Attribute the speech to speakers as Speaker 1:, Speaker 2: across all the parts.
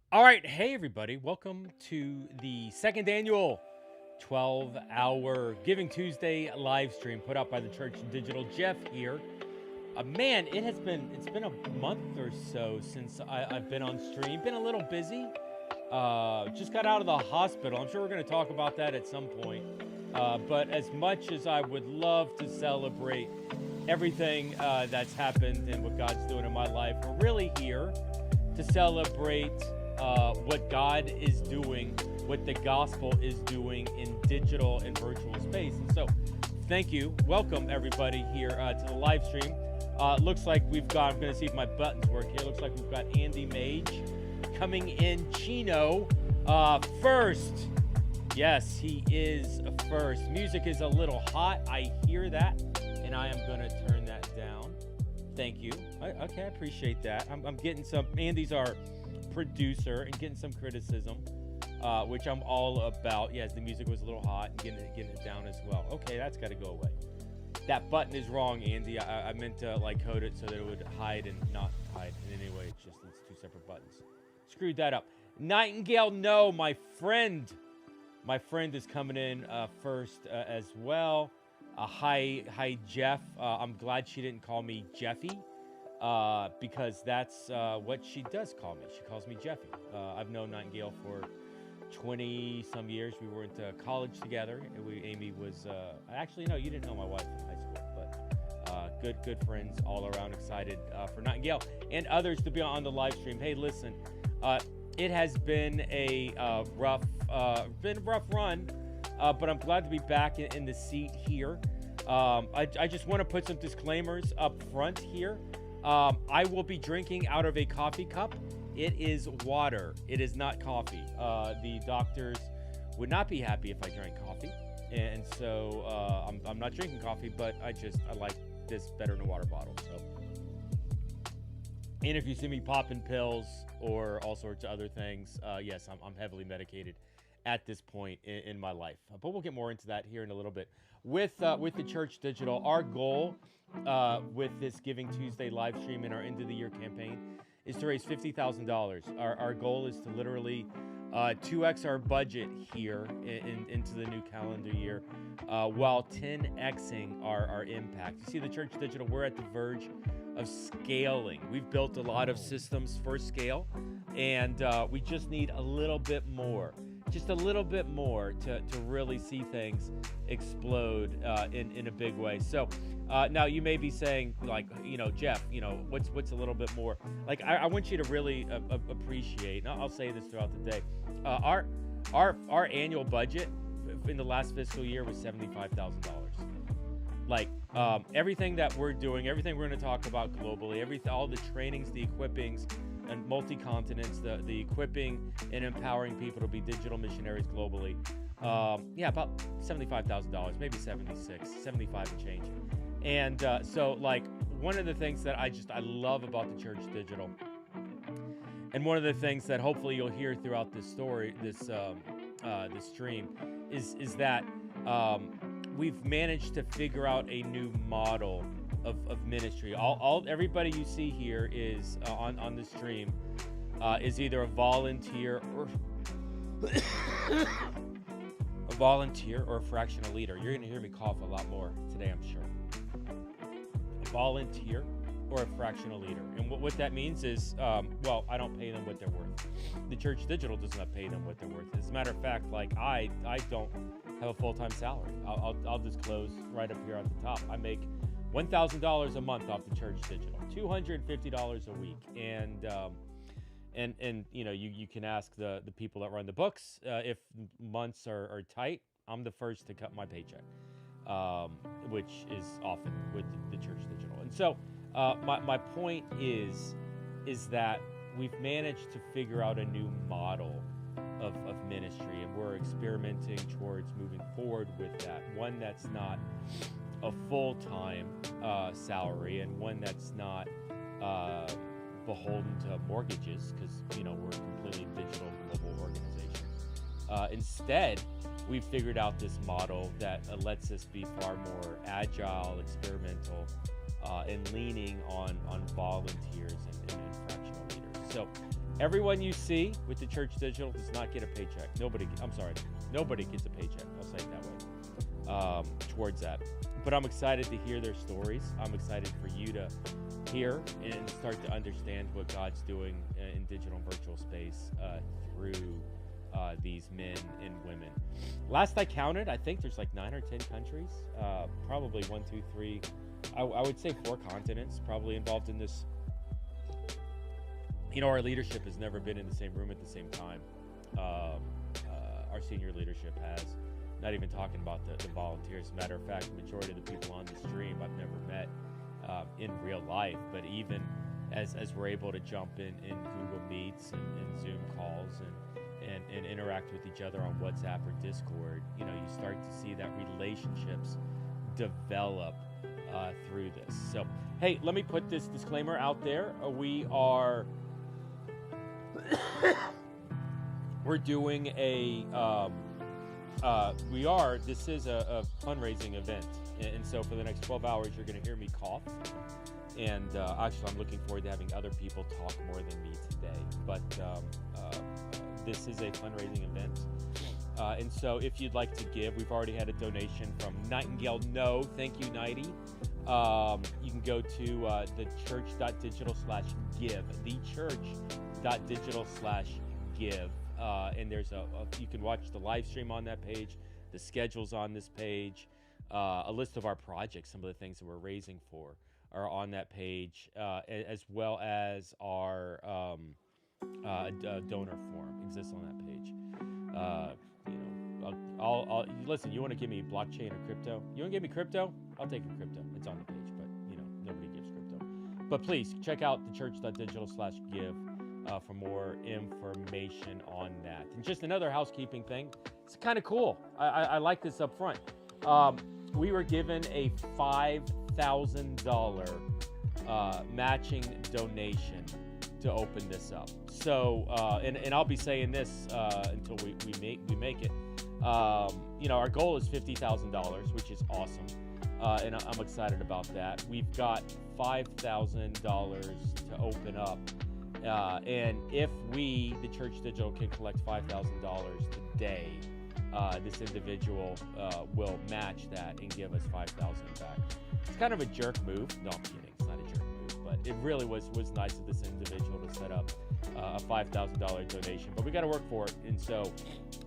Speaker 1: All right, hey everybody, welcome to the second annual 12-hour Giving Tuesday live stream put out by the Church Digital. Jeff here. Man, it's been a month or so since I've been on stream. Been a little busy. Just got out of the hospital. I'm sure we're going to talk about that at some point. But as much as I would love to celebrate everything that's happened and what God's doing in my life, we're really here to celebrate what God is doing, what the gospel is doing in digital and virtual space. And so thank you. Welcome everybody here to the live stream. Looks like we've got, I'm going to see if my buttons work here. Looks like we've got Andy Mage coming in Chino first. Yes, he is first. Music is a little hot. I hear that, and I am going to turn that down. Thank you. Okay, I appreciate that. I'm getting some, Andy's our producer, and getting some criticism, which I'm all about. Yes, the music was a little hot, and getting it down as well. Okay, that's got to go away. That button is wrong, Andy. I meant to like code it so that it would hide and not hide in any way. It's two separate buttons. Screwed that up. Nightingale, no, my friend is coming in first as well. Hi, Jeff. I'm glad she didn't call me Jeffy because that's what she does call me. She calls me Jeffy. I've known Nightingale for 20 some years. We went to college together. Amy was actually, no, you didn't know my wife in high school, but good friends all around. Excited for Nightingale and others to be on the live stream. Hey, listen, it has been a rough run, but I'm glad to be back in the seat here. I just want to put some disclaimers up front here. I will be drinking out of a coffee cup. It is water. It is not coffee. The doctors would not be happy if I drank coffee, and so I'm not drinking coffee. But I like this better in a water bottle. So, and if you see me popping pills or all sorts of other things, yes, I'm heavily medicated at this point in my life. But we'll get more into that here in a little bit. With the Church Digital, our goal with this Giving Tuesday live stream in our end of the year campaign is to raise $50,000. Our goal is to literally 2x our budget here into the new calendar year, while 10xing our impact. You see, the Church Digital, we're at the verge of scaling. We've built a lot of systems for scale, and we just need a little bit more. Just a little bit more to really see things explode in a big way. So now you may be saying, like, Jeff, what's a little bit more? Like, I want you to really appreciate, and I'll say this throughout the day, our annual budget in the last fiscal year was $75,000. Like, everything that we're doing, everything we're going to talk about globally, all the trainings, the equippings, and multi-continents, the equipping and empowering people to be digital missionaries globally. About $75,000, maybe 75 and change. And so, like, one of the things that I love about the Church Digital, and one of the things that hopefully you'll hear throughout this story, this stream, is that we've managed to figure out a new model of ministry. Everybody you see here is on the stream is either a volunteer or a fractional leader. You're going to hear me cough a lot more today, I'm sure. A volunteer or a fractional leader. And what that means is, I don't pay them what they're worth. The Church Digital does not pay them what they're worth. As a matter of fact, like, I don't have a full-time salary. I'll disclose right up here at the top. I make $1,000 a month off the Church Digital, $250 a week, and you can ask the people that run the books if months are tight. I'm the first to cut my paycheck, which is often with the Church Digital. And so my point is that we've managed to figure out a new model of ministry, and we're experimenting towards moving forward with that. One that's not a full-time salary, and one that's not beholden to mortgages, because we're a completely digital global organization. Instead, we've figured out this model that lets us be far more agile, experimental, and leaning on volunteers and fractional leaders. So Everyone you see with the Church Digital does not get a paycheck. Nobody gets a paycheck. I'll say it that way, towards that. But I'm excited to hear their stories. I'm excited for you to hear and start to understand what God's doing in digital and virtual space through these men and women. Last I counted, I think there's like 9 or 10 countries, probably 1, 2, 3. I would say 4 continents probably involved in this. You know, our leadership has never been in the same room at the same time. Our senior leadership has. Not even talking about the volunteers. As a matter of fact, the majority of the people on the stream I've never met in real life. But even as we're able to jump in Google Meets and Zoom calls and interact with each other on WhatsApp or Discord, you know, you start to see that relationships develop through this. So, hey, let me put this disclaimer out there. We're doing this is a fundraising event. And so for the next 12 hours, you're going to hear me cough. And actually, I'm looking forward to having other people talk more than me today. But this is a fundraising event. And so if you'd like to give, we've already had a donation from Nightingale No. Thank you, Nighty. You can go to thechurch.digital's/give. thechurch.digital's/give. And there's you can watch the live stream on that page, the schedules on this page, a list of our projects, some of the things that we're raising for are on that page, as well as our donor form exists on that page. I'll listen. You want to give me blockchain or crypto? You want to give me crypto? I'll take your crypto. It's on the page, but nobody gives crypto. But please check out thechurch.digital/give for more information on that. And just another housekeeping thing. It's kind of cool. I like this up front. We were given a $5,000 matching donation to open this up. So, and I'll be saying this until we make it. Our goal is $50,000, which is awesome, and I'm excited about that. We've got $5,000 to open up, and if we, the Church Digital, can collect $5,000 today, this individual will match that and give us $5,000 back. It's kind of a jerk move. No, I'm kidding. It's not a jerk move, but it really was nice of this individual to set up a $5,000 donation. But we got to work for it, and so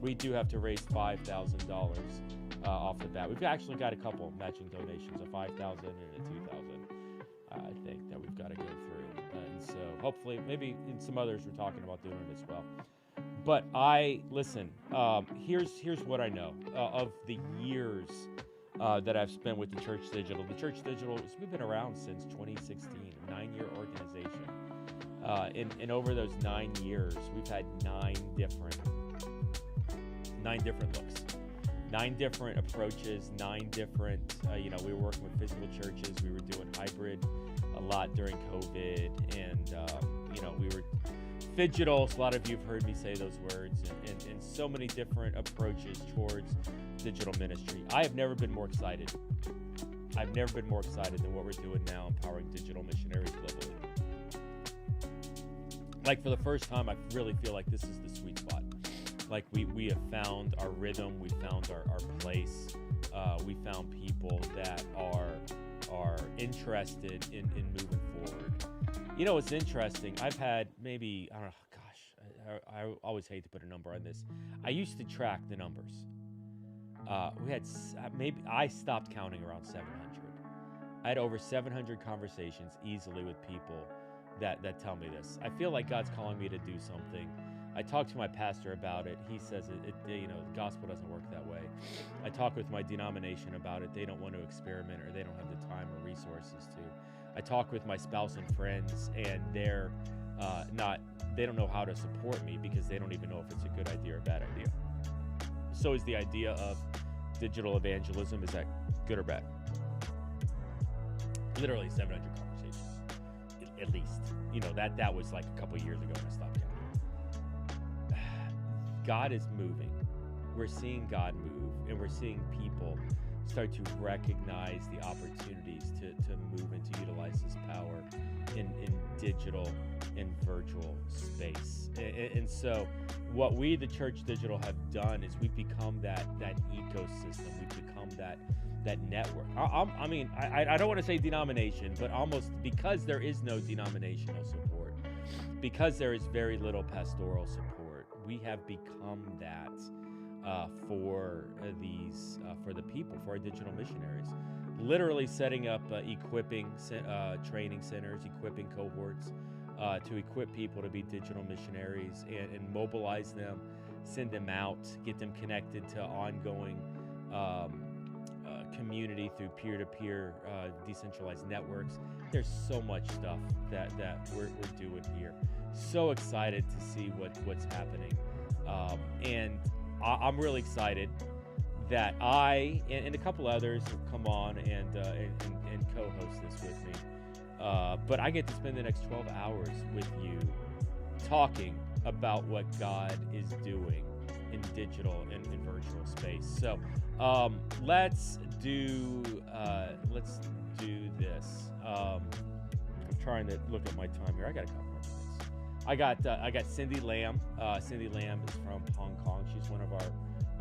Speaker 1: we do have to raise $5,000 off the bat. We've actually got a couple matching donations, a $5,000 and a $2,000. I think that we've got to go through, and so hopefully, maybe in some others we're talking about doing it as well. But here's what I know of the years that I've spent with the Church Digital. The Church Digital, we've been around since 2016, a 9-year organization. And over those 9 years, we've had 9 different looks, 9 different approaches, 9 different, we were working with physical churches. We were doing hybrid a lot during COVID, and, we were digital. A lot of you have heard me say those words, and so many different approaches towards digital ministry. I have never been more excited. I've never been more excited than what we're doing now, empowering digital missionaries globally. Like, for the first time, I really feel like this is the sweet spot. Like, we have found our rhythm, we found our place, we found people that are interested in moving forward. It's interesting. I've had maybe, I don't know, gosh, I always hate to put a number on this. I used to track the numbers. We had, I stopped counting around 700. I had over 700 conversations easily with people that tell me this. I feel like God's calling me to do something. I talked to my pastor about it. He says the gospel doesn't work that way. I talk with my denomination about it. They don't want to experiment, or they don't have the time or resources to. I talk with my spouse and friends, and they don't know how to support me because they don't even know if it's a good idea or a bad idea. So is the idea of digital evangelism, is that good or bad? Literally 700 conversations, at least. That was like a couple years ago when I stopped counting. God is moving. We're seeing God move, and we're seeing people start to recognize the opportunities to move and to utilize this power in digital and virtual space. And so what we, the Church Digital, have done is we've become that ecosystem. We've become that network. I don't want to say denomination, but almost, because there is no denominational support, because there is very little pastoral support, we have become that for the people, for our digital missionaries. Literally setting up equipping training centers, equipping cohorts to equip people to be digital missionaries and mobilize them, send them out, get them connected to ongoing community through peer-to-peer decentralized networks. There's so much stuff that we're doing here. So excited to see what's happening, and I'm really excited that I and a couple others have come on and co-host this with me. But I get to spend the next 12 hours with you talking about what God is doing in digital and in virtual space. So let's do this. I'm trying to look at my time here. I got a couple of minutes. I got Cindy Lam. Cindy Lam is from Hong Kong. She's one of our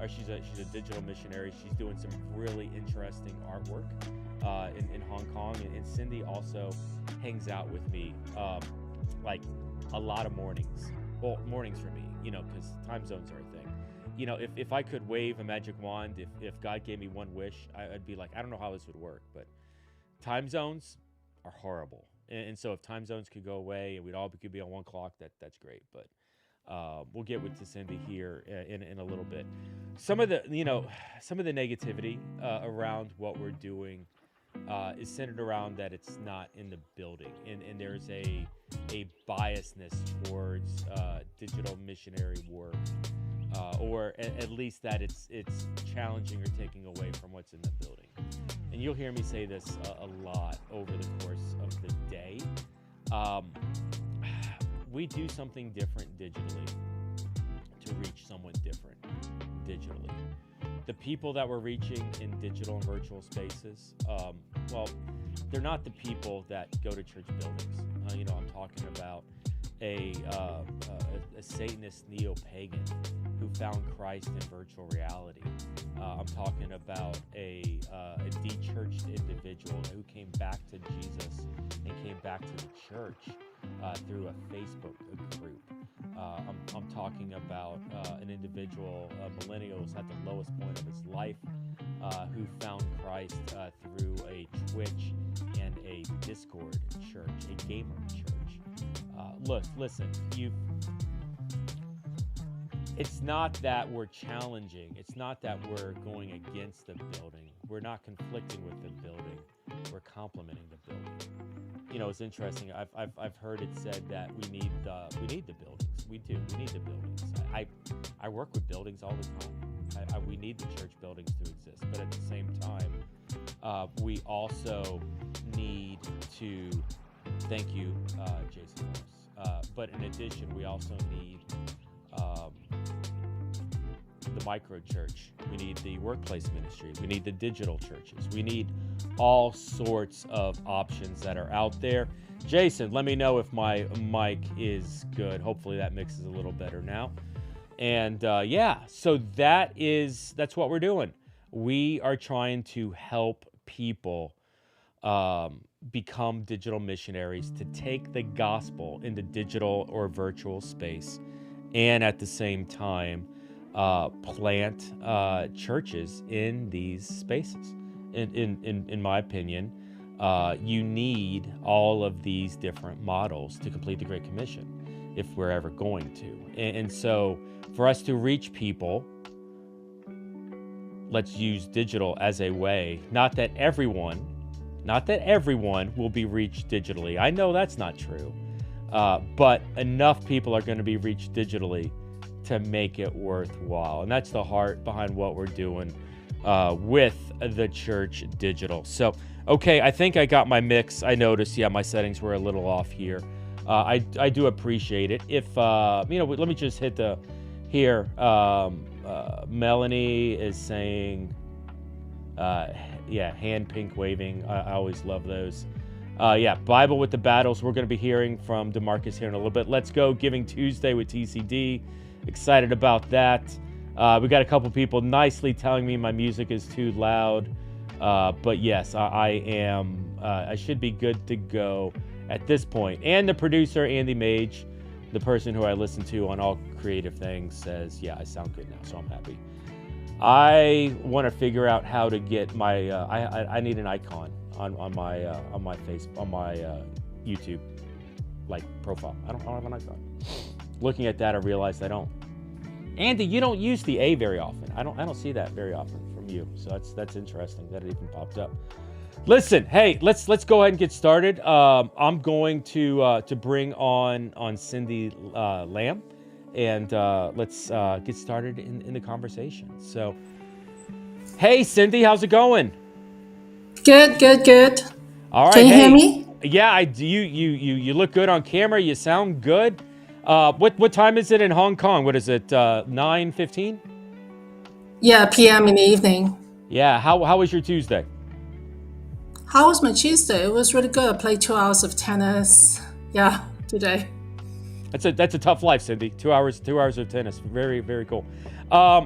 Speaker 1: she's a digital missionary. She's doing some really interesting artwork in Hong Kong. And Cindy also hangs out with me like a lot of mornings. Well, mornings for me, because time zones are a thing. If I could wave a magic wand, if God gave me one wish, I'd be like, I don't know how this would work, but time zones are horrible. And so if time zones could go away and could be on one clock, that's great. But we'll get to Cindy here in a little bit. Some of the negativity around what we're doing is centered around that it's not in the building, and there's a biasness towards digital missionary work, or at least that it's challenging or taking away from what's in the building. And you'll hear me say this a lot over the course of the day. We do something different digitally to reach someone different digitally. The people that we're reaching in digital and virtual spaces, they're not the people that go to church buildings. I'm talking about a Satanist neo-pagan who found Christ in virtual reality. I'm talking about a de-churched individual who came back to Jesus and came back to the church through a Facebook group. I'm talking about an individual, a millennial who's at the lowest point of his life, who found Christ through a Twitch and a Discord church, a gamer church. Listen, it's not that we're challenging. It's not that we're going against the building. We're not conflicting with the building. We're complementing the building. It's interesting. I've heard it said that we need the buildings. We do. We need the buildings. I work with buildings all the time. We need the church buildings to exist, but at the same time, we also need to. Thank you, Jason Morris. But in addition, we also need the micro church. We need the workplace ministry. We need the digital churches. We need all sorts of options that are out there. Jason, let me know if my mic is good. Hopefully that mix is a little better now. And so that's what we're doing. We are trying to help people become digital missionaries, to take the gospel into digital or virtual space, and at the same time plant churches in these spaces. In my opinion, you need all of these different models to complete the Great Commission if we're ever going to. And so for us to reach people, let's use digital as a way, not that everyone will be reached digitally. I know that's not true, but enough people are going to be reached digitally to make it worthwhile. And that's the heart behind what we're doing with the Church Digital. So, okay, I think I got my mix. I noticed, my settings were a little off here. I do appreciate it. If, let me just hit here. Melanie is saying, Yeah, hand pink waving. I always love those. Yeah, Bible with the battles. We're going to be hearing from DeMarcus here in a little bit. Let's go Giving Tuesday with TCD. Excited about that. We got a couple people nicely telling me my music is too loud. But yes, I am. I should be good to go at this point. And the producer, Andy Mage, the person who I listen to on all creative things, says, yeah, I sound good now, so I'm happy. I want to figure out how to get my. I need an icon on my face on my YouTube like profile. I don't have an icon. Looking at that, I realized I don't. Andy, you don't use the A very often. I don't see that very often from you. So that's interesting that it even popped up. Listen, hey, let's go ahead and get started. I'm going to bring on Cindy Lamb, and let's get started in the conversation. So, hey, Cindy, how's it going?
Speaker 2: Good.
Speaker 1: All right.
Speaker 2: Can you hear me?
Speaker 1: Yeah, I do. You look good on camera. You sound good. What time is it in Hong Kong? What is it? 9:15?
Speaker 2: Yeah, PM in the evening.
Speaker 1: Yeah. How was your Tuesday?
Speaker 2: How was my Tuesday? It was really good. I played 2 hours of tennis. Yeah, today.
Speaker 1: That's a tough life, Cindy. 2 hours of tennis. Very, very cool.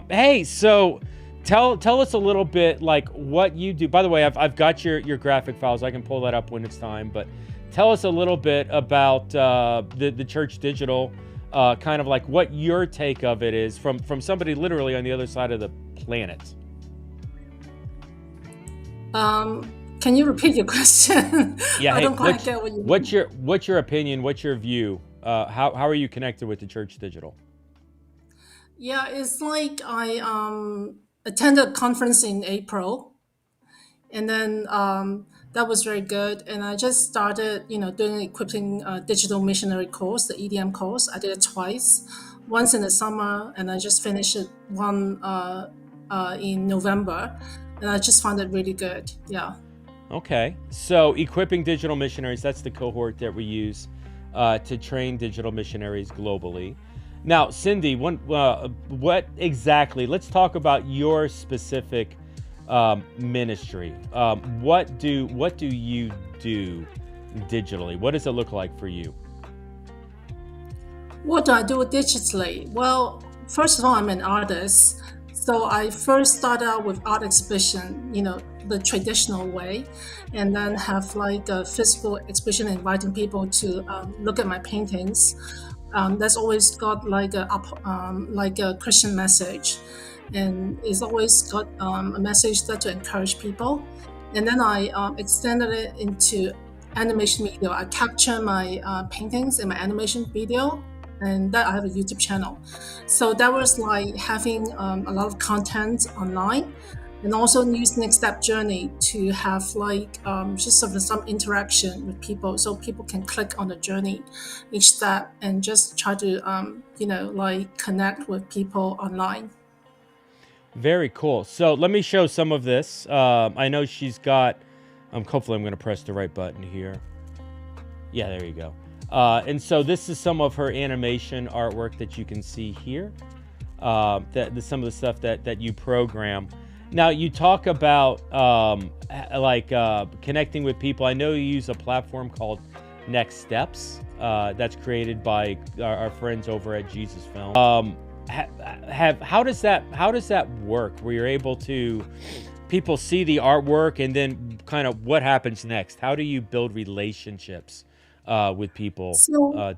Speaker 1: Hey, so tell us a little bit like what you do. By the way, I've got your graphic files. I can pull that up when it's time. But tell us a little bit about the Church Digital, kind of like what your take of it is from somebody literally on the other side of the planet.
Speaker 2: Can you repeat your question?
Speaker 1: Yeah.
Speaker 2: I
Speaker 1: Hey,
Speaker 2: don't quite get what you mean.
Speaker 1: what's your opinion? What's your view? How are you connected with the Church Digital?
Speaker 2: Yeah, it's like I attended a conference in April, and then that was very good. And I just started, doing equipping digital missionary course, the EDM course. I did it twice, once in the summer, and I just finished it one in November, and I just found it really good. Yeah.
Speaker 1: Okay, so equipping digital missionaries, that's the cohort that we use to train digital missionaries globally. Now, Cindy, what exactly, let's talk about your specific ministry. What do you do digitally? What does it look like for you?
Speaker 2: What do I do digitally? Well, first of all, I'm an artist. So I first started out with art exhibition, the traditional way, and then have like a physical exhibition inviting people to look at my paintings. That's always got like a Christian message, and it's always got a message that to encourage people. And then I extended it into animation video. I capture my paintings in my animation video, and that I have a YouTube channel. So that was like having a lot of content online, and also use Next Step Journey to have like just sort of some interaction with people, so people can click on the journey, each step, and just try to like connect with people online.
Speaker 1: Very cool. So let me show some of this. I know she's got, hopefully I'm going to press the right button here. Yeah, there you go. And so this is some of her animation artwork that you can see here. Some of the stuff that you program. Now you talk about connecting with people. I know you use a platform called Next Steps that's created by our friends over at Jesus Film. How does that work? Where you're able to, people see the artwork and then kind of what happens next? How do you build relationships with people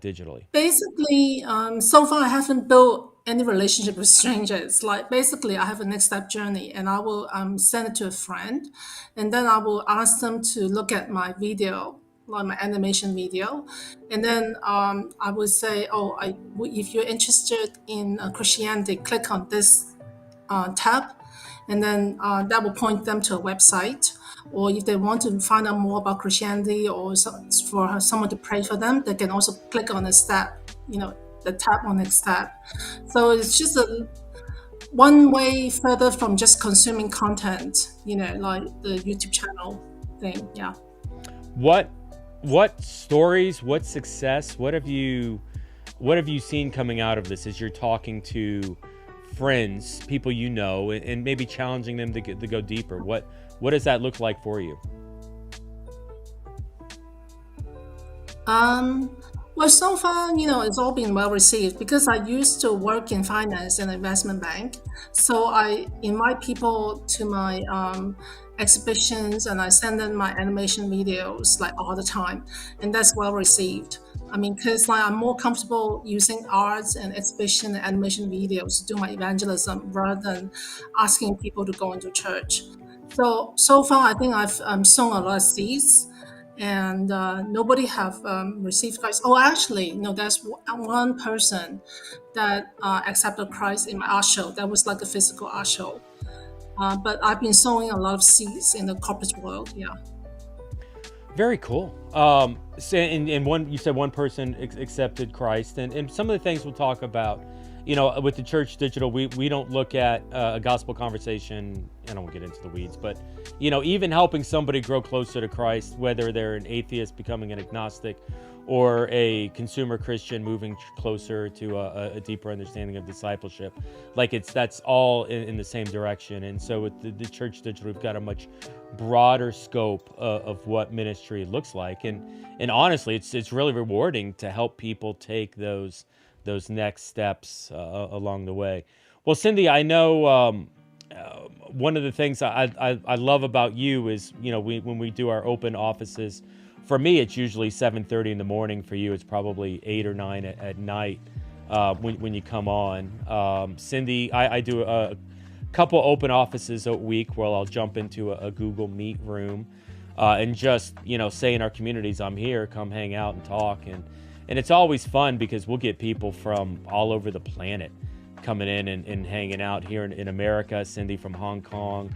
Speaker 1: digitally?
Speaker 2: Basically, so far I haven't built any relationship with strangers. Like basically, I have a Next Step Journey, and I will send it to a friend, and then I will ask them to look at my video, like my animation video, and then I will say, oh, if you're interested in Christianity, click on this tab, and then that will point them to a website. Or if they want to find out more about Christianity, or for someone to pray for them, they can also click on the step, the tab on Next Step. So it's just one way further from just consuming content, like the YouTube channel thing. Yeah.
Speaker 1: What stories, what success, what have you seen coming out of this as you're talking to friends, people and maybe challenging them to go deeper? What does that look like for you?
Speaker 2: Well, so far, it's all been well received because I used to work in finance and investment bank. So I invite people to my exhibitions and I send them my animation videos like all the time. And that's well received. I mean, because like, I'm more comfortable using arts and exhibition and animation videos to do my evangelism rather than asking people to go into church. So far, I think I've sown a lot of seeds and nobody have received Christ. Oh, actually, no, there's one person that accepted Christ in my art show. That was like a physical art show. But I've been sowing a lot of seeds in the corporate world. Yeah.
Speaker 1: Very cool. So and one, you said one person accepted Christ, and some of the things we'll talk about, with the Church Digital, we don't look at a gospel conversation. I don't want to get into the weeds, but even helping somebody grow closer to Christ, whether they're an atheist becoming an agnostic, or a consumer Christian moving closer to a deeper understanding of discipleship, that's all in the same direction. And so with the Church Digital, we've got a much broader scope of what ministry looks like, and honestly, it's really rewarding to help people take those next steps along the way. Well, Cindy, I know one of the things I love about you is when we do our open offices. For me, it's usually 7:30 in the morning. For you, it's probably 8 or 9 at night when you come on. Cindy, I do a couple open offices a week where I'll jump into a Google Meet room and just say in our communities, I'm here, come hang out and talk. And it's always fun because we'll get people from all over the planet coming in and hanging out here in America. Cindy from Hong Kong,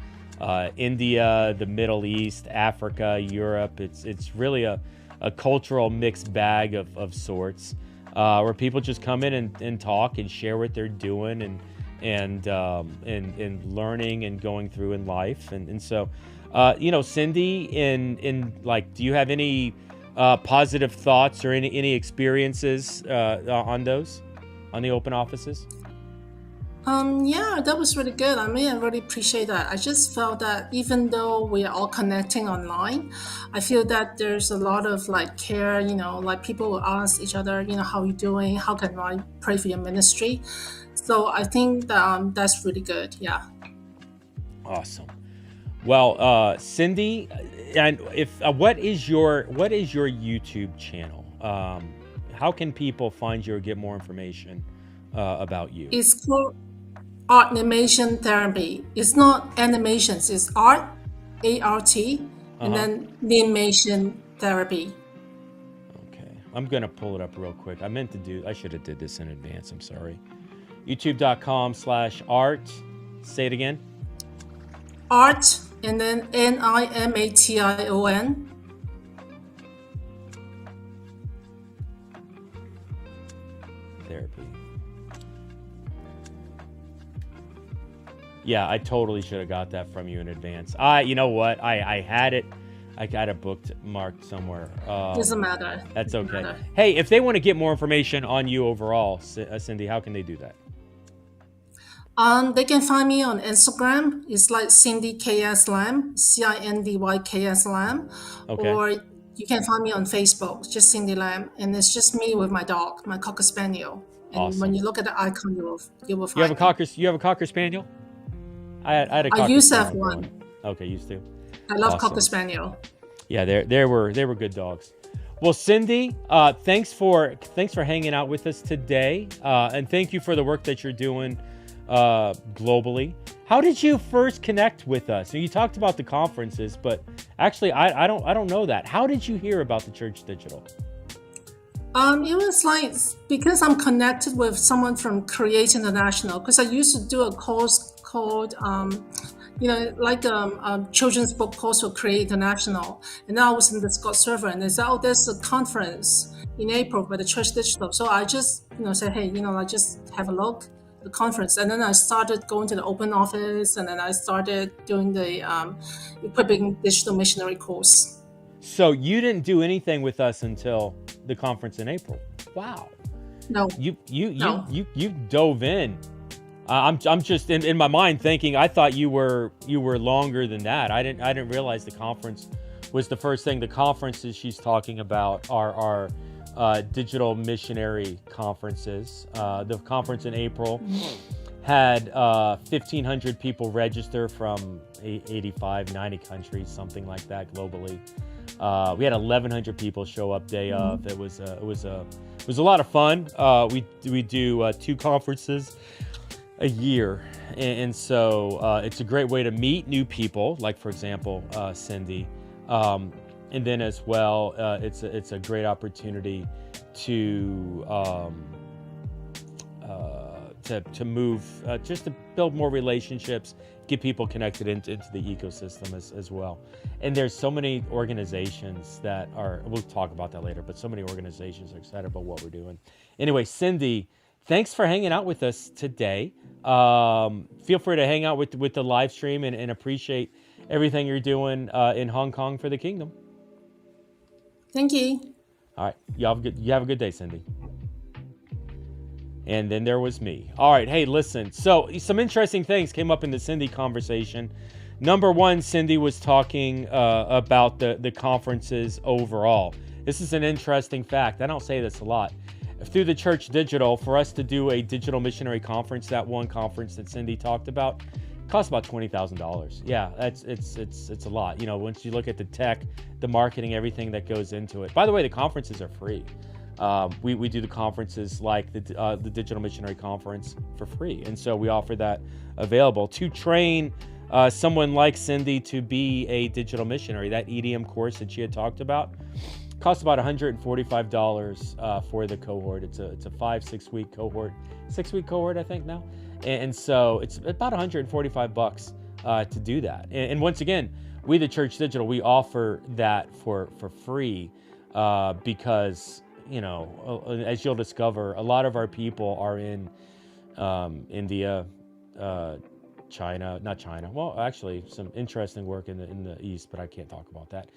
Speaker 1: India, the Middle East, Africa, Europe. It's really a cultural mixed bag of sorts where people just come in and talk and share what they're doing and learning and going through in life. And so, Cindy, do you have any positive thoughts or any experiences on the open offices?
Speaker 2: Yeah, that was really good. I mean, I really appreciate that. I just felt that even though we are all connecting online, I feel that there's a lot of care, people will ask each other, how you doing? How can I pray for your ministry? So I think that that's really good. Yeah.
Speaker 1: Awesome. Well, Cindy, and what is your YouTube channel? How can people find you or get more information about you?
Speaker 2: It's called Art Animation Therapy. It's not animations. It's art, A-R-T, and then animation therapy.
Speaker 1: Okay, I'm gonna pull it up real quick. I should have did this in advance. I'm sorry. YouTube.com/art. Say it again.
Speaker 2: Art, and then N-I-M-A-T-I-O-N.
Speaker 1: Therapy. Yeah, I totally should have got that from you in advance. You know what? I had it. I got it marked somewhere.
Speaker 2: Doesn't matter.
Speaker 1: That's okay. Hey, if they want to get more information on you overall, Cindy, how can they do that?
Speaker 2: They can find me on Instagram. It's like Cindy KS Lam, Cindy KS Lam.
Speaker 1: Okay.
Speaker 2: Or you can find me on Facebook, just Cindy Lam, and it's just me with my dog, my Cocker Spaniel. And
Speaker 1: Awesome.
Speaker 2: when you look at the icon, you will find.
Speaker 1: You have a Cocker Spaniel? I had a Cocker
Speaker 2: I used to have
Speaker 1: Spaniel
Speaker 2: one.
Speaker 1: growing. Okay, used to.
Speaker 2: I love
Speaker 1: Awesome.
Speaker 2: Cocker Spaniel.
Speaker 1: Yeah, they were good dogs. Well, Cindy, thanks for hanging out with us today, and thank you for the work that you're doing globally. How did you first connect with us? You talked about the conferences, but actually, I don't know that. How did you hear about the Church Digital?
Speaker 2: It was because I'm connected with someone from Create International, because I used to do a course called children's book course for Create International, and then I was in the Discord server, and they said, "Oh, there's a conference in April by the Church Digital." So I just said, "Hey, I just have a look at the conference," and then I started going to the open office, and then I started doing the equipping digital missionary course.
Speaker 1: So you didn't do anything with us until the conference in April. Wow.
Speaker 2: No.
Speaker 1: You dove in. I'm just in my mind thinking, I thought you were longer than that. I didn't realize the conference was the first thing. The conferences she's talking about are digital missionary conferences. The conference in April had 1,500 people register from 85, 90 countries, something like that globally. We had 1,100 people show up day of. It was a lot of fun. We do 2 conferences a year, and so it's a great way to meet new people, like for example Cindy, and then as well it's a great opportunity to move, just to build more relationships, get people connected into the ecosystem as well. And there's so many organizations that are, we'll talk about that later, but so many organizations are excited about what we're doing. Anyway, Cindy, thanks for hanging out with us today. Feel free to hang out with the live stream and appreciate everything you're doing in Hong Kong for the kingdom.
Speaker 2: Thank you.
Speaker 1: All right. You have a good day, Cindy. And then there was me. All right. Hey, listen. So some interesting things came up in the Cindy conversation. Number one, Cindy was talking about the conferences overall. This is an interesting fact. I don't say this a lot. Through the Church Digital, for us to do a digital missionary conference, that one conference that Cindy talked about, costs about $20,000. Yeah, it's a lot. You know, once you look at the tech, the marketing, everything that goes into it. By the way, the conferences are free. We do the conferences like the Digital Missionary Conference for free, and so we offer that available to train someone like Cindy to be a digital missionary. That EDM course that she had talked about costs about $145 for the cohort. It's a 5-6 week cohort, 6-week cohort I think now, and so it's about $145 to do that. And once again, we the Church Digital, we offer that for free because, you know, as you'll discover, a lot of our people are in India, China, not China. Well, actually, some interesting work in the East, but I can't talk about that.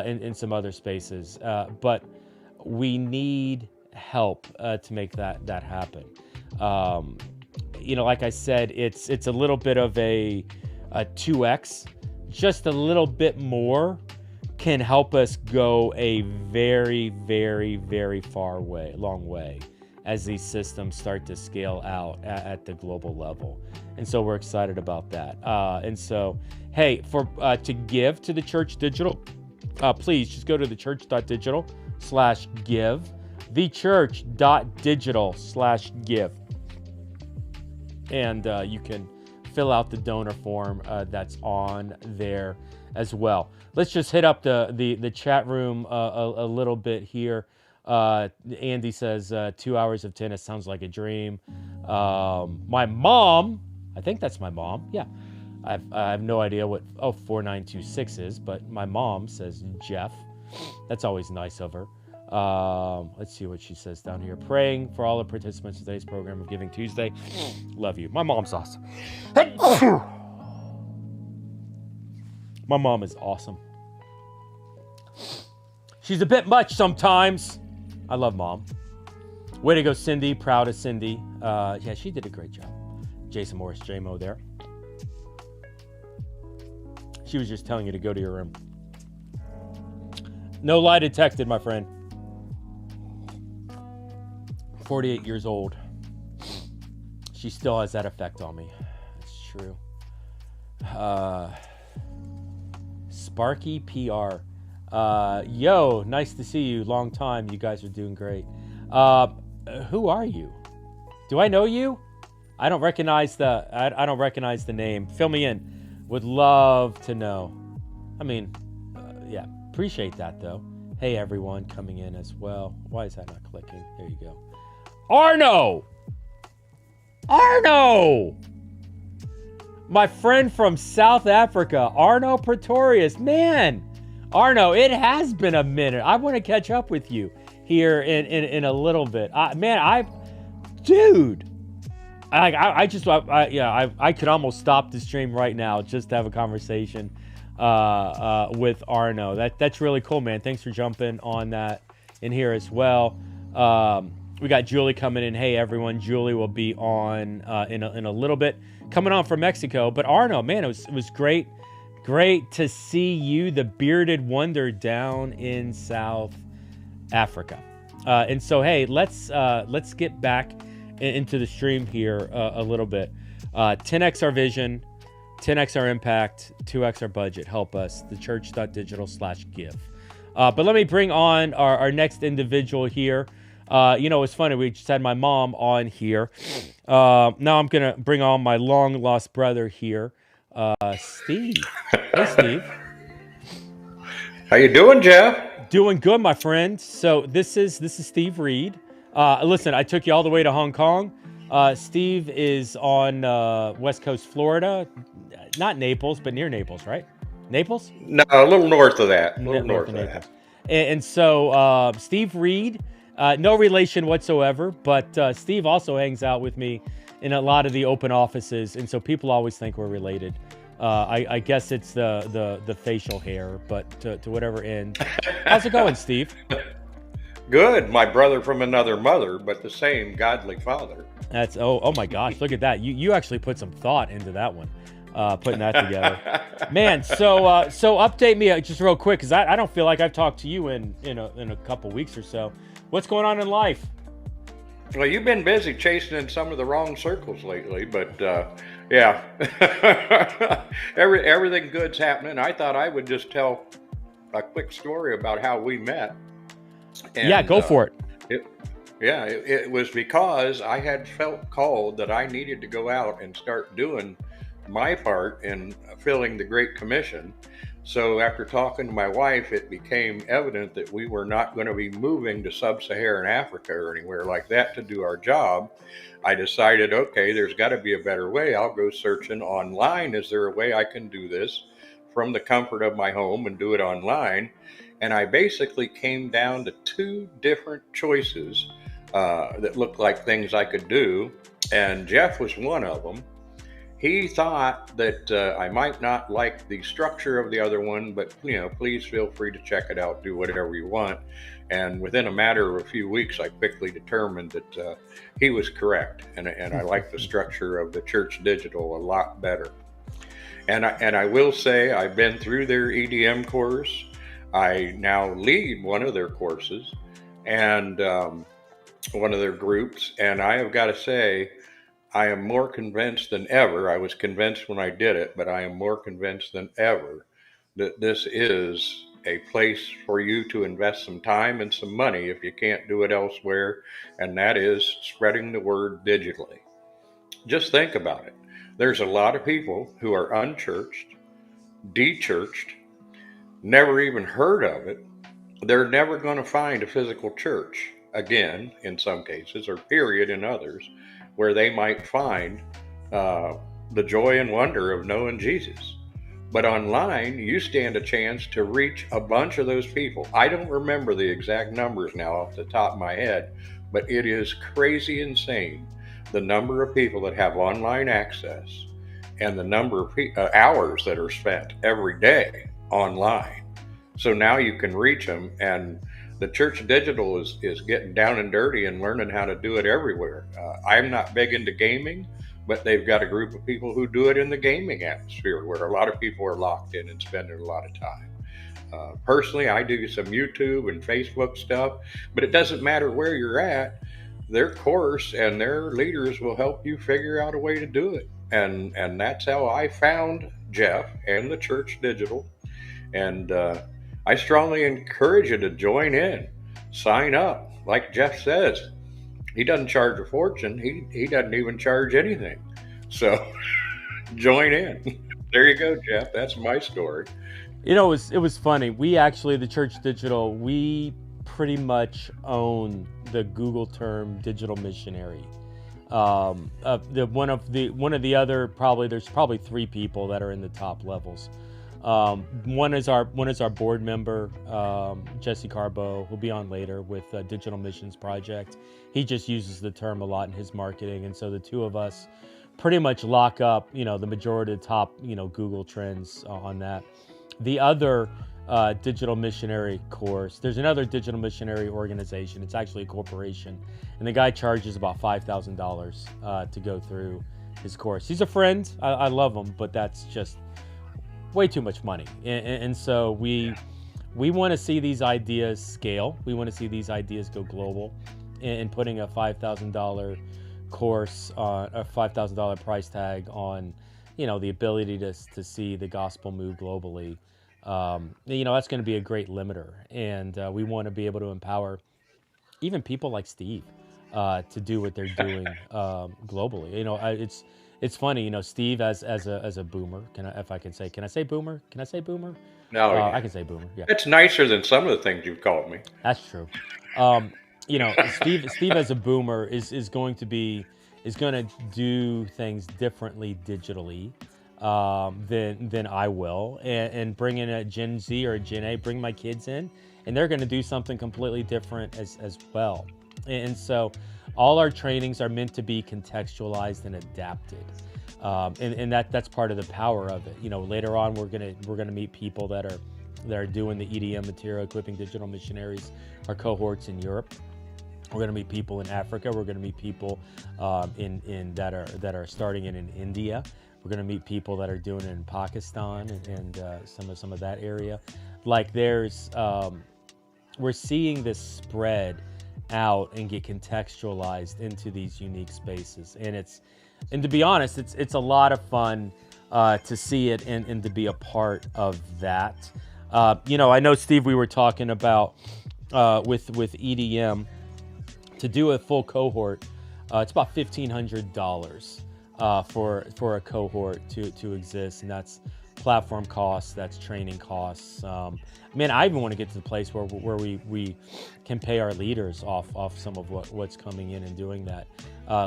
Speaker 1: In some other spaces, but we need help to make that happen. You know, like I said, it's a little bit of a 2x, just a little bit more can help us go a very, very, very long way as these systems start to scale out at the global level. And so we're excited about that. And so, hey, to give to the Church Digital, please just go to thechurch.digital/give, thechurch.digital/give. And you can fill out the donor form that's on there as well. Let's just hit up the chat room a little bit here. Andy says 2 hours of tennis sounds like a dream. My mom, I think that's my mom. Yeah, I have no idea what 4926 is, but my mom says Jeff. That's always nice of her. Let's see what she says down here. Praying for all the participants in today's program of Giving Tuesday. Love you. My mom's awesome. My mom is awesome. She's a bit much sometimes. I love mom. Way to go, Cindy. Proud of Cindy. Yeah, she did a great job. Jason Morris, JMO there. She was just telling you to go to your room. No lie detected, my friend. 48 years old. She still has that effect on me. It's true. Sparky PR. Yo, nice to see you. Long time. You guys are doing great. Who are you? Do I know you? I don't recognize the name. Fill me in. Would love to know. I mean, yeah, appreciate that though. Hey everyone coming in as well. Why is that not clicking? There you go. Arno! My friend from South Africa, Arno Pretorius. Man, Arno, it has been a minute. I want to catch up with you here in a little bit. I could almost stop the stream right now just to have a conversation with Arno. That's really cool, man. Thanks for jumping on that in here as well. We got Julie coming in. Hey, everyone. Julie will be on in a little bit, coming on from Mexico. But Arno, man, it was great. Great to see you, the bearded wonder, down in South Africa. And so, hey, let's get back into the stream here a little bit. 10x our vision, 10x our impact, 2x our budget. Help us, thechurch.digital's/give. But let me bring on our next individual here. It's funny, we just had my mom on here. Now I'm going to bring on my long lost brother here, Steve. Hey, Steve.
Speaker 3: How you doing, Jeff?
Speaker 1: Doing good, my friend. So this is Steve Reed. Listen, I took you all the way to Hong Kong. Steve is on West Coast Florida, not Naples, but near Naples, right? Naples?
Speaker 3: No, a little north of that. A little north of
Speaker 1: Naples.
Speaker 3: that.
Speaker 1: And so Steve Reed, no relation whatsoever, but Steve also hangs out with me in a lot of the open offices, and so people always think we're related. I guess it's the facial hair, but to whatever end. How's it going, Steve?
Speaker 3: Good. My brother from another mother, but the same godly father.
Speaker 1: That's oh my gosh, look at that. You actually put some thought into that one, putting that together. Man, so update me just real quick, because I don't feel like I've talked to you in a couple weeks or so. What's going on in life?
Speaker 3: Well, you've been busy chasing in some of the wrong circles lately, but yeah, everything good's happening. I thought I would just tell a quick story about how we met. And,
Speaker 1: yeah, go for it.
Speaker 3: It was because I had felt called that I needed to go out and start doing my part in filling the Great Commission. So after talking to my wife, it became evident that we were not going to be moving to sub-Saharan Africa or anywhere like that to do our job. I decided, okay, there's got to be a better way. I'll go searching online. Is there a way I can do this from the comfort of my home and do it online? And I basically came down to two different choices that looked like things I could do. And Jeff was one of them. He thought that I might not like the structure of the other one, but please feel free to check it out, do whatever you want. And within a matter of a few weeks, I quickly determined that he was correct, and I like the structure of the Church Digital a lot better. And I will say I've been through their EDM course. I now lead one of their courses and one of their groups, and I have got to say, I am more convinced than ever. I was convinced when I did it, but I am more convinced than ever that this is a place for you to invest some time and some money if you can't do it elsewhere, and that is spreading the word digitally. Just think about it. There's a lot of people who are unchurched, de-churched, never even heard of it. They're never going to find a physical church again, in some cases, or period in others, where they might find the joy and wonder of knowing Jesus. But online, you stand a chance to reach a bunch of those people. I don't remember the exact numbers now off the top of my head, but it is crazy insane, the number of people that have online access and the number of hours that are spent every day online. So now you can reach them, and the Church Digital is getting down and dirty and learning how to do it everywhere. I'm not big into gaming, but they've got a group of people who do it in the gaming atmosphere where a lot of people are locked in and spending a lot of time. Personally, I do some YouTube and Facebook stuff, but it doesn't matter where you're at. Their course and their leaders will help you figure out a way to do it. And that's how I found Jeff and the Church Digital. And I strongly encourage you to join in, sign up. Like Jeff says, he doesn't charge a fortune. He doesn't even charge anything. So join in. There you go, Jeff. That's my story.
Speaker 1: It was funny. We actually, the Church Digital, we pretty much own the Google term digital missionary. One of the other, there's probably three people that are in the top levels. One is our board member, Jesse Carbo, who'll be on later with Digital Missions Project. He just uses the term a lot in his marketing, and so the two of us pretty much lock up, the majority of the top, Google trends on that. The other digital missionary course. There's another digital missionary organization. It's actually a corporation, and the guy charges about $5,000 to go through his course. He's a friend. I love him, but that's just way too much money. And so we want to see these ideas scale. We want to see these ideas go global, and putting a $5,000 course on a $5,000 price tag on, the ability to see the gospel move globally. That's going to be a great limiter, and we want to be able to empower even people like Steve to do what they're doing globally. It's funny, Steve as a boomer. Can I say boomer? Can I say boomer?
Speaker 3: No,
Speaker 1: I can say boomer. Yeah,
Speaker 3: it's nicer than some of the things you've called me.
Speaker 1: that's true. Steve as a boomer is going to do things differently digitally than I will, and bring in a Gen Z or a Gen A, bring my kids in, and they're going to do something completely different as well. And so all our trainings are meant to be contextualized and adapted. And that's part of the power of it. Later on we're gonna meet people that are doing the EDM material, equipping digital missionaries, our cohorts in Europe. We're going to meet people in Africa. We're going to meet people that are starting in India. We're going to meet people that are doing it in Pakistan and some of that area. Like we're seeing this spread out and get contextualized into these unique spaces, and to be honest, it's a lot of fun to see it and to be a part of that. I know, Steve, we were talking about with EDM. To do a full cohort, it's about $1,500 for a cohort to exist, and that's platform costs, that's training costs. I even want to get to the place where we can pay our leaders off some of what's coming in and doing that.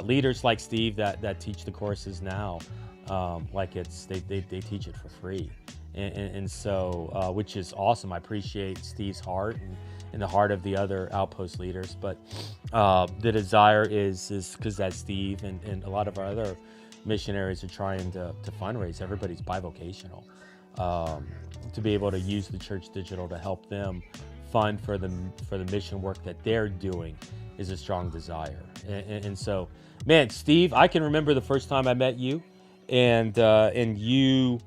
Speaker 1: Leaders like Steve that teach the courses now, they teach it for free, and so which is awesome. I appreciate Steve's heart and the heart of the other outpost leaders, but the desire is because as Steve and a lot of our other missionaries are trying to fundraise, everybody's bivocational, to be able to use the Church Digital to help them fund for the mission work that they're doing is a strong desire. And so, man, Steve, I can remember the first time I met you, and you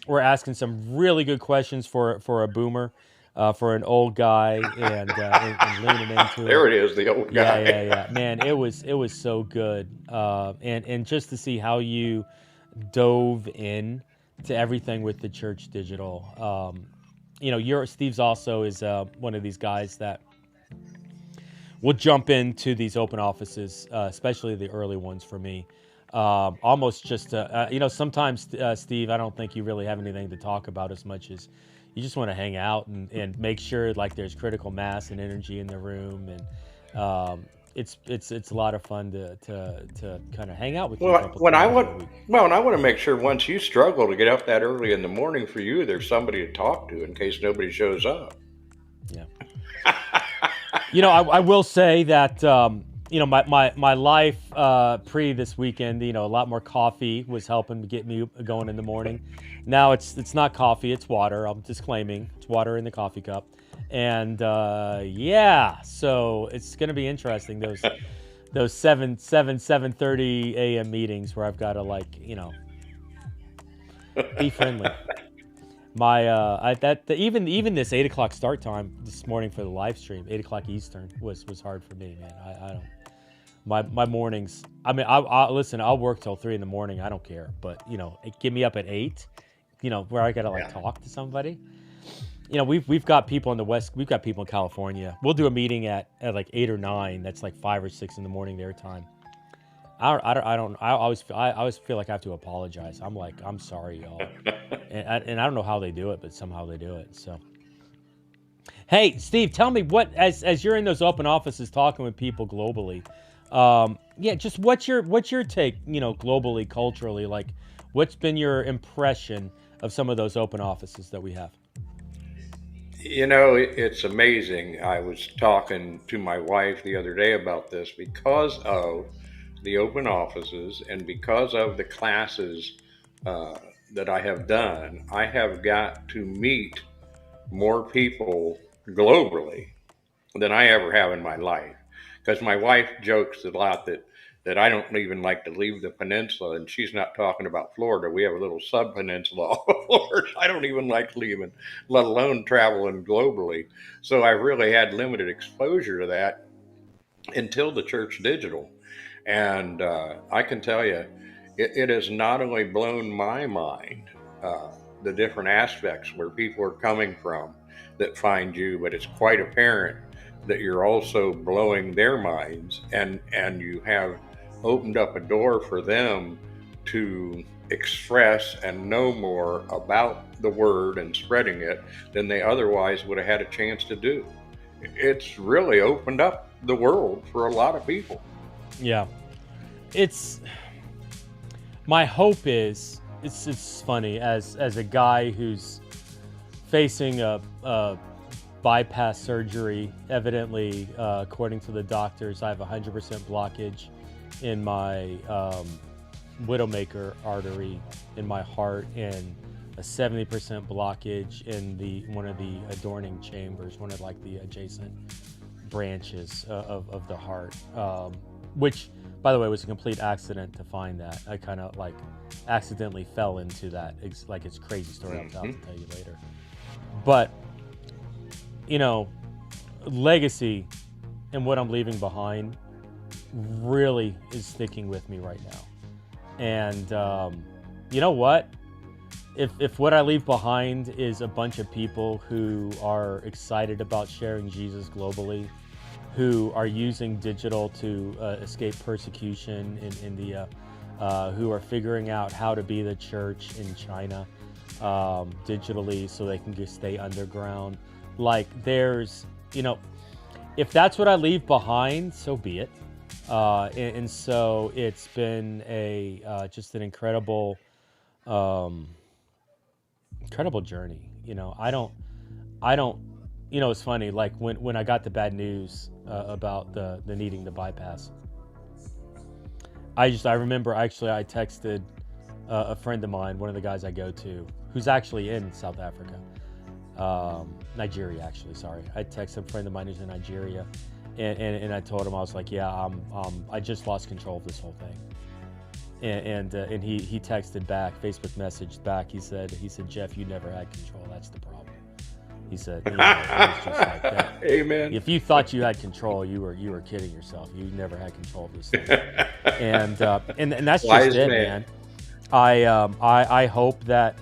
Speaker 1: were asking some really good questions for a boomer. For an old guy, and leaning into it.
Speaker 3: There it is, the old guy.
Speaker 1: Yeah. Man, it was so good, and just to see how you dove in to everything with the Church Digital. Steve's also is one of these guys that will jump into these open offices, especially the early ones for me. Almost just sometimes, Steve, I don't think you really have anything to talk about as much as you just want to hang out and make sure like there's critical mass and energy in the room, and it's a lot of fun to kind of hang out with you.
Speaker 3: And I want to make sure once you struggle to get up that early in the morning, for you there's somebody to talk to in case nobody shows up.
Speaker 1: Yeah. I will say that my life pre this weekend, a lot more coffee was helping to get me going in the morning. Now it's not coffee, it's water. I'm disclaiming it's water in the coffee cup, and so it's going to be interesting those 7:30 a.m. meetings where I've got to be friendly. Even this 8 o'clock start time this morning for the live stream, 8 o'clock Eastern was hard for me, man. I don't. My mornings. I'll work till 3 a.m. I don't care, but get me up at 8. Where I gotta talk to somebody. We've got people in the West. We've got people in California. We'll do a meeting at like 8 or 9. That's like 5 or 6 in the morning their time. I always feel like I have to apologize. I'm sorry, y'all, and I don't know how they do it, but somehow they do it. So, hey, Steve, tell me what as you're in those open offices talking with people globally. Just what's your take? Globally, culturally, like what's been your impression of some of those open offices that we have?
Speaker 3: It's amazing. I was talking to my wife the other day about this because of the open offices and because of the classes that I have done, I have got to meet more people globally than I ever have in my life. Because my wife jokes a lot that I don't even like to leave the peninsula, and she's not talking about Florida. We have a little sub peninsula off of Florida. I don't even like leaving, let alone traveling globally. So I've really had limited exposure to that until the Church Digital. And I can tell you, it has not only blown my mind, the different aspects where people are coming from that find you, but it's quite apparent that you're also blowing their minds, and you have opened up a door for them to express and know more about the word and spreading it than they otherwise would have had a chance to do. It's really opened up the world for a lot of people.
Speaker 1: Yeah. It's my hope is it's funny as a guy who's facing a bypass surgery. Evidently, according to the doctors, I have 100% blockage in my widowmaker artery in my heart, and a 70% blockage in one of the adorning chambers, one of like the adjacent branches of the heart, which, by the way, was a complete accident to find that. I kind of like accidentally fell into that. It's crazy story. I'll have to tell you later. But, legacy and what I'm leaving behind really is sticking with me right now. And you know what? If what I leave behind is a bunch of people who are excited about sharing Jesus globally, who are using digital to escape persecution in India, who are figuring out how to be the church in China digitally so they can just stay underground. Like there's, if that's what I leave behind, so be it. And so it's been just an incredible journey. I don't, it's funny, like when I got the bad news about the needing the bypass, I remember I texted a friend of mine, one of the guys I go to, who's actually in South Africa, Nigeria, actually, sorry. I texted a friend of mine who's in Nigeria, and I told him, I was like, yeah, I just lost control of this whole thing. And he texted back, Facebook messaged back. He said, Jeff, you never had control. That's the problem. He said, it was just like that.
Speaker 3: Amen.
Speaker 1: If you thought you had control, you were kidding yourself. You never had control of this thing. and that's
Speaker 3: Wise
Speaker 1: just it,
Speaker 3: man.
Speaker 1: I hope that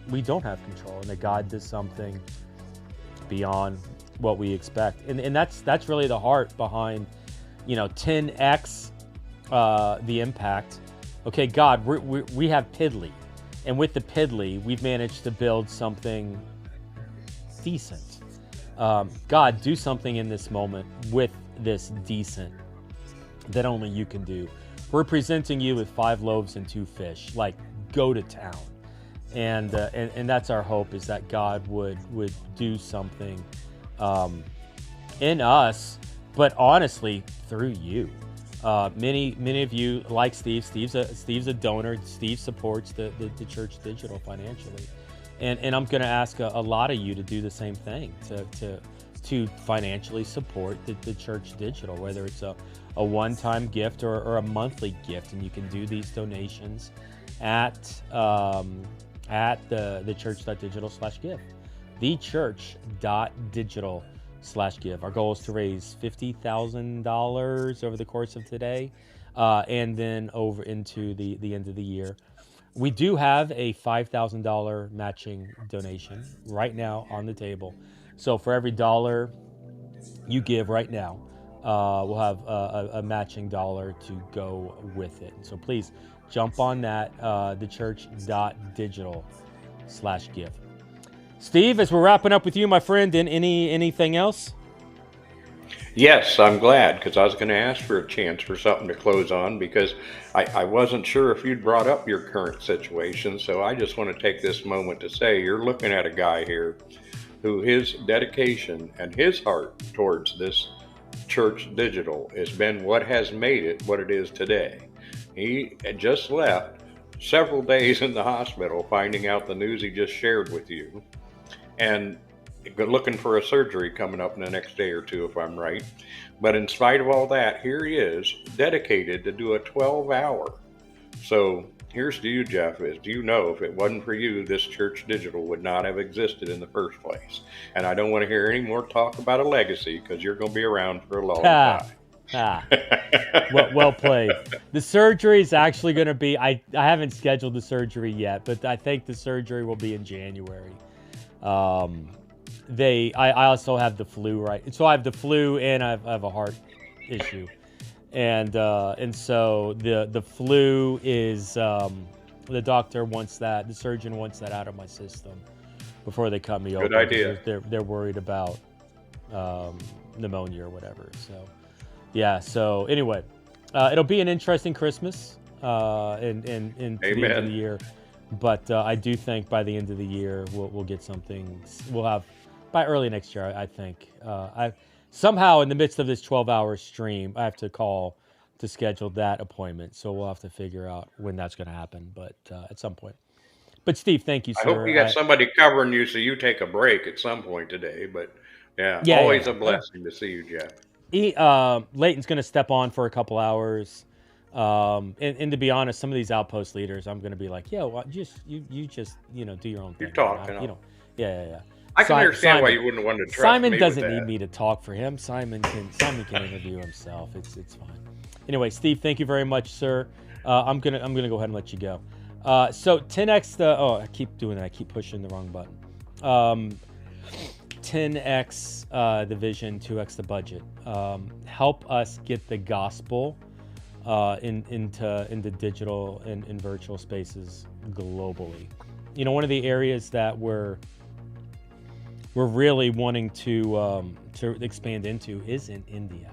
Speaker 1: we don't have control and that God does something beyond what we expect. And that's really the heart behind, 10x the impact. Okay, God, we have Piddly, and with the Piddly, we've managed to build something decent. God, do something in this moment with this decent that only you can do. We're presenting you with 5 loaves and 2 fish. Like, go to town, and that's our hope, is that God would do something in us, but honestly through you. Many of you, like Steve. Steve's a donor. Steve supports the Church Digital financially, and I'm going to ask a lot of you to do the same thing, to financially support the Church Digital, whether it's a one-time gift or a monthly gift, and you can do these donations at the Church.digital/give, thechurch.digital/give. Our goal is to raise $50,000 over the course of today, and then over into the end of the year. We do have a $5,000 matching donation right now on the table. So for every dollar you give right now, we'll have a matching dollar to go with it. So please jump on that, thechurch.digital/give. Steve, as we're wrapping up with you, my friend, anything else?
Speaker 3: Yes, I'm glad, because I was going to ask for a chance for something to close on, because I wasn't sure if you'd brought up your current situation. So I just want to take this moment to say, you're looking at a guy here who his dedication and his heart towards this Church Digital has been what has made it what it is today. He had just left several days in the hospital finding out the news he just shared with you, and looking for a surgery coming up in the next day or two, if I'm right. But in spite of all that, here he is, dedicated to do a 12-hour. So here's to you, Jeff, is do you know if it wasn't for you, this Church Digital would not have existed in the first place? And I don't want to hear any more talk about a legacy, because you're going to be around for a long time.
Speaker 1: Well played. The surgery is actually going to be, I haven't scheduled the surgery yet, but I think the surgery will be in January. I also have the flu, right? So I have the flu and I have a heart issue. And so the flu is, the doctor wants that, the surgeon wants that out of my system before they cut me open.
Speaker 3: Good idea.
Speaker 1: They're worried about pneumonia or whatever. So yeah. So anyway, it'll be an interesting Christmas in the end of the year. But I do think by the end of the year we'll get something. We'll have by early next year. I think. Somehow in the midst of this 12-hour stream, I have to call to schedule that appointment. So we'll have to figure out when that's going to happen, but at some point. But Steve, thank you, sir.
Speaker 3: I hope you got somebody covering you so you take a break at some point today. But always a blessing to see you, Jeff.
Speaker 1: Leighton's going to step on for a couple hours. And to be honest, some of these outpost leaders, I'm going to be like, well, you just do your own thing.
Speaker 3: You talk,
Speaker 1: yeah.
Speaker 3: I can understand why you wouldn't want to trust
Speaker 1: Simon
Speaker 3: me
Speaker 1: doesn't
Speaker 3: with that.
Speaker 1: need me to talk for him. Simon can interview himself. It's fine. Anyway, Steve, thank you very much, sir. I'm gonna go ahead and let you go. So 10x I keep doing that. I keep pushing the wrong button. 10x the vision, 2x the budget. Help us get the gospel into digital and virtual spaces globally. One of the areas that we're really wanting to expand into is in India.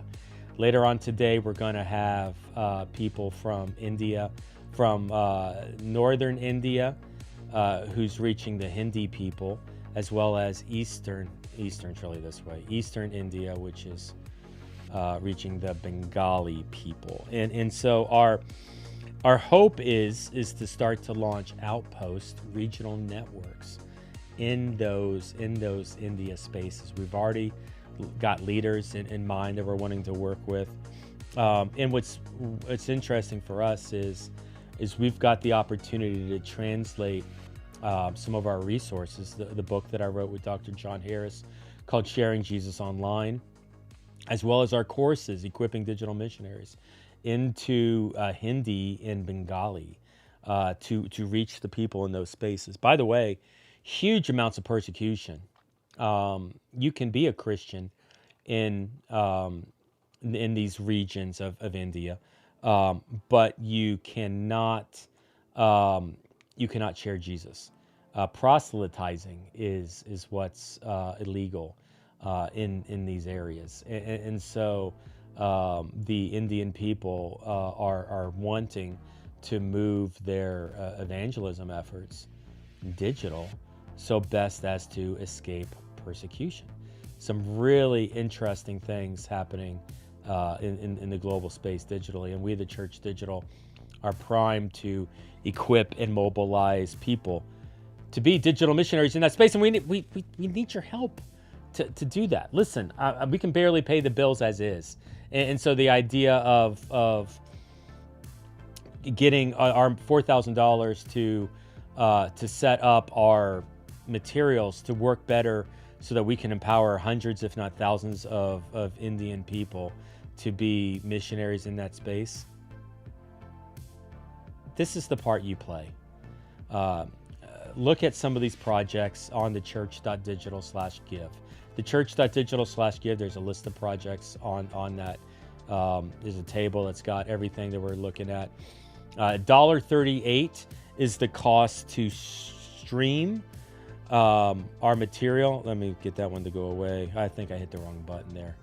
Speaker 1: Later on today, we're going to have people from India, from northern India, who's reaching the Hindi people, as well as eastern Eastern India, which is reaching the Bengali people. And so our hope is to start to launch outpost regional networks in those India spaces. We've already got leaders in mind that we're wanting to work with. And what's interesting for us is we've got the opportunity to translate some of our resources, the book that I wrote with Dr. John Harris called Sharing Jesus Online, as well as our courses, Equipping Digital Missionaries, into Hindi and Bengali to reach the people in those spaces. By the way, huge amounts of persecution. You can be a Christian in these regions of India, but you cannot share Jesus. Proselytizing is what's illegal in these areas, and so the Indian people are wanting to move their evangelism efforts digital, so best as to escape persecution. Some really interesting things happening in the global space digitally, and we, the Church Digital, are primed to equip and mobilize people to be digital missionaries in that space, and we need your help to do that. Listen, we can barely pay the bills as is, and so the idea of getting our $4,000 to set up our materials to work better so that we can empower hundreds, if not thousands, of Indian people to be missionaries in that space. This is the part you play. Look at some of these projects on thechurch.digital/give. Thechurch.digital/give, there's a list of projects on that. There's a table that's got everything that we're looking at. $1.38 is the cost to stream our material. Let me get that one to go away. I think I hit the wrong button there.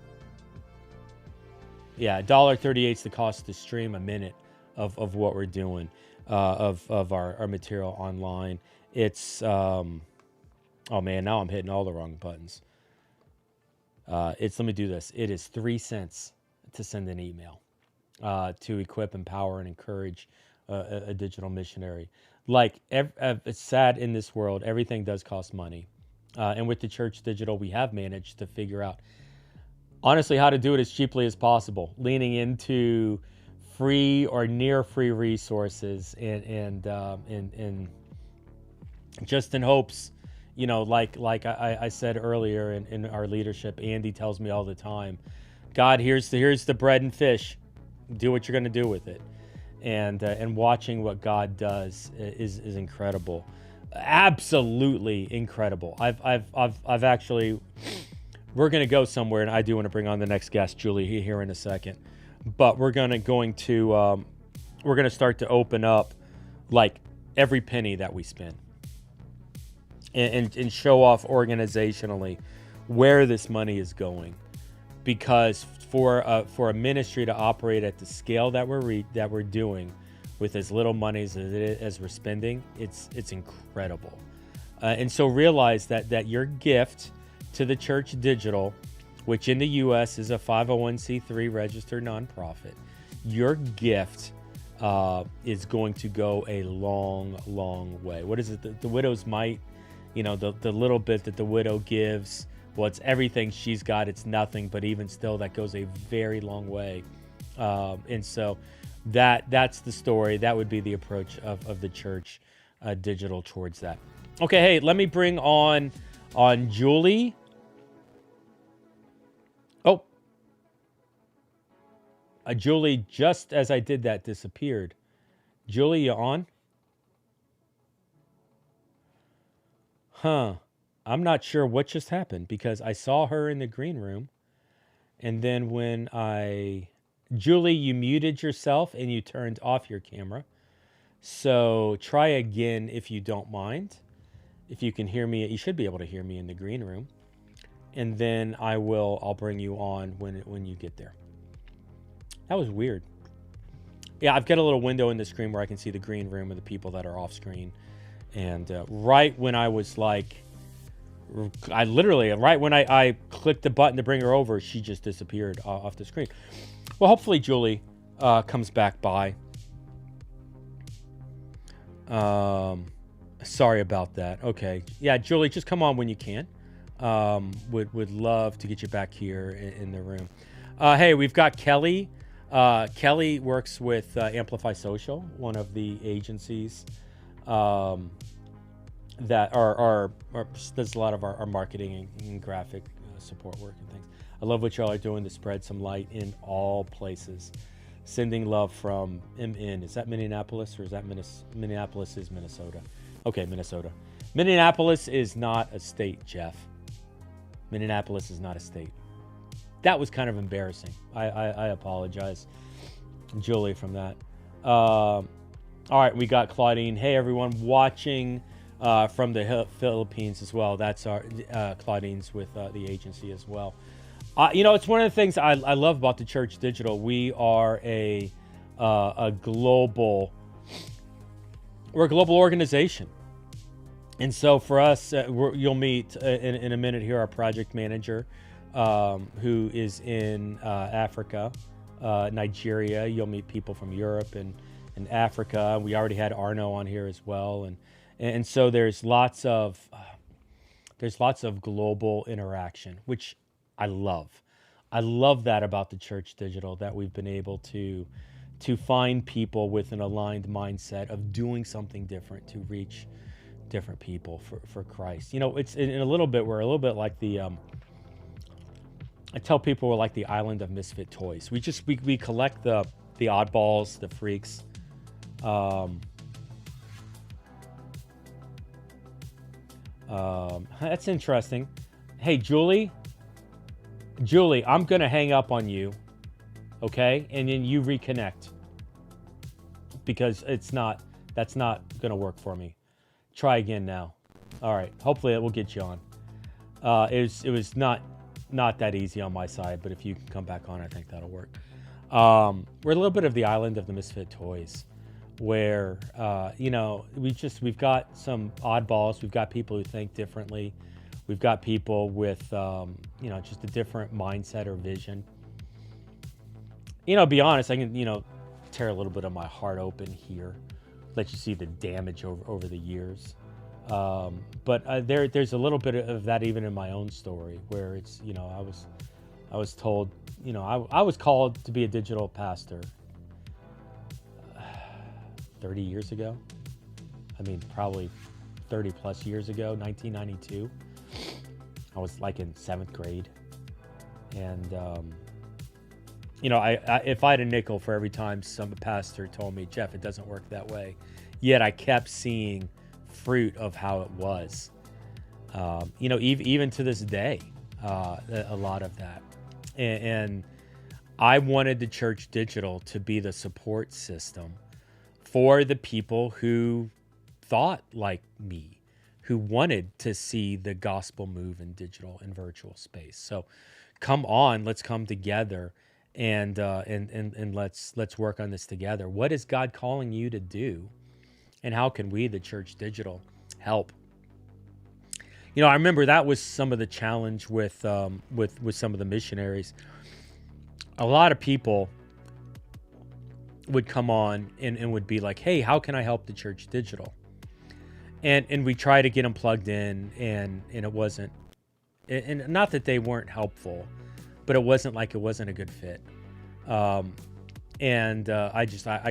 Speaker 1: Yeah, $1.38 is the cost to stream a minute of what we're doing, of our material online. It's, oh man, now I'm hitting all the wrong buttons. Let me do this. It is 3 cents to send an email to equip, empower, and encourage a digital missionary. Like, it's sad in this world, everything does cost money. And with the Church Digital, we have managed to figure out, honestly, how to do it as cheaply as possible, leaning into free or near free resources, and just in hopes, like I said earlier in our leadership, Andy tells me all the time, God, here's the bread and fish, do what you're going to do with it. And watching what God does is incredible, absolutely incredible. I've actually, we're going to go somewhere, and I do want to bring on the next guest, Julie, here in a second. But we're going to start to open up like every penny that we spend, and show off organizationally where this money is going, because for a ministry to operate at the scale that we're doing with as little money as we're spending, it's incredible. And so realize that your gift to the Church Digital, which in the U.S. is a 501c3 registered nonprofit, your gift is going to go a long, long way. What is it? The widow's mite, the little bit that the widow gives, well, it's everything she's got. It's nothing, but even still, that goes a very long way. And so that's the story. That would be the approach of the Church Digital towards that. Okay, hey, let me bring on Julie. Oh, Julie, just as I did that, disappeared. Julie, you on? Huh. I'm not sure what just happened, because I saw her in the green room, and then Julie, you muted yourself and you turned off your camera. So try again if you don't mind. If you can hear me, you should be able to hear me in the green room. And then I'll bring you on when you get there. That was weird. Yeah, I've got a little window in the screen where I can see the green room of the people that are off screen. And right when I was like, right when I clicked the button to bring her over, she just disappeared off the screen. Well, hopefully Julie comes back by. Sorry about that. Okay. Yeah, Julie, just come on when you can. Would love to get you back here in the room. Hey, we've got Kelly. Kelly works with Amplify Social, one of the agencies that does a lot of our marketing and graphic support work and things. I love what y'all are doing to spread some light in all places. Sending love from MN. Is that Minneapolis, or is that Minneapolis is Minnesota? Okay, Minnesota. Minneapolis is not a state, Jeff. Minneapolis is not a state. That was kind of embarrassing. I apologize, Julie, from that. All right, we got Claudine. Hey, everyone watching from the Philippines as well. That's our Claudine's with the agency as well. It's one of the things I love about the Church Digital. We are a global organization. And so for us, you'll meet in a minute here our project manager, who is in Africa, Nigeria. You'll meet people from Europe and Africa. We already had Arno on here as well, and so there's lots of global interaction, which I love. I love that about the Church Digital, that we've been able to find people with an aligned mindset of doing something different to reach different people for Christ. It's in a little bit, we're a little bit like the I tell people we're like the island of misfit toys. We collect the oddballs, the freaks. That's interesting. Hey, Julie, I'm gonna hang up on you, okay? And then you reconnect, because that's not gonna work for me. Try again now. All right. Hopefully it will get you on. It was not that easy on my side, but if you can come back on, I think that'll work. We're a little bit of the island of the misfit toys, where we've got some oddballs. We've got people who think differently. We've got people with just a different mindset or vision. Be honest, I can tear a little bit of my heart open here, let you see the damage over the years. But there's a little bit of that even in my own story, where it's, I was told, I was called to be a digital pastor 30 years ago. I mean, probably 30 plus years ago, 1992. I was like in 7th grade. And, if I had a nickel for every time some pastor told me, Jeff, it doesn't work that way. Yet I kept seeing fruit of how it was. Even to this day, a lot of that. And I wanted the Church Digital to be the support system for the people who thought like me, who wanted to see the gospel move in digital and virtual space. So come on, let's come together and let's work on this together. What is God calling you to do? And how can we, the Church Digital, help? I remember that was some of the challenge with some of the missionaries. A lot of people would come on and would be like, hey, how can I help the Church Digital? And we try to get them plugged in, and it wasn't, and not that they weren't helpful, but it wasn't a good fit. I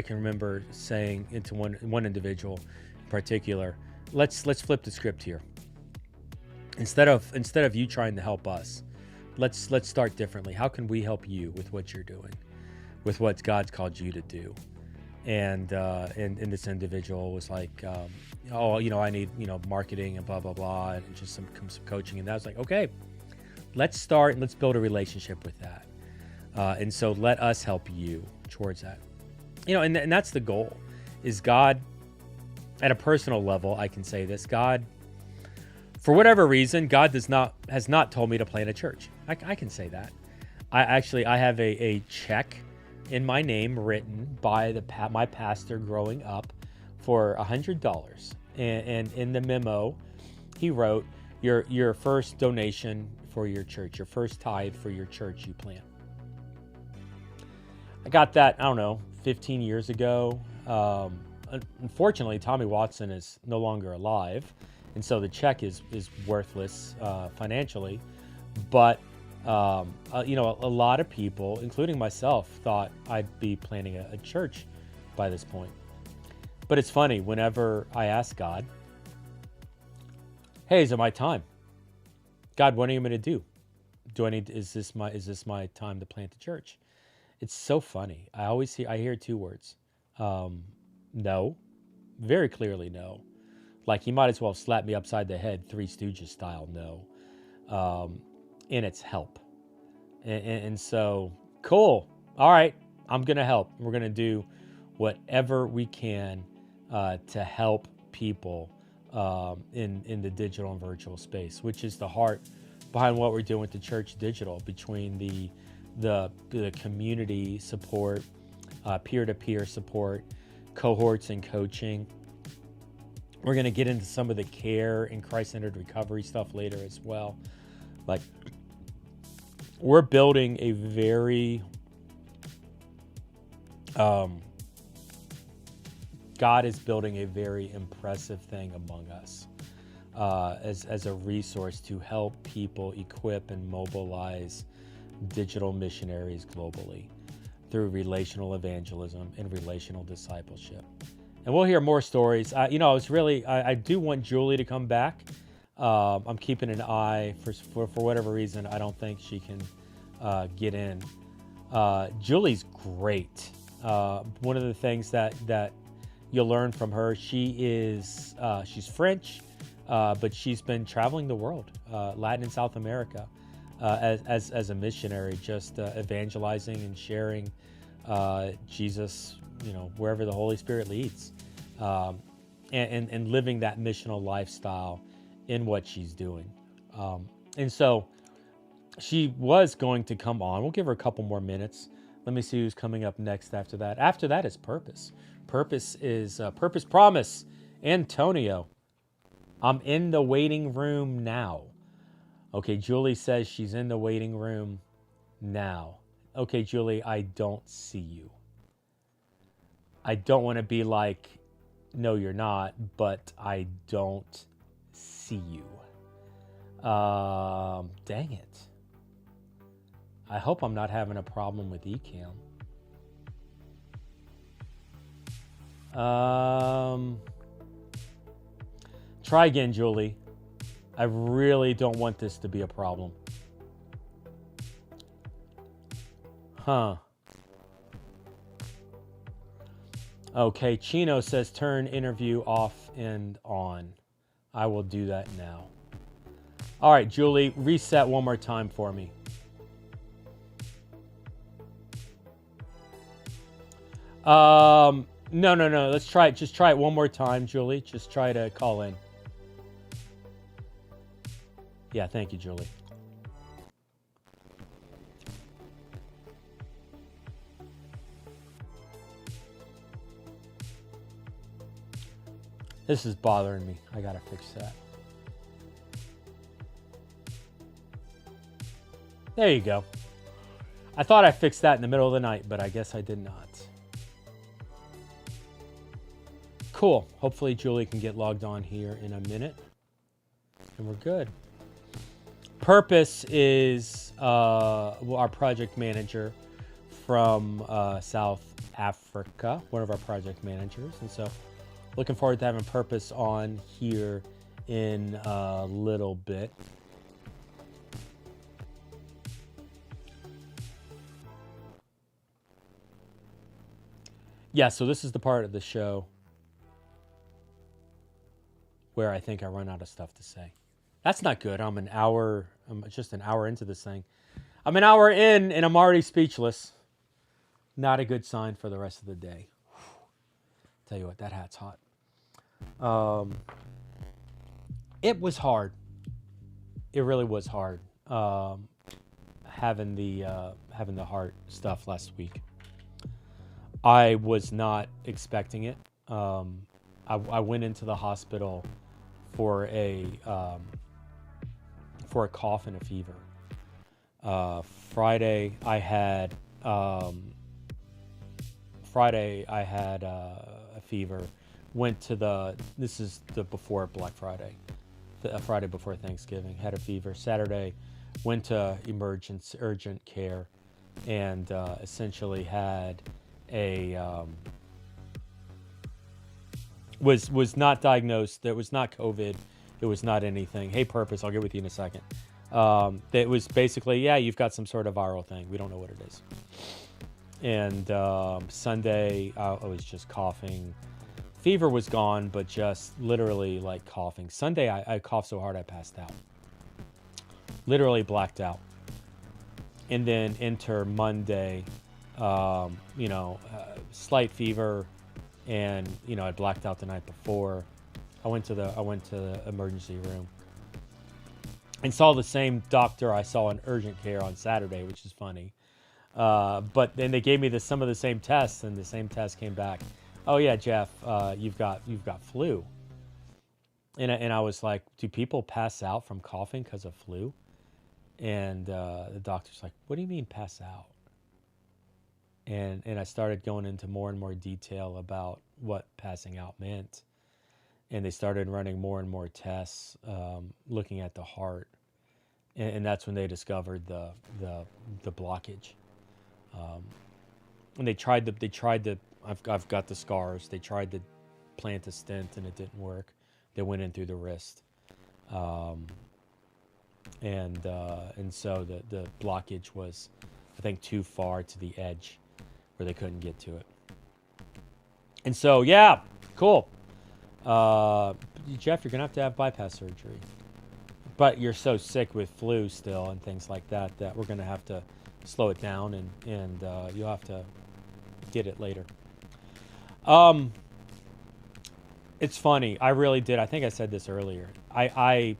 Speaker 1: can remember saying into one individual in particular, let's flip the script here. Instead of you trying to help us, let's start differently. How can we help you with what you're doing, with what God's called you to do? And this individual was like, I need, marketing and blah, blah, blah, and just some coaching. And I was like, okay, let's start and let's build a relationship with that. And so let us help you towards that. And that's the goal, is God, at a personal level, I can say this, God, for whatever reason, God has not told me to plant a church. I can say that. I have a check in my name written by my pastor growing up for $100. And in the memo, he wrote, your first donation for your church, your first tithe for your church you plant. I got that, 15 years ago. Unfortunately, Tommy Watson is no longer alive, and so the check is worthless financially. But a lot of people, including myself, thought I'd be planting a church by this point. But it's funny, whenever I ask God, hey, is it my time? God, what are you going to do? Is this my time to plant the church? It's so funny. I hear two words. No. Very clearly no. Like he might as well slap me upside the head, Three Stooges style, no. And it's help. And so, cool. All right, I'm going to help. We're going to do whatever we can to help people in the digital and virtual space, which is the heart behind what we're doing with the Church Digital, between the community support, peer-to-peer support, cohorts and coaching. We're going to get into some of the care and Christ-centered recovery stuff later as well. Like, we're building a very, God is building a very impressive thing among us as a resource to help people equip and mobilize digital missionaries globally through relational evangelism and relational discipleship. And we'll hear more stories. I do want Julie to come back. I'm keeping an eye for whatever reason. I don't think she can get in. Julie's great. One of the things that you'll learn from her, she's French, but she's been traveling the world, Latin and South America, as a missionary, just evangelizing and sharing Jesus, wherever the Holy Spirit leads, and living that missional lifestyle in what she's doing. And so she was going to come on. We'll give her a couple more minutes. Let me see who's coming up next after that. After that is Purpose. Purpose is Purpose Promise. Antonio, I'm in the waiting room now. Okay, Julie says she's in the waiting room now. Okay, Julie, I don't see you. I don't want to be like, no, you're not, but I don't see you. Dang it. I hope I'm not having a problem with Ecamm. Try again, Julie. I really don't want this to be a problem. Huh. Okay, Chino says turn interview off and on. I will do that now. All right, Julie, reset one more time for me. No. Let's try it. Just try it one more time, Julie. Just try to call in. Yeah, thank you, Julie. This is bothering me. I gotta fix that. There you go. I thought I fixed that in the middle of the night, but I guess I did not. Cool. Hopefully Julie can get logged on here in a minute. And we're good. Purpose is our project manager from South Africa, one of our project managers. And so looking forward to having Purpose on here in a little bit. Yeah, so this is the part of the show where I think I run out of stuff to say. That's not good. I'm just an hour into this thing. I'm an hour in and I'm already speechless. Not a good sign for the rest of the day. Tell you what, that hat's hot. It was hard. It really was hard. Having the heart stuff last week. I was not expecting it. I went into the hospital for a cough and a fever. Friday I had a fever. Went to this is the before Black Friday, the Friday before Thanksgiving. Had a fever. Saturday went to urgent care, and essentially had a was not diagnosed. That was not COVID. It was not anything. Hey, Purpose, I'll get with you in a second. It was basically, yeah, you've got some sort of viral thing. We don't know what it is. And Sunday, I was just coughing. Fever was gone, but just literally like coughing. Sunday, I coughed so hard I passed out. Literally blacked out. And then enter Monday, slight fever, and I blacked out the night before. I went to the emergency room and saw the same doctor I saw in urgent care on Saturday, which is funny. But then they gave me some of the same tests, and the same test came back. Oh yeah, Jeff, you've got flu. And I was like, do people pass out from coughing because of flu? And the doctor's like, what do you mean pass out? And I started going into more and more detail about what passing out meant. And they started running more and more tests, looking at the heart. And that's when they discovered the blockage. And they tried to, I've got the scars. They tried to plant a stent and it didn't work. They went in through the wrist. And so the blockage was, I think, too far to the edge where they couldn't get to it. And so, yeah, cool. Jeff, you're going to have bypass surgery. But you're so sick with flu still and things like that we're going to have to slow it down and you'll have to get it later. It's funny. I really did. I think I said this earlier. I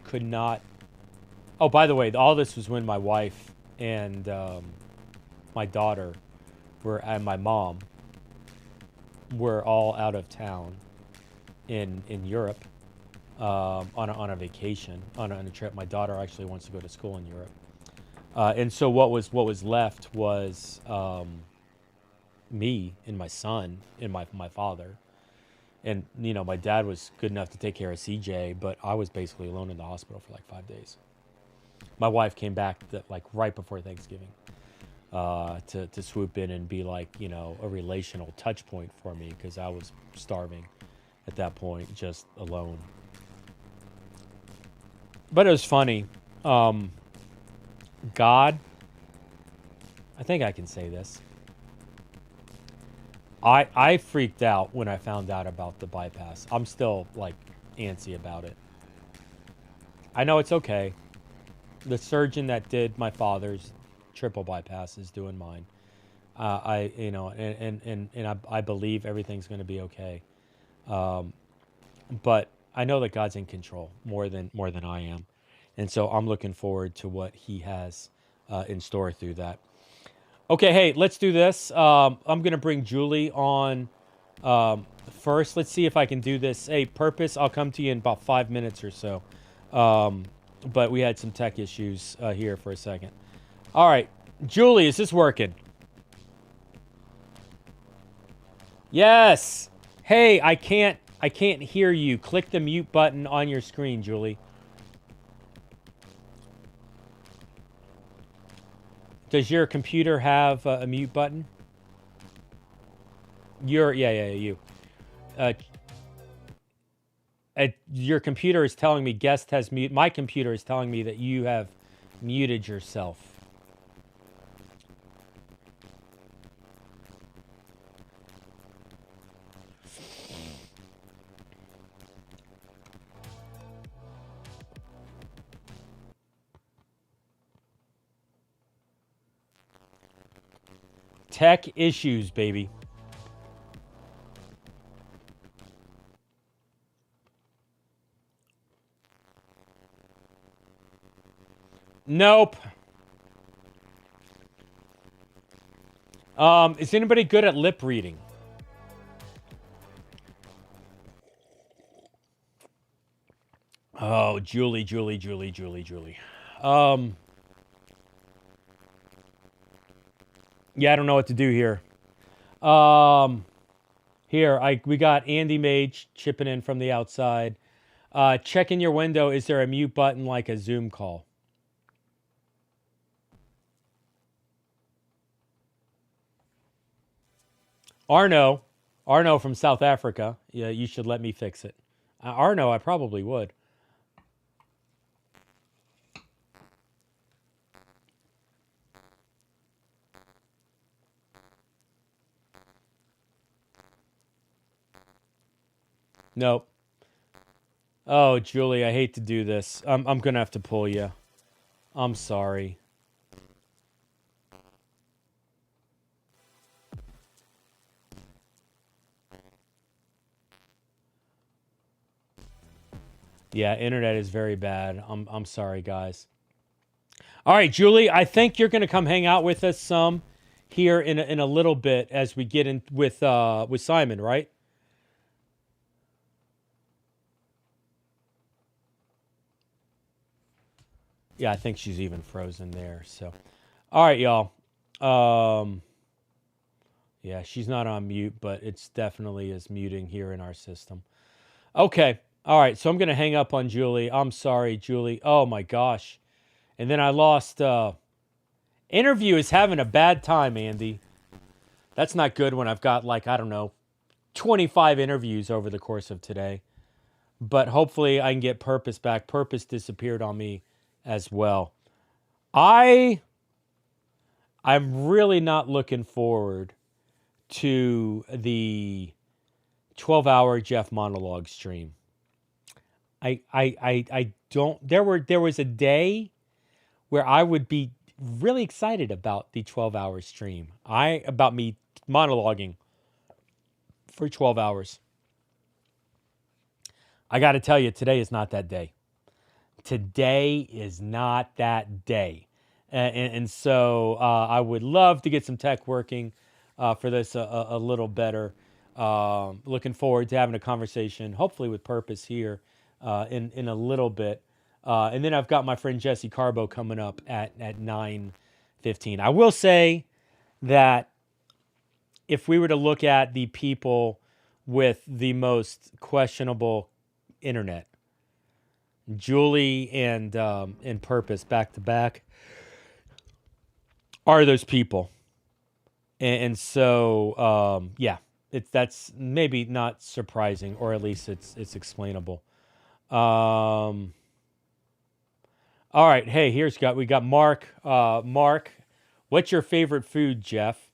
Speaker 1: could not. Oh, by the way, all this was when my wife and my daughter and my mom were all out of town in Europe on a vacation, on a trip. My daughter actually wants to go to school in Europe, and so what was left was me and my son and my father. And, my dad was good enough to take care of CJ, but I was basically alone in the hospital for like 5 days. My wife came back like right before Thanksgiving to swoop in and be like, a relational touch point for me, because I was starving at that point, just alone. But it was funny. God, I think I can say this. I freaked out when I found out about the bypass. I'm still like antsy about it. I know it's okay. The surgeon that did my father's triple bypass is doing mine. I believe everything's going to be okay. But I know that God's in control more than I am, and so I'm looking forward to what He has in store through that. Okay, hey, let's do this. I'm going to bring Julie on first. Let's see if I can do this. Hey, Purpose, I'll come to you in about 5 minutes or so. But we had some tech issues here for a second. All right, Julie, is this working? Yes. Hey, I can't hear you. Click the mute button on your screen, Julie. Does your computer have a mute button? You. Your computer is telling me guest has mute. My computer is telling me that you have muted yourself. Tech issues, baby. Nope. Is anybody good at lip reading? Oh, Julie. Yeah, I don't know what to do here. We got Andy Mage chipping in from the outside. Check in your window. Is there a mute button like a Zoom call? Arno from South Africa. Yeah, you should let me fix it. Arno, I probably would. Nope. Oh, Julie, I hate to do this. I'm going to have to pull you. I'm sorry. Yeah, internet is very bad. I'm sorry, guys. All right, Julie, I think you're going to come hang out with us some here in a little bit as we get in with Simon, right? Yeah, I think she's even frozen there. So, all right, y'all. Yeah, she's not on mute, but it's definitely is muting here in our system. Okay. All right, so I'm going to hang up on Julie. I'm sorry, Julie. Oh, my gosh. And then I lost... interview is having a bad time, Andy. That's not good when I've got, 25 interviews over the course of today. But hopefully I can get Purpose back. Purpose disappeared on me as well. I'm really not looking forward to the 12-hour Jeff monologue stream. I don't. There was a day where I would be really excited about the 12-hour stream. About me monologuing for 12 hours. I got to tell you, today is not that day. Today is not that day. And so I would love to get some tech working for this a little better. Looking forward to having a conversation, hopefully with Purpose here in a little bit. And then I've got my friend Jesse Carbo coming up at 9:15. I will say that if we were to look at the people with the most questionable internet, Julie and Purpose back to back are those people. And so, yeah, that's maybe not surprising, or at least it's explainable. All right, hey, we got Mark. Mark, what's your favorite food, Jeff?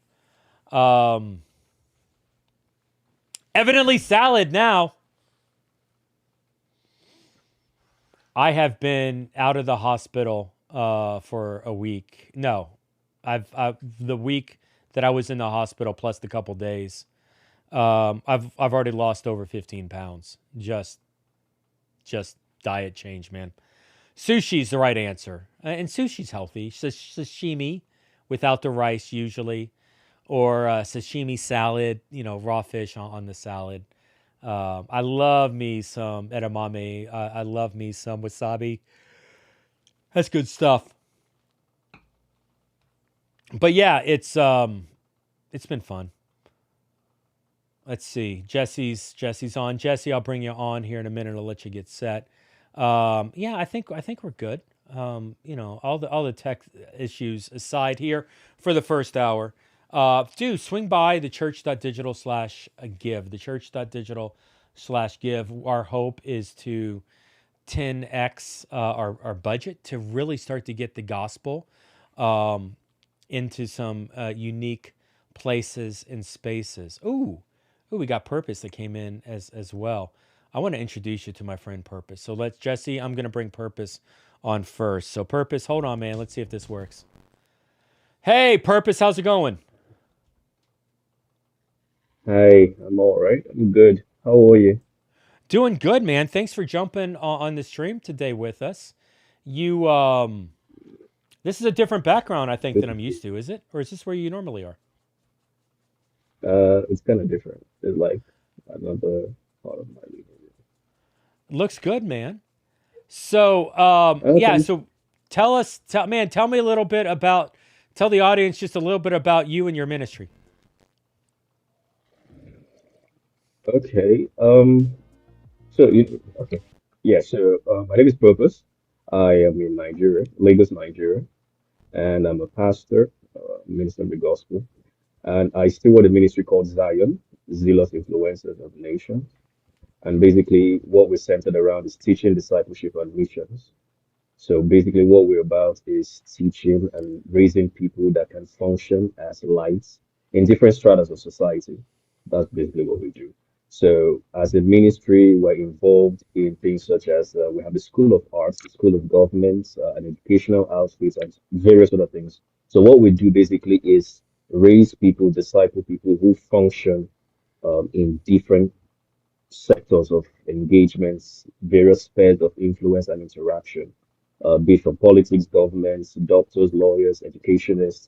Speaker 1: Evidently salad now. I have been out of the hospital for a week. No, I've the week that I was in the hospital plus the couple days. I've already lost over 15 pounds. Just diet change, man. Sushi's the right answer, and sushi's healthy. Sashimi without the rice usually, or sashimi salad. Raw fish on the salad. I love me some edamame. I love me some wasabi. That's good stuff. But yeah, it's been fun. Let's see. Jesse's on. Jesse, I'll bring you on here in a minute. I'll let you get set. Yeah, I think we're good. All the tech issues aside here for the first hour. Do swing by thechurch.digital/give. Thechurch.digital/give. Our hope is to 10x our budget to really start to get the gospel into some unique places and spaces. Ooh, we got Purpose that came in as well. I want to introduce you to my friend Purpose. So Jesse, I'm going to bring Purpose on first. So Purpose, hold on, man. Let's see if this works. Hey, Purpose, how's it going?
Speaker 4: Hi, I'm all right. I'm good. How are you?
Speaker 1: Doing good, man. Thanks for jumping on the stream today with us. You, this is a different background, I think,
Speaker 4: Good
Speaker 1: than
Speaker 4: to
Speaker 1: I'm
Speaker 4: see
Speaker 1: used to. Is it? Or is this where you normally are?
Speaker 4: you. It's kind of different. It's like another part of my living room.
Speaker 1: Looks good, man. So, yeah,
Speaker 4: Thanks.
Speaker 1: so tell me a little bit about, tell the audience just a little bit about you and your ministry.
Speaker 4: Okay. Okay. Yeah. So, my name is Purpose. I am in Nigeria, Lagos, Nigeria, and I'm a pastor, minister of the gospel, and I still want a ministry called Zion, Zealous Influencers of the Nation. And basically, what we're centered around is teaching, discipleship, and missions. So basically, what we're about is teaching and raising people that can function as lights in different stratas of society. That's basically what we do. So as a ministry, we're involved in things such as we have the School of Arts, the School of Government, an educational outfit, and various other things. So what we do basically is raise people, disciple people who function in different sectors of engagements, various spheres of influence and interaction, be it from politics, governments, doctors, lawyers, educationists.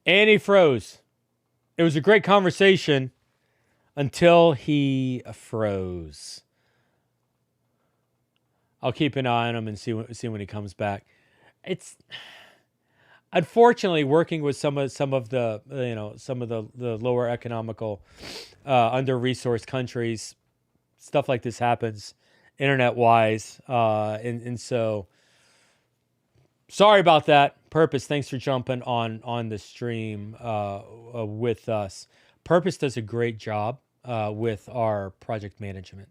Speaker 1: And he froze. It was a great conversation until he froze. I'll keep an eye on him and see when he comes back. It's unfortunately working with some of the the lower economical, under-resourced countries. Stuff like this happens, internet wise, and so sorry about that. Purpose, thanks for jumping on the stream with us. Purpose does a great job with our project management.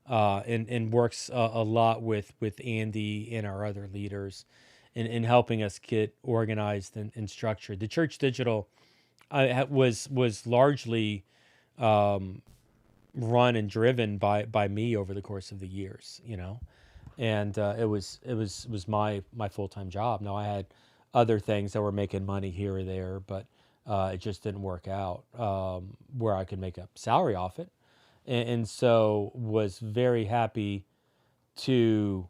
Speaker 1: And works a lot with Andy and our other leaders in helping us get organized and structured. The Church Digital was largely run and driven by me over the course of the years, and it was my full-time job. Now I had other things that were making money here or there, but it just didn't work out where I could make a salary off it. And so was very happy to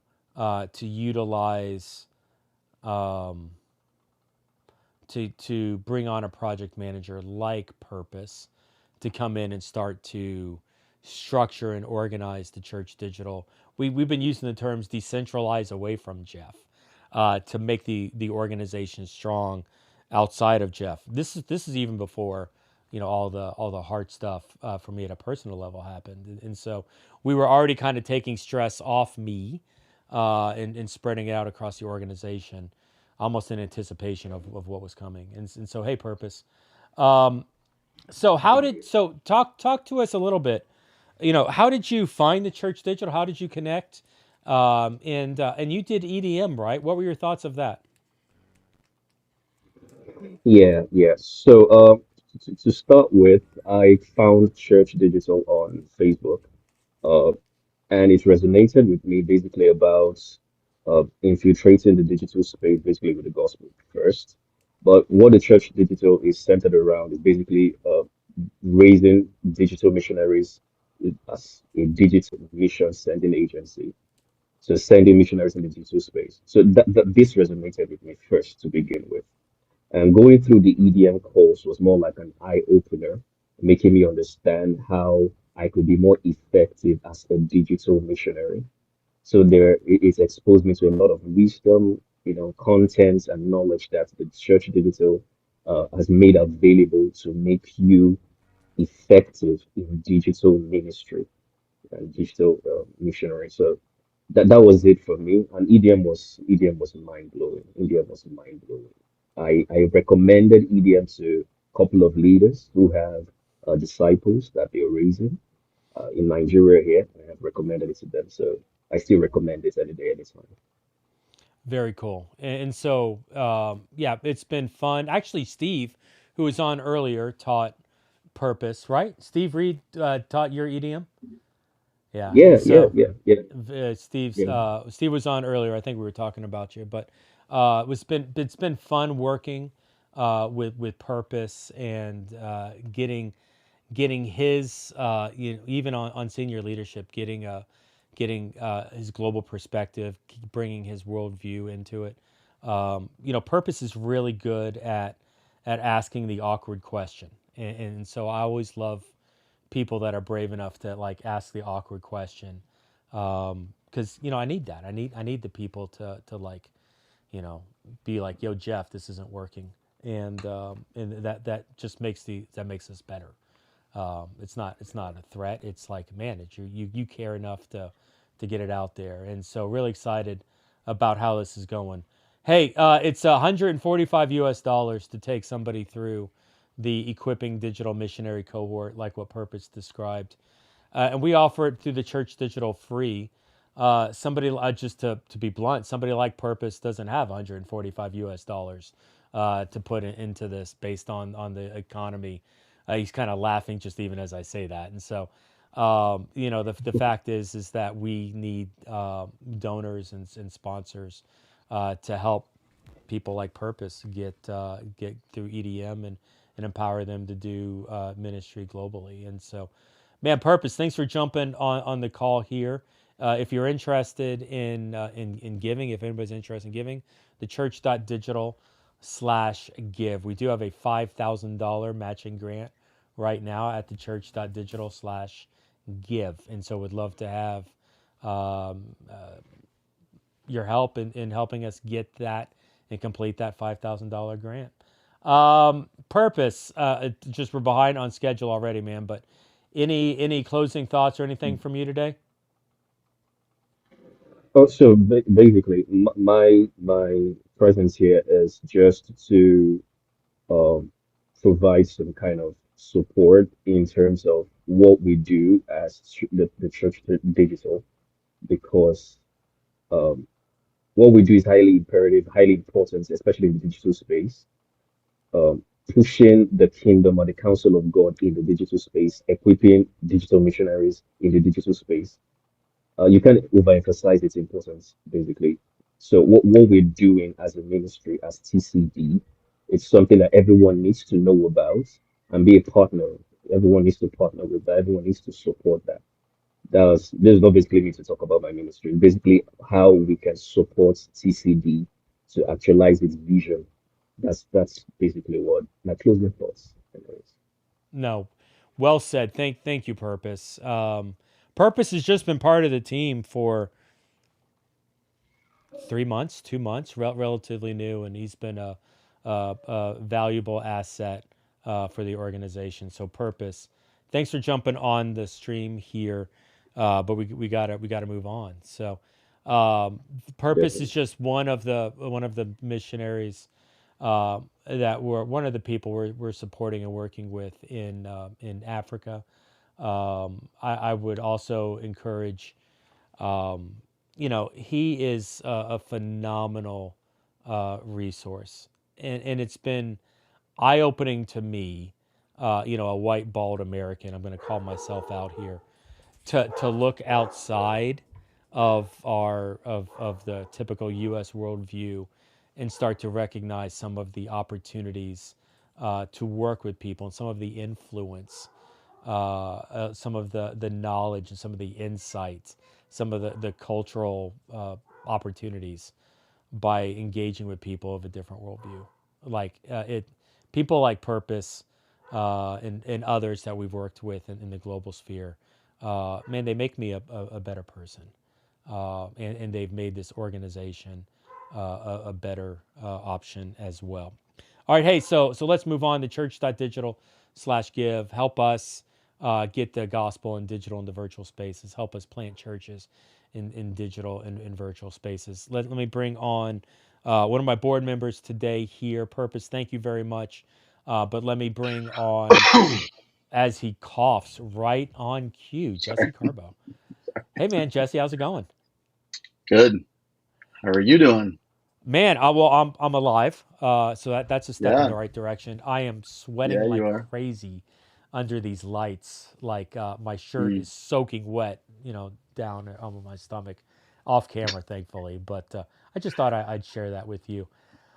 Speaker 1: utilize to bring on a project manager like Purpose to come in and start to structure and organize the Church Digital. We've been using the terms decentralize away from Jeff. to make the organization strong outside of Jeff. This is even before all the hard stuff for me at a personal level happened, and so we were already kind of taking stress off me and spreading it out across the organization, almost in anticipation of what was coming. And so, hey, Purpose. So talk to us a little bit. How did you find the Church Digital? How did you connect? And you did EDM, right? What were your thoughts of that?
Speaker 4: Yeah, yeah. So, to start with, I found Church Digital on Facebook, uh, and it resonated with me basically about infiltrating the digital space, basically with the gospel first. But what the Church Digital is centered around is basically raising digital missionaries as a digital mission sending agency. So sending missionaries in the digital space. So this resonated with me first to begin with. And going through the EDM course was more like an eye opener, making me understand how I could be more effective as a digital missionary. So it's exposed me to a lot of wisdom, contents and knowledge that the Church Digital has made available to make you effective in digital ministry and digital missionary. So that was it for me. And EDM was mind blowing. EDM was mind blowing. I recommended EDM to a couple of leaders who have disciples that they're raising in Nigeria here. I have recommended it to them. So I still recommend it any day, anytime.
Speaker 1: Very cool. And so, yeah, it's been fun. Actually, Steve, who was on earlier, taught Purpose, right? Steve Reed taught your EDM. Yeah, and
Speaker 4: Yeah, yeah,
Speaker 1: so
Speaker 4: yeah, yeah, yeah.
Speaker 1: Steve was on earlier. I think we were talking about you, but it's been fun working with Purpose and getting his even on senior leadership, getting his global perspective, bringing his worldview into it. Purpose is really good at asking the awkward question, and so I always love people that are brave enough to like ask the awkward question, because I need that. I need the people to like you know be like, yo, Jeff, this isn't working, and that just makes us better. It's not a threat. It's like, man, you care enough to get it out there, and so really excited about how this is going. Hey, it's 145 US dollars to take somebody through the equipping digital missionary cohort, like what Purpose described, and we offer it through the Church Digital free. Somebody just to be blunt, somebody like Purpose doesn't have 145 US dollars to put into this based on the economy. He's kind of laughing just even as I say that, and so the fact is that we need donors and sponsors to help people like Purpose get through EDM and empower them to do ministry globally. And so, man, Purpose, thanks for jumping on the call here. If you're interested in giving, if anybody's interested in giving, theChurch.digital/give. We do have a $5,000 matching grant right now at theChurch.digital/give, and so would love to have um, your help in helping us get that and complete that $5,000 grant. Purpose, just we're behind on schedule already, man. But any closing thoughts or anything from you today?
Speaker 4: Also, basically, my presence here is just to um, provide some kind of support in terms of what we do as the Church Digital, because um, what we do is highly imperative, highly important, especially in the digital space. Pushing the kingdom or the counsel of God in the digital space, equipping digital missionaries in the digital space. You can't overemphasize its importance, basically. So what we're doing as a ministry, as TCD, it's something that everyone needs to know about and be a partner. Everyone needs to partner with that. Everyone needs to support that. There's no basically need to talk about my ministry. Basically, how we can support TCD to actualize its vision. That's basically what my closing thoughts. Anyways.
Speaker 1: No, well said. Thank you, Purpose. Purpose has just been part of the team for 3 months, 2 months, relatively new, and he's been a valuable asset for the organization. So Purpose, thanks for jumping on the stream here, but we gotta move on. So Purpose is
Speaker 4: Definitely.
Speaker 1: just one of the missionaries that were one of the people we're supporting and working with in Africa. I would also encourage, he is a phenomenal resource, and it's been eye opening to me. A white bald American. I'm going to call myself out here to look outside of the typical U.S. worldview and start to recognize some of the opportunities to work with people and some of the influence, some of the knowledge and some of the insights, some of the cultural opportunities by engaging with people of a different worldview. Like people like Purpose and others that we've worked with in the global sphere. Man, they make me a better person, and they've made this organization a better option as well. All right, hey, so let's move on to church.digital/give. Help us get the gospel in digital and the virtual spaces. Help us plant churches in digital and in virtual spaces. Let me bring on one of my board members today here, Purpose. Thank you very much. But let me bring on, as he coughs, right on cue,
Speaker 5: Sorry.
Speaker 1: Jesse Carbo. Hey, man, Jesse, how's it going?
Speaker 5: Good. How are you doing?
Speaker 1: Man, I'm alive, so that's a step in
Speaker 5: Yeah.
Speaker 1: the right direction. I am sweating
Speaker 5: Yeah, you
Speaker 1: like
Speaker 5: are.
Speaker 1: crazy under these lights. Like my shirt
Speaker 5: Mm.
Speaker 1: is soaking wet, down on my stomach, off camera, thankfully. But I just thought I'd share that with you.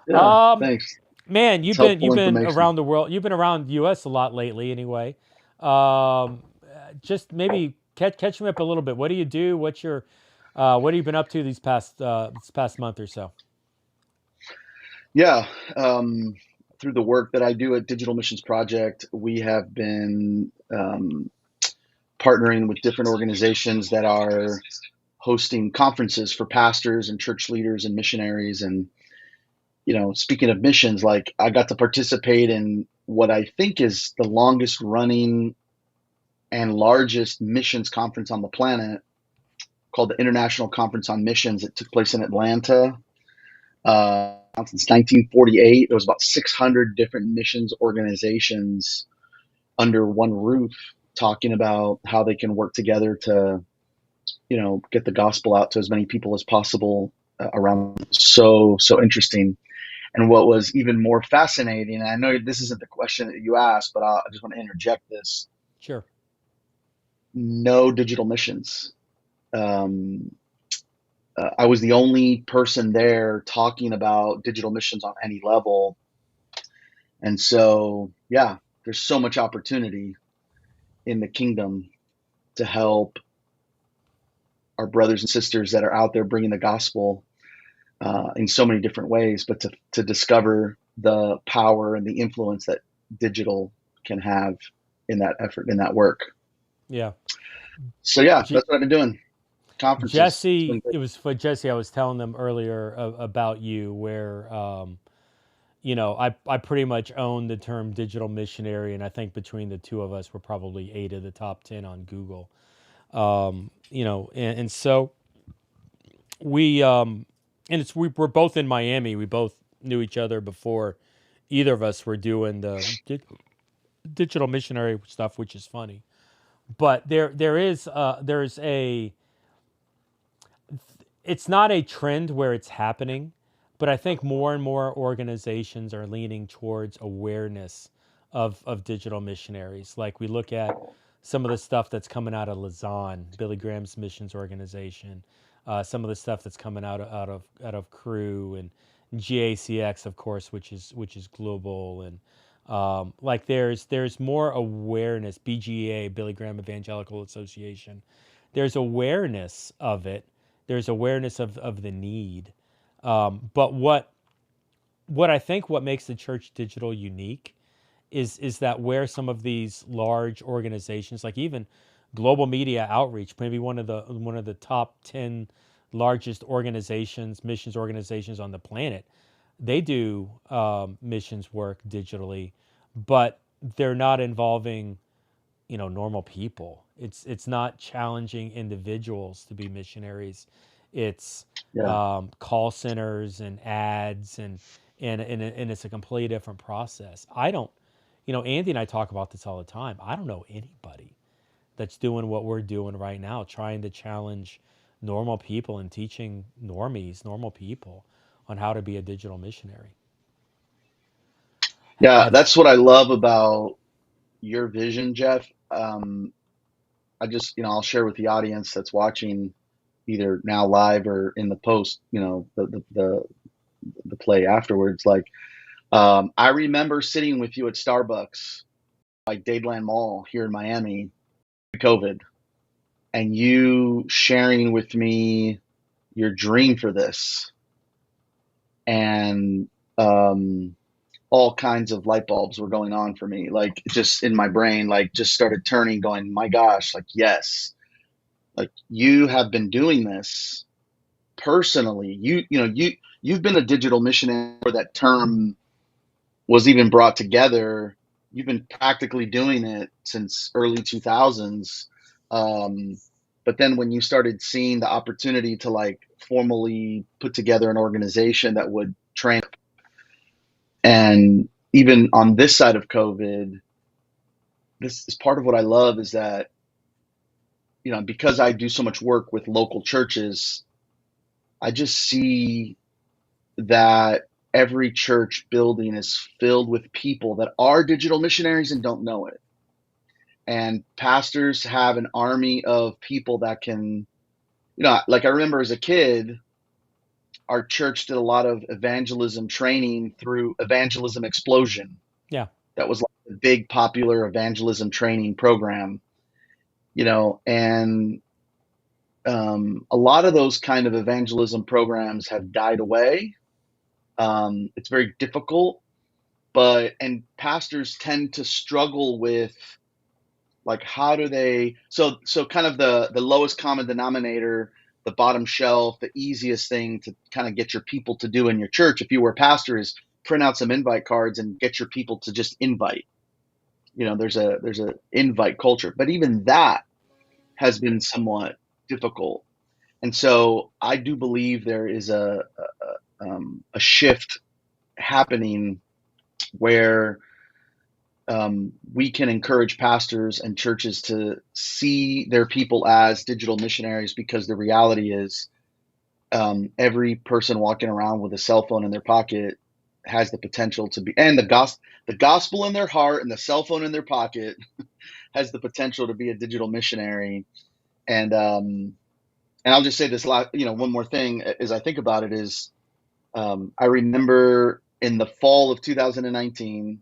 Speaker 5: Yeah.
Speaker 1: Um,
Speaker 5: Thanks.
Speaker 1: Man,
Speaker 5: It's
Speaker 1: you've
Speaker 5: helpful
Speaker 1: been
Speaker 5: information.
Speaker 1: around the world. You've been around the U.S. a lot lately, anyway. Um, just maybe catch me up a little bit. What do you do? What have you been up to this past month or so?
Speaker 5: Yeah. Through the work that I do at Digital Missions Project, we have been partnering with different organizations that are hosting conferences for pastors and church leaders and missionaries. And, speaking of missions, like I got to participate in what I think is the longest running and largest missions conference on the planet, called the International Conference on Missions. It took place in Atlanta since 1948. There was about 600 different missions organizations under one roof talking about how they can work together to, get the gospel out to as many people as possible around. So interesting. And what was even more fascinating, and I know this isn't the question that you asked, but I just want to interject this:
Speaker 1: Sure.
Speaker 5: no digital missions. Um, I was the only person there talking about digital missions on any level. And so, yeah, there's so much opportunity in the kingdom to help our brothers and sisters that are out there bringing the gospel in so many different ways, but to discover the power and the influence that digital can have in that effort, in that work.
Speaker 1: Yeah.
Speaker 5: So, yeah,
Speaker 1: Je-
Speaker 5: that's what I've been doing. Conferences. It's been
Speaker 1: Jesse,
Speaker 5: great.
Speaker 1: it was for Jesse. I was telling them earlier about you, where I pretty much own the term digital missionary, and I think between the two of us, we're probably 8 of the top 10 on Google. And so we and we're both in Miami. We both knew each other before either of us were doing the digital missionary stuff, which is funny. But there's a it's not a trend where it's happening, but I think more and more organizations are leaning towards awareness of digital missionaries. Like we look at some of the stuff that's coming out of Lausanne, Billy Graham's missions organization, some of the stuff that's coming out of Crew and GACX, of course, which is global, and like there's more awareness. BGA, Billy Graham Evangelical Association, there's awareness of it. There's awareness of the need. But what I think what makes the church digital unique is that where some of these large organizations, like even Global Media Outreach, maybe one of the top 10 largest organizations, missions organizations on the planet, they do missions work digitally, but they're not involving, normal people. It's not challenging individuals to be missionaries. It's
Speaker 5: Yeah.
Speaker 1: call centers and ads, and it's a completely different process. I don't, Andy and I talk about this all the time. I don't know anybody that's doing what we're doing right now, trying to challenge normal people and teaching normal people, on how to be a digital missionary.
Speaker 5: Yeah,
Speaker 1: Have
Speaker 5: that's what I love about your vision, Jeff. I just, I'll share with the audience that's watching either now live or in the post, the play afterwards. Like, I remember sitting with you at Starbucks, like Dadeland Mall here in Miami, COVID, and you sharing with me your dream for this, and all kinds of light bulbs were going on for me, like just in my brain, like just started turning, going, my gosh, like, yes, like you have been doing this personally. You've been a digital missionary before that term was even brought together. You've been practically doing it since early 2000s. But then when you started seeing the opportunity to like formally put together an organization that would train, and even on this side of COVID, this is part of what I love, is that, because I do so much work with local churches, I just see that every church building is filled with people that are digital missionaries and don't know it. And pastors have an army of people that can, like I remember as a kid, our church did a lot of evangelism training through Evangelism Explosion.
Speaker 1: Yeah.
Speaker 5: That was like a big popular evangelism training program, and a lot of those kind of evangelism programs have died away. It's very difficult, and pastors tend to struggle with, like, how do they, so kind of the lowest common denominator, the bottom shelf, the easiest thing to kind of get your people to do in your church, if you were a pastor, is print out some invite cards and get your people to just invite. There's a invite culture, but even that has been somewhat difficult. And so I do believe there is a shift happening where we can encourage pastors and churches to see their people as digital missionaries, because the reality is, every person walking around with a cell phone in their pocket has the potential to be, and the gospel in their heart and the cell phone in their pocket has the potential to be a digital missionary. And I'll just say this last, one more thing as I think about it is, I remember in the fall of 2019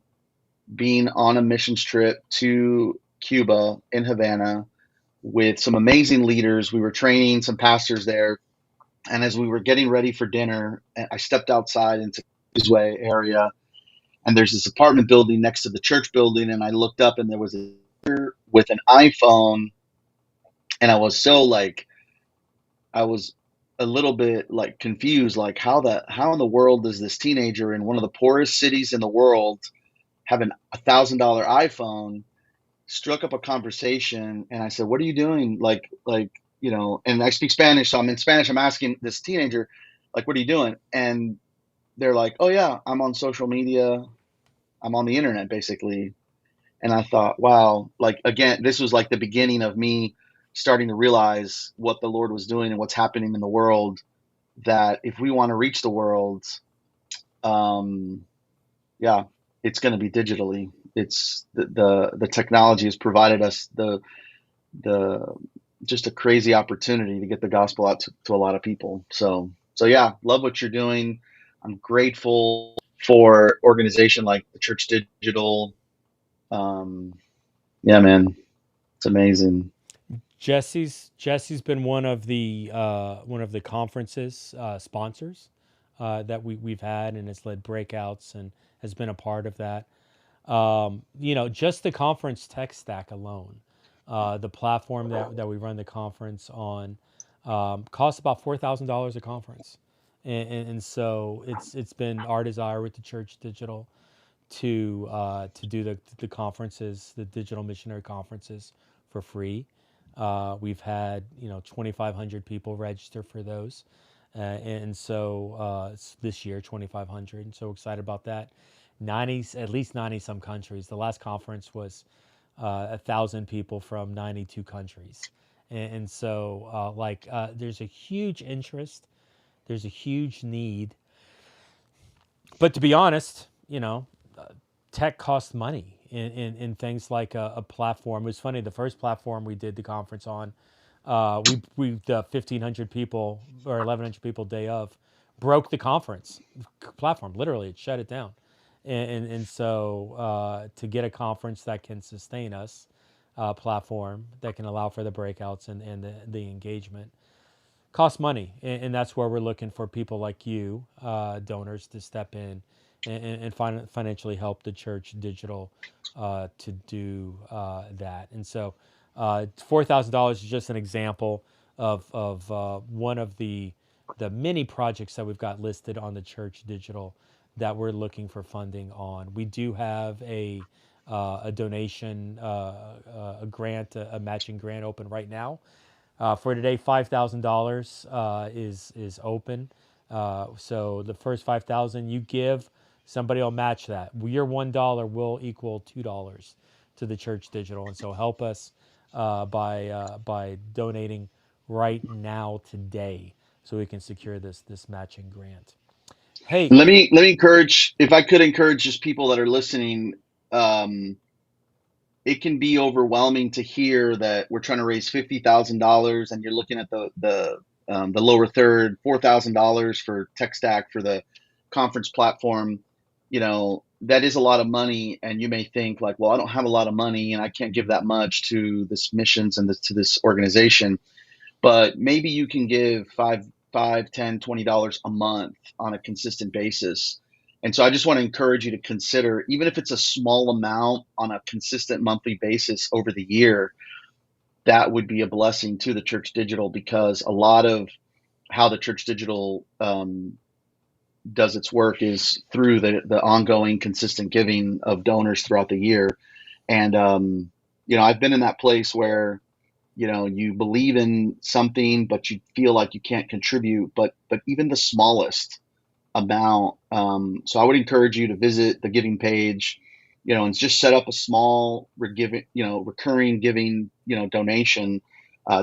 Speaker 5: being on a missions trip to Cuba in Havana with some amazing leaders. We were training some pastors there. And as we were getting ready for dinner, I stepped outside into this way area, and there's this apartment building next to the church building. And I looked up, and there was a with an iPhone. And I was a little bit like confused, like how in the world does this teenager in one of the poorest cities in the world have an $1,000 iPhone? Struck up a conversation, and I said, "What are you doing?" And I speak Spanish, so I'm in Spanish. I'm asking this teenager, like, "What are you doing?" And they're like, "Oh yeah, I'm on social media. I'm on the internet, basically." And I thought, wow, like, again, this was like the beginning of me starting to realize what the Lord was doing and what's happening in the world. That if we want to reach the world, yeah, it's going to be digitally. It's the technology has provided us the just a crazy opportunity to get the gospel out to a lot of people. So yeah, love what you're doing. I'm grateful for organization like the Church Digital. Yeah, man, it's amazing.
Speaker 1: Jesse's been one of the conferences sponsors that we've had, and has led breakouts and has been a part of that. Just the conference tech stack alone, the platform that we run the conference on, Costs about $4,000 a conference, and so it's been our desire with the Church Digital to do the conferences, the digital missionary conferences, for free. We've had 2,500 people register for those, and so this year 2,500. And so excited about that. 90, at least 90 some countries. The last conference was 1,000 people from 92 countries, and so there's a huge interest, there's a huge need. But to be honest, tech costs money in things like a platform. It was funny, the first platform we did the conference on, we the 1,500 people or 1,100 people day of broke the conference platform. Literally, it shut it down. And so to get a conference that can sustain us, platform that can allow for the breakouts and the engagement, costs money, and that's where we're looking for people like you, donors, to step in and financially help the Church Digital to do that. And so, $4,000 is just an example of one of the many projects that we've got listed on the Church Digital that we're looking for funding on. We do have a donation, a grant, a matching grant open right now. For today, $5,000 is open. So the first 5,000 you give, somebody will match that. Your $1 will equal $2 to the Church Digital, and so help us by donating right now today, so we can secure this matching grant. Hey,
Speaker 5: Let me encourage, if I could encourage just people that are listening. It can be overwhelming to hear that we're trying to raise $50,000 and you're looking at the lower third, $4,000 for tech stack for the conference platform. That is a lot of money, and you may think like, well, I don't have a lot of money and I can't give that much to this missions and to this organization. But maybe you can give $5, $10, $20 a month on a consistent basis. And so I just want to encourage you to consider, even if it's a small amount on a consistent monthly basis over the year, that would be a blessing to the Church Digital, because a lot of how the Church Digital does its work is through the ongoing consistent giving of donors throughout the year. And, I've been in that place where you believe in something, but you feel like you can't contribute, but even the smallest amount. So I would encourage you to visit the giving page, and just set up a small recurring giving, donation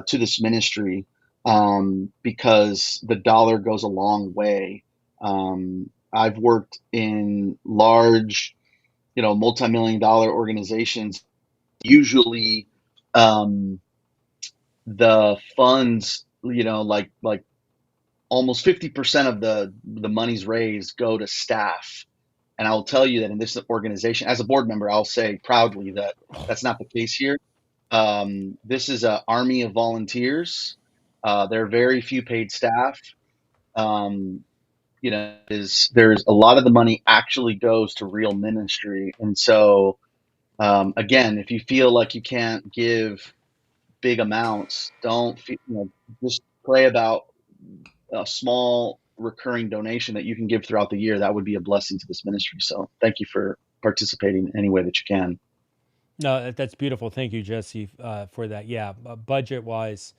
Speaker 5: to this ministry, because the dollar goes a long way. I've worked in large, multi-million dollar organizations. Usually, the funds, like almost 50% of the monies raised go to staff. And I'll tell you that in this organization, as a board member, I'll say proudly that that's not the case here. This is an army of volunteers. There are very few paid staff. There's a lot of the money actually goes to real ministry. And so, again, if you feel like you can't give big amounts, just pray about a small recurring donation that you can give throughout the year. That would be a blessing to this ministry. So thank you for participating any way that you can.
Speaker 1: no, that's beautiful. Thank you, Jesse, for that. Yeah, budget wise,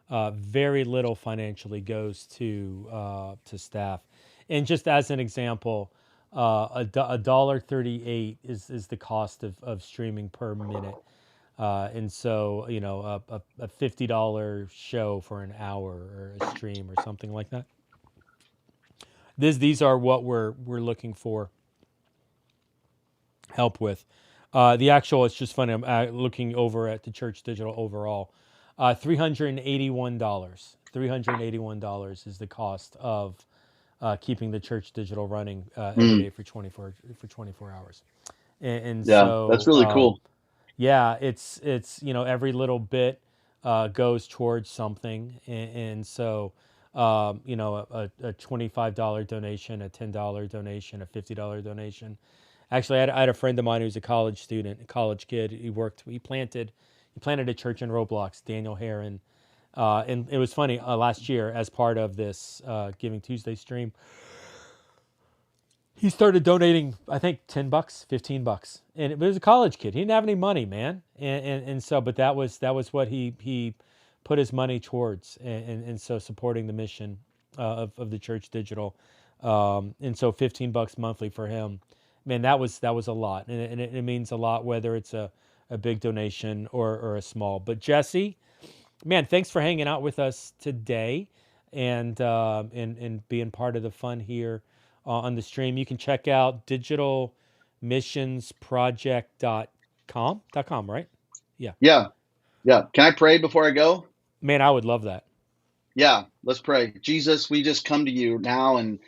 Speaker 1: very little financially goes to staff. And just as an example, $1.38 is the cost of streaming per minute. And so, a $50 show for an hour or a stream or something like that. These are what we're looking for help with. The actual, it's just funny. I'm looking over at the Church Digital overall. $381. $381 is the cost of keeping the Church Digital running every day for 24 hours. And
Speaker 5: Yeah,
Speaker 1: so
Speaker 5: that's really cool.
Speaker 1: yeah, it's every little bit goes towards something, and so a $25 donation, a $10 donation, a $50 donation. Actually, I had a friend of mine who's a college student, a college kid. He planted a church in Roblox, Daniel Heron. And it was funny, last year as part of this Giving Tuesday stream, he started donating, I think, $10, $15. And it was a college kid. He didn't have any money, man. And so, but that was what he put his money towards. And so supporting the mission of the Church Digital. And so $15 monthly for him, man, that was a lot. And it means a lot, whether it's a big donation or a small. But Jesse, man, thanks for hanging out with us today and being part of the fun here on the stream. You can check out digitalmissionsproject.com, right? Yeah.
Speaker 5: Yeah. Yeah. Can I pray before I go?
Speaker 1: Man, I would love that.
Speaker 5: Yeah, let's pray. Jesus, we just come to you now and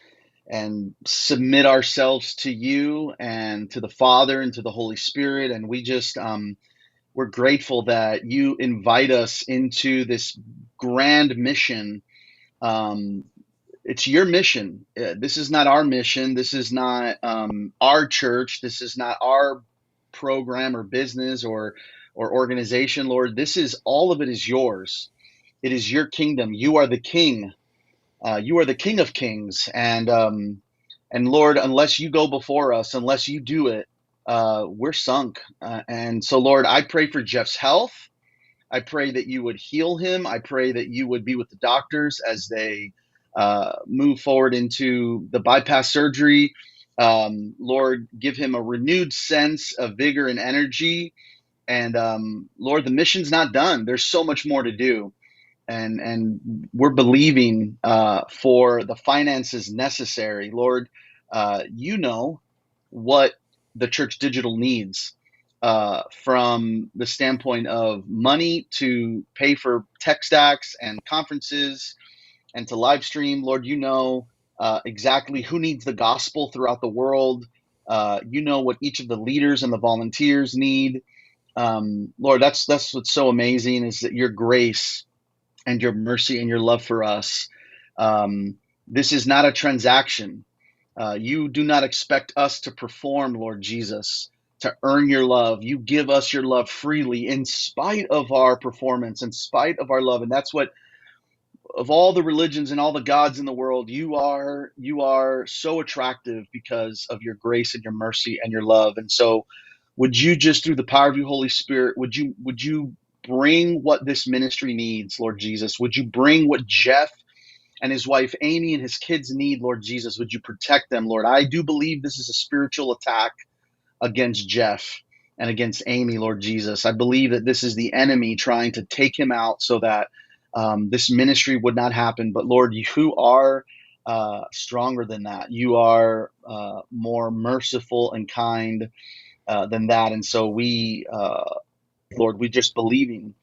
Speaker 5: submit ourselves to you and to the Father and to the Holy Spirit. And we just we're grateful that you invite us into this grand mission. It's your mission. This is not our mission. This is not our church. This is not our program or business or organization, Lord. This is all of it is yours. It is your kingdom. You are the king. You are the King of Kings, and Lord, unless you go before us, unless you do it, we're sunk. And so, Lord, I pray for Jeff's health. I pray that you would heal him. I pray that you would be with the doctors as they move forward into the bypass surgery. Lord, give him a renewed sense of vigor and energy. And Lord, the mission's not done. There's so much more to do. And we're believing for the finances necessary. Lord, you know what the Church Digital needs from the standpoint of money to pay for tech stacks and conferences and to live stream. Lord, you know exactly who needs the gospel throughout the world. You know what each of the leaders and the volunteers need. Lord, that's what's so amazing is that your grace and your mercy and your love for us. This is not a transaction. You do not expect us to perform, Lord Jesus, to earn your love. You give us your love freely in spite of our performance, in spite of our love. And that's what, of all the religions and all the gods in the world, you are so attractive because of your grace and your mercy and your love. And so would you just, through the power of your Holy Spirit, would you bring what this ministry needs, Lord Jesus? Would you bring what Jeff and his wife Amy and his kids need, Lord Jesus? Would you protect them, Lord? I do believe this is a spiritual attack against Jeff and against Amy, Lord Jesus. I believe that this is the enemy trying to take him out so that this ministry would not happen. But Lord, you are stronger than that. You are more merciful and kind than that. And so we, Lord, we just believing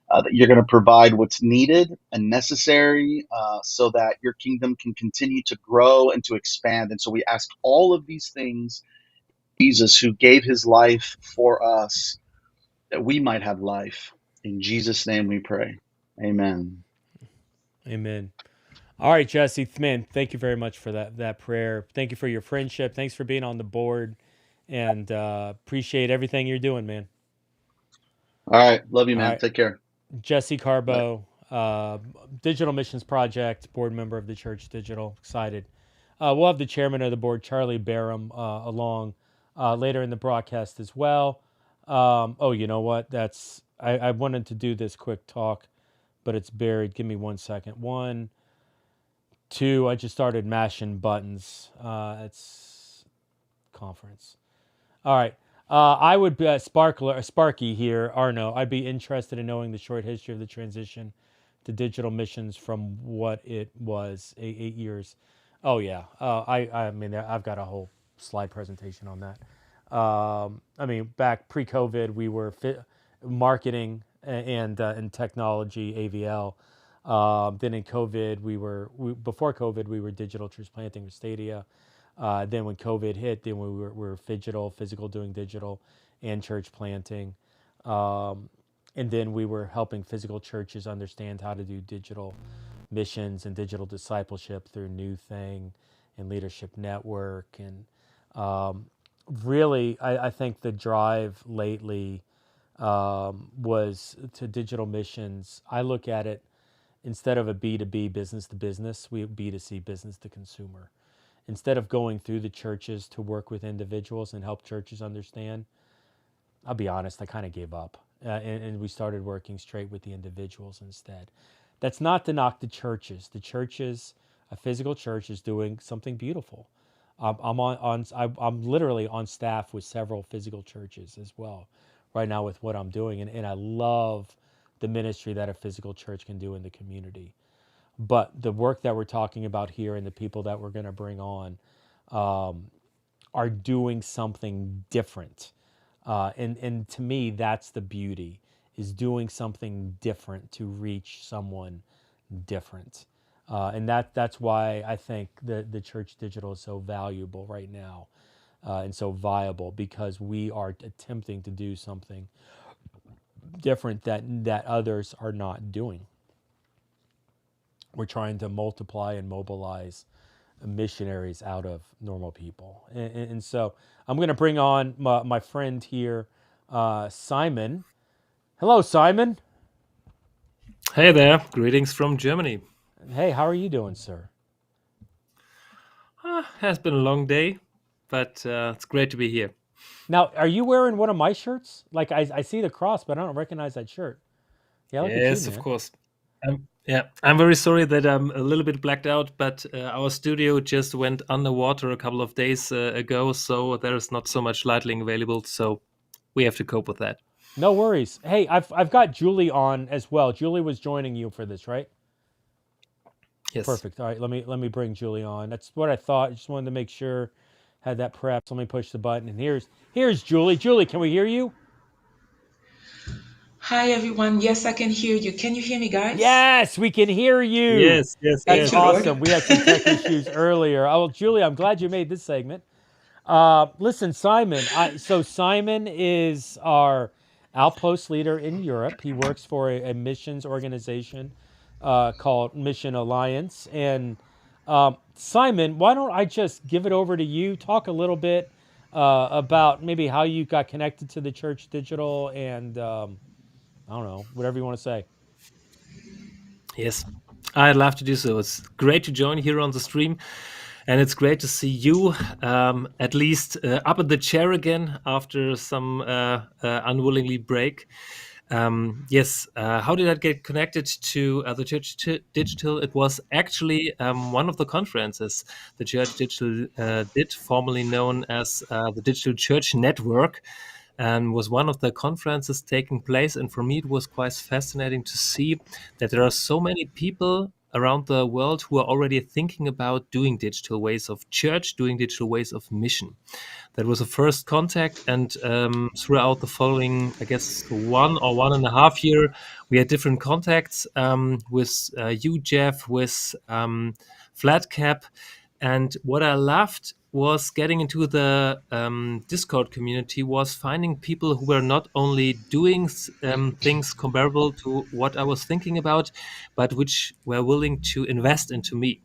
Speaker 5: that you're going to provide what's needed and necessary so that your kingdom can continue to grow and to expand. And so we ask all of these things, Jesus, who gave his life for us, that we might have life. In Jesus' name we pray. Amen.
Speaker 1: Amen. All right, Jesse, man, thank you very much for that prayer. Thank you for your friendship. Thanks for being on the board, and appreciate everything you're doing, man.
Speaker 5: All right. Love you,
Speaker 1: All
Speaker 5: man.
Speaker 1: right.
Speaker 5: Take care.
Speaker 1: Jesse
Speaker 5: Bye.
Speaker 1: Carbo, Digital Missions Project, board member of the Church Digital. Excited. We'll have the chairman of the board, Charlie Barham, along later in the broadcast as well. Oh, you know what? I wanted to do this quick talk, but it's buried. Give me 1 second. 1, 2. I just started mashing buttons. It's conference. All right. I would be Sparky here, Arno. I'd be interested in knowing the short history of the transition to digital missions from what it was 8 years. Oh yeah. I mean, I've got a whole slide presentation on that. I mean, back pre-COVID, we were marketing and technology, AVL. Then in COVID, before COVID, we were digital church planting or Stadia. Then when COVID hit, then we were physical doing digital and church planting. And then we were helping physical churches understand how to do digital missions and digital discipleship through New Thing and Leadership Network. And really, I think the drive lately was to digital missions. I look at it Instead of a B2B, business to business, we B2C, business to consumer. Instead of going through the churches to work with individuals and help churches understand, I'll be honest, I kind of gave up. And we started working straight with the individuals instead. That's not to knock the churches. The churches, a physical church, is doing something beautiful. I'm literally on staff with several physical churches as well right now with what I'm doing. And I love the ministry that a physical church can do in the community. But the work that we're talking about here and the people that we're going to bring on are doing something different. And to me, that's the beauty, is doing something different to reach someone different. And that's why I think the Church Digital is so valuable right now and so viable, because we are attempting to do something different that others are not doing. We're trying to multiply and mobilize missionaries out of normal people. And so I'm going to bring on my friend here, Simon. Hello, Simon.
Speaker 6: Hey there, greetings from Germany.
Speaker 1: Hey, how are you doing, sir?
Speaker 6: Has been a long day, but it's great to be here.
Speaker 1: Now, are you wearing one of my shirts? Like, I see the cross, but I don't recognize that shirt. Yeah, look at you,
Speaker 6: Yes,
Speaker 1: man.
Speaker 6: of course. I'm very sorry that I'm a little bit blacked out, but our studio just went underwater a couple of days ago, so there is not so much lighting available, so we have to cope with that.
Speaker 1: No worries. Hey, I've got Julie on as well. Julie was joining you for this, right?
Speaker 6: Yes.
Speaker 1: Perfect. All right, let me bring Julie on. That's what I thought. I just wanted to make sure had that prepped. Let me push the button, and here's Julie. Julie, can we hear you?
Speaker 7: Hi everyone. Yes, I can hear you. Can you hear me, guys?
Speaker 1: Yes, we can hear you.
Speaker 6: Yes.
Speaker 1: That's
Speaker 7: Thank you, Lord.
Speaker 1: awesome. We had some tech issues earlier. Oh, well, Julie, I'm glad you made this segment. Listen, Simon. So Simon is our outpost leader in Europe. He works for a missions organization called Mission Alliance. And Simon, why don't I just give it over to you? Talk a little bit about maybe how you got connected to the Church Digital, and I don't know, whatever you want to say.
Speaker 6: Yes, I'd love to do so. It's great to join here on the stream, and it's great to see you at least up in the chair again after some unwillingly break. Yes, how did I get connected to the Church Digital? It was actually one of the conferences the Church Digital did, formerly known as the Digital Church Network, and was one of the conferences taking place. And for me, it was quite fascinating to see that there are so many people around the world who are already thinking about doing digital ways of church, doing digital ways of mission. That was a first contact, and throughout the following, I guess, 1.5 years, we had different contacts with you, Jeff, with Flatcap, and what I loved was getting into the Discord community, was finding people who were not only doing things comparable to what I was thinking about, but which were willing to invest into me.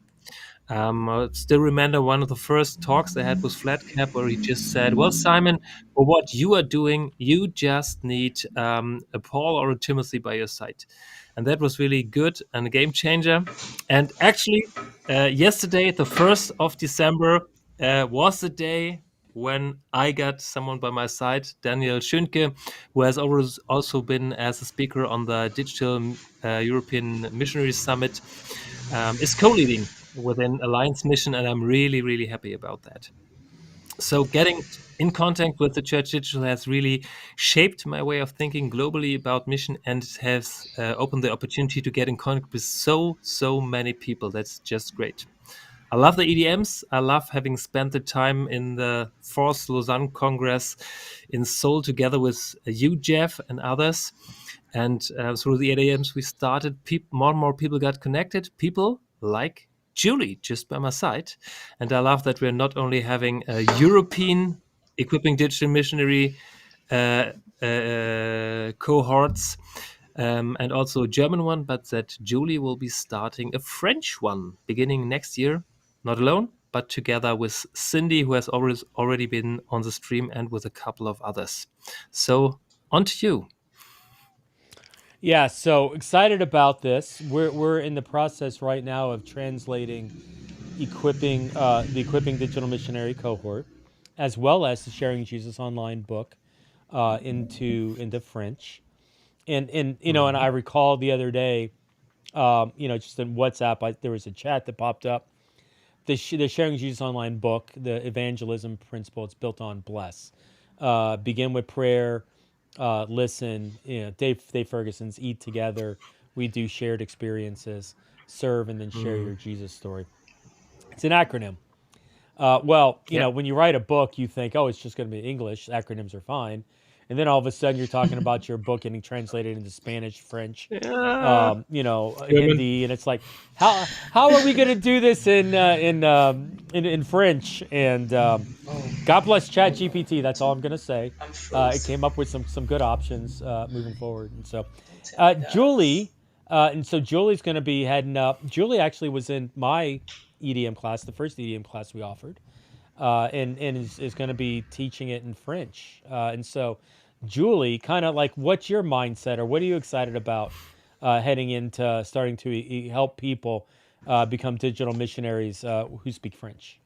Speaker 6: I still remember one of the first talks I had with Flatcap, where he just said, "Well, Simon, for what you are doing, you just need a Paul or a Timothy by your side." And that was really good and a game changer. And actually, yesterday, the 1st of December, was the day when I got someone by my side, Daniel Schönke, who has always also been as a speaker on the Digital European Missionaries Summit, is co-leading within Alliance Mission, and I'm really, really happy about that. So getting in contact with the Church Digital has really shaped my way of thinking globally about mission, and has opened the opportunity to get in contact with so many people. That's just great. I love the EDMs. I love having spent the time in the 4th Lausanne Congress in Seoul together with you, Jeff, and others. And through the EDMs, we started, more and more people got connected, people like Julie just by my side. And I love that we're not only having a European equipping digital missionary cohorts, and also a German one, but that Julie will be starting a French one beginning next year, not alone, but together with Cindy, who has already been on the stream, and with a couple of others. So on to you.
Speaker 1: Yeah, so excited about this. We're in the process right now of translating equipping the Equipping Digital Missionary cohort, as well as the Sharing Jesus Online book into French. And and I recall the other day, just in WhatsApp, there was a chat that popped up. The Sharing Jesus Online book, the evangelism principle, it's built on bless. Begin with prayer, listen. Dave Ferguson's eat together. We do shared experiences, serve, and then share your Jesus story. It's an acronym.
Speaker 6: Yep.
Speaker 1: When you write a book, you think, oh, it's just going to be English. Acronyms are fine. And then all of a sudden, you're talking about your book getting translated into Spanish, French,
Speaker 6: Yeah. German.
Speaker 1: Hindi, and it's like, how are we going to do this in French? And
Speaker 7: Oh,
Speaker 1: God bless ChatGPT. That's all I'm going to say.
Speaker 7: I'm
Speaker 1: It
Speaker 7: froze.
Speaker 1: came up with some good options moving forward. And so,
Speaker 7: Don't tell me that.
Speaker 1: Julie, Julie's going to be heading up. Julie actually was in my EDM class, the first EDM class we offered, and is going to be teaching it in French. And so, Julie, kind of like, what's your mindset, or what are you excited about heading into starting to help people become digital missionaries who speak French?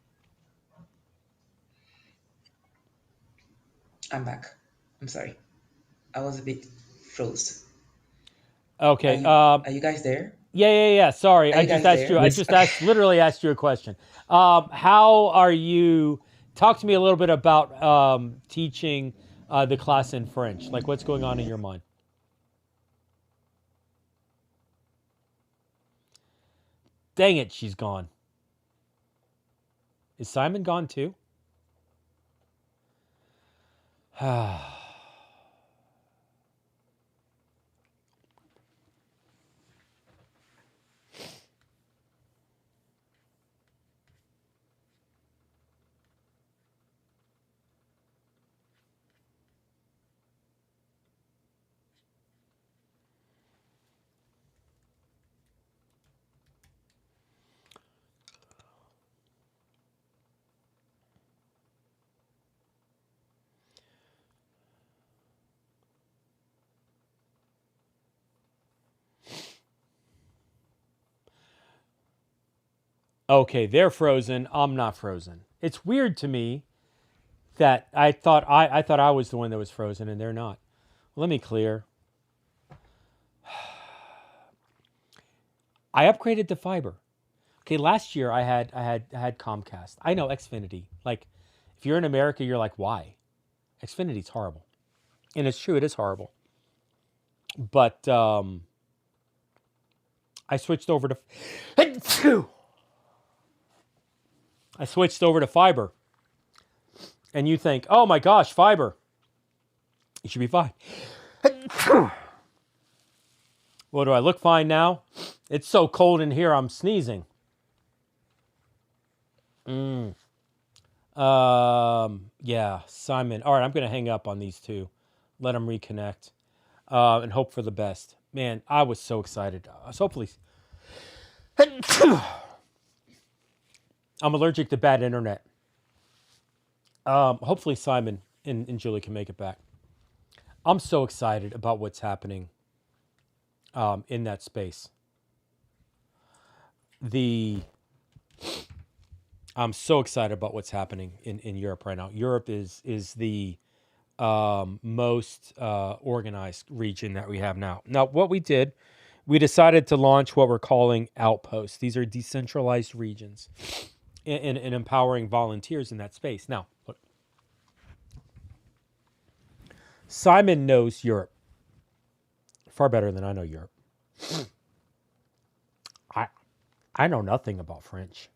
Speaker 7: I'm back. I'm sorry. I was a bit froze.
Speaker 1: Okay.
Speaker 7: Are you guys there?
Speaker 1: Yeah. Sorry,
Speaker 7: Are
Speaker 1: I
Speaker 7: you
Speaker 1: just
Speaker 7: guys
Speaker 1: asked you.
Speaker 7: there?
Speaker 1: I
Speaker 6: Yes.
Speaker 1: just literally asked you a question. How are you? Talk to me a little bit about teaching the class in French. Like, what's going on in your mind? Dang it, she's gone. Is Simon gone too? Okay, they're frozen. I'm not frozen. It's weird to me that I thought I was the one that was frozen and they're not. Let me clear. I upgraded to fiber. Okay, last year I had Comcast. I know Xfinity. Like, if you're in America, you're like, why? Xfinity's horrible, and it's true. It is horrible. But I switched over to. I switched over to fiber, and you think, oh my gosh, fiber. It should be fine. Well, do I look fine now? It's so cold in here, I'm sneezing. Yeah, Simon. All right, I'm going to hang up on these two. Let them reconnect and hope for the best. Man, I was so excited. So hopefully. I'm allergic to bad internet. Hopefully Simon and Julie can make it back. I'm so excited about what's happening in that space. I'm so excited about what's happening in Europe right now. Europe is the most organized region that we have now. Now, what we did, we decided to launch what we're calling outposts. These are decentralized regions and empowering volunteers in that space. Now, look, Simon knows Europe far better than I know Europe. I know nothing about French.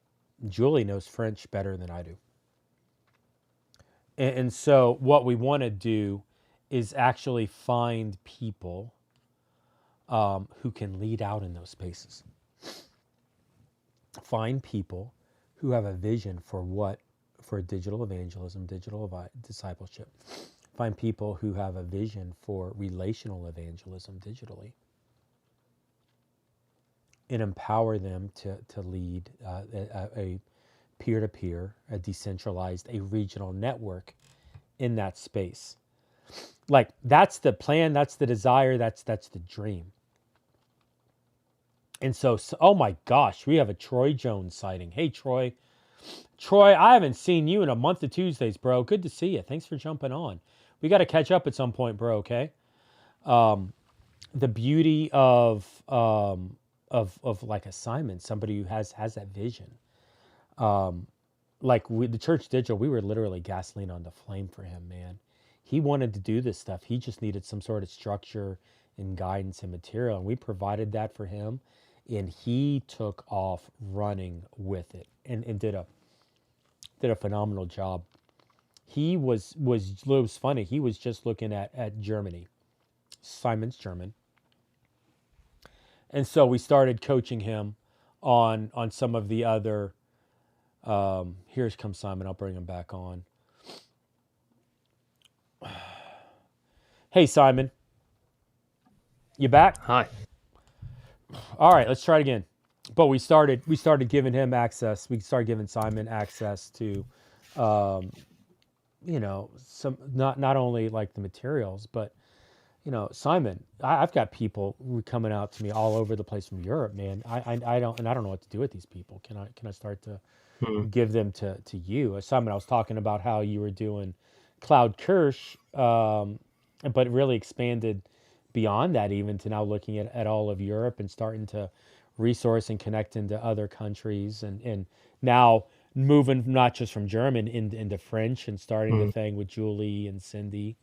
Speaker 1: Julie knows French better than I do. And so what we want to do is actually find people who can lead out in those spaces. Find people who have a vision for digital evangelism, digital discipleship. Find people who have a vision for relational evangelism digitally, and empower them to lead a peer-to-peer, a decentralized, a regional network in that space. Like, that's the plan, that's the desire, that's the dream. And so, oh my gosh, we have a Troy Jones sighting. Hey, Troy. Troy, I haven't seen you in a month of Tuesdays, bro. Good to see you. Thanks for jumping on. We got to catch up at some point, bro, okay? The beauty of like a Simon, somebody who has that vision. Like the Church Digital, we were literally gasoline on the flame for him, man. He wanted to do this stuff. He just needed some sort of structure and guidance and material, and we provided that for him, and he took off running with it and did a phenomenal job. He was it was funny. He was just looking at Germany. Simon's German. And so we started coaching him on some of the other here's come Simon. I'll bring him back on. Hey, Simon. You back?
Speaker 6: Hi.
Speaker 1: All right, let's try it again. But we started giving him access. We started giving Simon access to, some not only like the materials, but Simon, I've got people coming out to me all over the place from Europe, man. I don't know what to do with these people. Can I start to give them to you? Simon, I was talking about how you were doing Cloud Kirsch, but it really expanded beyond that, even to now looking at all of Europe and starting to resource and connect into other countries, and now moving not just from German into French and starting the thing with Julie and Cindy.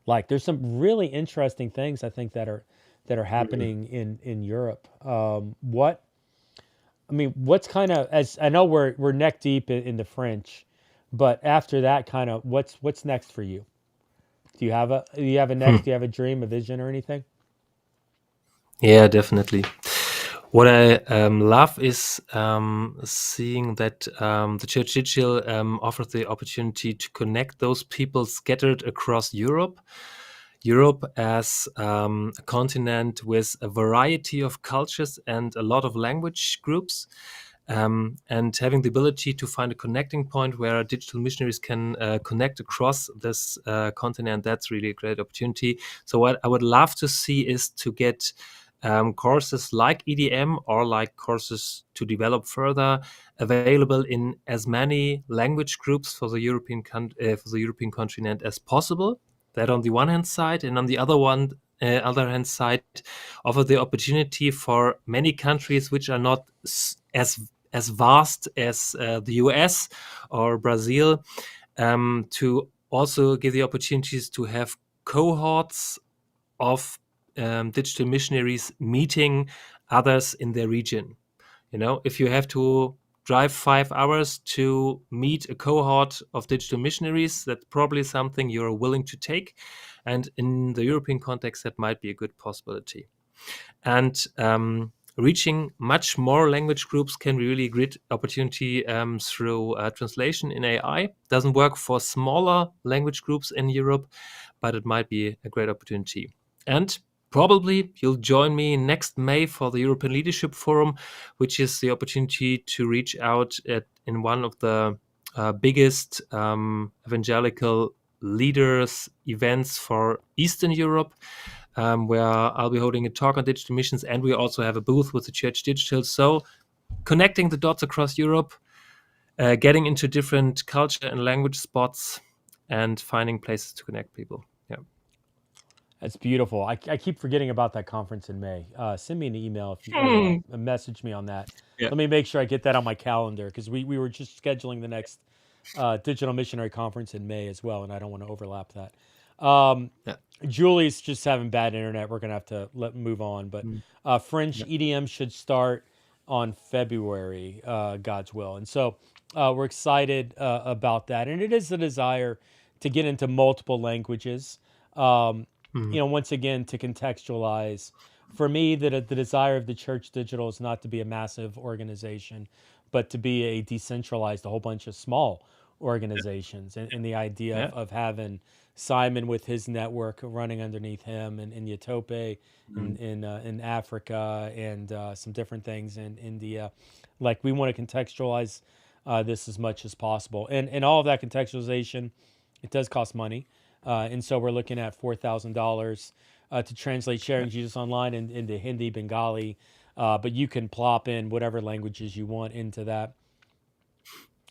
Speaker 1: Like, there's some really interesting things I think that are happening in Europe. What's kind of, as I know we're neck deep in the French, but after that, kind of what's next for you? Do you have a next? Do you have a dream, a vision, or anything?
Speaker 6: Yeah, definitely. What I love is seeing that the Church Digital offers the opportunity to connect those people scattered across Europe. Europe as a continent with a variety of cultures and a lot of language groups. And having the ability to find a connecting point where digital missionaries can connect across this continent, that's really a great opportunity. So what I would love to see is to get courses like EDM or like courses to develop further available in as many language groups for the European continent as possible. That on the one hand side, and on the other hand side, offer the opportunity for many countries which are not as vast as the US or Brazil, to also give the opportunities to have cohorts of digital missionaries meeting others in their region. If you have to drive 5 hours to meet a cohort of digital missionaries, that's probably something you're willing to take. And in the European context, that might be a good possibility. And reaching much more language groups can be really a great opportunity through translation in AI. Doesn't work for smaller language groups in Europe, but it might be a great opportunity. And probably you'll join me next May for the European Leadership Forum, which is the opportunity to reach out in one of the biggest evangelical leaders events for Eastern Europe, where I'll be holding a talk on digital missions, and we also have a booth with the Church Digital. So connecting the dots across Europe, getting into different culture and language spots, and finding places to connect people. Yeah.
Speaker 1: That's beautiful. I keep forgetting about that conference in May. Send me an email if you message me on that.
Speaker 6: Yeah.
Speaker 1: Let me make sure I get that on my calendar, because we were just scheduling the next digital missionary conference in May as well, and I don't want to overlap that. Julie's just having bad internet. We're gonna have to move on. But French EDM should start on February, God's will, and so we're excited about that. And it is a desire to get into multiple languages. Once again, to contextualize, for me, that the desire of the Church Digital is not to be a massive organization, but to be a decentralized, a whole bunch of small organizations. And the idea of having Simon with his network running underneath him, and Yatope in Africa, and some different things in India. Like, we want to contextualize this as much as possible. And all of that contextualization, it does cost money. And so we're looking at $4,000 to translate Sharing Jesus Online into Hindi, Bengali, but you can plop in whatever languages you want into that.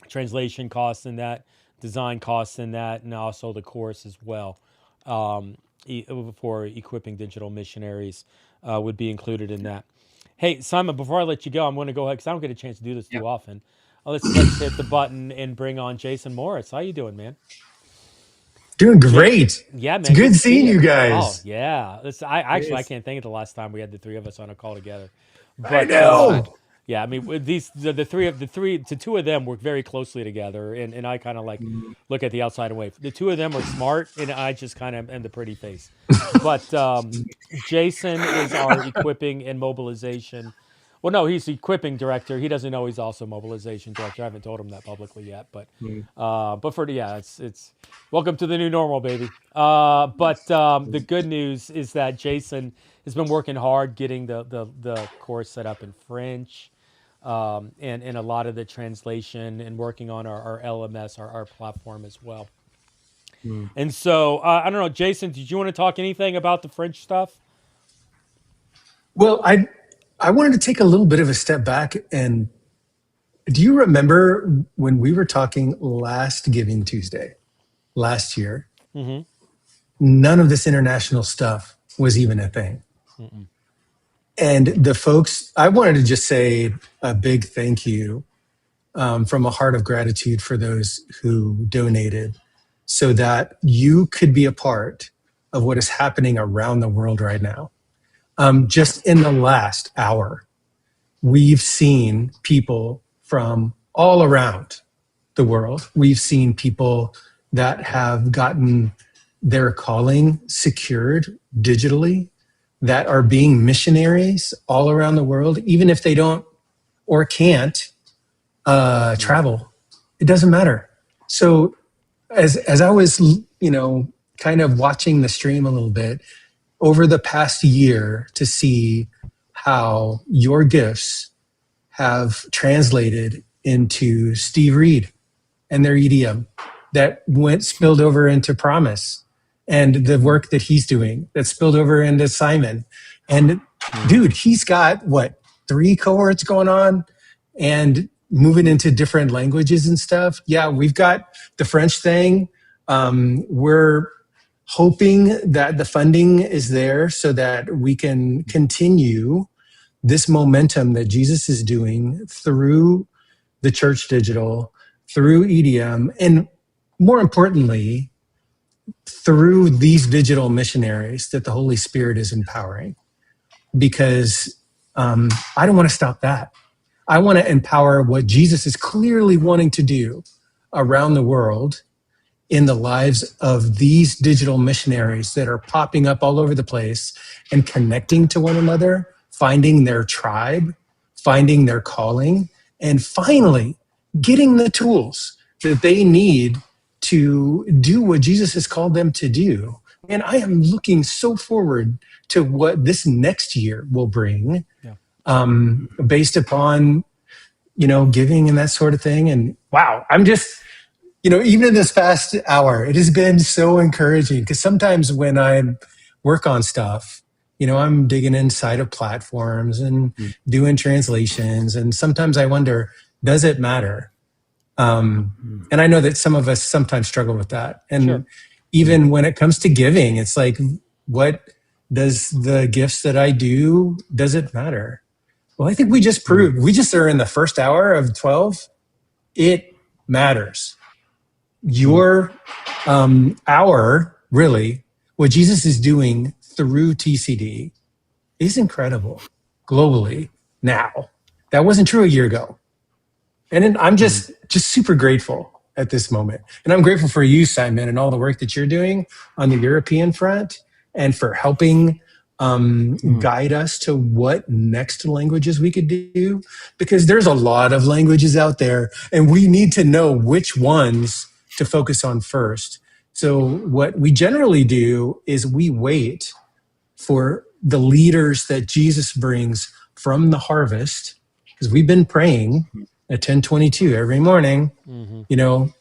Speaker 1: Translation costs in that, design costs in that, and also the course as well. For equipping digital missionaries would be included in that. Hey, Simon, before I let you go, I'm going to go ahead because I don't get a chance to do this too often. Let's hit the button and bring on Jason Morris. How you doing, man?
Speaker 8: Doing great.
Speaker 1: Yeah, man.
Speaker 8: It's good
Speaker 1: to see
Speaker 8: seeing you guys.
Speaker 1: Oh, yeah. I
Speaker 8: Yes.
Speaker 1: can't think of the last time we had the three of us on a call together.
Speaker 8: I
Speaker 1: But
Speaker 8: know.
Speaker 1: yeah, I mean, with the two of them work very closely together, and I kind of like look at the outside and wave. The two of them are smart, and I just kind of am the pretty face. But Jason is our equipping and mobilization. Well, no, he's equipping director. He doesn't know he's also mobilization director. I haven't told him that publicly yet, but it's welcome to the new normal, baby. But the good news is that Jason has been working hard getting the course set up in French, and a lot of the translation and working on our LMS, our platform as well. And so I don't know, Jason, did you want to talk anything about the French stuff?
Speaker 8: Well, I wanted to take a little bit of a step back. And do you remember when we were talking last Giving Tuesday, last year?
Speaker 1: Mm-hmm.
Speaker 8: None of this international stuff was even a thing.
Speaker 1: Mm-mm.
Speaker 8: And the folks, I wanted to just say a big thank you from a heart of gratitude for those who donated so that you could be a part of what is happening around the world right now. Just in the last hour, we've seen people from all around the world. We've seen people that have gotten their calling secured digitally, that are being missionaries all around the world, even if they don't or can't travel. It doesn't matter. So as I was, kind of watching the stream a little bit over the past year to see how your gifts have translated into Steve Reed and their EDM that spilled over into Promise and the work that he's doing that spilled over into Simon. And dude, he's got 3 cohorts going on and moving into different languages and stuff. Yeah, we've got the French thing. We're hoping that the funding is there so that we can continue this momentum that Jesus is doing through the Church Digital, through EDM, and more importantly, through these digital missionaries that the Holy Spirit is empowering. Because I don't want to stop that. I want to empower what Jesus is clearly wanting to do around the world in the lives of these digital missionaries that are popping up all over the place and connecting to one another, finding their tribe, finding their calling, and finally getting the tools that they need to do what Jesus has called them to do. And I am looking so forward to what this next year will bring, based upon, giving and that sort of thing. And wow, I'm just, even in this past hour, it has been so encouraging because sometimes when I work on stuff, I'm digging inside of platforms and doing translations. And sometimes I wonder, does it matter? And I know that some of us sometimes struggle with that. And even when it comes to giving, it's like, what does the gifts that I do, does it matter? Well, I think we just proved, we just are in the first hour of 12. It matters. Your hour, really, what Jesus is doing through TCD is incredible globally now. That wasn't true a year ago. And I'm just super grateful at this moment. And I'm grateful for you, Simon, and all the work that you're doing on the European front and for helping guide us to what next languages we could do. Because there's a lot of languages out there, and we need to know which ones to focus on first. So what we generally do is we wait for the leaders that Jesus brings from the harvest, because we've been praying at 10:22 every morning,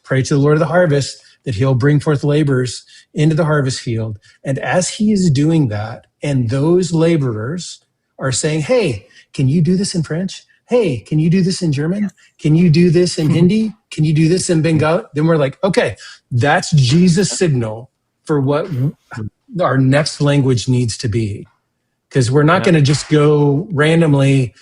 Speaker 8: pray to the Lord of the harvest. that he'll bring forth laborers into the harvest field. And as he is doing that, and those laborers are saying, hey, can you do this in French? Hey, can you do this in German? Can you do this in Hindi? Can you do this in Bengali? Then we're like, okay, that's Jesus' signal for what our next language needs to be. Because we're not going to just go randomly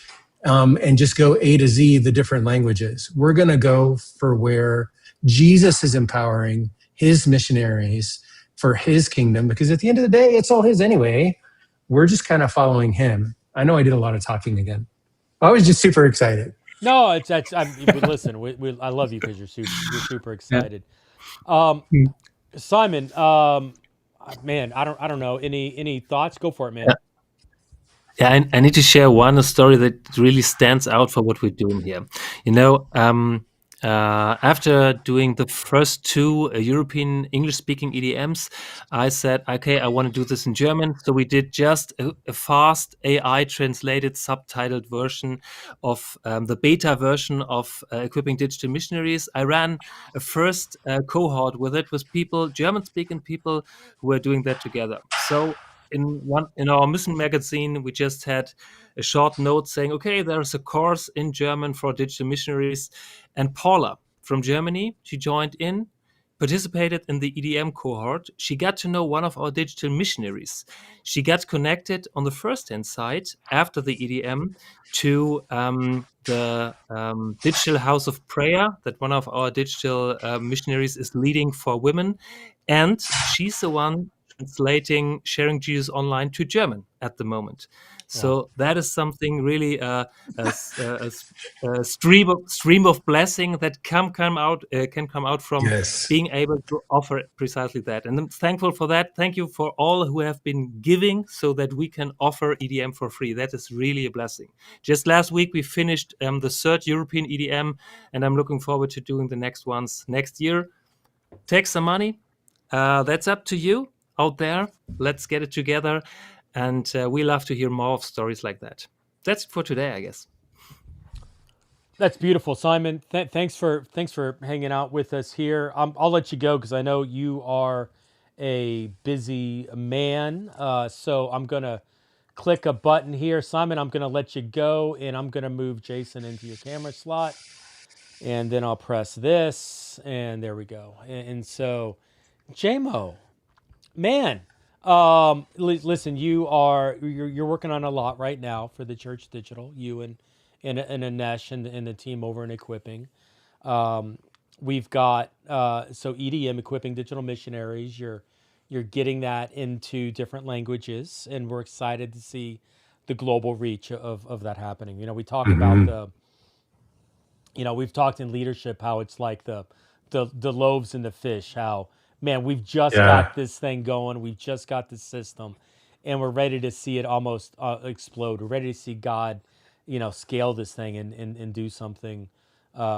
Speaker 8: and just go A to Z, the different languages. We're going to go for where Jesus is empowering his missionaries for his kingdom, because at the end of the day, it's all his anyway. We're just kind of following him. I know I did a lot of talking again. I was just super excited.
Speaker 1: No, listen, I love you because you're super excited. Simon, man, I don't know. Any thoughts? Go for it, man.
Speaker 6: Yeah, I need to share one story that really stands out for what we're doing here. After doing the first two European English-speaking EDMs, I said, okay, I want to do this in German. So we did just a fast AI-translated, subtitled version of the beta version of Equipping Digital Missionaries. I ran a first cohort with it, with people, German-speaking people, who were doing that together. So in our mission magazine, we just had a short note saying, okay, there's a course in German for digital missionaries. And Paula from Germany, she joined in, participated in the EDM cohort. She got to know one of our digital missionaries. She got connected on the first-hand side after the EDM to the Digital House of Prayer that one of our digital missionaries is leading for women. And she's the one translating Sharing Jesus Online to German at the moment. So that is something really a stream of blessing that can come out from being able to offer precisely that. And I'm thankful for that. Thank you for all who have been giving so that we can offer EDM for free. That is really a blessing. Just last week we finished the third European EDM, and I'm looking forward to doing the next ones next year. Take some money. That's up to you out there. Let's get it together. And we love to hear more of stories like that. That's it for today, I guess.
Speaker 1: That's beautiful, Simon. Thanks for hanging out with us here. I'll let you go because I know you are a busy man. So I'm gonna click a button here, Simon. I'm gonna let you go, and I'm gonna move Jason into your camera slot, and then I'll press this, and there we go. And so, JMO, man. Listen, you're working on a lot right now for the Church Digital. You and Anesh and the team over in Equipping. We've got so EDM, Equipping Digital Missionaries. You're getting that into different languages, and we're excited to see the global reach of that happening. We talk about we've talked in leadership how it's like the loaves and the fish. How, man, we've just got this thing going. We've just got the system, and we're ready to see it almost explode. We're ready to see God, scale this thing and do something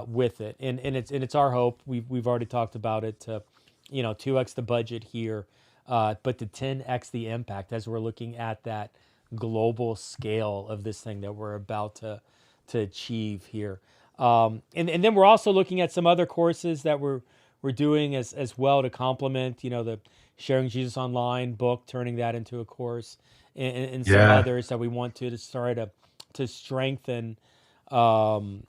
Speaker 1: with it. And it's our hope. We've already talked about it to, 2x the budget here, but to 10x the impact as we're looking at that global scale of this thing that we're about to achieve here. And then we're also looking at some other courses that we're doing as well to complement, the Sharing Jesus Online book, turning that into a course, and some others that we want to start to strengthen the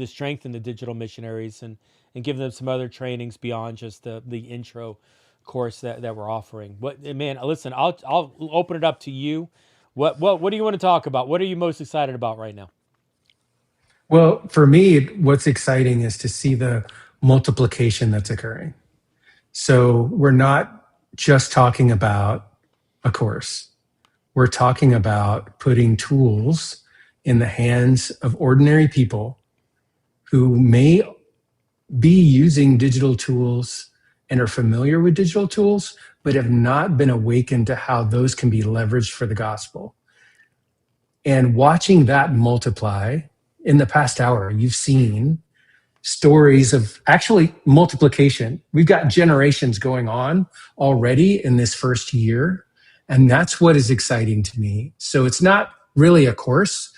Speaker 1: strengthen the digital missionaries and give them some other trainings beyond just the intro course that we're offering. But man, listen, I'll open it up to you. What do you want to talk about? What are you most excited about right now?
Speaker 8: Well, for me, what's exciting is to see the multiplication that's occurring. So we're not just talking about a course. We're talking about putting tools in the hands of ordinary people who may be using digital tools and are familiar with digital tools, but have not been awakened to how those can be leveraged for the gospel. And watching that multiply, in the past hour, you've seen stories of actually multiplication. We've got generations going on already in this first year, and that's what is exciting to me. So it's not really a course.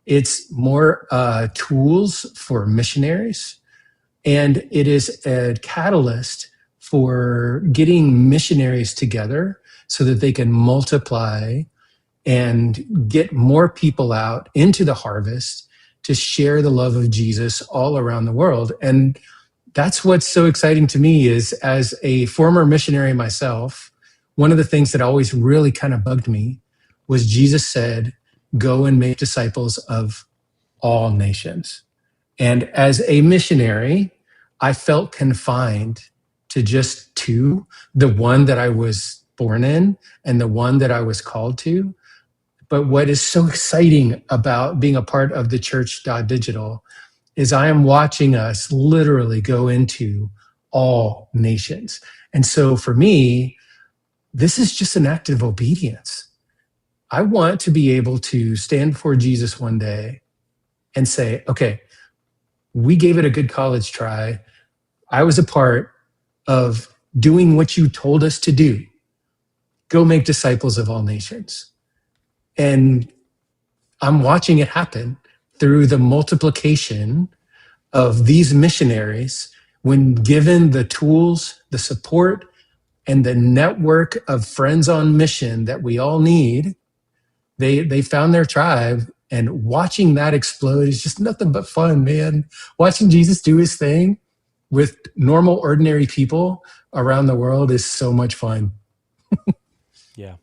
Speaker 8: It's more tools for missionaries And it is a catalyst for getting missionaries together so that they can multiply and get more people out into the harvest to share the love of Jesus all around the world. And that's what's so exciting to me is, as a former missionary myself, one of the things that always really kind of bugged me was Jesus said, go and make disciples of all nations. And as a missionary, I felt confined to just two, the one that I was born in and the one that I was called to. But what is so exciting about being a part of theChurch.digital is I am watching us literally go into all nations. And so for me, this is just an act of obedience. I want to be able to stand before Jesus one day and say, okay, we gave it a good college try. I was a part of doing what you told us to do. Go make disciples of all nations. And I'm watching it happen through the multiplication of these missionaries when given the tools, the support, and the network of friends on mission that we all need. They found their tribe, and watching that explode is just nothing but fun, man. Watching Jesus do his thing with normal, ordinary people around the world is so much fun.
Speaker 1: Yeah.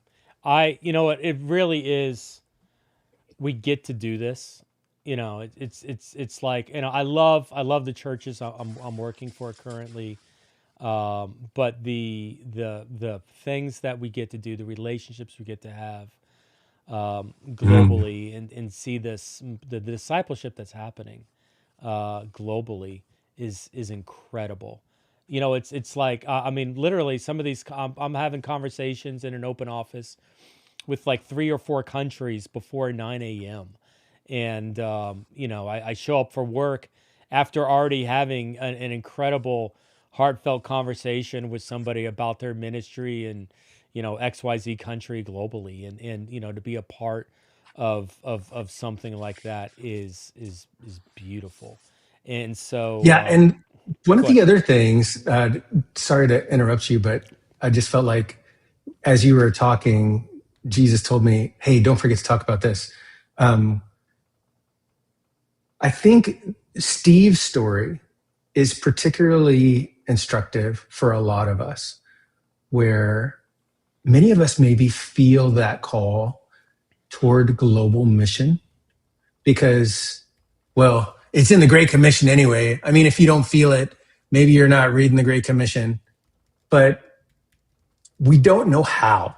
Speaker 1: You know what, it really is. We get to do this. You know, it's like, you know, I love the churches I'm working for currently. But the things that we get to do, the relationships we get to have globally, and see this, the discipleship that's happening globally is incredible. You know, it's like I mean, literally, some of these I'm having conversations in an open office with like 3 or 4 countries before 9 a.m. And you know, I show up for work after already having an incredible, heartfelt conversation with somebody about their ministry and, you know, XYZ country globally, and you know, to be a part of something like that is beautiful. And so
Speaker 8: Yeah, and one of
Speaker 1: go ahead.
Speaker 8: the other things, sorry to interrupt you, but I just felt like as you were talking, Jesus told me, hey, don't forget to talk about this. I think Steve's story is particularly instructive for a lot of us, where many of us maybe feel that call toward global mission because, well, it's in the Great Commission anyway. I mean, if you don't feel it, maybe you're not reading the Great Commission, but we don't know how.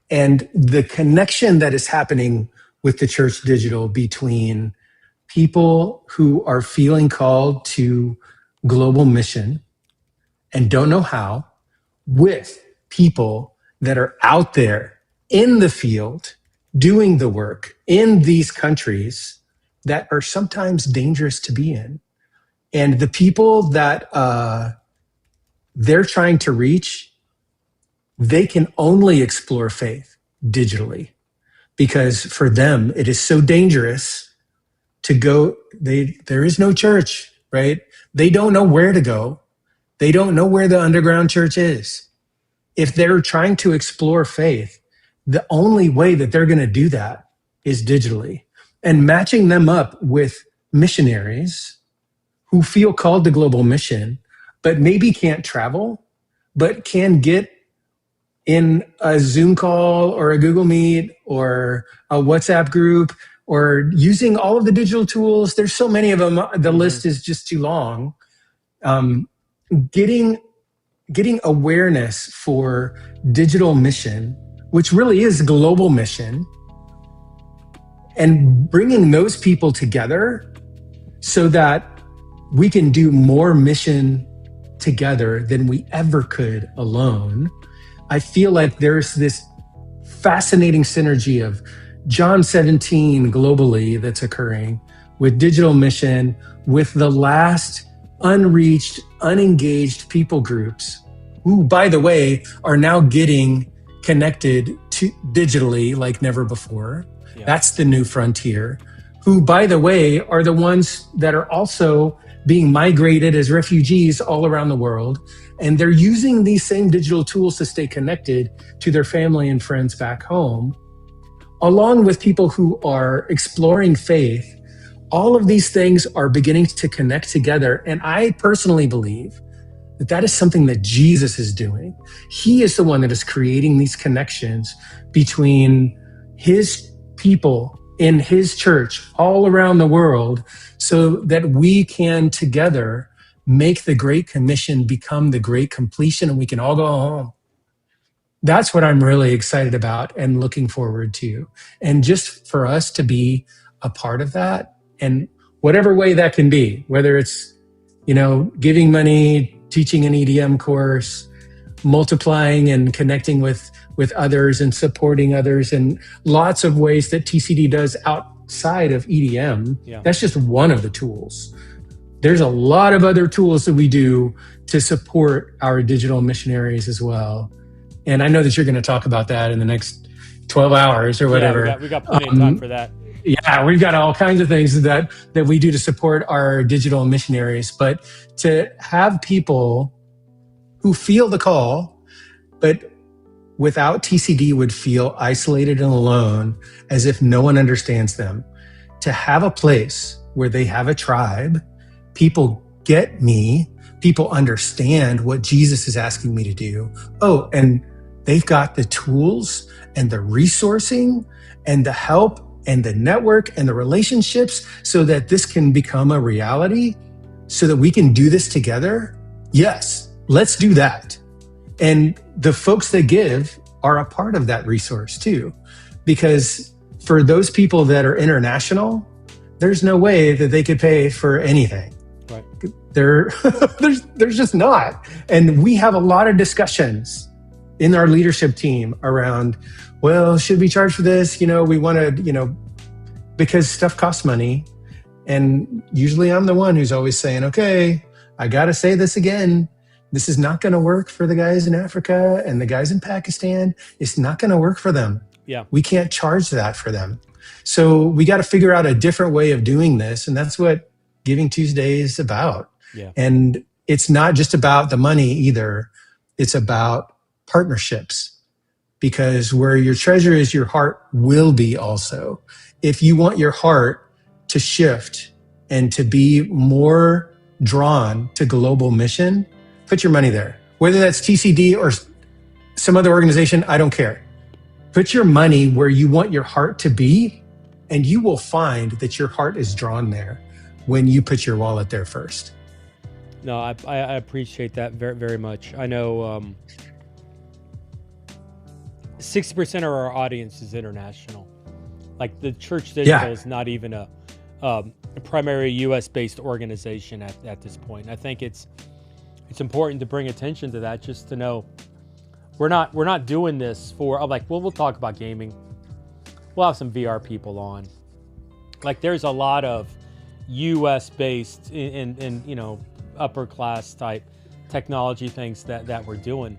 Speaker 8: And the connection that is happening with the Church Digital between people who are feeling called to global mission and don't know how, with people that are out there in the field doing the work in these countries that are sometimes dangerous to be in. And the people that they're trying to reach, they can only explore faith digitally, because for them it is so dangerous to go. There is no church, right? They don't know where to go. They don't know where the underground church is. If they're trying to explore faith, the only way that they're going to do that is digitally. And matching them up with missionaries who feel called to global mission, but maybe can't travel, but can get in a Zoom call or a Google Meet or a WhatsApp group, or using all of the digital tools. There's so many of them. The list is just too long. Getting awareness for digital mission, which really is global mission, and bringing those people together so that we can do more mission together than we ever could alone. I feel like there's this fascinating synergy of John 17 globally that's occurring with digital mission, with the last unreached, unengaged people groups who, by the way, are now getting connected to digitally like never before. Yeah. That's the new frontier, who, by the way, are the ones that are also being migrated as refugees all around the world. And they're using these same digital tools to stay connected to their family and friends back home, along with people who are exploring faith. All of these things are beginning to connect together. And I personally believe that that is something that Jesus is doing. He is the one that is creating these connections between his people in his church all around the world so that we can together make the Great Commission become the Great Completion and we can all go home. That's what I'm really excited about and looking forward to. And just for us to be a part of that, and whatever way that can be, whether it's, giving money, teaching an EDM course, multiplying and connecting with others and supporting others, and lots of ways that TCD does outside of EDM.
Speaker 1: Yeah.
Speaker 8: That's just one of the tools. There's a lot of other tools that we do to support our digital missionaries as well. And I know that you're going to talk about that in the next 12 hours or whatever.
Speaker 1: Yeah, we got plenty of time for that.
Speaker 8: Yeah, we've got all kinds of things that we do to support our digital missionaries. But to have people who feel the call, but without TCD would feel isolated and alone, as if no one understands them, to have a place where they have a tribe, people get me, people understand what Jesus is asking me to do. Oh, and they've got the tools and the resourcing and the help and the network and the relationships so that this can become a reality, so that we can do this together. Yes, let's do that. And the folks that give are a part of that resource too, because for those people that are international, there's no way that they could pay for anything.
Speaker 1: Right.
Speaker 8: There's just not. And we have a lot of discussions in our leadership team around, well, should we charge for this? We want to, because stuff costs money. And usually I'm the one who's always saying, okay, I got to say this again. This is not going to work for the guys in Africa and the guys in Pakistan. It's not going to work for them.
Speaker 1: Yeah.
Speaker 8: We can't charge that for them. So we got to figure out a different way of doing this. And that's what Giving Tuesday is about.
Speaker 1: Yeah.
Speaker 8: And it's not just about the money either. It's about partnerships, because where your treasure is, your heart will be also. If you want your heart to shift and to be more drawn to global mission, put your money there. Whether that's TCD or some other organization, I don't care. Put your money where you want your heart to be, and you will find that your heart is drawn there when you put your wallet there first.
Speaker 1: No, I appreciate that very, very much. I know 60% of our audience is international. Like the Church Digital is not even a primary U.S.-based organization at this point. I think it's important to bring attention to that, just to know we're not doing this for we'll talk about gaming. We'll have some VR people on. Like there's a lot of U.S.-based in upper class type technology things that we're doing.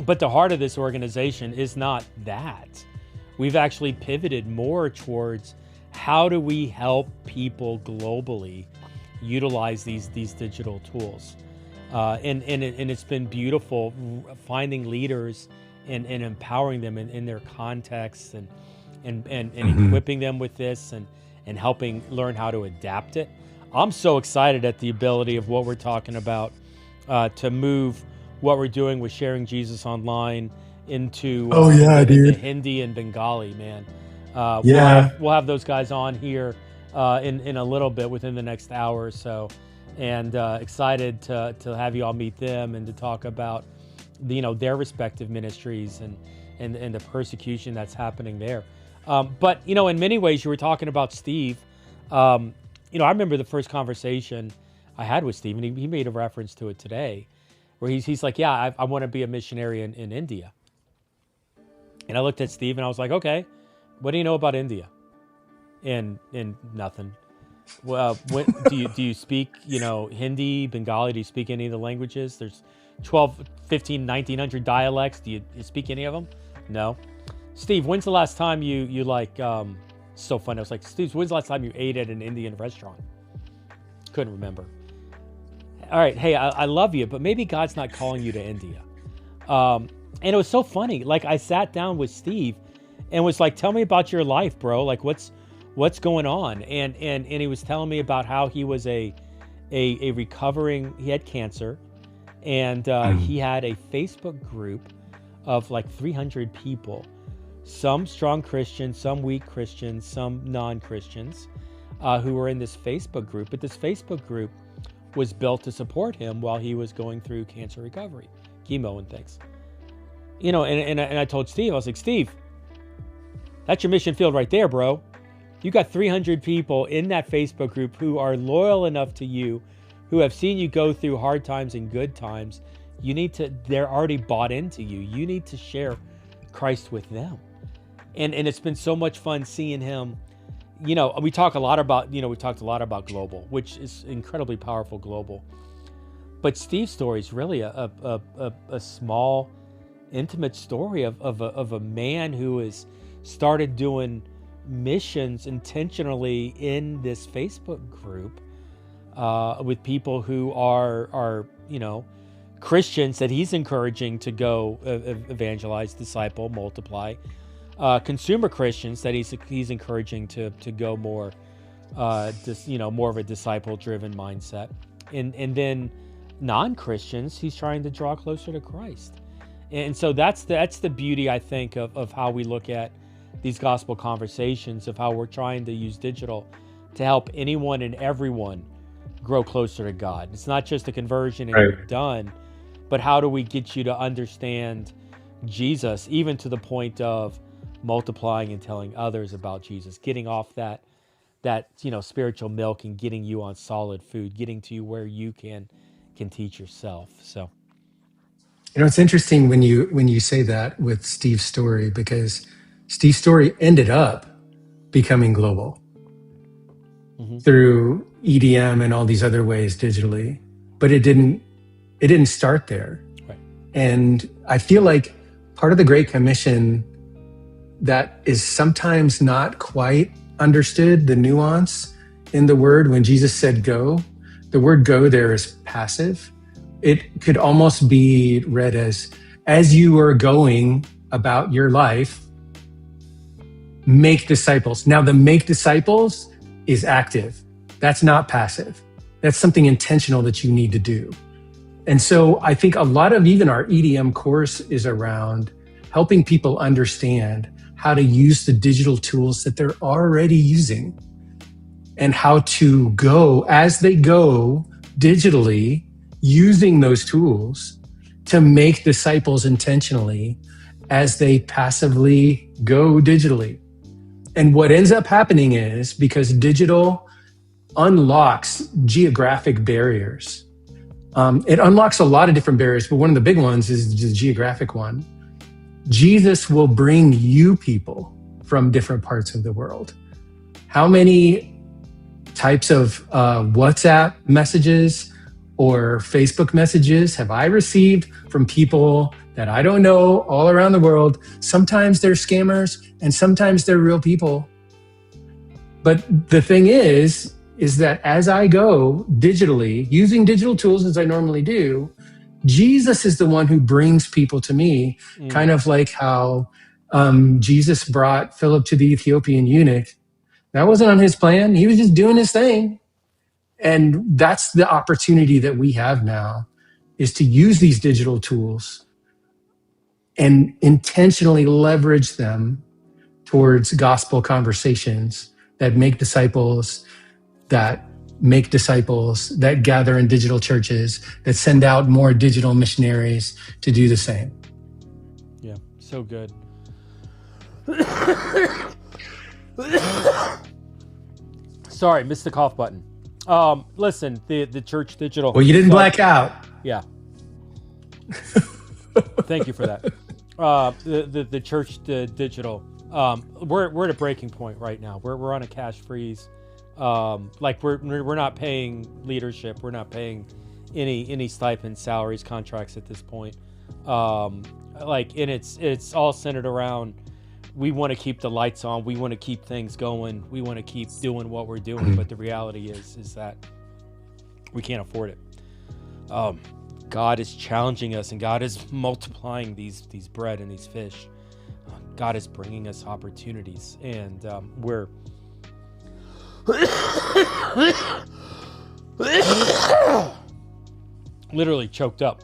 Speaker 1: But the heart of this organization is not that. We've actually pivoted more towards how do we help people globally utilize these digital tools. And it's been beautiful finding leaders and empowering them in their contexts and equipping them with this and helping learn how to adapt it. I'm so excited at the ability of what we're talking about to move what we're doing with sharing Jesus online into into Hindi and Bengali, man. We'll have those guys on here in a little bit, within the next hour or so, and excited to have you all meet them and to talk about their respective ministries and the persecution that's happening there. But in many ways, you were talking about Steve. I remember the first conversation I had with Steve, and he made a reference to it today, where he's like, yeah, I want to be a missionary in India. And I looked at Steve and I was like, okay, what do you know about India? And nothing. Well, do you speak, Hindi, Bengali? Do you speak any of the languages? There's 12, 15, 1900 dialects. Do you speak any of them? No. Steve, when's the last time you So fun. I was like, Steve, when's the last time you ate at an Indian restaurant? Couldn't remember. All right. Hey, I love you, but maybe God's not calling you to India. And it was so funny. Like, I sat down with Steve and was like, tell me about your life, bro. Like, what's going on? And he was telling me about how he was a recovering, he had cancer, and he had a Facebook group of like 300 people, some strong Christians, some weak Christians, some non-Christians, who were in this Facebook group. But this Facebook group was built to support him while he was going through cancer recovery, chemo and things. You know, and I told Steve, I was like, Steve, that's your mission field right there, bro. You got 300 people in that Facebook group who are loyal enough to you, who have seen you go through hard times and good times. They're already bought into you. You need to share Christ with them. And it's been so much fun seeing him. You know, we talked a lot about global, which is incredibly powerful global. But Steve's story is really a small, intimate story of a man who has started doing missions intentionally in this Facebook group with people who are Christians that he's encouraging to go evangelize, disciple, multiply. Consumer Christians that he's encouraging to go more, more of a disciple-driven mindset, and then non-Christians he's trying to draw closer to Christ. And so that's the beauty, I think, of how we look at these gospel conversations, of how we're trying to use digital to help anyone and everyone grow closer to God. It's not just a conversion and you're done, but how do we get you to understand Jesus, even to the point of multiplying and telling others about Jesus, getting off that spiritual milk and getting you on solid food, getting to you where you can teach yourself. So,
Speaker 8: It's interesting when you say that with Steve's story, because Steve's story ended up becoming global through EDM and all these other ways digitally, but it didn't start there.
Speaker 1: Right.
Speaker 8: And I feel like part of the Great Commission that is sometimes not quite understood, the nuance in the word when Jesus said go, the word go there is passive. It could almost be read as you are going about your life, make disciples. Now the make disciples is active. That's not passive. That's something intentional that you need to do. And so I think a lot of even our EDM course is around helping people understand how to use the digital tools that they're already using and how to go as they go digitally using those tools to make disciples intentionally as they passively go digitally. And what ends up happening is, because digital unlocks geographic barriers, it unlocks a lot of different barriers, but one of the big ones is the geographic one. Jesus will bring you people from different parts of the world. How many types of WhatsApp messages or Facebook messages have I received from people that I don't know all around the world? Sometimes they're scammers and sometimes they're real people. But the thing is that as I go digitally, using digital tools as I normally do, Jesus is the one who brings people to me, kind of like how Jesus brought Philip to the Ethiopian eunuch. That wasn't on his plan. He was just doing his thing. And that's the opportunity that we have now, is to use these digital tools and intentionally leverage them towards gospel conversations that make disciples, that gather in digital churches, that send out more digital missionaries to do the same.
Speaker 1: Yeah, so good. Sorry, missed the cough button. Listen, the church digital.
Speaker 8: Well, you didn't black out.
Speaker 1: Yeah. Thank you for that. The church digital. We're at a breaking point right now. We're on a cash freeze. Like we're not paying leadership. We're not paying any stipend, salaries, contracts at this point. And it's all centered around we want to keep the lights on. We want to keep things going. We want to keep doing what we're doing. But the reality is that we can't afford it. God is challenging us, and God is multiplying these bread and these fish. God is bringing us opportunities, and we're literally choked up.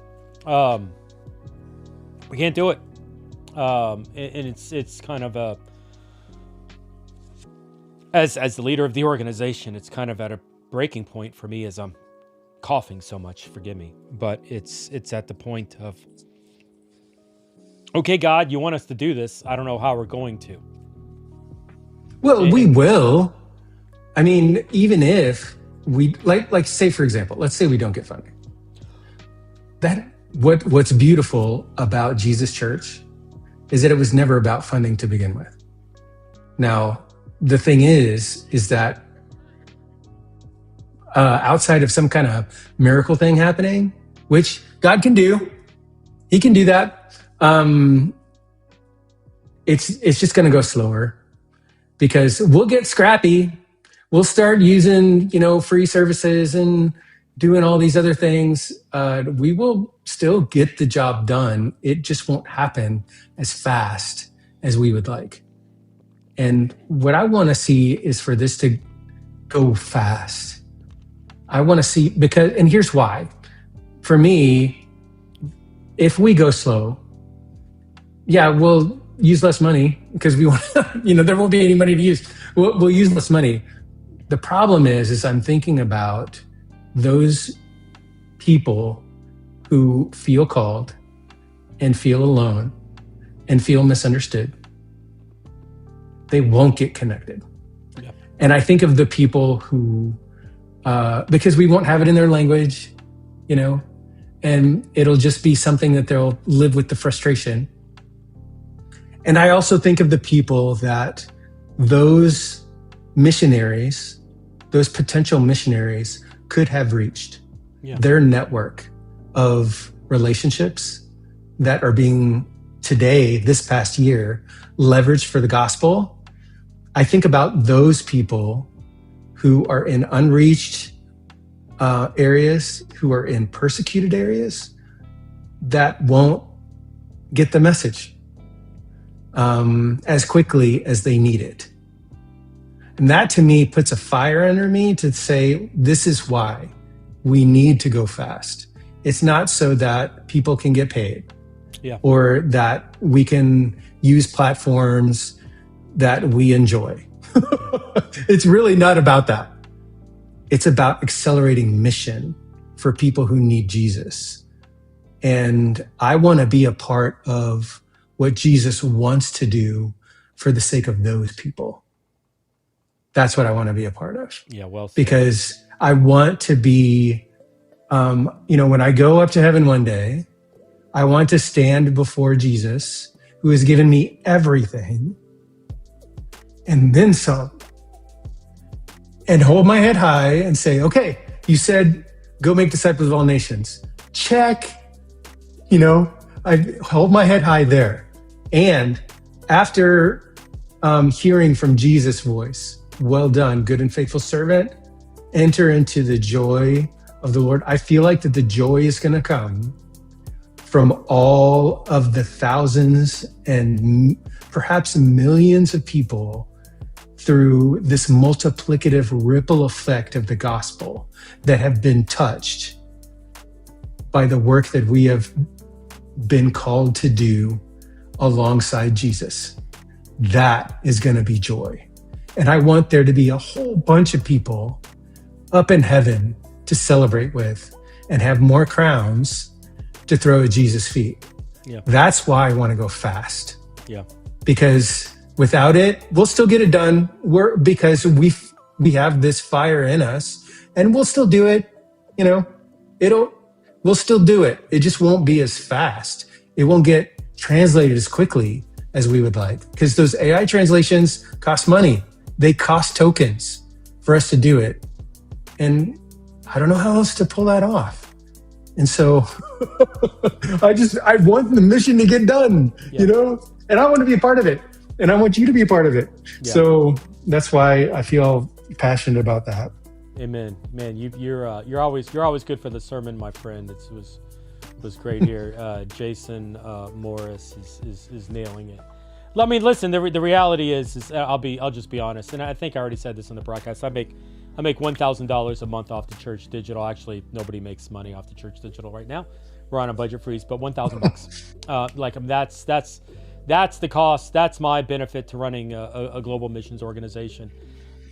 Speaker 1: We can't do it. And it's kind of a, as the leader of the organization, it's kind of at a breaking point for me as I'm coughing so much. Forgive me, but it's at the point of, okay, God, you want us to do this. I don't know how we're going to.
Speaker 8: Well, we will. I mean, even if we like say, for example, let's say we don't get funding. What's beautiful about Jesus Church is that it was never about funding to begin with. Now, the thing is that outside of some kind of miracle thing happening, which God can do, He can do that. It's just going to go slower because we'll get scrappy. We'll start using, free services and doing all these other things. We will still get the job done. It just won't happen as fast as we would like. And what I want to see is for this to go fast. I want to see, and here's why. For me, if we go slow, yeah, we'll use less money because we want, there won't be any money to use. We'll use less money. The problem is I'm thinking about those people who feel called and feel alone and feel misunderstood. They won't get connected. Yep. And I think of the people who, because we won't have it in their language, and it'll just be something that they'll live with the frustration. And I also think of the people that those missionaries, those potential missionaries could have reached. Yeah. Their network of relationships that are being today, this past year, leveraged for the gospel. I think about those people who are in unreached areas, who are in persecuted areas that won't get the message as quickly as they need it. And that to me puts a fire under me to say, this is why we need to go fast. It's not so that people can get paid, yeah, or that we can use platforms that we enjoy. It's really not about that. It's about accelerating mission for people who need Jesus. And I want to be a part of what Jesus wants to do for the sake of those people. That's what I want to be a part of.
Speaker 1: Yeah, well said.
Speaker 8: Because I want to be, when I go up to heaven one day, I want to stand before Jesus, who has given me everything, and then some, and hold my head high and say, okay, you said, go make disciples of all nations. Check. I hold my head high there. And after hearing from Jesus' voice, well done, good and faithful servant, enter into the joy of the Lord. I feel like that the joy is going to come from all of the thousands and perhaps millions of people through this multiplicative ripple effect of the gospel that have been touched by the work that we have been called to do alongside Jesus. That is going to be joy. And I want there to be a whole bunch of people up in heaven to celebrate with and have more crowns to throw at Jesus' feet. Yeah. That's why I want to go fast.
Speaker 1: Yeah.
Speaker 8: Because without it, we'll still get it done. Because we have this fire in us, and we'll still do it. We'll still do it. It just won't be as fast. It won't get translated as quickly as we would like, because those AI translations cost money. They cost tokens for us to do it. And I don't know how else to pull that off. And so I want the mission to get done, and I want to be a part of it. and I want you to be a part of it.
Speaker 1: Yeah.
Speaker 8: So that's why I feel passionate about that.
Speaker 1: Amen, man. You're always good for the sermon, my friend. It was great here. Jason Morris is nailing it. I mean, listen. The reality is I'll just be honest, and I think I already said this on the broadcast. I make $1,000 a month off the Church Digital. Actually, nobody makes money off the Church Digital right now. We're on a budget freeze, but $1,000. That's the cost. That's my benefit to running a global missions organization.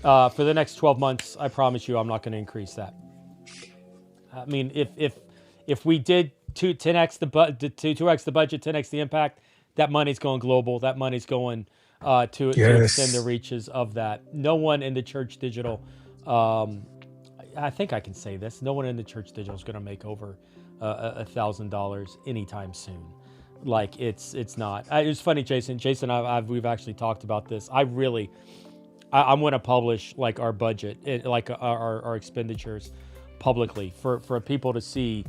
Speaker 1: For the next 12 months, I promise you, I'm not going to increase that. I mean, if we did 10x the budget, 10x the impact, that money's going global. That money's going to extend the reaches of that. No one in the Church Digital, I think I can say this. No one in the Church Digital is going to make over $1,000 anytime soon. Like it's not. It's funny, Jason. We've actually talked about this. I'm going to publish like our budget, like our expenditures publicly for people to see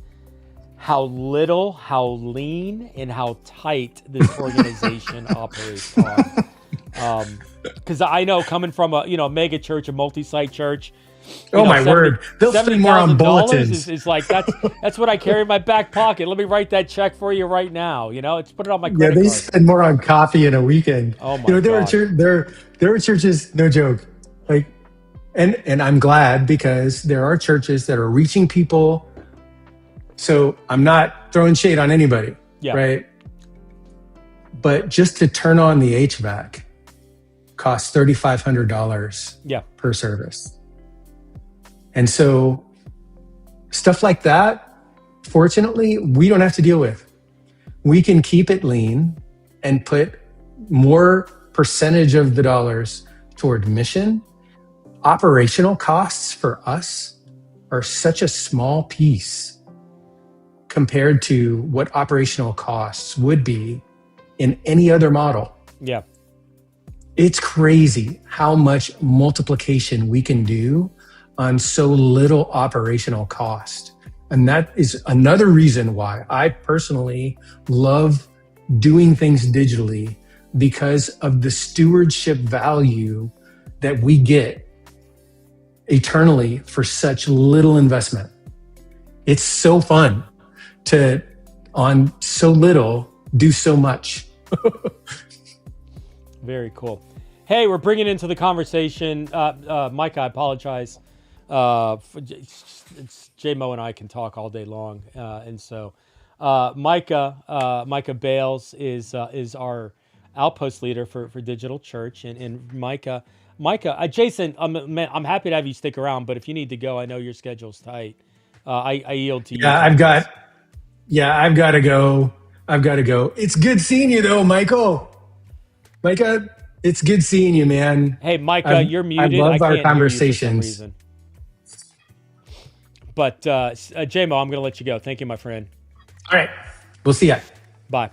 Speaker 1: how little, how lean, and how tight this organization operates on. Because I know, coming from a mega church, a multi-site church.
Speaker 8: Oh my word! They'll spend more on bulletins.
Speaker 1: Is like that's what I carry in my back pocket. Let me write that check for you right now. It's put it on my credit card.
Speaker 8: They spend more on coffee in a weekend.
Speaker 1: Oh my God.
Speaker 8: There are churches, no joke, like, and I'm glad, because there are churches that are reaching people. So I'm not throwing shade on anybody, right? But just to turn on the HVAC costs $3,500 per service. And so stuff like that, fortunately, we don't have to deal with. We can keep it lean and put more percentage of the dollars toward mission. Operational costs for us are such a small piece compared to what operational costs would be in any other model.
Speaker 1: Yeah.
Speaker 8: It's crazy how much multiplication we can do on so little operational cost. And that is another reason why I personally love doing things digitally, because of the stewardship value that we get eternally for such little investment. It's so fun to, on so little, do so much.
Speaker 1: Very cool. Hey, we're bringing into the conversation, Micah, I apologize. It's J-Mo and I can talk all day long. And so Micah Bales is our outpost leader for Digital Church. And Micah, Jason, I'm happy to have you stick around, but if you need to go, I know your schedule's tight. I yield to you.
Speaker 8: Yeah, I've got to go. It's good seeing you though, Micah, it's good seeing you, man.
Speaker 1: Hey, Micah, you're muted.
Speaker 8: I love our
Speaker 1: can't
Speaker 8: conversations.
Speaker 1: Hear you for some reason. But J-Mo, I'm going to let you go. Thank you, my friend.
Speaker 8: All right. We'll see ya.
Speaker 1: Bye.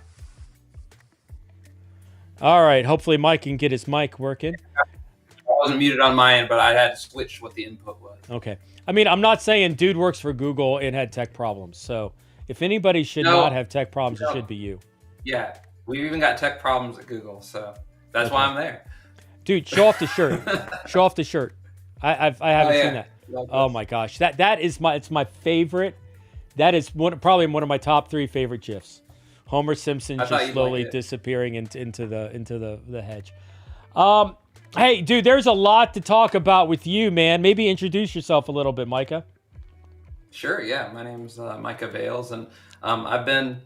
Speaker 1: All right. Hopefully Mike can get his mic working.
Speaker 9: I wasn't muted on my end, but I had to switch what the input was.
Speaker 1: Okay. I mean, I'm not saying dude works for Google and had tech problems. So if anybody should not have tech problems, it should be you. Yeah.
Speaker 9: We've even got tech problems at Google. So that's why I'm there.
Speaker 1: Dude, show off the shirt. Show off the shirt. I haven't seen that. Oh my gosh. That is my favorite. That is probably one of my top 3 favorite GIFs. Homer Simpson just slowly disappearing into the hedge. Hey, dude, there's a lot to talk about with you, man. Maybe introduce yourself a little bit, Micah.
Speaker 9: Sure. Yeah, my name's Micah Bales, and I've been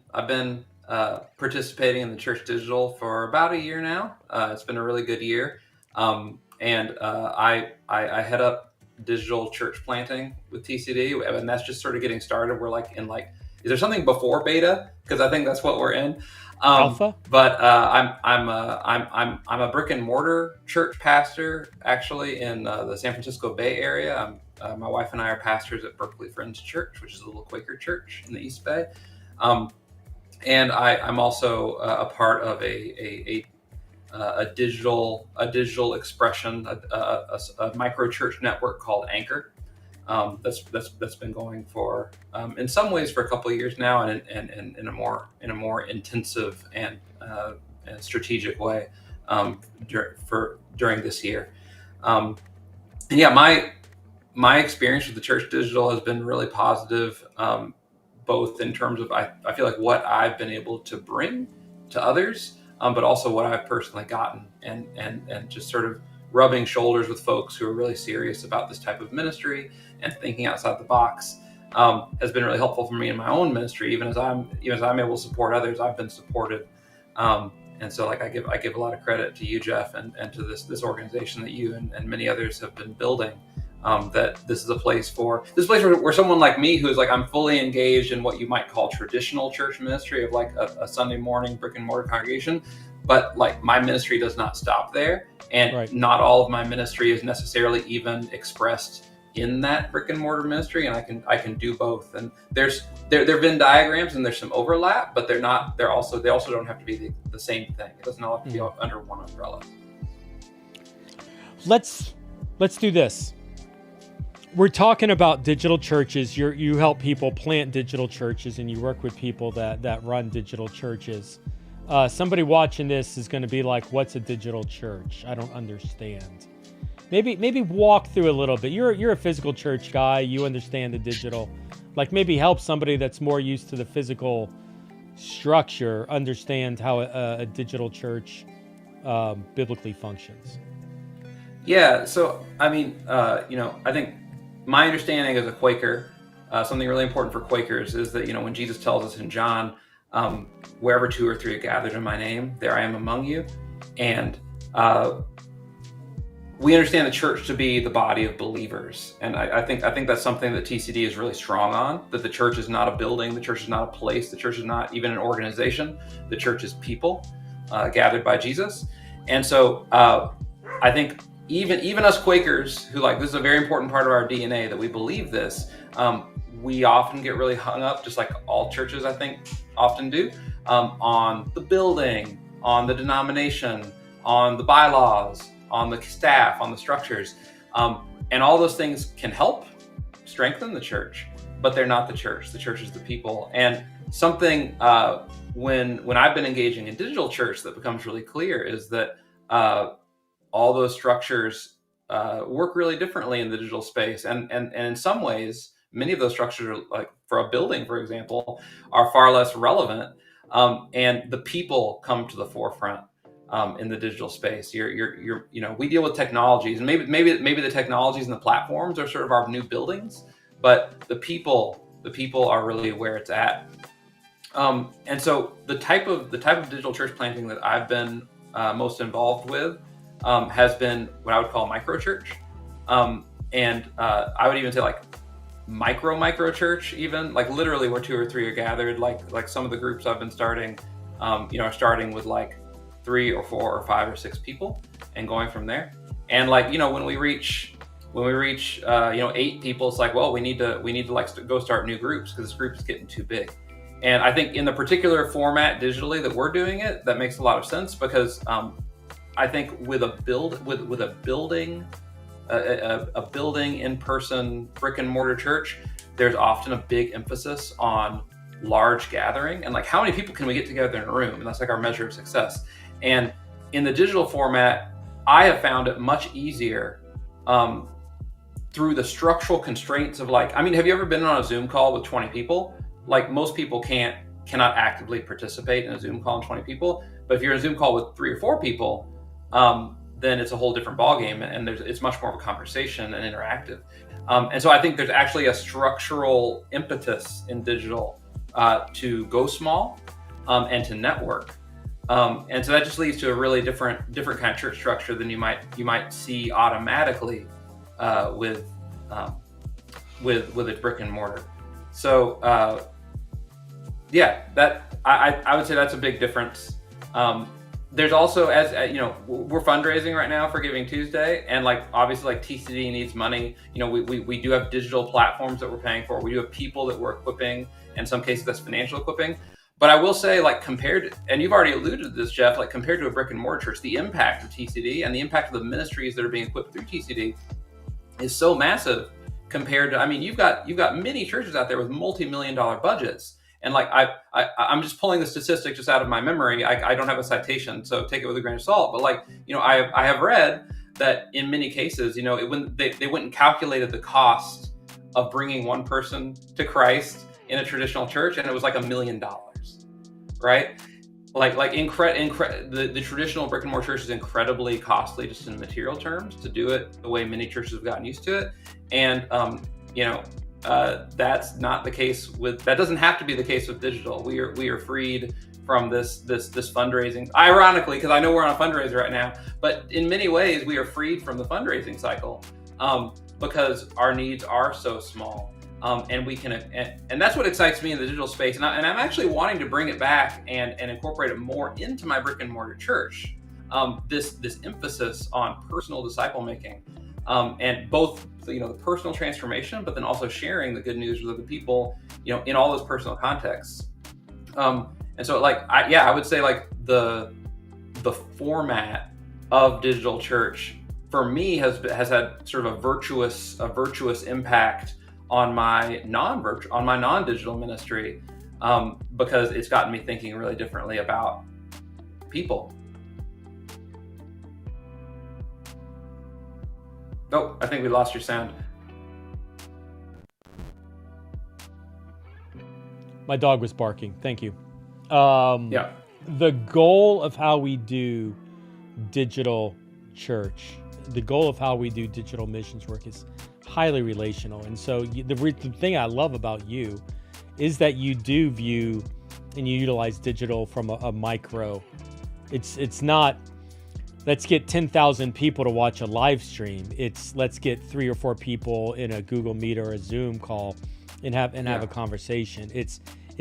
Speaker 9: participating in the Church Digital for about a year now. It's been a really good year, and I head up digital church planting with TCD, and that's just sort of getting started. We're is there something before beta? Because I think that's what we're in.
Speaker 1: Alpha.
Speaker 9: But I'm a brick and mortar church pastor, actually, in the San Francisco Bay Area. My wife and I are pastors at Berkeley Friends Church, which is a little Quaker church in the East Bay. And I'm also a part of a digital expression, a micro church network called Anchor. That's been going for in some ways for a couple of years now, and in a more intensive and strategic way during this year. And yeah, my experience with the Church Digital has been really positive, both in terms of I feel like what I've been able to bring to others, but also what I've personally gotten, and just sort of rubbing shoulders with folks who are really serious about this type of ministry and thinking outside the box has been really helpful for me in my own ministry. Even as I'm able to support others, I've been supported. And so like I give a lot of credit to you, Jeff, and to this organization that you and many others have been building. That this is a place where someone like me, who's like, I'm fully engaged in what you might call traditional church ministry of like a Sunday morning brick and mortar congregation, but like my ministry does not stop there, and
Speaker 1: Right.
Speaker 9: not all of my ministry is necessarily even expressed in that brick and mortar ministry, and I can do both. And there have been diagrams and there's some overlap, but they also don't have to be the same thing. It doesn't all have to be under one umbrella.
Speaker 1: Let's do this. We're talking about digital churches. You help people plant digital churches, and you work with people that run digital churches. Somebody watching this is going to be like, "What's a digital church? I don't understand." Maybe walk through a little bit. You're a physical church guy. You understand the digital. Like maybe help somebody that's more used to the physical structure understand how a digital church biblically functions.
Speaker 9: Yeah. So I mean, I think my understanding as a Quaker, something really important for Quakers is that, when Jesus tells us in John, wherever 2 or 3 are gathered in my name, there I am among you. And we understand the church to be the body of believers. And I think that's something that TCD is really strong on, that the church is not a building, the church is not a place, the church is not even an organization, the church is people gathered by Jesus. And so I think even us Quakers who this is a very important part of our DNA, that we believe this, we often get really hung up, just like all churches I think often do, on the building, on the denomination, on the bylaws, on the staff, on the structures. And all those things can help strengthen the church, but they're not the church. The church is the people. And something when I've been engaging in digital church that becomes really clear is that all those structures work really differently in the digital space. And in some ways, many of those structures, are, like for a building, for example, are far less relevant. And the people come to the forefront in the digital space. We deal with technologies, and maybe the technologies and the platforms are sort of our new buildings, but the people are really where it's at. And so the type of digital church planting that I've been most involved with has been what I would call micro church, and I would even say like micro church, even like literally where 2 or 3 are gathered. Like some of the groups I've been starting, are starting with like 3 or 4 or 5 or 6 people and going from there. And when we reach 8 people, it's like, well, we need to go start new groups because this group is getting too big. And I think in the particular format digitally that we're doing it, that makes a lot of sense because I think with a building in-person brick and mortar church, there's often a big emphasis on large gathering and like how many people can we get together in a room, and that's like our measure of success. And in the digital format, I have found it much easier through the structural constraints of have you ever been on a Zoom call with 20 people? Like most people cannot actively participate in a Zoom call with 20 people, but if you're in a Zoom call with 3 or 4 people, then it's a whole different ballgame, and it's much more of a conversation and interactive. And so I think there's actually a structural impetus in digital to go small and to network. And so that just leads to a really different kind of church structure than you might see automatically with a brick and mortar. So that I would say that's a big difference. There's also, as we're fundraising right now for Giving Tuesday, and obviously TCD needs money. We do have digital platforms that we're paying for. We do have people that we're equipping. In some cases, that's financial equipping. But I will say, compared, and you've already alluded to this, Jeff, compared to a brick and mortar church, the impact of TCD and the impact of the ministries that are being equipped through TCD is so massive compared to, you've got many churches out there with multi-million-dollar budgets, And like I'm just pulling the statistic just out of my memory. I don't have a citation, so take it with a grain of salt. But like, I have read that in many cases, they went and calculated the cost of bringing one person to Christ in a traditional church, and it was like $1 million, right? The traditional brick and mortar church is incredibly costly just in material terms to do it the way many churches have gotten used to it. And that's not the case that doesn't have to be the case with digital. We are freed from this fundraising, ironically, because I know we're on a fundraiser right now, but in many ways we are freed from the fundraising cycle because our needs are so small. And we can, and that's what excites me in the digital space. And I'm actually wanting to bring it back and incorporate it more into my brick and mortar church. This emphasis on personal disciple making, and both the personal transformation, but then also sharing the good news with other people, in all those personal contexts. And so I would say like the format of digital church for me has had sort of a virtuous impact on my non-digital ministry, because it's gotten me thinking really differently about people. Oh, I think we lost your sound.
Speaker 1: My dog was barking. Thank you.
Speaker 9: Yeah.
Speaker 1: The goal of how we do digital church, the goal of how we do digital missions work is highly relational. And so the thing I love about you is that you do view and you utilize digital from a micro. It's not, let's get 10,000 people to watch a live stream. It's let's get 3 or 4 people in a Google Meet or a Zoom call and have a conversation. It's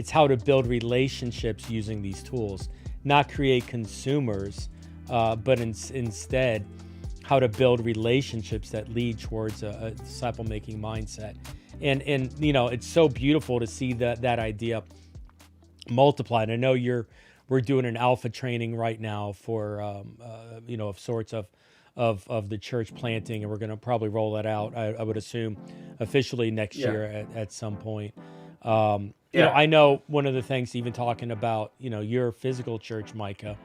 Speaker 1: how to build relationships using these tools, not create consumers, but instead how to build relationships that lead towards a disciple-making mindset. And it's so beautiful to see that idea multiplied. I know we're doing an alpha training right now for of sorts of the church planting, and we're going to probably roll that out, I would assume, officially next year at some point. I know one of the things, even talking about your physical church, Micah,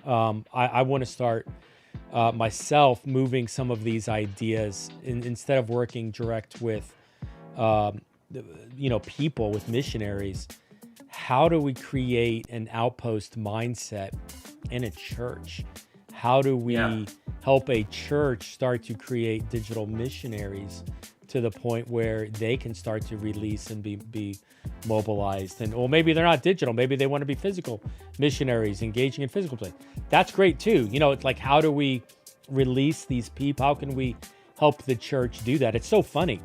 Speaker 1: I want to start myself moving some of these ideas instead of working direct with people, with missionaries. How do we create an outpost mindset in a church? How do we help a church start to create digital missionaries to the point where they can start to release and be mobilized? And maybe they're not digital, maybe they want to be physical missionaries engaging in physical play. That's great too. It's like, how do we release these people? How can we help the church do that? It's so funny.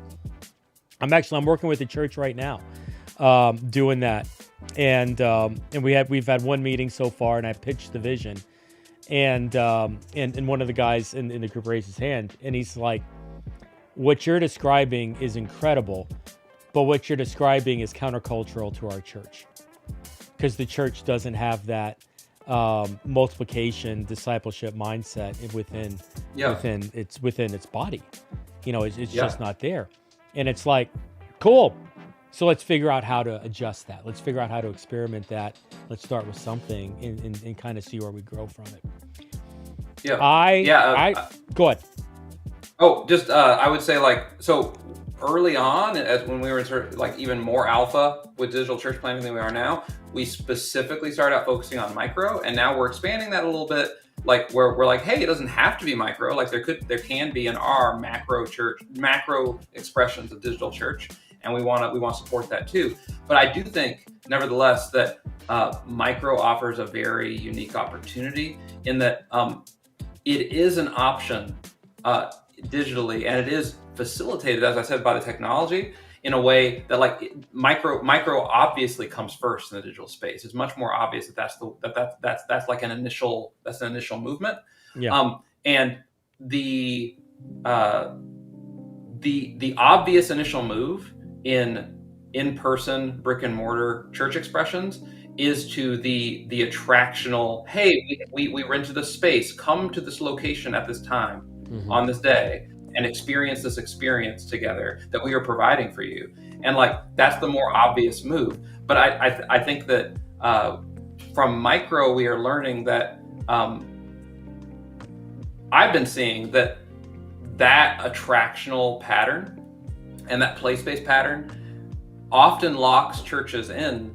Speaker 1: I'm working with the church right now, doing that. And we've had one meeting so far, and I pitched the vision, and one of the guys in the group raised his hand, and he's like, what you're describing is incredible, but what you're describing is countercultural to our church, because the church doesn't have that multiplication, discipleship mindset within its body. It's just not there. And it's like, cool. So let's figure out how to adjust that. Let's figure out how to experiment that. Let's start with something and kind of see where we grow from it. Go ahead.
Speaker 9: Oh, just I would say so early on, when we were in sort of even more alpha with digital church planting than we are now, we specifically started out focusing on micro, and now we're expanding that a little bit. Where we're like, hey, it doesn't have to be micro. There can be and are macro expressions of digital church, and we want to support that too. But I do think, nevertheless, that micro offers a very unique opportunity in that it is an option digitally, and it is facilitated, as I said, by the technology in a way that micro obviously comes first in the digital space. It's much more obvious that's an initial movement. And the obvious initial move in person brick and mortar church expressions is to the attractional, hey, we rented this space, come to this location at this time on this day, and experience this experience together that we are providing for you. And like, that's the more obvious move. But I think that from micro, we are learning that I've been seeing that attractional pattern and that place-based pattern often locks churches in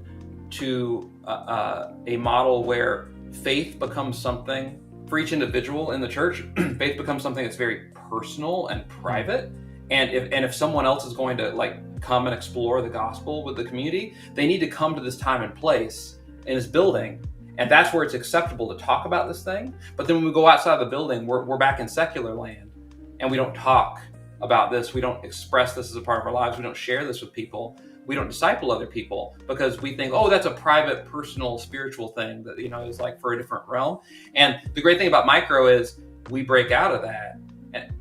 Speaker 9: to a model where faith becomes something for each individual in the church. Faith becomes something that's very personal and private. And if someone else is going to like come and explore the gospel with the community, they need to come to this time and place in this building. And that's where it's acceptable to talk about this thing. But then when we go outside the building, we're back in secular land, and we don't talk about this. We don't express this as a part of our lives. We don't share this with people. We don't disciple other people because we think, oh, that's a private, personal, spiritual thing that, is like for a different realm. And the great thing about micro is we break out of that. And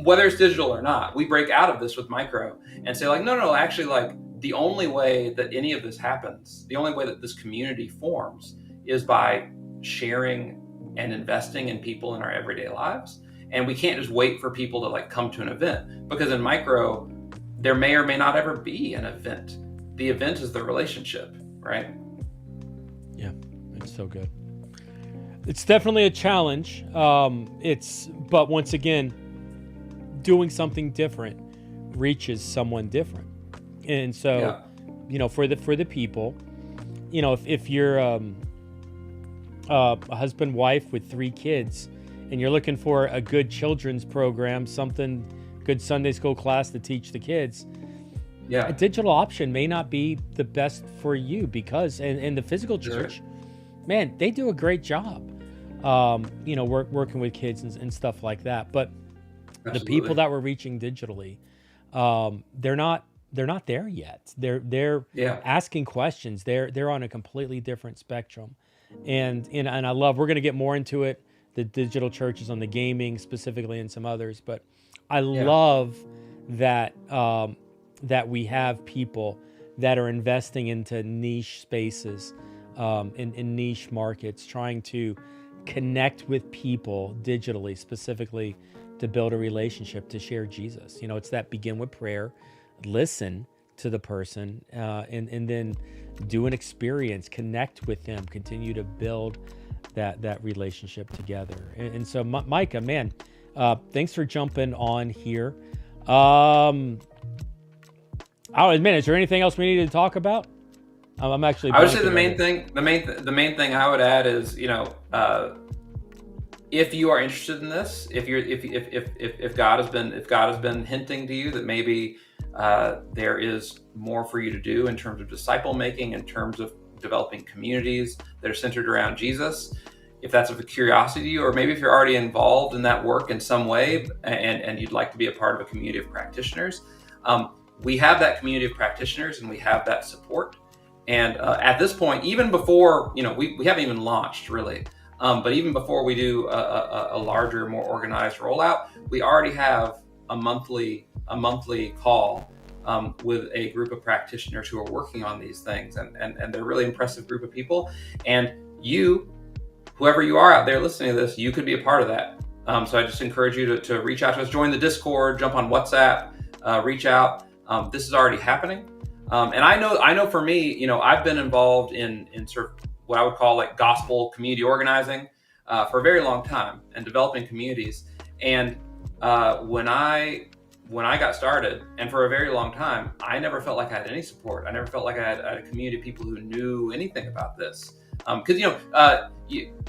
Speaker 9: whether it's digital or not, we break out of this with micro and say like, no, actually, like the only way that any of this happens, the only way that this community forms is by sharing and investing in people in our everyday lives. And we can't just wait for people to like come to an event, because in micro, there may or may not ever be an event. The event is the relationship, right?
Speaker 1: Yeah, it's so good. It's definitely a challenge. But once again, doing something different reaches someone different. And so, for the people, if you're a husband, wife with 3 kids, and you're looking for a good children's program, something good Sunday school class to teach the kids, a digital option may not be the best for you, because in the physical church, man, they do a great job, working with kids and stuff like that. But Absolutely. The people that we're reaching digitally, they're not there yet. They're asking questions. They're on a completely different spectrum, and I love. We're going to get more into it. The digital churches on the gaming specifically, and some others, but I love that that we have people that are investing into niche spaces, in niche markets, trying to connect with people digitally, specifically to build a relationship, to share Jesus. It's that begin with prayer, listen to the person, and then do an experience, connect with them, continue to build that relationship together. And so, Micah, man, thanks for jumping on here. Is there anything else we need to talk about? I'm actually.
Speaker 9: I would say the main thing I would add is, if you are interested in this, if God has been hinting to you that maybe there is more for you to do in terms of disciple making, in terms of developing communities that are centered around Jesus, if that's of a curiosity to you, or maybe if you're already involved in that work in some way and you'd like to be a part of a community of practitioners, we have that community of practitioners and we have that support. And at this point, even before, we haven't even launched really, but even before we do a larger, more organized rollout, we already have a monthly call with a group of practitioners who are working on these things, and they're a really impressive group of people. And you, whoever you are out there listening to this, you could be a part of that. So I just encourage you to reach out to us, join the Discord, jump on WhatsApp, reach out. This is already happening. And I know for me, I've been involved in sort of what I would call like gospel community organizing for a very long time, and developing communities. And when I got started, and for a very long time, I never felt like I had any support. I never felt like I had a community of people who knew anything about this. Because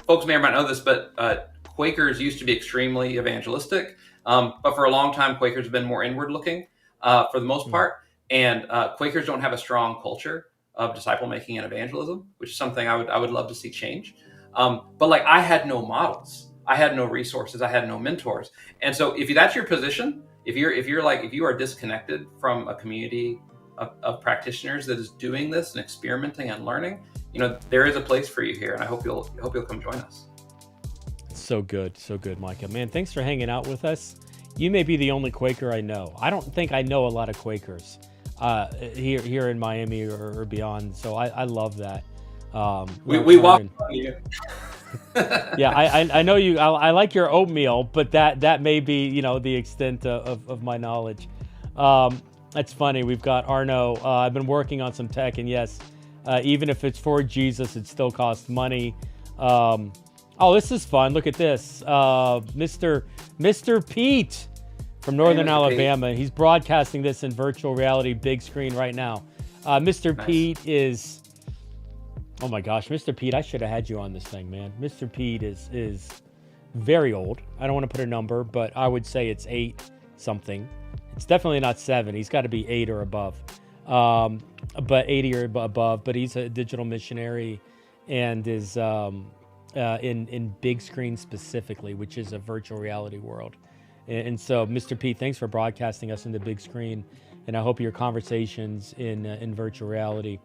Speaker 9: folks may or might know this, but Quakers used to be extremely evangelistic. But for a long time, Quakers have been more inward looking for the most part. And Quakers don't have a strong culture of disciple making and evangelism, which is something I would love to see change. But like, I had no models, I had no resources, I had no mentors. And so if that's your position, if you are disconnected from a community of practitioners that is doing this and experimenting and learning, there is a place for you here, and I hope you'll come join us.
Speaker 1: So good, Micah. Man, thanks for hanging out with us. You may be the only Quaker I know. I don't think I know a lot of Quakers here in Miami or beyond. So I love that.
Speaker 9: We walk on you.
Speaker 1: Yeah, I know you. I like your oatmeal, but that may be the extent of my knowledge. That's funny. We've got Arno. I've been working on some tech, and yes, even if it's for Jesus, it still costs money. Oh, this is fun. Look at this, Mr. Pete from Northern Alabama. Pete. He's broadcasting this in virtual reality, big screen right now. Mr. Nice. Pete is. Oh my gosh, Mr. Pete, I should have had you on this thing, man. Mr. Pete is very old. I don't want to put a number, but I would say it's 8 something. It's definitely not 7. He's got to be 8 or above. But 80 or above. But he's a digital missionary and is in big screen specifically, which is a virtual reality world. And so, Mr. Pete, thanks for broadcasting us in the big screen. And I hope your conversations in virtual reality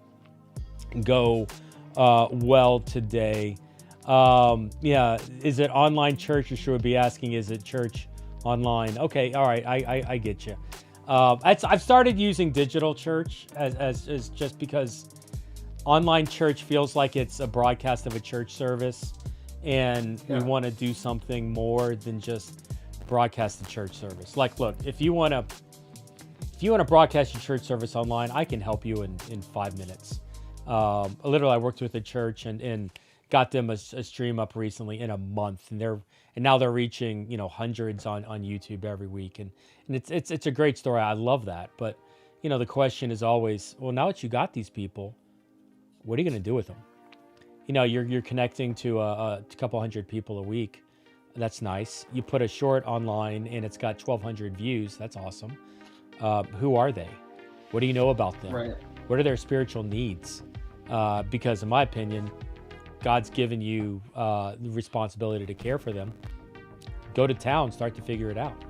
Speaker 1: go well today. Yeah, is it online church? Or should we be asking, is it church online? Okay, all right, I get you. I've started using digital church as just because online church feels like it's a broadcast of a church service, and we want to do something more than just broadcast the church service. Like, look, if you want to broadcast your church service online, I can help you in 5 minutes. Literally, I worked with a church and got them a stream up recently in a month, and now they're reaching hundreds on YouTube every week, and it's a great story. I love that, but the question is always, well, now that you got these people, what are you going to do with them? You're connecting to a couple hundred people a week. That's nice. You put a short online and it's got 1,200 views. That's awesome. Who are they? What do you know about them? Right. What are their spiritual needs? Because in my opinion, God's given you the responsibility to care for them. Go to town, start to figure it out.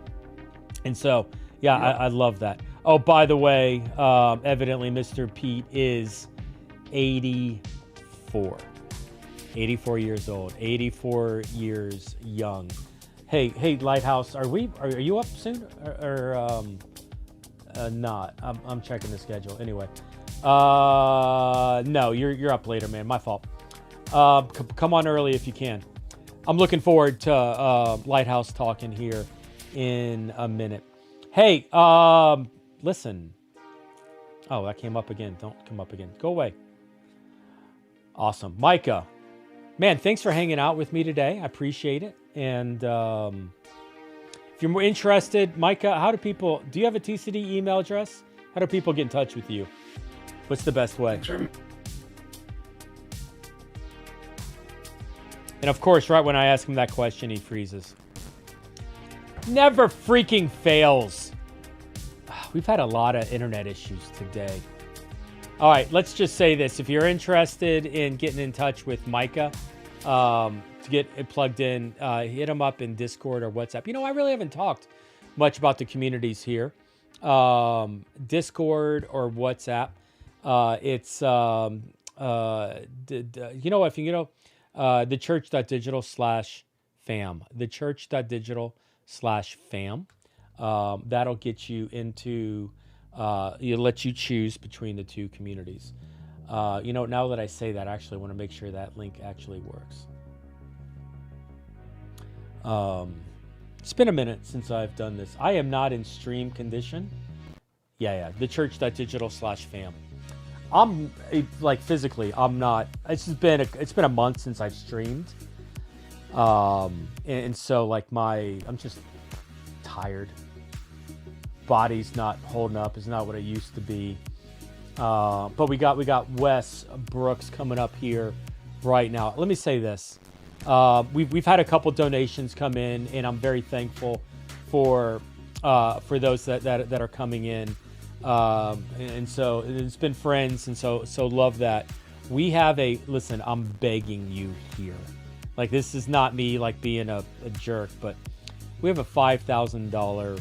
Speaker 1: And so, I love that. Oh, by the way, evidently Mr. Pete is 84 years old, 84 years young. Hey, Lighthouse, are you up soon or not? I'm checking the schedule anyway. No, you're up later, man. My fault. Come on early if you can. I'm looking forward to Lighthouse talking here in a minute. Hey, listen. Oh, that came up again. Don't come up again. Go away. Awesome. Micah, man, thanks for hanging out with me today. I appreciate it. And if you're more interested, Micah, do you have a TCD email address? How do people get in touch with you? What's the best way?
Speaker 9: Sure.
Speaker 1: And of course, right when I ask him that question, he freezes. Never freaking fails. We've had a lot of internet issues today. All right, let's just say this. If you're interested in getting in touch with Micah to get it plugged in, hit him up in Discord or WhatsApp. I really haven't talked much about the communities here. Discord or WhatsApp. It's theChurch.digital/fam. theChurch.digital/fam. That'll get you into, let you choose between the two communities. Now that I say that, I actually want to make sure that link actually works. It's been a minute since I've done this. I am not in stream condition. theChurch.digital/fam. I'm physically, I'm not. It's been a month since I've streamed, and so I'm just tired. Body's not holding up. It's not what it used to be. But we got Wes Brooks coming up here right now. Let me say this: we've had a couple donations come in, and I'm very thankful for those that are coming in. And so it's been friends, and so love that. We have listen, I'm begging you here. This is not me being a jerk, but we have a $5,000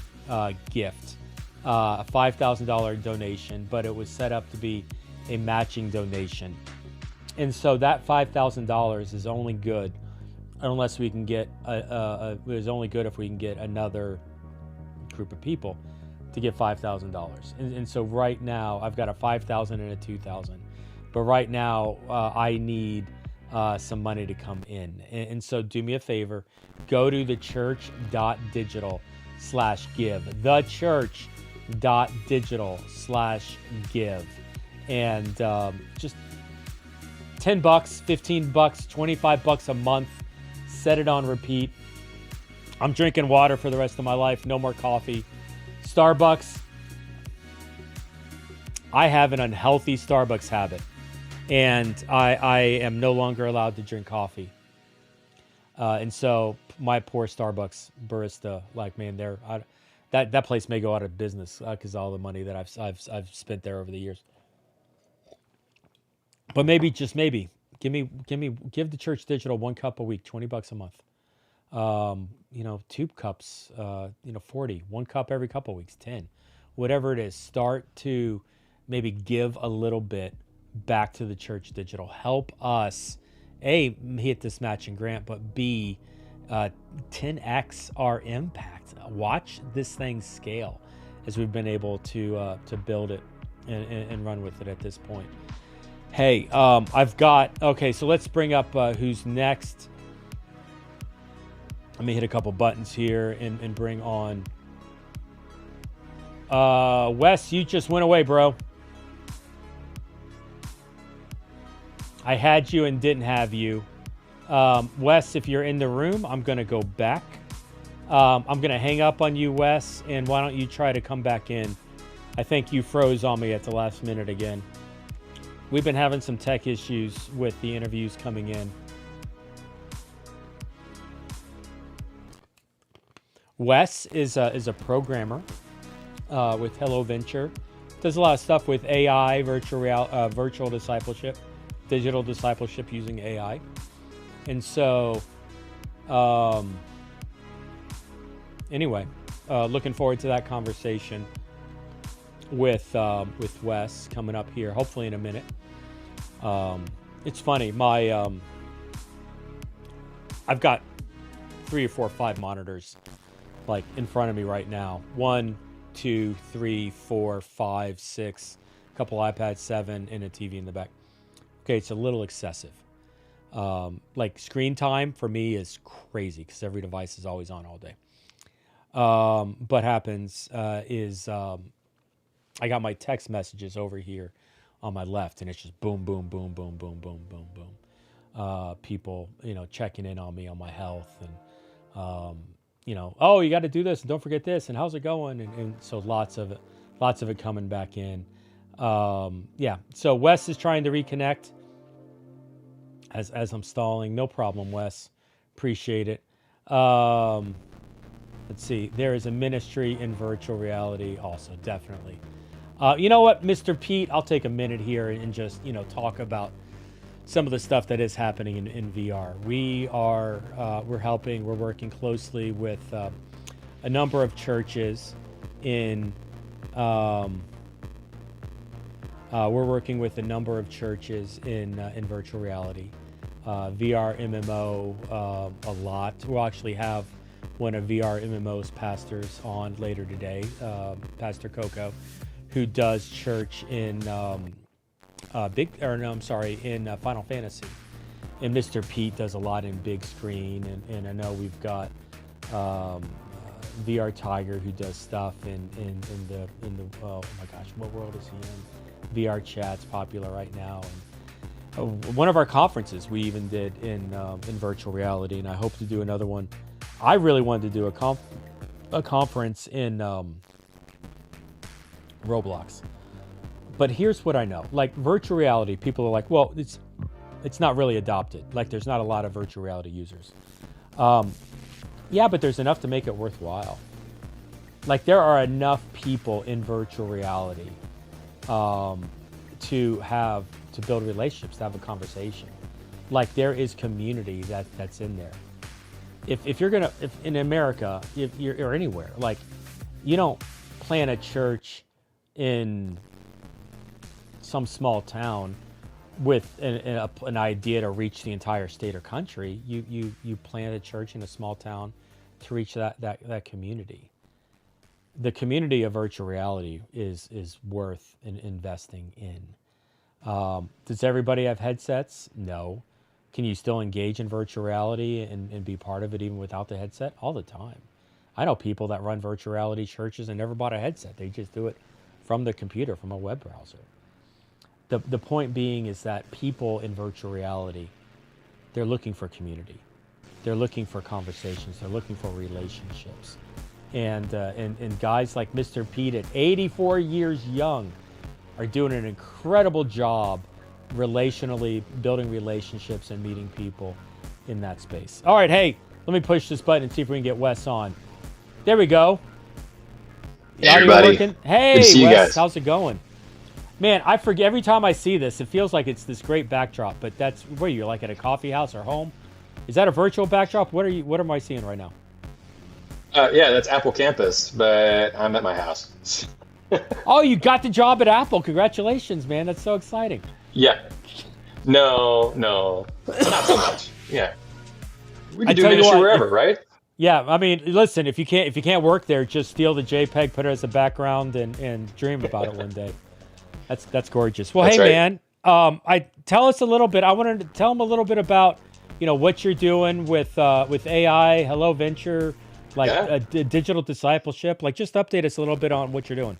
Speaker 1: gift, a $5,000 donation, but it was set up to be a matching donation. And so that $5,000 is only good unless we can get is only good if we can get another group of people to get $5,000. And so right now I've got a 5,000 and a 2,000, but right now I need some money to come in. And so do me a favor, go to thechurch.digital/give, thechurch.digital/give, and just $10, $15, $25 a month, set it on repeat. I'm drinking water for the rest of my life, no more coffee. Starbucks, I have an unhealthy Starbucks habit, and I am no longer allowed to drink coffee. And so my poor Starbucks barista, like, man, that place may go out of business because all the money that I've spent there over the years. But maybe, just maybe, give the Church Digital 1 cup a week, $20 a month. 2 cups, 40, 1 cup every couple of weeks, 10, whatever it is. Start to maybe give a little bit back to the Church Digital. Help us, A, hit this matching grant, but B, 10x our impact. Watch this thing scale as we've been able to build it and run with it at this point. Hey, okay, so let's bring up who's next. Let me hit a couple buttons here and bring on Wes. You just went away, bro. I had you and didn't have you. Wes, if you're in the room, I'm going to go back. I'm going to hang up on you, Wes, and why don't you try to come back in? I think you froze on me at the last minute again. We've been having some tech issues with the interviews coming in. Wes is a programmer with Hello Venture. Does a lot of stuff with AI, virtual discipleship, digital discipleship using AI. And so, anyway, looking forward to that conversation with Wes coming up here, hopefully in a minute. It's funny, I've got 3 or 4 or 5 monitors like in front of me right now. 1, 2, 3, 4, 5, 6, a couple iPads 7, and a TV in the back. Okay, it's a little excessive. Like screen time for me is crazy because every device is always on all day. What happens is I got my text messages over here on my left, and it's just boom, boom, boom, boom, boom, boom, boom, boom. People, checking in on me on my health, and oh, you got to do this, and don't forget this, and how's it going? And so lots of it coming back in. Yeah. So Wes is trying to reconnect as I'm stalling. No problem, Wes. Appreciate it. Let's see. There is a ministry in virtual reality also, definitely. You know what, Mr. Pete, I'll take a minute here and just, talk about some of the stuff that is happening in VR. We're working closely with a number of churches in virtual reality. VR MMO a lot. We'll actually have one of VR MMO's pastors on later today, Pastor Coco, who does church in in Final Fantasy. And Mr. Pete does a lot in big screen, and I know we've got VR Tiger who does stuff in the oh my gosh, what world is he in? VR Chat's popular right now. And one of our conferences we even did in virtual reality, and I hope to do another one. I really wanted to do a conference in Roblox. But here's what I know. Like virtual reality, people are like, well, it's not really adopted. Like there's not a lot of virtual reality users. Yeah, but there's enough to make it worthwhile. Like there are enough people in virtual reality to build relationships, to have a conversation. Like there is community that's in there. If in America, if you're or anywhere, like you don't plant a church in some small town with an idea to reach the entire state or country. You plant a church in a small town to reach that community. The community of virtual reality is worth investing in. Does everybody have headsets? No. can you still engage in virtual reality and be part of it even without the headset? All the time. I know people that run virtual reality churches and never bought a headset. They just do it from the computer, from a web browser. The point being is that people in virtual reality, they're looking for community. They're looking for conversations. They're looking for relationships. And guys like Mr. Pete at 84 years young are doing an incredible job relationally, building relationships and meeting people in that space. All right, hey, let me push this button and see if we can get Wes on. There we go.
Speaker 10: Hey, everybody.
Speaker 1: Working? Hey,
Speaker 10: good to see
Speaker 1: Wes,
Speaker 10: you guys.
Speaker 1: how's it going? Man, I forget every time I see this. It feels like it's this great backdrop, but that's where you're like at a coffee house or home. Is that a virtual backdrop? What am I seeing right now?
Speaker 10: Yeah, that's Apple Campus, but I'm at my house.
Speaker 1: Oh, you got the job at Apple. Congratulations, man. That's so exciting.
Speaker 10: Yeah. No, not so much. Yeah. We can do
Speaker 1: tell you
Speaker 10: ministry
Speaker 1: what,
Speaker 10: wherever, right?
Speaker 1: Yeah, I mean, listen, if you can't work there, just steal the JPEG, put it as a background, and dream about it one day. That's gorgeous. Well,
Speaker 10: That's
Speaker 1: hey,
Speaker 10: right.
Speaker 1: man, tell us a little bit. I wanted to tell them a little bit about, what you're doing with AI, Hello Venture, digital discipleship. Like, just update us a little bit on what you're doing.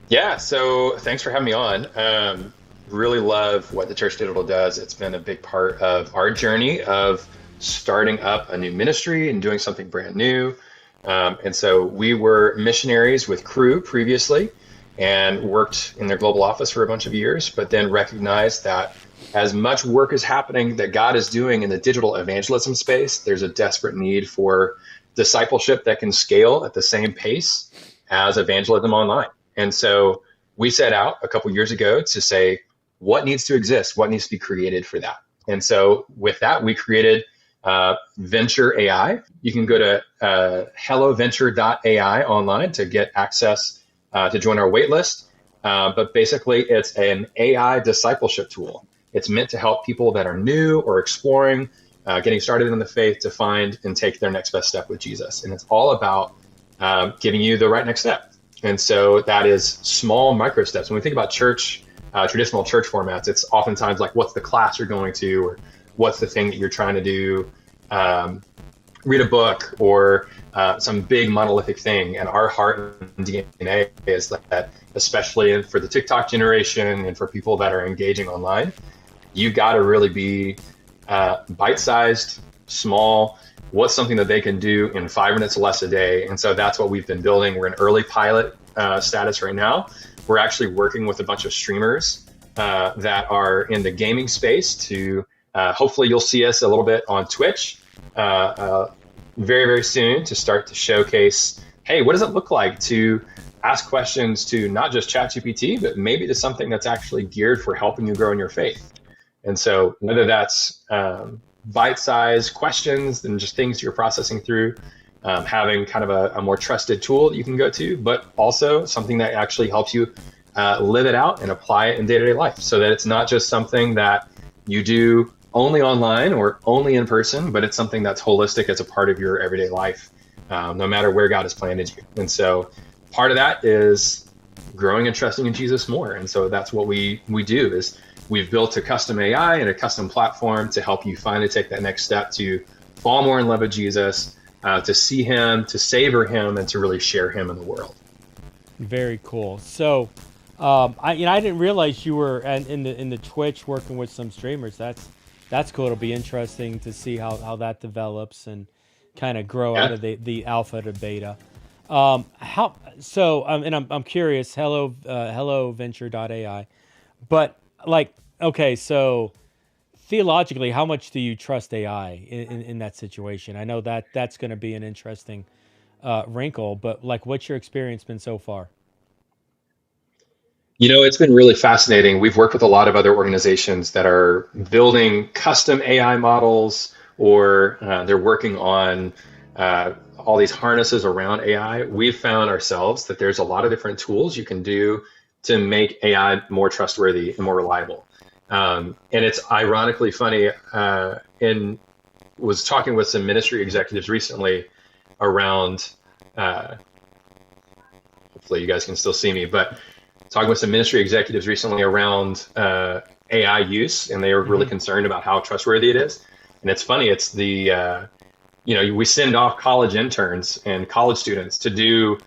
Speaker 10: Yeah, so thanks for having me on. Really love what the Church Digital does. It's been a big part of our journey of starting up a new ministry and doing something brand new. And so we were missionaries with Crew previously and worked in their global office for a bunch of years, but then recognized that as much work is happening that God is doing in the digital evangelism space, there's a desperate need for discipleship that can scale at the same pace as evangelism online. And so we set out a couple years ago to say, what needs to exist? What needs to be created for that? And so with that, we created Venture AI. You can go to helloventure.ai online to get access to join our waitlist. But basically, it's an AI discipleship tool. It's meant to help people that are new or exploring, getting started in the faith to find and take their next best step with Jesus. And it's all about giving you the right next step. And so that is small micro steps. When we think about church, traditional church formats, it's oftentimes like, what's the class you're going to, or what's the thing that you're trying to do, read a book, or some big monolithic thing. And our heart and DNA is that, especially for the TikTok generation and for people that are engaging online, you got to really be bite-sized, small. What's something that they can do in 5 minutes or less a day? And so that's what we've been building. We're in early pilot status right now. We're actually working with a bunch of streamers that are in the gaming space to hopefully you'll see us a little bit on Twitch very, very soon to start to showcase, hey, what does it look like to ask questions to not just ChatGPT, but maybe to something that's actually geared for helping you grow in your faith. And so whether that's bite-sized questions and just things you're processing through, having kind of a more trusted tool that you can go to, but also something that actually helps you live it out and apply it in day-to-day life, so that it's not just something that you do only online or only in person, but it's something that's holistic as a part of your everyday life, no matter where God has planted you. And so part of that is growing and trusting in Jesus more. And so that's what we do is we've built a custom AI and a custom platform to help you finally take that next step to fall more in love with Jesus, to see him, to savor him, and to really share him in the world.
Speaker 1: Very cool. So, I didn't realize you were in the Twitch working with some streamers. That's cool. It'll be interesting to see how that develops and kind of grow out of the alpha to beta. I'm curious. Hello venture.ai, but like, okay, so theologically, how much do you trust AI in that situation? I know that's going to be an interesting wrinkle, but like, what's your experience been so far?
Speaker 10: It's been really fascinating. We've worked with a lot of other organizations that are building custom AI models, or they're working on all these harnesses around AI. We've found ourselves that there's a lot of different tools you can do to make AI more trustworthy and more reliable. And it's ironically funny, was talking with some ministry executives recently around, hopefully you guys can still see me, but talking with some ministry executives recently around AI use, and they were really concerned about how trustworthy it is. And it's funny, it's the we send off college interns and college students to do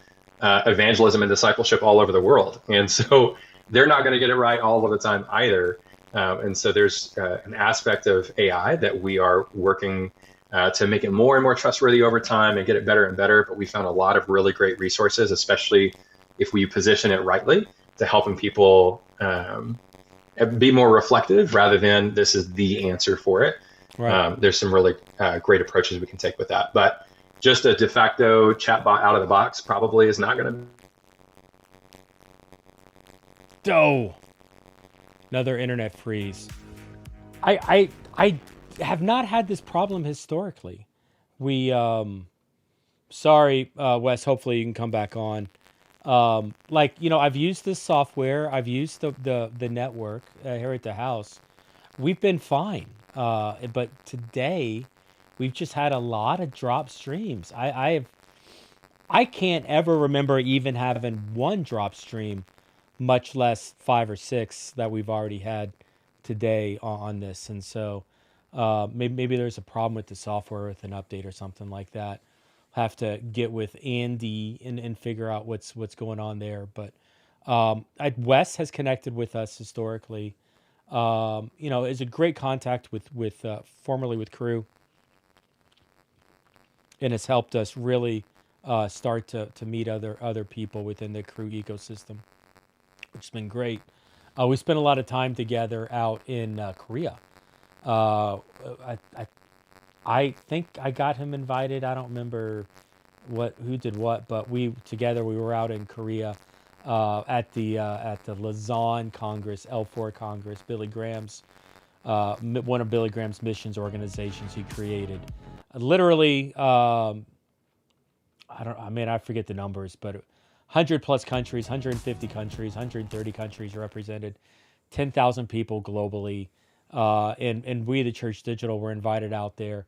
Speaker 10: evangelism and discipleship all over the world, and so they're not going to get it right all of the time either. And so there's an aspect of AI that we are working to make it more and more trustworthy over time and get it better and better. But we found a lot of really great resources, especially if we position it rightly, to helping people be more reflective rather than this is the answer for it. Right. There's some really great approaches we can take with that. But just a de facto chatbot out of the box probably is not going
Speaker 1: to. Oh, another internet freeze. I have not had this problem historically. We, sorry, Wes, hopefully you can come back on. I've used this software. I've used the network here at the house. We've been fine. But today we've just had a lot of drop streams. I can't ever remember even having one drop stream, much less 5 or 6 that we've already had today on this. And so maybe there's a problem with the software with an update or something like that. Have to get with Andy and figure out what's going on there. But Wes has connected with us historically. Is a great contact with formerly with Crew, and has helped us really start to meet other people within the Crew ecosystem, which has been great. We spent a lot of time together out in Korea. I think I got him invited. I don't remember who did what, but we were out in Korea at the Lausanne Congress, L4 Congress, Billy Graham's one of Billy Graham's missions organizations he created. Literally, I forget the numbers, but 100 plus countries, 150 countries, 130 countries represented, 10,000 people globally, and we, the Church Digital, were invited out there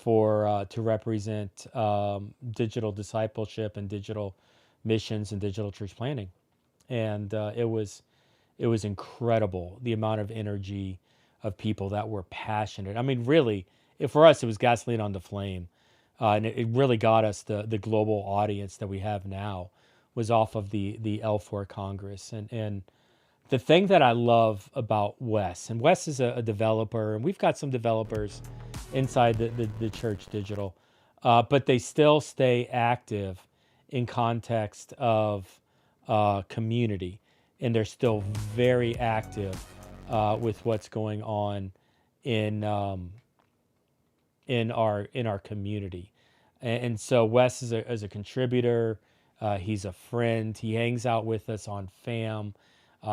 Speaker 1: to represent digital discipleship and digital missions and digital church planning. And it was incredible, the amount of energy of people that were passionate. I mean, really, for us, it was gasoline on the flame. And it really got us the global audience that we have now was off of the L4 Congress. And the thing that I love about Wes, and Wes is a developer, and we've got some developers inside the Church Digital, but they still stay active in context of community, and they're still very active with what's going on in our community. And so Wes is a contributor. He's a friend. He hangs out with us on FAM.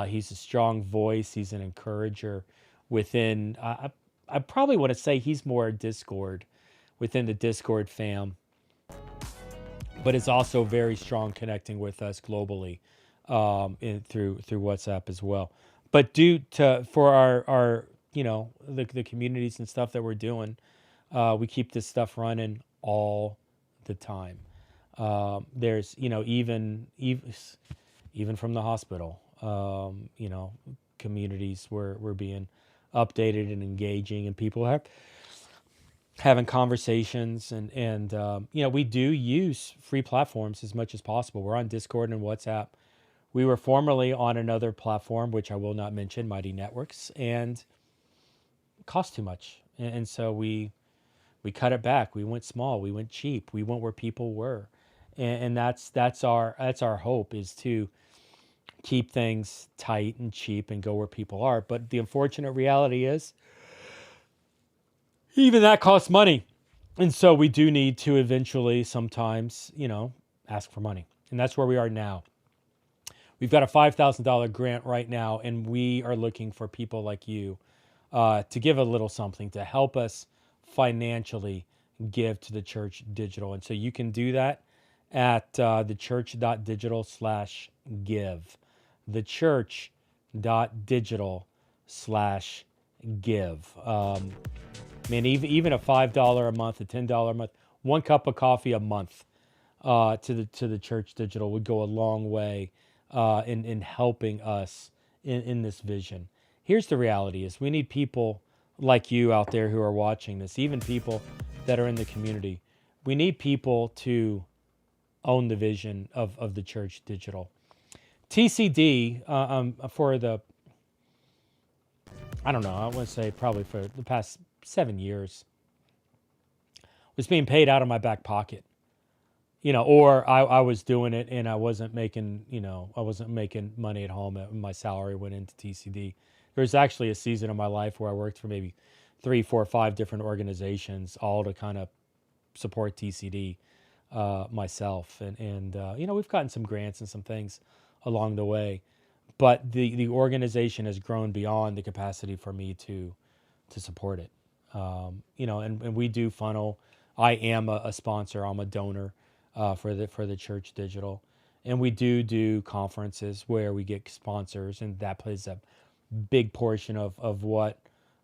Speaker 1: He's a strong voice. He's an encourager within. I probably want to say he's more Discord, within the Discord fam, but is also very strong connecting with us globally through WhatsApp as well. But for our the communities and stuff that we're doing, we keep this stuff running all the time. There's even from the hospital, communities we're being updated and engaging, and people having conversations, and we do use free platforms as much as possible. We're on Discord and WhatsApp. We were formerly on another platform, which I will not mention, Mighty Networks, and it cost too much, and so we cut it back. We went small. We went cheap. We went where people were, and that's our hope, is to keep things tight and cheap and go where people are. But the unfortunate reality is, even that costs money. And so we do need to eventually sometimes, ask for money. And that's where we are now. We've got a $5,000 grant right now, and we are looking for people like you to give a little something to help us financially give to the Church Digital. And so you can do that at thechurch.digital's/give. thechurch.digital/give. Man, even a $5 a month, a $10 a month, 1 cup of coffee a month to the Church Digital would go a long way in helping us in this vision. Here's the reality is we need people like you out there who are watching this, even people that are in the community. We need people to own the vision of the church digital. TCD, for the, I don't know, I want to say probably for the past 7 years, was being paid out of my back pocket. Or I was doing it and I wasn't making, I wasn't making money at home. My salary went into TCD. There was actually a season of my life where I worked for maybe 3, 4, 5 different organizations, all to kind of support TCD myself. And we've gotten some grants and some things along the way, but the organization has grown beyond the capacity for me to support it. And we do funnel. I am a sponsor. I'm a donor for the Church Digital, and we do conferences where we get sponsors, and that plays a big portion of what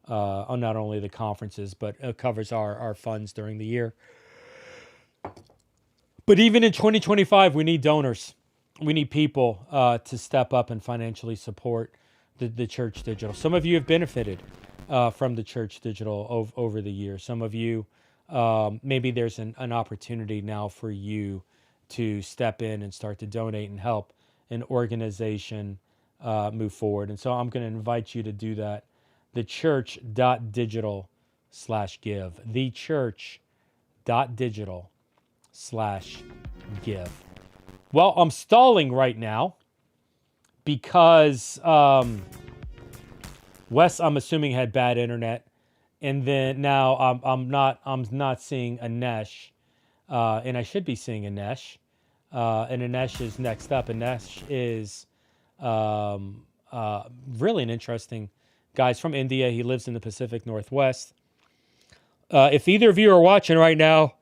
Speaker 1: not only the conferences, but it covers our funds during the year. But even in 2025, we need donors. We need people to step up and financially support the Church Digital. Some of you have benefited from the Church Digital over the years. Some of you, maybe there's an opportunity now for you to step in and start to donate and help an organization move forward. And so I'm going to invite you to do that. thechurch.digital/give. thechurch.digital/give. Well, I'm stalling right now because Wes, I'm assuming, had bad internet, and then now I'm not seeing Anesh, and I should be seeing Anesh, and Anesh is next up. Anesh is really an interesting guy. He's from India. He lives in the Pacific Northwest. If either of you are watching right now,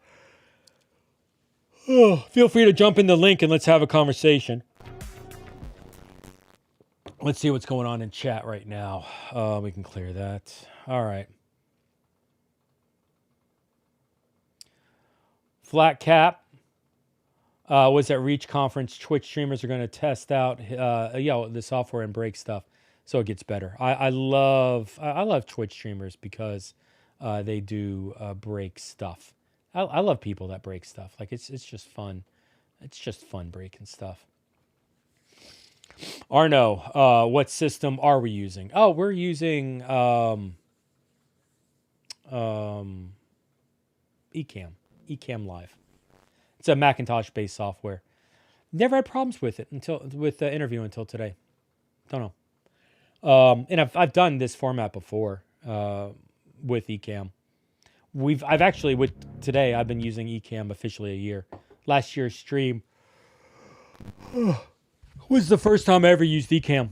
Speaker 1: feel free to jump in the link and let's have a conversation. Let's see what's going on in chat right now. We can clear that. All right. Flat Cap was at Reach Conference. Twitch streamers are going to test out the software and break stuff so it gets better. I love Twitch streamers because they do break stuff. I love people that break stuff. Like it's just fun. It's just fun breaking stuff. Arno, what system are we using? Oh, we're using Ecamm Live. It's a Macintosh-based software. Never had problems with it with the interview until today. Don't know. And I've done this format before with Ecamm. Today I've been using Ecamm officially a year. Last year's stream was the first time I ever used Ecamm.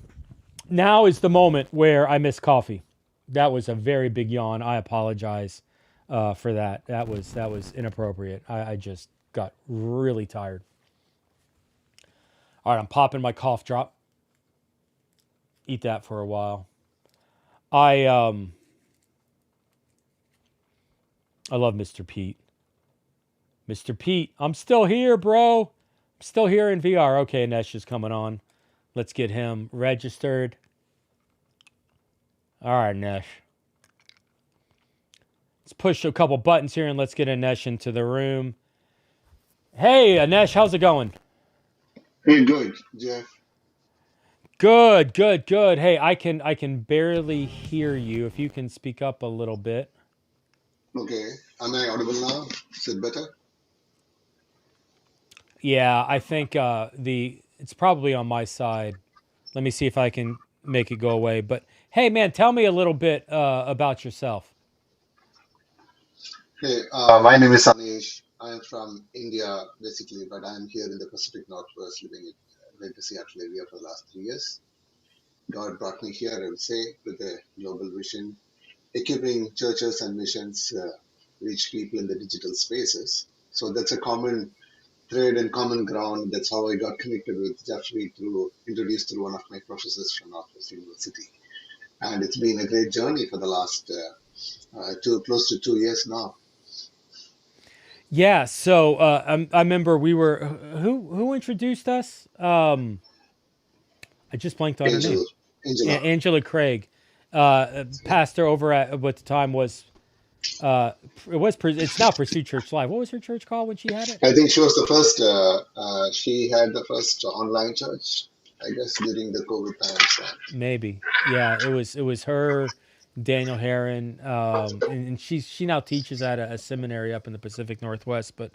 Speaker 1: Now is the moment where I miss coffee. That was a very big yawn. I apologize for that. That was inappropriate. I just got really tired. All right, I'm popping my cough drop. Eat that for a while. I love Mr. Pete. Mr. Pete, I'm still here, bro. I'm still here in VR. Okay, Nesh is coming on. Let's get him registered. All right, Nesh. Let's push a couple buttons here and let's get Anesh into the room. Hey, Anesh, how's it going?
Speaker 11: Hey, good, Jeff.
Speaker 1: Good. Hey, I can barely hear you. If you can speak up a little bit.
Speaker 11: Okay. Am I audible now? Is it better?
Speaker 1: Yeah, I think it's probably on my side. Let me see if I can make it go away. But hey, man, tell me a little bit about yourself.
Speaker 11: Hey, my name is Anish. I'm from India, basically, but I'm here in the Pacific Northwest, living in the Seattle area for the last 3 years. God brought me here, I would say, with a global vision, equipping churches and missions reach people in the digital spaces. So that's a common thread and common ground. That's how I got connected with Jeffrey introduced through one of my professors from Northwest University. And it's been a great journey for the last close to 2 years now.
Speaker 1: Yeah, so I remember we were who introduced us? I just blanked on her name.
Speaker 11: Angela.
Speaker 1: Angela Craig. pastor over at what the time was. It's now Pursuit Church Live. What was her church called when she had it?
Speaker 11: I think she was the first. She had the first online church, I guess, during the COVID times.
Speaker 1: Maybe. Yeah, it was her, Daniel Heron, and she now teaches at a seminary up in the Pacific Northwest. But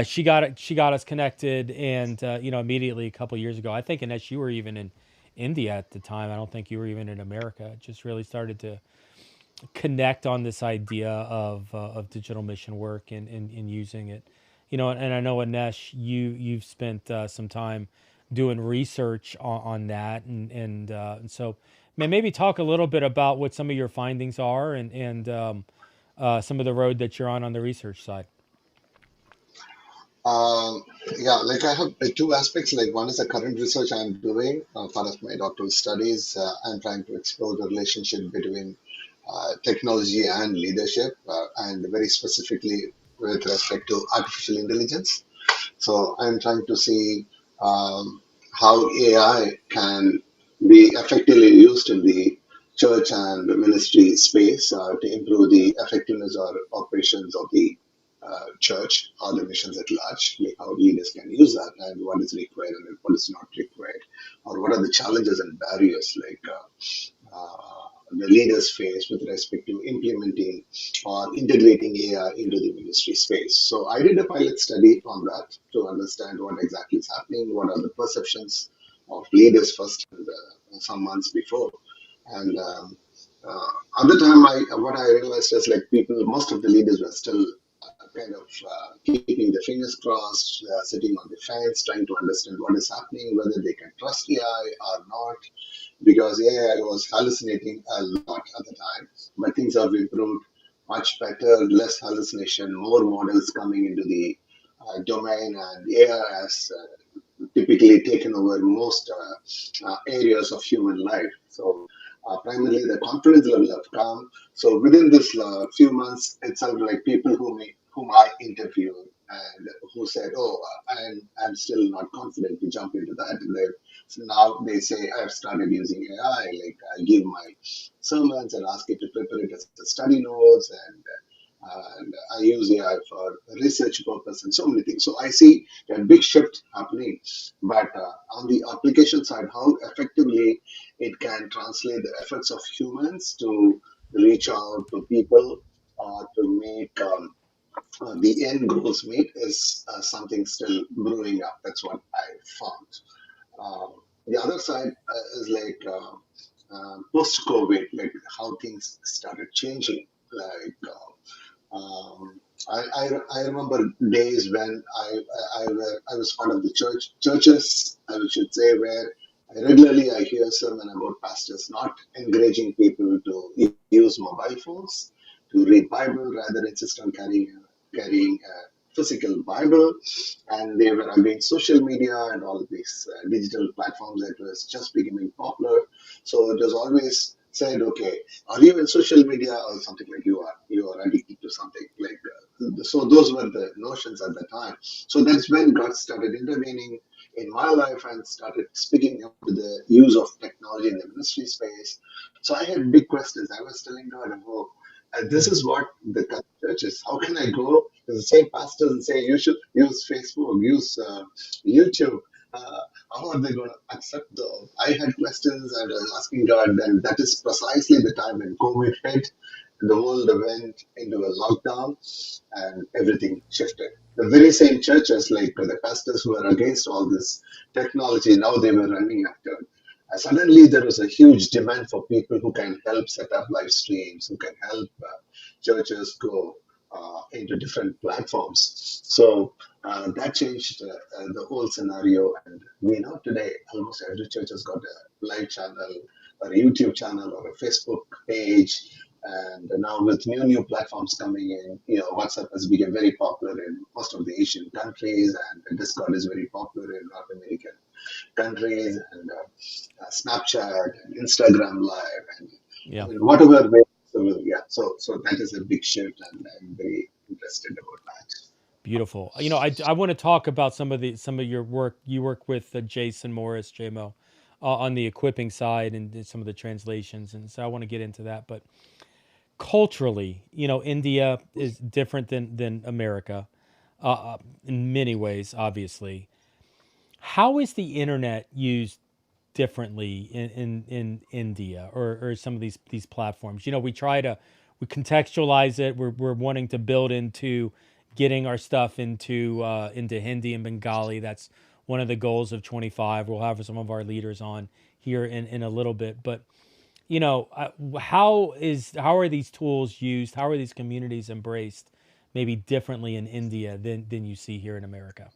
Speaker 1: she got us connected, and immediately a couple years ago, I think, Ines, you were even in India at the time. I don't think you were even in America. Just really started to connect on this idea of digital mission work and using it. And I know, Anesh, you've spent some time doing research on that, and so maybe talk a little bit about what some of your findings are, and some of the road that you're on the research side.
Speaker 11: Um, yeah, like I have two aspects. Like one is the current research I'm doing, part of my doctoral studies. I'm trying to explore the relationship between technology and leadership, and very specifically with respect to artificial intelligence. So I'm trying to see how AI can be effectively used in the church and ministry space to improve the effectiveness or operations of the church or the missions at large, like how leaders can use that and what is required and what is not required, or what are the challenges and barriers like the leaders face with respect to implementing or integrating AI into the ministry space. So I did a pilot study on that to understand what exactly is happening, what are the perceptions of leaders first and some months before. And at the time, what I realized is like most of the leaders were still kind of keeping their fingers crossed, sitting on the fence, trying to understand what is happening, whether they can trust AI or not, because AI was hallucinating a lot at the time. But things have improved much better, less hallucination, more models coming into the domain, and AI has typically taken over most areas of human life. So primarily the confidence level have come. So within this few months, it sounded like people whom I interviewed and who said, "Oh, I'm still not confident to jump into that." So now they say, "I've started using AI. Like I give my sermons and ask it to prepare it as a study notes, and I use AI for research purpose and so many things." So I see a big shift happening. But on the application side, how effectively it can translate the efforts of humans to reach out to people or to make the end goals meet is something still brewing up. That's what I found. The other side is like post-COVID, like how things started changing. Like I remember days when I was part of the churches, I should say, where regularly I hear sermon about pastors not encouraging people to use mobile phones to read Bible, rather insist on carrying a physical Bible, and they were against social media and all of these digital platforms that was just becoming popular. So it was always said, okay, are you in social media or something like you are addicted to something like so those were the notions at the time. So that's when God started intervening in my life and started speaking up to the use of technology in the ministry space. So I had big questions. I was telling God, oh, this is what the church is. How can I go to the same pastors and say you should use Facebook, use YouTube? How are they going to accept the? I had questions and I was asking God, and that is precisely the time when COVID hit. The world went into a lockdown and everything shifted. The very same churches, like the pastors who were against all this technology, now they were running after. Suddenly, there was a huge demand for people who can help set up live streams, who can help churches go into different platforms. So that changed the whole scenario. And we know today almost every church has got a live channel, or a YouTube channel, or a Facebook page. And now with new platforms coming in, WhatsApp has become very popular in most of the Asian countries, and Discord is very popular in North American countries, and Snapchat and Instagram Live, and
Speaker 1: Yeah.
Speaker 11: whatever way. So that is a big shift, and I'm very interested about that.
Speaker 1: Beautiful. I want to talk about some of your work. You work with Jason Morris, JMO, on the equipping side and some of the translations, and so I want to get into that. But culturally, India is different than America in many ways, obviously. How is the internet used differently in India or some of these platforms? We contextualize it. We're wanting to build into getting our stuff into Hindi and Bengali. That's one of the goals of 25. We'll have some of our leaders on here in a little bit, but how are these tools used? How are these communities embraced maybe differently in India than you see here in America?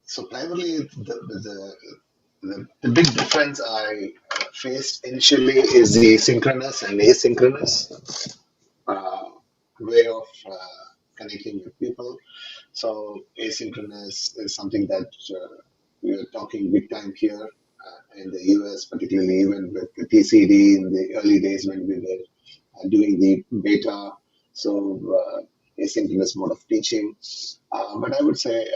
Speaker 11: So primarily, the big difference I faced initially is the synchronous and asynchronous way of connecting with people. So asynchronous is something that we are talking big time here in the US, particularly even with the TCD in the early days when we were doing the beta. So asynchronous mode of teaching. But I would say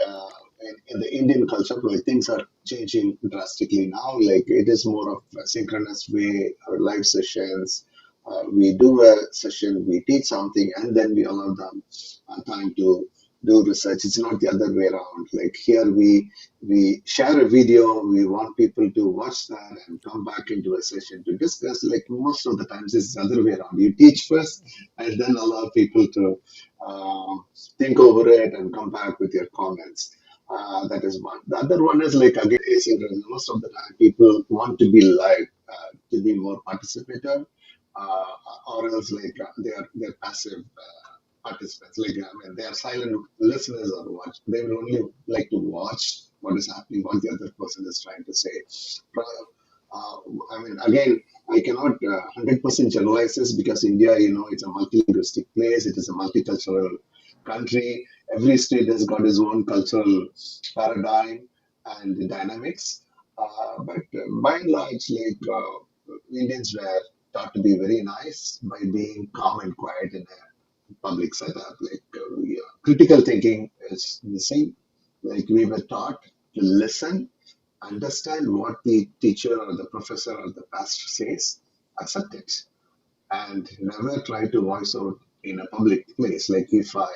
Speaker 11: in the Indian culture, like things are changing drastically now. Like it is more of a synchronous way, our live sessions. We do a session, we teach something, and then we allow them time to do research. It's not the other way around. Like here, we share a video. We want people to watch that and come back into a session to discuss. Like most of the times, it's the other way around. You teach first, and then allow people to think over it and come back with your comments. That is one. The other one is like again asynchronous. Most of the time, people want to be live, to be more participative, or else like they're passive participants. Like they are silent listeners or watch. They will only like to watch what is happening, what the other person is trying to say. Again, I cannot 100% generalize this because India, it's a multilinguistic place. It is a multicultural country. Every state has got its own cultural paradigm and dynamics. But by and large, Indians were taught to be very nice by being calm and quiet in a public setup. Critical thinking is missing. Like we were taught to listen, understand what the teacher or the professor or the pastor says, accept it, and never try to voice out in a public place. Like if I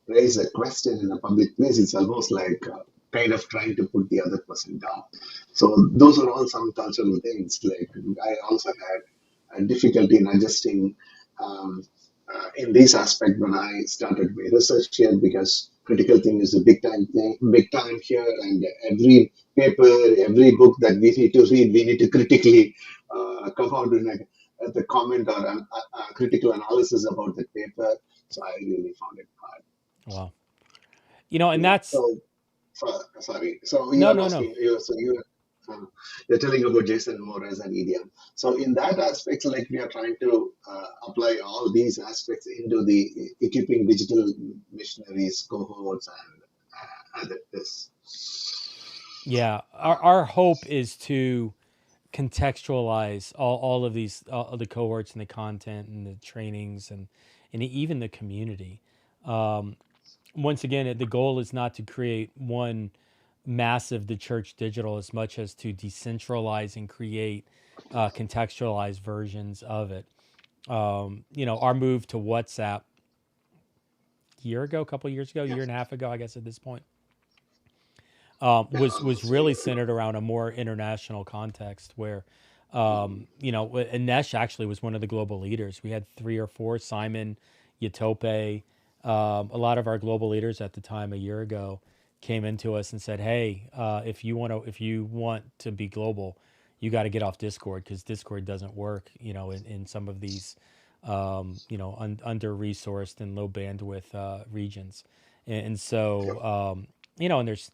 Speaker 11: raise a question in a public place, it's almost like kind of trying to put the other person down. So those are all some cultural things. Like I also had a difficulty in adjusting in this aspect when I started my research here, because critical thinking is a big time here, and every paper, every book that we need to read, we need to critically come out in the comment or a critical analysis about the paper. So I really found it hard.
Speaker 1: Wow. And that's
Speaker 11: sorry. So you
Speaker 1: no,
Speaker 11: are
Speaker 1: no,
Speaker 11: asking. You're telling about Jason Moore as an idiom. So in that aspect, like we are trying to apply all these aspects into the equipping digital missionaries, cohorts, and this.
Speaker 1: Yeah, our hope is to contextualize all of these, the cohorts and the content and the trainings and even the community. Once again, the goal is not to create one massive the church digital as much as to decentralize and create contextualized versions of it. Our move to WhatsApp a couple years ago, year and a half ago, I guess at this point, was really centered around a more international context where, Anesh actually was one of the global leaders. We had 3 or 4, Simon, Yatope, a lot of our global leaders at the time a year ago came into us and said, "Hey, if you want to be global, you got to get off Discord because Discord doesn't work, in some of these, under resourced and low bandwidth regions." And so, and there's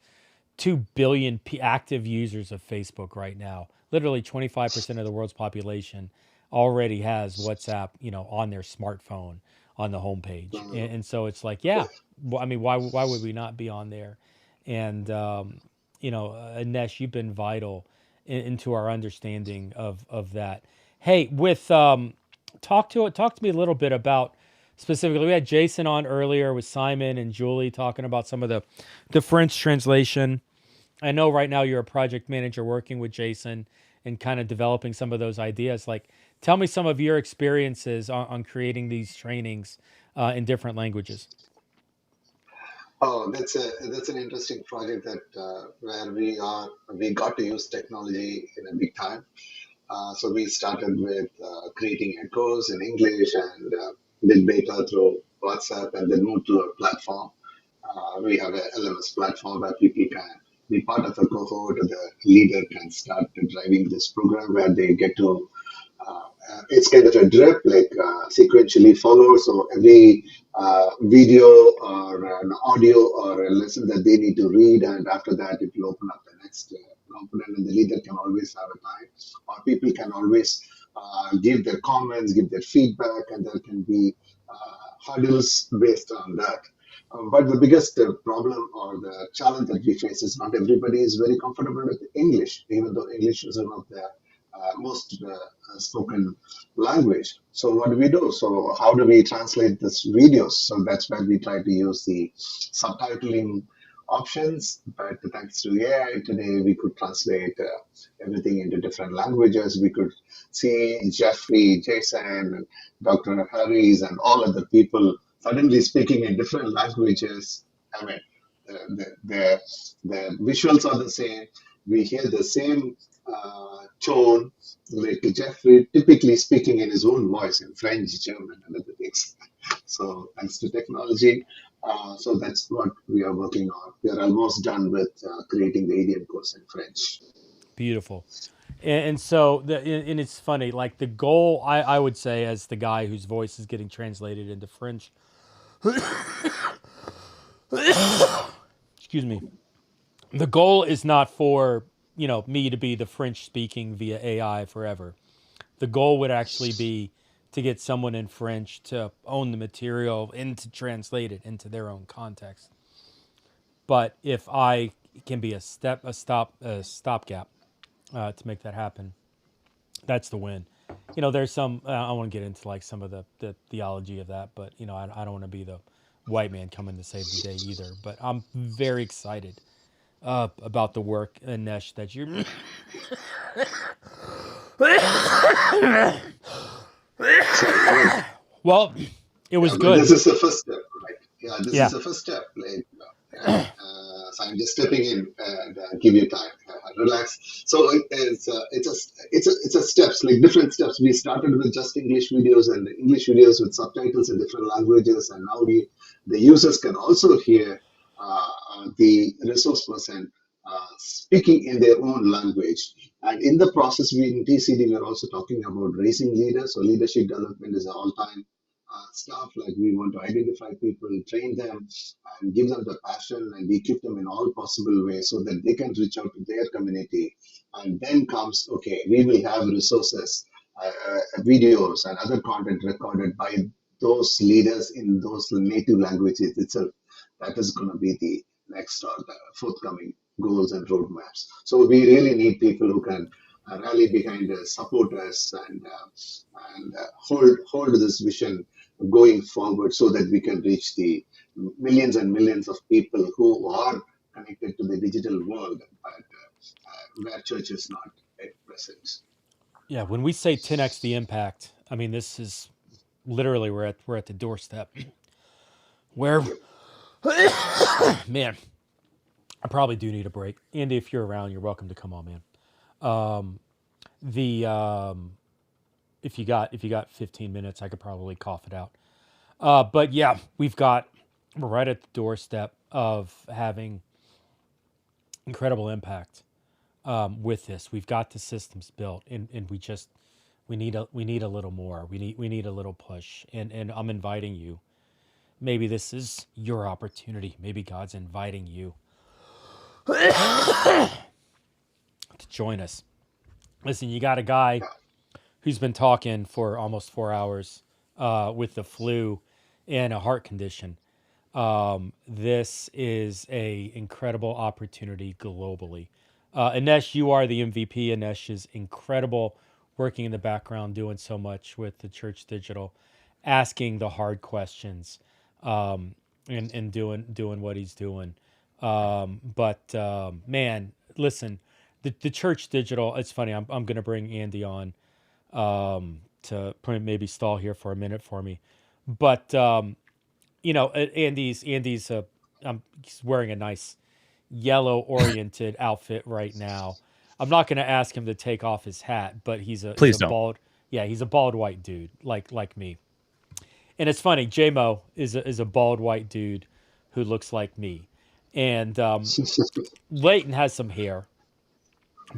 Speaker 1: 2 billion active users of Facebook right now. Literally 25% of the world's population already has WhatsApp, on their smartphone on the homepage. And so it's like, yeah, why would we not be on there? And, Anesh, you've been vital into our understanding of that. Hey, talk to me a little bit about specifically, we had Jason on earlier with Simon and Julie talking about some of the French translation. I know right now you're a project manager working with Jason and kind of developing some of those ideas. Like, tell me some of your experiences on creating these trainings in different languages.
Speaker 11: Oh, that's an interesting project that where we got to use technology in a big time. So we started with creating echoes in English and did beta through WhatsApp and then moved to a platform. We have a LMS platform where people can be part of a cohort. The leader can start driving this program where they get to it's kind of a drip, like sequentially followed. So every video or an audio or a lesson that they need to read, and after that, it will open up the next component, and the leader can always have a time, or people can always give their comments, give their feedback, and there can be hurdles based on that. But the biggest problem or the challenge that we face is not everybody is very comfortable with English, even though English is one of the most spoken language. So what do we do? So how do we translate this videos? So that's where we try to use the subtitling options. But thanks to AI today, we could translate everything into different languages. We could see Jeffrey, Jason, Dr. Harris, and all other people suddenly speaking in different languages. I mean, the visuals are the same. We hear the same tone, like Jeffrey typically speaking in his own voice in French, German, and other things. So thanks to technology, so that's what we are working on. We are almost done with creating the idiom course in French.
Speaker 1: Beautiful. And so, and it's funny, like the goal, I would say, as the guy whose voice is getting translated into French, excuse me, the goal is not for, me to be the French speaking via AI forever. The goal would actually be to get someone in French to own the material and to translate it into their own context. But if I can be a stopgap to make that happen, that's the win. There's some. I want to get into like some of the theology of that, but I don't want to be the white man coming to save the day either. But I'm very excited about the work, Nesh, that you. Well, it was
Speaker 11: Yeah, but
Speaker 1: good.
Speaker 11: this is the first step, right? Yeah, this is
Speaker 1: Yeah.
Speaker 11: the first step. Like, so I'm just stepping in and give you time, relax. So it's a steps, like different steps. We started with just English videos and English videos with subtitles in different languages, and now the users can also hear the resource person speaking in their own language. And in the process, we in TCD, we're also talking about raising leaders. So leadership development is an all-time stuff. Like we want to identify people, train them, and give them the passion and equip them in all possible ways so that they can reach out to their community. And then comes, okay, we will have resources, videos, and other content recorded by those leaders in those native languages itself. That is going to be the next or the forthcoming goals and roadmaps. So we really need people who can rally behind us, support us, and hold this vision going forward so that we can reach the millions and millions of people who are connected to the digital world, but where church is not at present.
Speaker 1: Yeah. When we say 10x the impact, I mean this is literally we're at the doorstep. Where,
Speaker 11: Yep.
Speaker 1: man, I probably do need a break. Andy, if you're around, you're welcome to come on, man. The if you got 15 minutes, I could probably cough it out. But yeah, we're right at the doorstep of having incredible impact with this. We've got the systems built, and we need a little more. We need a little push, and I'm inviting you. Maybe this is your opportunity. Maybe God's inviting you to join us. Listen, you got a guy who's been talking for almost 4 hours with the flu and a heart condition. This is a incredible opportunity globally. Anesh, you are the MVP. Anesh is incredible, working in the background, doing so much with the Church Digital, asking the hard questions, and doing what he's doing. Man, listen, the church digital. It's funny. I'm going to bring Andy on to maybe stall here for a minute for me, but Andy's he's wearing a nice yellow oriented outfit right now. I'm not going to ask him to take off his hat, but he's
Speaker 12: Please
Speaker 1: a
Speaker 12: don't.
Speaker 1: bald, yeah, he's a bald white dude like me. And it's funny, JMO is a bald white dude who looks like me. And Leighton has some hair,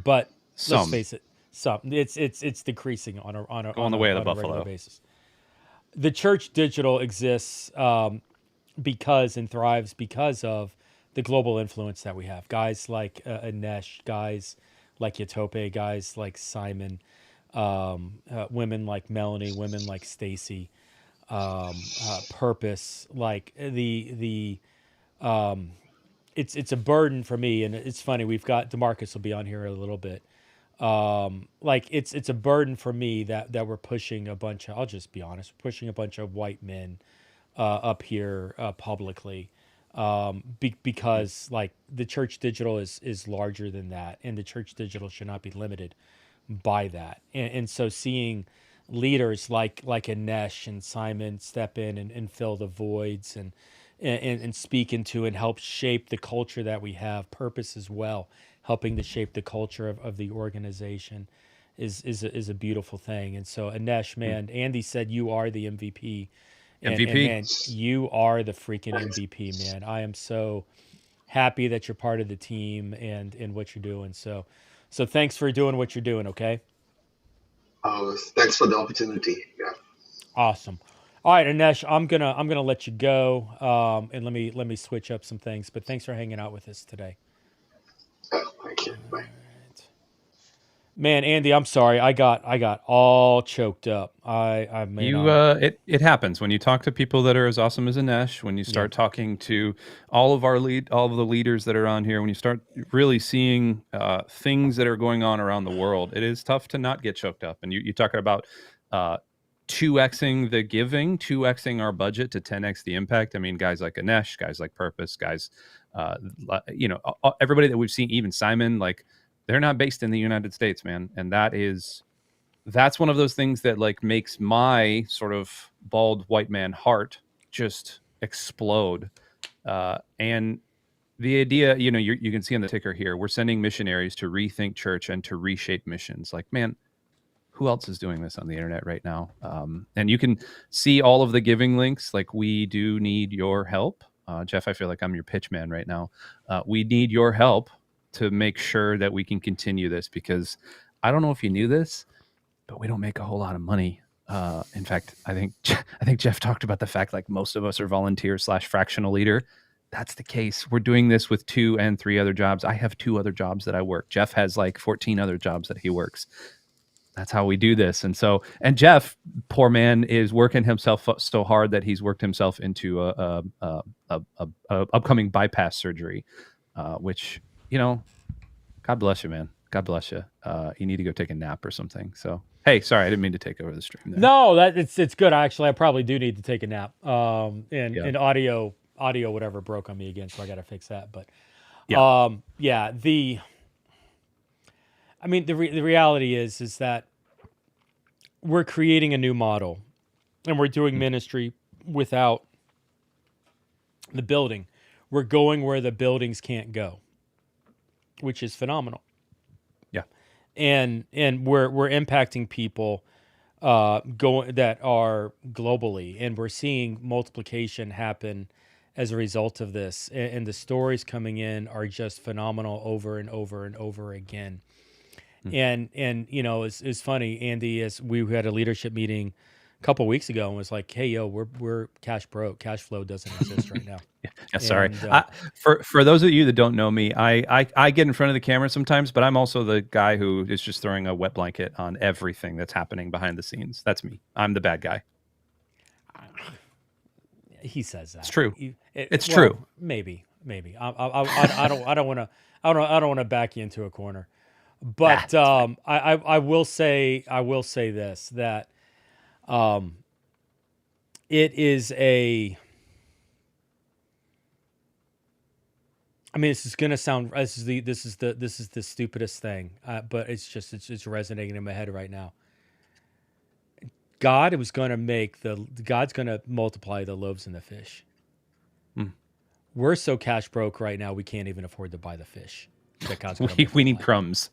Speaker 1: but let's
Speaker 12: Some
Speaker 1: face it, it's decreasing
Speaker 12: going the way of the
Speaker 1: on a regular
Speaker 12: buffalo.
Speaker 1: basis. The church digital exists because and thrives because of the global influence that we have. Guys like Anesh, guys like Yatope, guys like Simon, women like Melanie, women like Stacy, Purpose. Like it's a burden for me, and it's funny. We've got Demarcus will be on here a little bit. Like it's a burden for me that we're pushing a bunch of. I'll just be honest, pushing a bunch of white men up here publicly because like the church digital is larger than that, and the church digital should not be limited by that. And so seeing leaders like Anesh and Simon step in and fill the voids and speak into and help shape the culture that we have, Purpose as well, helping to shape the culture of the organization is a beautiful thing. And so Anesh, man, Andy said you are the MVP. And
Speaker 12: MVP.
Speaker 1: man, you are the freaking MVP, man. I am so happy that you're part of the team and what you're doing. So thanks for doing what you're doing, okay?
Speaker 11: Thanks for the opportunity. Yeah.
Speaker 1: Awesome. All right, Anesh, I'm gonna let you go. And let me switch up some things. But thanks for hanging out with us today.
Speaker 11: Thank you. Bye.
Speaker 1: Man, Andy, I'm sorry. I got all choked up. I mean,
Speaker 12: It happens when you talk to people that are as awesome as Anesh, when you start talking to all of the leaders that are on here, when you start really seeing things that are going on around the world, it is tough to not get choked up. And you talking about 2xing the giving, 2xing our budget to 10x the impact. I mean, guys like Anesh, guys like Purpose, guys, everybody that we've seen, even Simon, like they're not based in the United States, man. And that's one of those things that like makes my sort of bald white man heart just explode. And the idea, you can see on the ticker here, we're sending missionaries to rethink church and to reshape missions. Like, man, who else is doing this on the internet right now? And you can see all of the giving links. Like, we do need your help. Jeff, I feel like I'm your pitch man right now. We need your help to make sure that we can continue this, because I don't know if you knew this, but we don't make a whole lot of money. In fact, I think Jeff talked about the fact like most of us are volunteer / fractional leader. That's the case. We're doing this with 2 and 3 other jobs. I have 2 other jobs that I work. Jeff has like 14 other jobs that he works. That's how we do this. And Jeff, poor man, is working himself so hard that he's worked himself into a upcoming bypass surgery, which, God bless you, man. God bless you. You need to go take a nap or something. So, hey, sorry, I didn't mean to take over the stream there.
Speaker 1: No, it's good. Actually, I probably do need to take a nap. And audio whatever broke on me again, so I got to fix that. But the reality is that we're creating a new model, and we're doing ministry without the building. We're going where the buildings can't go, which is phenomenal.
Speaker 12: Yeah.
Speaker 1: And we're impacting people that are globally, and we're seeing multiplication happen as a result of this. And the stories coming in are just phenomenal over and over and over again. And it's funny, Andy, as we had a leadership meeting a couple of weeks ago and was like, hey, yo, we're cash broke. Cash flow doesn't exist right now.
Speaker 12: Sorry. For those of you that don't know me, I get in front of the camera sometimes, but I'm also the guy who is just throwing a wet blanket on everything that's happening behind the scenes. That's me. I'm the bad guy.
Speaker 1: He says that.
Speaker 12: It's true. It's true.
Speaker 1: Maybe. I don't want to back you into a corner. But I will say this, that it is I mean, this is gonna sound this is the stupidest thing, but it's resonating in my head right now. God's gonna multiply the loaves and the fish.
Speaker 12: Hmm.
Speaker 1: We're so cash broke right now, we can't even afford to buy the fish that God's gonna
Speaker 12: We need
Speaker 1: multiply.
Speaker 12: crumbs.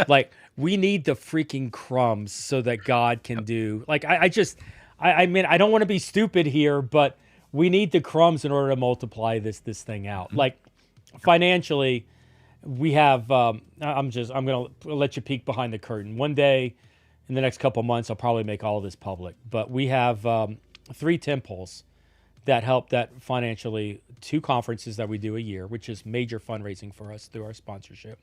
Speaker 1: Like, we need the freaking crumbs so that God can do. Like, I mean, I don't want to be stupid here, but we need the crumbs in order to multiply this thing out. Like, financially, we have. I'm gonna let you peek behind the curtain. One day, in the next couple months, I'll probably make all of this public. But we have 3 temples that help that financially, 2 conferences that we do a year, which is major fundraising for us through our sponsorship.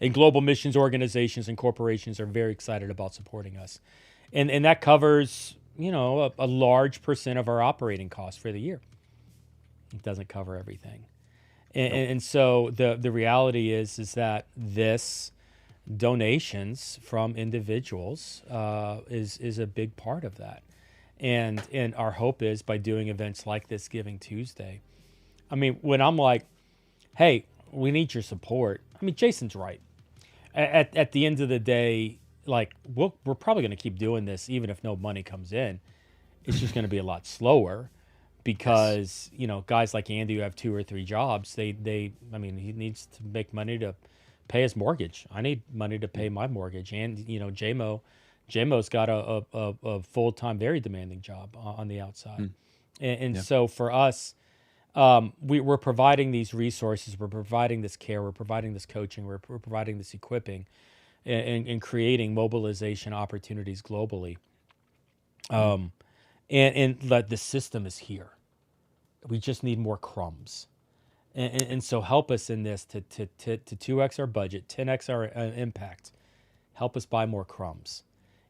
Speaker 1: And global missions organizations and corporations are very excited about supporting us. And that covers, a large percent of our operating costs for the year. It doesn't cover everything. And so the reality is that this donations from individuals is a big part of that. And our hope is, by doing events like this Giving Tuesday, I mean, when I'm like, hey, we need your support, I mean, Jason's right. At the end of the day, like, we're probably going to keep doing this even if no money comes in. It's just going to be a lot slower because, guys like Andy who have 2 or 3 jobs, I mean, he needs to make money to pay his mortgage. I need money to pay my mortgage. And, JMO's got a full-time, very demanding job on the outside. And so for us, we're providing these resources, we're providing this care, we're providing this coaching, we're providing this equipping, and creating mobilization opportunities globally. And the system is here. We just need more crumbs. And so help us in this to 2x our budget, 10x our impact. Help us buy more crumbs.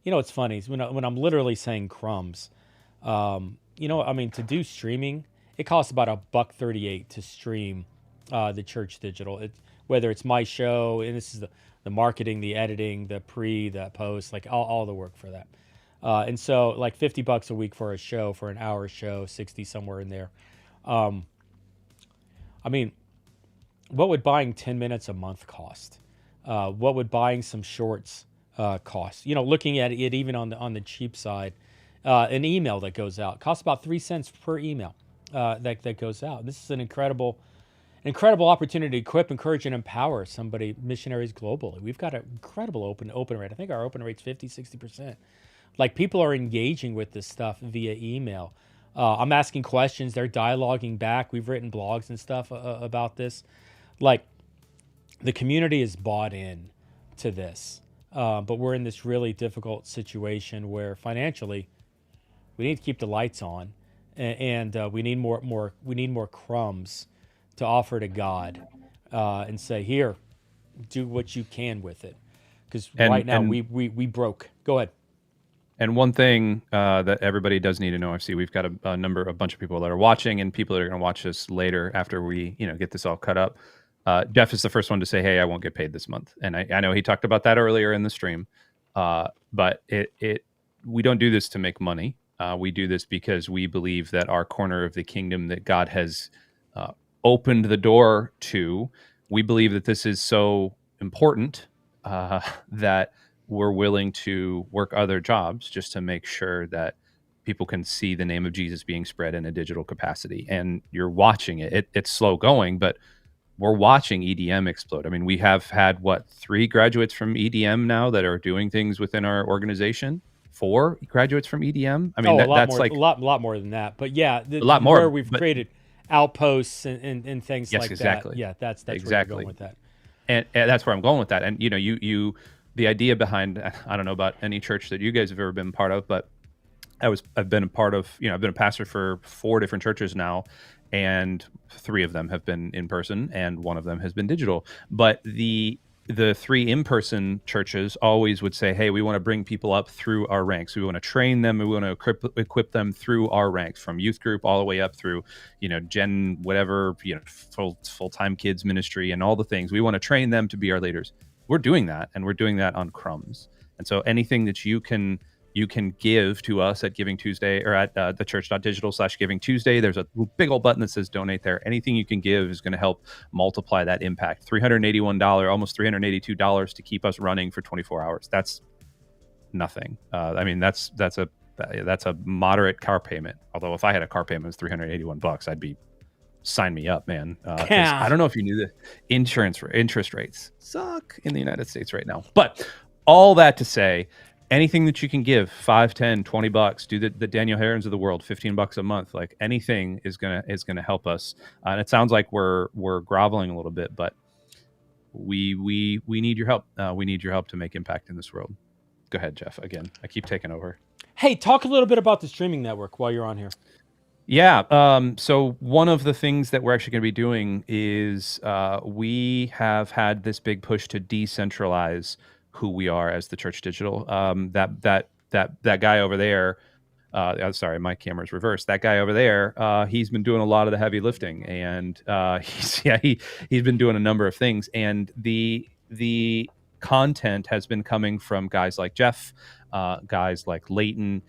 Speaker 1: It's funny when I'm literally saying crumbs. I mean, to do streaming, it costs about $1.38 to stream the Church Digital. Whether it's my show, and this is the marketing, the editing, the post, like all the work for that. And so, like, $50 a week for a show, for an hour show, 60 somewhere in there. I mean, what would buying 10 minutes a month cost? What would buying some shorts cost? Looking at it even on the cheap side, an email that goes out costs about 3 cents per email that goes out. This is an incredible opportunity to equip, encourage, and empower somebody, missionaries globally. We've got an incredible open rate. I think our open rate's 50-60%. Like, people are engaging with this stuff via email. I'm asking questions. They're dialoguing back. We've written blogs and stuff about this. Like, the community is bought in to this. But we're in this really difficult situation where financially we need to keep the lights on, and we need more crumbs to offer to God, and say, here, do what you can with it. Because right now we broke. Go ahead.
Speaker 12: And one thing that everybody does need to know, obviously, we've got a bunch of people that are watching, and people that are going to watch this later after we, get this all cut up. Jeff is the first one to say, "Hey, I won't get paid this month," and I know he talked about that earlier in the stream. But we don't do this to make money. We do this because we believe that our corner of the kingdom that God has opened the door to, we believe that this is so important that we're willing to work other jobs just to make sure that people can see the name of Jesus being spread in a digital capacity. And you're watching it. It's slow going, but we're watching EDM explode. I mean, we have had 3 graduates from EDM now that are doing things within our organization. 4 graduates from EDM. I mean, that's
Speaker 1: more,
Speaker 12: like
Speaker 1: a lot more than that. But yeah,
Speaker 12: a lot more.
Speaker 1: Where we've created outposts and things like
Speaker 12: exactly.
Speaker 1: that. Yeah, that's
Speaker 12: exactly
Speaker 1: where you're going with that.
Speaker 12: And that's where I'm going with that. And the idea behind, I don't know about any church that you guys have ever been part of, but I've been a part of, I've been a pastor for 4 different churches now, and 3 of them have been in person and 1 of them has been digital. But the 3 in-person churches always would say, hey, we want to bring people up through our ranks. We want to train them. We want to equip them through our ranks, from youth group all the way up through, gen whatever, full-time kids ministry and all the things. We want to train them to be our leaders. We're doing that, and we're doing that on crumbs. And so anything that you can you can give to us at Giving Tuesday or at thechurch.digital/Giving Tuesday. There's a big old button that says donate there. Anything you can give is going to help multiply that impact. $381, almost $382 to keep us running for 24 hours. That's nothing. I mean, that's a moderate car payment. Although if I had a car payment was $381, I'd be, sign me up, man.
Speaker 1: Yeah.
Speaker 12: I don't know if you knew that interest rates suck in the United States right now. But all that to say, anything that you can give, 5, 10, $20, do the Daniel Herons of the world, $15 a month, like anything is gonna help us. And it sounds like we're groveling a little bit, but we need your help. We need your help to make impact in this world. Go ahead, Jeff. Again, I keep taking over.
Speaker 1: Hey, talk a little bit about the streaming network while you're on here.
Speaker 12: Yeah. So one of the things that we're actually going to be doing is we have had this big push to decentralize who we are as the Church Digital. That guy over there. Sorry, my camera's reversed. That guy over there, he's been doing a lot of the heavy lifting, and he's been doing a number of things. And the content has been coming from guys like Jeff, guys like Leighton,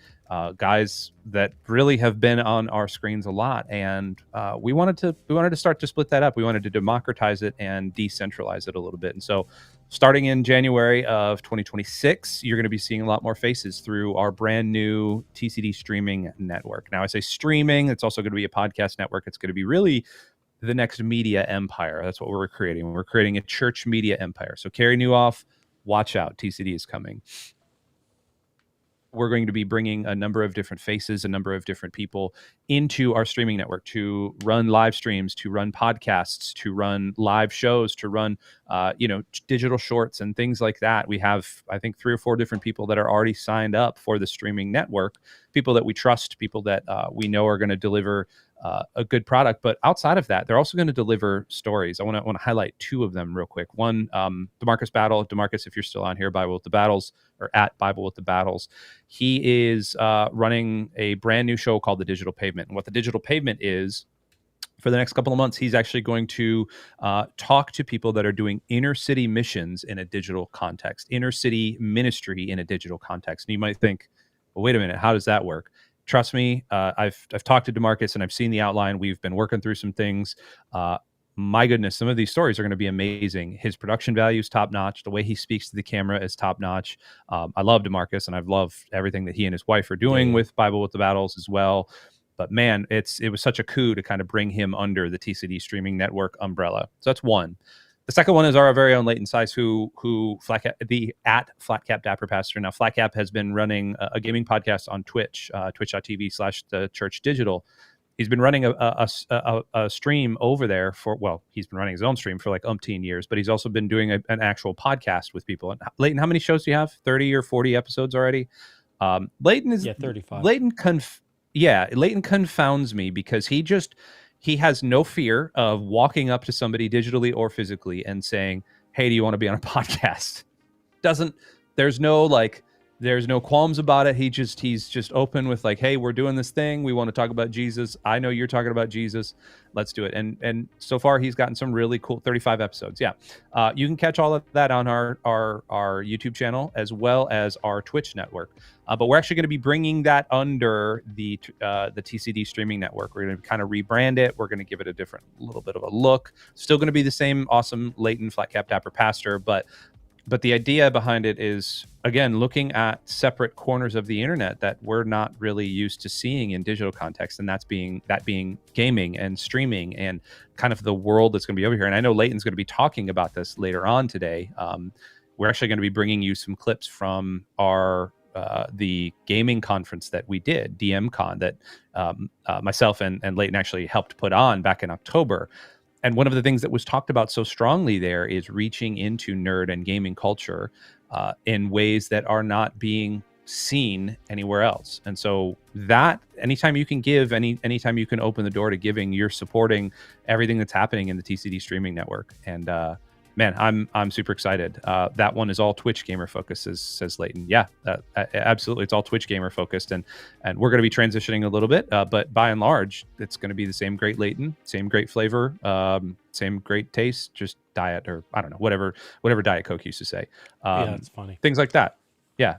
Speaker 12: guys that really have been on our screens a lot. And we wanted to start to split that up. We wanted to democratize it and decentralize it a little bit. And so starting in January of 2026, you're going to be seeing a lot more faces through our brand new TCD streaming network. Now, I say streaming, it's also going to be a podcast network. It's going to be really the next media empire. That's what we're creating. We're creating a church media empire. So Carrie Newhoff, watch out, TCD is coming. We're going to be bringing a number of different faces, a number of different people into our streaming network to run live streams, to run podcasts, to run live shows, to run, digital shorts and things like that. We have, I think, 3 or 4 different people that are already signed up for the streaming network, people that we trust, people that we know are going to deliver a good product. But outside of that, they're also going to deliver stories. I want to highlight 2 of them real quick. One, DeMarcus Battle. DeMarcus, if you're still on here, Bible with the Battles, or at Bible with the Battles. He is running a brand new show called The Digital Pavement. And what The Digital Pavement is, for the next couple of months, he's actually going to talk to people that are doing inner city missions in a digital context, inner city ministry in a digital context. And you might think, well, wait a minute, how does that work? Trust me, I've talked to DeMarcus and I've seen the outline. We've been working through some things. My goodness, some of these stories are going to be amazing. His production value is top notch. The way he speaks to the camera is top notch. I love DeMarcus, and I've loved everything that he and his wife are doing with Bible with the Battles as well. But man, it was such a coup to kind of bring him under the TCD streaming network umbrella. So that's one. The second one is our very own Leighton Sice, who at Flatcap Dapper Pastor. Now, Flatcap has been running a gaming podcast on Twitch, twitch.tv/thechurch.digital. He's been running a stream over there he's been running his own stream for like umpteen years, but he's also been doing an actual podcast with people. And Leighton, how many shows do you have? 30 or 40 episodes already? Leighton is
Speaker 1: 35.
Speaker 12: Leighton confounds me because he has no fear of walking up to somebody digitally or physically and saying, "Hey, do you want to be on a podcast?" There's no qualms about it. He's just open with like, "Hey, we're doing this thing. We want to talk about Jesus. I know you're talking about Jesus. Let's do it." And so far he's gotten some really cool 35 episodes. Yeah. You can catch all of that on our YouTube channel as well as our Twitch network. But we're actually going to be bringing that under the TCD streaming network. We're going to kind of rebrand it. We're going to give it a little bit of a look. Still going to be the same awesome Leighton Flatcap Dapper Pastor, but the idea behind it is, again, looking at separate corners of the internet that we're not really used to seeing in digital context, and that being gaming and streaming and kind of the world that's going to be over here. And I know Leighton's going to be talking about this later on today. We're actually going to be bringing you some clips from the gaming conference that we did, DMCon, that myself and Leighton actually helped put on back in October. And one of the things that was talked about so strongly there is reaching into nerd and gaming culture in ways that are not being seen anywhere else. And so that anytime you can give, anytime you can open the door to giving, you're supporting everything that's happening in the TCD streaming network. And man, I'm super excited. That one is all Twitch gamer focused, says Leighton. Yeah, absolutely. It's all Twitch gamer focused, and we're going to be transitioning a little bit, but by and large, it's going to be the same great Leighton, same great flavor, same great taste, just diet, or I don't know, whatever Diet Coke used to say.
Speaker 1: Yeah, it's funny.
Speaker 12: Things like that. Yeah.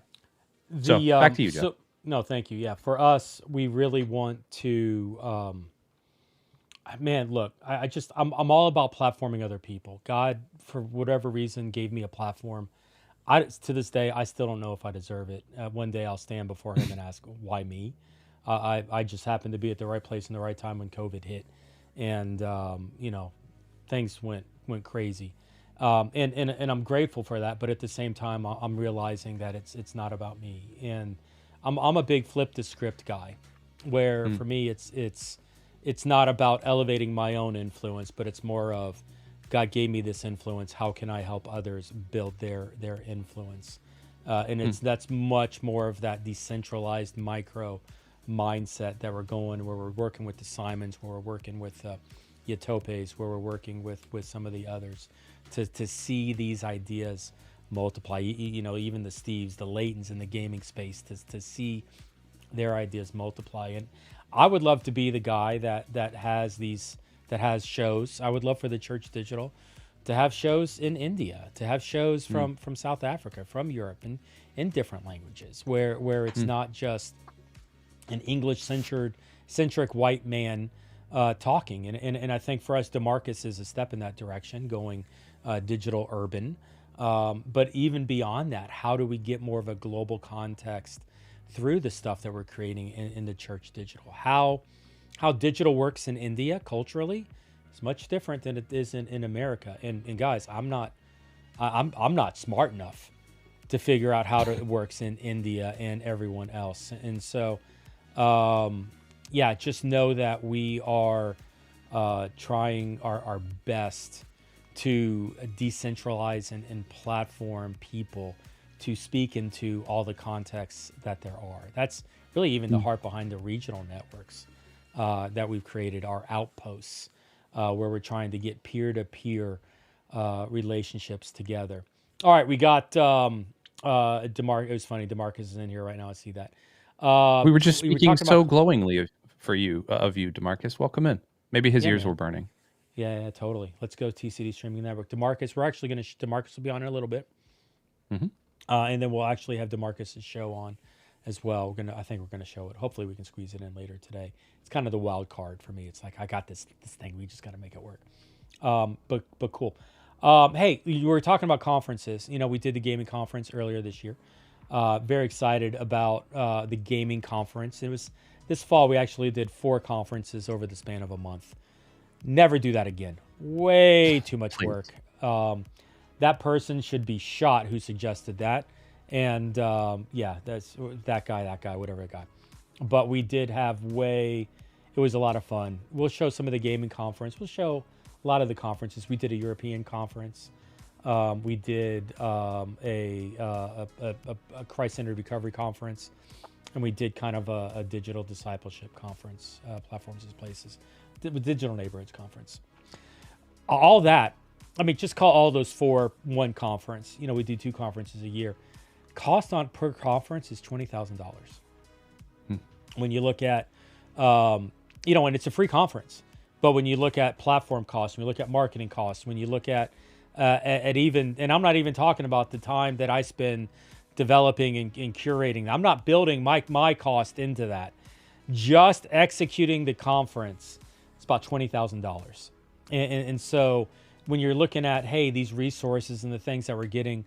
Speaker 12: So back to you, Jeff.
Speaker 1: No, thank you. Yeah, for us, we really want to. Man, look, I'm all about platforming other people. God, for whatever reason, gave me a platform. To this day, I still don't know if I deserve it. One day I'll stand before him and ask, why me? I just happened to be at the right place in the right time when COVID hit, and things went crazy, and I'm grateful for that. But at the same time, I'm realizing that it's not about me, and I'm a big flip the script guy, where for me it's not about elevating my own influence, but it's more of God gave me this influence. How can I help others build their influence? And that's much more of that decentralized micro mindset that we're going, where we're working with the Simons, where we're working with Yatopes, where we're working with some of the others to see these ideas multiply. Even the Steves, the Laytons in the gaming space, to see their ideas multiply. And I would love to be the guy that has shows. I would love for the Church Digital to have shows in India, to have shows from South Africa, from Europe, and in different languages, where it's not just an English-centric white man talking. And I think for us, DeMarcus is a step in that direction, going digital urban. But even beyond that, how do we get more of a global context through the stuff that we're creating in the Church Digital? How digital works in India culturally is much different than it is in America. And guys, I'm not smart enough to figure out how it works in India and everyone else. And so, just know that we are trying our best to decentralize and platform people to speak into all the contexts that there are. That's really even the heart behind the regional networks that we've created, our outposts, where we're trying to get peer-to-peer relationships together. All right, we got DeMarcus. It was funny, DeMarcus is in here right now. I see that.
Speaker 12: We were just speaking so glowingly of you, DeMarcus. Welcome in. Maybe his ears were burning.
Speaker 1: Yeah, totally. Let's go TCD Streaming Network. DeMarcus, we're actually going to, DeMarcus will be on in a little bit. And then we'll actually have DeMarcus' show on as well. I think we're going to show it. Hopefully we can squeeze it in later today. It's kind of the wild card for me. It's like, I got this thing. We just got to make it work. But cool. Hey, you were talking about conferences. We did the gaming conference earlier this year. Very excited about the gaming conference. It was this fall. We actually did 4 conferences over the span of a month. Never do that again. Way too much work. That person should be shot who suggested that. And that's that guy, whatever guy. But we did have it was a lot of fun. We'll show some of the gaming conference. We'll show a lot of the conferences. We did a European conference. We did a Christ-centered recovery conference. And we did kind of a digital discipleship conference, platforms as places, digital neighborhoods conference. All that, just call all those 4 one conference. We do 2 conferences a year. Cost per conference is $20,000. When you look at, and it's a free conference, but when you look at platform costs, when you look at marketing costs, when you look at even, and I'm not even talking about the time that I spend developing and curating. I'm not building my cost into that. Just executing the conference, it's about $20,000. And so when you're looking at, hey, these resources and the things that we're getting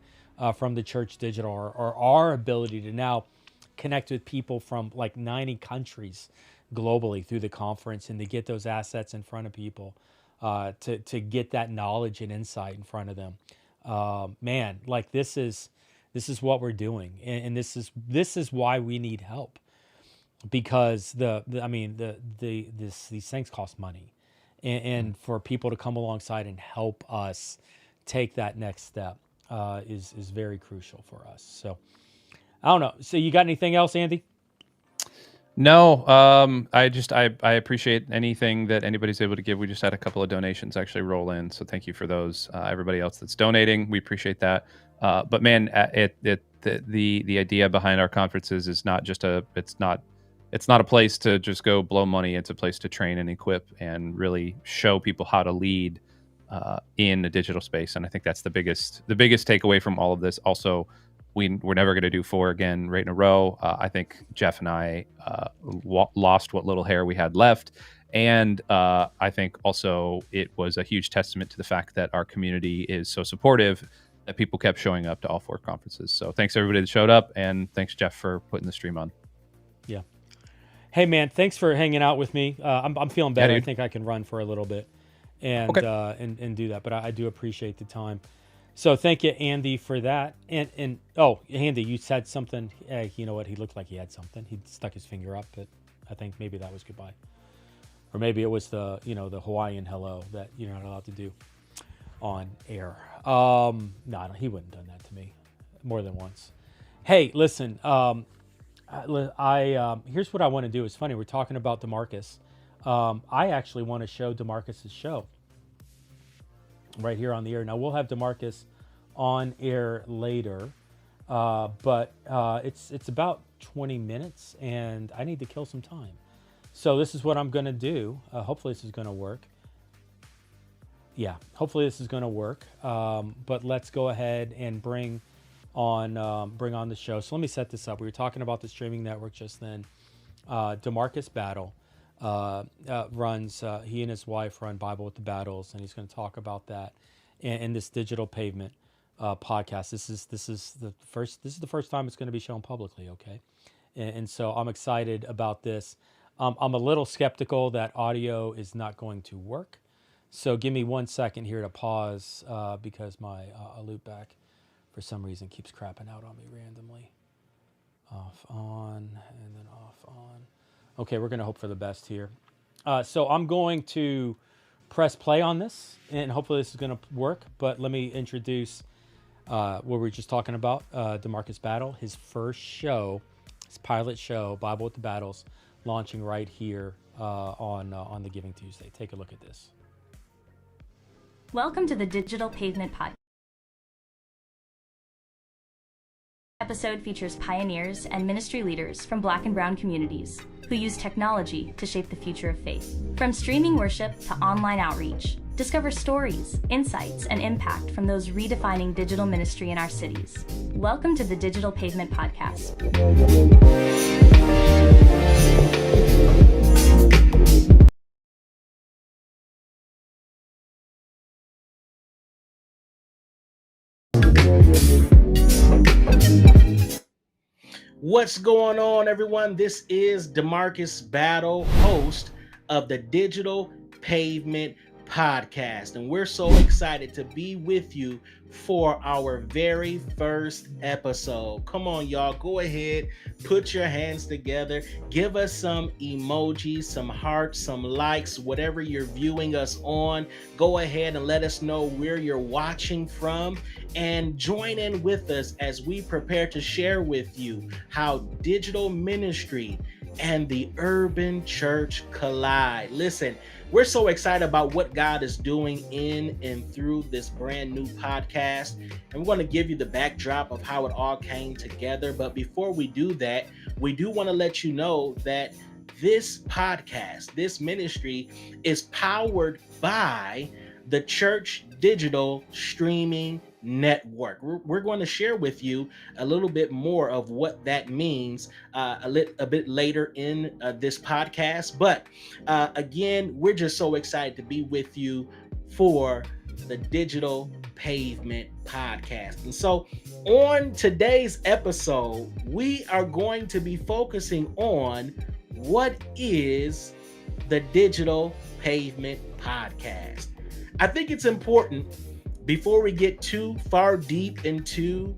Speaker 1: from the Church Digital, or our ability to now connect with people from like 90 countries globally through the conference, and to get those assets in front of people, to get that knowledge and insight in front of them. This is what we're doing, and this is why we need help, because these things cost money, and for people to come alongside and help us take that next step is very crucial for us. So I don't know. So you got anything else, Andy?
Speaker 12: No, I appreciate anything that anybody's able to give. We just had a couple of donations actually roll in, so thank you for those. Everybody else that's donating, we appreciate that. But man, the idea behind our conferences is not just it's not a place to just go blow money. It's a place to train and equip and really show people how to lead in the digital space. And I think that's the biggest takeaway from all of this. Also, we're never going to do 4 again right in a row. I think Jeff and I lost what little hair we had left. And I think also it was a huge testament to the fact that our community is so supportive that people kept showing up to all 4 conferences. So thanks everybody that showed up, and thanks Jeff for putting the stream on.
Speaker 1: Yeah. Hey man, thanks for hanging out with me. I'm feeling better.
Speaker 12: Yeah,
Speaker 1: I think I can run for a little bit and and do that. But I do appreciate the time. So thank you, Andy, for that. And oh, Andy, you said something. You know what? He looked like he had something. He stuck his finger up, but I think maybe that was goodbye, or maybe it was the the Hawaiian hello that you're not allowed to do on air. No, he wouldn't have done that to me more than once. Hey, listen. Here's what I want to do. It's funny. We're talking about DeMarcus. I actually want to show DeMarcus's show right here on the air. Now we'll have DeMarcus on air later, but it's about 20 minutes, and I need to kill some time. So this is what I'm going to do. Hopefully this is going to work. Yeah, hopefully this is going to work. But let's go ahead and bring on the show. So let me set this up. We were talking about the streaming network just then. DeMarcus Battle runs. He and his wife run Bible with the Battles, and he's going to talk about that in this Digital Pavement podcast. This is the first time it's going to be shown publicly. Okay, and so I'm excited about this. I'm a little skeptical that audio is not going to work. So give me 1 second here to pause because my loopback for some reason keeps crapping out on me randomly. Off, on, and then off, on. Okay, we're going to hope for the best here. So I'm going to press play on this, and hopefully this is going to work. But let me introduce what we were just talking about, DeMarcus Battle, his first show, his pilot show, Bible with the Battles, launching right here on the Giving Tuesday. Take a look at this.
Speaker 13: Welcome to the Digital Pavement Podcast. Episode features pioneers and ministry leaders from Black and Brown communities who use technology to shape the future of faith. From streaming worship to online outreach, discover stories, insights, and impact from those redefining digital ministry in our cities. Welcome to the Digital Pavement Podcast.
Speaker 14: What's going on, everyone? This is DeMarcus Battle, host of the Digital Pavement Podcast, and we're so excited to be with you for our very first episode. Come on, y'all, go ahead, put your hands together, give us some emojis, some hearts, some likes, whatever you're viewing us on. Go ahead and let us know where you're watching from, and join in with us as we prepare to share with you how digital ministry and the urban church collide. Listen, we're so excited about what God is doing in and through this brand new podcast. And we want to give you the backdrop of how it all came together. But before we do that, we do want to let you know that this podcast, this ministry, is powered by the Church Digital Streaming Network. We're going to share with you a little bit more of what that means a bit later in this podcast. But again, we're just so excited to be with you for the Digital Pavement Podcast. And so on today's episode, we are going to be focusing on what is the Digital Pavement Podcast. I think it's important, before we get too far deep into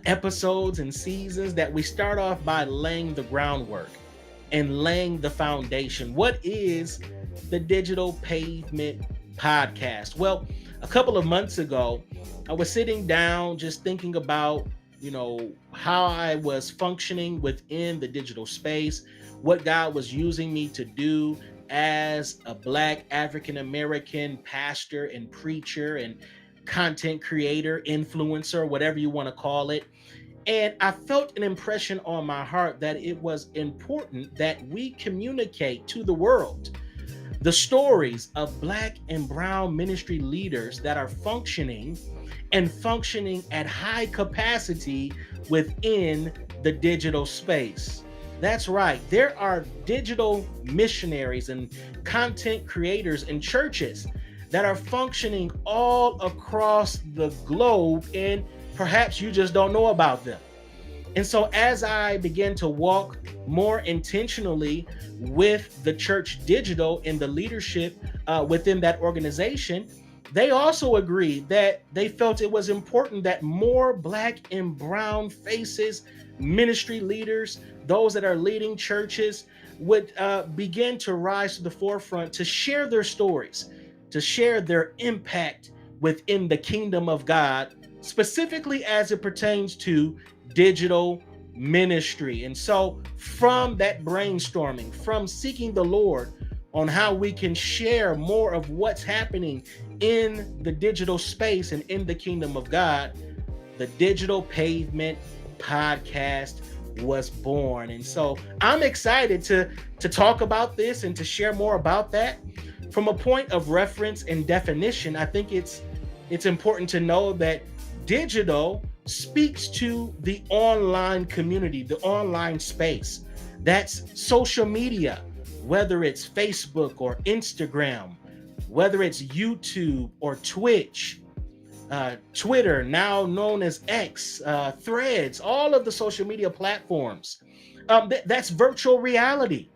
Speaker 14: episodes and seasons, that we start off by laying the groundwork and laying the foundation. What is the Digital Pavement Podcast? Well, a couple of months ago, I was sitting down just thinking about, how I was functioning within the digital space, what God was using me to do as a Black African-American pastor and preacher and content creator, influencer, whatever you want to call it. And I felt an impression on my heart that it was important that we communicate to the world the stories of Black and brown ministry leaders that are functioning at high capacity within the digital space. That's right. There are digital missionaries and content creators in churches that are functioning all across the globe, and perhaps you just don't know about them. And so as I began to walk more intentionally with the Church Digital and the leadership within that organization, they also agreed that they felt it was important that more Black and brown faces, ministry leaders, those that are leading churches, would begin to rise to the forefront to share their stories, to share their impact within the kingdom of God, specifically as it pertains to digital ministry. And so from that brainstorming, from seeking the Lord on how we can share more of what's happening in the digital space and in the kingdom of God, the Digital Pavement podcast was born. And so I'm excited to talk about this and to share more about that. From a point of reference and definition, I think it's important to know that digital speaks to the online community, the online space. That's social media, whether it's Facebook or Instagram, whether it's YouTube or Twitch, Twitter, now known as X, Threads, all of the social media platforms. That's virtual reality.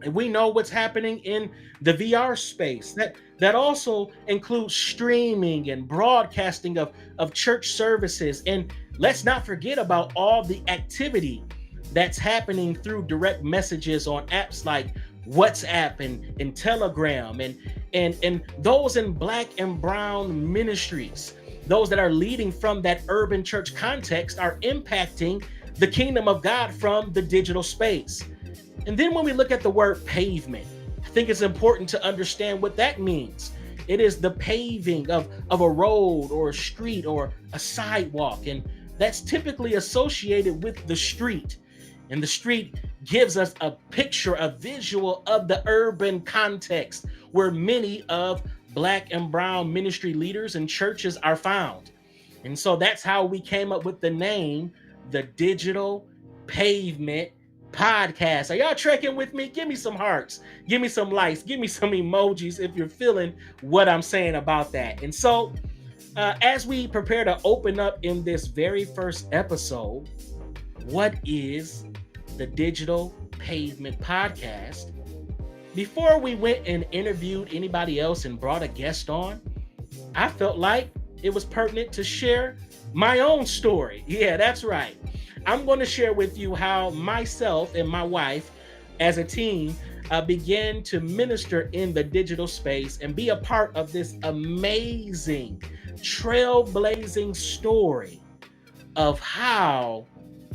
Speaker 14: And we know what's happening in the VR space. That also includes streaming and broadcasting of church services. And let's not forget about all the activity that's happening through direct messages on apps like WhatsApp and Telegram and those in Black and brown ministries, those that are leading from that urban church context, are impacting the kingdom of God from the digital space. And then when we look at the word pavement, I think it's important to understand what that means. It is the paving of a road or a street or a sidewalk, and that's typically associated with the street. And the street gives us a picture, a visual of the urban context where many of Black and brown ministry leaders and churches are found. And so that's how we came up with the name, the Digital Pavement Podcast. Are y'all trekking with me? Give me some hearts, give me some likes, give me some emojis if you're feeling what I'm saying about that. And so as we prepare to open up in this very first episode, what is the Digital Pavement Podcast? Before we went and interviewed anybody else and brought a guest on, I felt like it was pertinent to share my own story. Yeah, that's right. I'm going to share with you how myself and my wife as a team began to minister in the digital space and be a part of this amazing, trailblazing story of how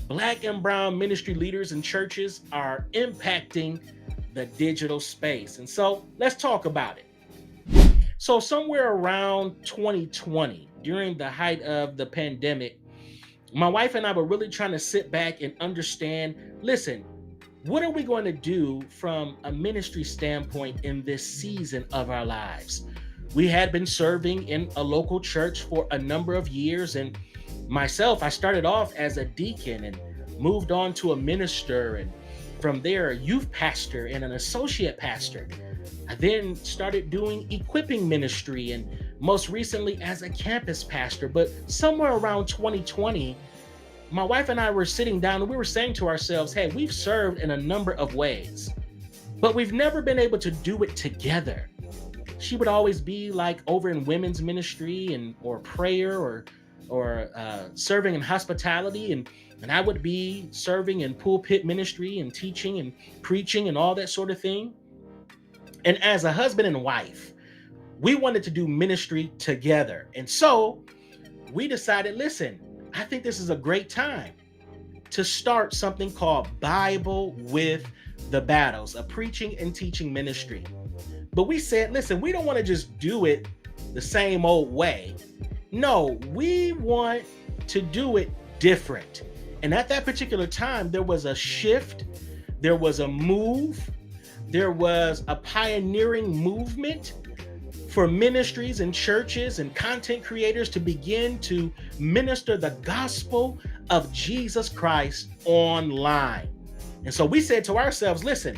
Speaker 14: Black and brown ministry leaders and churches are impacting the digital space. And so let's talk about it. So somewhere around 2020, during the height of the pandemic, my wife and I were really trying to sit back and understand, listen, what are we going to do from a ministry standpoint in this season of our lives? We had been serving in a local church for a number of years, and myself, I started off as a deacon and moved on to a minister, and from there, a youth pastor and an associate pastor. I then started doing equipping ministry and most recently as a campus pastor. But somewhere around 2020, my wife and I were sitting down and we were saying to ourselves, hey, we've served in a number of ways, but we've never been able to do it together. She would always be like over in women's ministry or prayer or serving in hospitality, and I would be serving in pulpit ministry and teaching and preaching and all that sort of thing. And as a husband and wife, we wanted to do ministry together. And so we decided, listen, I think this is a great time to start something called Bible with the Battles, a preaching and teaching ministry. But we said, listen, we don't want to just do it the same old way. No, we want to do it different. And at that particular time, there was a shift, there was a move there was a pioneering movement for ministries and churches and content creators to begin to minister the gospel of Jesus Christ online. And so we said to ourselves, listen,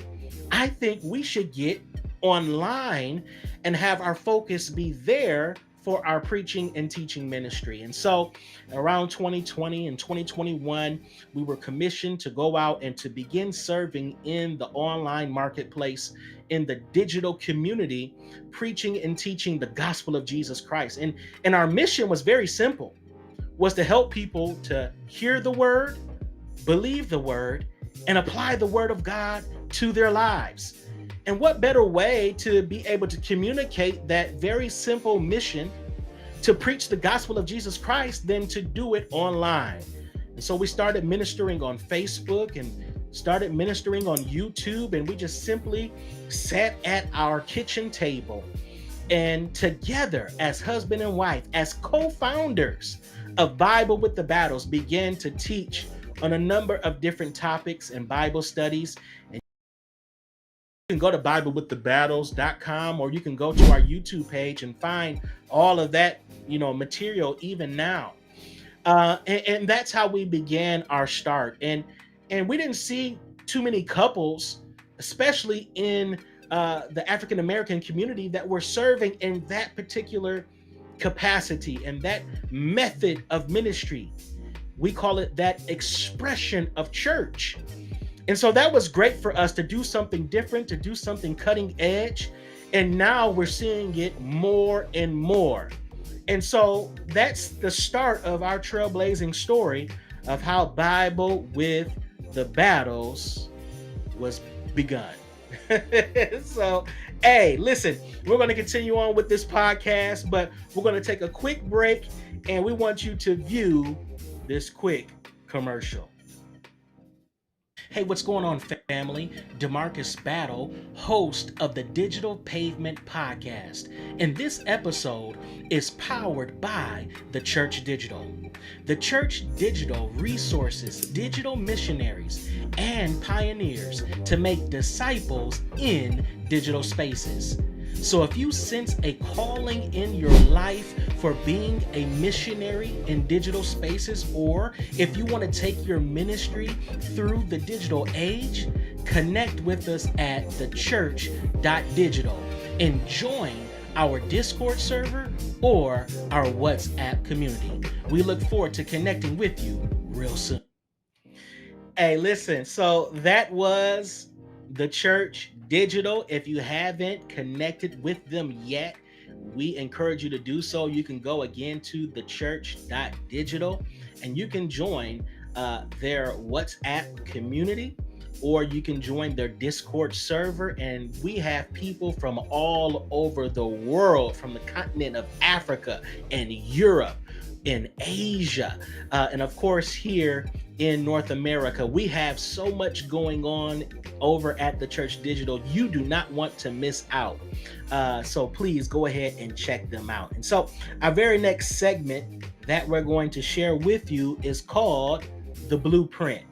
Speaker 14: I think we should get online and have our focus be there for our preaching and teaching ministry. And so around 2020 and 2021, we were commissioned to go out and to begin serving in the online marketplace, in the digital community, preaching and teaching the gospel of Jesus Christ. And our mission was very simple, was to help people to hear the word, believe the word, and apply the word of God to their lives. And what better way to be able to communicate that very simple mission to preach the gospel of Jesus Christ than to do it online? And so we started ministering on Facebook and started ministering on YouTube, and we just simply sat at our kitchen table and together as husband and wife, as co-founders of Bible with the Battles, began to teach on a number of different topics and Bible studies. And you can go to biblewiththebattles.com, or you can go to our YouTube page and find all of that, material even now. And that's how we began our start. And we didn't see too many couples, especially in the African American community, that were serving in that particular capacity and that method of ministry. We call it that expression of church. And so that was great for us to do something different, to do something cutting edge. And now we're seeing it more and more. And so that's the start of our trailblazing story of how Bible with the Battles was begun. So, hey, listen, we're going to continue on with this podcast, but we're going to take a quick break, and we want you to view this quick commercial. Hey, what's going on, family? DeMarcus Battle, host of the Digital Pavement Podcast. And this episode is powered by The Church Digital. The Church Digital resources digital missionaries and pioneers to make disciples in digital spaces. So if you sense a calling in your life for being a missionary in digital spaces, or if you want to take your ministry through the digital age, connect with us at thechurch.digital and join our Discord server or our WhatsApp community. We look forward to connecting with you real soon. Hey, listen, so that was The Church Digital. If you haven't connected with them yet, we encourage you to do so. You can go again to thechurch.digital and you can join their WhatsApp community, or you can join their Discord server. And we have people from all over the world, from the continent of Africa and Europe and Asia, and of course here in North America. We have so much going on over at the Church Digital. You do not want to miss out. So please go ahead and check them out. And so our very next segment that we're going to share with you is called The Blueprint.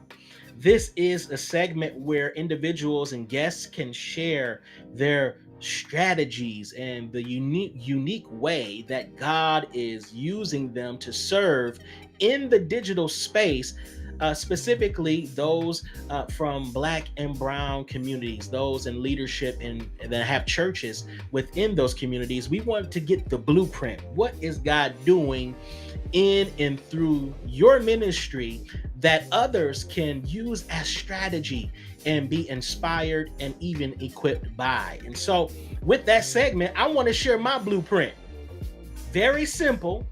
Speaker 14: This is a segment where individuals and guests can share their strategies and the unique way that God is using them to serve in the digital space, specifically those from Black and Brown communities, those in leadership and that have churches within those communities. We want to get the blueprint. What is God doing in and through your ministry that others can use as strategy and be inspired and even equipped by? And so with that segment, I want to share my blueprint. Very simple,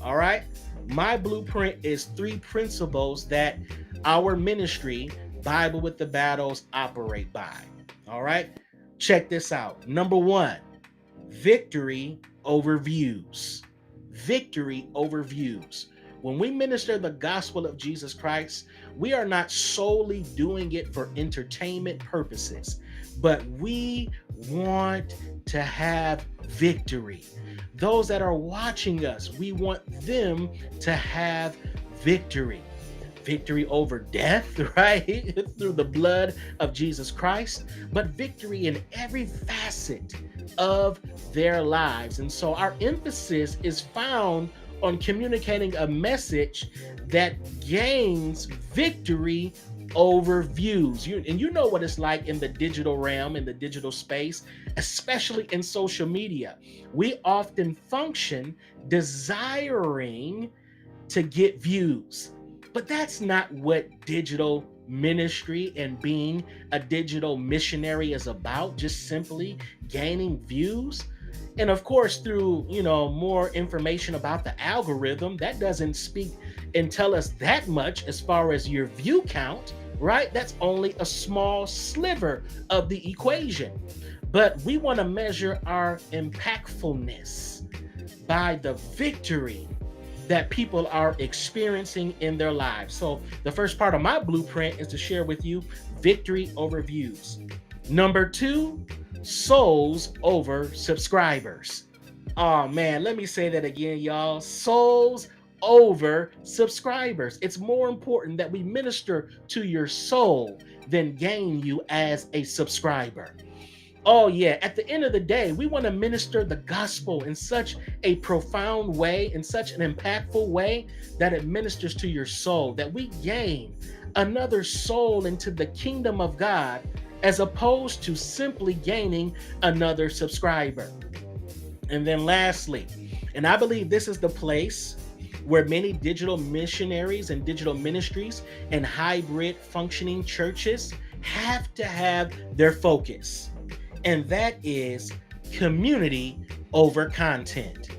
Speaker 14: all right? My blueprint is 3 principles that our ministry, Bible with the Battles, operate by. All right, check this out. Number 1, victory over views. Victory over views. When we minister the gospel of Jesus Christ, we are not solely doing it for entertainment purposes, but we want to have victory. Those that are watching us, we want them to have victory. victory over death, right? Through the blood of Jesus Christ, but victory in every facet of their lives. And so our emphasis is found on communicating a message that gains victory over views. You know what it's like in the digital realm, in the digital space, especially in social media. We often function desiring to get views, but that's not what digital ministry and being a digital missionary is about, just simply gaining views. And of course, through more information about the algorithm, that doesn't speak and tell us that much as far as your view count, right? That's only a small sliver of the equation. But we want to measure our impactfulness by the victory that people are experiencing in their lives. So the first part of my blueprint is to share with you victory over views. Number 2, souls over subscribers. Oh man, let me say that again, y'all. Souls over subscribers. It's more important that we minister to your soul than gain you as a subscriber. Oh yeah, at the end of the day, we want to minister the gospel in such a profound way, in such an impactful way, that it ministers to your soul, that we gain another soul into the kingdom of God, as opposed to simply gaining another subscriber. And then lastly, and I believe this is the place where many digital missionaries and digital ministries and hybrid functioning churches have to have their focus. And that is community over content.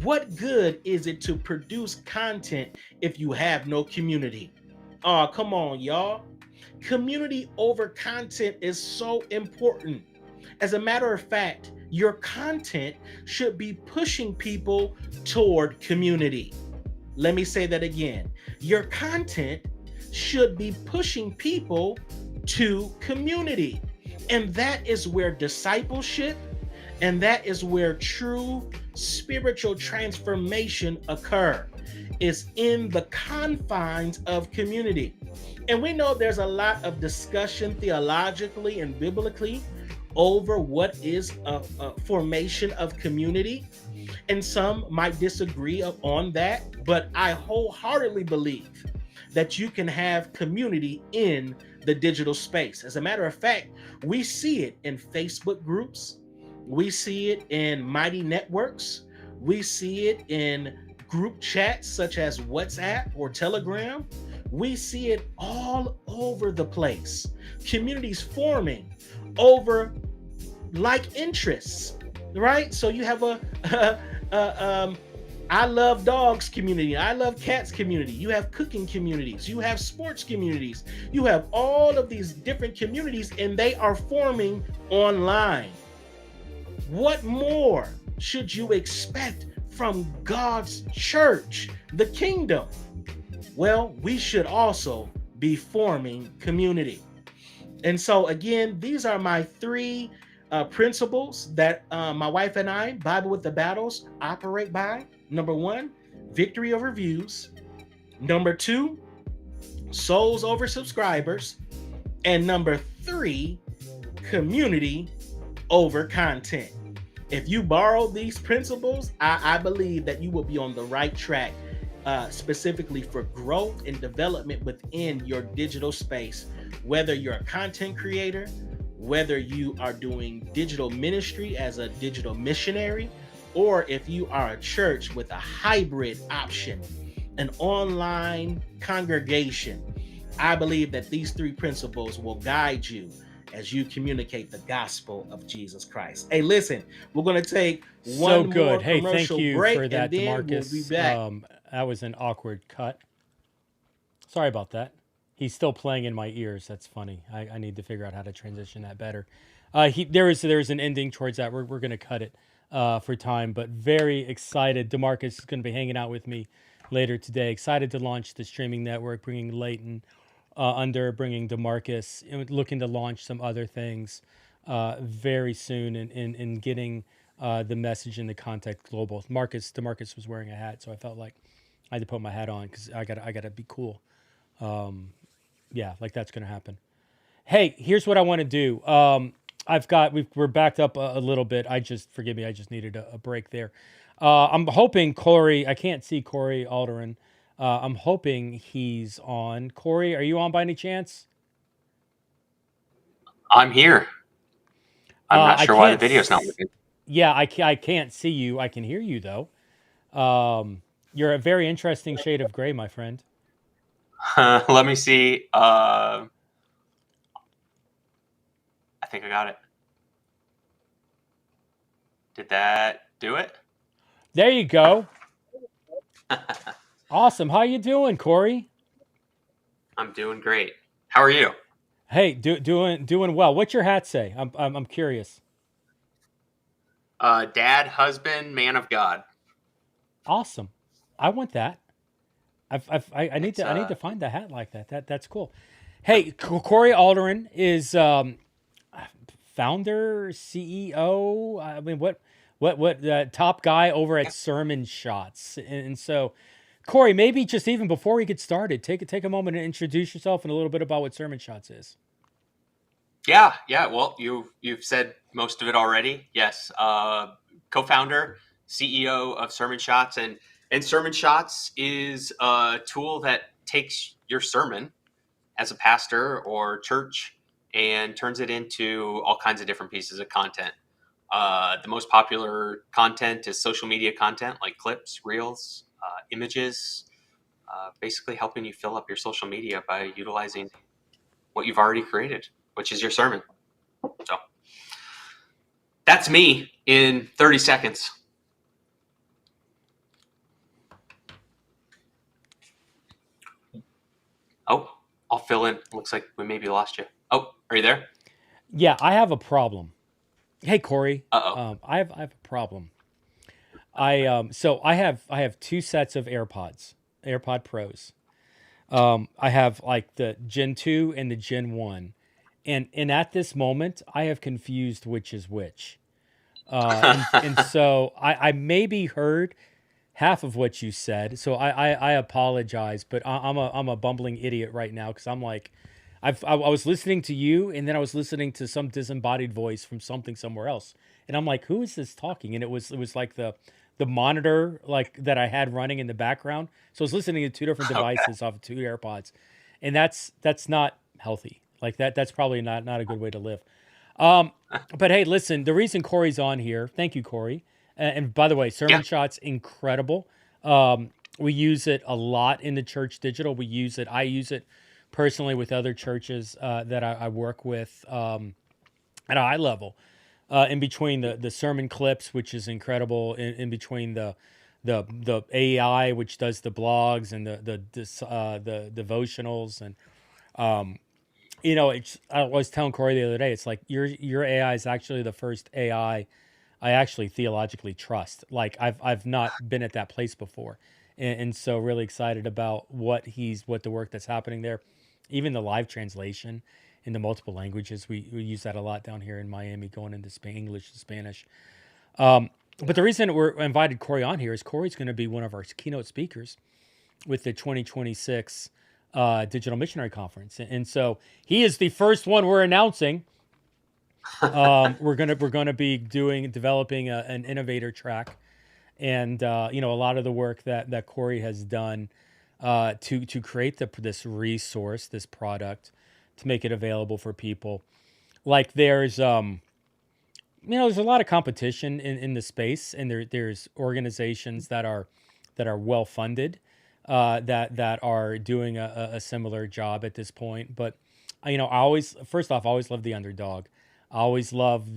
Speaker 14: What good is it to produce content if you have no community? Oh, come on, y'all. Community over content is so important. As a matter of fact, your content should be pushing people toward community. Let me say that again. Your content should be pushing people to community. And that is where discipleship, and that is where true spiritual transformation occur, is in the confines of community. And we know there's a lot of discussion theologically and biblically over what is a formation of community. And some might disagree on that, but I wholeheartedly believe that you can have community in the digital space. As a matter of fact, we see it in Facebook groups. We see it in mighty networks. We see it in group chats such as WhatsApp or Telegram. We see it all over the place. Communities forming over like interests, right? So you have I love dogs community. I love cats community. You have cooking communities. You have sports communities. You have all of these different communities, and they are forming online. What more should you expect from God's church, the kingdom? Well, we should also be forming community. And so again, these are my 3 principles that my wife and I, Bible with the Battles, operate by. Number 1, victory over views. Number 2, souls over subscribers. And number 3, community over content. If you borrow these principles, I believe that you will be on the right track, specifically for growth and development within your digital space. Whether you're a content creator, whether you are doing digital ministry as a digital missionary, or if you are a church with a hybrid option, an online congregation, I believe that these 3 principles will guide you as you communicate the gospel of Jesus Christ. Hey, listen, we're going to take one more commercial break,
Speaker 1: for that,
Speaker 14: and then
Speaker 1: DeMarcus.
Speaker 14: we'll be back.
Speaker 1: That was an awkward cut. Sorry about that. He's still playing in my ears. That's funny. I need to figure out how to transition that better. There is an ending towards that. We're going to cut it for time, but very excited. DeMarcus is going to be hanging out with me later today. Excited to launch the streaming network, bringing Leighton bringing DeMarcus, looking to launch some other things very soon, and getting the message and the context global. DeMarcus was wearing a hat, so I felt like I had to put my hat on because I gotta be cool. Yeah, like that's going to happen. Hey, here's what I want to do. We're backed up a little bit. Forgive me. I just needed a break there. I'm hoping Corey. I can't see Corey Alderin. I'm hoping he's on. Corey, are you on by any chance?
Speaker 15: I'm here. I'm not sure why the video's not working.
Speaker 1: Yeah, I can't see you. I can hear you though. You're a very interesting shade of gray, my friend.
Speaker 15: Let me see. I think I got it. Did that do it?
Speaker 1: There you go. Awesome. How you doing, Corey?
Speaker 15: I'm doing great. How are you?
Speaker 1: Hey, doing well. What's your hat say? I'm curious.
Speaker 15: Dad, husband, man of God.
Speaker 1: Awesome. I want that. I need to find a hat like that. That's cool. Hey, Corey Alderin is founder, CEO. I mean, what top guy over at Sermon Shots. And so, Corey, maybe just even before we get started, take a moment and introduce yourself and a little bit about what Sermon Shots is.
Speaker 15: Yeah. Well, you've said most of it already. Yes. Co-founder, CEO of Sermon Shots, and Sermon Shots is a tool that takes your sermon as a pastor or church and turns it into all kinds of different pieces of content. The most popular content is social media content like clips, reels, images, basically helping you fill up your social media by utilizing what you've already created, which is your sermon. So that's me in 30 seconds. Oh, I'll fill in. Looks like we maybe lost you. Oh, are you there?
Speaker 1: Yeah, I have a problem. Hey, Corey.
Speaker 15: Uh-oh.
Speaker 1: I have a problem. I have two sets of AirPod Pros. I have like the Gen 2 and the Gen 1. And at this moment, I have confused which is which. And so I maybe heard half of what you said. So I apologize, but I'm a bumbling idiot right now because I'm like, I was listening to you, and then I was listening to some disembodied voice from something somewhere else, and I'm like, who is this talking? And it was like the monitor like that I had running in the background. So I was listening to two different devices off of two AirPods, and that's not healthy. Like that's probably not a good way to live. But hey, listen, the reason Corey's on here, thank you, Corey. And by the way, Sermon Shots, incredible. We use it a lot in the Church Digital. I use it personally with other churches that I work with at a high level. In between the sermon clips, which is incredible, in between the AI, which does the blogs and the devotionals, and I was telling Corey the other day, it's like your AI is actually the first AI I actually theologically trust. Like I've not been at that place before, and so really excited about what the work that's happening there, even the live translation in the multiple languages. We use that a lot down here in Miami, going into English and Spanish. But the reason we're invited Corey on here is Corey's going to be one of our keynote speakers with the 2026 Digital Missionary Conference, and so he is the first one we're announcing. We're gonna be developing an innovator track, and a lot of the work that Corey has done to create this resource, this product, to make it available for people. Like there's there's a lot of competition in the space, and there's organizations that are well funded that are doing a similar job at this point. But I always love the underdog. I always love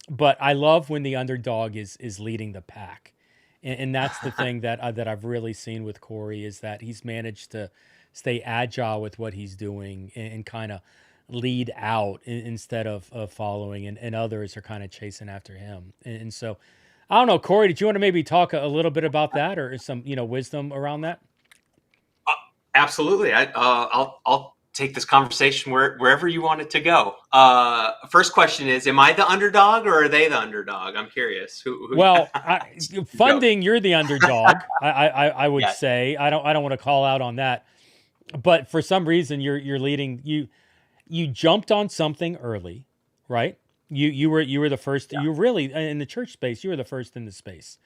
Speaker 1: but I love when the underdog is leading the pack, and that's the thing that I've really seen with Corey, is that he's managed to stay agile with what he's doing and kind of lead out instead of following, and others are kind of chasing after him. And so, I don't know, Corey, did you want to maybe talk a little bit about that, or some wisdom around that?
Speaker 15: Absolutely. I'll take this conversation wherever you want it to go. First question is, am I the underdog or are they the underdog? I'm curious. Who
Speaker 1: Well, funding, you're the underdog. I would say I don't want to call out on that. but for some reason you're leading you jumped on something early, right? You were the first. You really in the church space. You were the first in the space,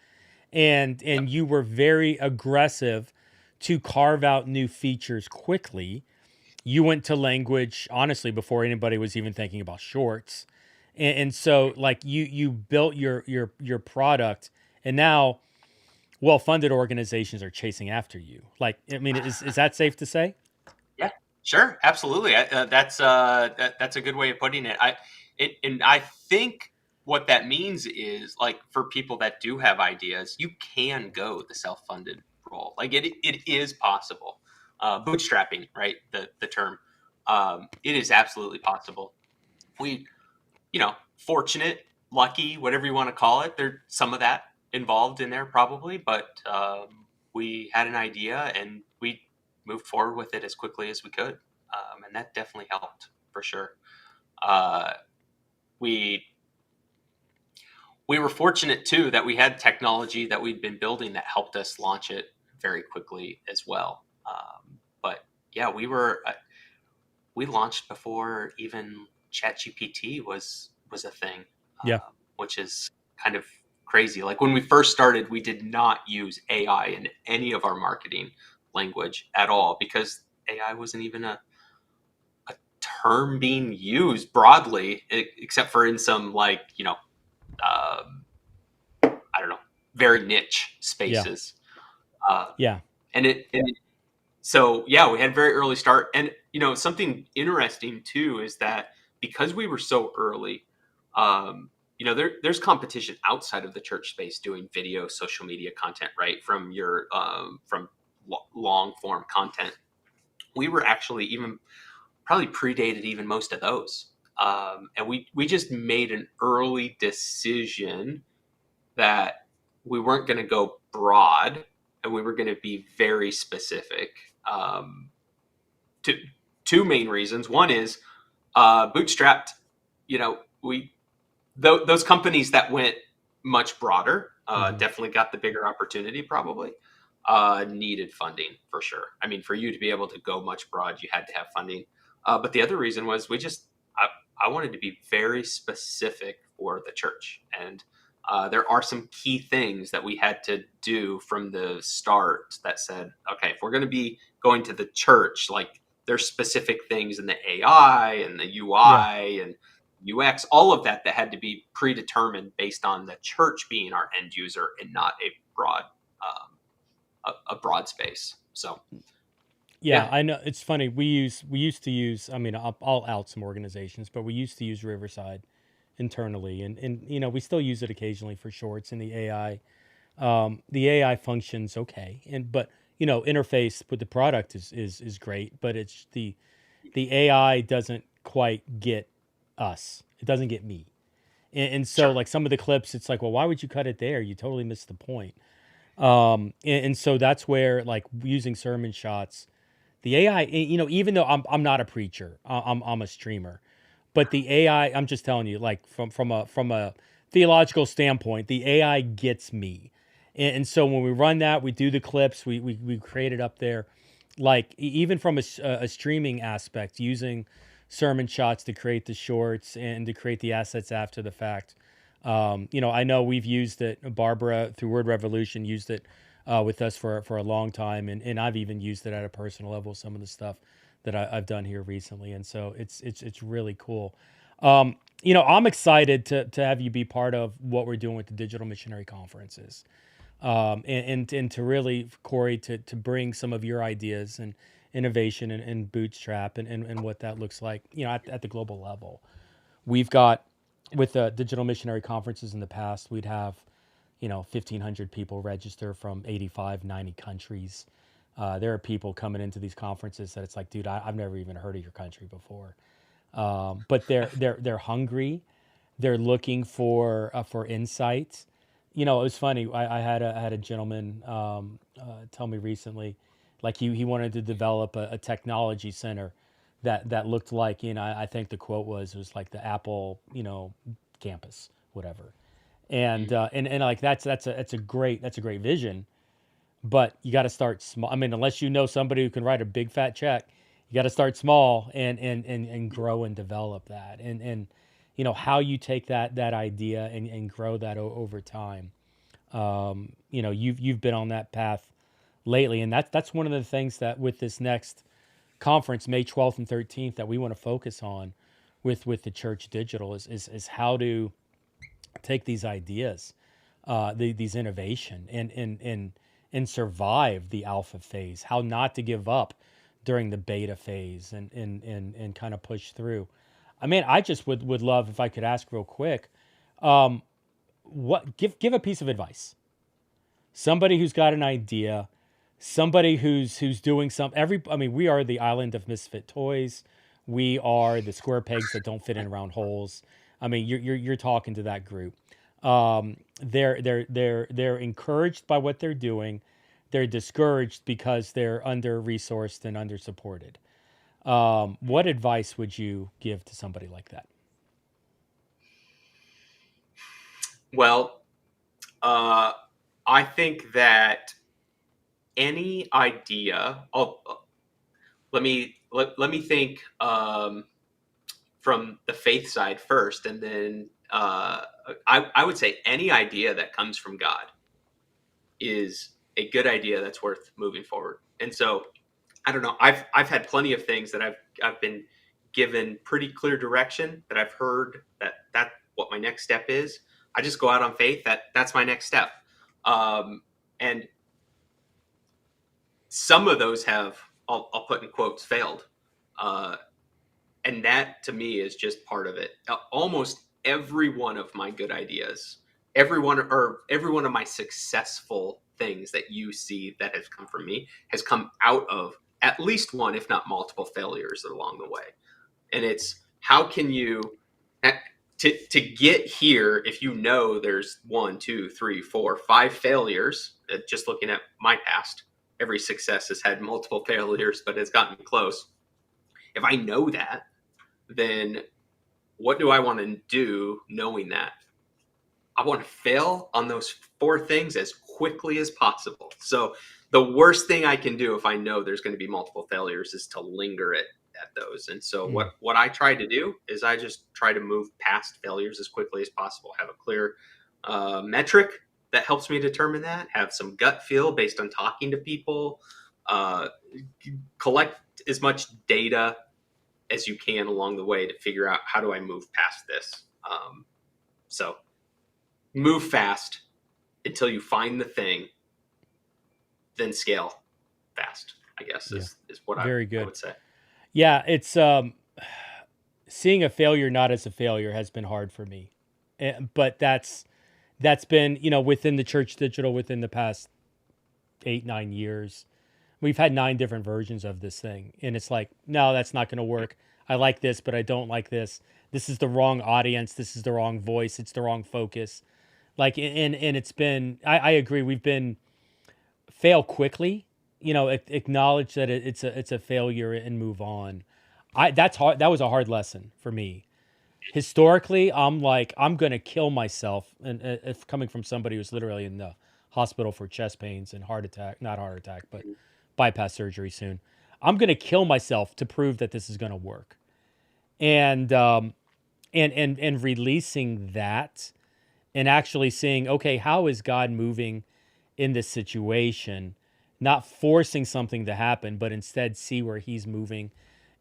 Speaker 1: and you were very aggressive to carve out new features quickly. You went to language honestly before anybody was even thinking about shorts, and so like you built your product, and now well-funded organizations are chasing after you. Like, I mean, is that safe to say?
Speaker 15: Yeah, sure, absolutely. That's a good way of putting it. And I think what that means is like for people that do have ideas, you can go the self-funded role. Like it is possible. Bootstrapping, right? The term. It is absolutely possible. We, fortunate, lucky, whatever you want to call it. There's some of that involved in there probably, but we had an idea and we moved forward with it as quickly as we could, and that definitely helped for sure. We were fortunate too that we had technology that we'd been building that helped us launch it very quickly as well. But yeah, we launched before even ChatGPT was a thing,
Speaker 1: Yeah.
Speaker 15: which is kind of crazy. Like when we first started, we did not use AI in any of our marketing language at all because AI wasn't even a term being used broadly, except for in some like, I don't know, very niche spaces.
Speaker 1: Yeah.
Speaker 15: So yeah, we had a very early start. And something interesting too is that because we were so early, there's competition outside of the church space doing video, social media content, right? From your from long form content. We were actually even probably predated even most of those. And we just made an early decision that we weren't going to go broad and we were going to be very specific. Two main reasons. One is bootstrapped. Those companies that went much broader definitely got the bigger opportunity. Probably needed funding for sure. I mean, for you to be able to go much broad, you had to have funding. But the other reason was I wanted to be very specific for the church, and there are some key things that we had to do from the start that said, okay, if we're going to be going to the church, like there's specific things in the AI and the UI and UX, all of that had to be predetermined based on the church being our end user and not a broad space. So
Speaker 1: yeah, I know it's funny. We used to use. I mean, I'll out some organizations, but we used to use Riverside internally, and we still use it occasionally for shorts and the AI. The AI functions okay, but interface with the product is great, but it's the AI doesn't quite get us. It doesn't get me. And so like some of the clips, it's like, well, why would you cut it there? You totally missed the point. And so that's where like using sermon shots, the AI, even though I'm not a preacher, I'm a streamer, but the AI, I'm just telling you, like from a theological standpoint, the AI gets me. And so when we run that, we do the clips, we create it up there, like even from a streaming aspect, using sermon shots to create the shorts and to create the assets after the fact. I know we've used it. Barbara through Word Revolution used it with us for a long time, and I've even used it at a personal level. Some of the stuff that I've done here recently, and so it's really cool. I'm excited to have you be part of what we're doing with the digital missionary conferences, and to really, Corey, to bring some of your ideas and innovation and bootstrap and what that looks like, at the global level. We've got with the digital missionary conferences in the past, we'd have 1,500 people register from 85, 90 countries. There are people coming into these conferences that it's like, dude, I've never even heard of your country before. But they're hungry. They're looking for insights. It was funny. I had a gentleman tell me recently, like he wanted to develop a technology center that looked like, I think the quote was like the Apple, campus, whatever. And like that's a great vision. but you got to start small. I mean, unless you know somebody who can write a big fat check, you got to start small and grow and develop that. And how you take that idea and grow that over time. You've been on that path lately, and that's one of the things that with this next conference, May 12th and 13th, that we want to focus on with the Church Digital is how to take these ideas, these innovation, and survive the alpha phase. How not to give up during the beta phase, and kind of push through. I mean, I just would love if I could ask real quick, what give a piece of advice. Somebody who's got an idea, somebody who's doing we are the island of misfit toys. We are the square pegs that don't fit in round holes. I mean, you're talking to that group. They're encouraged by what they're doing. They're discouraged because they're under resourced and under supported. What advice would you give to somebody like that?
Speaker 15: Well, I think that any idea. Let me think from the faith side first, and then I would say any idea that comes from God is a good idea that's worth moving forward. And so, I don't know. I've had plenty of things that I've been given pretty clear direction, that I've heard that what my next step is. I just go out on faith that's my next step. And some of those have, I'll put in quotes, failed. And that to me is just part of it. Almost every one of my good ideas, every one of my successful things that you see that has come from me has come out of at least one, if not multiple, failures along the way. And it's, how can you to get here, if you know there's 1, 2, 3, 4, 5 failures, just looking at my past, every success has had multiple failures, but it's gotten close. If I know that, then what do I want to do knowing that? I want to fail on those 4 things as quickly as possible. So the worst thing I can do if I know there's going to be multiple failures is to linger at those. And so what I try to do is I just try to move past failures as quickly as possible, have a clear metric that helps me determine that, have some gut feel based on talking to people, collect as much data as you can along the way to figure out, how do I move past this? So move fast until you find the thing, then scale fast, I guess, is what
Speaker 1: Very
Speaker 15: I
Speaker 1: good.
Speaker 15: would say.
Speaker 1: Yeah, it's seeing a failure not as a failure has been hard for me. But that's been, within the Church Digital within the past 8-9 years. We've had 9 different versions of this thing. And it's like, no, that's not going to work. I like this, but I don't like this. This is the wrong audience. This is the wrong voice. It's the wrong focus. Like, and it's been, I agree. We've been fail quickly, acknowledge that it's a failure and move on. That's hard. That was a hard lesson for me. Historically, I'm like, I'm going to kill myself. And if coming from somebody who's literally in the hospital for chest pains and not heart attack, but bypass surgery soon, I'm going to kill myself to prove that this is going to work. And releasing that and actually seeing, okay, how is God moving in this situation? Not forcing something to happen, but instead see where he's moving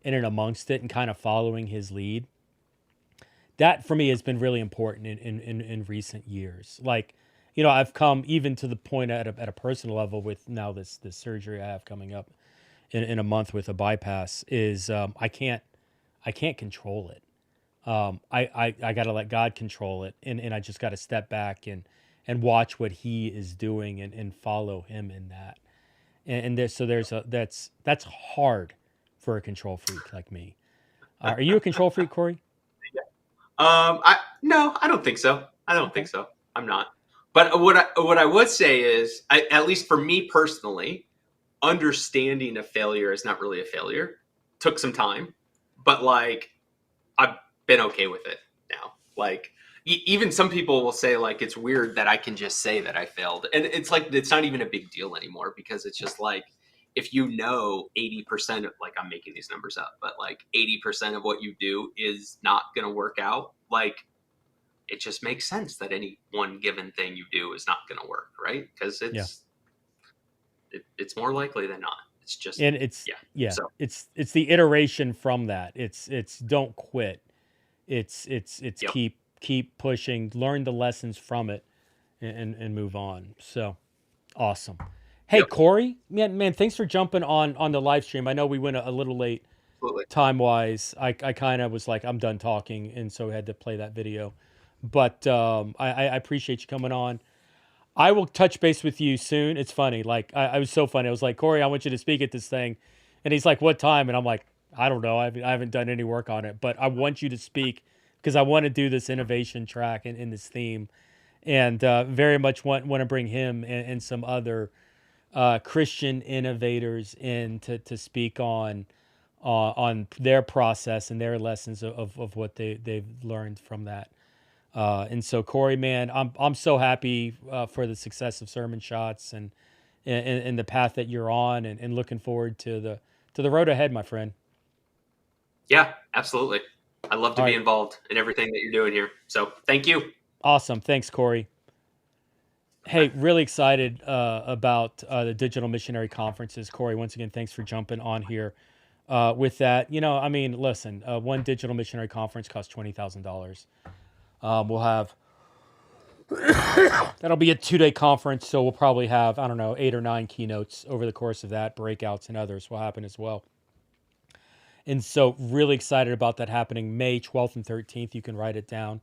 Speaker 1: in and amongst it and kind of following his lead. That for me has been really important in recent years. Like, I've come even to the point at a personal level with now this surgery I have coming up in a month with a bypass is I can't control it. I got to let God control it, and I just got to step back and watch what he is doing and follow him in that. And that's hard for a control freak like me. Are you a control freak, Corey?
Speaker 15: No, I don't think so. I don't think so. I'm not. But what I would say is, at least for me personally, understanding a failure is not really a failure. Took some time, but like, I've been okay with it now. Like, even some people will say like it's weird that I can just say that I failed, and it's like it's not even a big deal anymore, because it's just like if 80% of, like, I'm making these numbers up, but like 80% of what you do is not going to work out, like it just makes sense that any one given thing you do is not going to work, right? Because it's more likely than not. It's just,
Speaker 1: And
Speaker 15: So
Speaker 1: it's the iteration from that. It's don't quit. It's
Speaker 15: Yep.
Speaker 1: keep pushing, learn the lessons from it, and move on. So awesome. Hey,
Speaker 15: Yep.
Speaker 1: Corey, man, thanks for jumping on the live stream. I know we went a little late
Speaker 15: Absolutely.
Speaker 1: time wise. I kind of was like, I'm done talking, and so we had to play that video. But I appreciate you coming on. I will touch base with you soon. It's funny. Like I was so funny. I was like, Corey, I want you to speak at this thing, and he's like, what time? And I'm like, I don't know. I haven't done any work on it, but I want you to speak because I want to do this innovation track in this theme, and very much want to bring him and some other Christian innovators in to speak on their process and their lessons of what they've learned from that. And so, Corey, man, I'm so happy for the success of Sermon Shots and the path that you're on, and looking forward to the road ahead, my friend.
Speaker 15: Yeah, absolutely. I love to
Speaker 1: All
Speaker 15: be
Speaker 1: right.
Speaker 15: involved in everything that you're doing here. So thank you.
Speaker 1: Awesome. Thanks, Corey. Hey, really excited about the Digital Missionary Conferences. Corey, once again, thanks for jumping on here with that. I mean, listen, one Digital Missionary Conference costs $20,000. We'll have that'll be a 2-day conference, so we'll probably have, I don't know, 8 or 9 keynotes over the course of that. Breakouts and others will happen as well. And so really excited about that happening May 12th and 13th. You can write it down.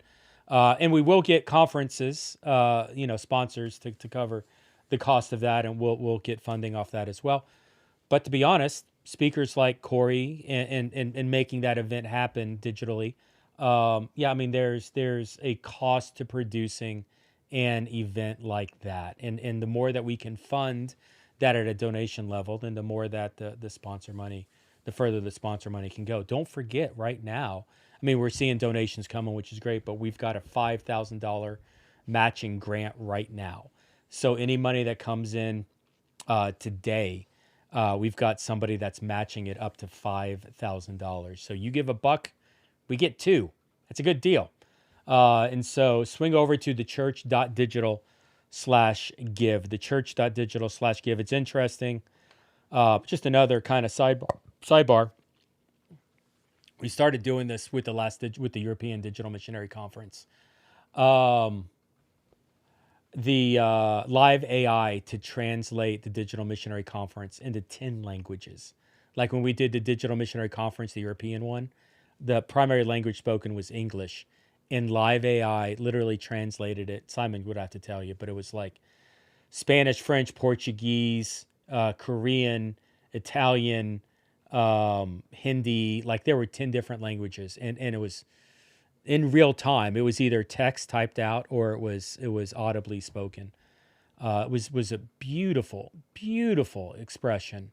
Speaker 1: And we will get conferences, sponsors to cover the cost of that, and we'll get funding off that as well. But to be honest, speakers like Corey and making that event happen digitally, I mean, there's a cost to producing an event like that, and the more that we can fund that at a donation level, then the more that the sponsor money, the further the sponsor money can go. Don't forget, right now, I mean, we're seeing donations coming, which is great, but we've got a $5,000 matching grant right now. So any money that comes in today, we've got somebody that's matching it up to $5,000. So you give $1, we get 2. That's a good deal. And so swing over to thechurch.digital/give, thechurch.digital/give. It's interesting. Just another kind of sidebar. We started doing this with the European Digital Missionary Conference. The live AI to translate the Digital Missionary Conference into 10 languages. Like when we did the Digital Missionary Conference, the European one, the primary language spoken was English, and live AI literally translated it. Simon would have to tell you, but it was like Spanish, French, Portuguese, Korean, Italian, Hindi. Like there were 10 different languages, and it was in real time. It was either text typed out or it was audibly spoken. It was a beautiful expression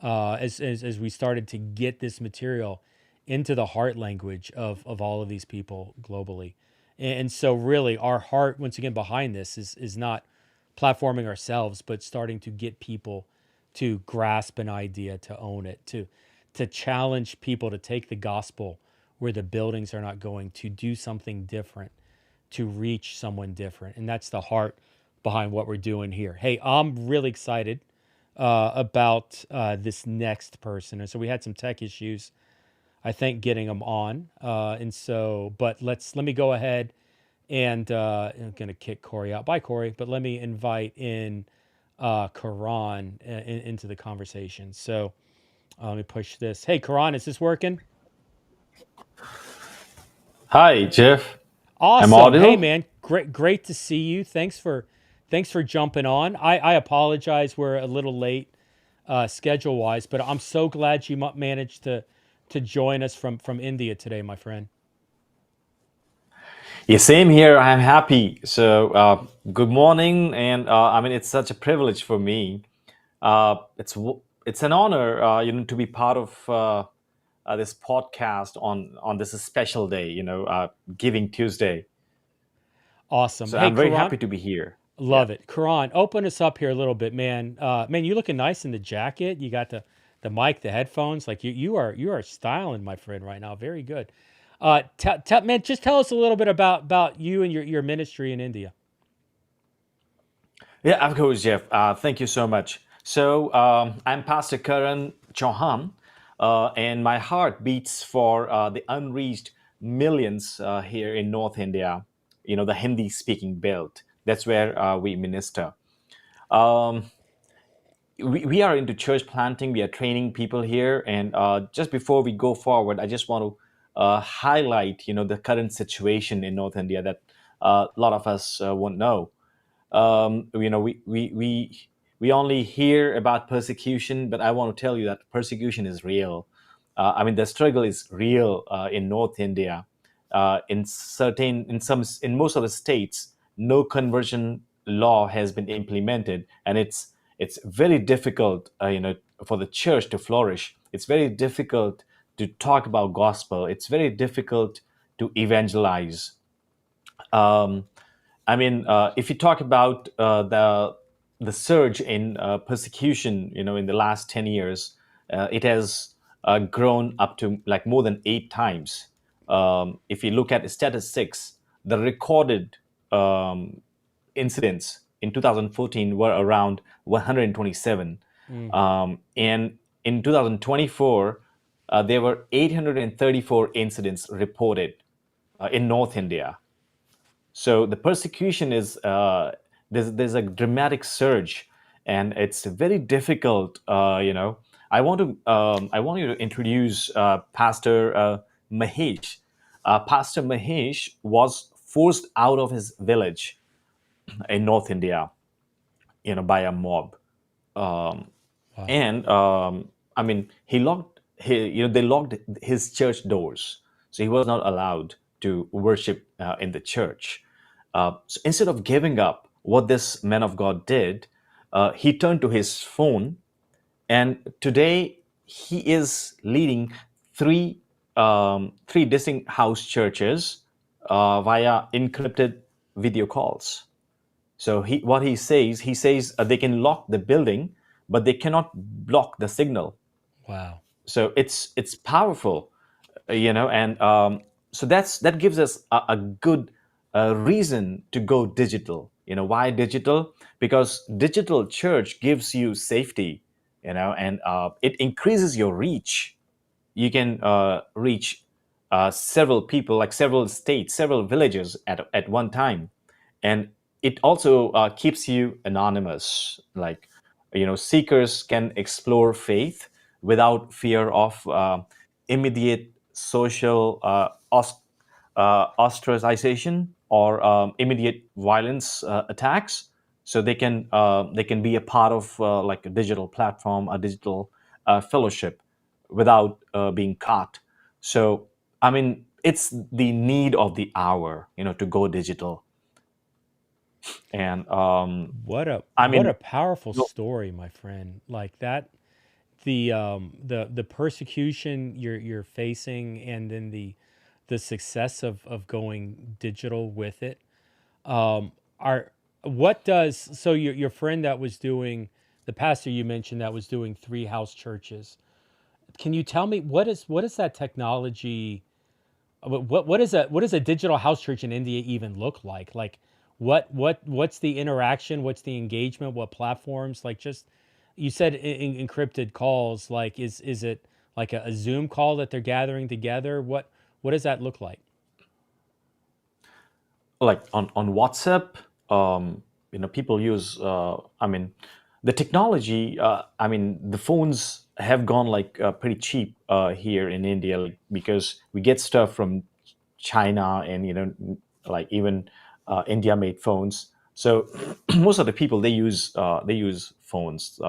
Speaker 1: as we started to get this material into the heart language of all of these people globally. And so really our heart, once again, behind this is not platforming ourselves, but starting to get people to grasp an idea, to own it, to challenge people to take the gospel where the buildings are not going, to do something different, to reach someone different. And that's the heart behind what we're doing here. Hey, I'm really excited about this next person. And so we had some tech issues, I think, getting them on. And so, but let me go ahead and I'm going to kick Corey out. Bye, Corey. But let me invite in Karan into the conversation. So let me push this. Hey, Karan, is this working?
Speaker 16: Hi, Jeff. I'm
Speaker 1: Awesome.
Speaker 16: audible?
Speaker 1: Hey, man. Great to see you. Thanks for jumping on. I apologize. We're a little late schedule wise, but I'm so glad you managed to join us from India today, my friend.
Speaker 16: Yeah, same here. I'm happy. So, good morning, and I mean, it's such a privilege for me. It's an honor, to be part of this podcast on this special day, Giving Tuesday.
Speaker 1: Awesome.
Speaker 16: So
Speaker 1: Hey,
Speaker 16: I'm very
Speaker 1: Karan,
Speaker 16: happy to be here. Yeah.
Speaker 1: love it. Karan, open us up here a little bit, man. Man, you looking nice in the jacket. You got the mic, the headphones. Like you are styling, my friend, right now. Very good. Man, just tell us a little bit about you and your ministry in India.
Speaker 16: Yeah, of course, Jeff. Thank you so much. So I'm Pastor Karan Chauhan, and my heart beats for the unreached millions here in North India. You know, the Hindi-speaking belt. That's where we minister. Um, we are into church planting. We are training people here, and just before we go forward, I just want to highlight, the current situation in North India that a lot of us won't know. We only hear about persecution, but I want to tell you that persecution is real. I mean, the struggle is real in North India. In most of the states, no conversion law has been implemented, and it's very difficult, for the church to flourish. It's very difficult to talk about gospel. It's very difficult to evangelize. Um, I mean, if you talk about the surge in persecution, in the last 10 years, it has grown up to like more than 8 times. If you look at statistics, the recorded incidents in 2014 were around 127,
Speaker 1: Mm.
Speaker 16: and in 2024, there were 834 incidents reported in North India. So the persecution is there's a dramatic surge, and it's very difficult. I want you to introduce Pastor Mahesh. Pastor Mahesh was forced out of his village in North India, by a mob. Um,
Speaker 1: Wow.
Speaker 16: and I mean, they locked his church doors, so he was not allowed to worship in the church. So instead of giving up, what this man of God did, he turned to his phone, and today he is leading three distinct house churches via encrypted video calls. So he says they can lock the building, but they cannot block the signal.
Speaker 1: Wow.
Speaker 16: So it's powerful, and so that gives us a good reason to go digital. Why digital? Because digital church gives you safety, and it increases your reach. You can reach several people, like several states, several villages at one time, and it also keeps you anonymous. Like, seekers can explore faith without fear of immediate social ostracization or immediate violence attacks. So they can be a part of like a digital platform, a digital fellowship, without being caught. So I mean, it's the need of the hour, to go digital. And
Speaker 1: What a
Speaker 16: I
Speaker 1: what a
Speaker 16: mean,
Speaker 1: powerful
Speaker 16: no,
Speaker 1: story, my friend. Like that, the persecution you're facing, and then the success of going digital with it. Are what does so your friend that was doing, the pastor you mentioned that was doing three house churches? Can you tell me what is that technology? What does a digital house church in India even look like? Like what's the interaction? What's the engagement? What platforms? Like, just you said encrypted calls. Like, is it like a Zoom call that they're gathering together? What does that look like?
Speaker 16: like on WhatsApp, people use. I mean, the technology. I mean, the phones have gone like pretty cheap here in India, like, because we get stuff from China, and like even India made phones. So most of the people, they use phones,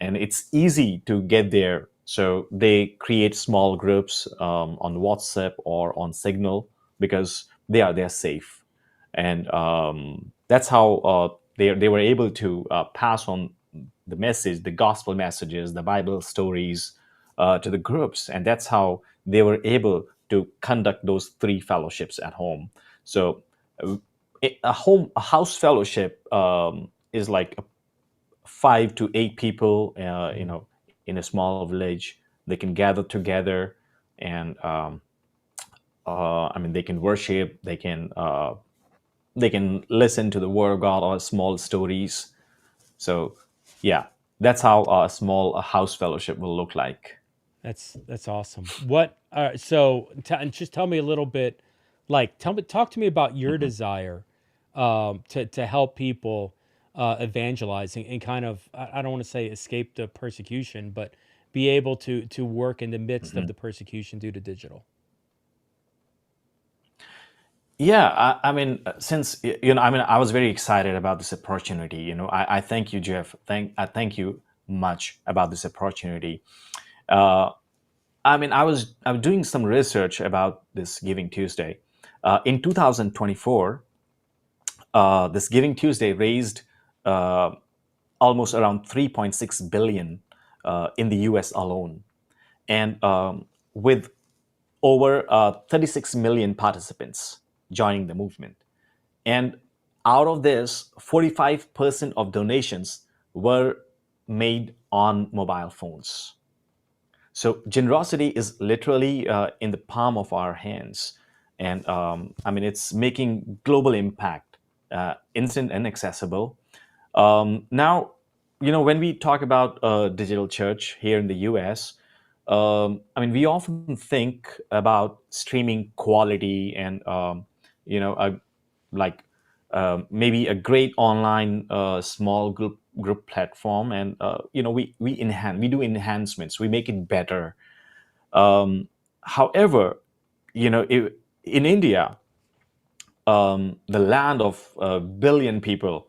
Speaker 16: and it's easy to get there. So they create small groups on WhatsApp or on Signal, because they're safe, and that's how they were able to pass on the message, the gospel messages, the Bible stories to the groups, and that's how they were able to conduct those three fellowships at home. So a house fellowship is like 5 to 8 people, in a small village. They can gather together, and they can worship. They can listen to the word of God or small stories. So, yeah, that's how a small house fellowship will look like.
Speaker 1: That's awesome. What? And just tell me a little bit, talk to me about your
Speaker 16: Mhm.
Speaker 1: desire, to help people evangelize and kind of, I don't want to say escape the persecution, but be able to work in the midst of
Speaker 16: Mhm.
Speaker 1: the persecution due to digital.
Speaker 16: Yeah, since I was very excited about this opportunity. I thank you, Jeff. I thank you much about this opportunity. Uh, I was doing some research about this Giving Tuesday. In 2024, this Giving Tuesday raised uh, almost around 3.6 billion in the U.S. alone, and with over 36 million participants joining the movement. And out of this, 45% of donations were made on mobile phones. So generosity is literally in the palm of our hands, and it's making global impact, instant and accessible. Now, when we talk about digital church here in the U.S., we often think about streaming quality and like maybe a great online small group platform, and we do enhancements, we make it better. However, in India, the land of a billion people,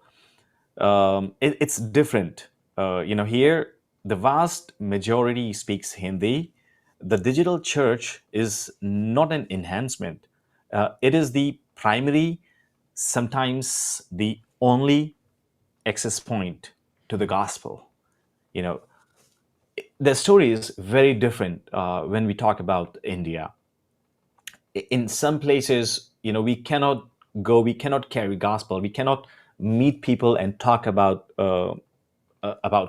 Speaker 16: it's different. Here, the vast majority speaks Hindi. The digital church is not an enhancement. It is the primary, sometimes the only access point to the gospel. You know, the story is very different when we talk about India. In some places, we cannot carry gospel, we cannot meet people and talk about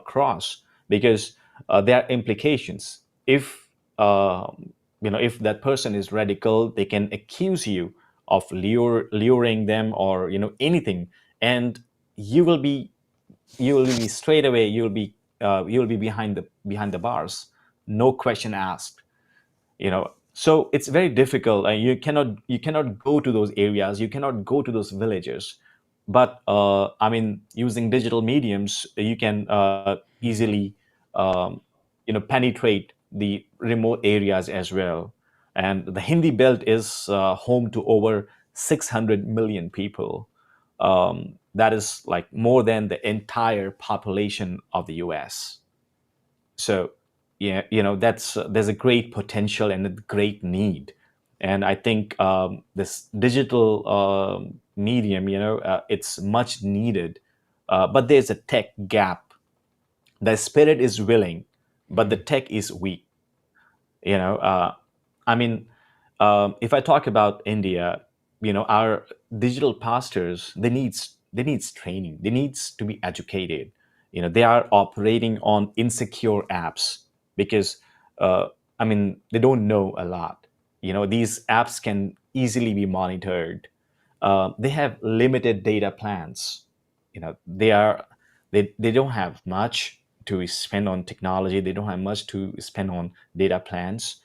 Speaker 16: cross, because there are implications. If if that person is radical, they can accuse you of luring them, or anything, and you will be straight away, you'll be behind the bars, no question asked. So it's very difficult, and you cannot go to those areas, you cannot go to those villages. But using digital mediums, you can easily penetrate the remote areas as well. And the Hindi belt is home to over 600 million people. That is like more than the entire population of the US. So, yeah, that's there's a great potential and a great need. And I think this digital medium, it's much needed. But there's a tech gap. The spirit is willing, but the tech is weak. you know uh, I mean if I talk about India, our digital pastors, they needs training, they needs to be educated. They are operating on insecure apps because uh, they don't know a lot. These apps can easily be monitored. They have limited data plans. They don't have much to spend on technology, they don't have much to spend on data plans.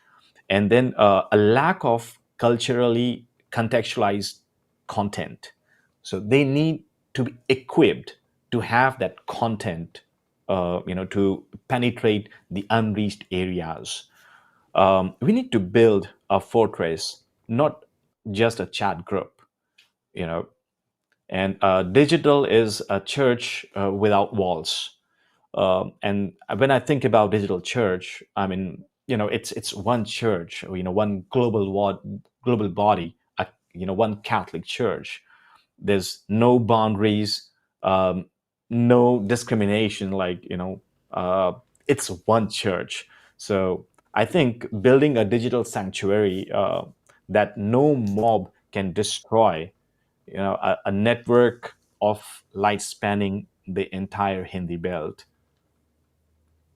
Speaker 16: And then a lack of culturally contextualized content. So they need to be equipped to have that content, to penetrate the unreached areas. We need to build a fortress, not just a chat group. you know and digital is a church without walls. And when I think about digital church, it's one church, one global body, one Catholic church. There's no boundaries, no discrimination. It's one church. So I think building a digital sanctuary that no mob can destroy, a network of light spanning the entire Hindi belt.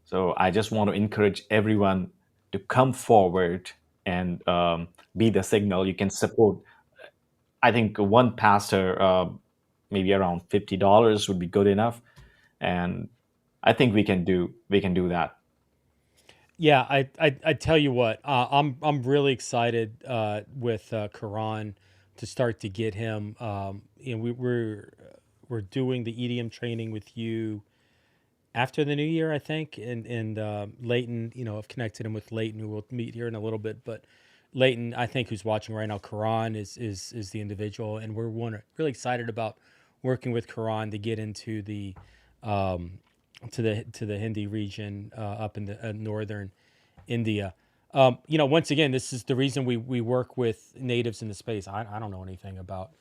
Speaker 16: So I just want to encourage everyone to come forward and be the signal. You can support. I think one pastor, maybe around $50 would be good enough, and I think we can do that.
Speaker 1: Yeah, I tell you what, I'm really excited with Quran to start to get him. We're doing the EDM training with you after the new year, I think, and Leighton, I've connected him with Leighton, who we'll meet here in a little bit, but Leighton, I think, who's watching right now, Quran is the individual, and really excited about working with Quran to get into the um, to the Hindi region up in the northern India. Once again, this is the reason we work with natives in the space. I don't know anything about,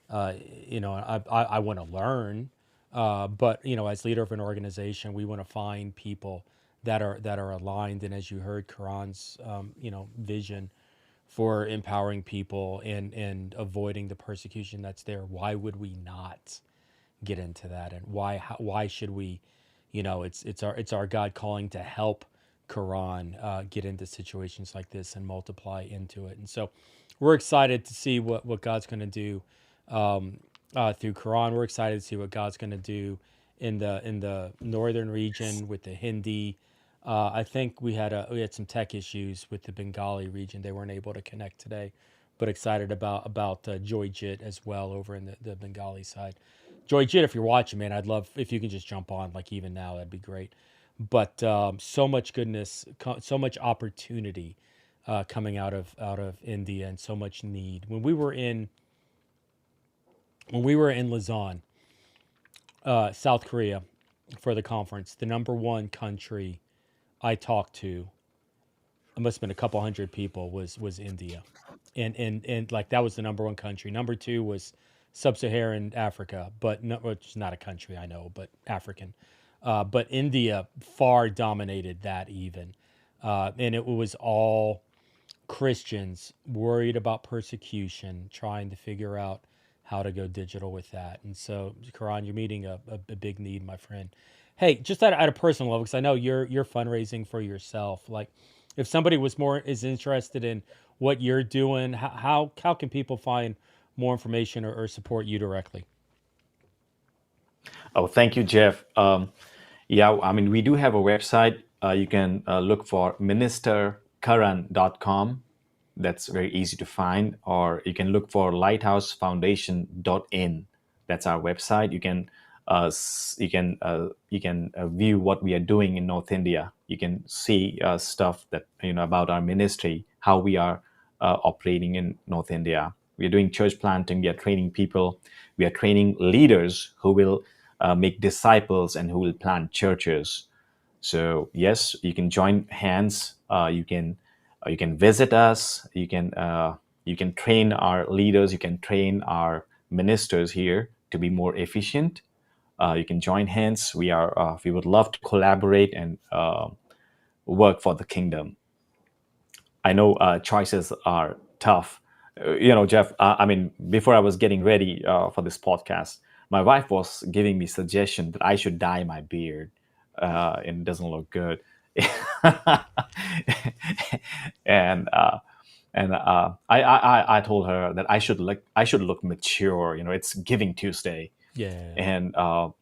Speaker 1: I want to learn, but as leader of an organization, we want to find people that are aligned, and as you heard, Quran's, vision for empowering people and avoiding the persecution that's there. Why would we not get into that, and why should we? It's our God calling to help Quran get into situations like this and multiply into it. And so we're excited to see what God's going to do through Quran. We're excited to see what God's going to do in the northern region with the Hindi. I think we had some tech issues with the Bengali region. They weren't able to connect today, but excited about Joyjit as well over in the Bengali side. Joyjit, if you're watching, man, I'd love if you can just jump on, like even now, that'd be great. But so much goodness, so much opportunity coming out of India, and so much need. When we were in Lausanne, South Korea, for the conference, the number one country I talked to, it must have been a couple hundred people, was India, and like that was the number one country. Number two was sub-Saharan Africa, but no, which is not a country, I know, but African. But India far dominated that even, and it was all Christians worried about persecution, trying to figure out how to go digital with that. And so, Karan, you're meeting a big need, my friend. Hey, just at a personal level, because I know you're fundraising for yourself. Like, if somebody is interested in what you're doing, how can people find more information or support you directly?
Speaker 16: Oh, thank you, Jeff. Yeah, I mean, we do have a website. You can look for ministerkaran.com. That's very easy to find. Or you can look for lighthousefoundation.in. That's our website. You can view what we are doing in North India. You can see stuff that about our ministry, how we are operating in North India. We are doing church planting. We are training people. We are training leaders who will make disciples and who will plant churches. So yes, you can join hands. You can visit us. You can train our leaders. You can train our ministers here to be more efficient. You can join hands. We would love to collaborate and work for the kingdom. I know choices are tough. Jeff, I mean, before I was getting ready for this podcast, my wife was giving me suggestion that I should dye my beard. And it doesn't look good. and I told her that I should look mature. It's Giving Tuesday,
Speaker 1: Yeah.
Speaker 16: and while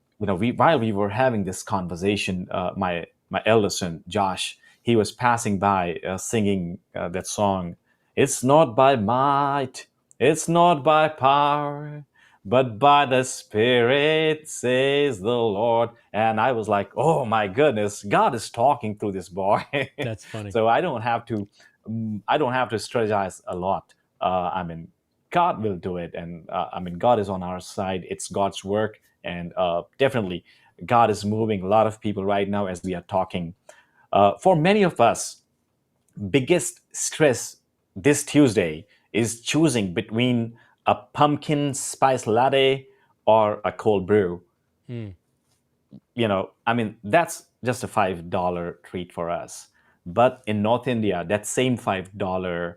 Speaker 16: we were having this conversation, my eldest son Josh, he was passing by singing that song. It's not by might, it's not by power, but by the Spirit, says the Lord. And I was like, oh my goodness, God is talking through this boy.
Speaker 1: That's funny.
Speaker 16: So I don't have to strategize a lot. I mean, God will do it, and I mean, God is on our side. It's God's work, and definitely, God is moving a lot of people right now as we are talking. For many of us, biggest stress this Tuesday is choosing between a pumpkin spice latte or a cold brew.
Speaker 1: Hmm.
Speaker 16: I mean, that's just a $5 treat for us. But in North India, that same $5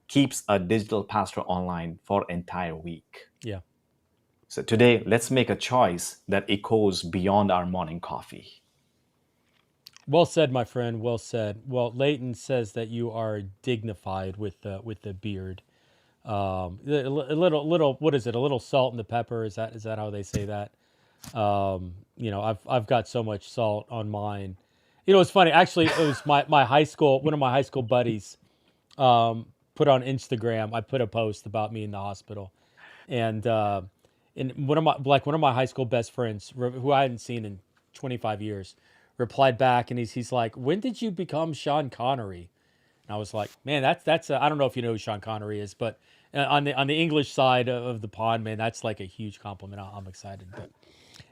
Speaker 16: keeps a digital pastor online for entire week.
Speaker 1: Yeah.
Speaker 16: So today, let's make a choice that echoes beyond our morning coffee.
Speaker 1: Well said, my friend. Well said. Well, Leighton says that you are dignified with the beard. A little. What is it? A little salt and the pepper. Is that how they say that? I've got so much salt on mine. It's funny. Actually, it was my high school. One of my high school buddies put on Instagram. I put a post about me in the hospital, and one of my high school best friends, who I hadn't seen in 25 years, replied back, and he's like, "When did you become Sean Connery?" And I was like, "Man, that's I don't know if you know who Sean Connery is, but on the English side of the pond, man, that's like a huge compliment. I'm excited." But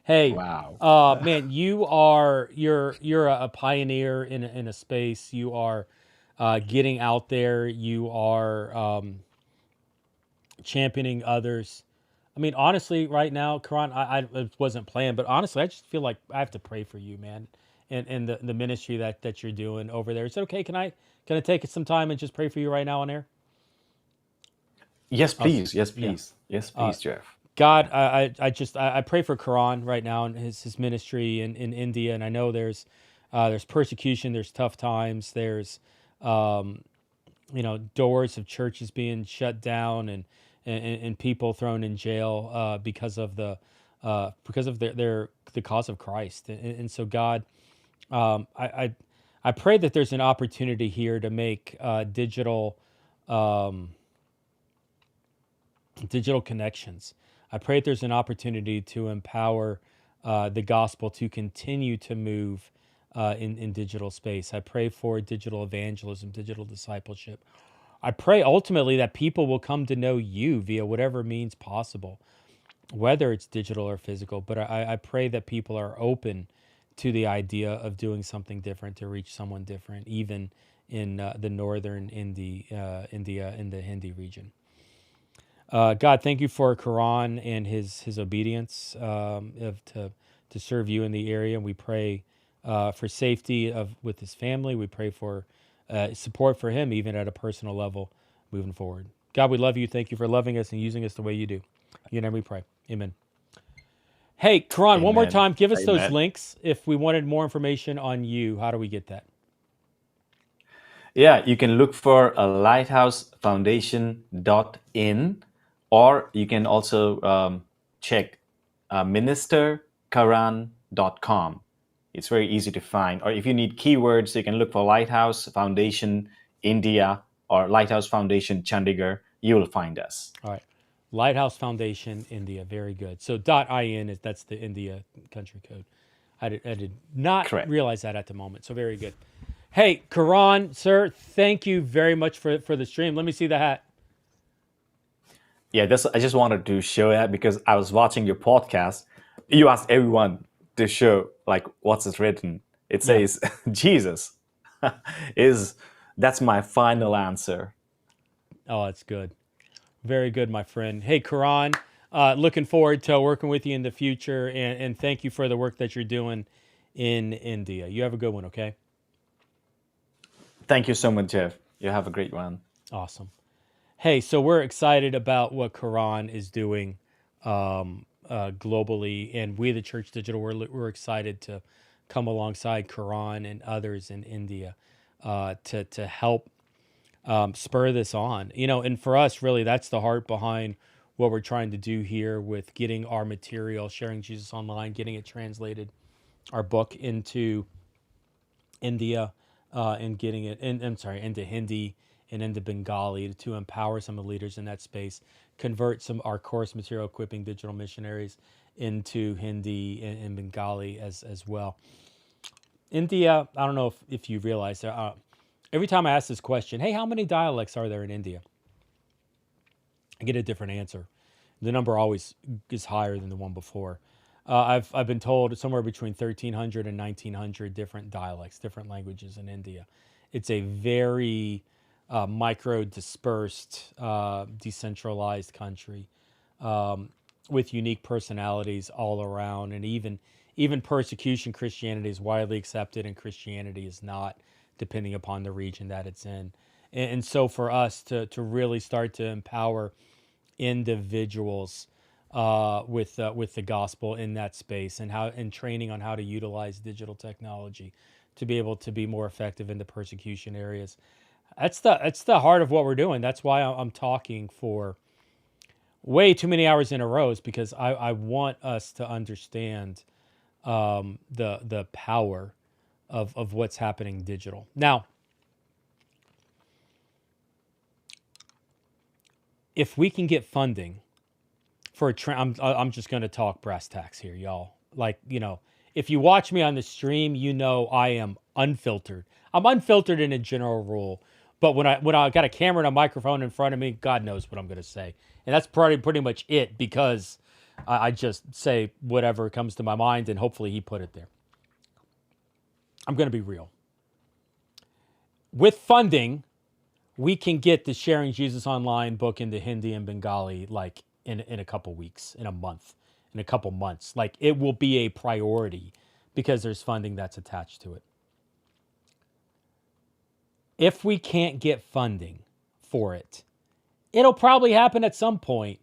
Speaker 1: hey,
Speaker 16: Wow.
Speaker 1: man, you're a pioneer in a space. You are getting out there. You are championing others. I mean, honestly, right now, Karan, I it wasn't planned, but honestly, I just feel like I have to pray for you, man, and the ministry that you're doing over there. Is it okay? Can I take some time and just pray for you right now on air?
Speaker 16: Yes, please. Yes,
Speaker 1: Yeah.
Speaker 16: please. Yes, please, Jeff.
Speaker 1: God, I pray for Karan right now and his ministry in India, and I know there's persecution, there's tough times, there's doors of churches being shut down and people thrown in jail because of the cause of Christ. And so God, I pray that there's an opportunity here to make um, digital connections. I pray that there's an opportunity to empower the gospel to continue to move in digital space. I pray for digital evangelism, digital discipleship. I pray ultimately that people will come to know you via whatever means possible, whether it's digital or physical. But I pray that people are open to the idea of doing something different to reach someone different, even in the northern India in the Hindi region. God, thank you for Quran and his obedience to serve you in the area. And we pray for safety with his family. We pray for support for him, even at a personal level, moving forward. God, we love you. Thank you for loving us and using us the way you do. In your name we pray. Amen. Hey, Quran, one more
Speaker 16: Amen.
Speaker 1: time, give us those
Speaker 16: Amen.
Speaker 1: links. If we wanted more information on you, how do we get that?
Speaker 16: Yeah, you can look for a lighthousefoundation.in, or you can also check ministerkaran.com. It's very easy to find. Or if you need keywords, you can look for Lighthouse Foundation India or Lighthouse Foundation Chandigarh. You will find us.
Speaker 1: All right. Lighthouse Foundation India. Very good. So .in that's the India country code. I did not
Speaker 16: Correct.
Speaker 1: realize that at the moment. So very good. Hey, Karan, sir, thank you very much for the stream. Let me see the hat.
Speaker 16: Yeah, I just wanted to show that because I was watching your podcast. You asked everyone to show like what's it written. It says Jesus that's my final answer.
Speaker 1: Oh, that's good. Very good, my friend. Hey, Karan, looking forward to working with you in the future, and thank you for the work that you're doing in India. You have a good one, okay?
Speaker 16: Thank you so much, Jeff. You have a great one.
Speaker 1: Awesome. Hey, so we're excited about what Karan is doing globally, and we, the Church Digital, we're excited to come alongside Karan and others in India to help spur this on. And for us, really, that's the heart behind what we're trying to do here with getting our material, sharing Jesus online, getting it translated, our book into India, and getting it into Hindi and into Bengali to empower some of the leaders in that space, convert some our course material equipping digital missionaries into Hindi and Bengali as well. India, I don't know if you realize that every time I ask this question, hey, how many dialects are there in India? I get a different answer. The number always is higher than the one before. I've been told somewhere between 1,300 and 1,900 different dialects, different languages in India. It's a very micro-dispersed, decentralized country with unique personalities all around, and even persecution. Christianity is widely accepted, and Christianity is not, depending upon the region that it's in. And so for us to really start to empower individuals with the gospel in that space, and training on how to utilize digital technology to be able to be more effective in the persecution areas. That's the heart of what we're doing. That's why I'm talking for way too many hours in a row, is because I want us to understand the power of what's happening digital. Now, if we can get funding for I'm just going to talk brass tacks here, y'all. Like, if you watch me on the stream, I am unfiltered. I'm unfiltered in a general rule, but when I got a camera and a microphone in front of me, God knows what I'm going to say, and that's pretty much it, because I just say whatever comes to my mind, and hopefully he put it there. I'm going to be real. With funding, we can get the Sharing Jesus Online book into Hindi and Bengali like in a couple weeks, in a month, in a couple months. Like, it will be a priority because there's funding that's attached to it. If we can't get funding for it, it'll probably happen at some point.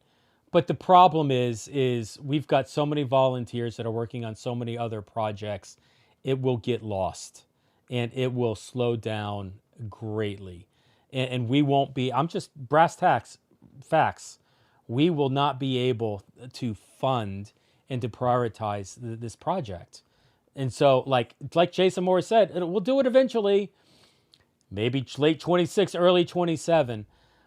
Speaker 1: But the problem is we've got so many volunteers that are working on so many other projects, it will get lost and it will slow down greatly. And we won't be, I'm just brass tacks, facts. We will not be able to fund and to prioritize this project. And so, like Jason Moore said, we'll do it eventually, maybe late 26, early 27.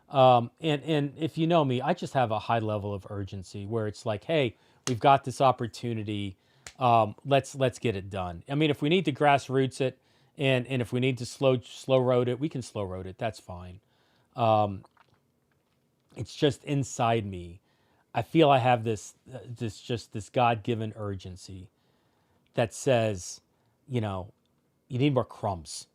Speaker 1: And if you know me, I just have a high level of urgency where it's like, hey, we've got this opportunity. Let's get it done. I mean, if we need to grassroots it, and if we need to slow road it, we can slow road it. That's fine. It's just inside me. I feel I have this God-given urgency that says, you need more crumbs.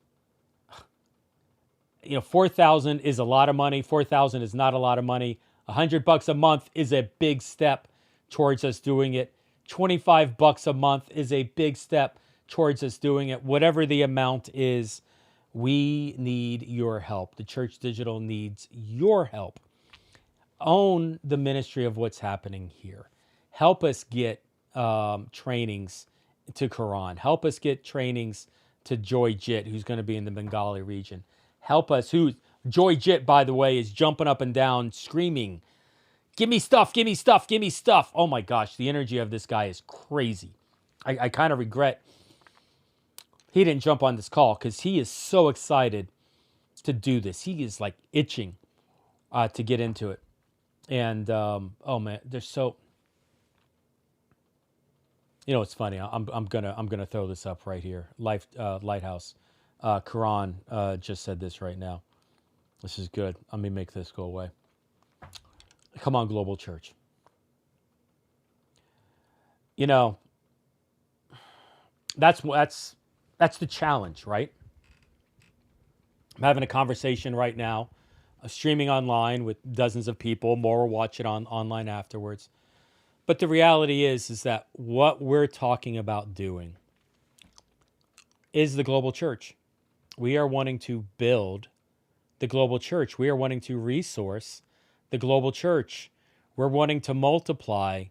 Speaker 1: 4,000 is a lot of money. 4,000 is not a lot of money. $100 a month is a big step towards us doing it. $25 a month is a big step towards us doing it. Whatever the amount is, we need your help. The Church Digital needs your help. Own the ministry of what's happening here. Help us get trainings to Quran. Help us get trainings to Joy Jit, who's going to be in the Bengali region. Help us. Joy Jit, by the way, is jumping up and down, screaming, "Give me stuff, give me stuff, give me stuff." Oh my gosh, the energy of this guy is crazy. I kind of regret he didn't jump on this call, because he is so excited to do this. He is like itching to get into it. And oh man, there's so. It's funny. I'm gonna throw this up right here. Lighthouse, Quran just said this right now. This is good. Let me make this go away. Come on, Global Church. That's the challenge, right? I'm having a conversation right now, streaming online with dozens of people. More will watch it online afterwards. But the reality is that what we're talking about doing is the global church. We are wanting to build the global church. We are wanting to resource the global church. We're wanting to multiply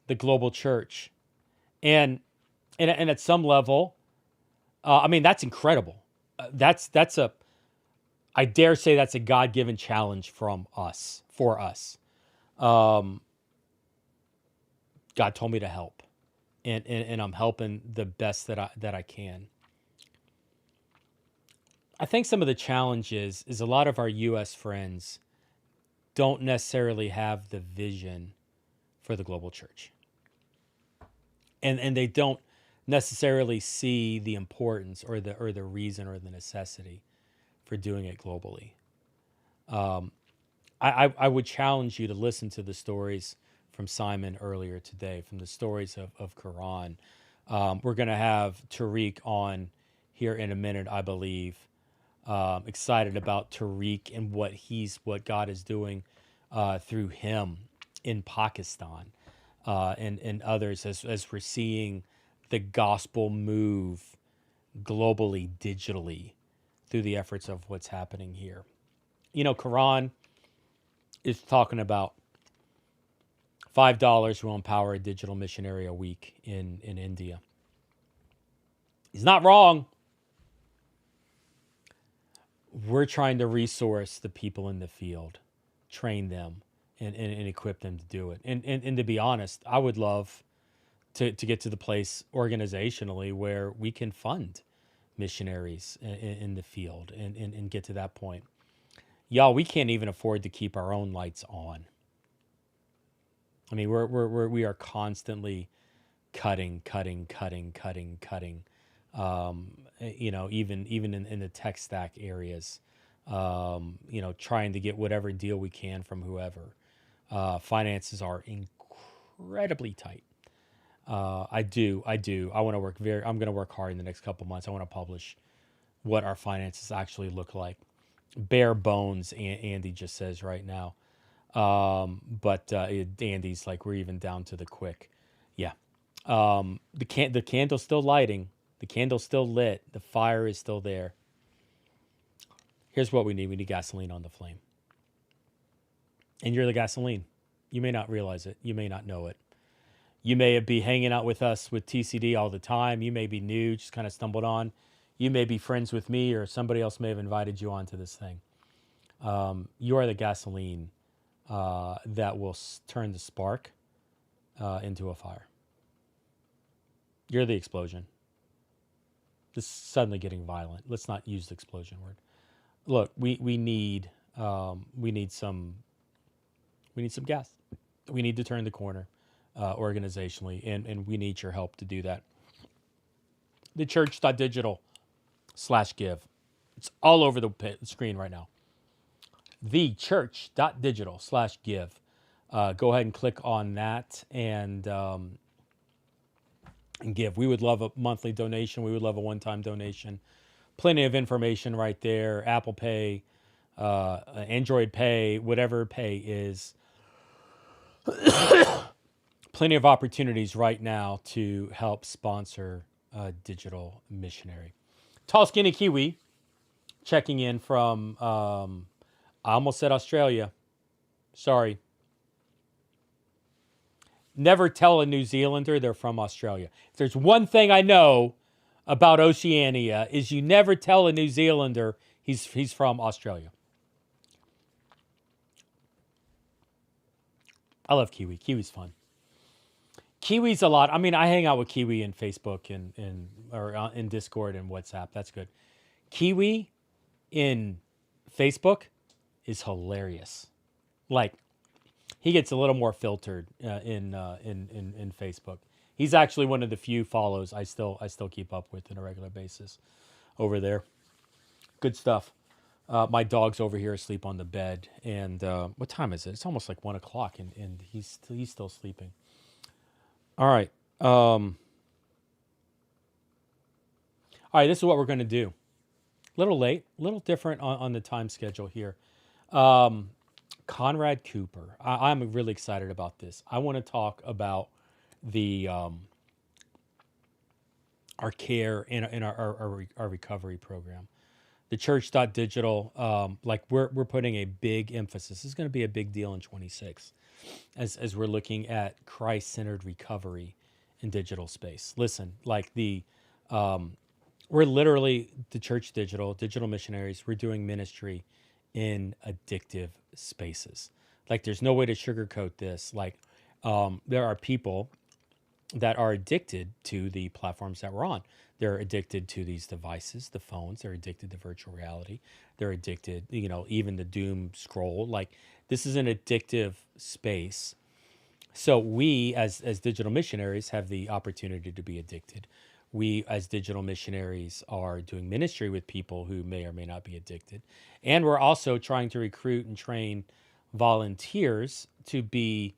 Speaker 1: the global church. And at some level, that's incredible. I dare say that's a God-given challenge for us. God told me to help, and I'm helping the best that I can. I think some of the challenges is a lot of our U.S. friends don't necessarily have the vision for the global church, and they don't necessarily see the importance or the reason or the necessity for doing it globally. I would challenge you to listen to the stories from Simon earlier today, from the stories of Quran. We're going to have Tariq on here in a minute, I believe. Excited about Tariq and what God is doing through him in Pakistan and others as we're seeing the gospel move globally, digitally, through the efforts of what's happening here. Quran is talking about $5 will empower a digital missionary a week in India. He's not wrong. We're trying to resource the people in the field, train them, and equip them to do it. And to be honest, I would love to get to the place organizationally where we can fund missionaries in the field and get to that point. Y'all, we can't even afford to keep our own lights on. I mean, we are constantly cutting. Even in the tech stack areas, trying to get whatever deal we can from whoever. Finances are incredibly tight. I want to work I'm going to work hard in the next couple months. I want to publish what our finances actually look like. Bare bones, Andy just says right now. But Andy's like, we're even down to the quick. Yeah. The candle's still lighting. The candle's still lit. The fire is still there. Here's what we need. We need gasoline on the flame. And you're the gasoline. You may not realize it. You may not know it. You may be hanging out with us with TCD all the time. You may be new, just kind of stumbled on. You may be friends with me, or somebody else may have invited you onto this thing. You are the gasoline that will turn the spark into a fire. You're the explosion. This is suddenly getting violent. Let's not use the explosion word. Look, we need some gas. We need to turn the corner organizationally, and we need your help to do that. thechurch.digital/give. It's all over the screen right now. thechurch.digital/give. Go ahead and click on that and give. We would love a monthly donation. We would love a one-time donation. Plenty of information right there. Apple Pay, Android Pay, whatever Pay is. Plenty of opportunities right now to help sponsor a digital missionary. Tall Skinny Kiwi checking in from, I almost said Australia. Sorry. Never tell a New Zealander they're from Australia. If there's one thing I know about Oceania is you never tell a New Zealander he's from Australia. I love Kiwi. Kiwi's fun. Kiwi's a lot. I mean, I hang out with Kiwi in Facebook and in Discord and WhatsApp. That's good. Kiwi in Facebook is hilarious. Like, he gets a little more filtered in Facebook. He's actually one of the few follows I still keep up with on a regular basis over there. Good stuff. My dog's over here asleep on the bed, and what time is it? It's almost like 1 o'clock, and he's still sleeping. All right. All right. This is what we're going to do. A little late, a little different on the time schedule here. Conrad Cooper. I'm really excited about this. I want to talk about the our care and our recovery program. The church.digital, like we're putting a big emphasis. This is going to be a big deal in 26 as we're looking at Christ-centered recovery in digital space. Listen, like we're literally the church digital missionaries. We're doing ministry in addictive spaces. Like there's no way to sugarcoat this. Like there are people that are addicted to the platforms that we're on. They're addicted to these devices, the phones. They're addicted to virtual reality. They're addicted, even the doom scroll. Like this is an addictive space. So we, as digital missionaries, have the opportunity to be addicted. We, as digital missionaries, are doing ministry with people who may or may not be addicted. And we're also trying to recruit and train volunteers to be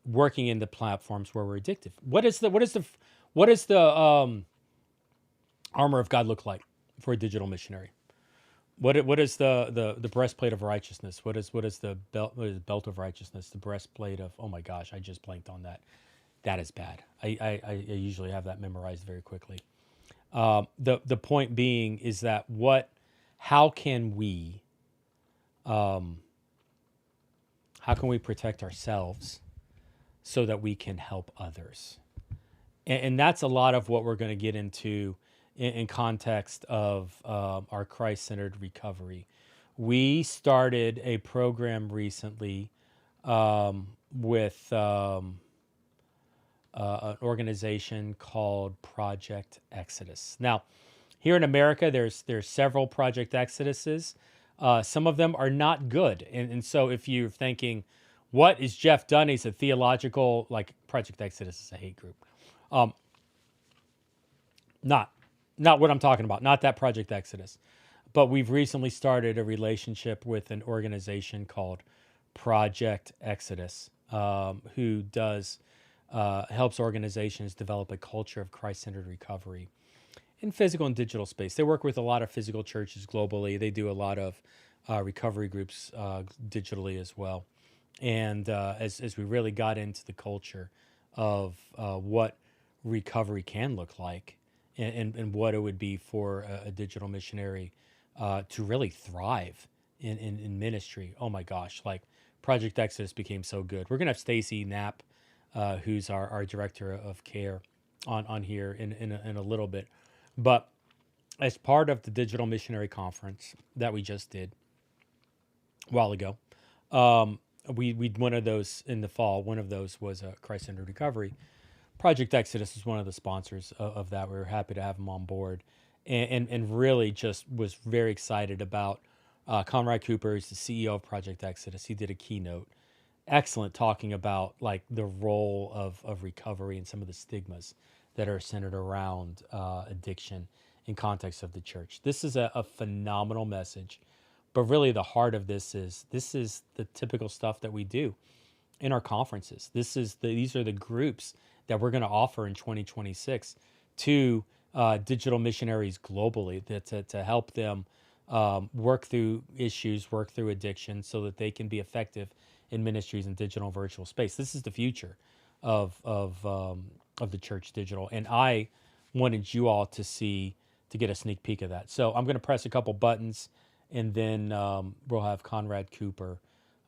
Speaker 1: working in the platforms where we're addictive. What does the armor of God look like for a digital missionary? What is the breastplate of righteousness? What is the belt of righteousness? The breastplate of, oh my gosh, I just blanked on that. That is bad. I usually have that memorized very quickly. The point being is that how can we protect ourselves so that we can help others. And that's a lot of what we're going to get into in context of our Christ-centered recovery. We started a program recently with an organization called Project Exodus. Now, here in America, there's several Project Exoduses. Some of them are not good, and so if you're thinking, what is Jeff done? He's a theological, like Project Exodus is a hate group. Not what I'm talking about. Not that Project Exodus, but we've recently started a relationship with an organization called Project Exodus, who does helps organizations develop a culture of Christ-centered recovery in physical and digital space. They work with a lot of physical churches globally. They do a lot of recovery groups digitally as well. And as we really got into the culture of what recovery can look like and what it would be for a digital missionary to really thrive in ministry. Oh my gosh, like Project Exodus became so good. We're going to have Stacy Knapp, who's our director of care on here in a little bit. But as part of the Digital Missionary Conference that we just did a while ago, we one of those in the fall. One of those was a Christ-centered recovery. Project Exodus is one of the sponsors of that. We were happy to have them on board, and really just was very excited about Conrad Cooper, is the CEO of Project Exodus. He did a keynote, excellent, talking about like the role of recovery and some of the stigmas that are centered around addiction in context of the church. This is a phenomenal message, but really the heart of this is the typical stuff that we do in our conferences. These are the groups that we're going to offer in 2026 to digital missionaries globally to help them work through issues, work through addiction, so that they can be effective in ministries in digital and virtual space. This is the future of the church digital, and I wanted you all to get a sneak peek of that. So I'm going to press a couple buttons, and then we'll have Conrad Cooper.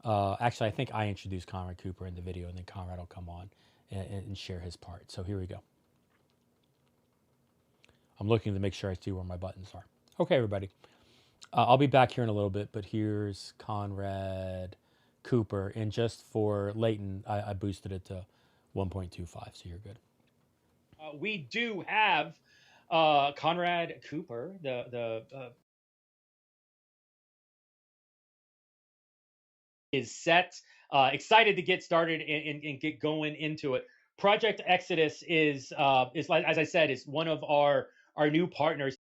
Speaker 1: Actually, I think I introduced Conrad Cooper in the video, and then Conrad will come on and share his part. So here we go. I'm looking to make sure I see where my buttons are. Okay, everybody. I'll be back here in a little bit, but here's Conrad Cooper. And just for Leighton, I boosted it to 1.25, so you're good. We do have Conrad Cooper, the is set. Excited to get started and get going into it. Project Exodus is like, as I said, is one of our new partners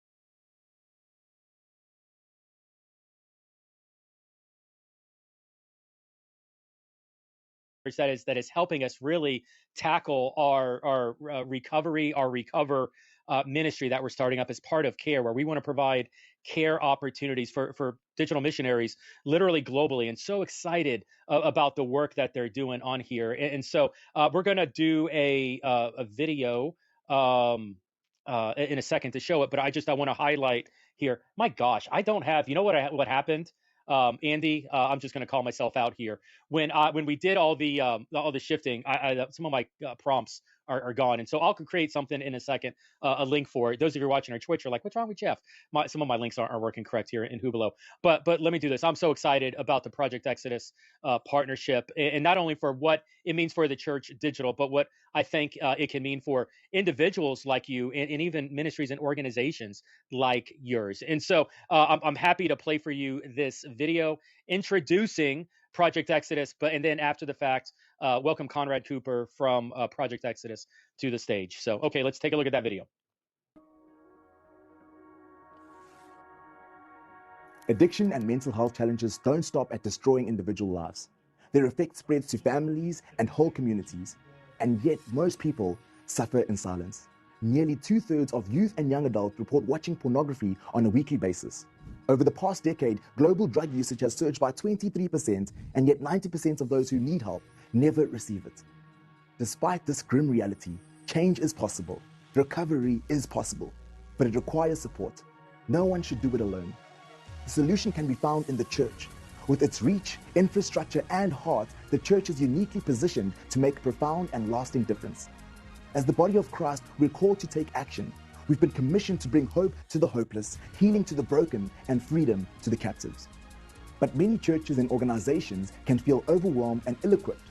Speaker 1: that is helping us really tackle our recovery, our recover ministry that we're starting up as part of CARE, where we want to provide care opportunities for digital missionaries literally globally, and so excited about the work that they're doing on here. And so we're going to do a video in a second to show it, but I want to highlight here. My gosh, I don't have, you know what happened? Andy, I'm just going to call myself out here. When we did all the shifting, some of my prompts are gone, and so I'll create something in a second, a link for it. Those of you watching our Twitch are like, "What's wrong with Jeff?" Some of my links aren't working correct here in Hubelo, but let me do this. I'm so excited about the Project Exodus partnership, and not only for what it means for the church digital, but what I think it can mean for individuals like you, and even ministries and organizations like yours. And so I'm happy to play for you this video introducing Project Exodus, and then after the fact, welcome Conrad Cooper from Project Exodus to the stage. So, okay, let's take a look at that video.
Speaker 17: Addiction and mental health challenges don't stop at destroying individual lives. Their effect spreads to families and whole communities, and yet most people suffer in silence. Nearly 2/3 of youth and young adults report watching pornography on a weekly basis. Over the past decade, global drug usage has surged by 23%, and yet 90% of those who need help never receive it. Despite this grim reality, change is possible. Recovery is possible, but it requires support. No one should do it alone. The solution can be found in the church. With its reach, infrastructure, and heart, the church is uniquely positioned to make a profound and lasting difference. As the body of Christ, we're called to take action. We've been commissioned to bring hope to the hopeless, healing to the broken, and freedom to the captives. But many churches and organizations can feel overwhelmed and ill-equipped,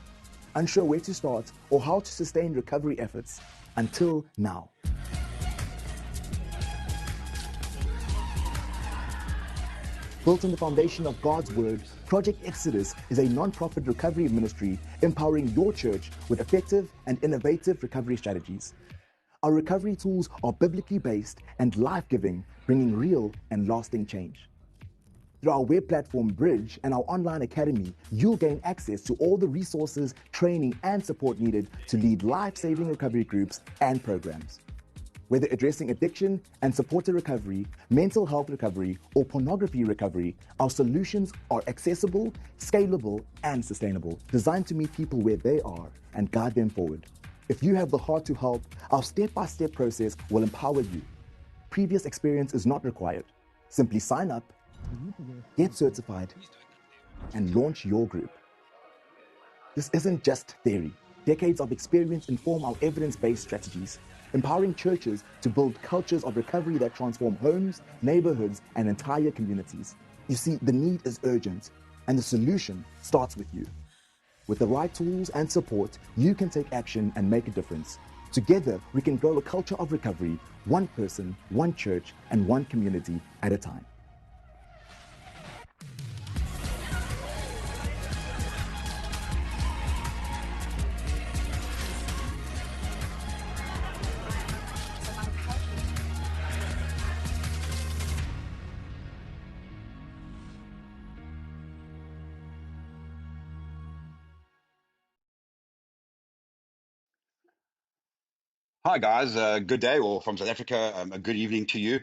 Speaker 17: unsure where to start or how to sustain recovery efforts until now. Built on the foundation of God's Word, Project Exodus is a non-profit recovery ministry empowering your church with effective and innovative recovery strategies. Our recovery tools are biblically based and life-giving, bringing real and lasting change. Through our web platform Bridge and our online academy, you'll gain access to all the resources, training, and support needed to lead life-saving recovery groups and programs. Whether addressing addiction and supported recovery, mental health recovery, or pornography recovery, our solutions are accessible, scalable, and sustainable, designed to meet people where they are and guide them forward. If you have the heart to help, our step-by-step process will empower you. Previous experience is not required. Simply sign up, get certified, and launch your group. This isn't just theory. Decades of experience inform our evidence-based strategies, empowering churches to build cultures of recovery that transform homes, neighborhoods, and entire communities. You see, the need is urgent, and the solution starts with you. With the right tools and support, you can take action and make a difference. Together, we can grow a culture of recovery, one person, one church, and one community at a time.
Speaker 18: Hi guys, good day, or from South Africa, a good evening to you.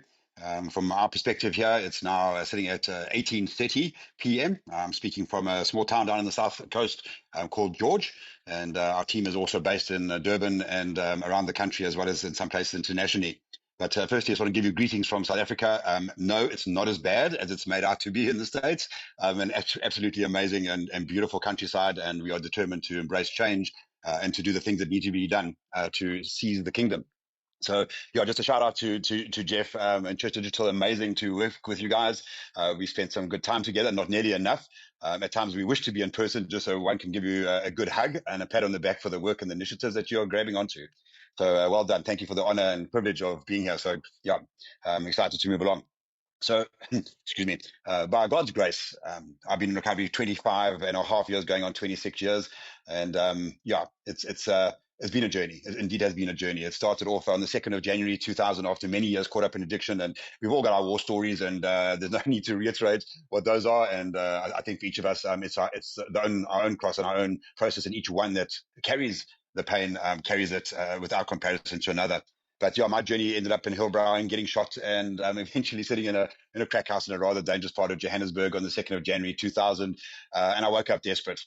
Speaker 18: From our perspective here, it's now sitting at 18:30 p.m. I'm speaking from a small town down in the south coast called George, and our team is also based in Durban and around the country, as well as in some places internationally. But firstly, I just want to give you greetings from South Africa. No, it's not as bad as it's made out to be in the States. An absolutely amazing and beautiful countryside, and we are determined to embrace change and to do the things that need to be done to seize the kingdom. So yeah, just a shout out to Jeff and Church Digital. Amazing to work with you guys. We spent some good time together, not nearly enough. At times we wish to be in person just so one can give you a good hug and a pat on the back for the work and the initiatives that you are grabbing onto. So well done. Thank you for the honor and privilege of being here. So yeah, I'm excited to move along. So, excuse me, by God's grace, I've been in recovery 25 and a half years, going on 26 years. And yeah, it's been a journey. It indeed has been a journey. It started off on the 2nd of January 2000 after many years caught up in addiction. And we've all got our war stories, and there's no need to reiterate what those are. And I think for each of us, it's our own cross and our own process, and each one that carries the pain carries it without comparison to another. But yeah, my journey ended up in Hillbrow and getting shot, and eventually sitting in a crack house in a rather dangerous part of Johannesburg on the 2nd of January 2000. And I woke up desperate,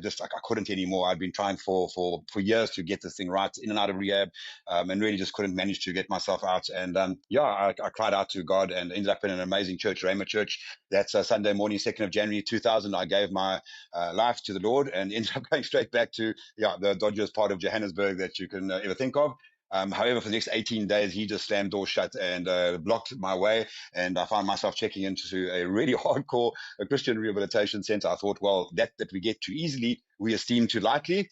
Speaker 18: just like I couldn't anymore. I'd been trying for years to get this thing right, in and out of rehab, and really just couldn't manage to get myself out. And yeah, I cried out to God and ended up in an amazing church, Rhema Church. That's Sunday morning, 2nd of January 2000. I gave my life to the Lord and ended up going straight back to the dodgiest part of Johannesburg that you can ever think of. However, for the next 18 days, he just slammed doors shut and blocked my way. And I found myself checking into a really hardcore Christian rehabilitation center. I thought, well, that we get too easily, we esteem too lightly.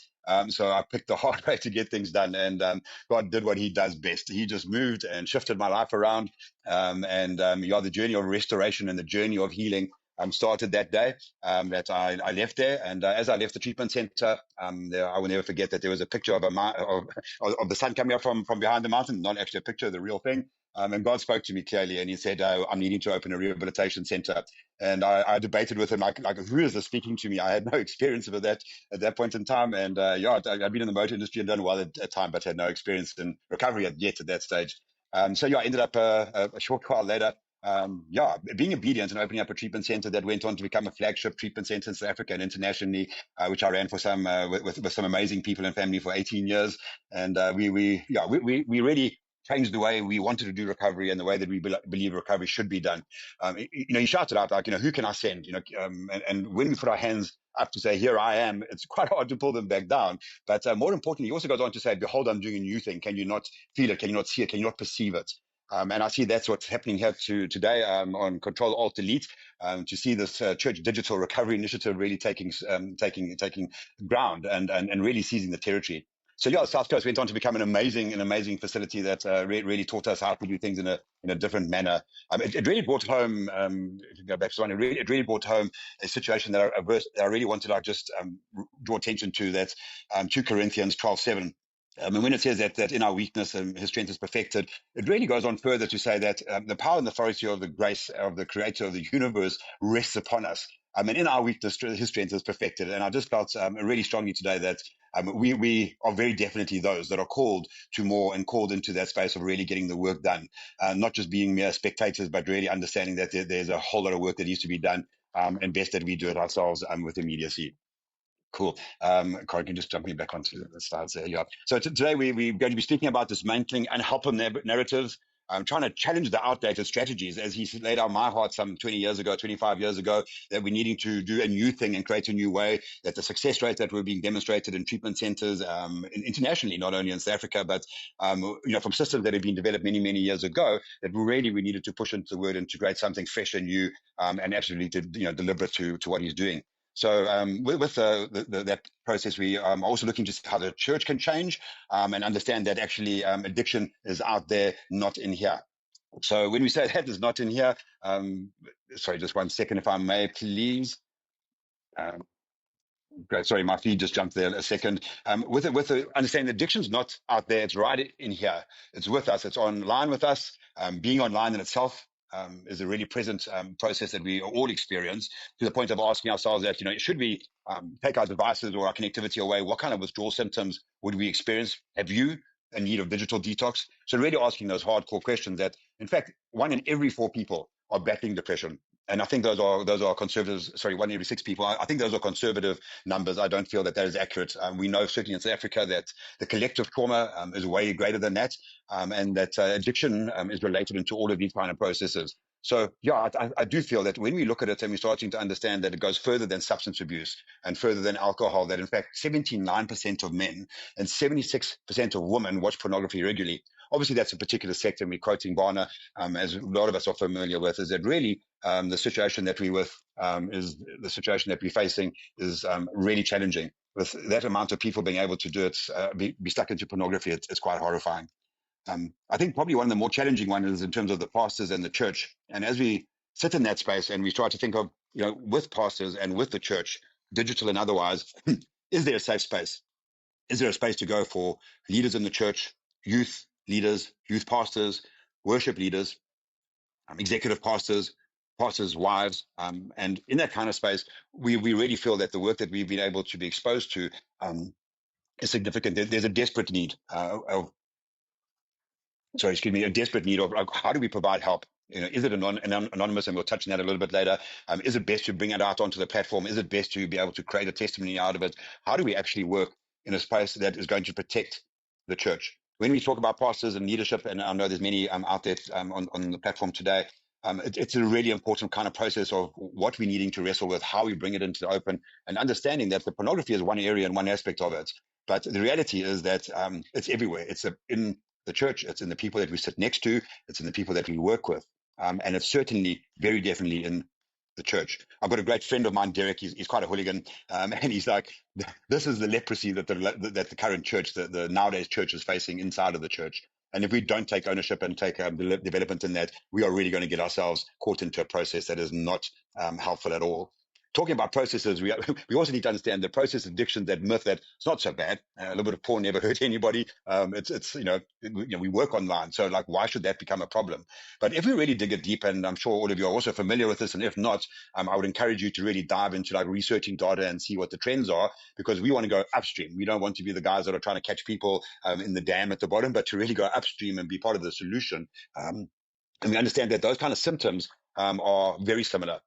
Speaker 18: So I picked the hard way to get things done. And God did what he does best. He just moved and shifted my life around. The journey of restoration and the journey of healing started that day that I left there. And as I left the treatment center, I will never forget that there was a picture of the sun coming up from behind the mountain, not actually a picture, the real thing. And God spoke to me clearly, and he said, I'm needing to open a rehabilitation center. And I debated with him, like, who is this speaking to me? I had no experience of that at that point in time. And I'd been in the motor industry and done well at that time, but had no experience in recovery yet at that stage. I ended up a short while later, being obedient and opening up a treatment center that went on to become a flagship treatment center in South Africa and internationally, which I ran for with some amazing people and family for 18 years. And we really changed the way we wanted to do recovery and the way that we believe recovery should be done. You shouted out, like, who can I send? And when we put our hands up to say, here I am, it's quite hard to pull them back down. But more importantly, he also goes on to say, behold, I'm doing a new thing. Can you not feel it? Can you not see it? Can you not perceive it? And I see that's what's happening here today on Control Alt Delete, to see this church digital recovery initiative really taking ground and really seizing the territory. So yeah, South Coast went on to become an amazing facility that really taught us how to do things in a different manner. It really brought home, if you go back to one, it really brought home a situation that I really wanted to just draw attention to. That's 2 Corinthians 12:7. And when it says that in our weakness his strength is perfected, it really goes on further to say that the power and authority of the grace of the creator of the universe rests upon us. And in our weakness, his strength is perfected. And I just felt really strongly today that we are very definitely those that are called to more and called into that space of really getting the work done, not just being mere spectators, but really understanding that there's a whole lot of work that needs to be done, and best that we do it ourselves with immediacy. Cool. Corey, can you just jump me back onto the slides there? Yeah. So today we're going to be speaking about dismantling unhelpful narratives. I'm trying to challenge the outdated strategies, as he laid out my heart some 20 years ago, 25 years ago, that we're needing to do a new thing and create a new way, that the success rates that were being demonstrated in treatment centers internationally, not only in South Africa, but from systems that have been developed many years ago, that really we needed to push into the word and to create something fresh and new, and absolutely to deliberate to what he's doing. So with that process, we are also looking to see how the church can change and understand that actually addiction is out there, not in here. So when we say that is not in here, sorry, just 1 second, if I may, please. Great. Sorry, my feed just jumped there a second. With the understanding addiction's not out there, it's right in here. It's with us. It's online with us. Being online in itself is a really present process that we all experience, to the point of asking ourselves that, should we take our devices or our connectivity away? What kind of withdrawal symptoms would we experience? Have you a need of digital detox? So really asking those hardcore questions that, in fact, 1 in every 4 people are battling depression. And I think those are conservatives. Sorry, 1 in every 6 people. I think those are conservative numbers. I don't feel that is accurate. We know certainly in South Africa that the collective trauma is way greater than that, and that addiction is related into all of these kind of processes. So yeah, I do feel that when we look at it and we're starting to understand that it goes further than substance abuse and further than alcohol, that in fact 79% of men and 76% of women watch pornography regularly. Obviously, that's a particular sector, and we're quoting Barna, as a lot of us are familiar with, is that really the situation that we're with is the situation that we're facing is really challenging. With that amount of people being able to do it, be stuck into pornography, it's quite horrifying. I think probably one of the more challenging ones is in terms of the pastors and the church. And as we sit in that space and we try to think of, with pastors and with the church, digital and otherwise, is there a safe space? Is there a space to go for leaders in the church, youth leaders, youth pastors, worship leaders, executive pastors, pastors' wives, and in that kind of space, we really feel that the work that we've been able to be exposed to is significant. There's a desperate need a desperate need of how do we provide help? Is it anonymous? And we'll touch on that a little bit later. Is it best to bring it out onto the platform? Is it best to be able to create a testimony out of it? How do we actually work in a space that is going to protect the church? When we talk about pastors and leadership, and I know there's many out there on the platform today, it's a really important kind of process of what we're needing to wrestle with, how we bring it into the open, and understanding that the pornography is one area and one aspect of it. But the reality is that it's everywhere. It's in the church, it's in the people that we sit next to, it's in the people that we work with, and it's certainly very definitely in the church. I've got a great friend of mine, Derek. He's quite a hooligan, and he's like, this is the leprosy that the current church, the nowadays church, is facing inside of the church. And if we don't take ownership and take development in that, we are really going to get ourselves caught into a process that is not helpful at all. Talking about processes, we also need to understand the process addiction, that myth that it's not so bad. A little bit of porn never hurt anybody. We work online, so like, why should that become a problem? But if we really dig it deep, and I'm sure all of you are also familiar with this, and if not, I would encourage you to really dive into like researching data and see what the trends are, because we want to go upstream. We don't want to be the guys that are trying to catch people in the dam at the bottom, but to really go upstream and be part of the solution. And we understand that those kind of symptoms are very similar.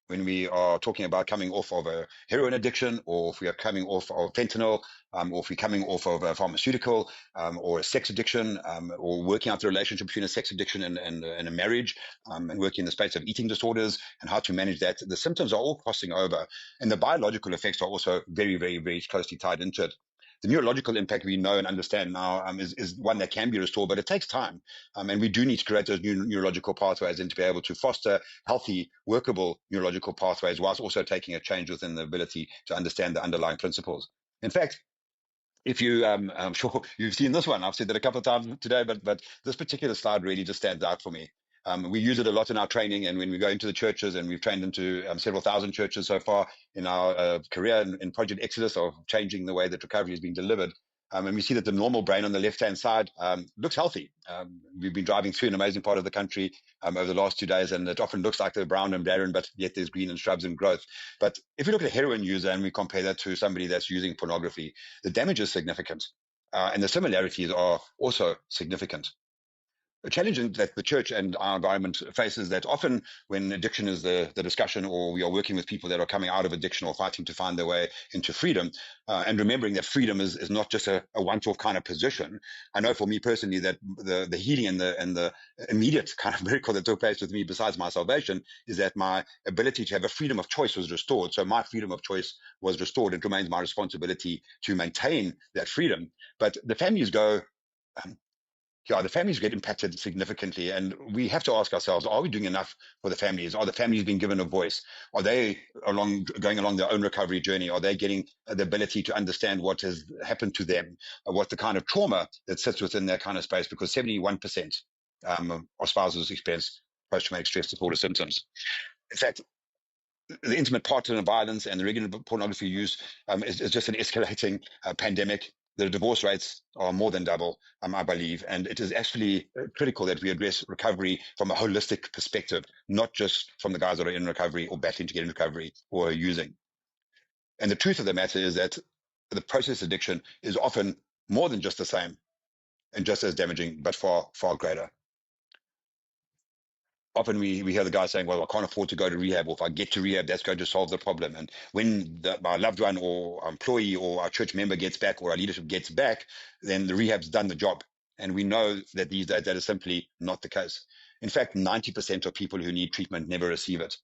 Speaker 18: when we are talking about coming off of a heroin addiction, or if we are coming off of fentanyl, or if we're coming off of a pharmaceutical, or a sex addiction, or working out the relationship between a sex addiction and a marriage, and working in the space of eating disorders and how to manage that, the symptoms are all crossing over. And the biological effects are also very, very, very closely tied into it. The neurological impact we know and understand now is one that can be restored, but it takes time. And we do need to create those new neurological pathways and to be able to foster healthy, workable neurological pathways whilst also taking a change within the ability to understand the underlying principles. In fact, if you, I'm sure you've seen this one. I've said that a couple of times today, but this particular slide really just stands out for me. We use it a lot in our training, and when we go into the churches, and we've trained into several thousand churches so far in our career in Project Exodus of changing the way that recovery is being delivered. And we see that the normal brain on the left-hand side looks healthy. We've been driving through an amazing part of the country over the last 2 days, and it often looks like they're brown and barren, but yet there's green and shrubs and growth. But if we look at a heroin user and we compare that to somebody that's using pornography, the damage is significant, and the similarities are also significant. A challenge that the church and our environment faces that often when addiction is the discussion, or we are working with people that are coming out of addiction or fighting to find their way into freedom, and remembering that freedom is not just a once-off kind of position. I know for me personally that the healing and the immediate kind of miracle that took place with me besides my salvation is that my ability to have a freedom of choice was restored. So my freedom of choice was restored. It remains my responsibility to maintain that freedom. But the families go... the families get impacted significantly, and we have to ask ourselves, are we doing enough for the families? Are the families being given a voice? Are they going along their own recovery journey? Are they getting the ability to understand what has happened to them, what the kind of trauma that sits within that kind of space? Because 71% of spouses experience post-traumatic stress disorder symptoms. In fact, the intimate partner violence and the regular pornography use is just an escalating pandemic. The divorce rates are more than double, I believe, and it is actually critical that we address recovery from a holistic perspective, not just from the guys that are in recovery or battling to get in recovery or using. And the truth of the matter is that the process addiction is often more than just the same and just as damaging, but far, far greater. Often we hear the guy saying, well, I can't afford to go to rehab, or if I get to rehab, that's going to solve the problem. And when my loved one or our employee or our church member gets back, or our leadership gets back, then the rehab's done the job. And we know that these days that is simply not the case. In fact, 90% of people who need treatment never receive it.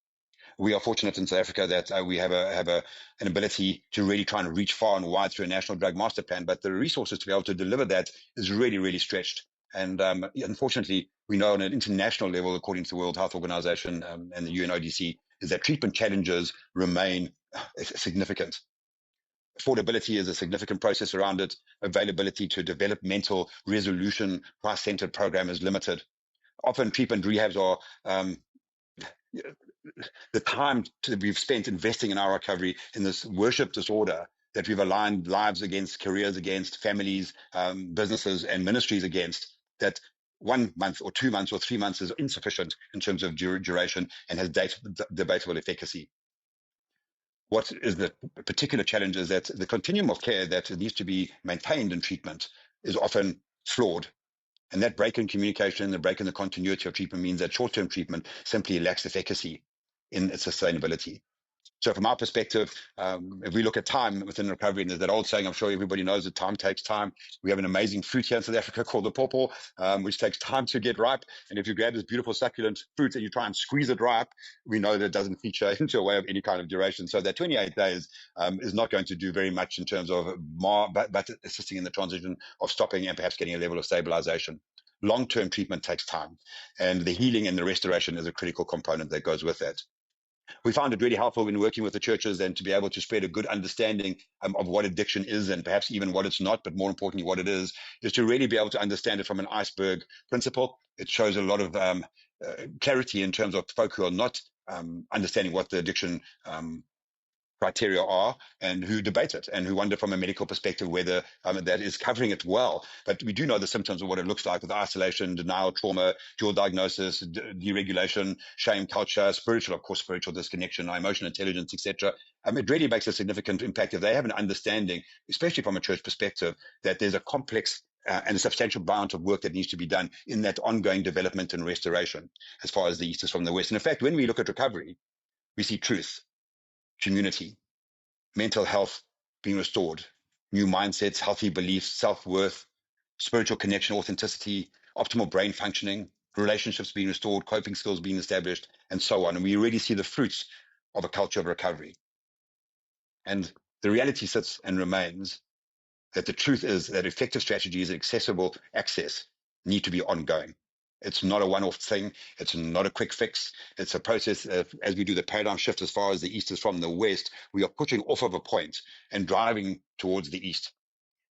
Speaker 18: We are fortunate in South Africa that we have an ability to really try and reach far and wide through a national drug master plan, but the resources to be able to deliver that is really, really stretched. And unfortunately, we know on an international level, according to the World Health Organization and the UNODC, is that treatment challenges remain significant. Affordability is a significant process around it. Availability to developmental resolution price-centered program is limited. Often treatment rehabs are the time we've spent investing in our recovery in this worship disorder that we've aligned lives against, careers against, families, businesses, and ministries against, that 1 month or 2 months or 3 months is insufficient in terms of duration and has debatable efficacy. What is the particular challenge is that the continuum of care that needs to be maintained in treatment is often flawed. And that break in communication, the break in the continuity of treatment means that short-term treatment simply lacks efficacy in its sustainability. So from our perspective, if we look at time within recovery, and there's that old saying, I'm sure everybody knows that time takes time. We have an amazing fruit here in South Africa called the pawpaw, which takes time to get ripe. And if you grab this beautiful succulent fruit and you try and squeeze it ripe, we know that it doesn't feature into a way of any kind of duration. So that 28 days is not going to do very much in terms of but assisting in the transition of stopping and perhaps getting a level of stabilization. Long-term treatment takes time, and the healing and the restoration is a critical component that goes with that. We found it really helpful when working with the churches and to be able to spread a good understanding of what addiction is, and perhaps even what it's not, but more importantly, what it is to really be able to understand it from an iceberg principle. It shows a lot of clarity in terms of folk who are not understanding what the addiction criteria are, and who debate it and who wonder from a medical perspective whether that is covering it well. But we do know the symptoms of what it looks like with isolation, denial, trauma, dual diagnosis, deregulation, shame, culture, spiritual disconnection, emotional intelligence, etc. It really makes a significant impact if they have an understanding, especially from a church perspective, that there's a complex and a substantial amount of work that needs to be done in that ongoing development and restoration as far as the East is from the West. And in fact, when we look at recovery, We see truth, community, mental health being restored, new mindsets, healthy beliefs, self-worth, spiritual connection, authenticity, optimal brain functioning, relationships being restored, coping skills being established, and so on. And we already see the fruits of a culture of recovery. And the reality sits and remains that the truth is that effective strategies and accessible access need to be ongoing. It's not a one-off thing. It's not a quick fix. It's a process of, as we do the paradigm shift as far as the East is from the West, we are pushing off of a point and driving towards the East.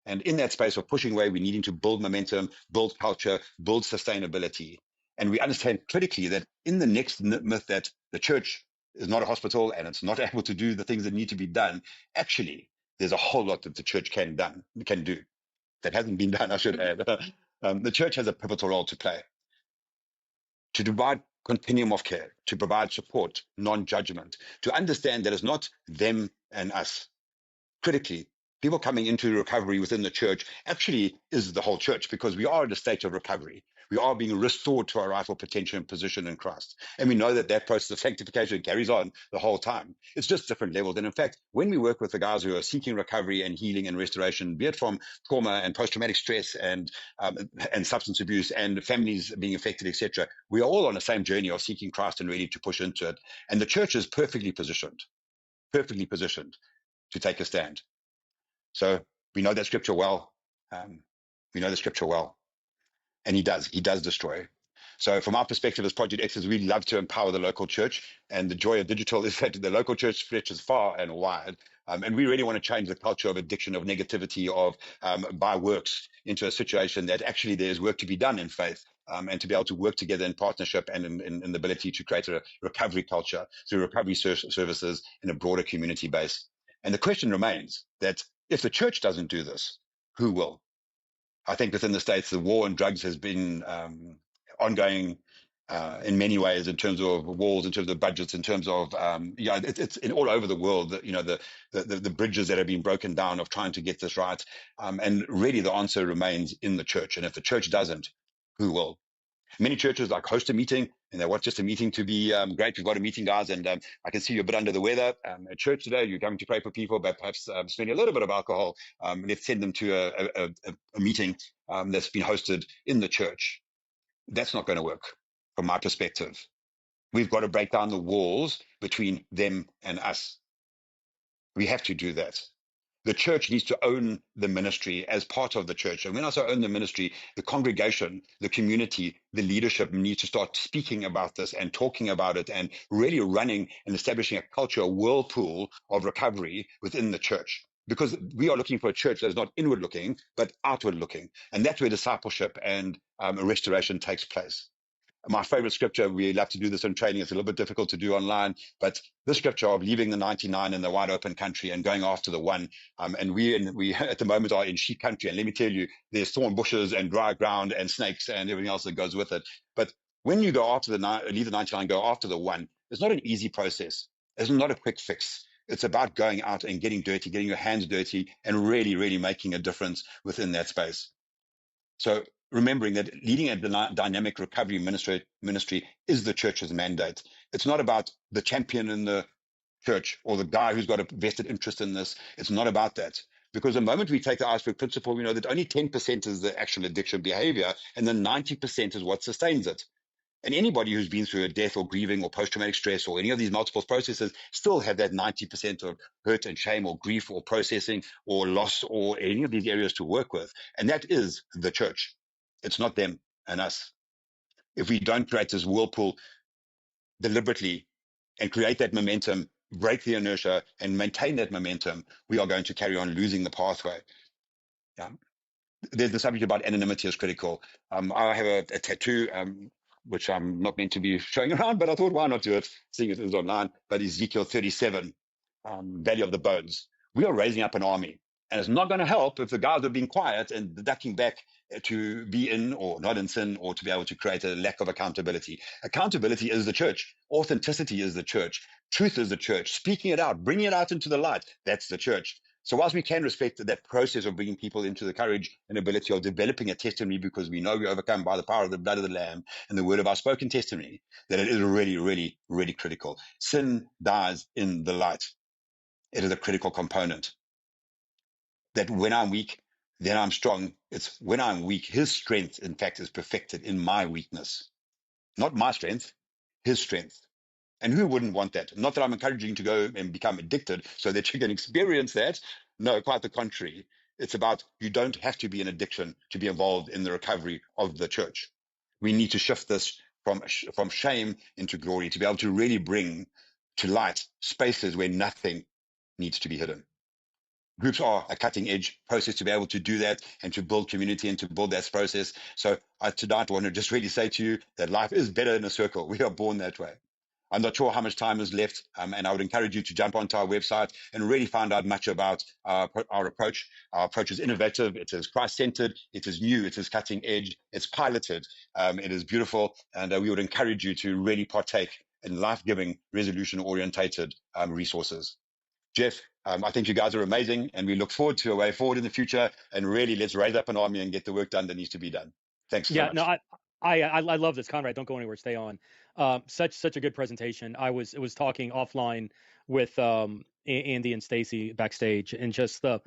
Speaker 18: And in that space of pushing away, we're needing to build momentum, build culture, build sustainability. And we understand critically that in the next myth that the church is not a hospital and it's not able to do the things that need to be done, actually, there's a whole lot that the church can do that hasn't been done, I should add. The church has a pivotal role to play, to provide continuum of care, to provide support, non-judgment, to understand that it's not them and us. Critically, people coming into recovery within the church actually is the whole church, because we are in a state of recovery. We are being restored to our rightful potential and position in Christ. And we know that that process of sanctification carries on the whole time. It's just different levels. And in fact, when we work with the guys who are seeking recovery and healing and restoration, be it from trauma and post-traumatic stress and substance abuse and families being affected, etc., we are all on the same journey of seeking Christ and ready to push into it. And the church is perfectly positioned to take a stand. So we know that scripture well. And he does destroy. So from our perspective as Project X, we love to empower the local church. And the joy of digital is that the local church stretches far and wide. And we really want to change the culture of addiction, of negativity, of by works into a situation that actually there's work to be done in faith. And to be able to work together in partnership and in the ability to create a recovery culture through recovery services in a broader community base. And the question remains that if the church doesn't do this, who will? I think within the States, the war on drugs has been ongoing in many ways, in terms of walls, in terms of budgets, in terms of it's in all over the world. The bridges that have been broken down of trying to get this right, and really the answer remains in the church. And if the church doesn't, who will? Many churches like host a meeting, and they want just a meeting to be great. We've got a meeting, guys, and I can see you're a bit under the weather. At church today, you're coming to pray for people, but perhaps spending a little bit of alcohol. Let's send them to a meeting that's been hosted in the church. That's not going to work from my perspective. We've got to break down the walls between them and us. We have to do that. The church needs to own the ministry as part of the church. And when I say own the ministry, the congregation, the community, the leadership needs to start speaking about this and talking about it and really running and establishing a culture, a whirlpool of recovery within the church. Because we are looking for a church that is not inward looking, but outward looking. And that's where discipleship and restoration takes place. My favorite scripture, we love to do this in training. It's a little bit difficult to do online, but the scripture of leaving the 99 in the wide open country and going after the one. And we at the moment are in sheep country. And let me tell you, there's thorn bushes and dry ground and snakes and everything else that goes with it. But when you go after leave the 99, go after the one, it's not an easy process. It's not a quick fix. It's about going out and getting dirty, getting your hands dirty, and really, really making a difference within that space. So remembering that leading a dynamic recovery ministry is the church's mandate. It's not about the champion in the church or the guy who's got a vested interest in this. It's not about that. Because the moment we take the iceberg principle, we know that only 10% is the actual addiction behavior, and then 90% is what sustains it. And anybody who's been through a death or grieving or post-traumatic stress or any of these multiple processes still have that 90% of hurt and shame or grief or processing or loss or any of these areas to work with. And that is the church. It's not them and us. If we don't create this whirlpool deliberately and create that momentum, break the inertia and maintain that momentum, we are going to carry on losing the pathway. Yeah. The subject about anonymity is critical. I have a tattoo, which I'm not meant to be showing around, but I thought, why not do it, seeing it is online. But Ezekiel 37, Valley of the Bones. We are raising up an army. And it's not going to help if the guys are being quiet and ducking back to be in or not in sin, or to be able to create a lack of accountability. Accountability is the church. Authenticity is the church. Truth is the church. Speaking it out, bringing it out into the light, that's the church. So whilst we can respect that process of bringing people into the courage and ability of developing a testimony, because we know we overcome by the power of the blood of the Lamb and the word of our spoken testimony, that it is really, really, really critical. Sin dies in the light. It is a critical component. That when I'm weak, then I'm strong. It's when I'm weak, his strength, in fact, is perfected in my weakness. Not my strength, his strength. And who wouldn't want that? Not that I'm encouraging you to go and become addicted so that you can experience that. No, quite the contrary. It's about you don't have to be in addiction to be involved in the recovery of the church. We need to shift this from shame into glory, to be able to really bring to light spaces where nothing needs to be hidden. Groups are a cutting edge process to be able to do that and to build community and to build that process. So I tonight want to just really say to you that life is better in a circle. We are born that way. I'm not sure how much time is left, and I would encourage you to jump onto our website and really find out much about our approach. Our approach is innovative. It is Christ-centered. It is new. It is cutting edge. It's piloted. It is beautiful. And we would encourage you to really partake in life-giving, resolution-orientated resources. Jeff, I think you guys are amazing, and we look forward to a way forward in the future. And really, let's raise up an army and get the work done that needs to be done. Thanks so much.
Speaker 1: No, I love this, Conrad. Don't go anywhere. Stay on. Such a good presentation. I was talking offline with Andy and Stacy backstage, and just the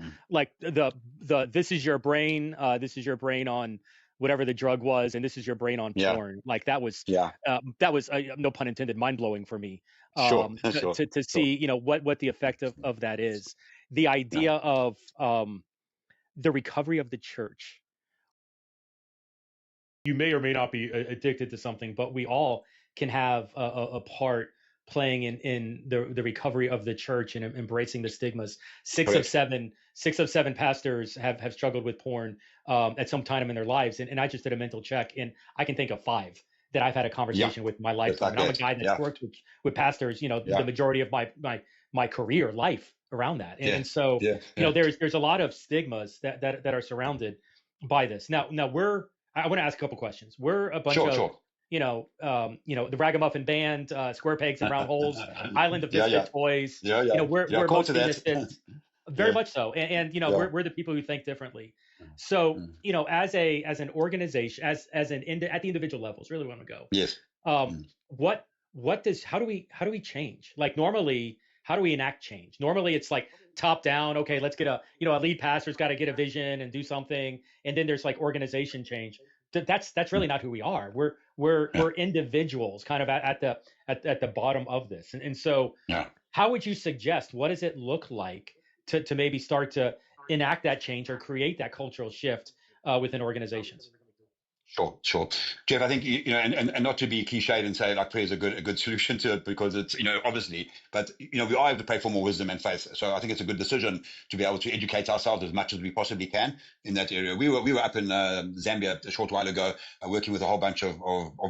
Speaker 1: this is your brain. This is your brain on whatever the drug was, and this is your brain on porn. Like that was no pun intended, mind blowing for me. To see what the effect of that is. The idea of the recovery of the church. You may or may not be addicted to something, but we all can have a part playing in the recovery of the church and embracing the stigmas. Six of seven pastors have struggled with porn at some time in their lives, and I just did a mental check, and I can think of 5 that I've had a conversation with in my lifetime. And I'm a guy that's worked with pastors, the majority of my career life around that, and so there's a lot of stigmas that are surrounded by this. Now I want to ask a couple questions. We're a bunch of, the Ragamuffin Band, Square Pegs and Round Holes, Island of Misfit Toys. We're mostly misfits, very much so. And we're the people who think differently. So, as an organization, at the individual levels, really want to go.
Speaker 18: Yes.
Speaker 1: How do we change? Like normally, how do we enact change? Normally it's like top down. Okay, let's get a lead pastor's got to get a vision and do something. And then there's like organization change. That's really not who we are. We're individuals kind of at the bottom of this. And so how would you suggest, what does it look like to maybe start to enact that change or create that cultural shift within organizations?
Speaker 18: Sure. Jeff, I think, and not to be cliched and say like prayer is a good solution to it, because it's, obviously, but, we all have to pray for more wisdom and faith. So I think it's a good decision to be able to educate ourselves as much as we possibly can in that area. We were up in Zambia a short while ago, working with a whole bunch of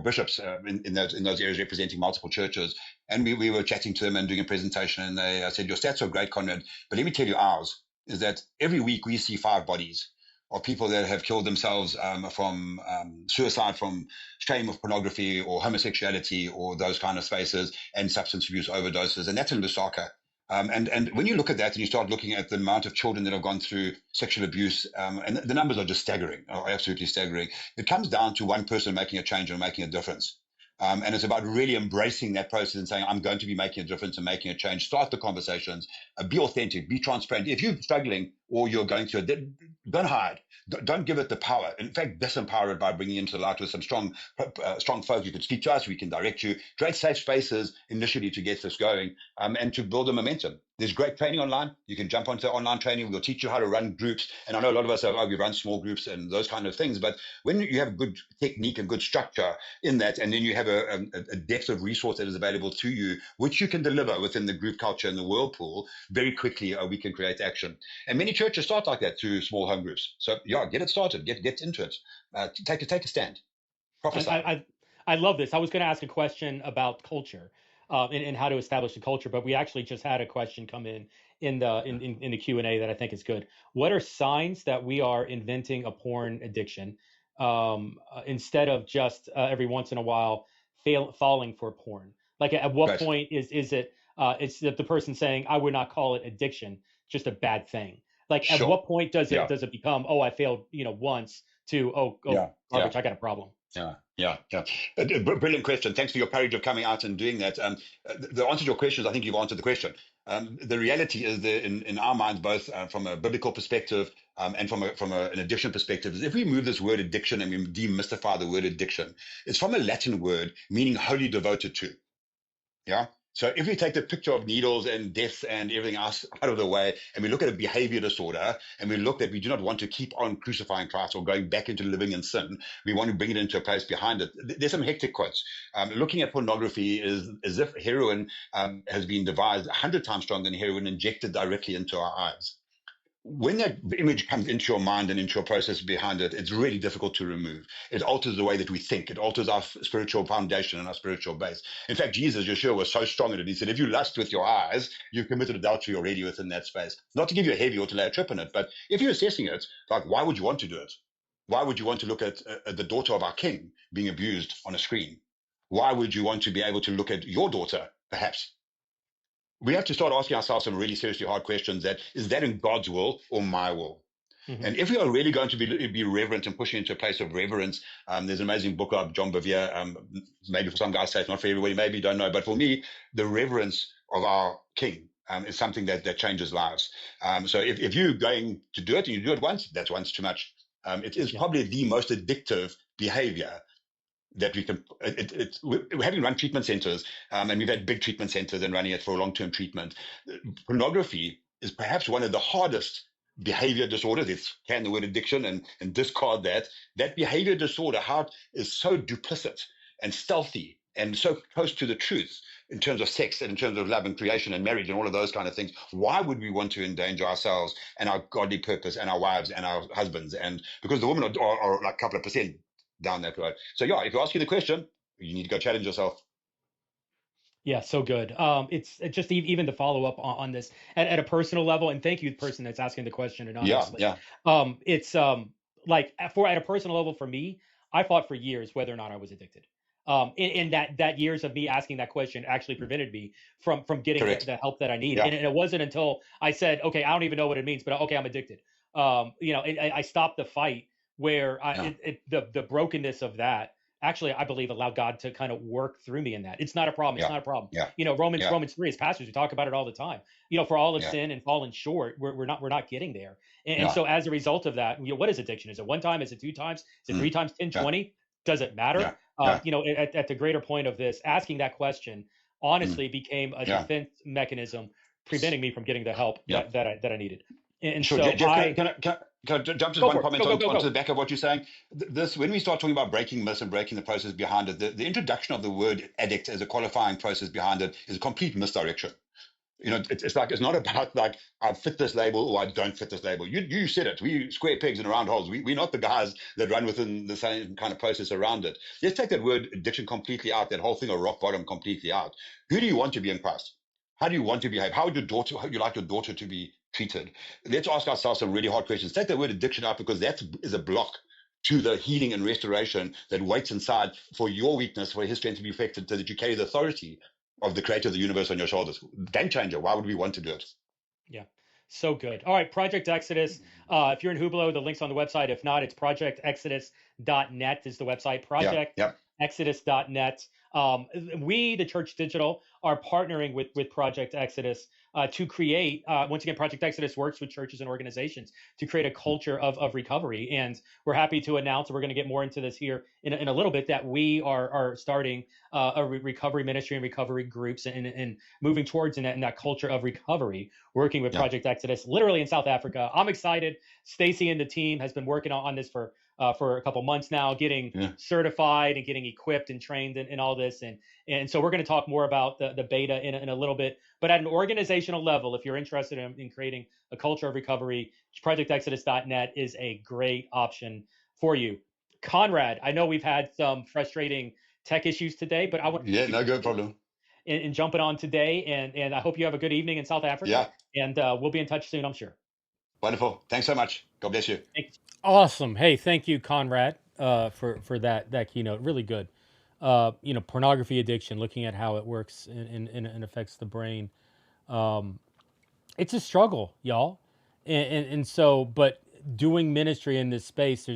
Speaker 18: bishops in those areas representing multiple churches. And we were chatting to them and doing a presentation, and they said, your stats are great, Conrad, but let me tell you ours is that every week we see 5 bodies or people that have killed themselves from suicide, from shame of pornography or homosexuality or those kind of spaces, and substance abuse overdoses. And that's in Lusaka. And when you look at that and you start looking at the amount of children that have gone through sexual abuse, and the numbers are just staggering, are absolutely staggering. It comes down to one person making a change and making a difference. And it's about really embracing that process and saying, I'm going to be making a difference and making a change. Start the conversations, be authentic, be transparent. If you're struggling or you're going through it, don't hide. Don't give it the power. In fact, disempower it by bringing into the light with some strong folks. You can speak to us. We can direct you. Create safe spaces initially to get this going and to build a momentum. There's great training online. You can jump onto online training. We'll teach you how to run groups. And I know a lot of us we run small groups and those kind of things. But when you have good technique and good structure in that, and then you have a depth of resource that is available to you, which you can deliver within the group culture and the whirlpool, very quickly we can create action. And many churches start like that through small home groups. So get it started, get into it, take a stand. Prophesy.
Speaker 1: I love this. I was going to ask a question about culture and how to establish the culture, but we actually just had a question come in the Q&A that I think is good. What are signs that we are inventing a porn addiction instead of just every once in a while falling for porn? Like at what point is it it's the person saying, I would not call it addiction, just a bad thing? Like, at
Speaker 18: Sure.
Speaker 1: what point does
Speaker 18: Yeah.
Speaker 1: it become, oh, I failed, once, to
Speaker 18: Yeah.
Speaker 1: garbage,
Speaker 18: Yeah.
Speaker 1: I got a problem?
Speaker 18: Yeah. Brilliant question. Thanks for your courage of coming out and doing that. The answer to your questions, I think you've answered the question. The reality is that in our minds, both from a biblical perspective and from an addiction perspective, is if we move this word addiction and we demystify the word addiction, it's from a Latin word meaning wholly devoted to. Yeah. So if we take the picture of needles and death and everything else out of the way, and we look at a behavior disorder, and we look that we do not want to keep on crucifying Christ or going back into living in sin, we want to bring it into a place behind it. There's some hectic quotes. Looking at pornography is as if heroin has been devised 100 times stronger than heroin injected directly into our eyes. When that image comes into your mind and into your process behind it, it's really difficult to remove. It alters the way that we think. It alters our spiritual foundation and our spiritual base. In fact, Jesus, Yeshua, was so strong in it. He said, if you lust with your eyes, you've committed adultery already within that space. Not to give you a heavy or to lay a trip in it, but if you're assessing it, like, why would you want to do it? Why would you want to look at the daughter of our king being abused on a screen? Why would you want to be able to look at your daughter, perhaps? We have to start asking ourselves some really seriously hard questions. Is that in God's will or my will? Mm-hmm. And if we are really going to be reverent and pushing into a place of reverence, there's an amazing book of John Bevere. Maybe for some guys say it's not for everybody, maybe you don't know. But for me, the reverence of our King is something that changes lives. So if you're going to do it and you do it once, that's once too much. It is probably the most addictive behavior that we can. We're having run treatment centers, and we've had big treatment centers and running it for long-term treatment. Pornography is perhaps one of the hardest behavior disorders. It's can the word addiction and discard that behavior disorder, how it is so duplicit and stealthy and so close to the truth in terms of sex and in terms of love and creation and marriage and all of those kind of things. Why would we want to endanger ourselves and our godly purpose and our wives and our husbands? And because the women are like a couple of percent down that road. So yeah, if you ask you the question, you need to go challenge yourself.
Speaker 1: Yeah, so good. It's just even to follow up on this at a personal level, and thank you, the person that's asking the question anonymously.
Speaker 18: Yeah.
Speaker 1: It's like at a personal level for me, I fought for years whether or not I was addicted. And that years of me asking that question actually prevented me from getting the help that I need. Yeah. And it wasn't until I said, okay, I don't even know what it means, but okay, I'm addicted. I stopped the fight where the brokenness of that actually, I believe, allowed God to kind of work through me in that. It's not a problem. It's not a problem.
Speaker 18: Yeah.
Speaker 1: Romans 3, as pastors, we talk about it all the time. For all of sin and fallen short, we're not getting there. And so as a result of that, what is addiction? Is it one time? Is it two times? Is it 3 times, 10, 20? Does it matter? At the greater point of this, asking that question honestly became a defense mechanism, preventing me from getting the help that I needed. And
Speaker 18: sure,
Speaker 1: so
Speaker 18: Jeff, can I jump just one comment onto the back of what you're saying? When we start talking about breaking myths and breaking the process behind it, the introduction of the word addict as a qualifying process behind it is a complete misdirection. It's not about like I fit this label or I don't fit this label. You said it. We square pegs in round holes. We're not the guys that run within the same kind of process around it. Let's take that word addiction completely out, that whole thing of rock bottom completely out. Who do you want to be in Christ? How do you want to behave? How would you like your daughter to be treated? Let's ask ourselves some really hard questions. Take the word addiction out, because that is a block to the healing and restoration that waits inside for your weakness, for his strength to be affected, so that you carry the authority of the creator of the universe on your shoulders. Game changer. Why would we want to do it?
Speaker 1: Yeah. So good. All right. Project Exodus. If you're in Hublot, the link's on the website. If not, it's projectexodus.net is the website. Projectexodus.net. We, the Church Digital, are partnering with Project Exodus to create, once again, Project Exodus works with churches and organizations to create a culture of recovery. And we're happy to announce, and we're going to get more into this here in a little bit, that we are starting a recovery ministry and recovery groups and moving towards in that culture of recovery, working with Project Exodus, literally in South Africa. I'm excited. Stacy and the team has been working on this for a couple months now, getting certified and getting equipped and trained in all this. And so we're going to talk more about the beta in a little bit. But at an organizational level, if you're interested in creating a culture of recovery, projectexodus.net is a great option for you. Conrad, I know we've had some frustrating tech issues today, but I want
Speaker 18: no good problem.
Speaker 1: And jumping on today, and I hope you have a good evening in South Africa. And we'll be in touch soon, I'm sure.
Speaker 18: Wonderful. Thanks so much. God bless you.
Speaker 1: Thanks. Awesome. Hey, thank you, Conrad, for that keynote. Really good. Pornography addiction, looking at how it works and affects the brain. it's a struggle, y'all. And so, but doing ministry in this space,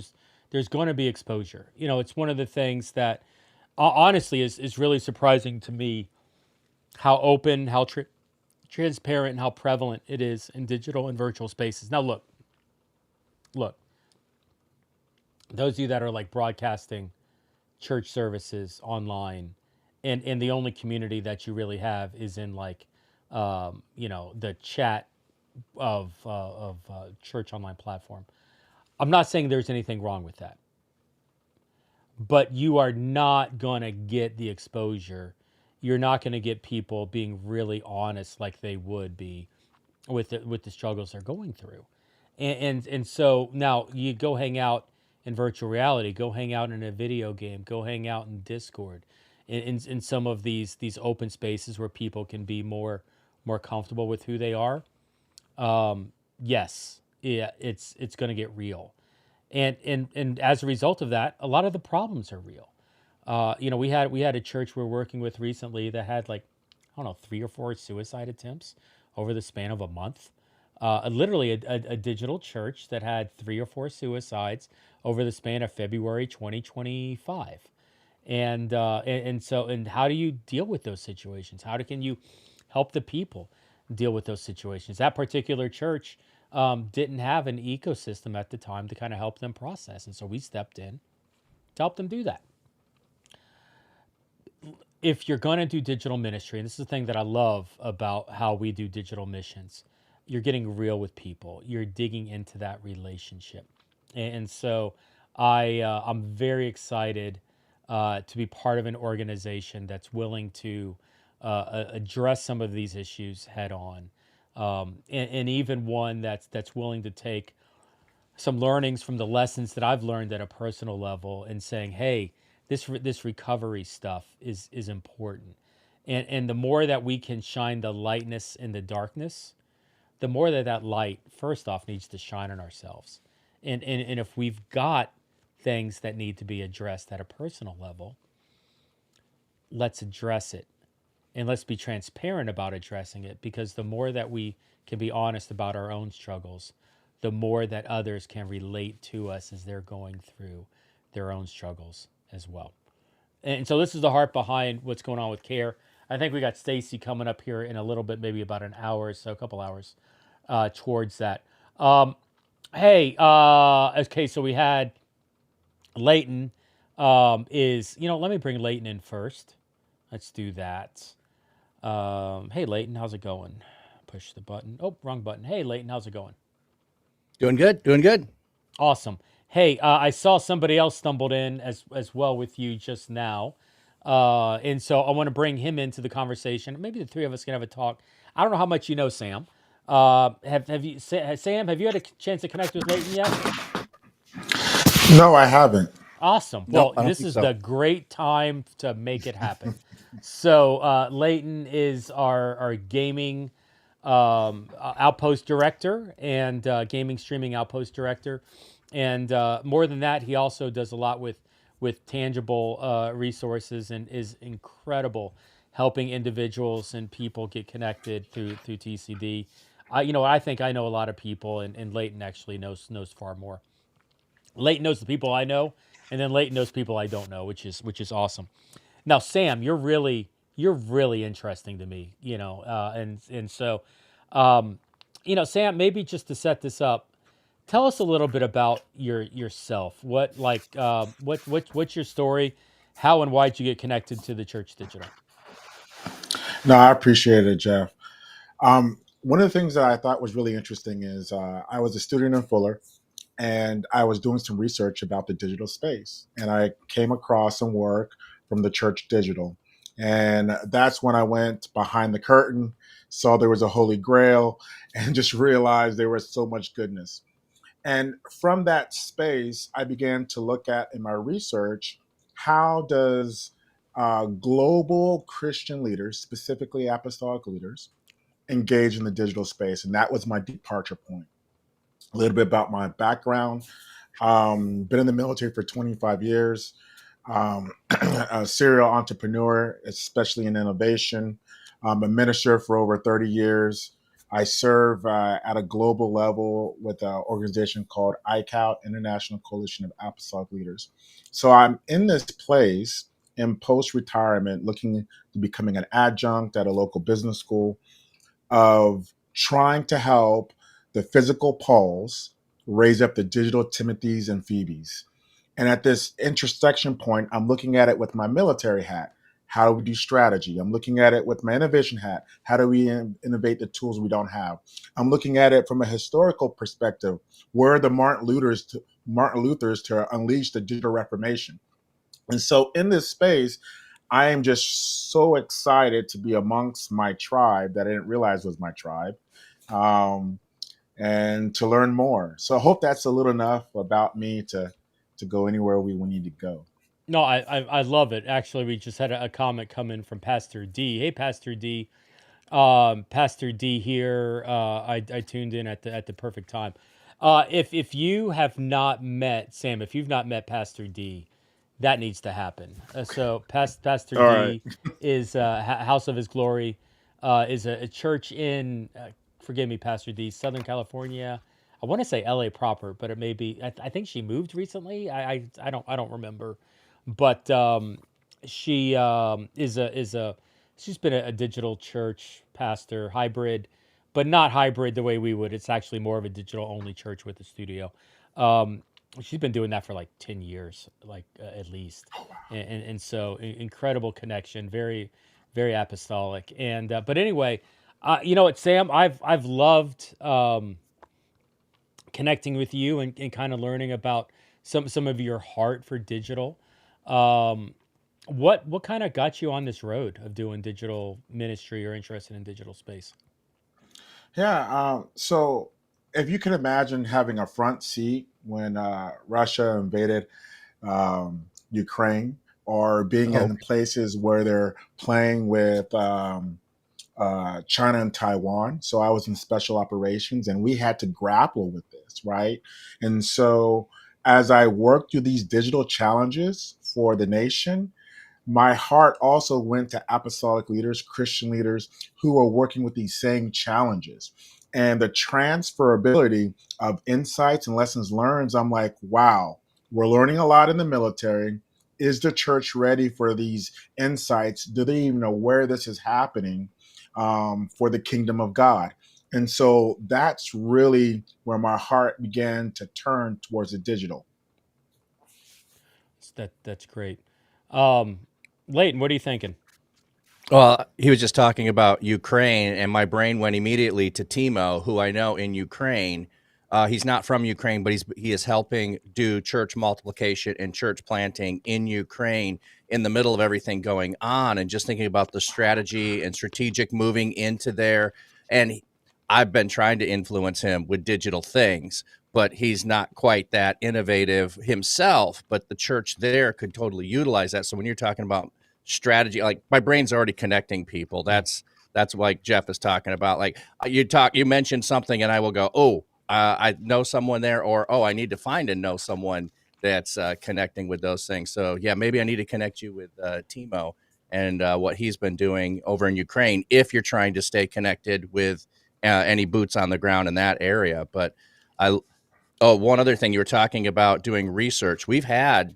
Speaker 1: there's going to be exposure. You know, it's one of the things that honestly is really surprising to me, how open, how transparent, and how prevalent it is in digital and virtual spaces. Now, look, those of you that are like broadcasting church services online, and the only community that you really have is in like, you know, the chat of church online platform. I'm not saying there's anything wrong with that, but you are not gonna get the exposure. You're not gonna get people being really honest like they would be with the struggles they're going through. And so now you go hang out in virtual reality, go hang out in a video game, go hang out in Discord, in some of these open spaces where people can be more comfortable with who they are. Yes, yeah, it's going to get real, and as a result of that, a lot of the problems are real. You know, we had a church we're working with recently that had like, I don't know, 3 or 4 suicide attempts over the span of a month. Literally a digital church that had 3 or 4 suicides over the span of February 2025. And so, and how do you deal with those situations? Can you help the people deal with those situations? That particular church didn't have an ecosystem at the time to kind of help them process, and so we stepped in to help them do that. If you're going to do digital ministry, and this is the thing that I love about how we do digital missions, you're getting real with people. You're digging into that relationship, and so I'm very excited to be part of an organization that's willing to address some of these issues head on, and even one that's willing to take some learnings from the lessons that I've learned at a personal level and saying, hey, this recovery stuff is important. And the more that we can shine the lightness in the darkness, the more that light, first off, needs to shine on ourselves. And if we've got things that need to be addressed at a personal level, let's address it. And let's be transparent about addressing it, because the more that we can be honest about our own struggles, the more that others can relate to us as they're going through their own struggles as well. And so this is the heart behind what's going on with CARE. I think we got Stacy coming up here in a little bit, maybe about an hour or so, a couple hours towards that. Hey, okay, so we had Leighton let me bring Leighton in first. Let's do that. Hey, Leighton, how's it going? Push the button. Oh, wrong button. Hey, Leighton, how's it going?
Speaker 19: Doing good. Doing good.
Speaker 1: Awesome. Hey, I saw somebody else stumbled in as well with you just now. And so I want to bring him into the conversation. Maybe the three of us can have a talk. I don't know how much you know Sam. Sam, have you had a chance to connect with Leighton yet?
Speaker 20: No, I haven't.
Speaker 1: Awesome. Well, this is the great time to make it happen. So Leighton is our gaming outpost director and gaming streaming outpost director. And more than that, he also does a lot with tangible resources and is incredible helping individuals and people get connected through TCD. I think I know a lot of people, and Leighton actually knows far more. Leighton knows the people I know, and then Leighton knows people I don't know, which is awesome. Now, Sam, you're really interesting to me, and so, Sam, maybe just to set this up, tell us a little bit about yourself. What's your story? How and why did you get connected to the Church Digital?
Speaker 20: No, I appreciate it, Jeff. One of the things that I thought was really interesting is I was a student in Fuller, and I was doing some research about the digital space, and I came across some work from the Church Digital. And that's when I went behind the curtain, saw there was a holy grail, and just realized there was so much goodness. And from that space, I began to look at in my research, how does global Christian leaders, specifically apostolic leaders, engage in the digital space? And that was my departure point. A little bit about my background. Been in the military for 25 years, a serial entrepreneur, especially in innovation. A minister for over 30 years. I serve at a global level with an organization called ICAL, International Coalition of Apostolic Leaders. So I'm in this place in post-retirement looking to becoming an adjunct at a local business school of trying to help the physical Pauls raise up the digital Timothys and Phoebes. And at this intersection point, I'm looking at it with my military hat. How do we do strategy? I'm looking at it with my innovation hat. How do we innovate the tools we don't have? I'm looking at it from a historical perspective. Where are the Martin Luthers to unleash the digital reformation? And so in this space, I am just so excited to be amongst my tribe that I didn't realize was my tribe, and to learn more. So I hope that's a little enough about me to go anywhere we need to go.
Speaker 1: No, I love it. Actually, we just had a comment come in from Pastor D. Hey, Pastor D. Pastor D here. I tuned in at the perfect time. If you have not met Sam, if you've not met Pastor D, that needs to happen. So Pastor
Speaker 20: All
Speaker 1: D
Speaker 20: right.
Speaker 1: is House of His Glory, is a church in forgive me, Pastor D, Southern California. I want to say LA proper, but it may be. I think she moved recently. I don't remember, but she is a she's been a digital church pastor, hybrid, but not hybrid the way we would. It's actually more of a digital only church with a studio. Um, she's been doing that for like 10 years, like at least, and so incredible connection, very apostolic. And but anyway, you know what, Sam, I've loved connecting with you and kind of learning about some of your heart for digital. Um, what kind of got you on this road of doing digital ministry or interested in digital space?
Speaker 20: Yeah. So if you can imagine having a front seat when Russia invaded Ukraine, or being
Speaker 1: Oh,
Speaker 20: in places where they're playing with China and Taiwan. So I was in special operations, and we had to grapple with this, right? And so as I worked through these digital challenges for the nation, my heart also went to apostolic leaders, Christian leaders who are working with these same challenges. And the transferability of insights and lessons learned, I'm like, wow, we're learning a lot in the military. Is the church ready for these insights? Do they even know where this is happening for the kingdom of God? And so that's really where my heart began to turn towards the digital.
Speaker 1: that's great. Um, Leighton, what are you thinking?
Speaker 2: Well, he was just talking about Ukraine, and my brain went immediately to Timo, who I know in Ukraine. He's not from Ukraine, but he is helping do church multiplication and church planting in Ukraine in the middle of everything going on, and just thinking about the strategy and strategic moving into there. And I've been trying to influence him with digital things, but he's not quite that innovative himself. But the church there could totally utilize that. So when you're talking about strategy, like my brain's already connecting people. That's like Jeff is talking about. Like you mentioned something, and I will go, oh, I know someone there, or oh, I need to find and know someone that's connecting with those things. So yeah, maybe I need to connect you with Timo and what he's been doing over in Ukraine if you're trying to stay connected with any boots on the ground in that area. But one other thing, you were talking about doing research. We've had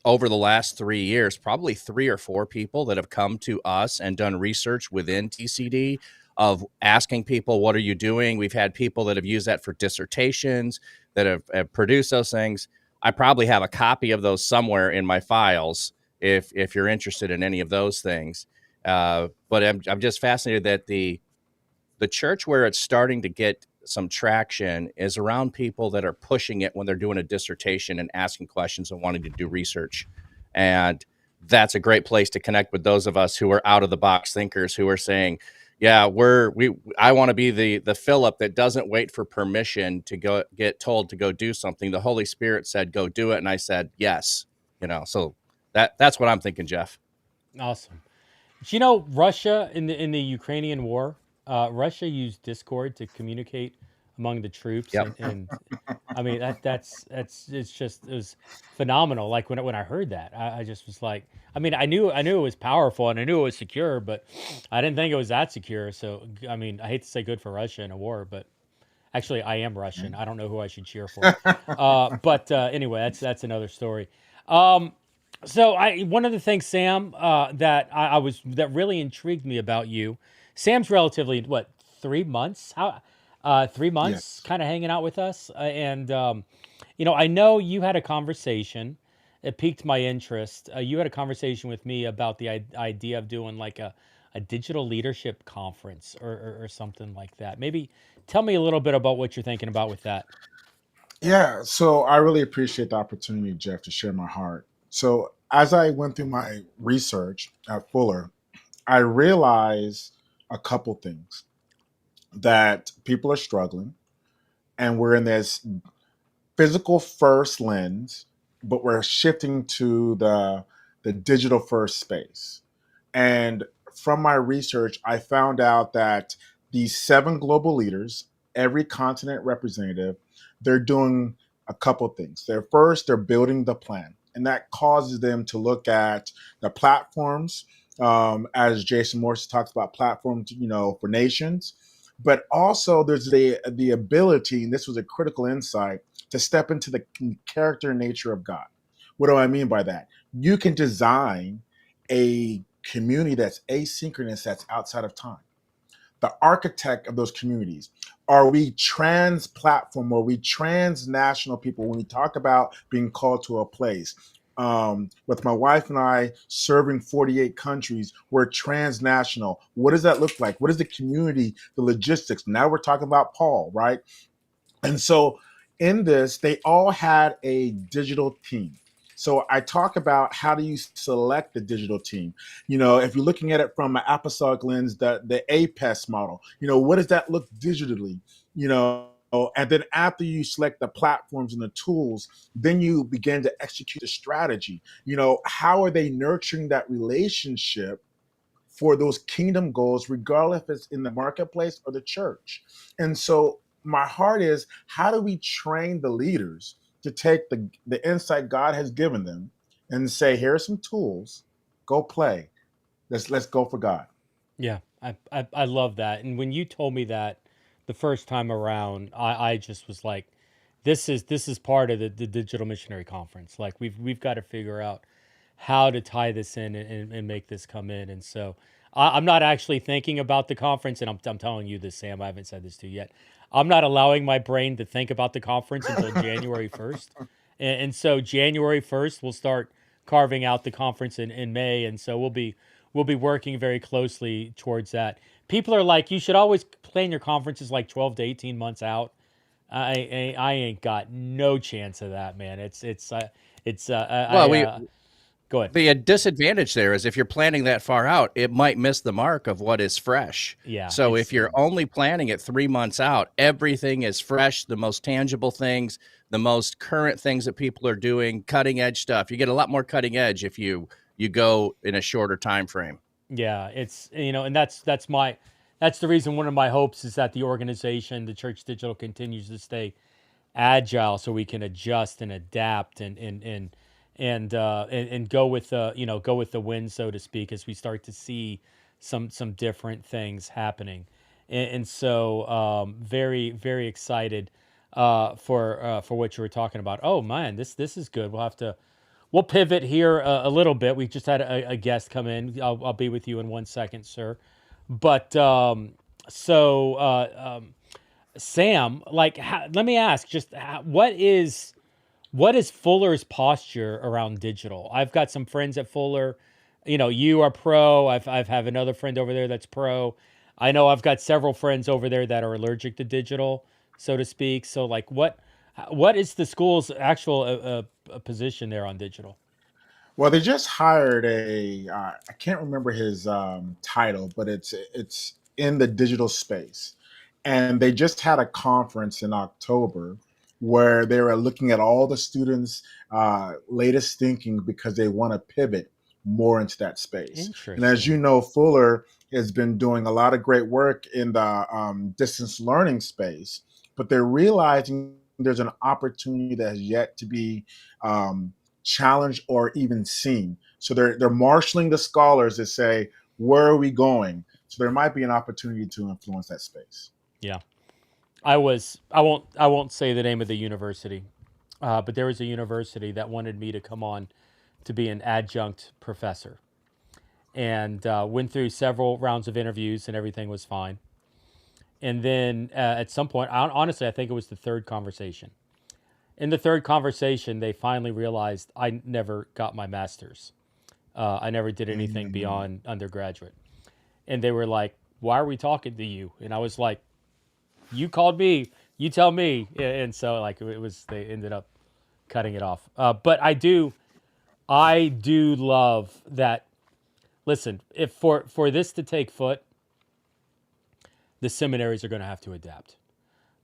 Speaker 2: over the last 3 years, probably 3 or 4 people that have come to us and done research within TCD of asking people, what are you doing? We've had people that have used that for dissertations, that have produced those things. I probably have a copy of those somewhere in my files if you're interested in any of those things. But I'm just fascinated that the church where it's starting to get some traction is around people that are pushing it when they're doing a dissertation and asking questions and wanting to do research. And that's a great place to connect with those of us who are out of the box thinkers, who are saying, yeah, I want to be the Philip that doesn't wait for permission to go get told to go do something. The Holy Spirit said, go do it. And I said, yes, so that's what I'm thinking, Jeff.
Speaker 1: Awesome. Do you know Russia in the Ukrainian war? Russia used Discord to communicate among the troops,
Speaker 2: Yep.
Speaker 1: and I mean, it was phenomenal. Like when I heard that, I just was like, I mean, I knew it was powerful and I knew it was secure, but I didn't think it was that secure. So I mean, I hate to say good for Russia in a war, but actually I am Russian. I don't know who I should cheer for. But anyway, that's another story. Um, so one of the things, Sam, that really intrigued me about you. Sam's relatively what 3 months? How 3 months
Speaker 20: Yes.
Speaker 1: kind of hanging out with us, and I know you had a conversation. It piqued my interest. You had a conversation with me about the idea of doing like a digital leadership conference or something like that. Maybe tell me a little bit about what you're thinking about with that.
Speaker 20: Yeah, so I really appreciate the opportunity, Jeff, to share my heart. So as I went through my research at Fuller, I realized a couple things that people are struggling, and we're in this physical first lens, but we're shifting to the digital first space. And from my research, I found out that these 7 global leaders, every continent representative, they're doing a couple things. They're building the plan, and that causes them to look at the platforms, as Jason Morris talks about platforms, for nations. But also, there's the ability, and this was a critical insight, to step into the character and nature of God. What do I mean by that? You can design a community that's asynchronous, that's outside of time. The architect of those communities. Are we trans platform? Are we transnational people? When we talk about being called to a place, with my wife and I serving 48 countries, we're transnational. What does that look like? What is the community, the logistics? Now we're talking about Paul, right? And so in this, they all had a digital team. So I talk about how do you select the digital team? If you're looking at it from an apostolic lens, the APES model, what does that look digitally? And then after you select the platforms and the tools, then you begin to execute a strategy. How are they nurturing that relationship for those kingdom goals, regardless if it's in the marketplace or the church? And so my heart is, how do we train the leaders to take the insight God has given them and say, here are some tools, go play. Let's go for God.
Speaker 1: Yeah, I love that. And when you told me that the first time around, I just was like, this is part of the digital missionary conference. Like we've got to figure out how to tie this in and make this come in. And so I'm not actually thinking about the conference, and I'm telling you this, Sam. I haven't said this to you yet. I'm not allowing my brain to think about the conference until January 1st. And so January 1st, we'll start carving out the conference in May. And so we'll be working very closely towards that. People are like, you should always plan your conferences like 12 to 18 months out. I ain't got no chance of that, man.
Speaker 19: Well,
Speaker 1: Go ahead.
Speaker 19: the disadvantage there is if you're planning that far out, it might miss the mark of what is fresh.
Speaker 1: Yeah,
Speaker 19: So if you're only planning it 3 months out, everything is fresh, the most tangible things, the most current things that people are doing, cutting edge stuff. You get a lot more cutting edge if you go in a shorter time frame.
Speaker 1: Yeah, it's and that's the reason. One of my hopes is that the organization, the Church Digital, continues to stay agile so we can adjust and adapt and go with the wind, so to speak, as we start to see some different things happening. And so very very excited for what you were talking about. Oh man, this is good. We'll pivot here a little bit. We just had a guest come in. I'll be with you in 1 second, sir. But Sam, like, let me ask, just what is Fuller's posture around digital? I've got some friends at Fuller. You are pro. I've have another friend over there that's pro. I know I've got several friends over there that are allergic to digital, so to speak. So, like, what is the school's actual position there on digital?
Speaker 20: Well, they just hired I can't remember his title, but it's in the digital space. And they just had a conference in October where they were looking at all the students' latest thinking because they want to pivot more into that space. And as you
Speaker 1: Interesting.
Speaker 20: know, Fuller has been doing a lot of great work in the distance learning space, but they're realizing there's an opportunity that has yet to be challenged or even seen. So they're marshaling the scholars to say, where are we going? So there might be an opportunity to influence that space.
Speaker 1: Yeah. I won't say the name of the university, but there was a university that wanted me to come on to be an adjunct professor, and went through several rounds of interviews, and everything was fine. And then at some point, honestly, I think it was the third conversation. In the third conversation, they finally realized I never got my master's. I never did anything beyond undergraduate. And they were like, "Why are we talking to you?" And I was like, "You called me. You tell me." And so like it was, they ended up cutting it off. But I do love that. Listen, if for this to take foot, the seminaries are going to have to adapt.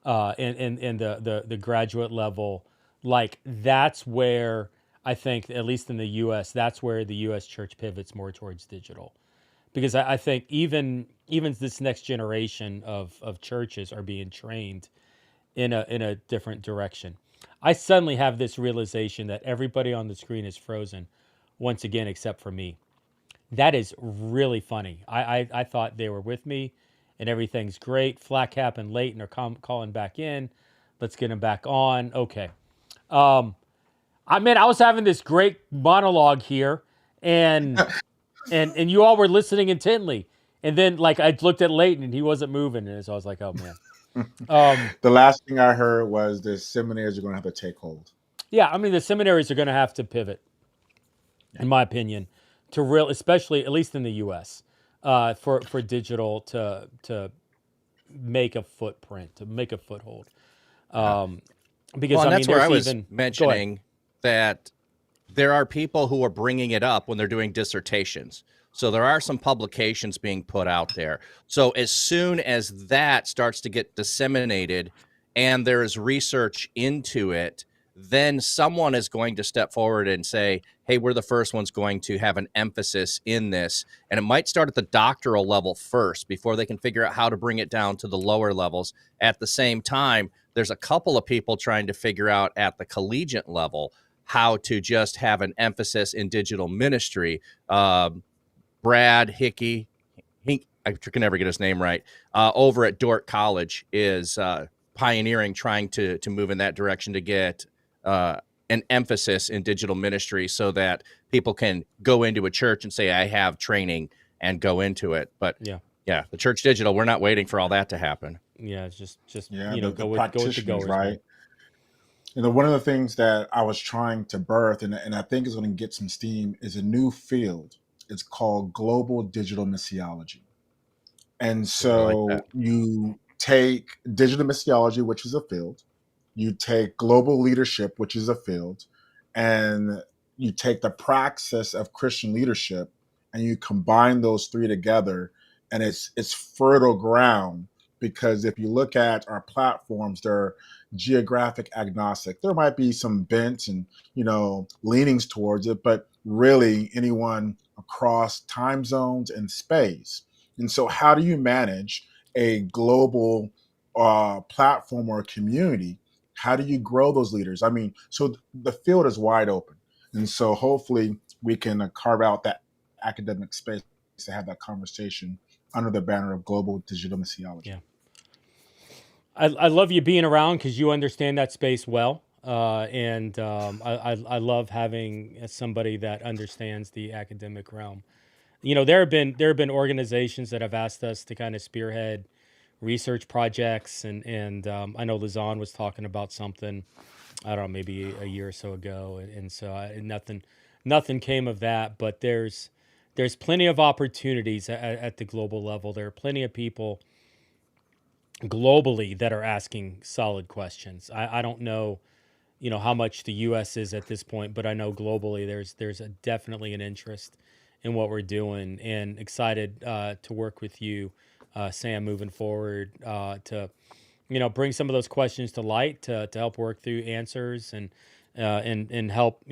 Speaker 1: And the graduate level, like that's where I think, at least in the U.S., that's where the U.S. church pivots more towards digital, because I think even this next generation of churches are being trained in a different direction. I suddenly have this realization that everybody on the screen is frozen once again, except for me. That is really funny. I thought they were with me and everything's great. Flat cap and Leighton are calling back in. Let's get them back on. Okay. I was having this great monologue here, and and you all were listening intently. And then like I looked at Leighton and he wasn't moving, and so I was like, oh man.
Speaker 20: The last thing I heard was the seminaries are going to have to take hold.
Speaker 1: Yeah, I mean the seminaries are going to have to pivot, in my opinion, to especially at least in the U.S. For digital to make a footprint, to make a foothold. Because
Speaker 19: and that's where I was
Speaker 1: even
Speaker 19: mentioning that there are people who are bringing it up when they're doing dissertations. So there are some publications being put out there. So as soon as that starts to get disseminated and there is research into it, then someone is going to step forward and say, hey, we're the first ones going to have an emphasis in this. And it might start at the doctoral level first before they can figure out how to bring it down to the lower levels. At the same time, there's a couple of people trying to figure out at the collegiate level how to just have an emphasis in digital ministry. Brad Hickey, I can never get his name right, over at Dordt College is pioneering, trying to move in that direction to get an emphasis in digital ministry so that people can go into a church and say, I have training, and go into it. But yeah, the church digital, we're not waiting for all that to happen.
Speaker 1: Yeah, it's just
Speaker 20: the
Speaker 1: go with the goers,
Speaker 20: right? One of the things that I was trying to birth, and I think is going to get some steam, is a new field. It's called global digital missiology. And so you take digital missiology, which is a field, you take global leadership, which is a field, and you take the praxis of Christian leadership and you combine those three together, and it's fertile ground. Because if you look at our platforms, they're geographic agnostic. There might be some bent and leanings towards it, but really anyone across time zones and space. And so how do you manage a global platform or a community? How do you grow those leaders? I mean, so the field is wide open. And so hopefully we can carve out that academic space to have that conversation under the banner of global digital missiology.
Speaker 1: Yeah. I love you being around because you understand that space well. And I love having somebody that understands the academic realm. There have been organizations that have asked us to kind of spearhead research projects, and I know Lazan was talking about something, I don't know, maybe a year or so ago, and so nothing came of that. But there's plenty of opportunities at the global level. There are plenty of people globally that are asking solid questions. I don't know, how much the U.S. is at this point, but I know globally there's definitely an interest in what we're doing, and excited to work with you, Sam, moving forward to bring some of those questions to light, to help work through answers and help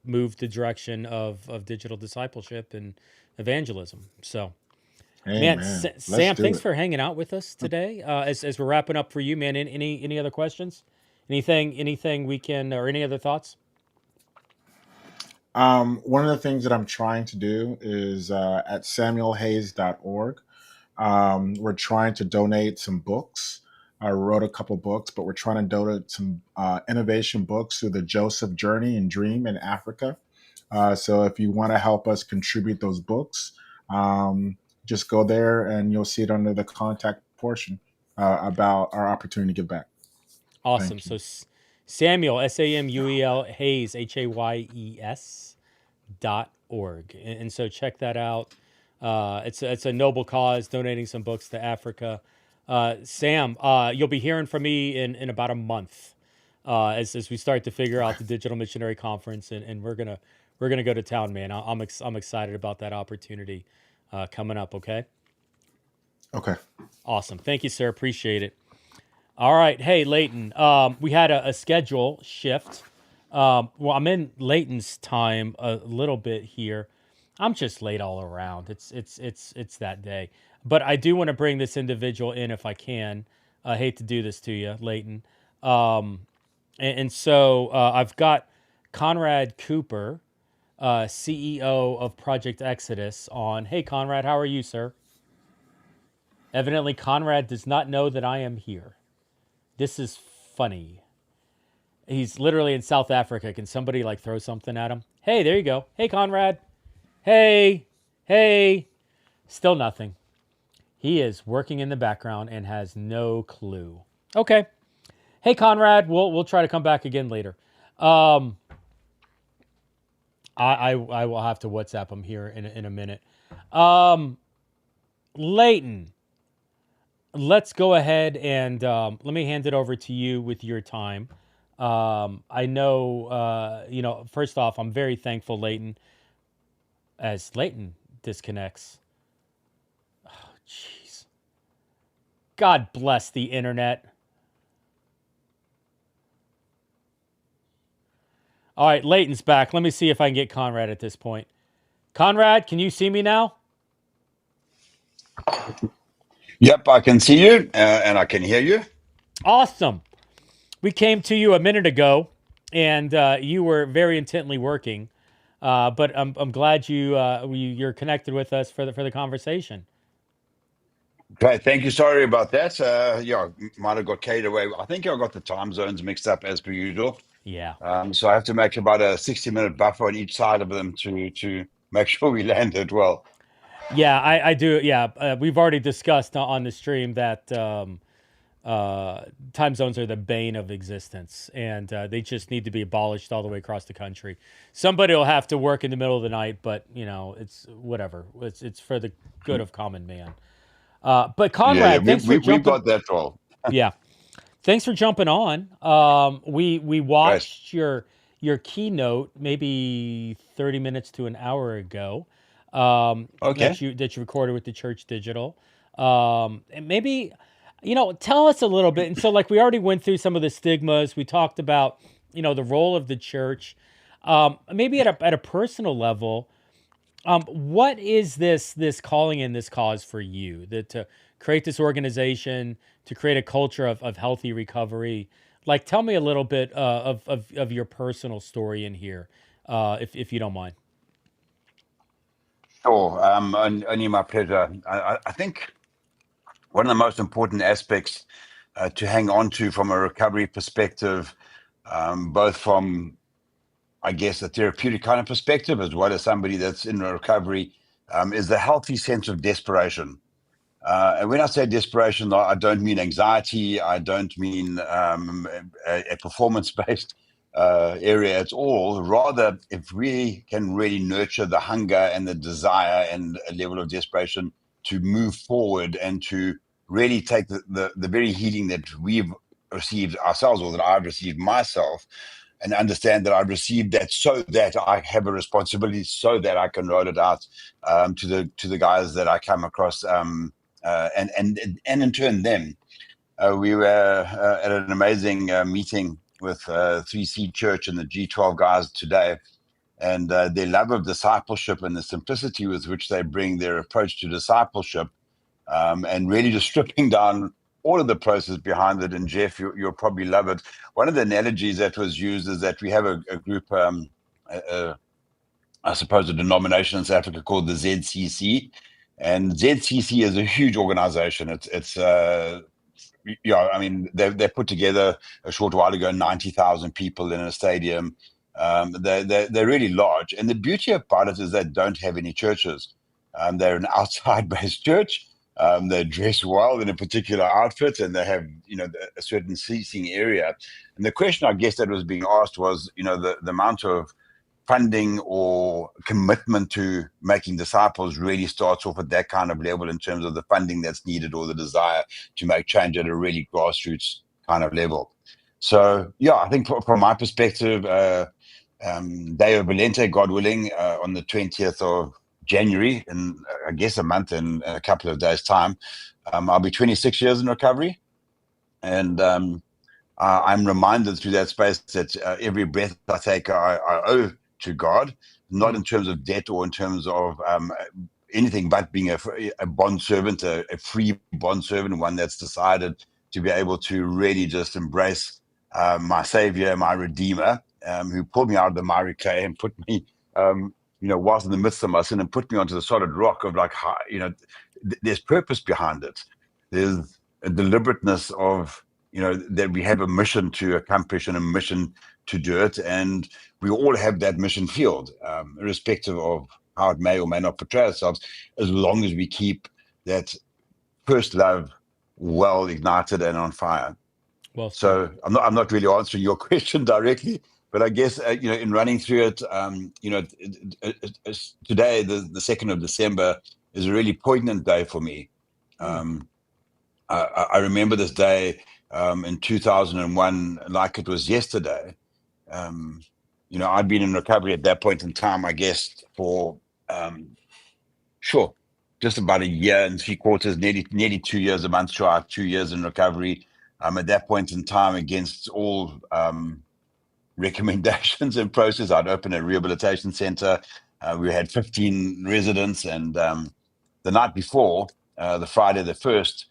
Speaker 1: move the direction of digital discipleship and evangelism. So.
Speaker 20: Amen.
Speaker 1: Man, Sam, thanks for hanging out with us today. As we're wrapping up for you, man, any other questions? Anything we can, or any other thoughts?
Speaker 20: One of the things that I'm trying to do is at samuelhayes.org. We're trying to donate some books. I wrote a couple books, but we're trying to donate some innovation books through the Joseph Journey and Dream in Africa. So if you want to help us contribute those books, just go there and you'll see it under the contact portion about our opportunity to give back.
Speaker 1: Awesome. So Samuel, Samuel Hayes, HAYES.org. And so check that out. It's a noble cause, donating some books to Africa. Sam, you'll be hearing from me in about a month as we start to figure out the Digital Missionary Conference, and we're gonna go to town, man. I'm excited about that opportunity coming up. Okay.
Speaker 20: Okay.
Speaker 1: Awesome. Thank you, sir. Appreciate it. All right. Hey, Leighton. We had a schedule shift. Well, I'm in Leighton's time a little bit here. I'm just late all around. It's that day. But I do want to bring this individual in if I can. I hate to do this to you, Leighton. And so I've got Conrad Cooper, CEO of Project Exodus, on. Hey, Conrad, how are you, sir? Evidently, Conrad does not know that I am here. This is funny. He's literally in South Africa. Can somebody like throw something at him? Hey, there you go. Hey, Conrad. Hey. Still nothing. He is working in the background and has no clue. Okay. Hey, Conrad. We'll try to come back again later. I will have to WhatsApp him here in a minute. Leighton, let's go ahead and let me hand it over to you with your time. I know, first off, I'm very thankful, Leighton, as Leighton disconnects. Oh, jeez. God bless the internet. All right, Leighton's back. Let me see if I can get Conrad at this point. Conrad, can you see me now?
Speaker 18: Yep, I can see you and I can hear you.
Speaker 1: Awesome. We came to you a minute ago, and you were very intently working. But I'm glad you're connected with us for the conversation.
Speaker 18: Okay, thank you. Sorry about that. Might have got carried away. I think I got the time zones mixed up as per usual.
Speaker 1: Yeah.
Speaker 18: So I have to make about a 60-minute buffer on each side of them to make sure we landed well.
Speaker 1: Yeah, I do. Yeah, we've already discussed on the stream that time zones are the bane of existence, and they just need to be abolished all the way across the country. Somebody will have to work in the middle of the night, but it's whatever. It's for the good of common man. But Conrad, thanks for jumping.
Speaker 18: We've got that role.
Speaker 1: Yeah, thanks for jumping on. We watched your keynote maybe 30 minutes to an hour ago.
Speaker 18: Okay.
Speaker 1: That you recorded with the Church Digital. And maybe, tell us a little bit. And so, like, we already went through some of the stigmas. We talked about, the role of the church. Maybe at a personal level, what is this calling and this cause for you? That to create this organization, to create a culture of healthy recovery. Like, tell me a little bit of your personal story in here, if you don't mind.
Speaker 18: Sure. Only my pleasure. I think one of the most important aspects to hang on to from a recovery perspective, both from, I guess, a therapeutic kind of perspective, as well as somebody that's in recovery, is the healthy sense of desperation. And when I say desperation, I don't mean anxiety. I don't mean a performance-based area at all. Rather, if we can really nurture the hunger and the desire and a level of desperation to move forward and to really take the very healing that we've received ourselves, or that I've received myself, and understand that I've received that so that I have a responsibility, so that I can roll it out to the guys that I come across, and in turn them. We were at an amazing meeting with 3C Church and the G12 guys today, and their love of discipleship and the simplicity with which they bring their approach to discipleship, and really just stripping down all of the process behind it. And Jeff, you'll probably love it. One of the analogies that was used is that we have a group, I suppose, a denomination in South Africa called the ZCC. And ZCC is a huge organization. It's I mean, they put together a short while ago 90,000 people in a stadium. They're really large. And the beauty about it is they don't have any churches. They're an outside-based church. They dress well in a particular outfit, and they have, a certain seating area. And the question, I guess, that was being asked was, the amount of funding or commitment to making disciples really starts off at that kind of level in terms of the funding that's needed or the desire to make change at a really grassroots kind of level. So, yeah, I think from my perspective, Day of Valente, God willing, on the 20th of January, in I guess a month and a couple of days' time, I'll be 26 years in recovery. And I'm reminded through that space that every breath I take, I owe to God, not in terms of debt or in terms of anything, but being a bond servant, a free bond servant, one that's decided to be able to really just embrace my Savior, my Redeemer, who pulled me out of the miry clay and put me, whilst in the midst of my sin, and put me onto the solid rock of there's purpose behind it. There's a deliberateness of, that we have a mission to accomplish and a mission to do it. And we all have that mission field, irrespective of how it may or may not portray ourselves, as long as we keep that first love well ignited and on fire.
Speaker 1: Well,
Speaker 18: so I'm not really answering your question directly, but I guess, in running through it, today, the 2nd of December, is a really poignant day for me. I remember this day in 2001 like it was yesterday. I'd been in recovery at that point in time, I guess, for just about a year and 3/4, nearly 2 years, a month shy, 2 years in recovery. At that point in time, against all recommendations and process, I'd opened a rehabilitation center. We had 15 residents, and the night before, the Friday the 1st,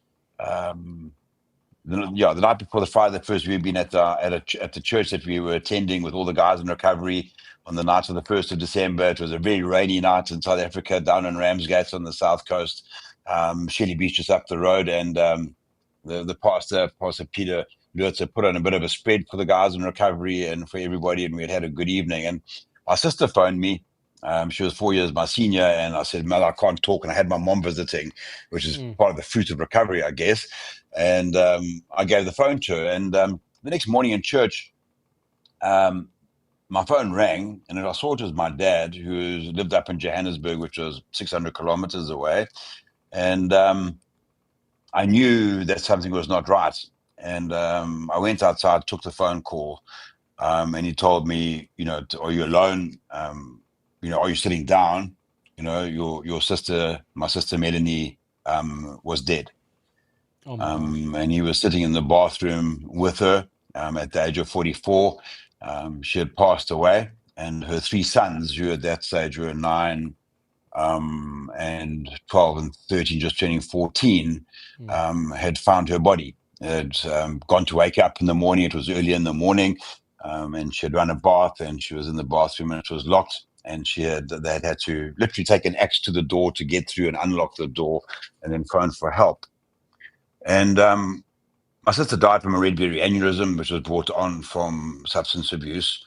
Speaker 18: the night before the Friday the 1st, we'd been at the church that we were attending with all the guys in recovery on the night of the 1st of December. It was a very rainy night in South Africa, down in Ramsgate on the south coast. Shelly Beach just up the road, and the Pastor Peter Lutzer, put on a bit of a spread for the guys in recovery and for everybody, and we had a good evening. And my sister phoned me. She was 4 years my senior, and I said, "Mel, I can't talk." And I had my mom visiting, which is part of the fruit of recovery, I guess. And I gave the phone to her. And the next morning in church, my phone rang, and I saw it was my dad, who lived up in Johannesburg, which was 600 kilometers away. And I knew that something was not right. And I went outside, took the phone call, and he told me, "Are you alone? Are you sitting down? Your sister, my sister Melanie, was dead." And he was sitting in the bathroom with her at the age of 44. She had passed away, and her 3 sons, who at that stage were 9 and 12 and 13, just turning 14, had found her body. Had gone to wake up in the morning. It was early in the morning, and she had run a bath, and she was in the bathroom, and it was locked. And they had to literally take an axe to the door to get through and unlock the door, and then phone for help. And my sister died from a red berry aneurysm, which was brought on from substance abuse,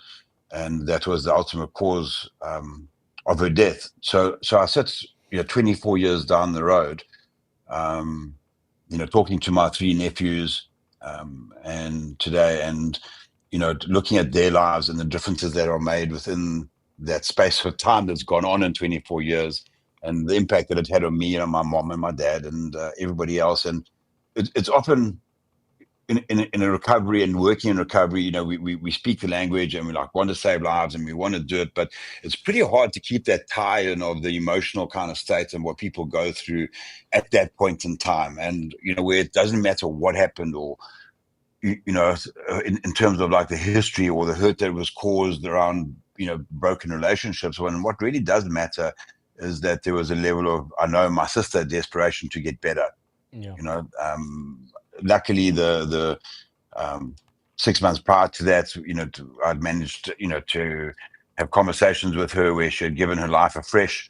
Speaker 18: and that was the ultimate cause of her death. So I sit 24 years down the road, talking to my 3 nephews and today, and looking at their lives and the differences that are made within that space of time that's gone on in 24 years, and the impact that it had on me, my mom and my dad and everybody else. And it's often in a recovery and working in recovery, we speak the language, and we want to save lives, and we want to do it, but it's pretty hard to keep that tie in of the emotional kind of state and what people go through at that point in time. And where it doesn't matter what happened, or in terms of the history or the hurt that was caused around broken relationships, when what really does matter is that there was a level of, I know my sister, desperation to get better. luckily, the 6 months prior to that, I'd managed, to have conversations with her where she had given her life afresh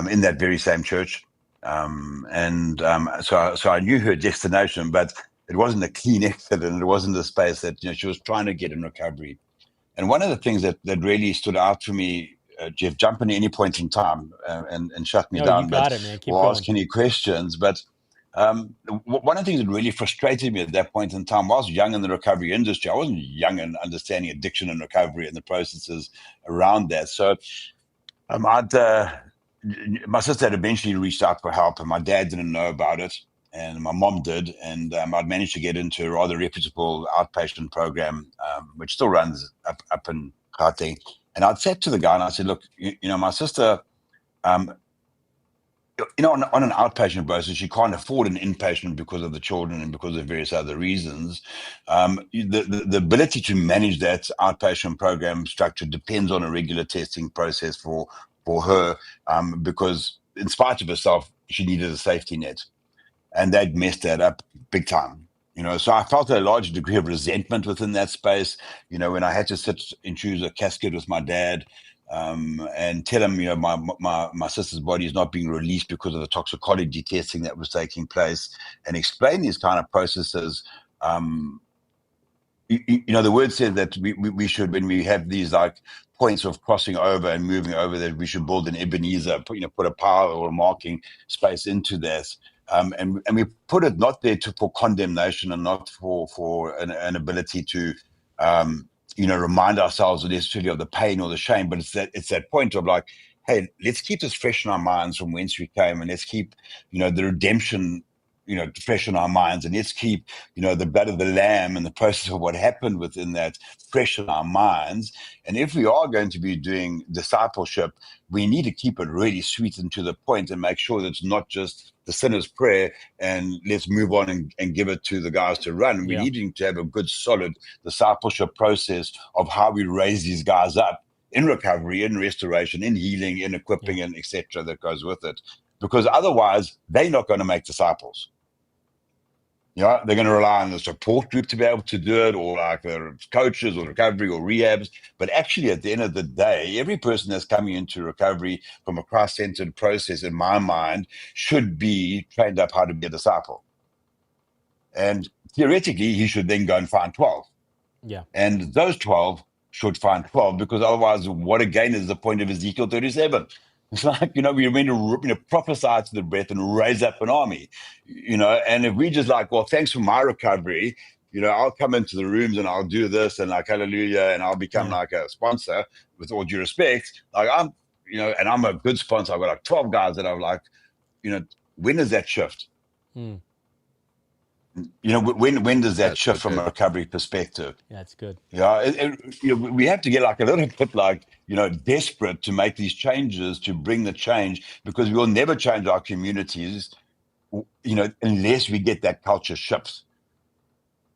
Speaker 18: in that very same church. So I knew her destination, but it wasn't a clean exit, and it wasn't a space that she was trying to get in recovery. And one of the things that really stood out for me, Jeff, jump in at any point in time and shut me
Speaker 1: No,
Speaker 18: down,
Speaker 1: you got it, man. Keep
Speaker 18: or
Speaker 1: going.
Speaker 18: ask any questions. But one of the things that really frustrated me at that point in time, I was young in the recovery industry. I wasn't young in understanding addiction and recovery and the processes around that. So my sister had eventually reached out for help, and my dad didn't know about it, and my mom did. And I'd managed to get into a rather reputable outpatient program, which still runs up in Gauteng. And I'd said to the guy, and I said, look, my sister, on an outpatient basis, she can't afford an inpatient because of the children and because of various other reasons. The ability to manage that outpatient program structure depends on a regular testing process for her, because in spite of herself, she needed a safety net, and they'd messed that up big time. So I felt a large degree of resentment within that space. When I had to sit and choose a casket with my dad, and tell him, my sister's body is not being released because of the toxicology testing that was taking place, and explain these kind of processes. The word said that we should, when we have these like points of crossing over and moving over, that we should build an Ebenezer, put a power or a marking space into that. And we put it not there for condemnation and not for an ability to, remind ourselves necessarily of the pain or the shame, but it's that point of like, hey, let's keep this fresh in our minds from whence we came, and let's keep, the redemption, fresh in our minds, and let's keep, the blood of the lamb and the process of what happened within that fresh in our minds. And if we are going to be doing discipleship, we need to keep it really sweet and to the point, and make sure that it's not just the sinner's prayer and let's move on and give it to the guys to run. We need to have a good, solid discipleship process of how we raise these guys up in recovery, in restoration, in healing, in equipping, and etc. that goes with it. Because otherwise, they're not going to make disciples. They're going to rely on the support group to be able to do it, or like the coaches or recovery or rehabs. But actually, at the end of the day, every person that's coming into recovery from a Christ-centered process, in my mind, should be trained up how to be a disciple. And theoretically, he should then go and find 12.
Speaker 1: Yeah.
Speaker 18: And those 12 should find 12, because otherwise, what again is the point of Ezekiel 37? It's like, we're meant to prophesy to the breath and raise up an army, and if we just like, well, thanks for my recovery, I'll come into the rooms and I'll do this and like, hallelujah, and I'll become like a sponsor, with all due respect. Like I'm, and I'm a good sponsor. I've got like 12 guys that I'm like, when does that shift? When does that shift from a recovery perspective?
Speaker 1: Yeah, it's good.
Speaker 18: We have to get like a little bit like, desperate to make these changes, to bring the change, because we'll never change our communities, unless we get that culture shift.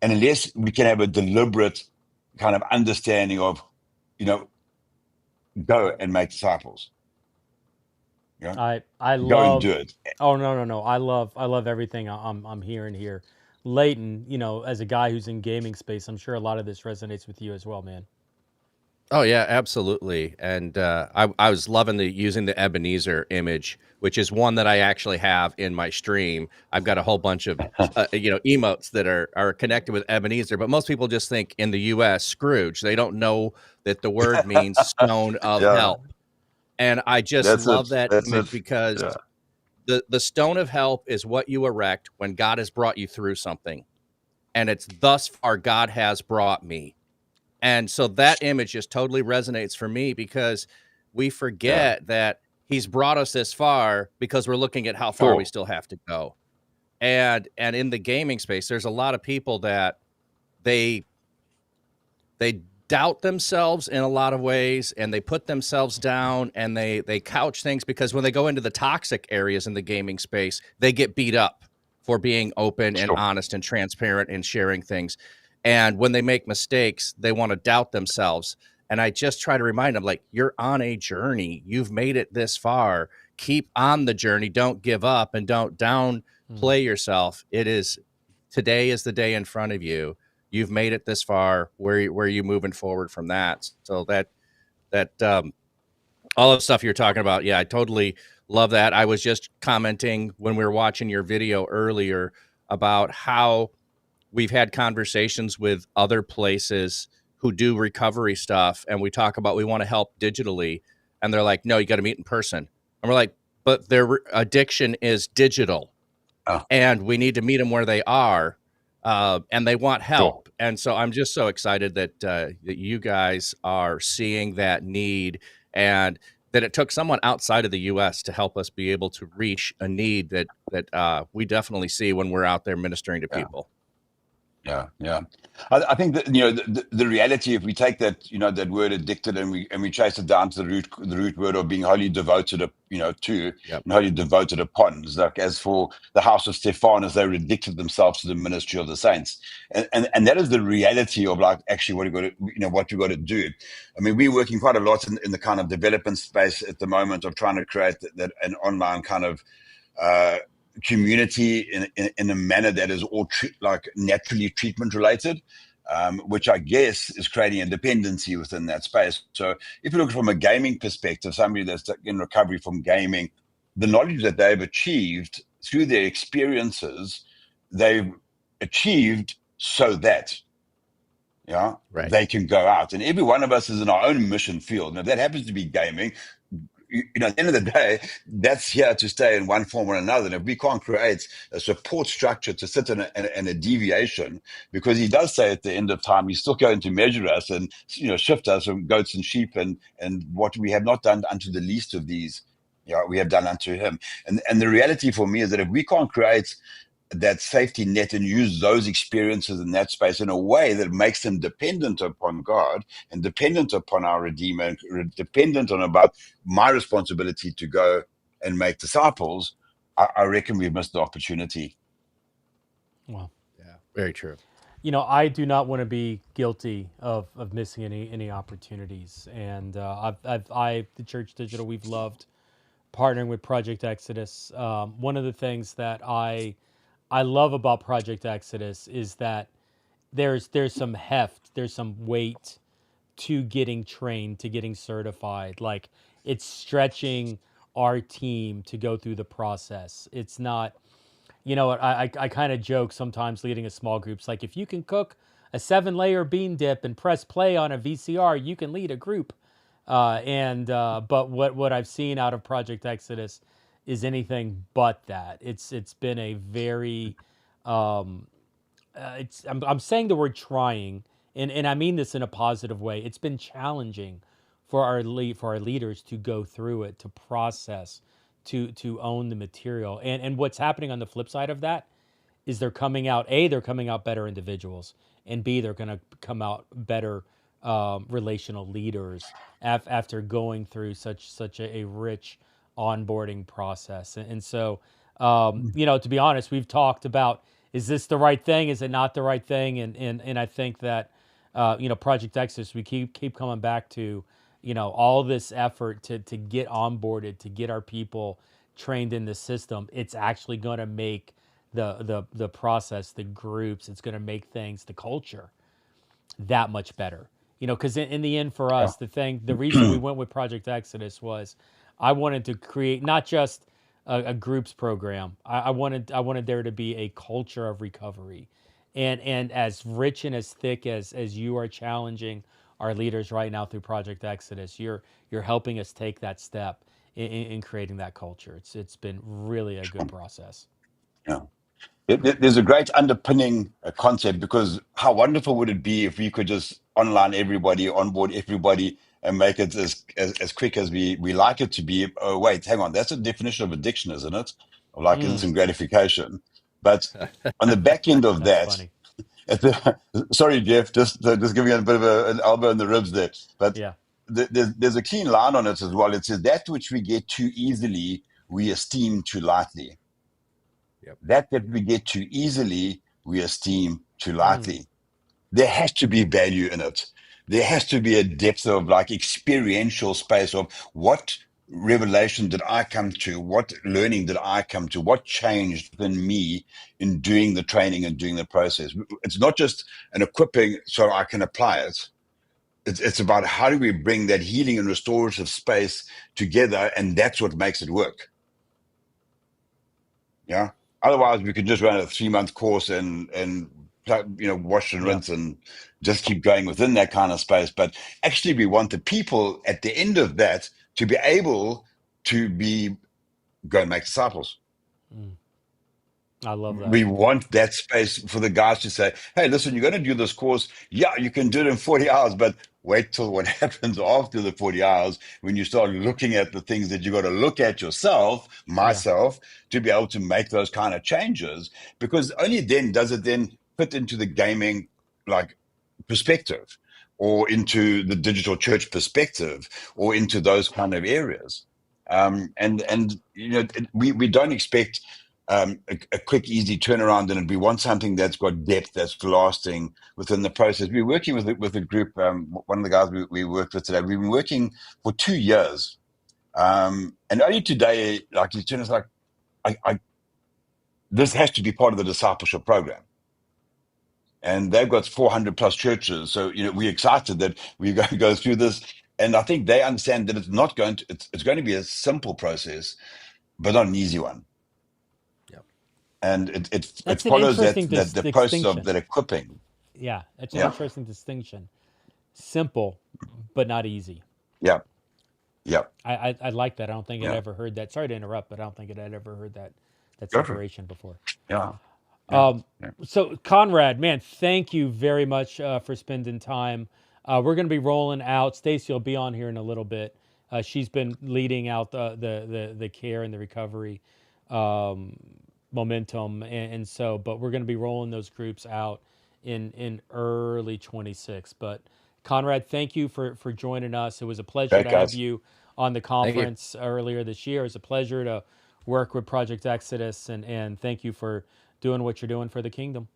Speaker 18: And unless we can have a deliberate kind of understanding of, go and make disciples.
Speaker 1: I
Speaker 18: go
Speaker 1: love,
Speaker 18: and do it.
Speaker 1: Oh, no. I love everything I'm hearing here. Leighton, as a guy who's in gaming space, I'm sure a lot of this resonates with you as well, man.
Speaker 19: Oh yeah, absolutely. And I was loving using the Ebenezer image, which is one that I actually have in my stream. I've got a whole bunch of emotes that are connected with Ebenezer, but most people just think in the U.S. Scrooge. They don't know that the word means stone of help. And I just love that image because the stone of help is what you erect when God has brought you through something, and it's thus far God has brought me. And so that image just totally resonates for me, because we forget that he's brought us this far because we're looking at how far we still have to go. And in the gaming space, there's a lot of people that they doubt themselves in a lot of ways, and they put themselves down, and they couch things, because when they go into the toxic areas in the gaming space, they get beat up for being open and honest and transparent and sharing things. And when they make mistakes, they want to doubt themselves. And I just try to remind them, like, you're on a journey. You've made it this far. Keep on the journey. Don't give up, and don't downplay yourself. It is today is the day in front of you. You've made it this far. Where are you moving forward from that? So that all the stuff you're talking about, yeah, I totally love that. I was just commenting when we were watching your video earlier about how we've had conversations with other places who do recovery stuff, and we talk about we want to help digitally, and they're like, no, you got to meet in person. And we're like, but their addiction is digital, and we need to meet them where they are, and they want help. Sure. And so I'm just so excited that you guys are seeing that need, and that it took someone outside of the U.S. to help us be able to reach a need that we definitely see when we're out there ministering to people.
Speaker 18: Yeah. I think that, you know, the reality, if we take that, you know, that word addicted and we trace it down to the root word of being wholly devoted, you know, to, and wholly devoted upon. It's like, as for the house of Stephanus, they addicted themselves to the ministry of the saints, and that is the reality of, like, actually what you got to, you know, what you got to do. I mean, we're working quite a lot in the kind of development space at the moment of trying to create that an online kind of community in a manner that is all like naturally treatment related, which I guess is creating a dependency within that space. So if you look from a gaming perspective, somebody that's in recovery from gaming, the knowledge that they've achieved through their experiences, they've achieved so that they can go out. And every one of us is in our own mission field. Now, that happens to be gaming. You know, at the end of the day, that's here to stay in one form or another. And if we can't create a support structure to sit in a deviation, because he does say at the end of time, he's still going to measure us and, you know, shift us from goats and sheep, and what we have not done unto the least of these, we have done unto him. And the reality for me is that if we can't create that safety net and use those experiences in that space in a way that makes them dependent upon God and dependent upon our Redeemer and dependent on about my responsibility to go and make disciples, I reckon we've missed the opportunity.
Speaker 1: Well,
Speaker 19: yeah, very true.
Speaker 1: You know, I do not want to be guilty of missing any opportunities. And the Church Digital, we've loved partnering with Project Exodus. One of the things that I love about Project Exodus is that there's some heft, there's some weight to getting trained, to getting certified. Like, it's stretching our team to go through the process. It's not, you know, I kind of joke sometimes leading a small group. It's like, if you can cook a 7-layer bean dip and press play on a VCR, you can lead a group. But what I've seen out of Project Exodus is anything but that. It's been a very, I'm saying the word trying, and I mean this in a positive way. It's been challenging for our leaders to go through it, to process, to own the material. And what's happening on the flip side of that is they're coming out better individuals, and B, they're going to come out better relational leaders after going through such a rich onboarding process. And so, you know, to be honest, we've talked about, is this the right thing? Is it not the right thing? And I think that, you know, Project Exodus, we keep coming back to, you know, all this effort to get onboarded, to get our people trained in the system. It's actually going to make the process, the groups, it's going to make things, the culture, that much better. You know, because in the end, for us, the reason we went with Project Exodus was I wanted to create not just a groups program. I wanted there to be a culture of recovery, and as rich and as thick as you are challenging our leaders right now through Project Exodus, you're helping us take that step in creating that culture. It's been really a good process.
Speaker 18: Yeah. There's a great underpinning concept, because how wonderful would it be if we could just onboard everybody and make it as quick as we like it to be. Oh, wait, hang on. That's a definition of addiction, isn't it? Of like instant gratification. But on the back end of that, sorry, Jeff, just giving a bit of an elbow in the ribs there. But
Speaker 1: yeah,
Speaker 18: there's a clean line on it as well. It says, that which we get too easily, we esteem too lightly. That we get too easily, we esteem too lightly. There has to be value in it. There has to be a depth of like experiential space of what revelation did I come to? What learning did I come to? What changed within me in doing the training and doing the process? It's not just an equipping so I can apply it. It's about how do we bring that healing and restorative space together, and that's what makes it work. Yeah. Otherwise, we could just run a 3-month course and wash and rinse and just keep going within that kind of space. But actually, we want the people at the end of that to be able to go and make disciples.
Speaker 1: I love that.
Speaker 18: We want that space for the guys to say, hey, listen, you're going to do this course. Yeah, you can do it in 40 hours, but wait till what happens after the 40 hours when you start looking at the things that you got to look at yourself, myself, to be able to make those kind of changes. Because only then does it then fit into the gaming perspective, or into the digital church perspective, or into those kind of areas. We don't expect a quick, easy turnaround, and we want something that's got depth, that's lasting within the process. We're working with a group. One of the guys we worked with today, we've been working for 2 years, and only today, he turned us this has to be part of the discipleship program. And they've got 400 plus churches, so we're excited that we're going to go through this. And I think they understand that it's going to be a simple process, but not an easy one. And it follows the process of that equipping.
Speaker 1: Yeah, it's an interesting distinction. Simple, but not easy.
Speaker 18: Yeah.
Speaker 1: I like that. I don't think I'd ever heard that. Sorry to interrupt, but I don't think I'd ever heard that separation before.
Speaker 18: Yeah.
Speaker 1: So Conrad, man, thank you very much for spending time. We're going to be rolling out. Stacy will be on here in a little bit. She's been leading out the care and the recovery momentum, and so, but we're going to be rolling those groups out in early 26. But Conrad, thank you for joining us. It was a pleasure to have you on the conference earlier this year. It was a pleasure to work with Project Exodus, and thank you for doing what you're doing for the kingdom.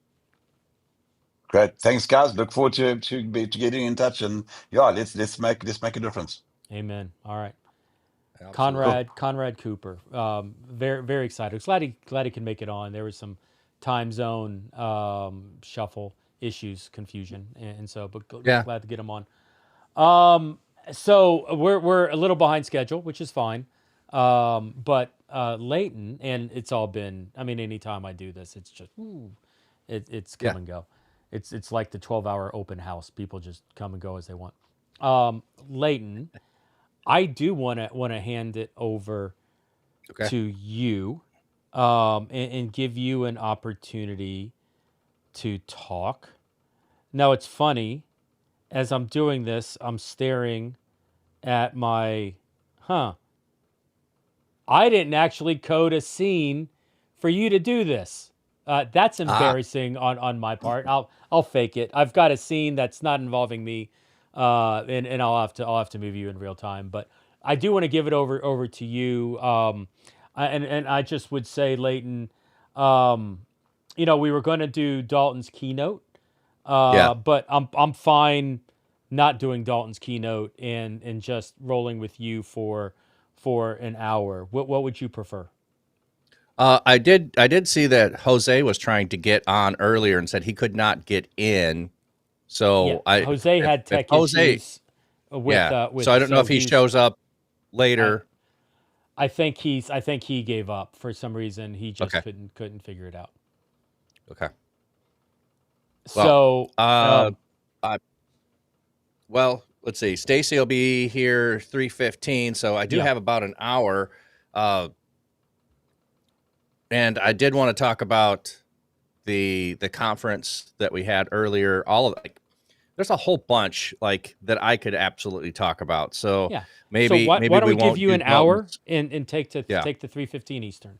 Speaker 18: Great, thanks, guys. Look forward to getting in touch, and let's make a difference.
Speaker 1: Amen. All right.
Speaker 19: Absolutely.
Speaker 1: Conrad Cooper, very, very excited. Glad he can make it on. There was some time zone shuffle issues, confusion, and so, but glad to get him on. So we're a little behind schedule, which is fine. But Leighton, and it's all been, anytime I do this, it's just it's come and go. It's like the 12-hour open house. People just come and go as they want. Leighton, I do want to hand it over to you, and give you an opportunity to talk. Now, it's funny, as I'm doing this, I'm staring at my, I didn't actually code a scene for you to do this. That's embarrassing on my part. I'll fake it. I've got a scene that's not involving me, and I'll have to move you in real time. But I do want to give it over to you. And I just would say, Leighton, we were going to do Dalton's keynote, but I'm fine not doing Dalton's keynote and just rolling with you for an hour. What would you prefer?
Speaker 19: I did see that Jose was trying to get on earlier and said he could not get in. So
Speaker 1: Jose had tech issues with
Speaker 19: so I don't know if he shows up later.
Speaker 1: I think he gave up for some reason. He just couldn't figure it out.
Speaker 19: Okay.
Speaker 1: So
Speaker 19: well, let's see. Stacy will be here 3:15, so I do have about an hour. And I did want to talk about the conference that we had earlier. All of there's a whole bunch that I could absolutely talk about. So maybe
Speaker 1: why don't we give you an hour
Speaker 19: and
Speaker 1: take the 3:15 Eastern?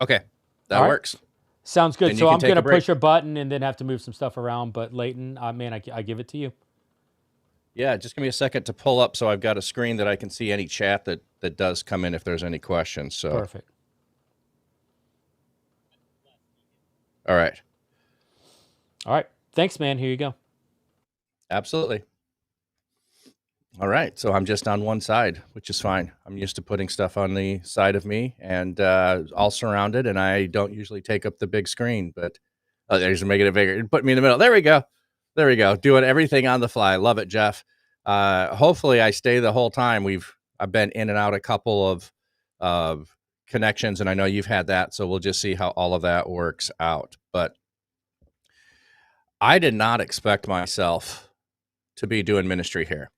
Speaker 19: Okay, that works.
Speaker 1: Sounds good. So I'm going to push a button and then have to move some stuff around. But Leighton, I give it to you.
Speaker 19: Yeah, just give me a second to pull up so I've got a screen that I can see any chat that does come in if there's any questions. So
Speaker 1: perfect.
Speaker 19: All right.
Speaker 1: Thanks, man. Here you go.
Speaker 19: Absolutely. All right. So I'm just on one side, which is fine. I'm used to putting stuff on the side of me and all surrounded, and I don't usually take up the big screen, but there's making it bigger. Put me in the middle. There we go. There we go. Doing everything on the fly. Love it, Jeff. Hopefully I stay the whole time. I've been in and out a couple of connections, and I know you've had that. So we'll just see how all of that works out. But I did not expect myself to be doing ministry here.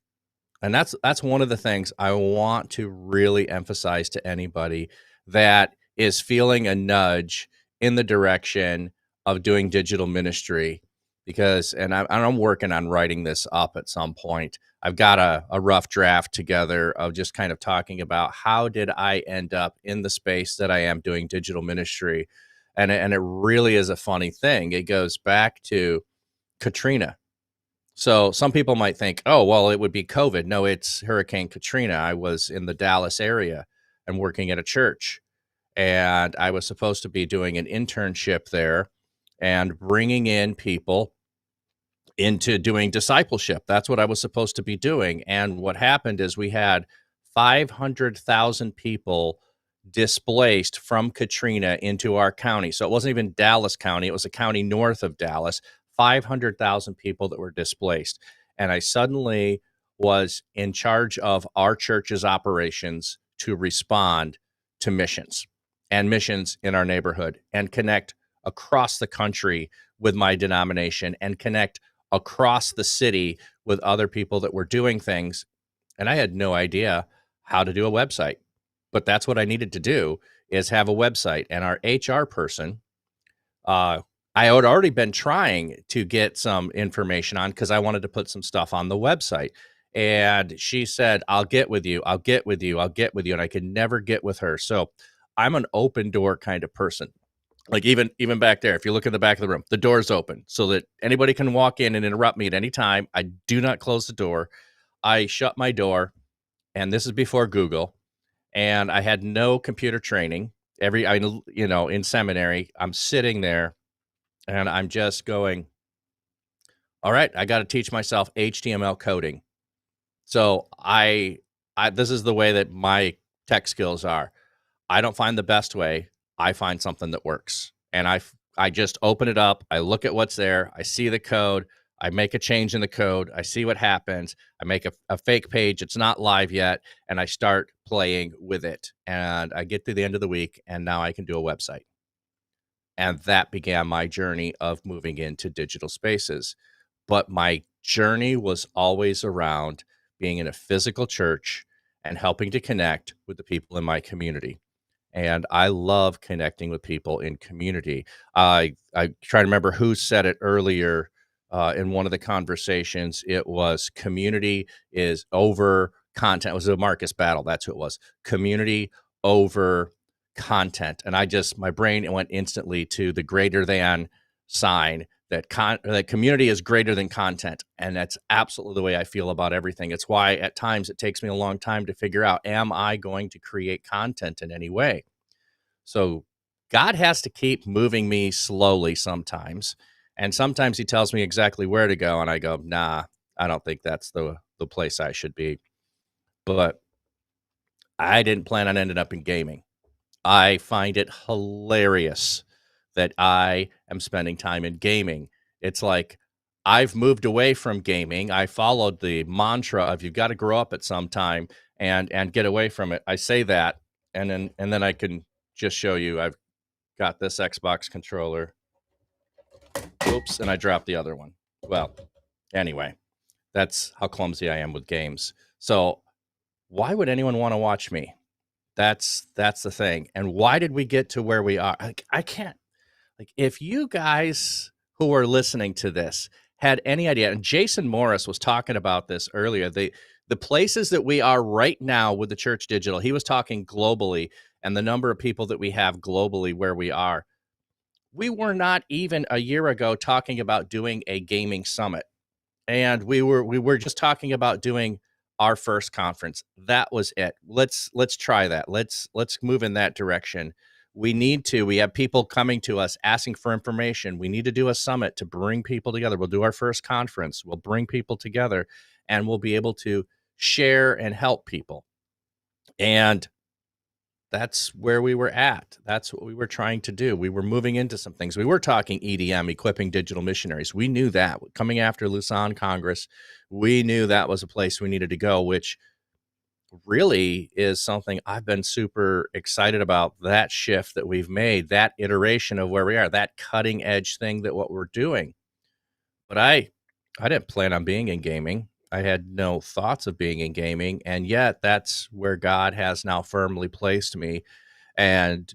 Speaker 19: And that's one of the things I want to really emphasize to anybody that is feeling a nudge in the direction of doing digital ministry, because, and I'm working on writing this up at some point. I've got a rough draft together of just kind of talking about how did I end up in the space that I am doing digital ministry. And it really is a funny thing. It goes back to Katrina. So some people might think, oh, well, it would be COVID. No, it's Hurricane Katrina. I was in the Dallas area and working at a church, and I was supposed to be doing an internship there and bringing in people into doing discipleship. That's what I was supposed to be doing. And what happened is we had 500,000 people displaced from Katrina into our county. So it wasn't even Dallas County. It was a county north of Dallas. 500,000 people that were displaced. And I suddenly was in charge of our church's operations to respond to missions and missions in our neighborhood and connect across the country with my denomination and connect across the city with other people that were doing things. And I had no idea how to do a website, but that's what I needed to do, is have a website. And our HR person, I had already been trying to get some information on, because I wanted to put some stuff on the website. And she said, I'll get with you. I'll get with you. I'll get with you. And I could never get with her. So I'm an open door kind of person. Like even back there, if you look in the back of the room, the door's open so that anybody can walk in and interrupt me at any time. I do not close the door. I shut my door. And this is before Google. And I had no computer training. In seminary, I'm sitting there and I'm just going, all right, I got to teach myself HTML coding. So this is the way that my tech skills are. I don't find the best way. I find something that works. And I just open it up. I look at what's there. I see the code. I make a change in the code. I see what happens. I make a fake page. It's not live yet. And I start playing with it. And I get to the end of the week, and now I can do a website. And that began my journey of moving into digital spaces. But my journey was always around being in a physical church and helping to connect with the people in my community. And I love connecting with people in community. I try to remember who said it earlier in one of the conversations. It was community is over content. It was a Marcus Battle. That's who it was. Community over content. And my brain went instantly to the greater than sign, that community is greater than content. And that's absolutely the way I feel about everything. It's why at times it takes me a long time to figure out, am I going to create content in any way? So God has to keep moving me slowly sometimes. And sometimes he tells me exactly where to go. And I go, nah, I don't think that's the place I should be. But I didn't plan on ending up in gaming. I find it hilarious that I am spending time in gaming. It's like I've moved away from gaming. I followed the mantra of you've got to grow up at some time and get away from it. I say that, and then I can just show you I've got this Xbox controller. Oops, and I dropped the other one. Well, anyway, that's how clumsy I am with games. So why would anyone want to watch me? That's the thing. And why did we get to where we are? I can't, if you guys who are listening to this had any idea, and Jason Morris was talking about this earlier, the places that we are right now with the Church Digital, he was talking globally, and the number of people that we have globally where we are. We were not even a year ago talking about doing a gaming summit. And we were just talking about doing our first conference. That was it. Let's try that. Let's move in that direction. We have people coming to us asking for information. We need to do a summit to bring people together. We'll do our first conference. We'll bring people together, and we'll be able to share and help people. And that's where we were at. That's what we were trying to do. We were moving into some things. We were talking EDM, equipping digital missionaries. We knew that coming after Lausanne Congress, we knew that was a place we needed to go, which really is something I've been super excited about, that shift that we've made, that iteration of where we are, that cutting edge thing that what we're doing. But I didn't plan on being in gaming. I had no thoughts of being in gaming, and yet that's where God has now firmly placed me. And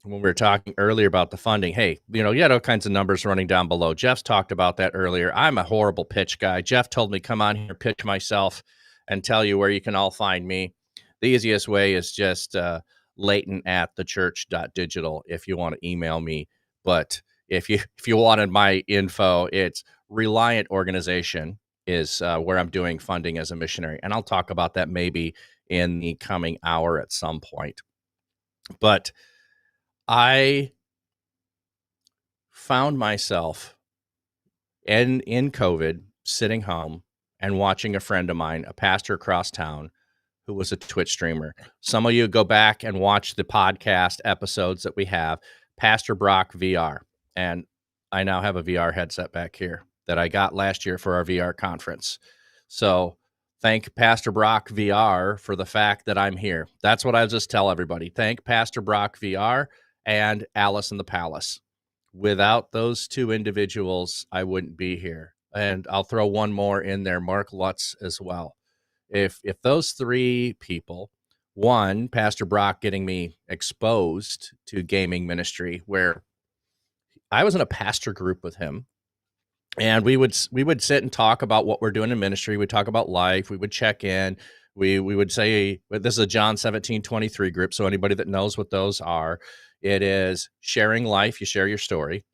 Speaker 19: when we were talking earlier about the funding, hey, you had all kinds of numbers running down below. Jeff's talked about that earlier. I'm a horrible pitch guy. Jeff told me, come on here, pitch myself and tell you where you can all find me. The easiest way is just Leighton at thechurch.digital if you want to email me. But if you wanted my info, it's Reliant Organization is where I'm doing funding as a missionary. And I'll talk about that maybe in the coming hour at some point. But I found myself in COVID sitting home and watching a friend of mine, a pastor across town, who was a Twitch streamer. Some of you go back and watch the podcast episodes that we have, Pastor Brock VR. And I now have a VR headset back here that I got last year for our VR conference. So thank Pastor Brock VR for the fact that I'm here. That's what I just tell everybody. Thank Pastor Brock VR and Alice in the Palace. Without those two individuals, I wouldn't be here. And I'll throw one more in there, Mark Lutz as well. If those three people, one, Pastor Brock getting me exposed to gaming ministry, where I was in a pastor group with him, and we would sit and talk about what we're doing in ministry. We'd talk about life. We would check in. We would say, this is a John 17:23 group, so anybody that knows what those are, it is sharing life. You share your story.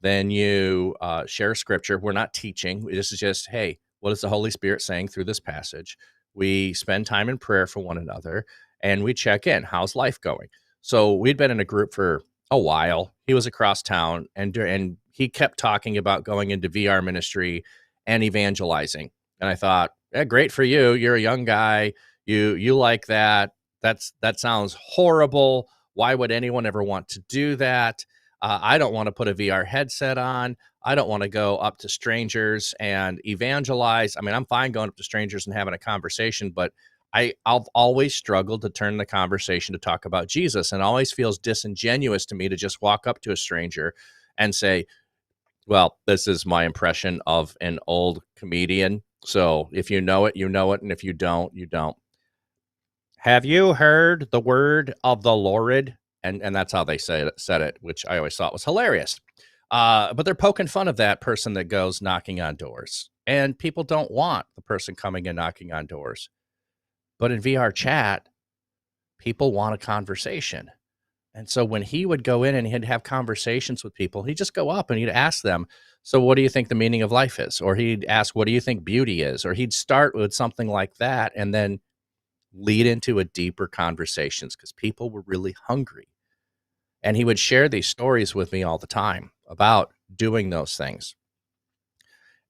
Speaker 19: Then you share scripture. We're not teaching. This is just, hey, what is the Holy Spirit saying through this passage? We spend time in prayer for one another, and we check in. How's life going? So we'd been in a group for a while. He was across town, and he kept talking about going into VR ministry and evangelizing. And I thought, yeah, great for you. You're a young guy. You like that. That sounds horrible. Why would anyone ever want to do that? I don't want to put a VR headset on. I don't want to go up to strangers and evangelize. I mean, I'm fine going up to strangers and having a conversation, but I've always struggled to turn the conversation to talk about Jesus, and it always feels disingenuous to me to just walk up to a stranger and say, well, this is my impression of an old comedian. So if you know it, you know it. And if you don't, you don't. Have you heard the word of the Lord? And that's how they said it, which I always thought was hilarious. But they're poking fun of that person that goes knocking on doors. And people don't want the person coming and knocking on doors. But in VR chat, people want a conversation. And so when he would go in and he'd have conversations with people, he'd just go up and he'd ask them, so what do you think the meaning of life is? Or he'd ask, what do you think beauty is? Or he'd start with something like that and then lead into a deeper conversations because people were really hungry. And he would share these stories with me all the time about doing those things.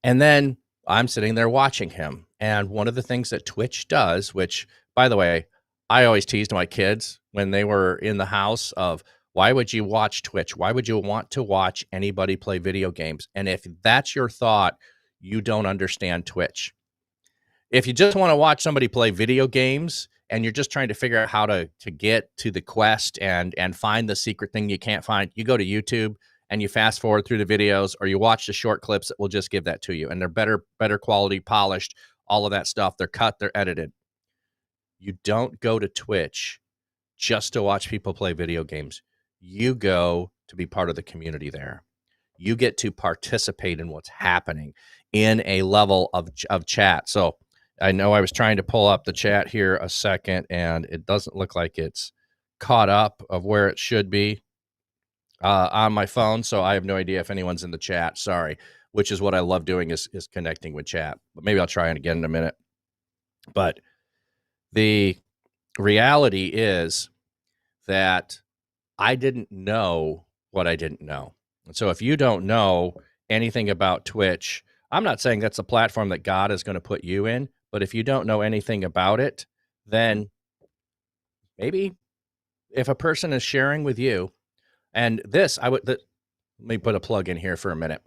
Speaker 19: And then I'm sitting there watching him. And one of the things that Twitch does, which, by the way, I always teased my kids when they were in the house of, why would you watch Twitch? Why would you want to watch anybody play video games? And if that's your thought, you don't understand Twitch. If you just want to watch somebody play video games and you're just trying to figure out how to get to the quest and find the secret thing you can't find, you go to YouTube and you fast forward through the videos, or you watch the short clips that will just give that to you. And they're better quality, polished, all of that stuff. They're cut, they're edited. You don't go to Twitch just to watch people play video games. You go to be part of the community there. You get to participate in what's happening in a level of chat. So I know I was trying to pull up the chat here a second, and it doesn't look like it's caught up of where it should be on my phone. So I have no idea if anyone's in the chat. Sorry, which is what I love doing is connecting with chat. But maybe I'll try it again in a minute. But the reality is that I didn't know what I didn't know. And so if you don't know anything about Twitch, I'm not saying that's a platform that God is going to put you in, But if you don't know anything about it, then maybe if a person is sharing with you, and this, let me put a plug in here for a minute.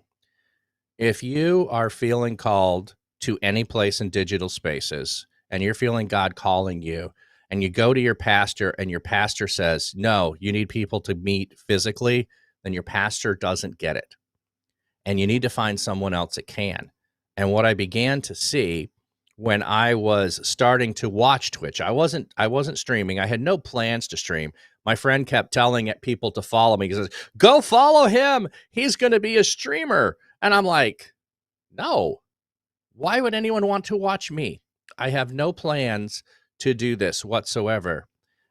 Speaker 19: If you are feeling called to any place in digital spaces and you're feeling God calling you, and you go to your pastor and your pastor says, no, you need people to meet physically, then your pastor doesn't get it. And you need to find someone else that can. And what I began to see when I was starting to watch Twitch, I wasn't streaming. I had no plans to stream. My friend kept telling people to follow me. He says, go follow him. He's going to be a streamer. And I'm like, no, why would anyone want to watch me? I have no plans to do this whatsoever.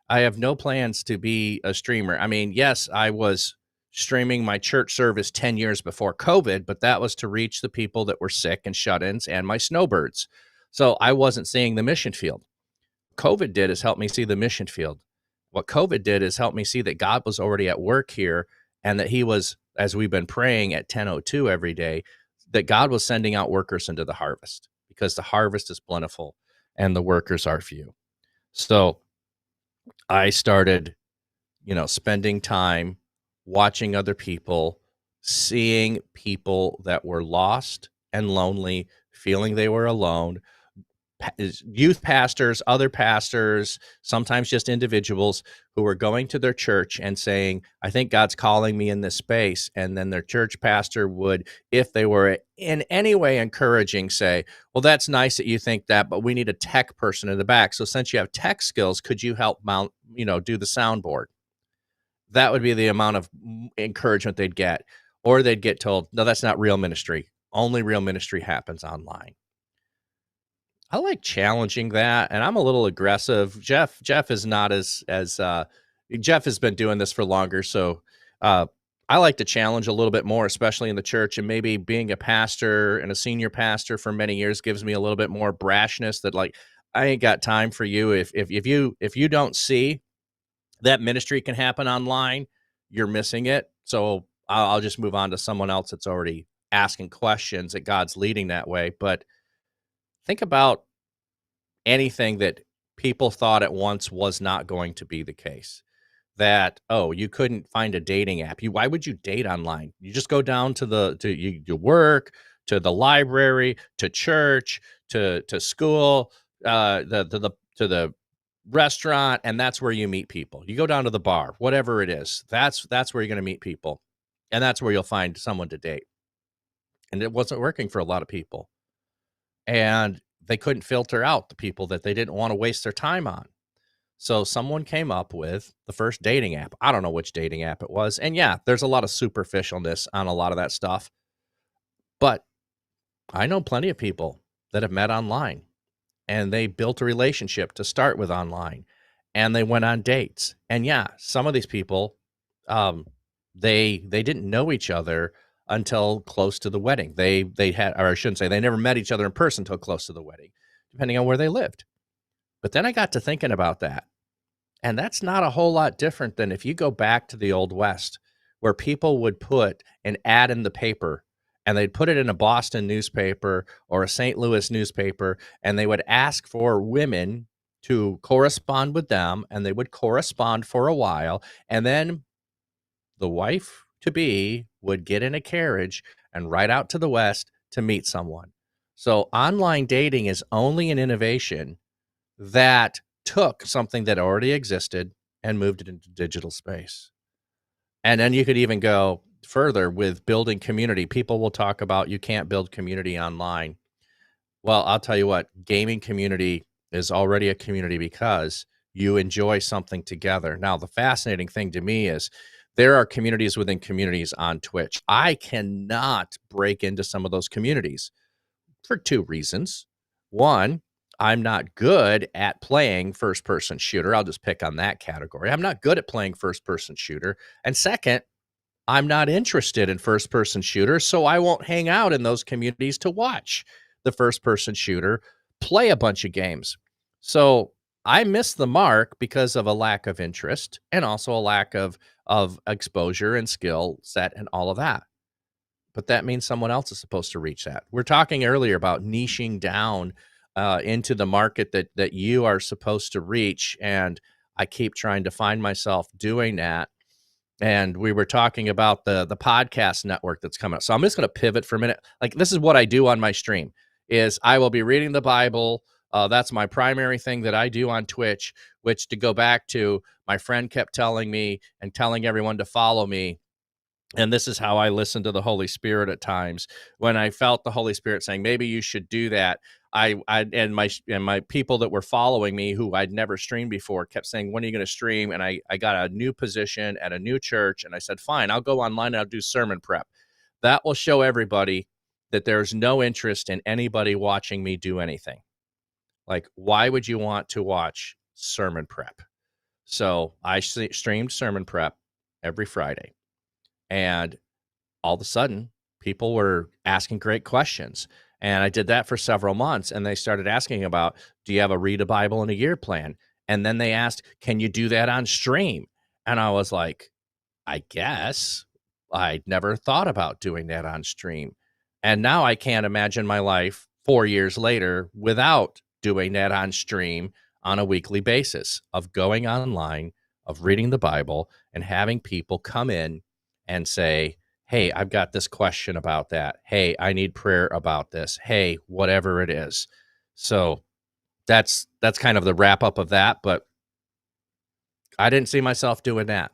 Speaker 19: I have no plans to be a streamer. I mean, yes, I was streaming my church service 10 years before COVID, but that was to reach the people that were sick and shut-ins and my snowbirds. So I wasn't seeing the mission field. COVID did is help me see the mission field. What COVID did is help me see that God was already at work here, and that he was, as we've been praying at 10:02 every day, that God was sending out workers into the harvest, because the harvest is plentiful and the workers are few. So I started, spending time watching other people, seeing people that were lost and lonely, feeling they were alone, youth pastors, other pastors, sometimes just individuals who were going to their church and saying, I think God's calling me in this space. And then their church pastor would, if they were in any way encouraging, say, well, that's nice that you think that, but we need a tech person in the back. So since you have tech skills, could you help mount, do the soundboard? That would be the amount of encouragement they'd get. Or they'd get told, no, that's not real ministry. Only real ministry happens online. I like challenging that, and I'm a little aggressive. Jeff is not as Jeff has been doing this for longer, so I like to challenge a little bit more, especially in the church. And maybe being a pastor and a senior pastor for many years gives me a little bit more brashness. That, like, I ain't got time for you. If you don't see that ministry can happen online, you're missing it. So I'll just move on to someone else that's already asking questions, that God's leading that way. But think about anything that people thought at once was not going to be the case. That, oh, you couldn't find a dating app. Why would you date online? You just go down to your work, to the library, to church, to school, to the restaurant, and that's where you meet people. You go down to the bar, whatever it is. That's where you're going to meet people, and that's where you'll find someone to date. And it wasn't working for a lot of people. And they couldn't filter out the people that they didn't want to waste their time on. So someone came up with the first dating app. I don't know which dating app it was. And yeah, there's a lot of superficialness on a lot of that stuff. But I know plenty of people that have met online, and they built a relationship to start with online, and they went on dates. And yeah, some of these people, they didn't know each other until close to the wedding. They had, or I shouldn't say, they never met each other in person until close to the wedding, depending on where they lived. But then I got to thinking about that. And that's not a whole lot different than if you go back to the Old West, where people would put an ad in the paper, and they'd put it in a Boston newspaper or a St. Louis newspaper, and they would ask for women to correspond with them, and they would correspond for a while. And then the wife to be would get in a carriage and ride out to the West to meet someone. So online dating is only an innovation that took something that already existed and moved it into digital space. And then you could even go further with building community. People will talk about you can't build community online. Well, I'll tell you what, gaming community is already a community because you enjoy something together. Now, the fascinating thing to me is there are communities within communities on Twitch. I cannot break into some of those communities for two reasons. One, I'm not good at playing first-person shooter. I'll just pick on that category. I'm not good at playing first-person shooter. And second, I'm not interested in first-person shooters, so I won't hang out in those communities to watch the first-person shooter play a bunch of games. So I missed the mark because of a lack of interest, and also a lack of exposure and skill set and all of that. But that means someone else is supposed to reach that. We're talking earlier about niching down into the market that you are supposed to reach. And I keep trying to find myself doing that. And we were talking about the podcast network that's coming up. So I'm just going to pivot for a minute. Like, this is what I do on my stream is I will be reading the Bible. That's my primary thing that I do on Twitch, which, to go back to, my friend kept telling me and telling everyone to follow me. And this is how I listen to the Holy Spirit at times. When I felt the Holy Spirit saying, maybe you should do that, I and my people that were following me, who I'd never streamed before, kept saying, when are you going to stream? And I got a new position at a new church, and I said, fine, I'll go online and I'll do sermon prep. That will show everybody that there's no interest in anybody watching me do anything. Like, why would you want to watch sermon prep? So I streamed sermon prep every Friday. And all of a sudden, people were asking great questions. And I did that for several months. And they started asking about, do you have a read a Bible in a year plan? And then they asked, can you do that on stream? And I was like, I guess. I'd never thought about doing that on stream. And now I can't imagine my life 4 years later without doing that on stream on a weekly basis, of going online, of reading the Bible, and having people come in and say, hey, I've got this question about that. Hey, I need prayer about this. Hey, whatever it is. So that's kind of the wrap up of that. But I didn't see myself doing that.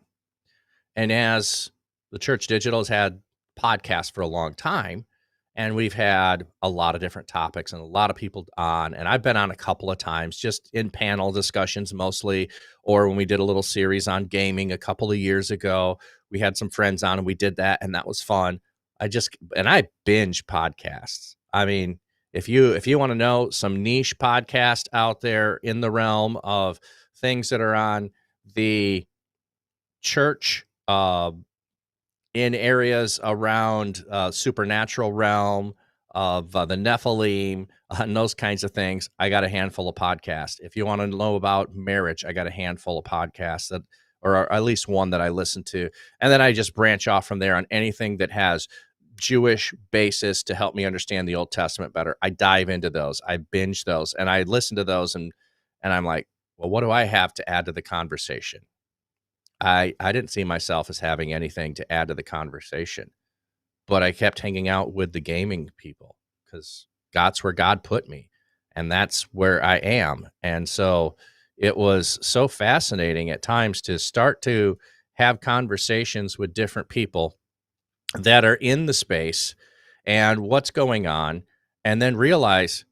Speaker 19: And as the Church Digital has had podcasts for a long time, and we've had a lot of different topics and a lot of people on, and I've been on a couple of times, just in panel discussions mostly, or when we did a little series on gaming a couple of years ago, we had some friends on and we did that, and that was fun. I binge podcasts. I mean, if you want to know some niche podcast out there in the realm of things that are on the church, in areas around supernatural realm of the Nephilim and those kinds of things, I got a handful of podcasts. If you want to know about marriage, I got a handful of podcasts that, or at least one that I listen to. And then I just branch off from there on anything that has Jewish basis to help me understand the Old Testament better. I dive into those, I binge those, and I listen to those, and I'm like, well, what do I have to add to the conversation? I didn't see myself as having anything to add to the conversation, but I kept hanging out with the gaming people because that's where God put me, and that's where I am. And so it was so fascinating at times to start to have conversations with different people that are in the space and what's going on, and then realize,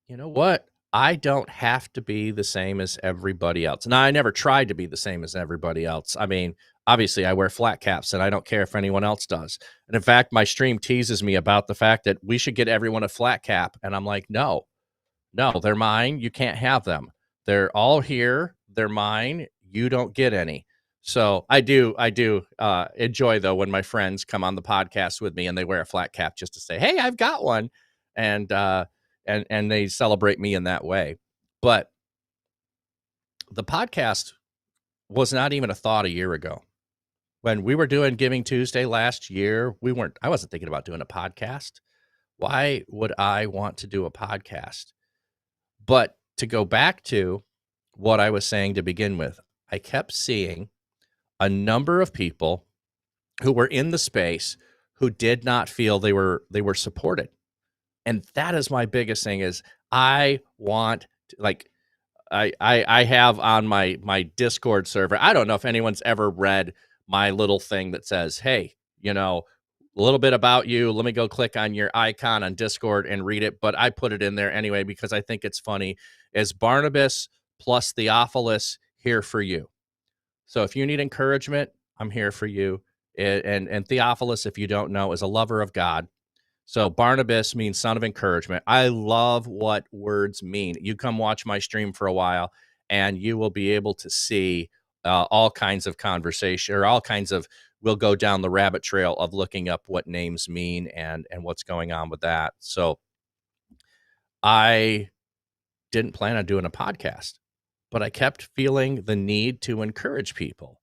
Speaker 19: you know what? I don't have to be the same as everybody else. Now, I never tried to be the same as everybody else. I mean, obviously, I wear flat caps, and I don't care if anyone else does. And in fact, my stream teases me about the fact that we should get everyone a flat cap. And I'm like, no, they're mine. You can't have them. They're all here. They're mine. You don't get any. So I do enjoy, though, when my friends come on the podcast with me and they wear a flat cap just to say, hey, I've got one. And they celebrate me in that way. But the podcast was not even a thought a year ago. When we were doing Giving Tuesday last year, I wasn't thinking about doing a podcast. Why would I want to do a podcast? But to go back to what I was saying to begin with, I kept seeing a number of people who were in the space who did not feel they were supported. And that is my biggest thing is I want to, like, I have on my Discord server. I don't know if anyone's ever read my little thing that says, hey, a little bit about you. Let me go click on your icon on Discord and read it. But I put it in there anyway, because I think it's funny. Is Barnabas plus Theophilus here for you? So if you need encouragement, I'm here for you. And Theophilus, if you don't know, is a lover of God. So Barnabas means son of encouragement. I love what words mean. You come watch my stream for a while, and you will be able to see all kinds of conversation, or all kinds of, we'll go down the rabbit trail of looking up what names mean and what's going on with that. So I didn't plan on doing a podcast, but I kept feeling the need to encourage people.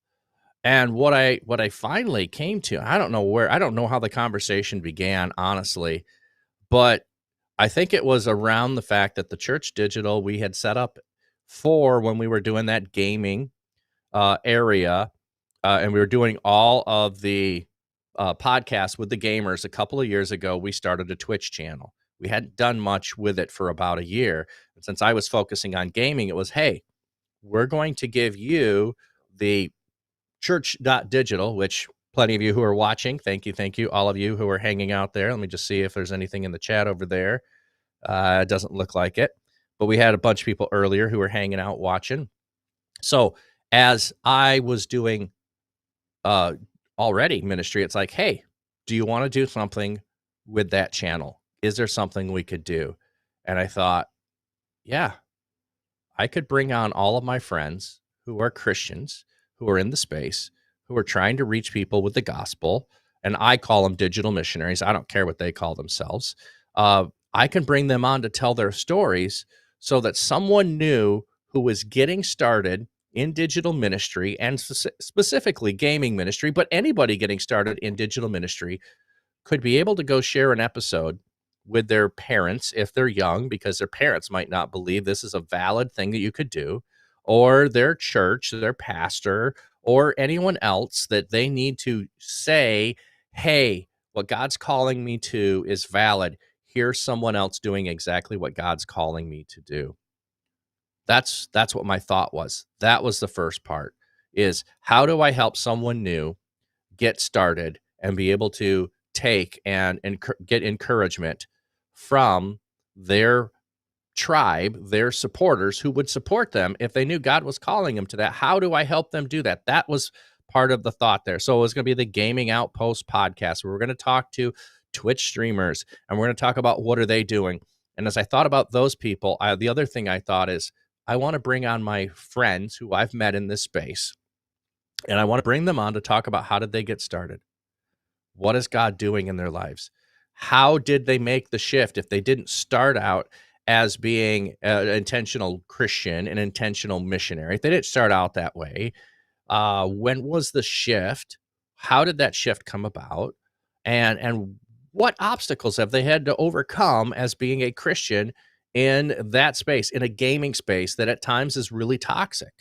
Speaker 19: And what I finally came to, I don't know how the conversation began, honestly, but I think it was around the fact that the Church Digital we had set up for when we were doing that gaming area, and we were doing all of the podcasts with the gamers a couple of years ago. We started a Twitch channel. We hadn't done much with it for about a year. And since I was focusing on gaming, it was, hey, we're going to give you the church.digital, which plenty of you who are watching, thank you, all of you who are hanging out there. Let me just see if there's anything in the chat over there. It doesn't look like it, but we had a bunch of people earlier who were hanging out watching. So as I was doing already ministry, it's like, hey, do you want to do something with that channel? Is there something we could do? And I thought, yeah, I could bring on all of my friends who are Christians, who are in the space, who are trying to reach people with the gospel. And I call them digital missionaries. I don't care what they call themselves. I can bring them on to tell their stories so that someone new who was getting started in digital ministry, and specifically gaming ministry, but anybody getting started in digital ministry, could be able to go share an episode with their parents if they're young, because their parents might not believe this is a valid thing that you could do, or their church, their pastor, or anyone else that they need to say, hey, what God's calling me to is valid. Here's someone else doing exactly what God's calling me to do. That's what my thought was. That was the first part, is how do I help someone new get started and be able to take and get encouragement from their tribe, their supporters who would support them if they knew God was calling them to that. How do I help them do that? That was part of the thought there. So it was going to be the Gaming Outpost podcast, where we're going to talk to Twitch streamers and we're going to talk about what are they doing. And as I thought about those people, the other thing I thought is I want to bring on my friends who I've met in this space, and I want to bring them on to talk about how did they get started? What is God doing in their lives? How did they make the shift if they didn't start out as being an intentional Christian, an intentional missionary? If they didn't start out that way, when was the shift? How did that shift come about? And what obstacles have they had to overcome as being a Christian in that space, in a gaming space that at times is really toxic?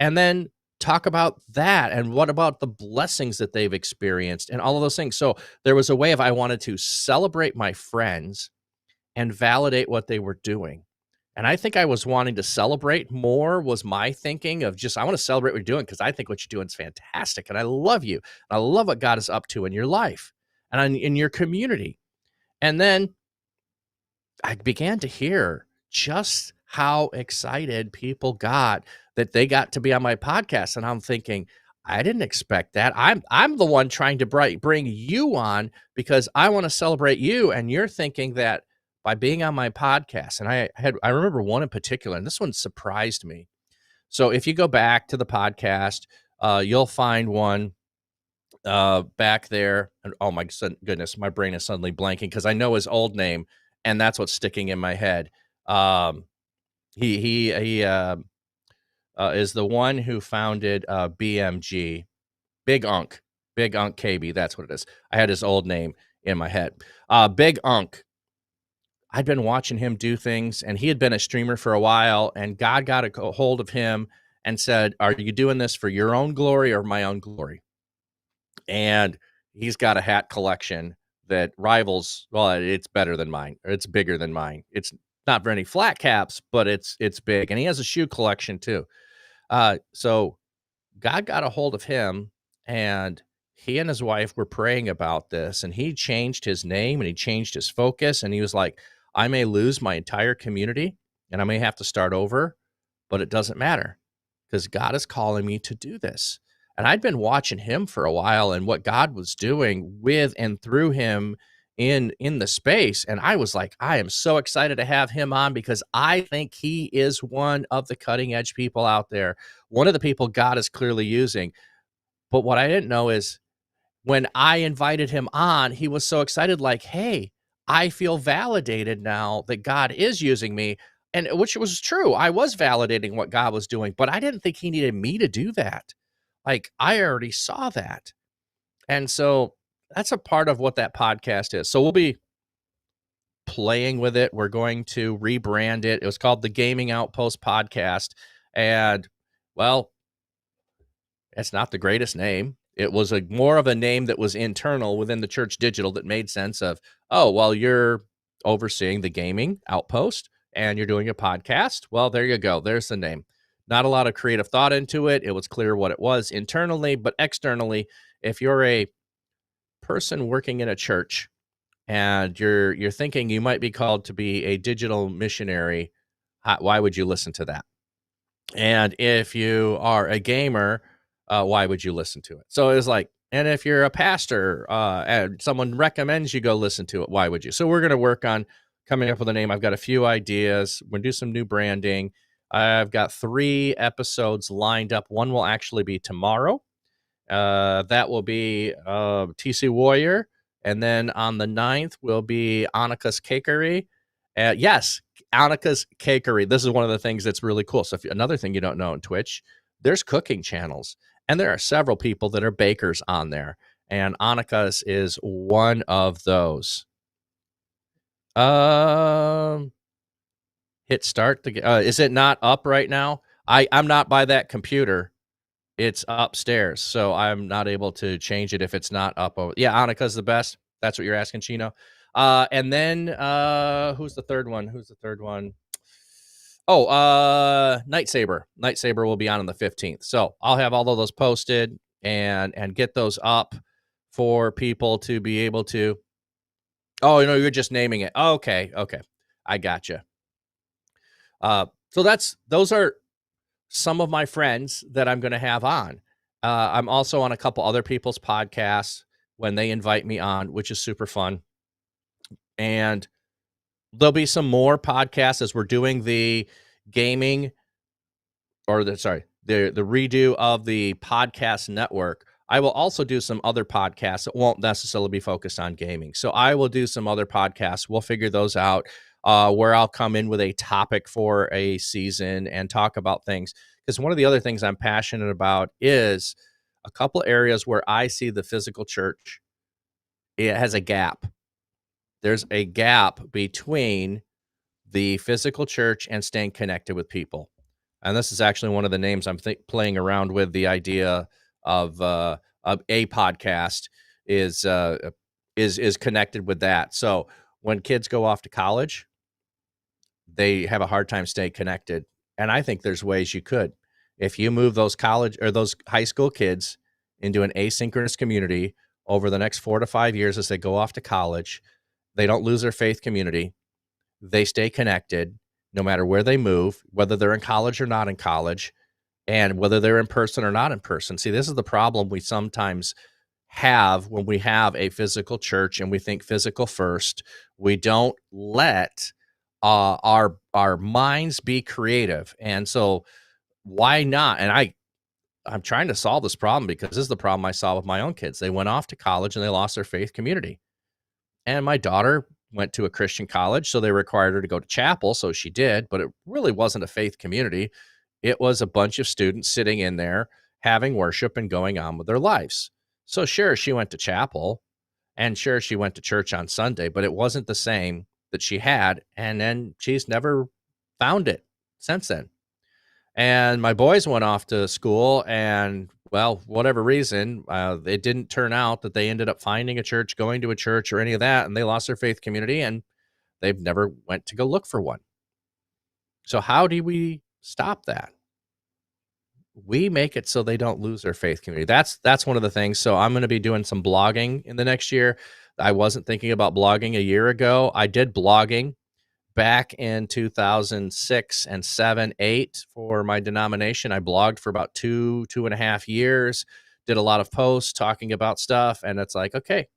Speaker 19: And then talk about that, and what about the blessings that they've experienced and all of those things. So there was a way of, I wanted to celebrate my friends and validate what they were doing. And I think I was wanting to celebrate more, was my thinking of just, I want to celebrate what you're doing because I think what you're doing is fantastic. And I love you. I love what God is up to in your life and in your community. And then I began to hear just how excited people got that they got to be on my podcast. And I'm thinking, I didn't expect that. I'm the one trying to bring you on because I want to celebrate you. And you're thinking that by being on my podcast. And I remember one in particular, and this one surprised me. So if you go back to the podcast, you'll find one back there. And oh my goodness, my brain is suddenly blanking because I know his old name, and that's what's sticking in my head. He is the one who founded BMG, Big Unk KB. That's what it is. I had his old name in my head. Big Unk. I'd been watching him do things, and he had been a streamer for a while, and God got a hold of him and said, are you doing this for your own glory or my own glory? And he's got a hat collection that rivals, well, it's better than mine, or it's bigger than mine. It's not for any flat caps, but it's big. And he has a shoe collection too. So God got a hold of him, and he and his wife were praying about this, and he changed his name and he changed his focus. And he was like, I may lose my entire community and I may have to start over, but it doesn't matter because God is calling me to do this. And I'd been watching him for a while and what God was doing with and through him in the space. And I was like, I am so excited to have him on because I think he is one of the cutting edge people out there. One of the people God is clearly using. But what I didn't know is when I invited him on, he was so excited, like, hey, I feel validated now that God is using me. And which was true. I was validating what God was doing, but I didn't think he needed me to do that. Like, I already saw that. And so that's a part of what that podcast is. So we'll be playing with it. We're going to rebrand it. It was called the Gaming Outpost Podcast. And, well, it's not the greatest name. It was more of a name that was internal within the Church Digital that made sense of, oh, well, you're overseeing the Gaming Outpost and you're doing a podcast. Well, there you go. There's the name. Not a lot of creative thought into it. It was clear what it was internally, but externally, if you're a person working in a church and you're thinking you might be called to be a digital missionary, why would you listen to that? And if you are a gamer, why would you listen to it? So it was like, and if you're a pastor and someone recommends you go listen to it, why would you? So we're going to work on coming up with a name. I've got a few ideas. We're going to do some new branding. I've got 3 episodes lined up. One will actually be tomorrow. That will be TC Warrior. And then on the 9th will be Annika's Cakery. Yes, Annika's Cakery. This is one of the things that's really cool. So another thing you don't know on Twitch, there's cooking channels. And there are several people that are bakers on there. And Annika's is one of those. Hit start. Is it not up right now? I'm not by that computer. It's upstairs, so I'm not able to change it if it's not up. Yeah, Annika's the best. That's what you're asking, Chino. And then who's the third one? Oh, Nightsaber. Nightsaber will be on the 15th. So I'll have all of those posted and get those up for people to be able to. Oh, you're just naming it. Okay. I gotcha. So those are some of my friends that I'm going to have on. I'm also on a couple other people's podcasts when they invite me on, which is super fun. And there'll be some more podcasts as we're doing the gaming the redo of the podcast network. I will also do some other podcasts that won't necessarily be focused on gaming. So I will do some other podcasts. We'll figure those out where I'll come in with a topic for a season and talk about things. Because one of the other things I'm passionate about is a couple areas where I see the physical church, it has a gap. There's a gap between the physical church and staying connected with people. And this is actually one of the names I'm playing around with. The idea of a podcast is connected with that. So when kids go off to college, they have a hard time staying connected. And I think there's ways you could. If you move those college or those high school kids into an asynchronous community over the next 4 to 5 years as they go off to college, they don't lose their faith community. They stay connected no matter where they move, whether they're in college or not in college, and whether they're in person or not in person. See, this is the problem we sometimes have when we have a physical church and we think physical first. We don't let our minds be creative. And so why not? And I'm trying to solve this problem because this is the problem I saw with my own kids. They went off to college and they lost their faith community. And my daughter went to a Christian college, so they required her to go to chapel, so she did, but it really wasn't a faith community. It was a bunch of students sitting in there having worship and going on with their lives. So sure, she went to chapel, and sure, she went to church on Sunday, but it wasn't the same that she had, and then she's never found it since then. And my boys went off to school, and well, whatever reason, it didn't turn out that they ended up finding a church, going to a church or any of that, and they lost their faith community, and they've never went to go look for one. So how do we stop that? We make it so they don't lose their faith community. That's one of the things. So I'm going to be doing some blogging in the next year. I wasn't thinking about blogging a year ago. I did blogging back in 2006 and 7, 8 for my denomination. I blogged for about 2.5 years, did a lot of posts talking about stuff. And it's like, okay,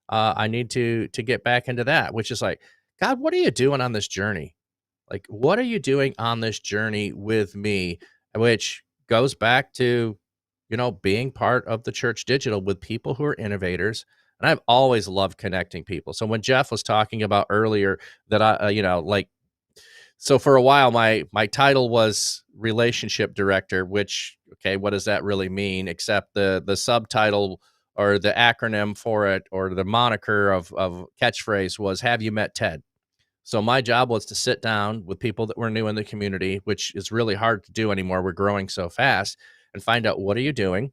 Speaker 19: I need to get back into that, which is like, God, what are you doing on this journey? Like, what are you doing on this journey with me? Which goes back to, being part of the Church Digital with people who are innovators. And I've always loved connecting people. So when Jeff was talking about earlier that so for a while, my title was relationship director, which, okay, what does that really mean? Except the subtitle or the acronym for it or the moniker of catchphrase was, have you met Ted? So my job was to sit down with people that were new in the community, which is really hard to do anymore. We're growing so fast, and find out, what are you doing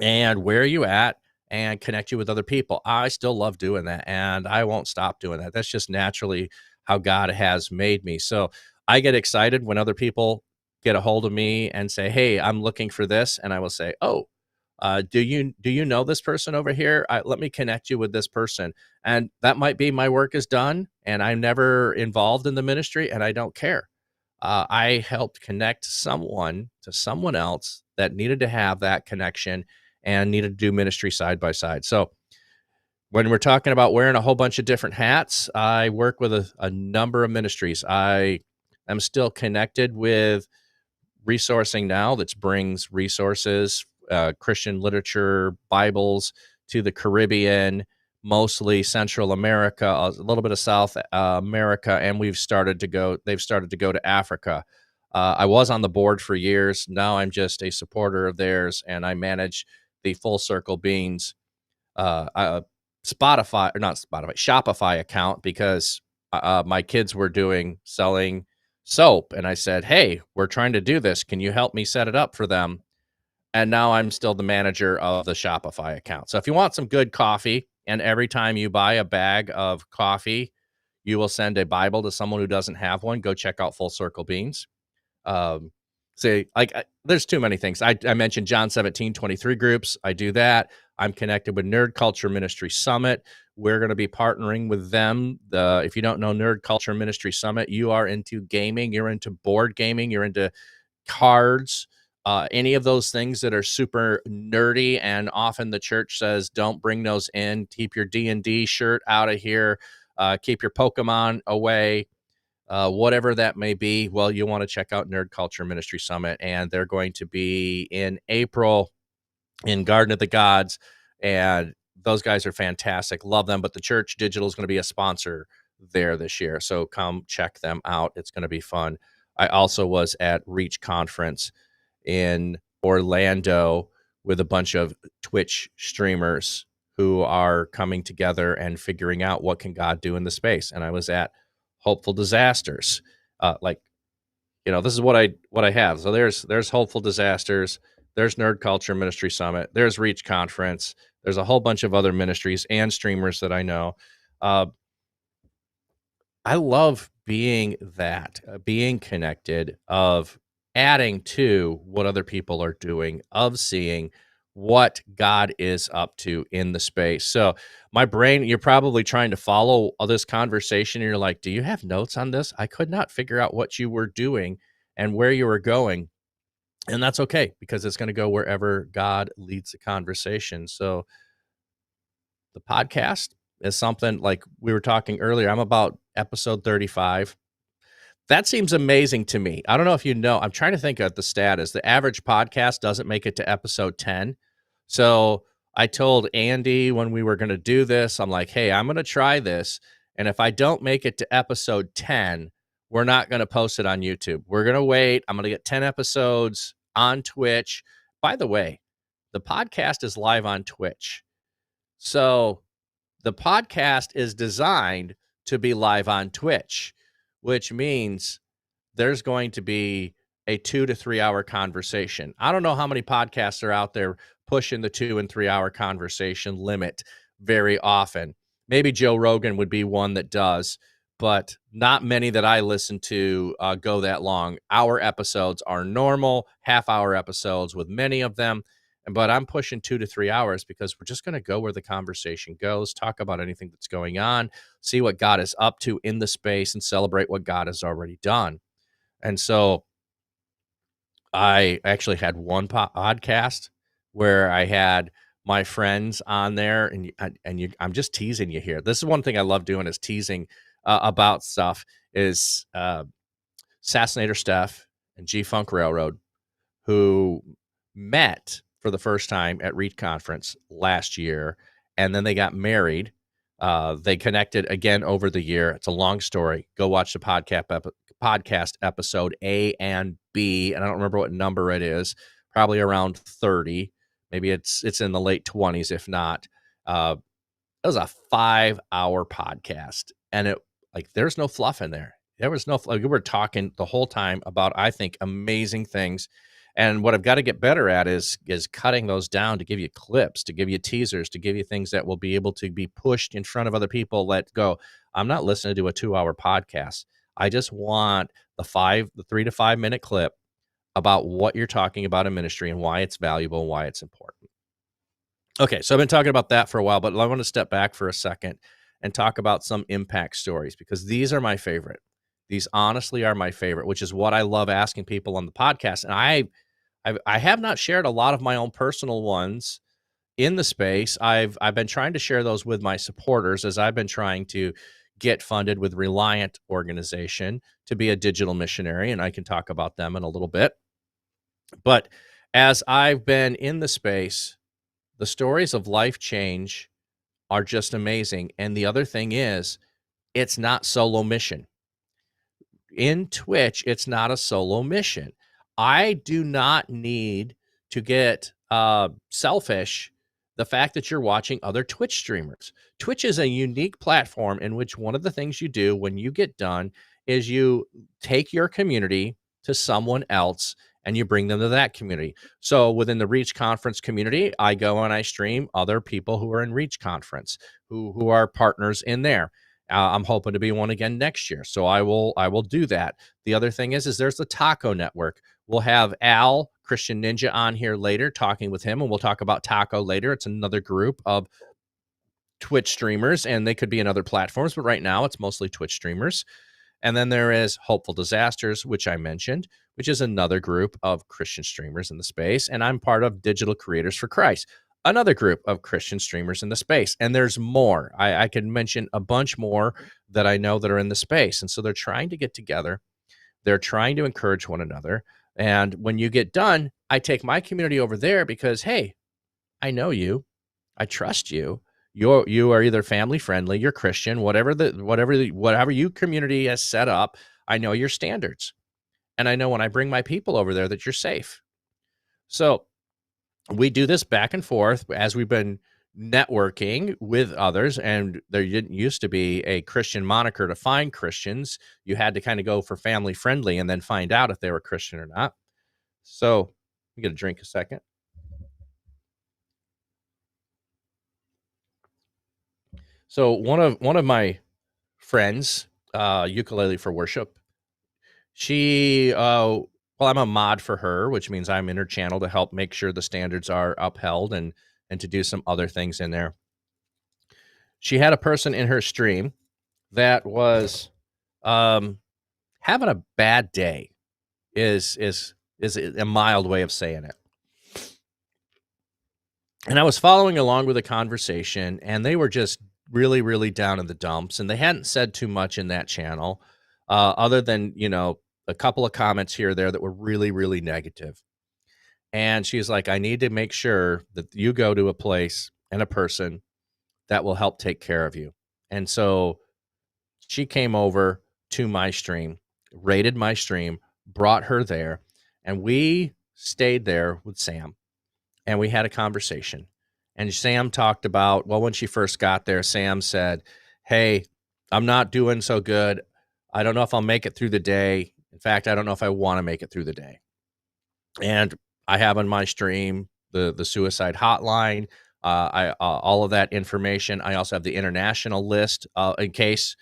Speaker 19: and where are you at, and connect you with other people. I still love doing that, and I won't stop doing that. That's just naturally how God has made me. So I get excited when other people get a hold of me and say, "Hey, I'm looking for this," and I will say, "Oh, do you know this person over here? Let me connect you with this person." And that might be my work is done, and I'm never involved in the ministry, and I don't care. I helped connect someone to someone else that needed to have that connection and needed to do ministry side by side. So when we're talking about wearing a whole bunch of different hats, I work with a number of ministries. I am still connected with Resourcing Now, that brings resources, Christian literature, Bibles to the Caribbean, mostly Central America, a little bit of South America, and they've started to go to Africa. I was on the board for years. Now I'm just a supporter of theirs, and I manage the Full Circle Beans Shopify account, because my kids were selling soap, and I said, "Hey, we're trying to do this. Can you help me set it up for them?" And now I'm still the manager of the Shopify account. So if you want some good coffee, and every time you buy a bag of coffee, you will send a Bible to someone who doesn't have one, go check out Full Circle Beans. There's too many things. I mentioned John 17:23 groups. I do that. I'm connected with Nerd Culture Ministry Summit. We're going to be partnering with them. If you don't know Nerd Culture Ministry Summit, you are into gaming, you're into board gaming, you're into cards, any of those things that are super nerdy, and often the church says, don't bring those in. Keep your D&D shirt out of here. Keep your Pokemon away. Whatever that may be, well, you want to check out Nerd Culture Ministry Summit, and they're going to be in April in Garden of the Gods, and those guys are fantastic. Love them, but the Church Digital is going to be a sponsor there this year, so come check them out. It's going to be fun. I also was at Reach Conference in Orlando with a bunch of Twitch streamers who are coming together and figuring out what can God do in the space. And I was at Hopeful Disasters. This is what I have. So there's Hopeful Disasters, there's Nerd Culture Ministry Summit, there's Reach Conference, there's a whole bunch of other ministries and streamers that I know. I love being connected, of adding to what other people are doing, of seeing what God is up to in the space. So my brain, you're probably trying to follow all this conversation, and you're like, do you have notes on this? I could not figure out what you were doing and where you were going. And that's okay, because it's going to go wherever God leads the conversation. So the podcast is something, like we were talking earlier, I'm about episode 35. That seems amazing to me. I don't know if you know, I'm trying to think of the status. The average podcast doesn't make it to episode 10. So I told Andy when we were going to do this, I'm like, hey, I'm going to try this. And if I don't make it to episode 10, we're not going to post it on YouTube. We're going to wait. I'm going to get 10 episodes on Twitch. By the way, the podcast is live on Twitch. So the podcast is designed to be live on Twitch, which means there's going to be a 2 to 3 hour conversation. I don't know how many podcasts are out there pushing the 2 and 3 hour conversation limit very often. Maybe Joe Rogan would be one that does, but not many that I listen to go that long. Our episodes are normal half-hour episodes with many of them, but I'm pushing 2 to 3 hours because we're just going to go where the conversation goes, talk about anything that's going on, see what God is up to in the space, and celebrate what God has already done. And so I actually had one podcast where I had my friends on there, and I'm just teasing you here. This is one thing I love doing, is teasing about stuff, is Assassinator Steph and G-Funk Railroad, who met for the first time at Reach Conference last year, and then they got married. They connected again over the year. It's a long story. Go watch the podcast episode A and B, and I don't remember what number it is. Probably around 30. Maybe it's in the late 20s, if not. It was a 5-hour podcast, and Like, there's no fluff in there. There was no, like, we were talking the whole time about, I think, amazing things. And what I've got to get better at is cutting those down to give you clips, to give you teasers, to give you things that will be able to be pushed in front of other people. Let go. I'm not listening to a 2-hour podcast. I just want the 3 to 5 minute clip about what you're talking about in ministry and why it's valuable, why it's important. Okay, so I've been talking about that for a while, but I want to step back for a second and talk about some impact stories, because these are my favorite. These honestly are my favorite, which is what I love asking people on the podcast. And I have not shared a lot of my own personal ones in the space. I've been trying to share those with my supporters, as I've been trying to get funded with Reliant organization to be a digital missionary, and I can talk about them in a little bit. But as I've been in the space, the stories of life change are just amazing. And the other thing is, it's not solo mission. In Twitch, it's not a solo mission. I do not need to get selfish the fact that you're watching other Twitch streamers. Twitch is a unique platform in which one of the things you do when you get done is you take your community to someone else and you bring them to that community. So within the Reach Conference community, I go and I stream other people who are in Reach Conference, who are partners in there. I'm hoping to be one again next year, so I will do that. The other thing is there's the Taco Network. We'll have Al, Christian Ninja, on here later talking with him, and we'll talk about Taco later. It's another group of Twitch streamers, and they could be in other platforms, but right now it's mostly Twitch streamers. And then there is Hopeful Disasters, which I mentioned, which is another group of Christian streamers in the space. And I'm part of Digital Creators for Christ, another group of Christian streamers in the space. And there's more. I could mention a bunch more that I know that are in the space. And so they're trying to get together. They're trying to encourage one another. And when you get done, I take my community over there because, hey, I know you. I trust you. You are either family friendly, you're Christian, whatever you community has set up. I know your standards, and I know when I bring my people over there that you're safe. So we do this back and forth as we've been networking with others, and there didn't used to be a Christian moniker to find Christians. You had to kind of go for family friendly and then find out if they were Christian or not. So we get a drink a second. So one of my friends, Ukulele for Worship, she, well, I'm a mod for her, which means I'm in her channel to help make sure the standards are upheld and to do some other things in there. She had a person in her stream that was having a bad day, is a mild way of saying it. And I was following along with the conversation, and they were just really, really down in the dumps, and they hadn't said too much in that channel, other than, a couple of comments here or there that were really, really negative. And she's like, I need to make sure that you go to a place and a person that will help take care of you. And so she came over to my stream, rated my stream, brought her there, and we stayed there with Sam. And we had a conversation. And Sam talked about, well, when she first got there, Sam said, hey, I'm not doing so good. I don't know if I'll make it through the day. In fact, I don't know if I want to make it through the day. And I have on my stream the suicide hotline, all of that information. I also have the international list in case,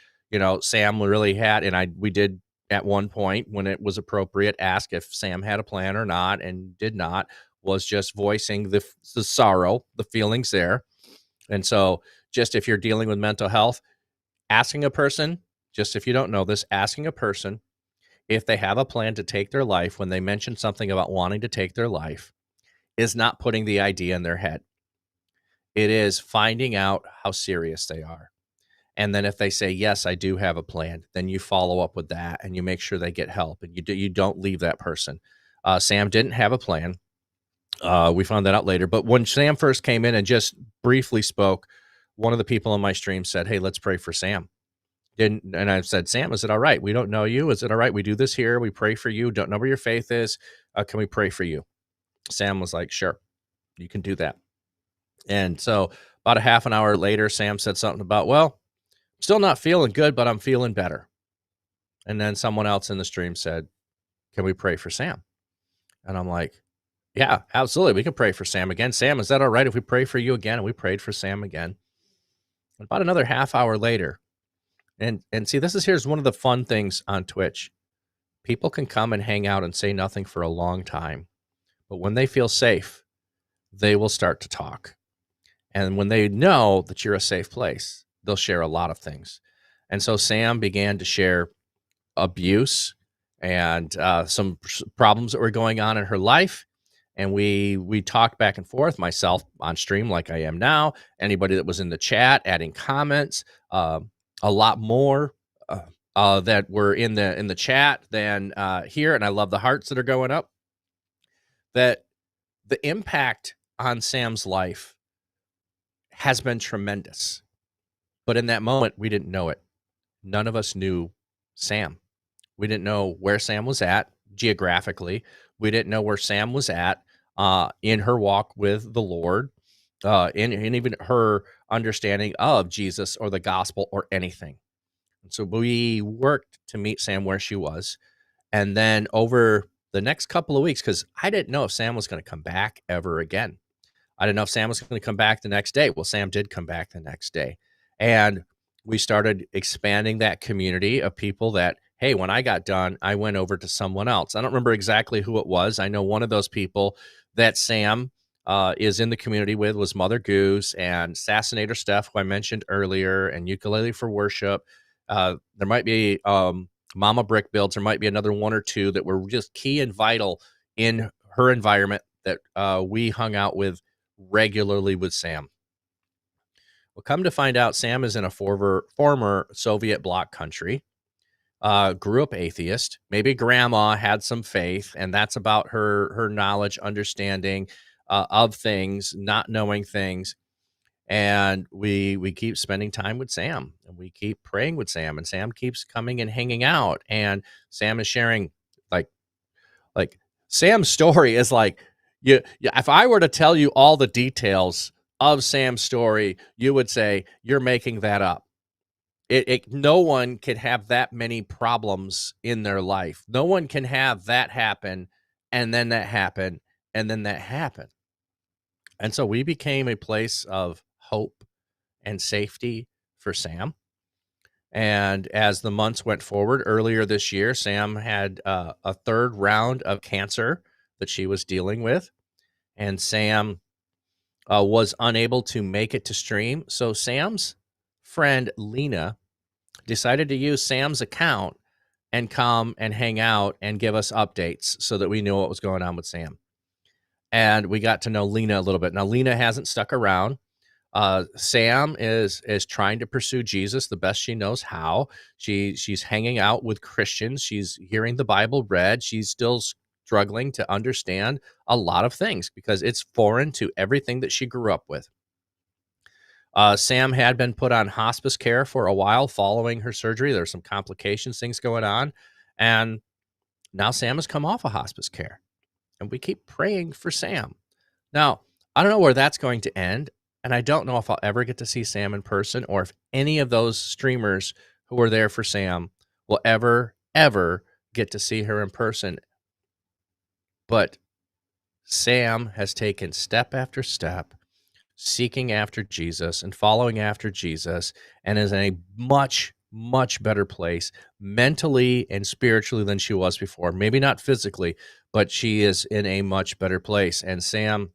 Speaker 19: Sam really had, and we did at one point when it was appropriate ask if Sam had a plan or not, and did not. Was just voicing the sorrow, the feelings there. And so just if you're dealing with mental health, asking a person, just if you don't know this, asking a person if they have a plan to take their life when they mention something about wanting to take their life is not putting the idea in their head. It is finding out how serious they are. And then if they say, yes, I do have a plan, then you follow up with that and you make sure they get help, and you don't leave that person. Sam didn't have a plan. We found that out later. But when Sam first came in and just briefly spoke, one of the people on my stream said, hey, let's pray for Sam. And I said, Sam, is it all right? We don't know you. Is it all right? We do this here. We pray for you. Don't know where your faith is. Can we pray for you? Sam was like, sure, you can do that. And so about a half an hour later, Sam said something about, well, Still not feeling good, but I'm feeling better. And then someone else in the stream said, can we pray for Sam? And I'm like, yeah, absolutely. We can pray for Sam again. Sam, is that all right if we pray for you again? And we prayed for Sam again. And about another half hour later, and see, here's one of the fun things on Twitch. People can come and hang out and say nothing for a long time. But when they feel safe, they will start to talk. And when they know that you're a safe place, they'll share a lot of things. And so Sam began to share abuse and some problems that were going on in her life. And we talked back and forth, myself on stream like I am now, anybody that was in the chat, adding comments, a lot more that were in the chat than here. And I love the hearts that are going up. That the impact on Sam's life has been tremendous. But in that moment, we didn't know it. None of us knew Sam. We didn't know where Sam was at geographically. We didn't know where Sam was at in her walk with the Lord, in even her understanding of Jesus or the gospel or anything. And so we worked to meet Sam where she was. And then over the next couple of weeks, because I didn't know if Sam was going to come back ever again. I didn't know if Sam was going to come back the next day. Well, Sam did come back the next day. And we started expanding that community of people that, hey, when I got done, I went over to someone else. I don't remember exactly who it was. I know one of those people that Sam is in the community with was Mother Goose and Assassinator Steph, who I mentioned earlier, and Ukulele for Worship. There might be Mama Brick Builds. There might be another one or two that were just key and vital in her environment that we hung out with regularly with Sam. Well, come to find out, Sam is in a former Soviet bloc country, grew up atheist. Maybe grandma had some faith, and that's about her knowledge, understanding of things, not knowing things. And we keep spending time with Sam, and we keep praying with Sam, and Sam keeps coming and hanging out, and Sam is sharing like Sam's story is like, if I were to tell you all the details of Sam's story, you would say you're making that up. No one can have that many problems in their life. No one can have that happen, and then that happen, and then that happen. And so we became a place of hope and safety for Sam. And as the months went forward, earlier this year, Sam had a third round of cancer that she was dealing with. And Sam was unable to make it to stream. So Sam's friend, Lena, decided to use Sam's account and come and hang out and give us updates so that we knew what was going on with Sam. And we got to know Lena a little bit. Now, Lena hasn't stuck around. Sam is trying to pursue Jesus the best she knows how. She's hanging out with Christians. She's hearing the Bible read. She's still struggling to understand a lot of things because it's foreign to everything that she grew up with. Sam had been put on hospice care for a while following her surgery. There's some complications, things going on. And now Sam has come off of hospice care. And we keep praying for Sam. Now, I don't know where that's going to end. And I don't know if I'll ever get to see Sam in person or if any of those streamers who were there for Sam will ever get to see her in person. But Sam has taken step after step, seeking after Jesus and following after Jesus, and is in a much, much better place mentally and spiritually than she was before. Maybe not physically, but she is in a much better place. And Sam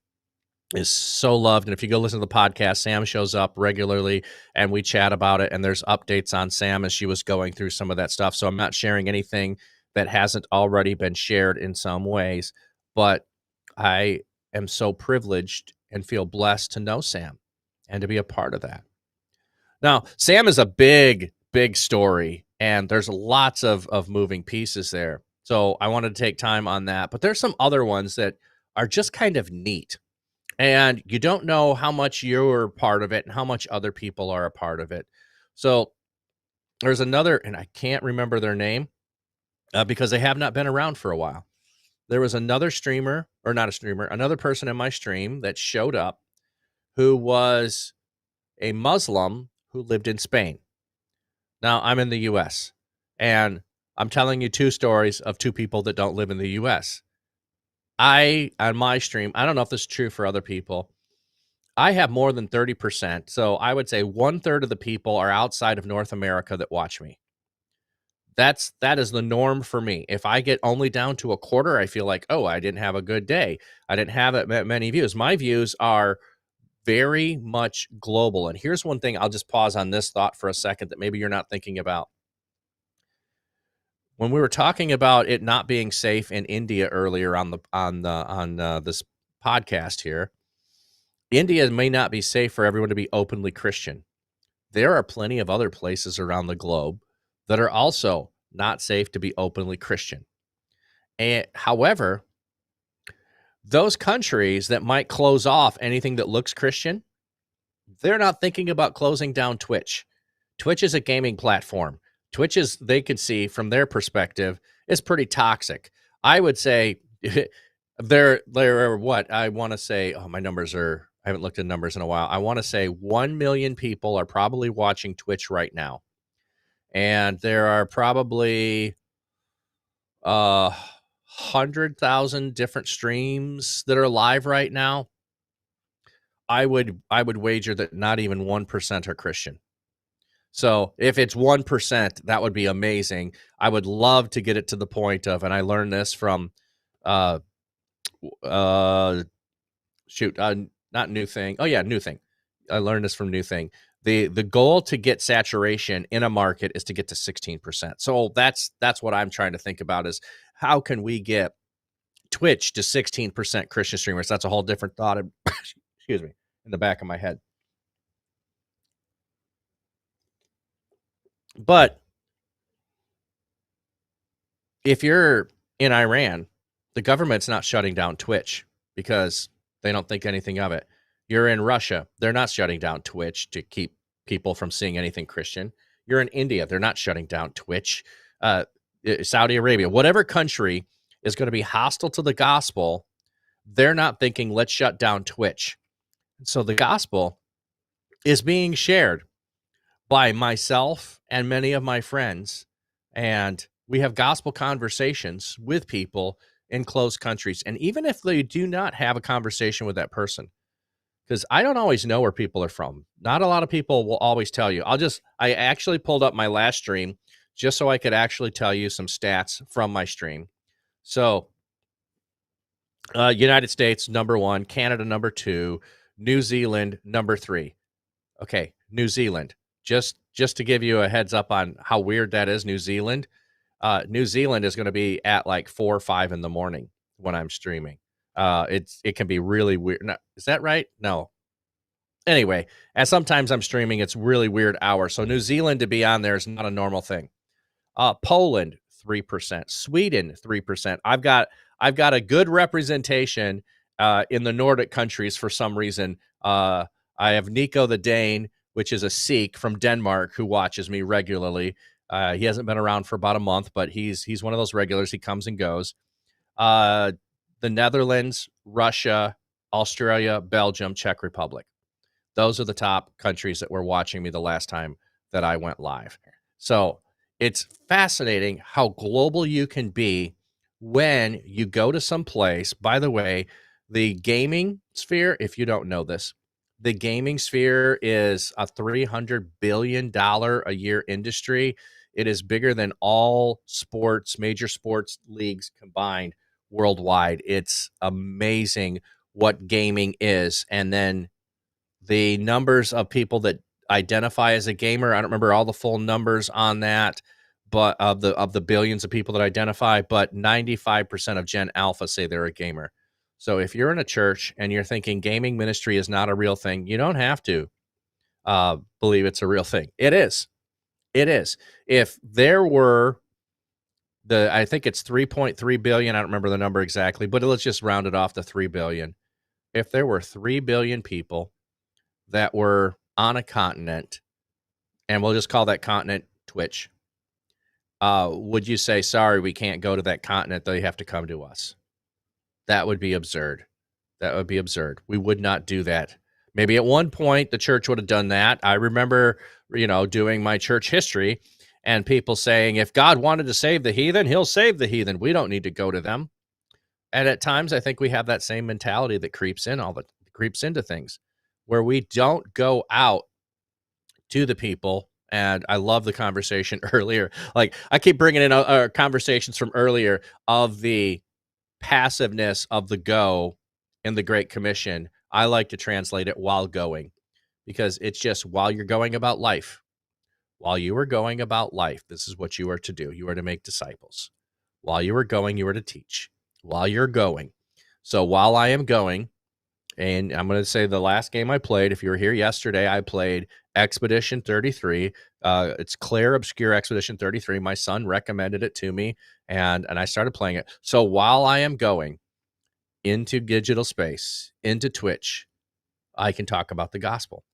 Speaker 19: is so loved. And if you go listen to the podcast, Sam shows up regularly and we chat about it. And there's updates on Sam as she was going through some of that stuff. So I'm not sharing anything that hasn't already been shared in some ways, but I am so privileged and feel blessed to know Sam and to be a part of that. Now, Sam is a big, big story, and there's lots of moving pieces there. So I wanted to take time on that. But there's some other ones that are just kind of neat. And you don't know how much you're part of it and how much other people are a part of it. So there's another, and I can't remember their name because they have not been around for a while. There was another streamer, or not a streamer, another person in my stream that showed up who was a Muslim who lived in Spain. Now, I'm in the US, and I'm telling you 2 stories of 2 people that don't live in the US. On my stream, I don't know if this is true for other people, I have more than 30%. So I would say 1/3 of the people are outside of North America that watch me. That is the norm for me. If I get only down to a quarter, I feel like, oh, I didn't have a good day. I didn't have that many views. My views are very much global. And here's one thing, I'll just pause on this thought for a second that maybe you're not thinking about. When we were talking about it not being safe in India earlier on this podcast here, India may not be safe for everyone to be openly Christian. There are plenty of other places around the globe that are also not safe to be openly Christian. And however, those countries that might close off anything that looks Christian, they're not thinking about closing down Twitch. Twitch is a gaming platform. Twitch is, they could see from their perspective, is pretty toxic. I would say there are what I want to say. Oh, my numbers are, I haven't looked at numbers in a while. I want to say 1 million people are probably watching Twitch right now. And there are probably 100,000 different streams that are live right now. I would wager that not even 1% are Christian. So if it's 1%, that would be amazing. I would love to get it to the point of, and I learned this from, not New Thing. Oh yeah, New Thing. I learned this from New Thing. The goal to get saturation in a market is to get to 16%. So that's what I'm trying to think about is how can we get Twitch to 16% Christian streamers? That's a whole different thought. Excuse me, in the back of my head. But if you're in Iran, the government's not shutting down Twitch because they don't think anything of it. You're in Russia, they're not shutting down Twitch to keep people from seeing anything Christian. You're in India, they're not shutting down Twitch. Saudi Arabia, whatever country is going to be hostile to the gospel, they're not thinking, let's shut down Twitch. So the gospel is being shared by myself and many of my friends, and we have gospel conversations with people in closed countries. And even if they do not have a conversation with that person, because I don't always know where people are from. Not a lot of people will always tell you. I actually pulled up my last stream just so I could actually tell you some stats from my stream. So United States, number 1, Canada, number 2, New Zealand, number 3. Okay, New Zealand. Just to give you a heads up on how weird that is, New Zealand is going to be at like 4 or 5 in the morning when I'm streaming. It can be really weird. No, is that right? No. Anyway, as sometimes I'm streaming, it's really weird hours. So New Zealand to be on there is not a normal thing. Poland, 3%. Sweden, 3%. I've got a good representation in the Nordic countries for some reason. I have Nico the Dane, which is a Sikh from Denmark who watches me regularly. He hasn't been around for about a month, but he's one of those regulars. He comes and goes. The Netherlands, Russia, Australia, Belgium, Czech Republic. Those are the top countries that were watching me the last time that I went live. So it's fascinating how global you can be when you go to some place. By the way, the gaming sphere, if you don't know this, the gaming sphere is a $300 billion a year industry. It is bigger than all sports, major sports leagues combined worldwide. It's amazing what gaming is. And then the numbers of people that identify as a gamer, I don't remember all the full numbers on that, but of the billions of people that identify, but 95% of Gen Alpha say they're a gamer. So if you're in a church and you're thinking gaming ministry is not a real thing, you don't have to believe it's a real thing. It is. It is. If there were I think it's 3.3 billion. I don't remember the number exactly, but let's just round it off to 3 billion. If there were 3 billion people that were on a continent, and we'll just call that continent Twitch, would you say, sorry, we can't go to that continent, they have to come to us? That would be absurd. That would be absurd. We would not do that Maybe at one point the church would have done that. I remember, doing my church history and people saying, if God wanted to save the heathen, he'll save the heathen. We don't need to go to them. And at times I think we have that same mentality that creeps into things where we don't go out to the people. And I love the conversation earlier. Like, I keep bringing in conversations from earlier of the passiveness of the go in the Great Commission. I like to translate it while going, because it's just while you're going about life. While you are going about life, this is what you are to do. You are to make disciples. While you are going, you are to teach. While you're going. So while I am going, and I'm going to say the last game I played, if you were here yesterday, I played Expedition 33. It's Claire Obscure Expedition 33. My son recommended it to me, and I started playing it. So while I am going into digital space, into Twitch, I can talk about the gospel.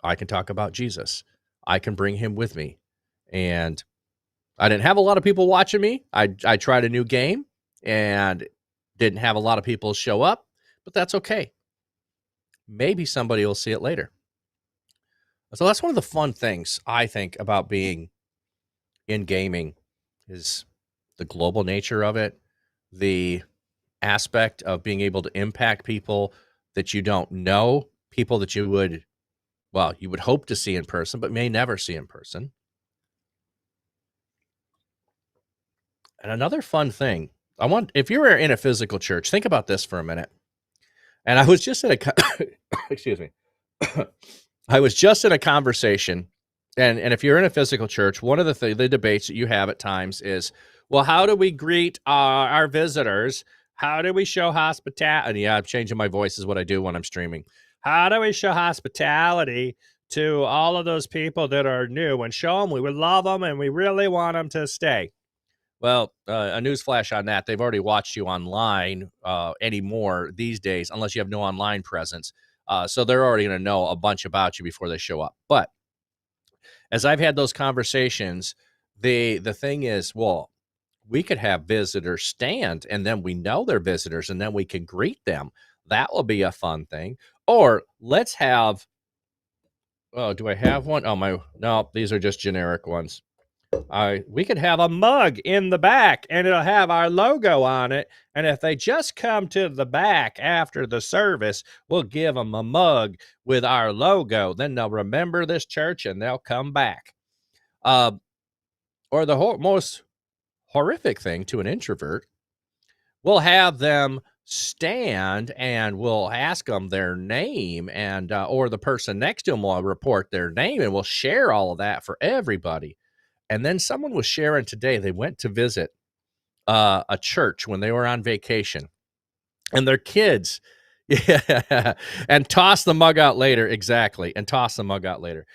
Speaker 19: I can talk about Jesus. I can bring him with me. And I didn't have a lot of people watching me. I tried a new game and didn't have a lot of people show up, but that's okay. Maybe somebody will see it later. So that's one of the fun things I think about being in gaming is the global nature of it, the aspect of being able to impact people that you don't know, people that you would hope to see in person, but may never see in person. And another fun thing, if you were in a physical church, think about this for a minute. And I was just in excuse me. I was just in a conversation, and if you're in a physical church, one of the debates that you have at times is, well, how do we greet our visitors? How do we show hospitality? Yeah, I'm changing my voice is what I do when I'm streaming. How do we show hospitality to all of those people that are new and show them we would love them and we really want them to stay? Well, a newsflash on that. They've already watched you online anymore these days, unless you have no online presence. So they're already going to know a bunch about you before they show up. But as I've had those conversations, the thing is, well, we could have visitors stand and then we know they're visitors and then we can greet them. That will be a fun thing. Or let's have, do I have one? No, these are just generic ones. We could have a mug in the back and it'll have our logo on it. And if they just come to the back after the service, we'll give them a mug with our logo. Then they'll remember this church and they'll come back. Or the most horrific thing to an introvert, we'll have them stand and we'll ask them their name, and or the person next to them will report their name, and we'll share all of that for everybody. And then someone was sharing today, they went to visit a church when they were on vacation, and their kids, and toss the mug out later. Exactly. And toss the mug out later.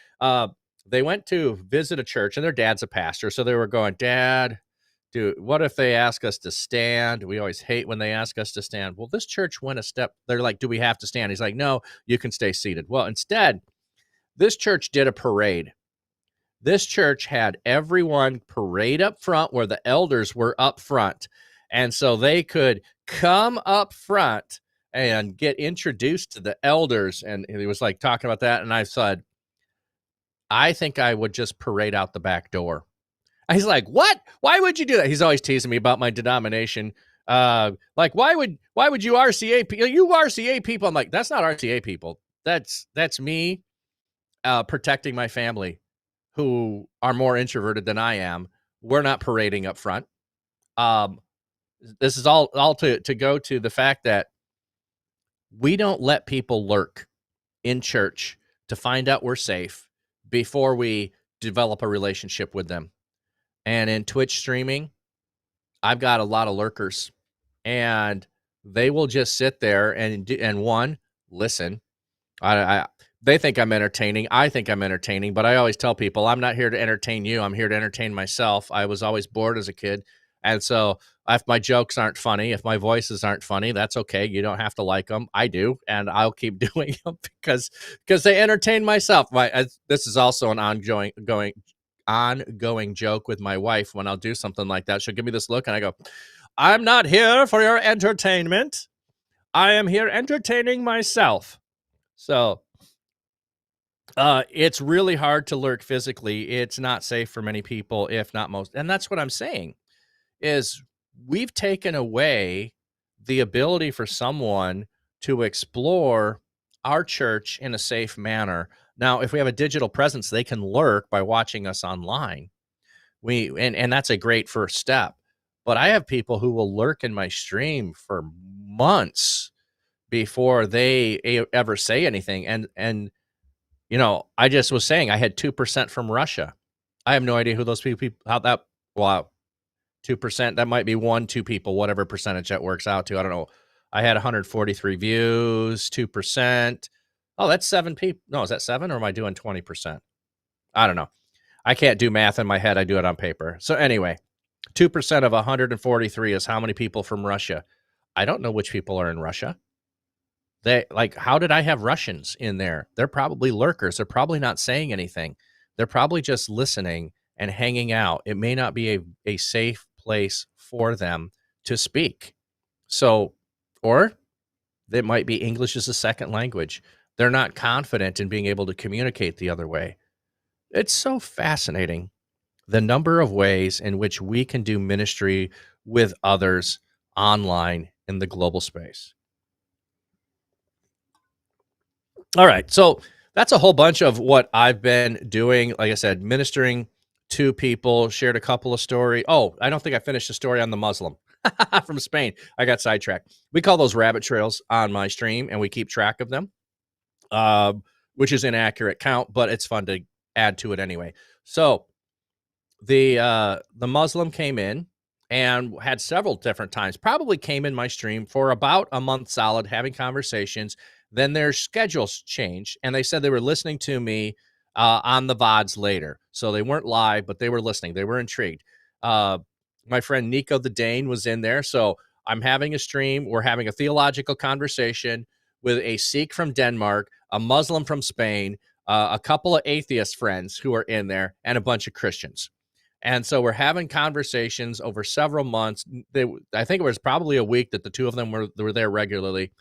Speaker 19: They went to visit a church, and their dad's a pastor. So they were going, Dad, dude, what if they ask us to stand? We always hate when they ask us to stand. Well, this church went a step. They're like, do we have to stand? He's like, no, you can stay seated. Well, instead, this church did a parade. This church had everyone parade up front where the elders were up front. And so they could come up front and get introduced to the elders. And he was like talking about that. And I said, I think I would just parade out the back door. And he's like, what? Why would you do that? He's always teasing me about my denomination. Like, why would you RCA people? You RCA people. I'm like, that's not RCA people. That's me protecting my family, who are more introverted than I am. We're not parading up front. This is all to go to the fact that we don't let people lurk in church to find out we're safe before we develop a relationship with them. And in Twitch streaming, I've got a lot of lurkers, and they will just sit there and listen. They think I'm entertaining. I think I'm entertaining, but I always tell people I'm not here to entertain you. I'm here to entertain myself. I was always bored as a kid. And so if my jokes aren't funny, if my voices aren't funny, that's okay. You don't have to like them. I do. And I'll keep doing them because they entertain myself. This is also an ongoing joke with my wife. When I'll do something like that, she'll give me this look and I go, I'm not here for your entertainment. I am here entertaining myself. So It's really hard to lurk physically. It's not safe for many people, if not most. And that's what I'm saying is we've taken away the ability for someone to explore our church in a safe manner. Now, if we have a digital presence, they can lurk by watching us online. And that's a great first step. But I have people who will lurk in my stream for months before they ever say anything. And you know, I just was saying I had 2% from Russia. I have no idea who those people, how that, wow, 2%, that might be 2 people, whatever percentage that works out to. I don't know. I had 143 views, 2%. Oh, that's 7 people. No, is that 7 or am I doing 20%? I don't know. I can't do math in my head. I do it on paper. So anyway, 2% of 143 is how many people from Russia? I don't know which people are in Russia. They like, how did I have Russians in there? They're probably lurkers. They're probably not saying anything. They're probably just listening and hanging out. It may not be a safe place for them to speak. So, or it might be English as a second language. They're not confident in being able to communicate the other way. It's so fascinating, the number of ways in which we can do ministry with others online in the global space. All right. So that's a whole bunch of what I've been doing. Like I said, ministering to people, shared a couple of stories. Oh, I don't think I finished the story on the Muslim from Spain. I got sidetracked. We call those rabbit trails on my stream, and we keep track of them, which is an inaccurate count, but it's fun to add to it anyway. So the Muslim came in and had several different times, probably came in my stream for about a month solid, having conversations. Then their schedules changed, and they said they were listening to me on the VODs later. So they weren't live, but they were listening. They were intrigued. My friend Nico the Dane was in there. So I'm having a stream. We're having a theological conversation with a Sikh from Denmark, a Muslim from Spain, a couple of atheist friends who are in there, and a bunch of Christians. And so we're having conversations over several months. I think it was probably a week that the two of them were there regularly.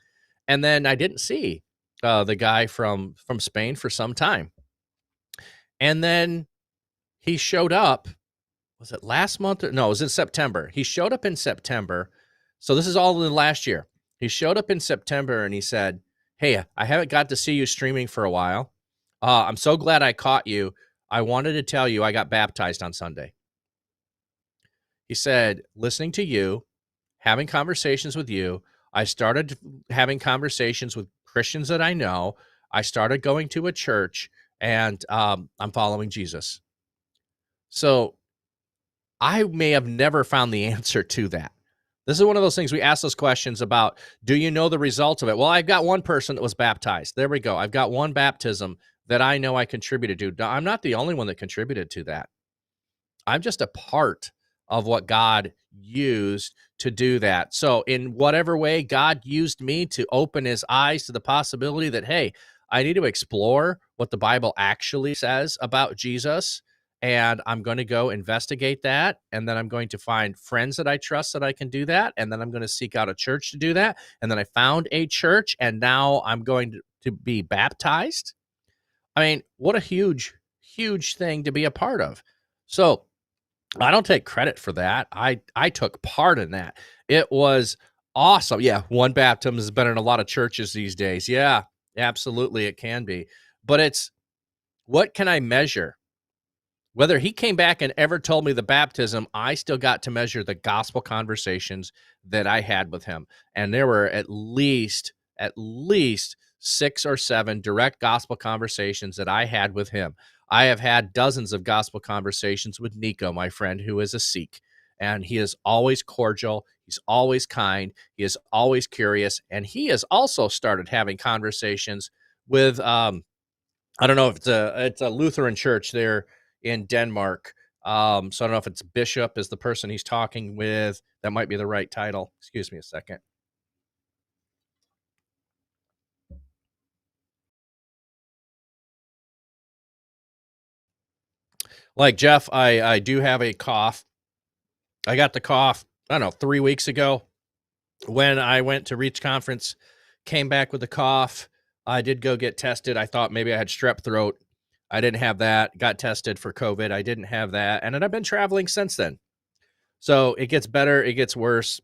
Speaker 19: And then I didn't see the guy from Spain for some time. And then he showed up. Was it last month? No, it was in September. He showed up in September. So this is all in last year. He showed up in September and he said, "Hey, I haven't got to see you streaming for a while. I'm so glad I caught you. I wanted to tell you I got baptized on Sunday." He said, listening to you, having conversations with you, I started having conversations with Christians that I know. I started going to a church, and I'm following Jesus. So I may have never found the answer to that. This is one of those things we ask those questions about, do you know the results of it? Well, I've got one person that was baptized. There we go. I've got one baptism that I know I contributed to. Now, I'm not the only one that contributed to that. I'm just a part of what God used to do that. So in whatever way God used me to open his eyes to the possibility that, hey, I need to explore what the Bible actually says about Jesus. And I'm going to go investigate that. And then I'm going to find friends that I trust that I can do that. And then I'm going to seek out a church to do that. And then I found a church, and now I'm going to be baptized. I mean, what a huge, huge thing to be a part of. So I don't take credit for that. I took part in that. It was awesome. Yeah, one baptism has been in a lot of churches these days. Yeah, absolutely, it can be. But it's, what can I measure? Whether he came back and ever told me the baptism, I still got to measure the gospel conversations that I had with him. And there were at least 6 or 7 direct gospel conversations that I had with him. I have had dozens of gospel conversations with Nico, my friend, who is a Sikh, and he is always cordial. He's always kind. He is always curious. And he has also started having conversations with, I don't know if it's a Lutheran church there in Denmark. So I don't know if it's Bishop is the person he's talking with. That might be the right title. Excuse me a second. Like Jeff, I do have a cough. I got the cough, I don't know, 3 weeks ago when I went to Reach Conference, came back with a cough. I did go get tested. I thought maybe I had strep throat. I didn't have that. Got tested for COVID. I didn't have that. And then I've been traveling since then. So it gets better. It gets worse.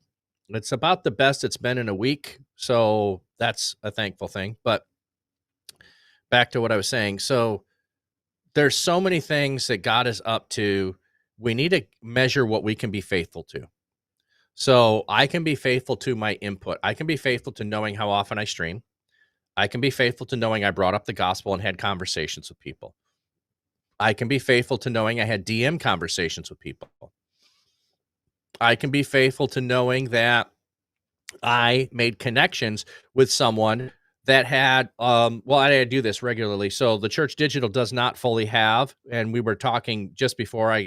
Speaker 19: It's about the best it's been in a week. So that's a thankful thing. But back to what I was saying. So there's so many things that God is up to. We need to measure what we can be faithful to. So I can be faithful to my input. I can be faithful to knowing how often I stream. I can be faithful to knowing I brought up the gospel and had conversations with people. I can be faithful to knowing I had DM conversations with people. I can be faithful to knowing that I made connections with someone that had, I do this regularly. So the Church Digital does not fully have, and we were talking just before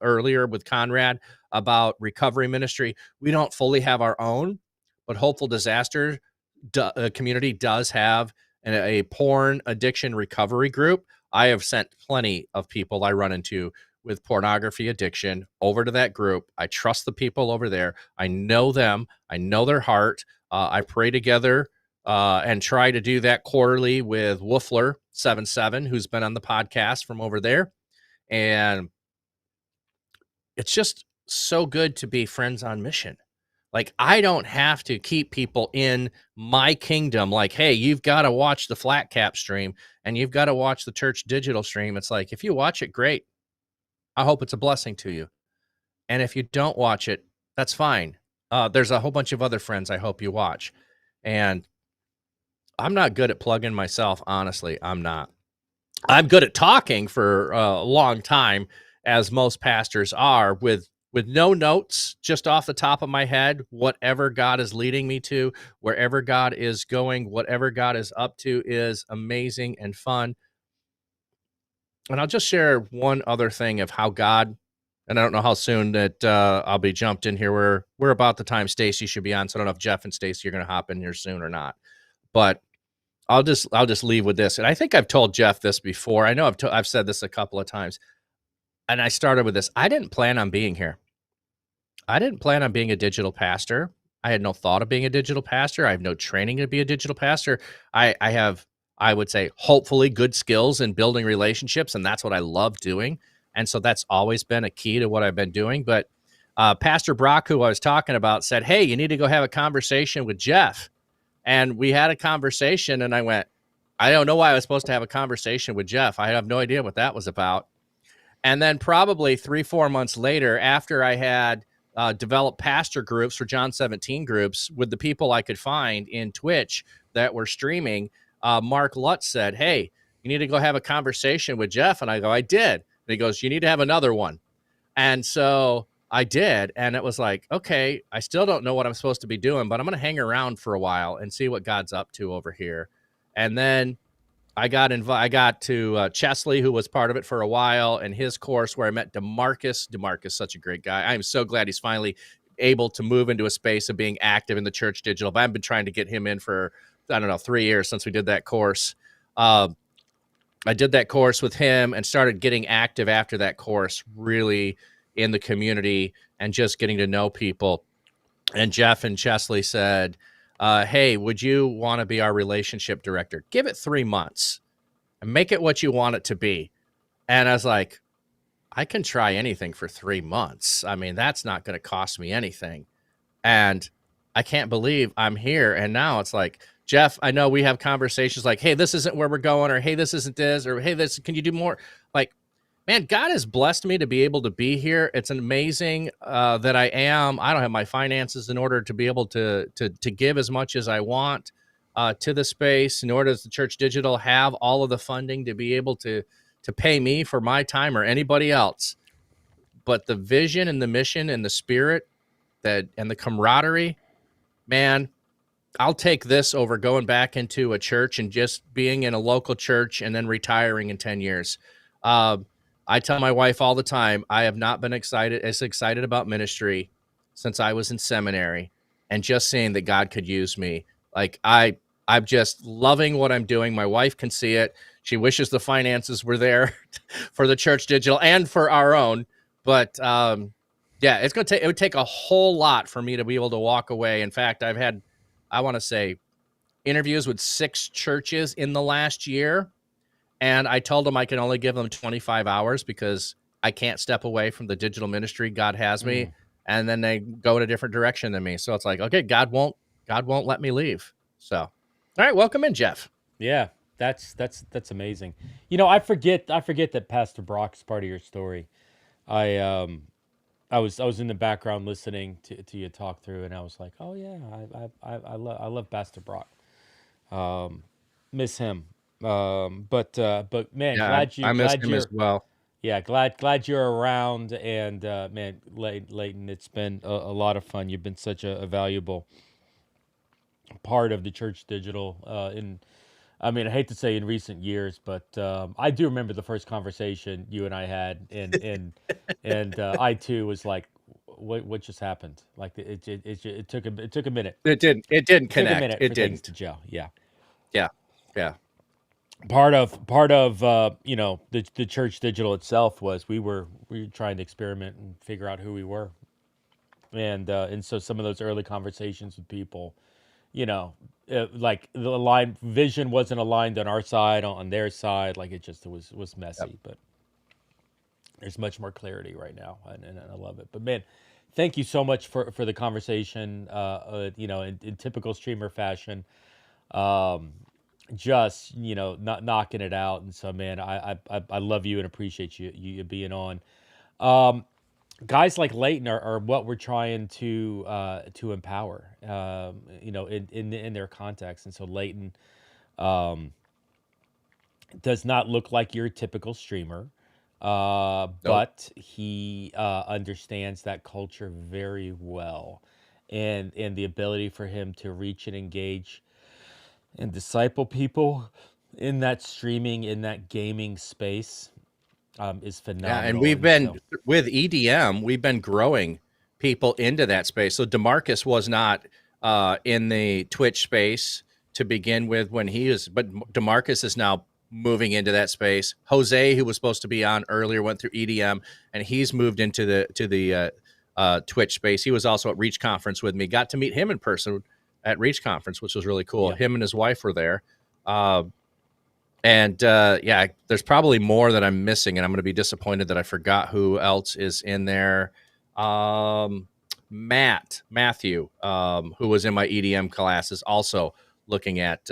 Speaker 19: earlier with Conrad about recovery ministry. We don't fully have our own, but Hopeful Disaster community does have a porn addiction recovery group. I have sent plenty of people I run into with pornography addiction over to that group. I trust the people over there. I know them. I know their heart. I pray together and try to do that quarterly with Woofler77, who's been on the podcast from over there. And it's just so good to be friends on mission. Like, I don't have to keep people in my kingdom. Like, hey, you've got to watch the Flat Cap stream and you've got to watch the Church Digital stream. It's like, if you watch it, great. I hope it's a blessing to you. And if you don't watch it, that's fine. There's a whole bunch of other friends I hope you watch. And I'm not good at plugging myself. Honestly, I'm not. I'm good at talking for a long time, as most pastors are, with no notes, just off the top of my head, whatever God is leading me to, wherever God is going, whatever God is up to is amazing and fun. And I'll just share one other thing of how God, and I don't know how soon that I'll be jumped in here. We're about the time Stacy should be on, so I don't know if Jeff and Stacy are going to hop in here soon or not. But I'll just leave with this. And I think I've told Jeff this before. I know I've said this a couple of times. And I started with this. I didn't plan on being here. I didn't plan on being a digital pastor. I had no thought of being a digital pastor. I have no training to be a digital pastor. I have, I would say, hopefully good skills in building relationships, and that's what I love doing. And so that's always been a key to what I've been doing. But Pastor Brock, who I was talking about, said, hey, you need to go have a conversation with Jeff. And we had a conversation, and I went, I don't know why I was supposed to have a conversation with Jeff. I have no idea what that was about. And then probably 3-4 months later, after I had developed pastor groups for John 17 groups with the people I could find in Twitch that were streaming, Mark Lutz said, hey, you need to go have a conversation with Jeff. And I go, I did. And he goes, you need to have another one. And so I did. And it was like, okay, I still don't know what I'm supposed to be doing, but I'm going to hang around for a while and see what God's up to over here. And then I got to Chesley, who was part of it for a while, and his course where I met DeMarcus. DeMarcus, such a great guy. I'm so glad he's finally able to move into a space of being active in the Church Digital. But I've been trying to get him in for, 3 years since we did that course. I did that course with him and started getting active after that course, really in the community and just getting to know people. And Jeff and Chesley said, hey, would you want to be our relationship director? Give it 3 months and make it what you want it to be. And I was like, I can try anything for 3 months. I mean, that's not going to cost me anything. And I can't believe I'm here. And now it's like, Jeff, I know we have conversations like, hey, this isn't where we're going, or hey, this isn't this, or hey, this, can you do more? Like, man, God has blessed me to be able to be here. It's amazing that I don't have my finances in order to be able to give as much as I want to the space, nor does the Church Digital have all of the funding to be able to pay me for my time or anybody else. But the vision and the mission and the spirit and the camaraderie, man, I'll take this over going back into a church and just being in a local church and then retiring in 10 years. I tell my wife all the time, I have not been as excited about ministry since I was in seminary, and just seeing that God could use me. Like, I'm just loving what I'm doing. My wife can see it. She wishes the finances were there for the Church Digital and for our own. But yeah, it would take a whole lot for me to be able to walk away. In fact, I've had, I want to say interviews with 6 churches in the last year. And I told them I can only give them 25 hours because I can't step away from the digital ministry God has me. And then they go in a different direction than me. So it's like, okay, God won't let me leave. So, all right, welcome in, Jeff.
Speaker 1: Yeah, that's amazing. You know, I forget that Pastor Brock's part of your story. I was in the background listening to you talk through, and I was like, oh yeah, I love Pastor Brock. Miss him. But man,
Speaker 19: Yeah, I miss him as well.
Speaker 1: Yeah, glad you're around, and man, Leighton, it's been a lot of fun. You've been such a valuable part of the Church Digital. I mean, I hate to say in recent years, but I do remember the first conversation you and I had, and I too was like, what just happened? Like it took a minute.
Speaker 19: It didn't
Speaker 1: It took
Speaker 19: connect.
Speaker 1: a minute
Speaker 19: It
Speaker 1: for
Speaker 19: didn't.
Speaker 1: things to gel. Yeah.
Speaker 19: Yeah.
Speaker 1: Part of you know, the Church Digital itself was we were trying to experiment and figure out who we were, and so some of those early conversations with people, you know, like the vision wasn't aligned on our side, on their side, like it was messy. But there's much more clarity right now, and I love it. But man, thank you so much for the conversation. You know, in typical streamer fashion. Just, you know, not knocking it out. And so, man, I love you and appreciate you being on. Guys like Leighton are what we're trying to empower, you know, in their context. And so Leighton does not look like your typical streamer, but he understands that culture very well, and the ability for him to reach and engage and disciple people in that streaming, in that gaming space, is phenomenal.
Speaker 19: Yeah, and we've been with EDM, we've been growing people into that space. So DeMarcus was not in the Twitch space to begin with when he is, but DeMarcus is now moving into that space. Jose, who was supposed to be on earlier, went through EDM, and he's moved into the Twitch space. He was also at Reach Conference with me. Got to meet him in person at Reach Conference, which was really cool.
Speaker 1: Yeah.
Speaker 19: Him and his wife were there. Yeah, there's probably more that I'm missing, and I'm going to be disappointed that I forgot who else is in there. Matthew, who was in my EDM class, is also looking at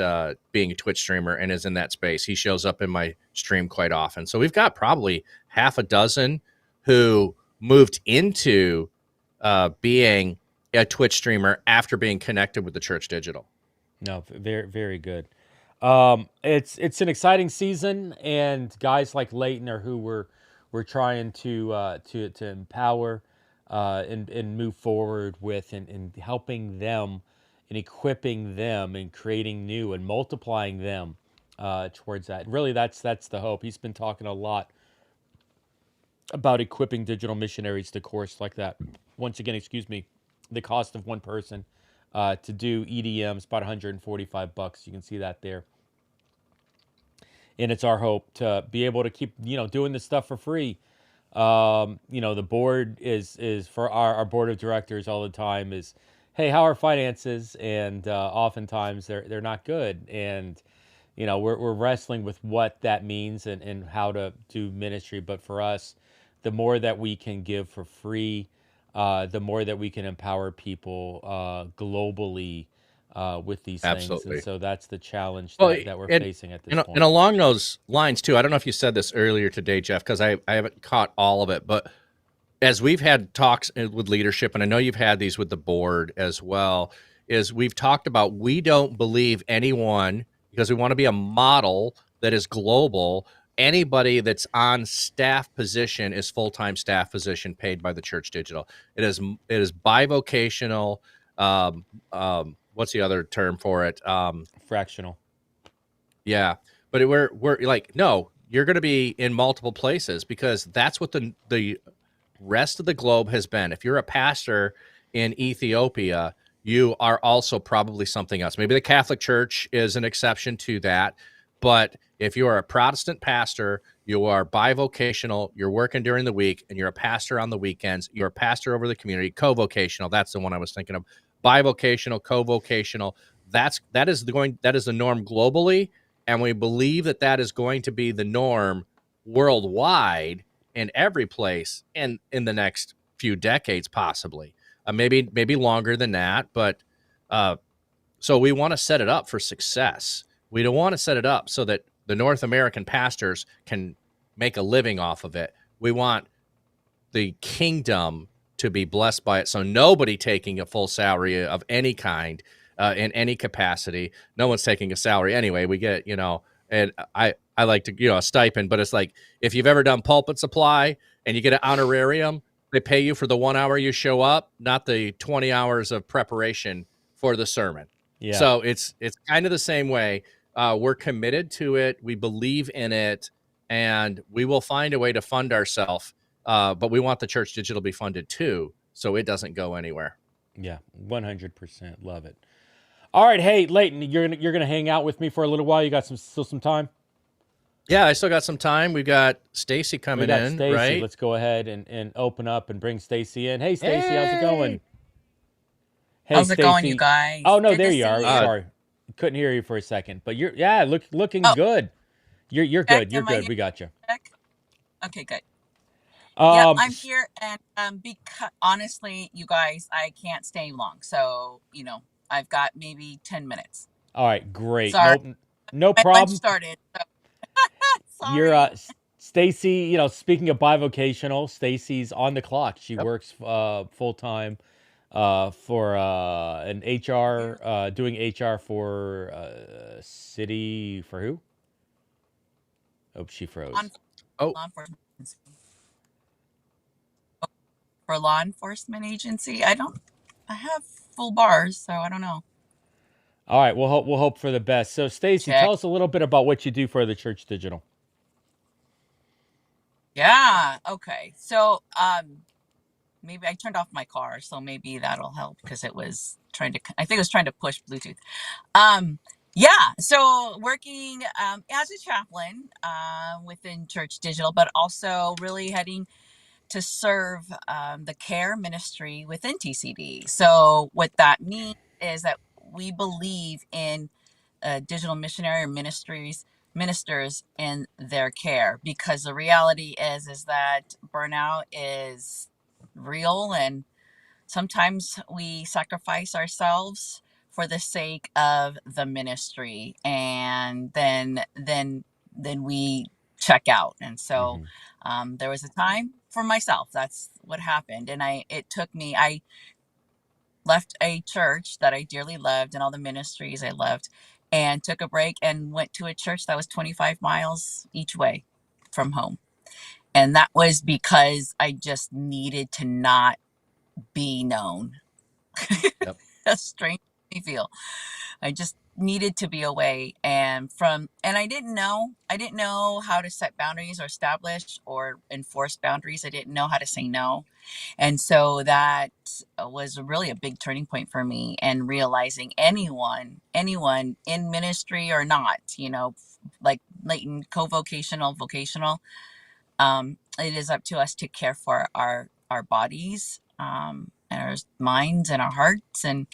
Speaker 19: being a Twitch streamer and is in that space. He shows up in my stream quite often. So we've got probably half a dozen who moved into being a Twitch streamer after being connected with the Church Digital.
Speaker 1: No, very, very good. It's an exciting season, and guys like Leighton are who we're trying to empower and move forward with, and helping them and equipping them and creating new and multiplying them towards that. Really, that's the hope. He's been talking a lot about equipping digital missionaries to course like that. Once again, excuse me, the cost of one person to do EDM is about $145. You can see that there. And it's our hope to be able to keep, you know, doing this stuff for free. You know, the board is for our board of directors all the time is, hey, how are finances? And oftentimes they're not good. And, you know, we're wrestling with what that means and how to do ministry. But for us, the more that we can give for free, the more that we can empower people globally with these
Speaker 19: Absolutely.
Speaker 1: things. And so that's the challenge
Speaker 19: Well,
Speaker 1: that we're facing at this point.
Speaker 19: And along those lines, too, I don't know if you said this earlier today, Jeff, because I haven't caught all of it, but as we've had talks with leadership, and I know you've had these with the board as well, is we've talked about we don't believe anyone, because we want to be a model that is global. Anybody that's on staff position is full-time staff position paid by the Church Digital. It is bivocational. What's the other term for it?
Speaker 1: Fractional.
Speaker 19: Yeah, but we're like, no, you're going to be in multiple places, because that's what the rest of the globe has been. If you're a pastor in Ethiopia, you are also probably something else. Maybe the Catholic Church is an exception to that, but if you are a Protestant pastor, you are bivocational, you're working during the week, and you're a pastor on the weekends, you're a pastor over the community, co-vocational, that's the one I was thinking of. Bivocational, co-vocational, that is the norm globally, and we believe that is going to be the norm worldwide in every place in the next few decades, possibly, maybe longer than that. But so we want to set it up for success. We don't want to set it up so that the North American pastors can make a living off of it. We want the kingdom to be blessed by it. So nobody taking a full salary of any kind in any capacity. No one's taking a salary anyway. We get, and I like to, a stipend, but it's like, if you've ever done pulpit supply and you get an honorarium, they pay you for the 1 hour you show up, not the 20 hours of preparation for the sermon. Yeah. So it's kind of the same way. We're committed to it. We believe in it, and we will find a way to fund ourselves. But we want the Church Digital to be funded too, so it doesn't go anywhere.
Speaker 1: Yeah, 100%. Love it. All right, hey, Leighton, you're gonna hang out with me for a little while. You got still some time?
Speaker 19: Yeah, I still got some time. We've got Stacy coming in,
Speaker 1: Stacey.
Speaker 19: Right?
Speaker 1: Let's go ahead and open up and bring Stacy in. Hey, Stacy, how's it going?
Speaker 21: Hey, how's it going, you guys?
Speaker 1: Oh no, there you are. Sorry, couldn't hear you for a second, but you're looking good. You're good. You're good. We got you.
Speaker 21: Okay, good. Yeah, I'm here, and because honestly, you guys, I can't stay long. So I've got maybe 10 minutes.
Speaker 1: All right, great.
Speaker 21: Sorry.
Speaker 1: No problem.
Speaker 21: My started. So. Sorry.
Speaker 1: You're Stacy. Speaking of bivocational, Stacy's on the clock. She works full time for an HR, doing HR for city for who? Oh, she froze.
Speaker 21: Law enforcement. For law enforcement agency. I have full bars, so I don't know.
Speaker 1: All right, we'll hope for the best. So, Stacy, tell us a little bit about what you do for the Church Digital.
Speaker 21: Yeah. Okay. So, maybe I turned off my car, so maybe that'll help because it was trying to push Bluetooth. Yeah. So working as a chaplain within Church Digital, but also really heading to serve the care ministry within TCD. So what that means is that we believe in digital missionary or ministers in their care, because the reality is that burnout is real, and sometimes we sacrifice ourselves for the sake of the ministry, and then we check out. And so there was a time for myself. That's what happened. And I left a church that I dearly loved and all the ministries I loved, and took a break and went to a church that was 25 miles each way from home. And that was because I just needed to not be known. Yep. That's strange to feel. I just needed to be away, and I didn't know how to set boundaries or establish or enforce boundaries. I didn't know how to say no. And so that was really a big turning point for me, and realizing anyone in ministry or not, like Leighton, co-vocational, vocational, it is up to us to care for our bodies, and our minds and our hearts and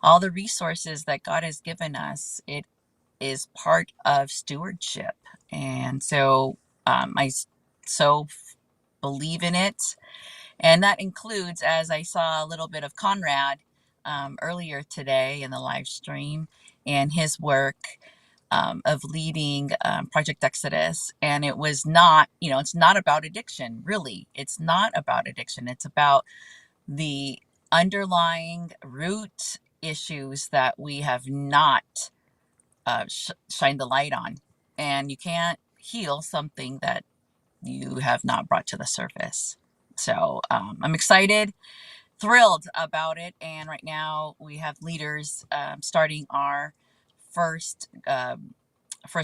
Speaker 21: all the resources that God has given us. It is part of stewardship. And so I so believe in it. And that includes, as I saw a little bit of Conrad earlier today in the live stream, and his work of leading Project Exodus. And it was not, it's not about addiction, really. It's not about addiction. It's about the underlying root issues that we have not shined the light on. And you can't heal something that you have not brought to the surface. So I'm excited, thrilled about it. And right now we have leaders starting our first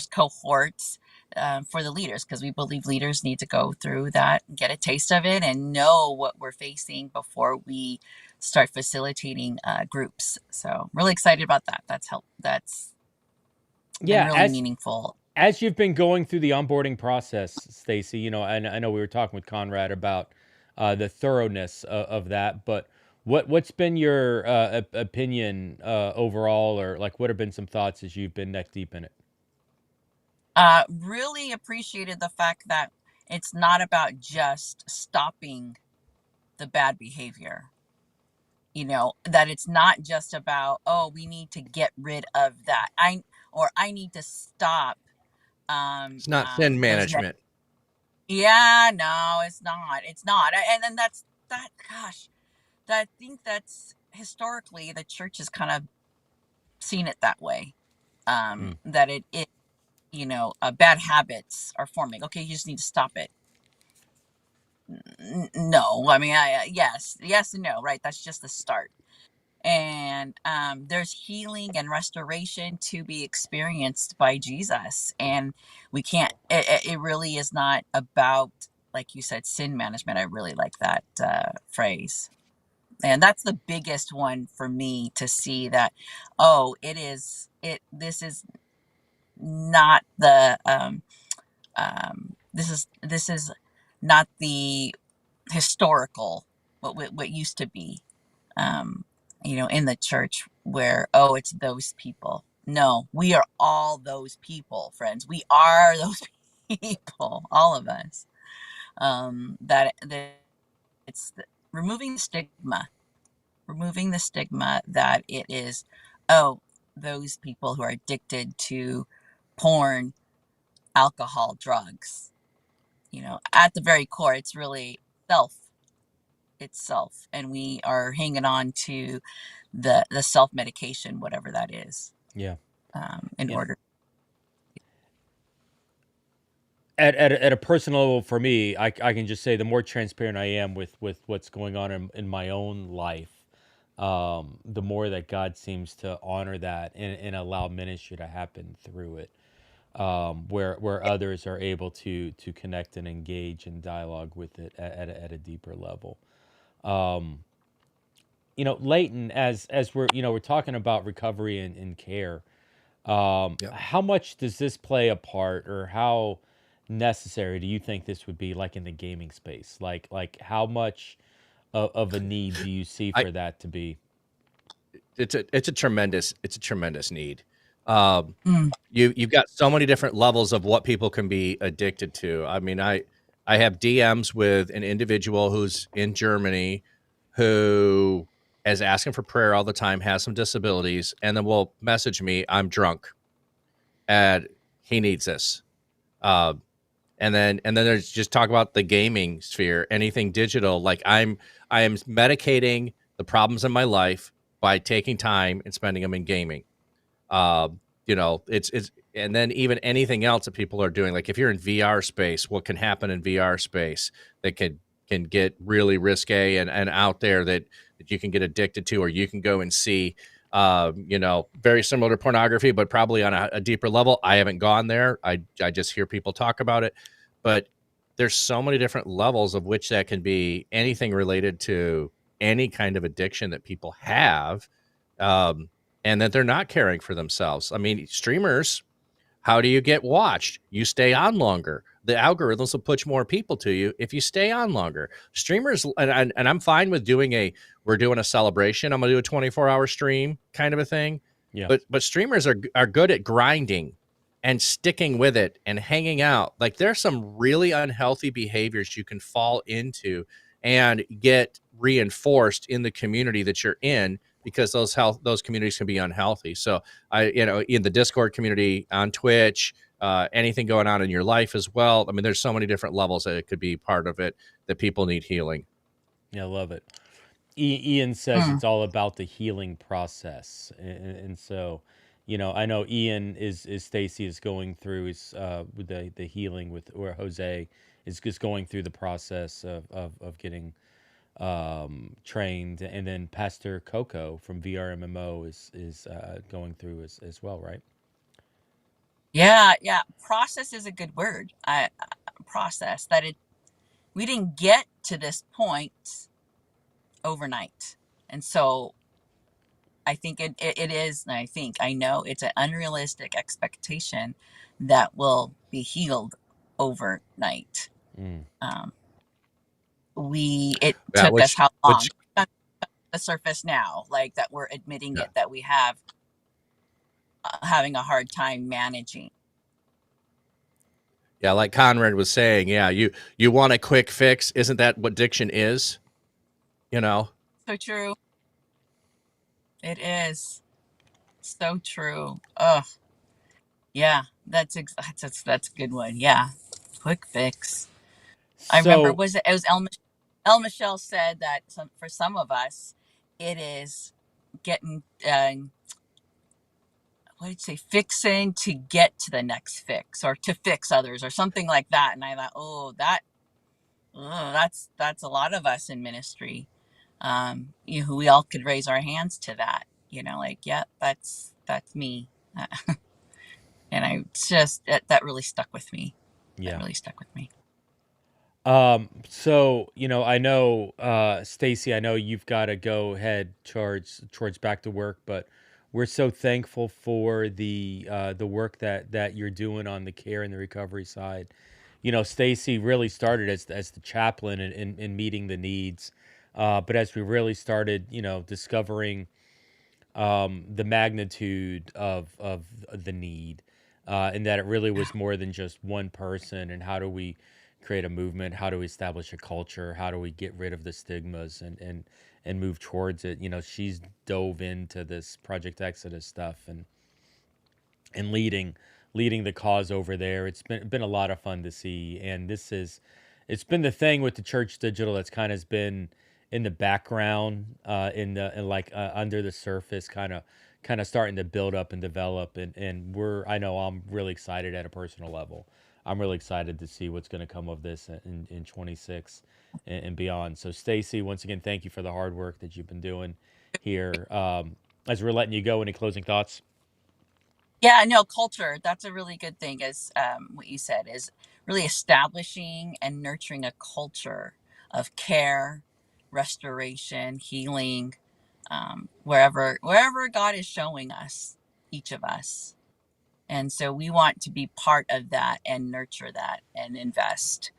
Speaker 21: cohorts for the leaders, because we believe leaders need to go through that, get a taste of it, and know what we're facing before we start facilitating groups. So really excited about that. That's been really meaningful.
Speaker 1: As you've been going through the onboarding process, Stacy, and I know we were talking with Conrad about the thoroughness of that, but What's been your opinion overall, or like what have been some thoughts as you've been neck deep in it?
Speaker 21: Really appreciated the fact that it's not about just stopping the bad behavior. You know, that it's not just about, oh, we need to get rid of that. I need to stop
Speaker 19: It's not sin management.
Speaker 21: Yeah, no, it's not. It's not. And then that's that. Gosh, I think that's historically the church has kind of seen it that way. That it bad habits are forming. Okay, you just need to stop it. No, I mean, yes and no, right? That's just the start. And there's healing and restoration to be experienced by Jesus, and we can't. It really is not about, like you said, sin management. I really like that phrase, and that's the biggest one for me to see that. Oh, this is not the this is not the historical what used to be, in the church, where, oh, it's those people. No, we are all those people, friends. We are those people, all of us. That it's removing the stigma that it is, oh, those people who are addicted to porn, alcohol, drugs. At the very core, it's really itself, and we are hanging on to the self-medication, whatever that is. In order.
Speaker 1: At a personal level, for me, I can just say the more transparent I am with what's going on in my own life, the more that God seems to honor that and allow ministry to happen through it, where others are able to connect and engage and dialogue with it at a deeper level. Leighton, as we're talking about recovery and care, how much does this play a part, or how necessary do you think this would be, like in the gaming space? Like how much of a need do you see for that to be?
Speaker 19: It's a tremendous need. You've got so many different levels of what people can be addicted to. I mean, I have DMs with an individual who's in Germany who is asking for prayer all the time, has some disabilities, and then will message me, I'm drunk and he needs this. And then there's just talk about the gaming sphere, anything digital. Like I am medicating the problems in my life by taking time and spending them in gaming. It's and then even anything else that people are doing. Like if you're in VR space, what can happen in VR space that can get really risque and out there that you can get addicted to, or you can go and see. Very similar to pornography, but probably on a deeper level. I haven't gone there. I just hear people talk about it, but there's so many different levels of which that can be anything related to any kind of addiction that people have, and that they're not caring for themselves. I mean, streamers, how do you get watched? You stay on longer. The algorithms will push more people to you if you stay on longer. Streamers, and I'm fine with we're doing a celebration. I'm going to do a 24-hour stream kind of a thing.
Speaker 1: Yeah.
Speaker 19: But streamers are good at grinding and sticking with it and hanging out. Like there's some really unhealthy behaviors you can fall into and get reinforced in the community that you're in, because those communities can be unhealthy. So in the Discord community, on Twitch, anything going on in your life as well. I mean, there's so many different levels that it could be part of it that people need healing.
Speaker 1: Yeah, I love it. Ian says it's all about the healing process, and so, I know Ian is Stacy is going through with the healing with, or Jose is just going through the process of getting trained, and then Pastor Coco from VRMMO is going through as well, right?
Speaker 21: Yeah. Process is a good word. Process that we didn't get to this point overnight, and so I think it is. And I know it's an unrealistic expectation that will be healed overnight. It took us how long? the surface now, like that we're admitting it, that we have having a hard time managing.
Speaker 19: Yeah, like Conrad was saying, yeah, you want a quick fix. Isn't that what diction is? You know?
Speaker 21: So true. It is. So true. Oh, yeah, that's a good one. Yeah. Quick fix. I remember,
Speaker 1: So
Speaker 21: it was El Michelle said that for some of us, it is getting, what did you say, fixing to get to the next fix or to fix others or something like that. And I thought, oh, that's a lot of us in ministry. We all could raise our hands to that, like, yeah, that's me. And I just, that really stuck with me.
Speaker 1: yeah.
Speaker 21: That really stuck with me.
Speaker 1: So, I know, Stacy, I know you've got to go ahead towards back to work, but we're so thankful for the work that you're doing on the care and the recovery side. Stacy really started as the chaplain in meeting the needs. But as we really started, discovering the magnitude of the need, and that it really was more than just one person. And how do we create a movement? How do we establish a culture? How do we get rid of the stigmas and move towards it? She's dove into this Project Exodus stuff and leading the cause over there. It's been a lot of fun to see, and it's been the thing with the Church Digital that's kind of been in the background, under the surface, kind of starting to build up and develop, and I know I'm really excited at a personal level. I'm really excited to see what's going to come of this in 26 and beyond. So Stacy, once again, thank you for the hard work that you've been doing here. As we're letting you go, any closing thoughts?
Speaker 21: Yeah, no, culture. That's a really good thing, as what you said, is really establishing and nurturing a culture of care, restoration, healing, wherever God is showing us, each of us. And so we want to be part of that and nurture that and invest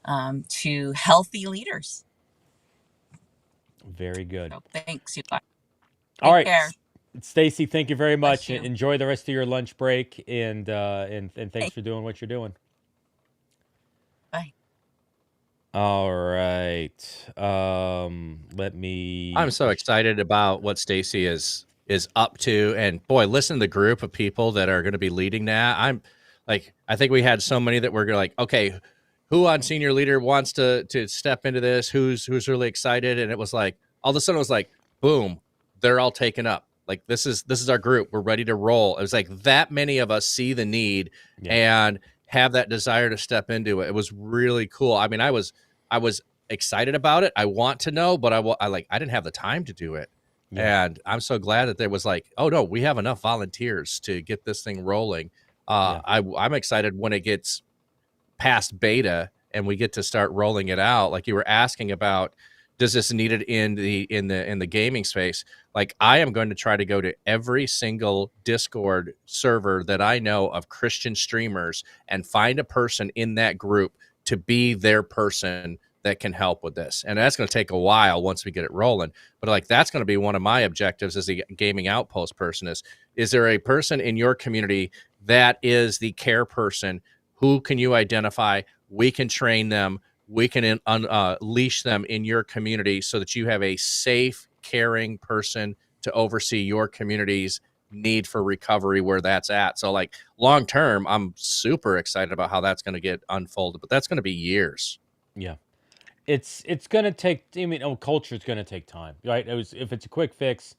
Speaker 21: to healthy leaders.
Speaker 1: Very good.
Speaker 21: So thanks, you guys.
Speaker 1: All right,
Speaker 21: care.
Speaker 1: Stacy, thank you very much.
Speaker 21: you.
Speaker 1: Enjoy the rest of your lunch break, and thanks for doing what you're doing.
Speaker 21: Bye.
Speaker 1: All right. Let me.
Speaker 19: I'm so excited about what Stacy is up to, and boy, listen to the group of people that are going to be leading that. I think we had so many that were like, okay, who on senior leader wants to step into this? Who's really excited? And it was like, all of a sudden it was like, boom, they're all taken up. Like, this is our group. We're ready to roll. It was like that many of us see the need and have that desire to step into it. It was really cool. I mean, I was excited about it. I want to know, but I didn't have the time to do it. Yeah. And I'm so glad that there was like, oh no, we have enough volunteers to get this thing rolling. I'm excited when it gets past beta and we get to start rolling it out. Like you were asking about, does this need it in the gaming space? Like, I am going to try to go to every single Discord server that I know of Christian streamers and find a person in that group to be their person that can help with this. And that's going to take a while once we get it rolling. But like, that's going to be one of my objectives as a gaming outpost person is there a person in your community that is the care person? Who can you identify? We can train them. We can unleash them in your community so that you have a safe, caring person to oversee your community's need for recovery where that's at. So like, long term, I'm super excited about how that's going to get unfolded, but that's going to be years.
Speaker 1: Yeah. It's going to take, culture is going to take time, right? If it's a quick fix,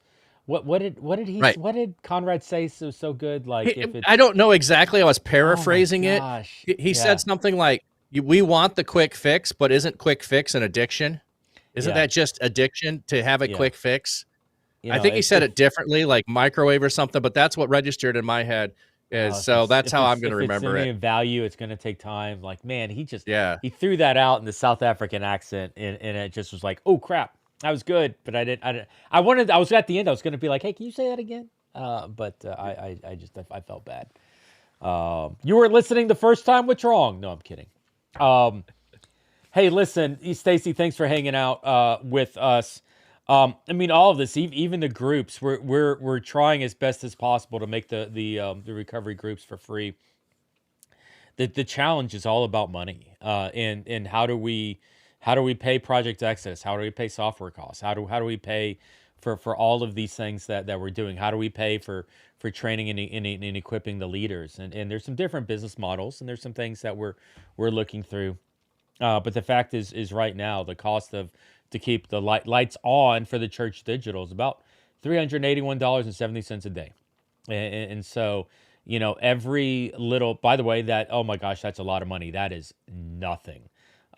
Speaker 1: what did Conrad say so good? Like,
Speaker 19: I don't know exactly. I was paraphrasing it. He said something like, we want the quick fix, but isn't quick fix an addiction? Isn't that just addiction to have a quick fix? I think he said it differently, like microwave or something, but that's what registered in my head. So that's how I'm going to remember it.
Speaker 1: Value, it's going to take time. Like, man, he threw that out in the South African accent, and it just was like, oh crap, that was good, but I was at the end, I was going to be like, hey, can you say that again? But I felt bad. You were listening the first time. What's wrong? No, I'm kidding. Hey, listen, Stacy, thanks for hanging out with us. I mean, all of this, even the groups, we're trying as best as possible to make the recovery groups for free. The challenge is all about money, and how do we pay Project Exodus? How do we pay software costs? How do we pay for all of these things that we're doing? How do we pay for training and equipping the leaders? And there's some different business models, and there's some things that we're looking through. But the fact is right now the cost to keep the lights on for the church digital is about $381.70 a day, and so every little. By the way, that, oh my gosh, that's a lot of money. That is nothing.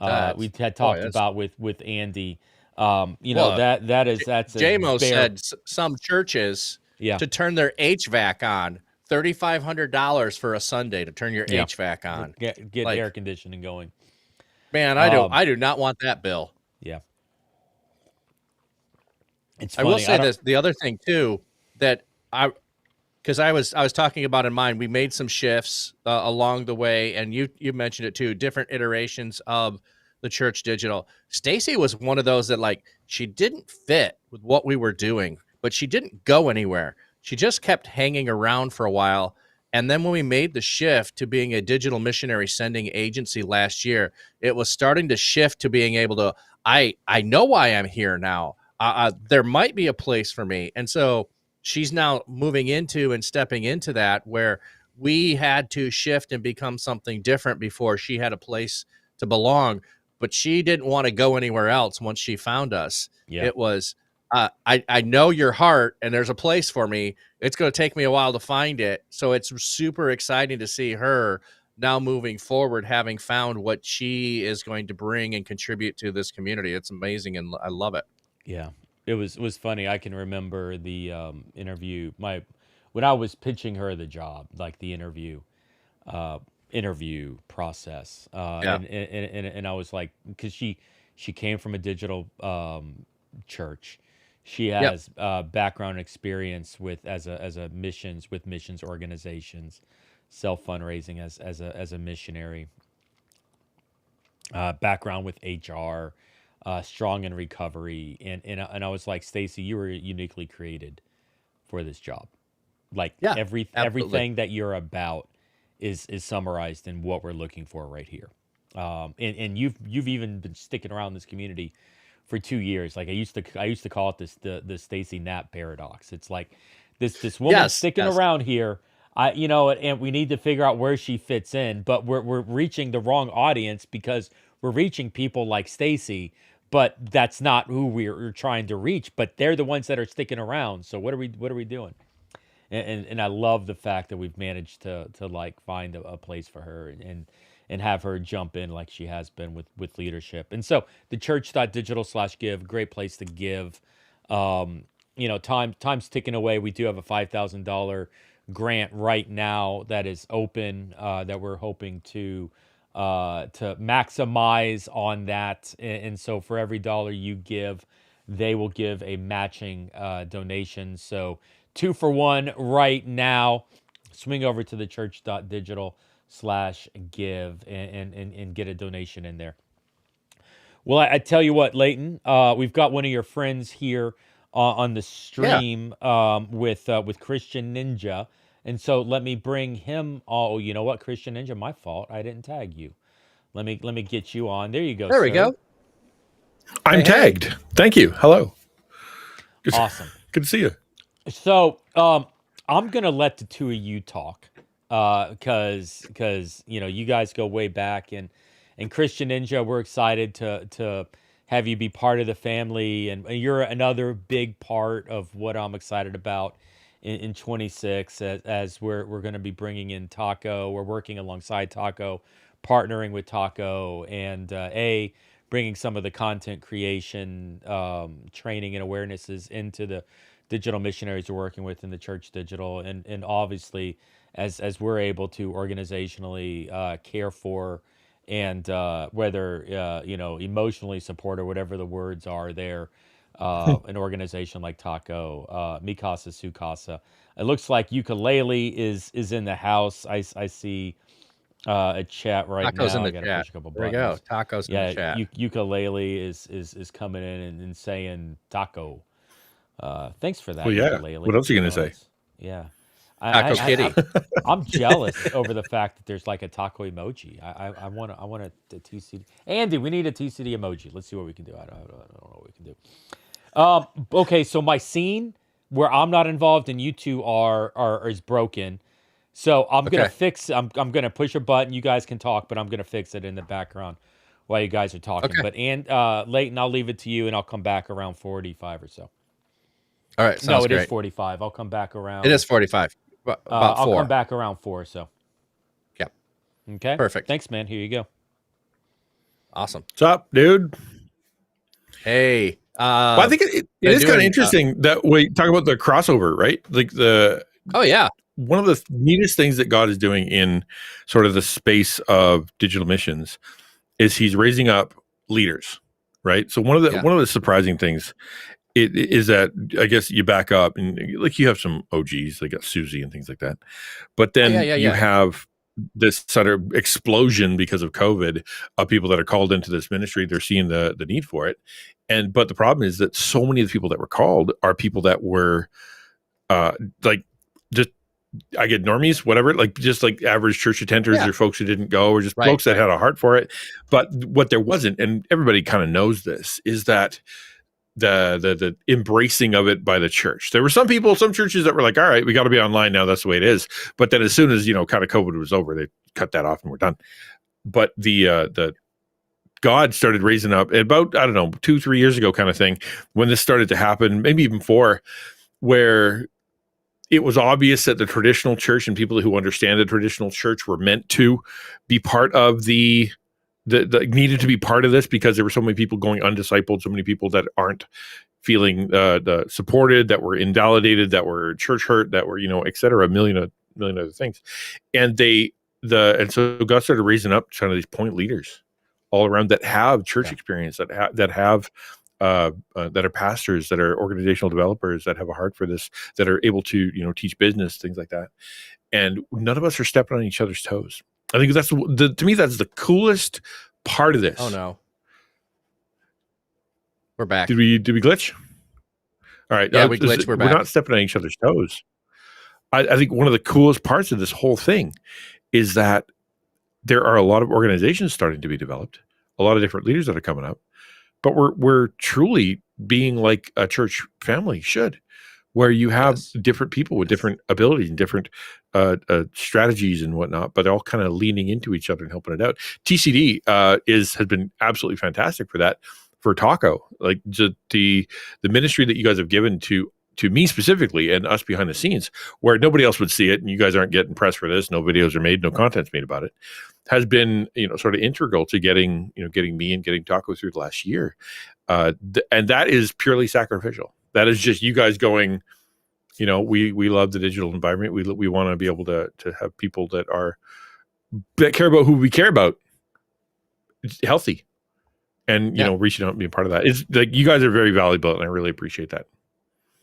Speaker 1: We had talked about with Andy.
Speaker 19: Well,
Speaker 1: that's
Speaker 19: JMO
Speaker 1: bare.
Speaker 19: said some churches to turn their HVAC on, $3,500 for a Sunday to turn your HVAC on,
Speaker 1: get
Speaker 19: like,
Speaker 1: air conditioning going.
Speaker 19: Man, I do not want that bill.
Speaker 1: Yeah. It's
Speaker 19: funny. I will say this, the other thing too, that because I was talking about in mine, we made some shifts along the way, and you mentioned it too, different iterations of the church digital. Stacy was one of those that, like, she didn't fit with what we were doing, but she didn't go anywhere. She just kept hanging around for a while. And then when we made the shift to being a digital missionary sending agency last year, it was starting to shift to being able to, I know why I'm here now. There might be a place for me. And so she's now moving into and stepping into that, where we had to shift and become something different before she had a place to belong. But she didn't want to go anywhere else once she found us.
Speaker 1: Yeah.
Speaker 19: It was, I know your heart, and there's a place for me. It's going to take me a while to find it. So it's super exciting to see her now moving forward, having found what she is going to bring and contribute to this community. It's amazing, and I love it.
Speaker 1: Yeah, it was funny. I can remember the interview. When I was pitching her the job, like the interview process, and I was like, because she came from a digital church. She has background experience as a missions organizations, self fundraising as a missionary, background with HR, strong in recovery, and I was like, Stacy, you were uniquely created for this job. Like everything that you're about is summarized in what we're looking for right here. And you've even been sticking around this community for 2 years. Like I used to call it the Stacy Knapp paradox. It's like this woman sticking around here. And we need to figure out where she fits in, but we're reaching the wrong audience because we're reaching people like Stacy, but that's not who we're trying to reach. But they're the ones that are sticking around. So what are we doing? And I love the fact that we've managed to like find a place for her and have her jump in like she has been with leadership. And so thechurch.digital/give, great place to give. Time's ticking away. We do have a $5,000 grant right now that is open, that we're hoping to maximize on that. And so for every dollar you give, they will give a matching donation. So 2 for 1 right now. Swing over to thechurch.digital/give and get a donation in there. Well, I tell you what, Leighton, we've got one of your friends here on the stream with Christian Ninja. And so let me bring him. Oh, you know what, Christian Ninja, my fault. I didn't tag you. Let me get you on. There you go.
Speaker 19: There we go.
Speaker 3: I'm tagged. Thank you. Hello.
Speaker 1: Awesome.
Speaker 3: Good to see you.
Speaker 1: So I'm gonna let the two of you talk, because you guys go way back, and Christian Ninja, we're excited to have you be part of the family, and you're another big part of what I'm excited about in 26 as we're going to be bringing in Taco. We're working alongside Taco, partnering with Taco, and bringing some of the content creation, training and awarenesses into the digital missionaries we're working with in the church digital, and obviously as we're able to organizationally care for and whether emotionally support or whatever the words are there, an organization like Taco, Mi Casa Su Casa. It looks like Ukulele is in the house. I see A chat right
Speaker 19: Tacos
Speaker 1: now.
Speaker 19: in
Speaker 1: I
Speaker 19: the
Speaker 1: got to
Speaker 19: chat.
Speaker 1: push a couple
Speaker 19: There we go.
Speaker 1: buttons.
Speaker 19: Tacos in
Speaker 1: Yeah,
Speaker 19: the chat.
Speaker 1: ukulele is coming in and saying taco. Thanks for that,
Speaker 3: Well, yeah.
Speaker 1: ukulele.
Speaker 3: What else are you
Speaker 1: You
Speaker 3: going to
Speaker 1: know,
Speaker 3: say?
Speaker 1: yeah.
Speaker 19: Taco Kitty.
Speaker 1: I'm jealous over the fact that there's like a taco emoji. I want a TCD. Andy, we need a TCD emoji. Let's see what we can do. I don't know what we can do. Okay, so my scene where I'm not involved and you two are is broken. So I'm gonna
Speaker 19: Okay.
Speaker 1: fix. I'm gonna push a button. You guys can talk, but I'm gonna fix it in the background while you guys are talking.
Speaker 19: Okay.
Speaker 1: But Leighton, I'll leave it to you, and I'll come back around 45 or so.
Speaker 19: All right.
Speaker 1: No,
Speaker 19: Sounds
Speaker 1: it is
Speaker 19: great.
Speaker 1: 45. I'll come back around.
Speaker 19: It is 45. About
Speaker 1: I'll
Speaker 19: 4.
Speaker 1: come back around 4 or so.
Speaker 19: Yep.
Speaker 1: Okay.
Speaker 19: Perfect.
Speaker 1: Thanks, man. Here you go.
Speaker 19: Awesome.
Speaker 3: What's up, dude?
Speaker 19: Hey.
Speaker 3: Well, I think it is kind of interesting that we talk about the crossover, right? Like
Speaker 19: Oh, yeah.
Speaker 3: One of the neatest things that God is doing in sort of the space of digital missions is he's raising up leaders, right? So one of the surprising things is that I guess you back up and like you have some OGs, like Susie and things like that, but then you have this sort of explosion because of COVID of people that are called into this ministry. They're seeing the need for it, but the problem is that so many of the people that were called are people that were like just I get normies, whatever, like just like average church attenders or folks who didn't go or just folks that had a heart for it. But what there wasn't, and everybody kind of knows this, is that the embracing of it by the church. There were some churches that were like, all right, we got to be online now. That's the way it is. But then as soon as, kind of COVID was over, they cut that off and we're done. But the God started raising up about, 2-3 years ago kind of thing, when this started to happen, maybe even 4, where it was obvious that the traditional church and people who understand the traditional church were meant to be part of the needed to be part of this, because there were so many people going undiscipled, so many people that aren't feeling supported, that were invalidated, that were church hurt, that were, et cetera, a million other things. And so God started raising up kind of these point leaders all around that have church experience, that are pastors, that are organizational developers, that have a heart for this, that are able to, teach business, things like that. And none of us are stepping on each other's toes. I think that's to me, that's the coolest part of this.
Speaker 19: Oh no. We're back.
Speaker 3: Did we glitch? All right.
Speaker 19: Yeah, we glitched. We're back.
Speaker 3: We're not stepping on each other's toes. I think one of the coolest parts of this whole thing is that there are a lot of organizations starting to be developed, a lot of different leaders that are coming up, but we're truly being like a church family should, where you have different people with different abilities and different strategies and whatnot, but they're all kind of leaning into each other and helping it out. TCD has been absolutely fantastic for that, for Taco. Like the ministry that you guys have given to me specifically and us behind the scenes, where nobody else would see it, and you guys aren't getting press for this, no videos are made, no content's made about it, has been, sort of integral to getting me and getting Taco through the last year. And that is purely sacrificial. That is just you guys going, we love the digital environment. We want to be able to have people that care about who we care about, healthy, and reaching out and being part of that. It's like you guys are very valuable, and I really appreciate that.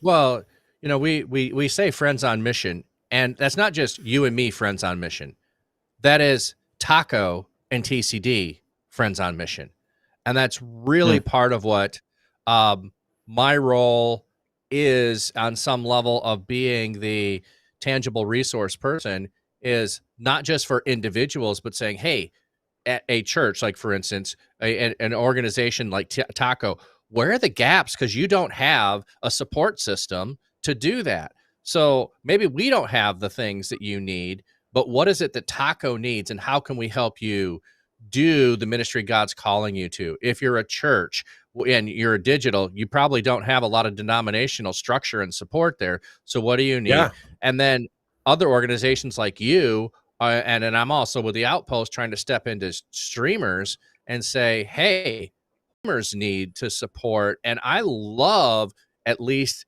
Speaker 19: Well, we say friends on mission, and that's not just you and me friends on mission. That is Taco and TCD friends on mission. And that's really part of what my role is on some level of being the tangible resource person, is not just for individuals, but saying, hey, at a church, like for instance, an organization like Taco, where are the gaps? Because you don't have a support system to do that. So maybe we don't have the things that you need, but what is it that Taco needs, and how can we help you do the ministry God's calling you to? If you're a church and you're a digital, you probably don't have a lot of denominational structure and support there. So what do you need?
Speaker 3: Yeah.
Speaker 19: And then other organizations like you, and I'm also with the Outpost trying to step into streamers and say, hey, streamers need to support. And I love at least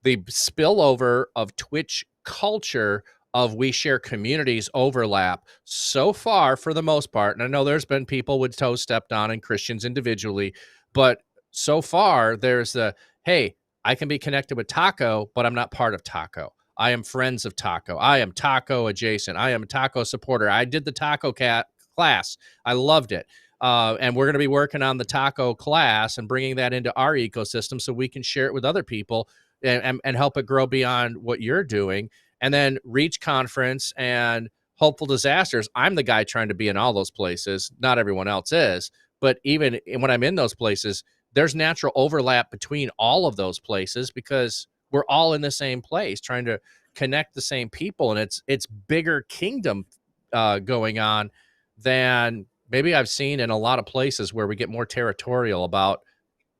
Speaker 19: the spillover of Twitch culture of we share communities overlap so far for the most part. And I know there's been people with toes stepped on and Christians individually, but so far there's hey, I can be connected with Taco, but I'm not part of Taco. I am friends of taco. I am taco adjacent. I am a taco supporter. I did the taco class. I loved it. And we're going to be working on the taco class and bringing that into our ecosystem so we can share it with other people and help it grow beyond what you're doing. And then Reach Conference and Hopeful Disasters. I'm the guy trying to be in all those places. Not everyone else is. But even when I'm in those places, there's natural overlap between all of those places because we're all in the same place trying to connect the same people. And it's bigger kingdom going on than maybe I've seen in a lot of places where we get more territorial about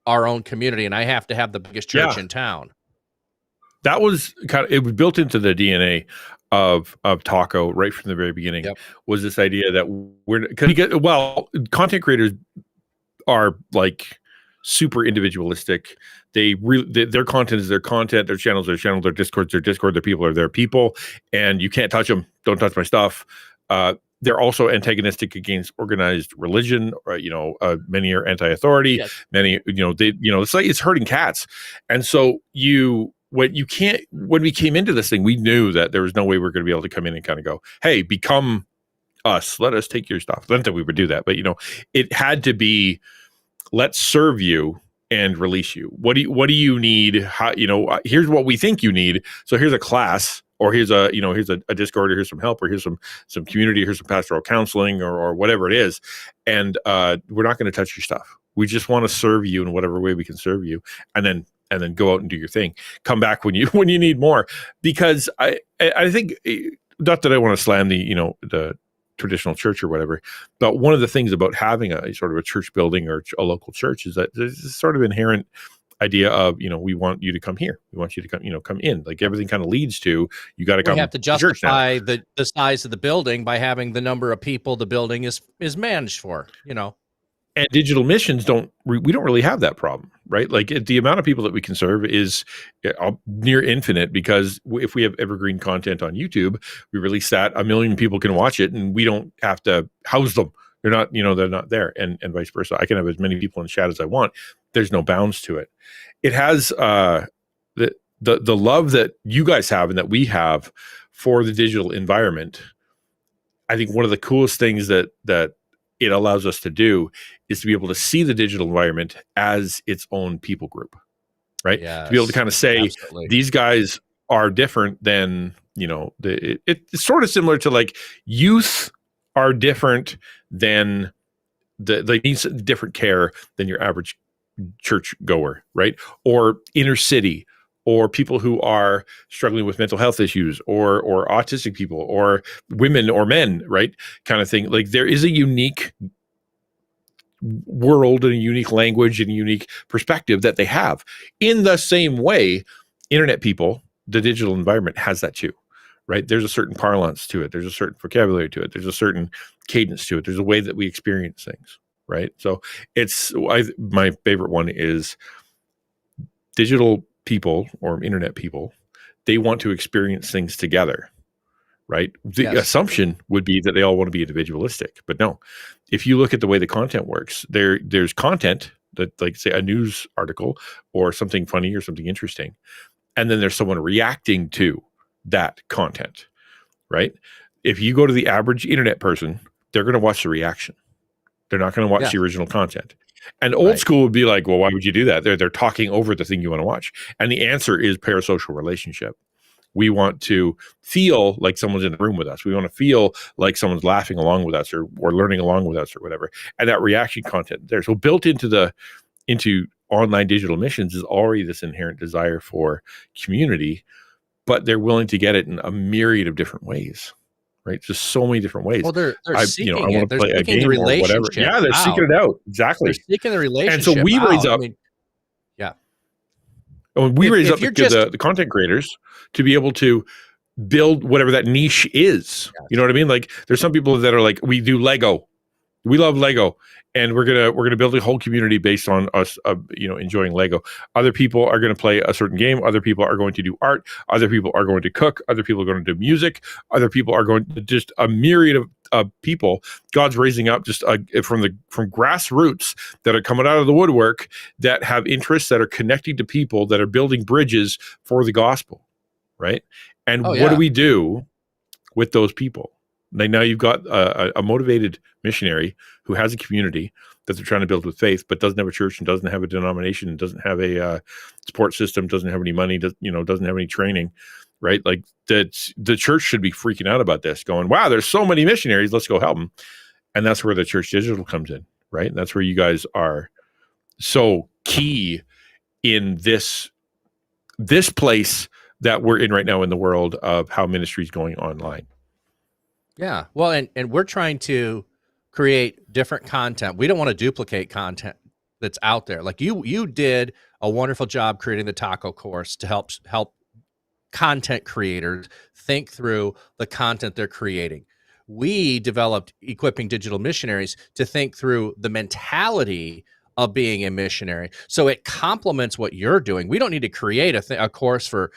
Speaker 19: our own community. And I have to have the biggest church in town.
Speaker 3: That was it was built into the DNA of Taco right from the very beginning. Was this idea that content creators are like super individualistic. Their content is their content, their channels, their Discord, their people are their people, and you can't touch them. Don't touch my stuff. They're also antagonistic against organized religion. Many are anti-authority. Yes. Many, it's like it's herding cats. And so when we came into this thing, we knew that there was no way we were going to be able to come in and kind of go, hey, become us. Let us take your stuff. Not that we would do that, but it had to be, let's serve you and release you. What do you need? How, here's what we think you need. So here's a class, or here's a Discord, or here's some help, or here's some community, here's some pastoral counseling, or whatever it is. And we're not going to touch your stuff. We just want to serve you in whatever way we can serve you. And then go out and do your thing. Come back when you need more. Because I think, not that I want to slam the traditional church or whatever, but one of the things about having a sort of a church building or a local church is that there's this sort of inherent idea of, we want you to come here. We want you to come in. Like everything kind of leads to, you got to come.
Speaker 19: We have to justify the size of the building by having the number of people the building is managed for,
Speaker 3: And digital missions we don't really have that problem, right? Like the amount of people that we can serve is near infinite, because if we have evergreen content on YouTube, we release that, 1 million people can watch it, and we don't have to house them. They're not, they're not there, and vice versa. I can have as many people in chat as I want. There's no bounds to it. It has the love that you guys have and that we have for the digital environment. I think one of the coolest things that it allows us to do is to be able to see the digital environment as its own people group, right?
Speaker 19: Yes,
Speaker 3: to be able to kind of say,
Speaker 19: absolutely.
Speaker 3: These guys are different than, it's sort of similar to like youth are different than they need different care than your average church goer, right? Or inner city, or people who are struggling with mental health issues, or autistic people, or women or men, right? Kind of thing. Like there is a unique world and a unique language and a unique perspective that they have. In the same way, internet people, the digital environment has that too, right? There's a certain parlance to it. There's a certain vocabulary to it. There's a certain cadence to it. There's a way that we experience things, right? So my favorite one is digital people or internet people. They want to experience things together, right? The assumption would be that they all want to be individualistic, but no. If you look at the way the content works, there's content that, like, say, a news article or something funny or something interesting, and then there's someone reacting to that content, right? If you go to the average internet person, they're going to watch the reaction. They're not going to watch the original content. And old school would be like, well, why would you do that? They're talking over the thing you want to watch. And the answer is parasocial relationship. We want to feel like someone's in the room with us. We want to feel like someone's laughing along with us or learning along with us or whatever. And that reaction content there. So built into online digital missions is already this inherent desire for community, but they're willing to get it in a myriad of different ways. Right, just so many different ways.
Speaker 19: Well, they're seeking
Speaker 3: I want to play a game or whatever. Yeah, they're seeking it out. Exactly.
Speaker 19: They're seeking the relationship.
Speaker 3: And so we raise up. And we raise up the content creators to be able to build whatever that niche is. You know what I mean? Like, there's some people that are like, we do Lego. We love Lego, and we're gonna build a whole community based on us, enjoying Lego. Other people are going to play a certain game. Other people are going to do art. Other people are going to cook. Other people are going to do music. Other people are going to just a myriad of people. God's raising up just from grassroots that are coming out of the woodwork that have interests that are connecting to people that are building bridges for the gospel. right? And
Speaker 19: Oh,
Speaker 3: what do
Speaker 19: yeah.
Speaker 3: we do with those people? Like now you've got a motivated missionary who has a community that they're trying to build with faith, but doesn't have a church and doesn't have a denomination and doesn't have a support system, doesn't have any money, doesn't have any training, right? Like the church should be freaking out about this, going, wow, there's so many missionaries, let's go help them. And that's where the Church Digital comes in, right? And that's where you guys are so key in this place that we're in right now in the world of how ministry is going online.
Speaker 19: Yeah. Well, and we're trying to create different content. We don't want to duplicate content that's out there. Like you did a wonderful job creating the taco course to help content creators think through the content they're creating. We developed Equipping Digital Missionaries to think through the mentality of being a missionary. So it complements what you're doing. We don't need to create a course for,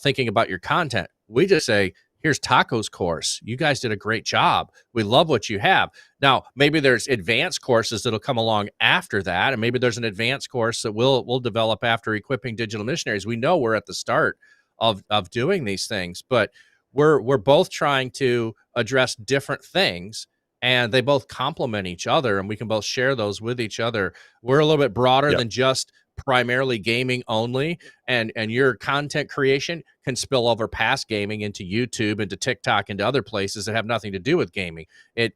Speaker 19: thinking about your content. We just say, here's Taco's course. You guys did a great job. We love what you have. Now, maybe there's advanced courses that'll come along after that. And maybe there's an advanced course that we'll develop after Equipping Digital Missionaries. We know we're at the start of doing these things, but we're both trying to address different things, and they both complement each other, and we can both share those with each other. We're a little bit broader than just primarily gaming only, and your content creation can spill over past gaming into YouTube, into TikTok, into other places that have nothing to do with gaming. It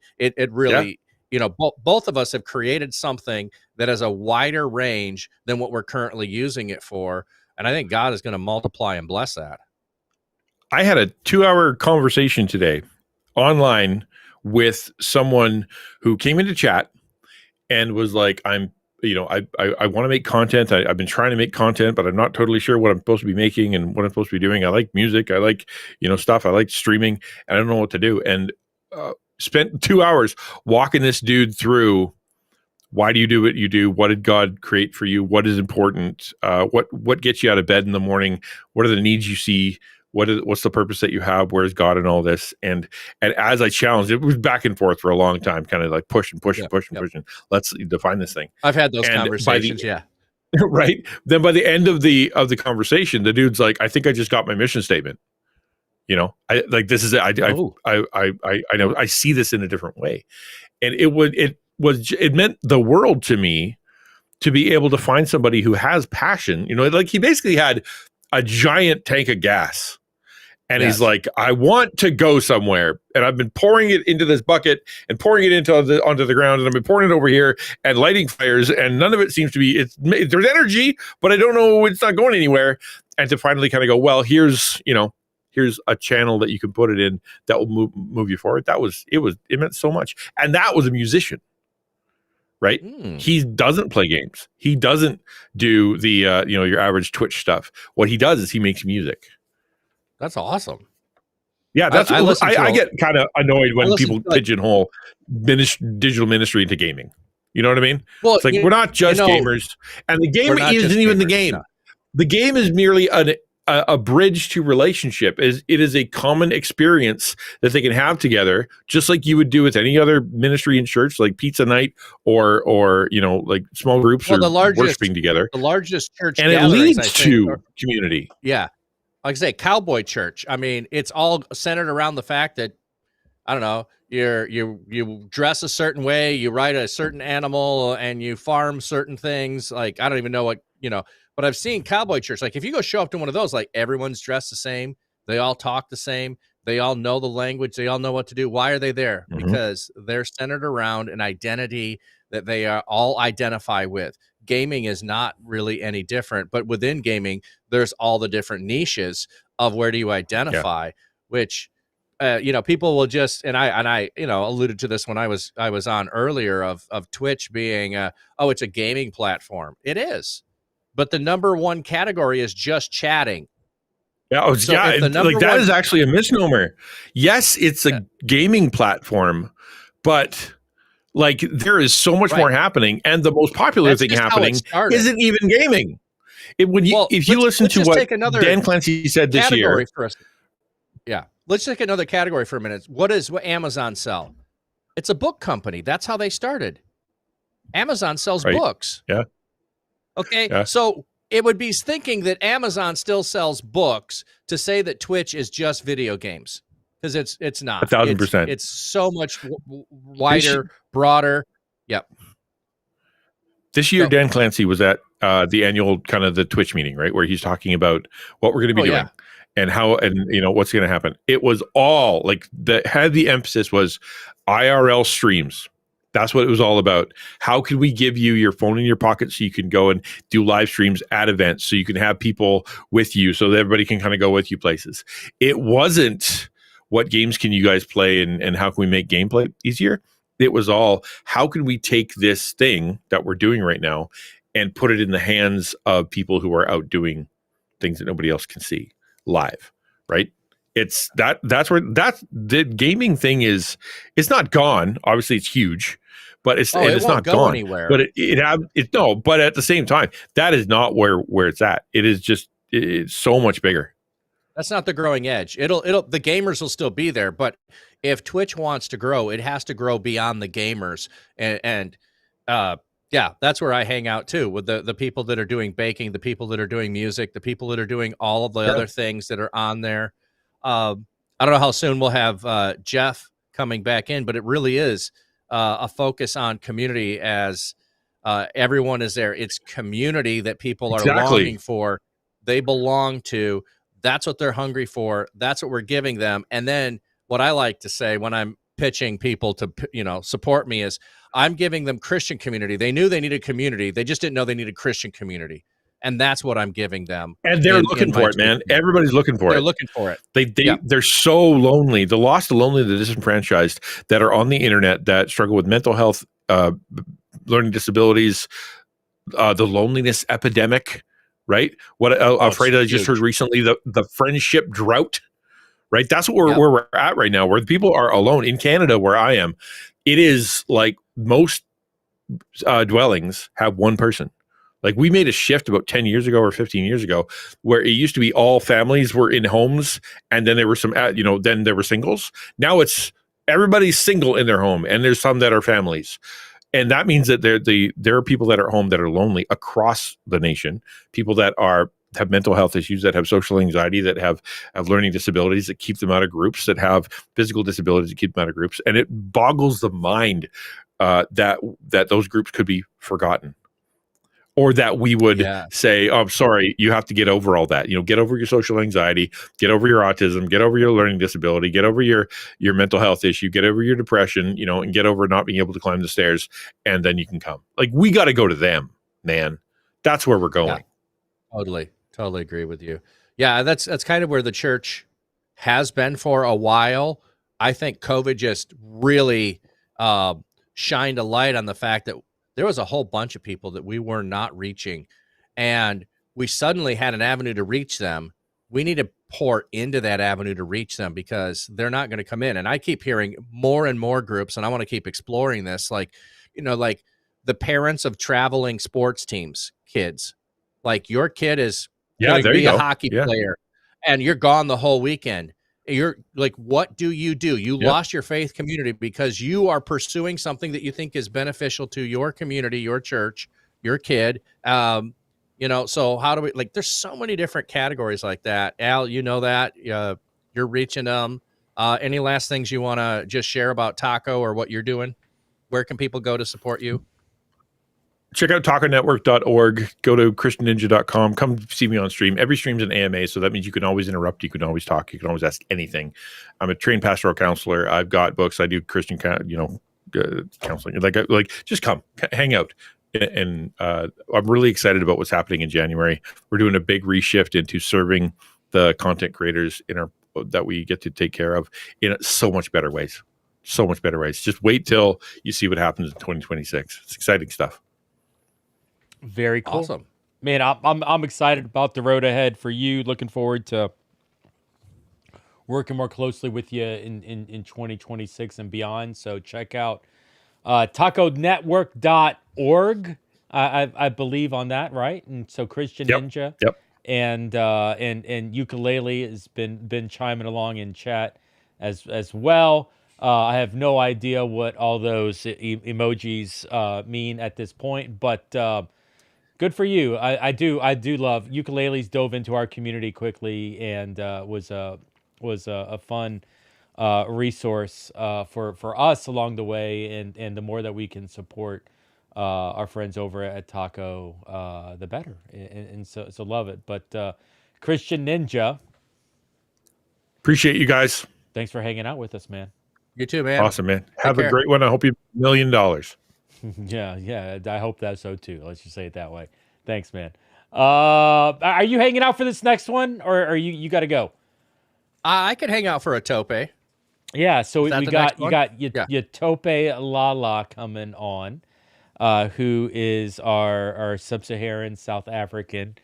Speaker 19: really, both of us have created something that has a wider range than what we're currently using it for, and I think God is going to multiply and bless that.
Speaker 3: I had a 2-hour conversation today online with someone who came into chat and was like, I want to make content. I've been trying to make content, but I'm not totally sure what I'm supposed to be making and what I'm supposed to be doing. I like music. I like, stuff. I like streaming, and I don't know what to do. And spent 2 hours walking this dude through, why do you do what you do? What did God create for you? What is important? What gets you out of bed in the morning? What are the needs you see? What's the purpose that you have? Where's God in all this? And as I challenged, it was back and forth for a long time, kind of like pushing. Let's define this thing.
Speaker 19: I've had those conversations.
Speaker 3: Right. Then by the end of the conversation, the dude's like, I think I just got my mission statement. I like, this is it. I know I see this in a different way. And it meant the world to me to be able to find somebody who has passion. Like he basically had a giant tank of gas. And he's like, I want to go somewhere, and I've been pouring it into this bucket and pouring it onto the ground, and I've been pouring it over here and lighting fires, and none of it seems to be. There's energy, but I don't know. It's not going anywhere. And to finally kind of go, well, here's a channel that you can put it in that will move you forward. It meant so much, and that was a musician, right? He doesn't play games. He doesn't do the your average Twitch stuff. What he does is he makes music.
Speaker 19: That's awesome.
Speaker 3: Yeah, that's I get kind of annoyed when people pigeonhole digital ministry into gaming. You know what I mean? Well, it's like we're not just gamers, and the game isn't even the game. No. The game is merely a bridge to relationship. It is a common experience that they can have together, just like you would do with any other ministry in church, like pizza night or like small groups or worshiping together.
Speaker 19: The largest church,
Speaker 3: and it leads to community.
Speaker 19: Yeah. Like I say, cowboy church. I mean, it's all centered around the fact that, I don't know, you dress a certain way, you ride a certain animal, and you farm certain things. Like, I don't even know what, but I've seen cowboy church. Like, if you go show up to one of those, like, everyone's dressed the same. They all talk the same. They all know the language. They all know what to do. Why are they there? Mm-hmm. Because they're centered around an identity that they all identify with. Gaming is not really any different, but within gaming, there's all the different niches of where do you identify, which, people will just, and I alluded to this when I was on earlier of Twitch being, it's a gaming platform. It is, but the number one category is just chatting.
Speaker 3: Yeah, that is actually a misnomer. Yes, it's a gaming platform, but like there is so much more happening, and the most popular thing happening isn't even gaming. If you listen to what Dan Clancy said this year,
Speaker 19: let's take another category for a minute. What Amazon sell? It's a book company. That's how they started. Amazon sells books.
Speaker 3: Yeah.
Speaker 19: Okay. Yeah. So it would be thinking that Amazon still sells books to say that Twitch is just video games, because it's not.
Speaker 3: 1,000%.
Speaker 19: It's so much wider, broader. Yep.
Speaker 3: This year, Dan Clancy was at the annual kind of the Twitch meeting, right, where he's talking about what we're going to be doing and how, and what's going to happen. It was all like the emphasis was IRL streams. That's what it was all about. How can we give you your phone in your pocket so you can go and do live streams at events, so you can have people with you, so that everybody can kind of go with you places. It wasn't what games can you guys play and how can we make gameplay easier. It was all, how can we take this thing that we're doing right now and put it in the hands of people who are out doing things that nobody else can see live, right? It's that's where the gaming thing is. It's not gone. Obviously, it's huge, but it's not gone
Speaker 19: anywhere.
Speaker 3: But but at the same time, that is not where it's at. It is just it's so much bigger.
Speaker 19: That's not the growing edge. The gamers will still be there, but if Twitch wants to grow, it has to grow beyond the gamers. And that's where I hang out too, with the people that are doing baking, the people that are doing music, the people that are doing all of the other things that are on there. I don't know how soon we'll have Jeff coming back in, but it really is a focus on community, as everyone is there. It's community that people are longing for. They belong to. That's what they're hungry for. That's what we're giving them. And then what I like to say when I'm pitching people to, support me is, I'm giving them Christian community. They knew they needed community. They just didn't know they needed Christian community. And that's what I'm giving them.
Speaker 3: And they're looking for it, man. Everybody's looking for it.
Speaker 19: They're looking for it.
Speaker 3: They're so lonely. The lost, the lonely, the disenfranchised that are on the internet, that struggle with mental health, learning disabilities, the loneliness epidemic. Right? What afraid I just heard recently, the friendship drought, right? That's what where we're at right now, where the people are alone. In Canada, where I am, it is like most dwellings have one person. Like, we made a shift about 10 years ago or 15 years ago, where it used to be all families were in homes, and then there were some, then there were singles. Now it's everybody's single in their home, and there's some that are families. And that means that there are people that are at home that are lonely across the nation, people that have mental health issues, that have social anxiety, that have learning disabilities that keep them out of groups, that have physical disabilities that keep them out of groups. And it boggles the mind that those groups could be forgotten, or that we would say, "Oh, I'm sorry, you have to get over all that. Get over your social anxiety, get over your autism, get over your learning disability, get over your mental health issue, get over your depression, and get over not being able to climb the stairs, and then you can come." Like, we got to go to them, man. That's where we're going.
Speaker 19: Yeah, totally agree with you. Yeah, that's kind of where the church has been for a while. I think COVID just really shined a light on the fact that there was a whole bunch of people that we were not reaching, and we suddenly had an avenue to reach them. We need to pour into that avenue to reach them, because they're not going to come in. And I keep hearing more and more groups, and I want to keep exploring this, like the parents of traveling sports teams, kids. Like, your kid is going to be a hockey player, and you're gone the whole weekend. You're like, what do? You lost your faith community because you are pursuing something that you think is beneficial to your community, your church, your kid. So how do we, there's so many different categories like that. Al, that you're reaching them. Any last things you want to just share about Taco or what you're doing? Where can people go to support you?
Speaker 3: Check out taconetwork.org. Go to christianninja.com. Come see me on stream. Every stream's an AMA, so that means you can always interrupt. You can always talk. You can always ask anything. I'm a trained pastoral counselor. I've got books. I do Christian, counseling. Just come, hang out. And I'm really excited about what's happening in January. We're doing a big reshift into serving the content creators that we get to take care of in so much better ways. So much better ways. Just wait till you see what happens in 2026. It's exciting stuff.
Speaker 1: Very cool.
Speaker 19: Awesome.
Speaker 1: Man, I'm excited about the road ahead for you. Looking forward to working more closely with you in 2026 and beyond. So check out taconetwork.org. I believe on that, right? And so Christian Ninja.
Speaker 3: Yep.
Speaker 1: And Ukulele has been chiming along in chat as well. I have no idea what all those emojis mean at this point, but Good for you. I do love ukuleles. Dove into our community quickly and was a fun resource for us along the way, and the more that we can support our friends over at Taco, the better. And so love it. But Christian Ninja,
Speaker 3: appreciate you guys.
Speaker 1: Thanks for hanging out with us, man.
Speaker 19: You too, man.
Speaker 3: Awesome, man. Have a great one. I hope you $1 million.
Speaker 1: Yeah. I hope that's so too. Let's just say it that way. Thanks, man. Are you hanging out for this next one, or are you got to go?
Speaker 19: I could hang out for a tope.
Speaker 1: Yeah. So we got
Speaker 19: Yeah.
Speaker 1: Yatope Lala coming on, who is our sub-Saharan South African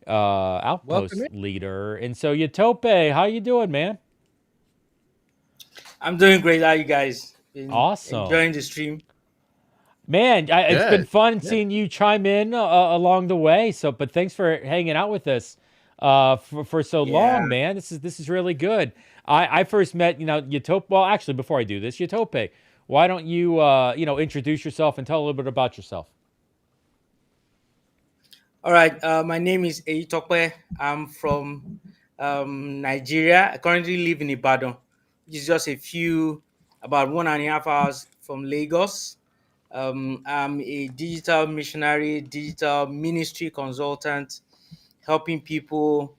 Speaker 1: outpost leader. And so Yatope, how you doing, man?
Speaker 4: I'm doing great. How are you guys?
Speaker 1: Awesome.
Speaker 4: Enjoying the stream.
Speaker 1: Man, it's been fun seeing you chime in along the way. But thanks for hanging out with us for so long, man. This is really good. I first met Yatope. Well, actually, before I do this, Yatope, why don't you introduce yourself and tell a little bit about yourself?
Speaker 4: All right. My name is Eyitope. I'm from Nigeria. I currently live in Ibadan, which is just about 1.5 hours from Lagos. I'm a digital missionary, digital ministry consultant, helping people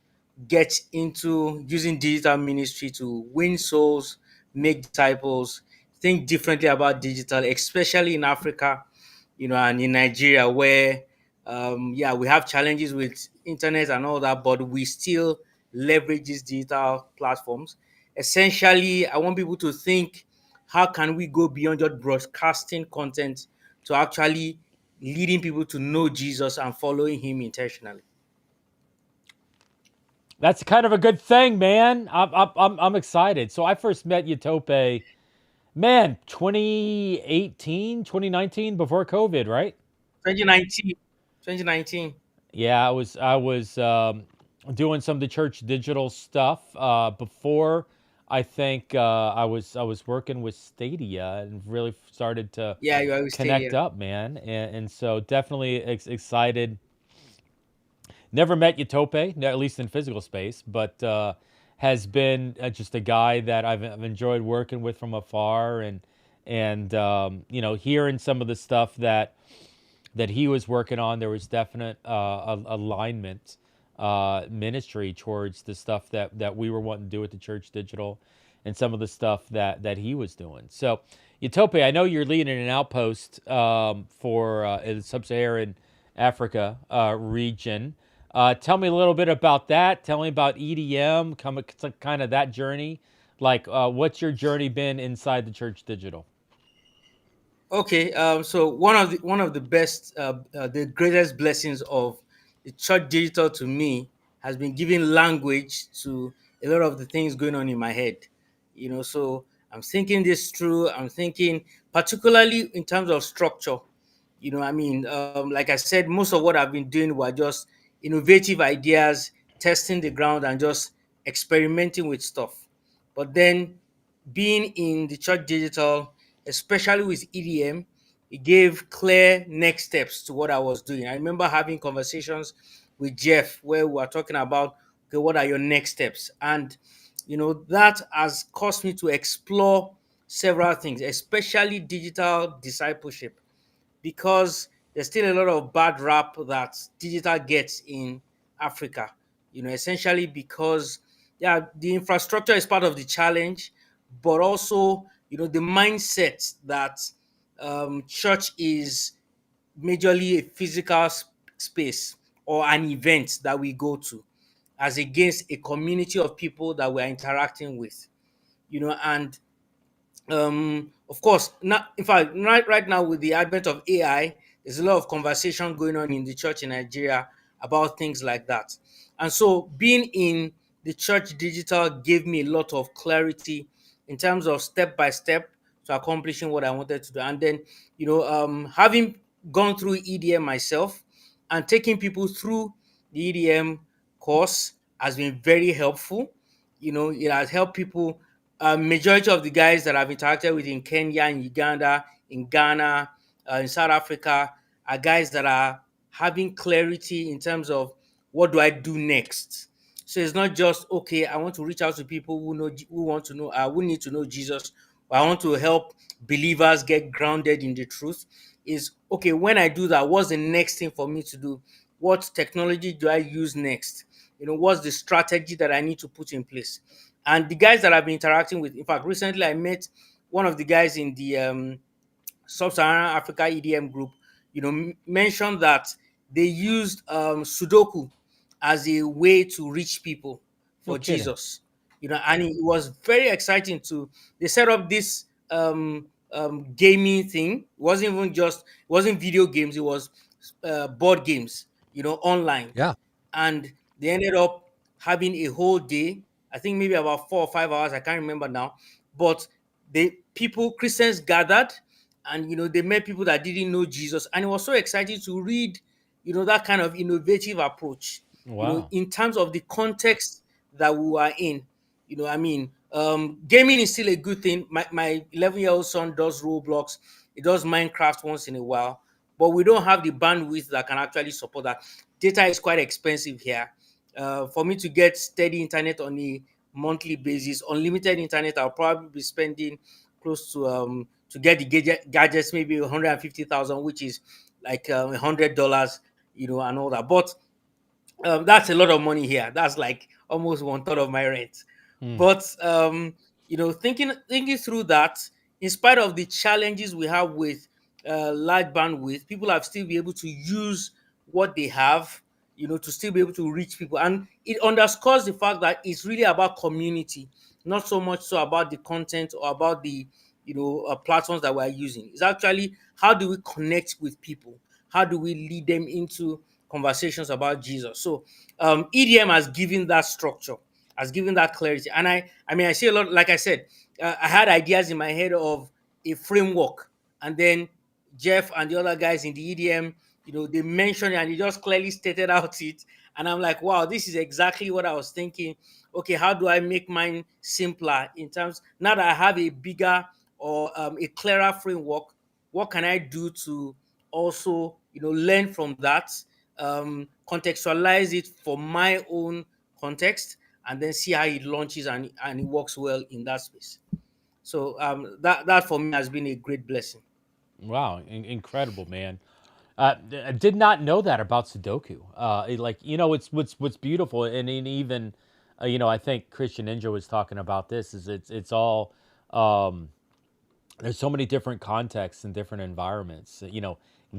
Speaker 4: get into using digital ministry to win souls, make disciples, think differently about digital, especially in Africa, and in Nigeria, where we have challenges with internet and all that, but we still leverage these digital platforms. Essentially, I want people to think, how can we go beyond just broadcasting content to actually leading people to know Jesus and following him intentionally?
Speaker 1: That's kind of a good thing, man. I'm excited. So I first met Yatope, man, 2018, 2019, before COVID, right?
Speaker 4: 2019.
Speaker 1: Yeah, I was doing some of the church digital stuff before. I think I was working with Stadia and really started to connect up, man. And so definitely excited. Never met Yatope, at least in physical space, but has been just a guy that I've enjoyed working with from afar, and hearing some of the stuff that he was working on. There was definite alignment, ministry towards the stuff that we were wanting to do with the Church Digital, and some of the stuff that he was doing. So, Yatope, I know you're leading an outpost for the Sub-Saharan Africa region. Tell me a little bit about that. Tell me about EDM, kind of that journey. Like, what's your journey been inside the Church Digital?
Speaker 4: Okay, so one of the best, the greatest blessings of the Church Digital to me has been giving language to a lot of the things going on in my head. So I'm thinking this through. I'm thinking particularly in terms of structure. Like I said, most of what I've been doing were just innovative ideas, testing the ground, and just experimenting with stuff. But then being in the Church Digital, especially with EDM, it gave clear next steps to what I was doing. I remember having conversations with Jeff where we were talking about, okay, what are your next steps? And that has caused me to explore several things, especially digital discipleship, because there's still a lot of bad rap that digital gets in Africa. Essentially because the infrastructure is part of the challenge, but also the mindset that church is majorly a physical space or an event that we go to, as against a community of people that we're interacting with. And of course, not in fact, right now with the advent of AI, there's a lot of conversation going on in the church in Nigeria about things like that. And so being in the Church Digital gave me a lot of clarity in terms of step by step to accomplishing what I wanted to do. And then, having gone through EDM myself and taking people through the EDM course has been very helpful. It has helped people. Majority of the guys that I've interacted with in Kenya, in Uganda, in Ghana, in South Africa are guys that are having clarity in terms of what do I do next. So it's not just, okay, I want to reach out to people who want to know, who need to know Jesus, or I want to help believers get grounded in the truth. Is, okay, when I do that, what's the next thing for me to do? What technology do I use next? What's the strategy that I need to put in place? And the guys that I've been interacting with, in fact, recently I met one of the guys in the Sub-Saharan Africa EDM group, mentioned that they used Sudoku as a way to reach people
Speaker 1: No
Speaker 4: for
Speaker 1: kidding.
Speaker 4: Jesus. And it was very exciting to. They set up this gaming thing. It wasn't video games. It was board games. Online.
Speaker 19: Yeah.
Speaker 4: And they ended up having a whole day. I think maybe about 4 or 5 hours. I can't remember now. But Christians gathered, and they met people that didn't know Jesus, and it was so exciting to read that kind of innovative approach
Speaker 1: Wow.
Speaker 4: in terms of the context that we are in. Gaming is still a good thing. My 11-year-old son does Roblox. He does Minecraft once in a while, but we don't have the bandwidth that can actually support that. Data is quite expensive here. For me to get steady internet on a monthly basis, unlimited internet, I'll probably be spending close to get the gadgets, maybe 150,000, which is like $100, and all that. But that's a lot of money here. That's like almost 1/3 of my rent. But thinking through that, in spite of the challenges we have with large bandwidth, people have still be able to use what they have, to still be able to reach people. And it underscores the fact that it's really about community, not so much so about the content or about the platforms that we're using. It's actually, how do we connect with people? How do we lead them into conversations about Jesus? So EDM has given that structure, has given that clarity. And I see a lot, like I said, I had ideas in my head of a framework, and then Jeff and the other guys in the EDM, they mentioned it and they just clearly stated out it. And I'm like, wow, this is exactly what I was thinking. Okay, how do I make mine simpler in terms, now that I have a bigger or a clearer framework, what can I do to also, learn from that, contextualize it for my own context, and then see how it launches and it works well in that space. So that for me has been a great blessing.
Speaker 1: Wow, incredible, man. I did not know that about Sudoku. What's beautiful, and even, I think Christian Ninja was talking about this. Is it's all there's so many different contexts and different environments.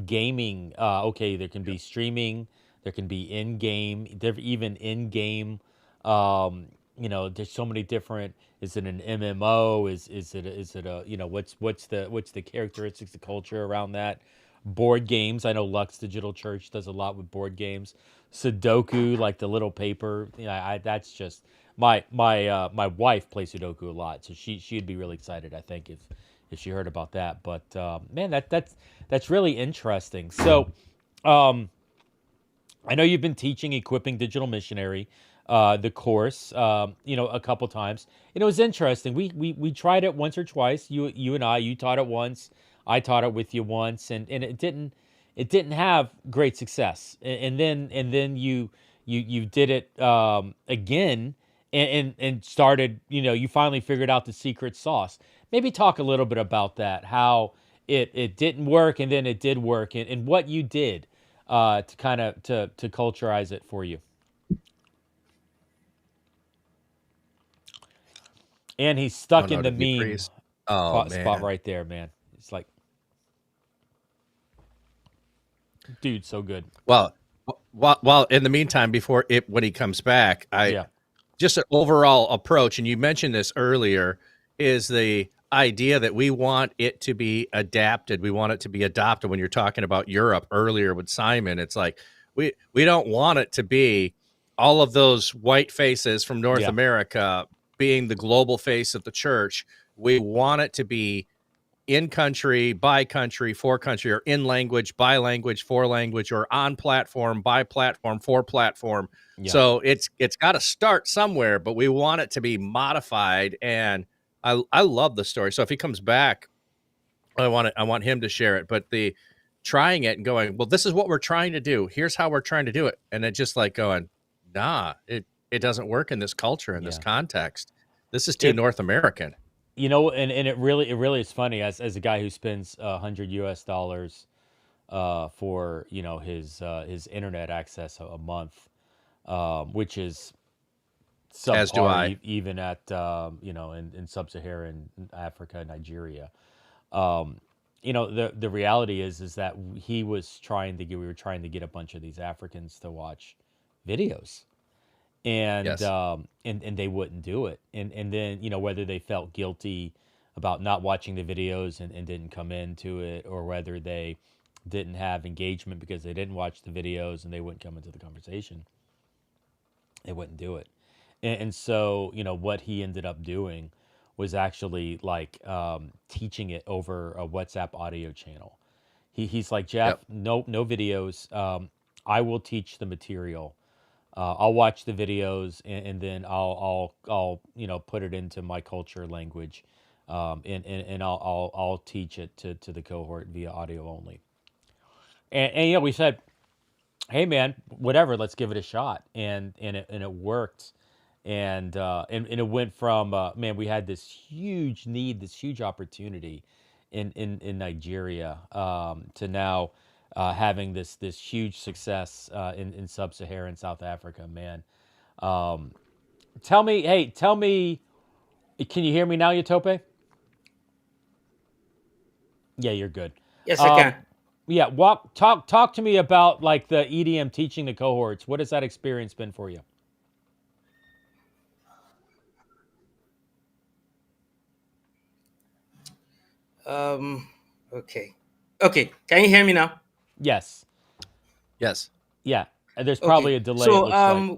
Speaker 1: Gaming. Okay, there can be streaming, there can be in game, even in game. There's so many different. Is it an MMO? Is it a what's the characteristics, the culture around that? Board games. I know Lux Digital Church does a lot with board games. Sudoku, like the little paper. That's just my wife plays Sudoku a lot, so she'd be really excited, I think, if she heard about that. But man, that's really interesting. So, I know you've been teaching Equipping Digital Missionary, the course, a couple times. And it was interesting. We tried it once or twice. You and I, you taught it once. I taught it with you once, and it didn't have great success. And then you did it again, and started. You finally figured out the secret sauce. Maybe talk a little bit about that. How it didn't work, and then it did work, and what you did to kind of to culturize it for you. And he's stuck in the meme spot right there, man. It's like, dude, so good.
Speaker 19: Well, while in the meantime, when he comes back, just an overall approach, and you mentioned this earlier, is the idea that we want it to be adapted. We want it to be adopted. When you're talking about Europe earlier with Simon, it's like we don't want it to be all of those white faces from North America being the global face of the church. We want it to be in country, by country, for country, or in language, by language, for language, or on platform, by platform, for platform. Yeah. So it's got to start somewhere, but we want it to be modified. And I love the story. So if he comes back, I want him to share it. But the trying it and going, well, this is what we're trying to do. Here's how we're trying to do it. And it just like going, nah, it doesn't work in this culture, in this context. This is too North American.
Speaker 1: You know, and it really is funny as a guy who spends $100 for, you know, his internet access a month, which is
Speaker 19: As do I.
Speaker 1: even at you know, in sub-Saharan Africa, Nigeria. You know, the reality is that we were trying to get a bunch of these Africans to watch videos, and
Speaker 19: Yes.
Speaker 1: And they wouldn't do it, and then, you know, whether they felt guilty about not watching the videos and didn't come into it, or whether they didn't have engagement because they didn't watch the videos and they wouldn't come into the conversation, they wouldn't do it. And so, you know, what he ended up doing was actually like teaching it over a WhatsApp audio channel. He's like, Jeff, no videos. I will teach the material. I'll watch the videos, and then I'll you know, put it into my culture language, and I'll teach it to the cohort via audio only. And you know, we said, hey man, whatever, let's give it a shot, and it worked, and it went from man, we had this huge need, this huge opportunity in Nigeria, to now having this huge success in sub-Saharan South Africa, man. Tell me, can you hear me now, Yatope? Yeah, you're good.
Speaker 4: Yes, I can.
Speaker 1: Yeah, talk to me about like the EDM teaching the cohorts. What has that experience been for you?
Speaker 4: Okay. Can you hear me now?
Speaker 1: Yes.
Speaker 19: Yes.
Speaker 1: Yeah. There's probably a delay.
Speaker 4: So
Speaker 1: it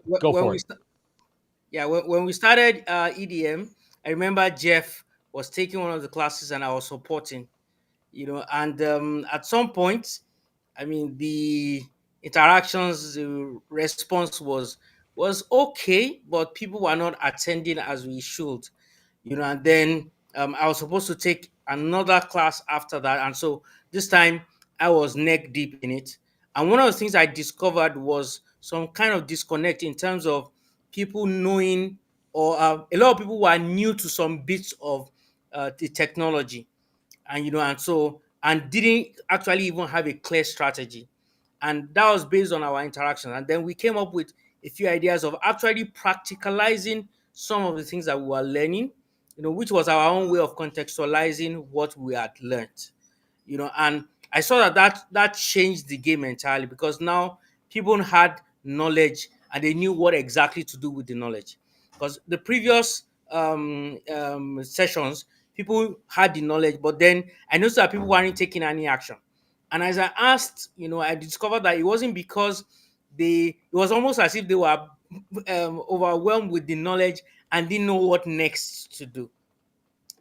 Speaker 1: looks like. Go for it.
Speaker 4: When we started EDM, I remember Jeff was taking one of the classes and I was supporting, you know, and at some point, I mean, the interactions, the response was okay, but people were not attending as we should, you know. And then I was supposed to take another class after that, and so this time I was neck deep in it. And one of the things I discovered was some kind of disconnect in terms of people knowing, or a lot of people were new to some bits of the technology, and you know, and didn't actually even have a clear strategy. And that was based on our interactions, and then we came up with a few ideas of actually practicalizing some of the things that we were learning, you know, which was our own way of contextualizing what we had learned, you know. And I saw that changed the game entirely, because now people had knowledge and they knew what exactly to do with the knowledge. Because the previous sessions, people had the knowledge, but then I noticed that people weren't taking any action. And as I asked, you know, I discovered that it wasn't because it was almost as if they were overwhelmed with the knowledge and didn't know what next to do.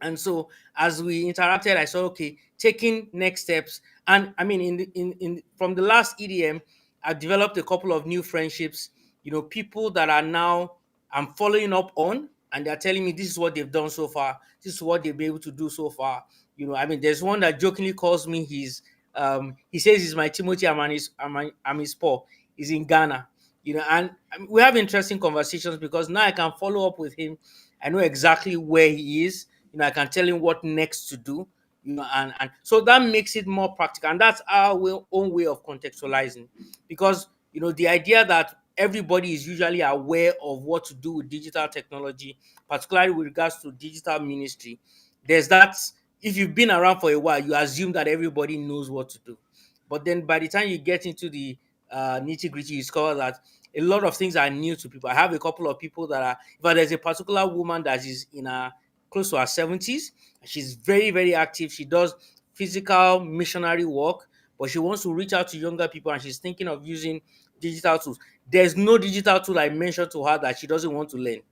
Speaker 4: And so as we interacted, I saw, okay, taking next steps. And I mean, in from the last EDM, I developed a couple of new friendships, you know, people that are now I'm following up on, and they're telling me this is what they've done so far, this is what they've been able to do so far. You know, I mean, there's one that jokingly calls me he says he's my Timothy, I'm his Paul. He's in Ghana, you know, and we have interesting conversations because now I can follow up with him. I know exactly where he is. You know, I can tell him what next to do. You know, and so that makes it more practical, and that's our own way of contextualizing. Because you know, the idea that everybody is usually aware of what to do with digital technology, particularly with regards to digital ministry, there's that. If you've been around for a while, you assume that everybody knows what to do. But then by the time you get into the nitty gritty, you discover that a lot of things are new to people. I have a couple of people that are, but there's a particular woman that is in her close to her 70s. She's very, very active. She does physical missionary work, but she wants to reach out to younger people and she's thinking of using digital tools. There's no digital tool I mentioned to her that she doesn't want to learn.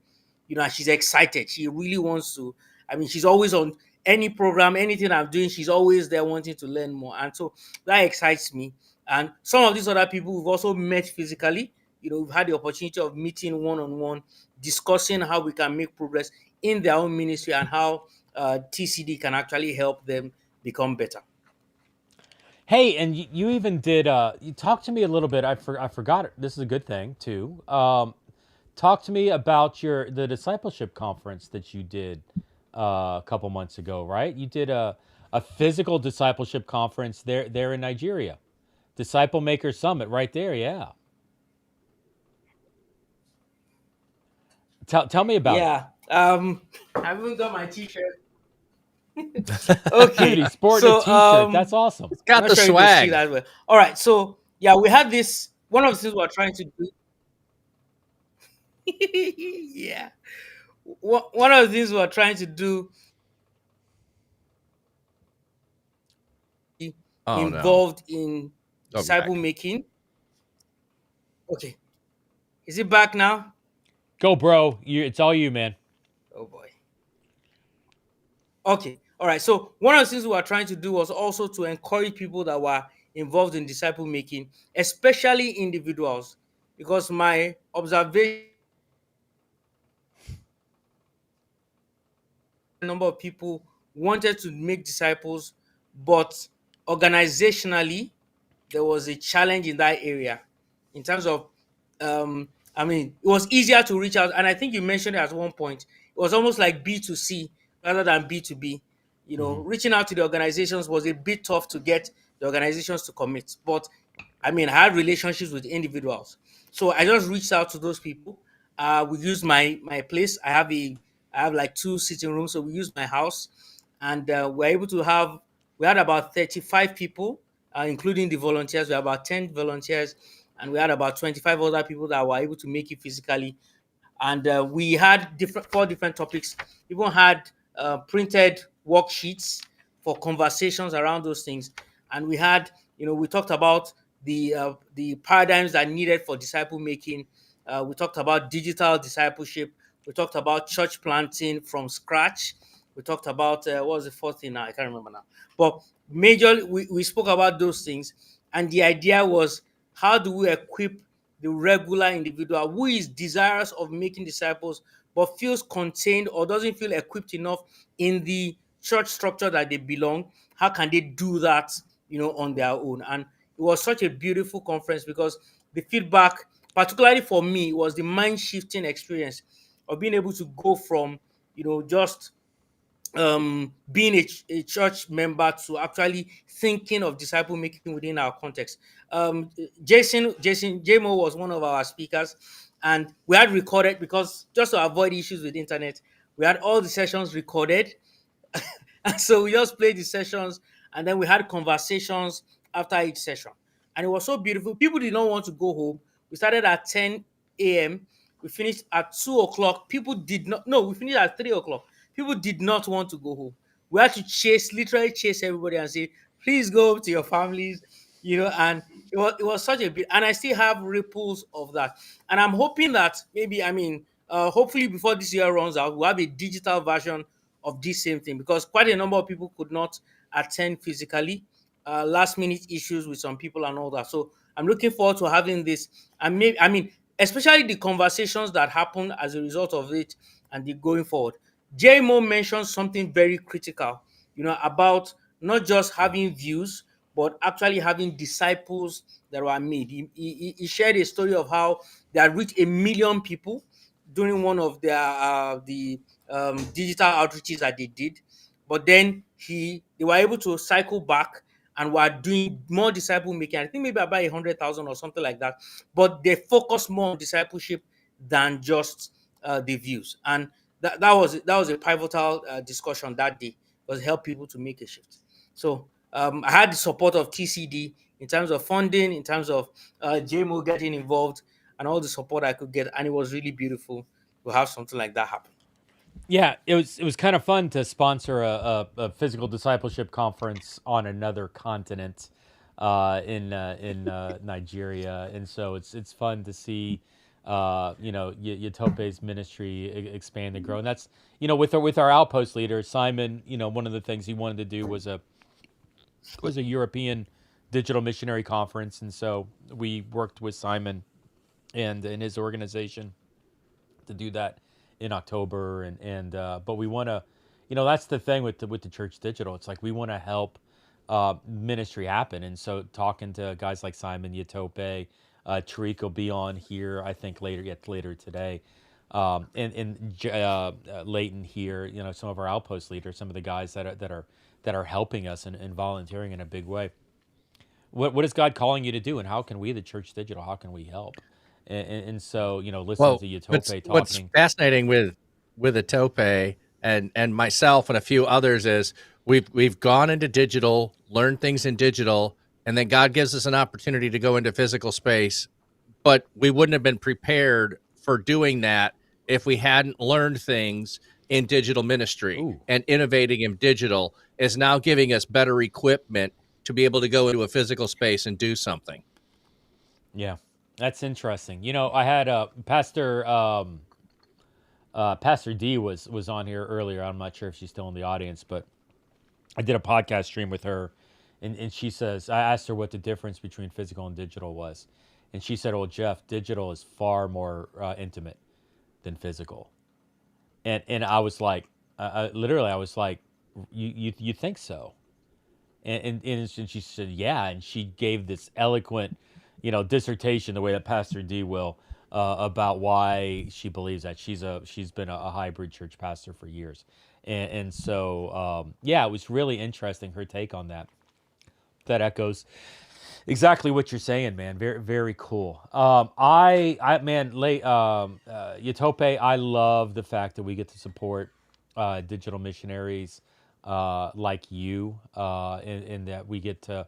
Speaker 4: You know, and she's excited. She really wants to. I mean, she's always on any program, anything I'm doing, she's always there wanting to learn more. And so that excites me. And some of these other people we've also met physically. You know, we've had the opportunity of meeting one on one, discussing how we can make progress in their own ministry and how TCD can actually help them become better.
Speaker 1: Hey, and you even did. You talked to me a little bit. I forgot. This is a good thing too. Talk to me about the discipleship conference that you did a couple months ago, right? You did a physical discipleship conference there in Nigeria, Disciple Maker Summit, right there. Yeah. Tell me about it.
Speaker 4: Yeah. I haven't got my t-shirt.
Speaker 1: Dude,
Speaker 4: Okay.
Speaker 1: he's sporting a
Speaker 4: So
Speaker 1: t-shirt. That's awesome.
Speaker 19: It's got
Speaker 4: not
Speaker 19: the
Speaker 4: sure you can see
Speaker 19: swag.
Speaker 4: that well. All right. So yeah, we had this. One of the things we're trying to do. Yeah. One of the things we're trying to do
Speaker 19: Oh no.
Speaker 4: involved in
Speaker 19: Go
Speaker 4: disciple
Speaker 19: back.
Speaker 4: making. Okay. Is it back now?
Speaker 1: Go, bro. It's all you, man.
Speaker 4: Oh boy. Okay. All right. So one of the things we were trying to do was also to encourage people that were involved in disciple making, especially individuals, because my observation number of people wanted to make disciples, but organizationally there was a challenge in that area in terms of I mean, it was easier to reach out, and I think you mentioned it at one point. It was almost like B2C rather than B2B. You know,
Speaker 1: Mhm.
Speaker 4: reaching out to the organizations was a bit tough to get the organizations to commit. But I mean, I had relationships with individuals, so I just reached out to those people. We used my place. I have like two sitting rooms, so we used my house, and we're able to have. We had about 35 people, including the volunteers. We had about 10 volunteers, and we had about 25 other people that were able to make it physically. And we had four different topics. Even had printed worksheets for conversations around those things. And we had, we talked about the paradigms that are needed for disciple making. We talked about digital discipleship. We talked about church planting from scratch. We talked about what was the fourth thing now? I can't remember now. But majorly, we spoke about those things, and the idea was, how do we equip the regular individual who is desirous of making disciples but feels contained or doesn't feel equipped enough in the church structure that they belong? How can they do that, on their own? And it was such a beautiful conference because the feedback, particularly for me, was the mind shifting experience of being able to go from, just being a church member to actually thinking of disciple making within our context. Jason JMO was one of our speakers, and we had recorded, because just to avoid issues with internet, we had all the sessions recorded. And so we just played the sessions, and then we had conversations after each session. And it was so beautiful. People did not want to go home. We started at 10 a.m. We finished at 2 o'clock. People did not, no, we finished at 3 o'clock. People did not want to go home. We had to literally chase everybody and say, please go to your families, and it was such a bit. And I still have ripples of that. And I'm hoping that maybe, hopefully before this year runs out, we'll have a digital version of this same thing, because quite a number of people could not attend physically. Last minute issues with some people and all that. So I'm looking forward to having this, and maybe, especially the conversations that happen as a result of it and the going forward. JMO mentioned something very critical, about not just having views, but actually having disciples that were made. He shared a story of how they had reached 1 million people during one of their the digital outreaches that they did. But then they were able to cycle back and were doing more disciple making. I think maybe about 100,000 or something like that. But they focus more on discipleship than just the views. And that was a pivotal discussion that day, was help people to make a shift. So I had the support of TCD in terms of funding, in terms of JMO getting involved, and all the support I could get, and it was really beautiful to have something like that happen.
Speaker 1: Yeah, it was kind of fun to sponsor a physical discipleship conference on another continent, in Nigeria, and so it's fun to see, Yatope's ministry expand and grow, and that's, with our outpost leader Simon. One of the things he wanted to do was a European digital missionary conference, and so we worked with Simon and his organization to do that in October, but we want to, that's the thing with the Church Digital. It's like we want to help ministry happen. And so talking to guys like Simon Yatope, Tariq will be on here, I think later today. And Leighton here, some of our outpost leaders, some of the guys that are helping us and volunteering in a big way. What is God calling you to do, and how can we, the Church Digital, how can we help? And so, listening to Yatope
Speaker 19: what's
Speaker 1: talking.
Speaker 19: fascinating with Yatope and myself and a few others is we've gone into digital, learned things in digital, and then God gives us an opportunity to go into physical space, but we wouldn't have been prepared for doing that if we hadn't learned things in digital ministry.
Speaker 1: Ooh.
Speaker 19: And innovating in digital is now giving us better equipment to be able to go into a physical space and do something.
Speaker 1: Yeah, that's interesting. I had Pastor D was on here earlier. I'm not sure if she's still in the audience, but I did a podcast stream with her, and she says, I asked her what the difference between physical and digital was, and she said, "Oh, Jeff, digital is far more intimate than physical," and I was like, literally, I was like, you think so? And she said, yeah, and she gave this eloquent, dissertation, the way that Pastor D will, about why she believes that. She's been a hybrid church pastor for years, and so yeah, it was really interesting, her take on that. That echoes exactly what you're saying, man. Very, very cool. Yatope, I love the fact that we get to support digital missionaries like you, and that we get to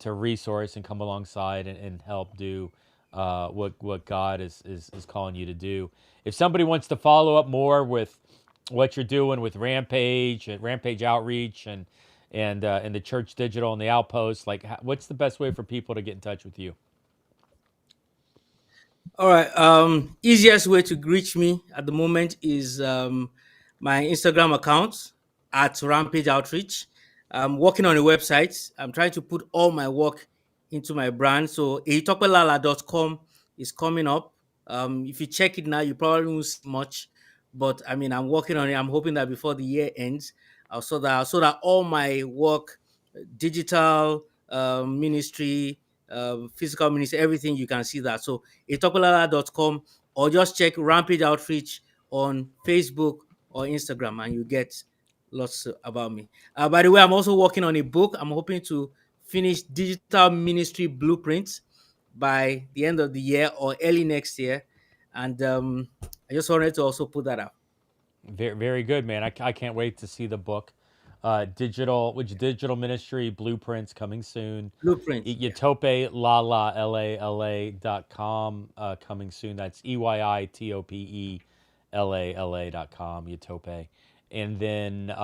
Speaker 1: resource and come alongside and help do what God is calling you to do. If somebody wants to follow up more with what you're doing with Rampage and Rampage Outreach and the Church Digital and the Outposts, like, what's the best way for people to get in touch with you?
Speaker 4: All right. Easiest way to reach me at the moment is my Instagram account at Rampage Outreach. I'm working on a website. I'm trying to put all my work into my brand. So eitopelala.com is coming up. If you check it now, you probably won't see much. But I mean, I'm working on it. I'm hoping that before the year ends, so that all my work, digital ministry, physical ministry, everything, you can see that. So etopelala.com, or just check Rampage Outreach on Facebook or Instagram, and you get lots about me. By the way, I'm also working on a book. I'm hoping to finish digital ministry blueprints by the end of the year or early next year. And I just wanted to also put that out.
Speaker 1: Very, very good, man. I can't wait to see the book. Digital ministry blueprints coming soon.
Speaker 4: Blueprints.
Speaker 1: Yatope LALA.com coming soon. That's EYITOPE LALA.com. Yatope. And then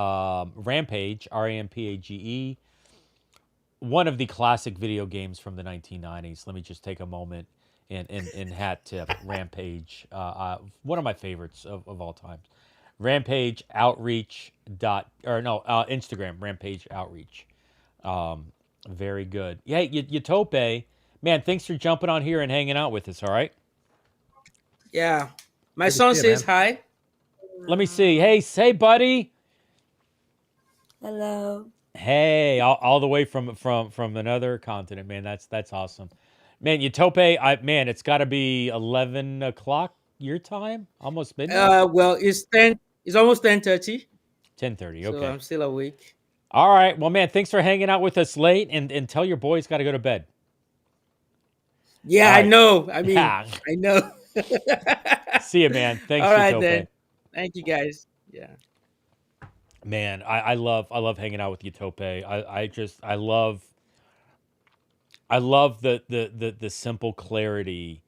Speaker 1: Rampage, RAMPAGE, one of the classic video games from the 1990s. Let me just take a moment and hat tip Rampage, one of my favorites of all time. Rampage Outreach Instagram, Rampage Outreach. Very good. Yeah, Yatope, man, thanks for jumping on here and hanging out with us, all right?
Speaker 4: Yeah. My son says hi.
Speaker 1: Let me see. Hey, buddy.
Speaker 5: Hello.
Speaker 1: Hey, all the way from another continent, man. That's awesome. Man, Yatope, it's got to be 11 o'clock your time? Almost midnight?
Speaker 4: Well, it's almost 10:30.
Speaker 1: 10:30, okay.
Speaker 4: So I'm still awake.
Speaker 1: All right. Well, man, thanks for hanging out with us late, and tell your boys got to go to bed.
Speaker 4: Yeah,
Speaker 1: right.
Speaker 4: I know. I mean, I know.
Speaker 1: See you, man. Thanks,
Speaker 4: all right,
Speaker 1: Yatope.
Speaker 4: then. Thank you, guys. Yeah.
Speaker 1: Man, I love hanging out with Yatope. I love the simple clarity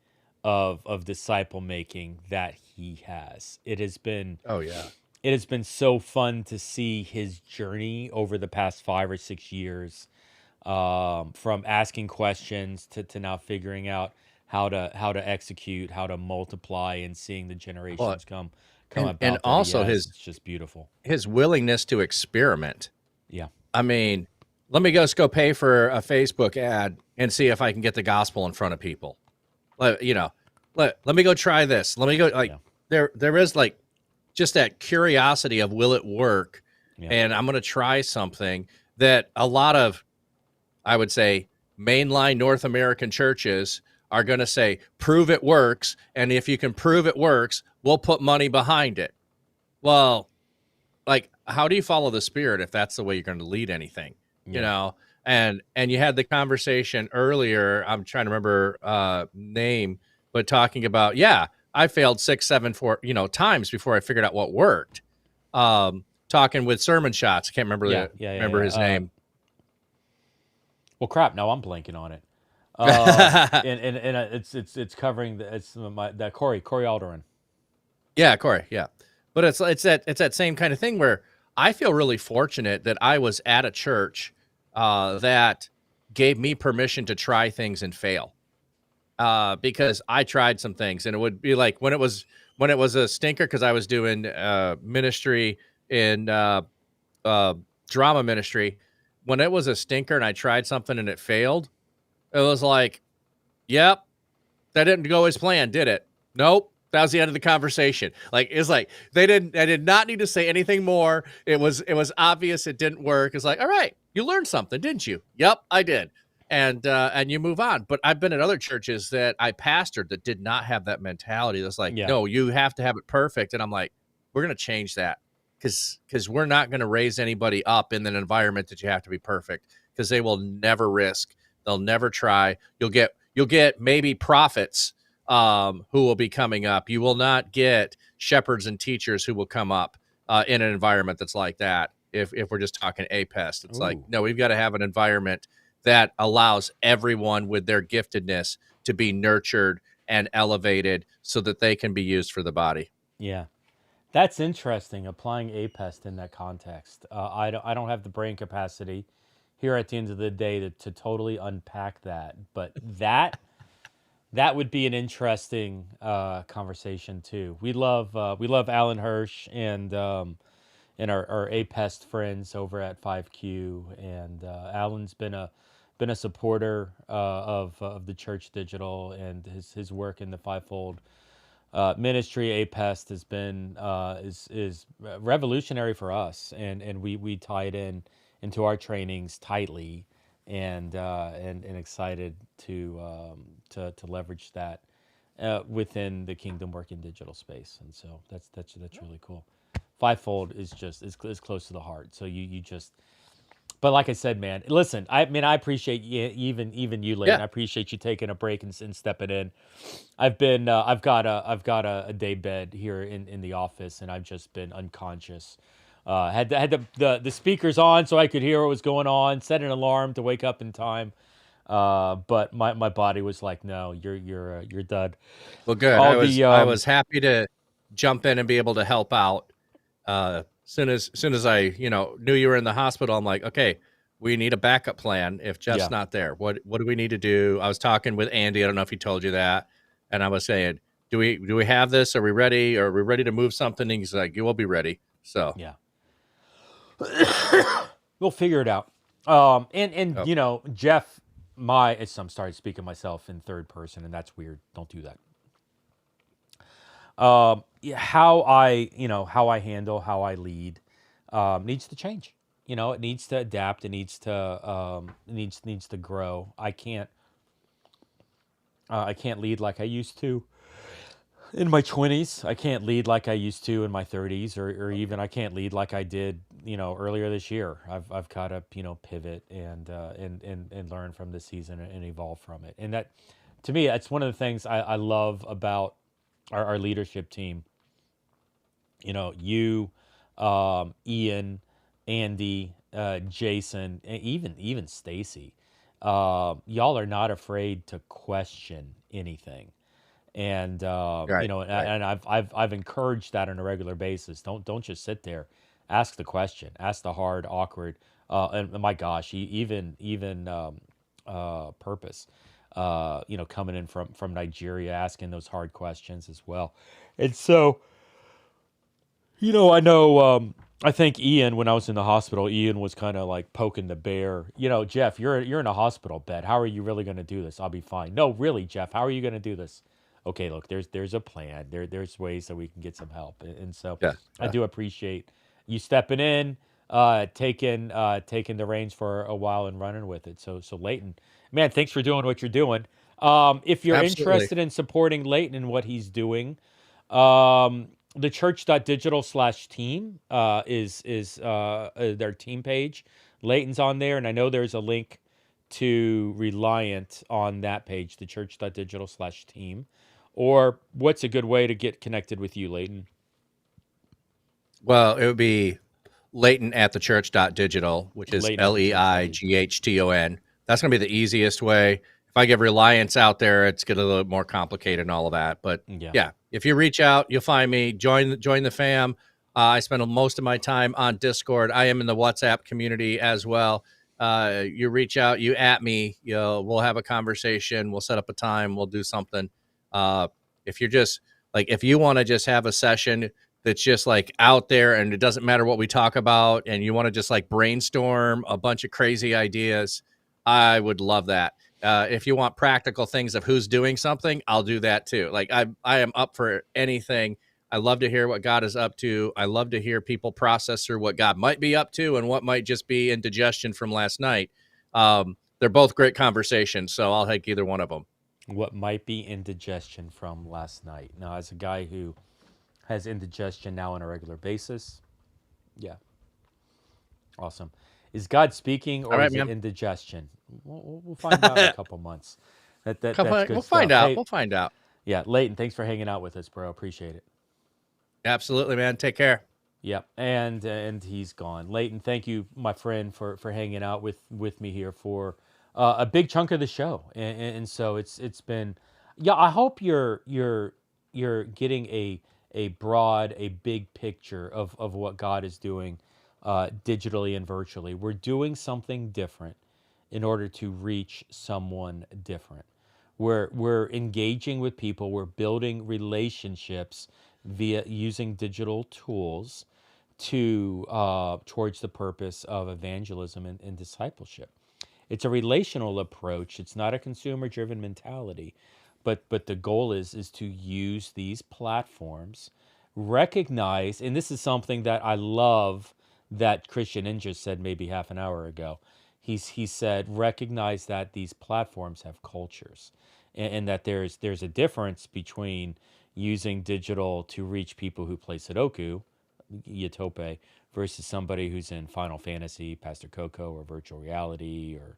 Speaker 1: of disciple making that he has. It has been It has been so fun to see his journey over the past 5 or 6 years, from asking questions to now figuring out how to execute, how to multiply, and seeing the generations come about.
Speaker 19: And also
Speaker 1: it's just beautiful.
Speaker 19: His willingness to experiment.
Speaker 1: Yeah.
Speaker 19: I mean, let me just go pay for a Facebook ad and see if I can get the gospel in front of people. Let me go try this. Let me go, there is just that curiosity of, will it work?
Speaker 1: Yeah.
Speaker 19: And I'm going to try something. that a lot of, I would say, mainline North American churches are going to say, prove it works. And if you can prove it works, we'll put money behind it. Well, like, how do you follow the Spirit if that's the way you're going to lead anything? You know? And you had the conversation earlier, I'm trying to remember name, but talking about, I failed 6, 7, 4, times before I figured out what worked. Talking with Sermon Shots. I can't remember remember his name.
Speaker 1: Well, crap. Now I'm blanking on it. And it's covering that Corey Alderin.
Speaker 19: Yeah, Corey. Yeah, but it's that same kind of thing where I feel really fortunate that I was at a church that gave me permission to try things and fail. Because I tried some things, and it would be like when it was a stinker, because I was doing ministry in drama ministry. When it was a stinker and I tried something and it failed, it was like, yep, that didn't go as planned, did it? Nope. That was the end of the conversation. Like, it's like I did not need to say anything more. It was obvious it didn't work. It's like, all right, you learned something, didn't you? Yep, I did. And you move on. But I've been at other churches that I pastored that did not have that mentality. That's like, no, you have to have it perfect. And I'm like, we're going to change that, because we're not going to raise anybody up in an environment that you have to be perfect, because they will never risk. They'll never try. You'll get maybe prophets who will be coming up. You will not get shepherds and teachers who will come up in an environment that's like that. If we're just talking APEST, it's like, no, we've got to have an environment that allows everyone with their giftedness to be nurtured and elevated so that they can be used for the body.
Speaker 1: Yeah. That's interesting, applying APEST in that context. I don't have the brain capacity here at the end of the day to totally unpack that, but that would be an interesting conversation too. We love Alan Hirsch and our APEST friends over at 5Q, and Alan's been a supporter of the Church Digital, and his work in the fivefold ministry. APEST has been is revolutionary for us, and we tie it into our trainings tightly, and excited to leverage that within the Kingdom Work in Digital space. And so that's really cool. Fivefold is just is close to the heart. So you just. But like I said, man, listen, I appreciate you, even you, Layton. I appreciate you taking a break and stepping in. I've got a day bed here in the office, and I've just been unconscious. Had the speakers on so I could hear what was going on, set an alarm to wake up in time. But my body was like, no, you're done.
Speaker 19: Well, good. I was happy to jump in and be able to help out. Soon as I knew you were in the hospital, I'm like, okay, we need a backup plan if Jeff's not there. What do we need to do? I was talking with Andy. I don't know if he told you that, and I was saying, do we have this? Are we ready? Are we ready to move something? And he's like, you will be ready. So
Speaker 1: we'll figure it out. Jeff, I'm sorry to speak of myself in third person, and that's weird. Don't do that. How I handle, how I lead, needs to change. It needs to adapt. It needs to grow. I can't lead like I used to in my 20s. I can't lead like I used to in my 30s, or even I can't lead like I did, earlier this year. I've got to, pivot and learn from this season and evolve from it. And that, to me, that's one of the things I love about our leadership team. You, Ian, Andy, Jason, even Stacy. Y'all are not afraid to question anything, and and I've encouraged that on a regular basis. Don't just sit there. Ask the question. Ask the hard, awkward, and my gosh, even Purpose. Coming in from Nigeria, asking those hard questions as well. And so, I think Ian, when I was in the hospital, Ian was kind of like poking the bear. Jeff, you're in a hospital bed. How are you really going to do this? I'll be fine. No, really, Jeff, how are you going to do this? Okay, look, there's a plan. There's ways that we can get some help. And so I do appreciate you stepping in. taking the reins for a while and running with it. So Leighton, man, thanks for doing what you're doing. If you're
Speaker 19: Absolutely.
Speaker 1: interested in supporting Leighton and what he's doing, theChurch.digital/team is their team page. Leighton's on there, and I know there's a link to Reliant on that page, theChurch.digital/team. Or what's a good way to get connected with you, Leighton?
Speaker 19: Well, it would be Leighton at thechurch.digital, which is
Speaker 1: Leighton at
Speaker 19: Leighton. That's going to be the easiest way. If I give Reliance out there, it's going to be a little more complicated and all of that. But yeah, if you reach out, you'll find me. Join the fam. I spend most of my time on Discord. I am in the WhatsApp community as well. You reach out, you at me, we'll have a conversation. We'll set up a time. We'll do something. If you're just like, if you want to just have a session that's just like out there and it doesn't matter what we talk about and you want to just like brainstorm a bunch of crazy ideas, I would love that. If you want practical things of who's doing something, I'll do that too. Like I am up for anything. I love to hear what God is up to. I love to hear people process through what God might be up to and what might just be indigestion from last night. They're both great conversations, so I'll take either one of them.
Speaker 1: What might be indigestion from last night. Now, as a guy who has indigestion now on a regular basis, yeah. Awesome. Is God speaking, or is it indigestion? We'll find out in a couple months. That's good
Speaker 19: We'll
Speaker 1: stuff.
Speaker 19: find out.
Speaker 1: Hey,
Speaker 19: We'll find out.
Speaker 1: Yeah, Leighton, thanks for hanging out with us, bro. Appreciate it.
Speaker 19: Absolutely, man. Take care.
Speaker 1: Yep, and he's gone. Leighton, thank you, my friend, for hanging out with me here for a big chunk of the show. And so it's been, yeah. I hope you're getting a broad, a big picture of what God is doing digitally and virtually. We're doing something different in order to reach someone different. We're engaging with people. We're building relationships via using digital tools to towards the purpose of evangelism and discipleship. It's a relational approach. It's not a consumer-driven mentality, but the goal is to use these platforms, recognize, and this is something that I love that Christian Ninja said maybe half an hour ago. He said recognize that these platforms have cultures, and that there's a difference between using digital to reach people who play Sudoku, Yatope, versus somebody who's in Final Fantasy, Pastor Coco, or virtual reality, or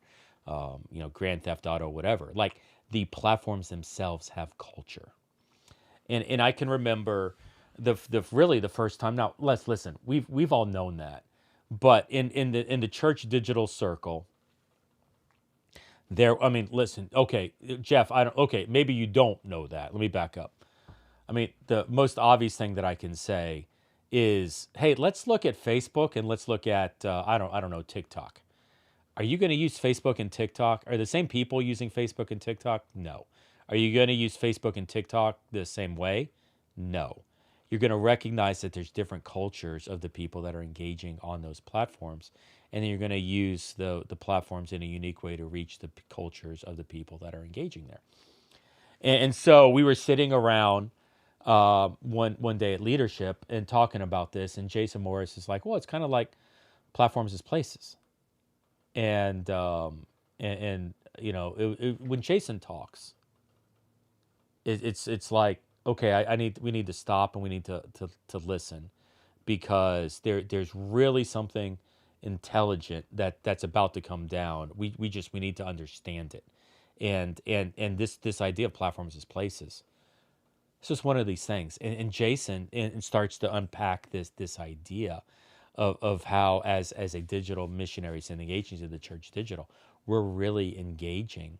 Speaker 1: Grand Theft Auto, whatever. Like, the platforms themselves have culture, and I can remember the really the first time. Now let's listen. We've all known that, but in the church digital circle, there. I mean, listen. Okay, Jeff. I don't. Okay, maybe you don't know that. Let me back up. I mean, the most obvious thing that I can say is, hey, let's look at Facebook and let's look at I don't know, TikTok. Are you going to use Facebook and TikTok? Are the same people using Facebook and TikTok? No. Are you going to use Facebook and TikTok the same way? No. You're going to recognize that there's different cultures of the people that are engaging on those platforms, and then you're going to use the platforms in a unique way to reach the cultures of the people that are engaging there. And so we were sitting around one day at leadership and talking about this, and Jason Morris is like, well, it's kind of like platforms as places. And when Jason talks, it's like, okay, we need to stop and we need to listen, because there's really something intelligent that's about to come down. We need to understand it, and this idea of platforms as places. It's just one of these things, and Jason starts to unpack this idea of how as a digital missionaries and the agency of the church digital, we're really engaging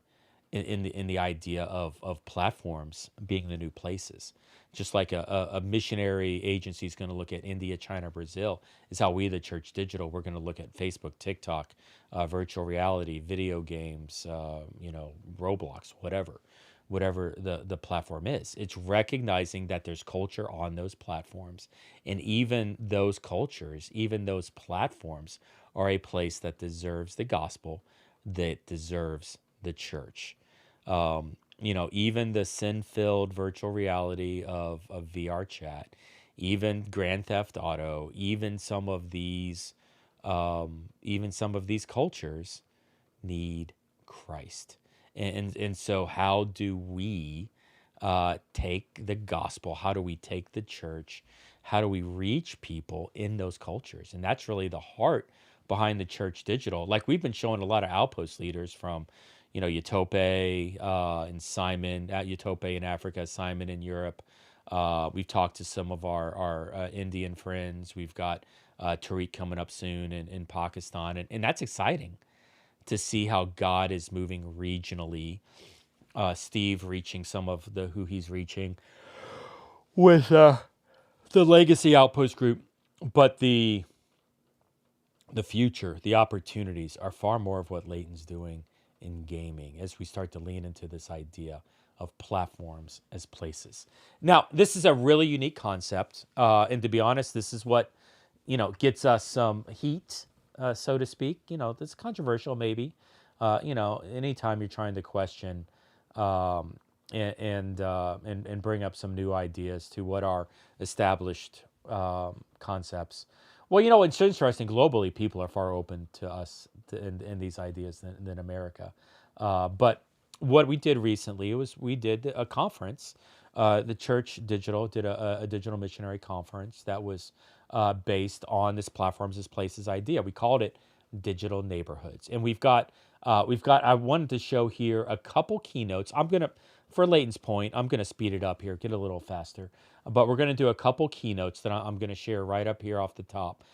Speaker 1: in the idea of platforms being the new places. Just like a missionary agency is going to look at India, China, Brazil, is how we, the church digital, we're going to look at Facebook, TikTok, virtual reality, video games, Roblox, whatever the platform is. It's recognizing that there's culture on those platforms, and even those cultures, even those platforms are a place that deserves the gospel, that deserves the church. Even the sin-filled virtual reality of VR chat, even Grand Theft Auto, even some of these Even some of these cultures need Christ. And so how do we take the gospel? How do we take the church? How do we reach people in those cultures? And that's really the heart behind the Church Digital. Like we've been showing a lot of outpost leaders from, Utope and Simon at Utope in Africa, Simon in Europe. We've talked to some of our Indian friends. We've got Tariq coming up soon in Pakistan. And that's exciting to see how God is moving regionally. Steve reaching some of who he's reaching with the Legacy Outpost group, but the future, the opportunities are far more of what Leighton's doing in gaming as we start to lean into this idea of platforms as places. Now, this is a really unique concept, and to be honest, this is what gets us some heat, so to speak. That's controversial, maybe. Anytime you're trying to question and bring up some new ideas to what are established concepts. Well, it's interesting. Globally, people are far open to us in these ideas than America. But what we did recently was we did a conference. The Church Digital did a digital missionary conference that was based on this platforms as places idea. We called it Digital Neighborhoods, and we've got. I wanted to show here a couple keynotes. For Leighton's point, I'm gonna speed it up here, get a little faster. But we're gonna do a couple keynotes that I'm gonna share right up here off the top.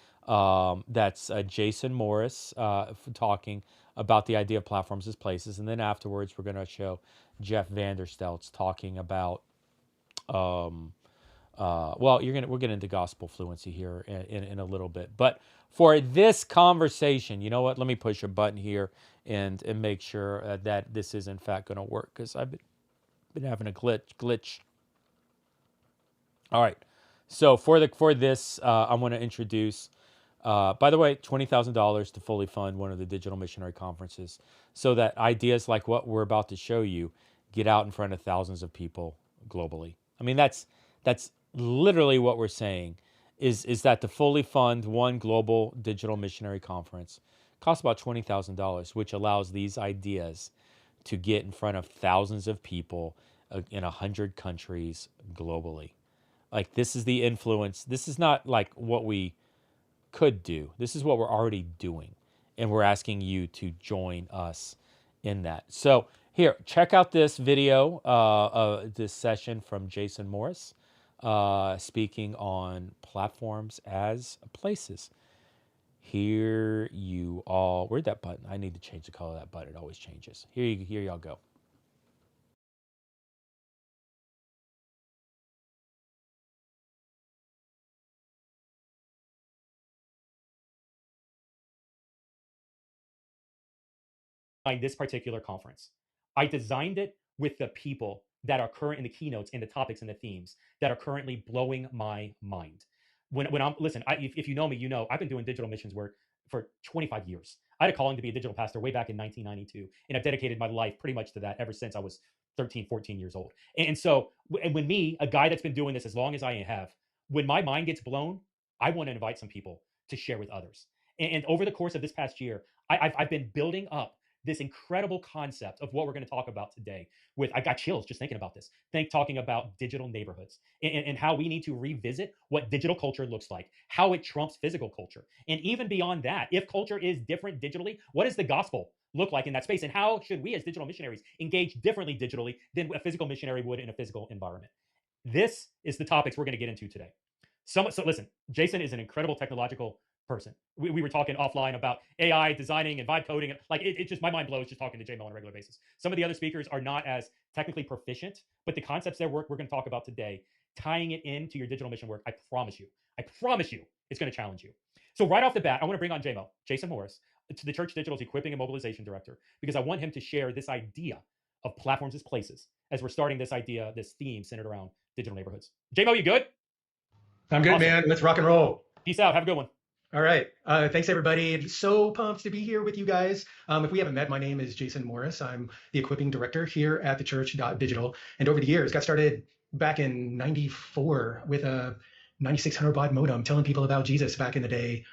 Speaker 1: That's Jason Morris talking about the idea of platforms as places, and then afterwards we're gonna show Jeff Vandersteltz talking about. We'll get into gospel fluency here in a little bit. But for this conversation, you know what? Let me push a button here and make sure that this is in fact going to work, because I've been having a glitch. All right. So for this, I want to introduce. By the way, $20,000 to fully fund one of the digital missionary conferences, so that ideas like what we're about to show you get out in front of thousands of people globally. I mean, that's literally what we're saying is that to fully fund one global digital missionary conference costs about $20,000, which allows these ideas to get in front of thousands of people in 100 countries globally. Like, this is the influence. This is not like what we could do. This is what we're already doing. And we're asking you to join us in that. So here, check out this video, this session from Jason Morris, speaking on platforms as places. Here you all, where'd that button? I need to change the color of that button. It always changes. Here y'all go. This particular conference, I designed it with the people that are current in the keynotes and the topics and the themes that are currently blowing my mind. When I'm listen, if you know me, I've been doing digital missions work for 25 years. I had a calling to be a digital pastor way back in 1992, and I've dedicated my life pretty much to that ever since I was 13, 14 years old. And so when me, a guy that's been doing this as long as I have, when my mind gets blown, I want to invite some people to share with others. And over the course of this past year, I've been building up this incredible concept of what we're going to talk about today. I got chills just thinking about this. Talking about digital neighborhoods and how we need to revisit what digital culture looks like, how it trumps physical culture. And even beyond that, if culture is different digitally, what does the gospel look like in that space? And how should we as digital missionaries engage differently digitally than a physical missionary would in a physical environment? This is the topics we're going to get into today. So listen, Jason is an incredible technological person. We were talking offline about AI designing and vibe coding. Like it just, my mind blows just talking to JMO on a regular basis. Some of the other speakers are not as technically proficient, but the concepts we're going to talk about today, tying it into your digital mission work, I promise you, it's going to challenge you. So right off the bat, I want to bring on JMO, Jason Morris, to the Church Digital's Equipping and Mobilization Director, because I want him to share this idea of platforms as places as we're starting this theme centered around digital neighborhoods. JMO, you good?
Speaker 5: I'm good, awesome, man. Let's rock and roll.
Speaker 1: Peace out. Have a good one.
Speaker 5: All right. Thanks, everybody. So pumped to be here with you guys. If we haven't met, my name is Jason Morris. I'm the equipping director here at theChurch.digital. And over the years, got started back in '94 with a 9600 baud modem, telling people about Jesus back in the day.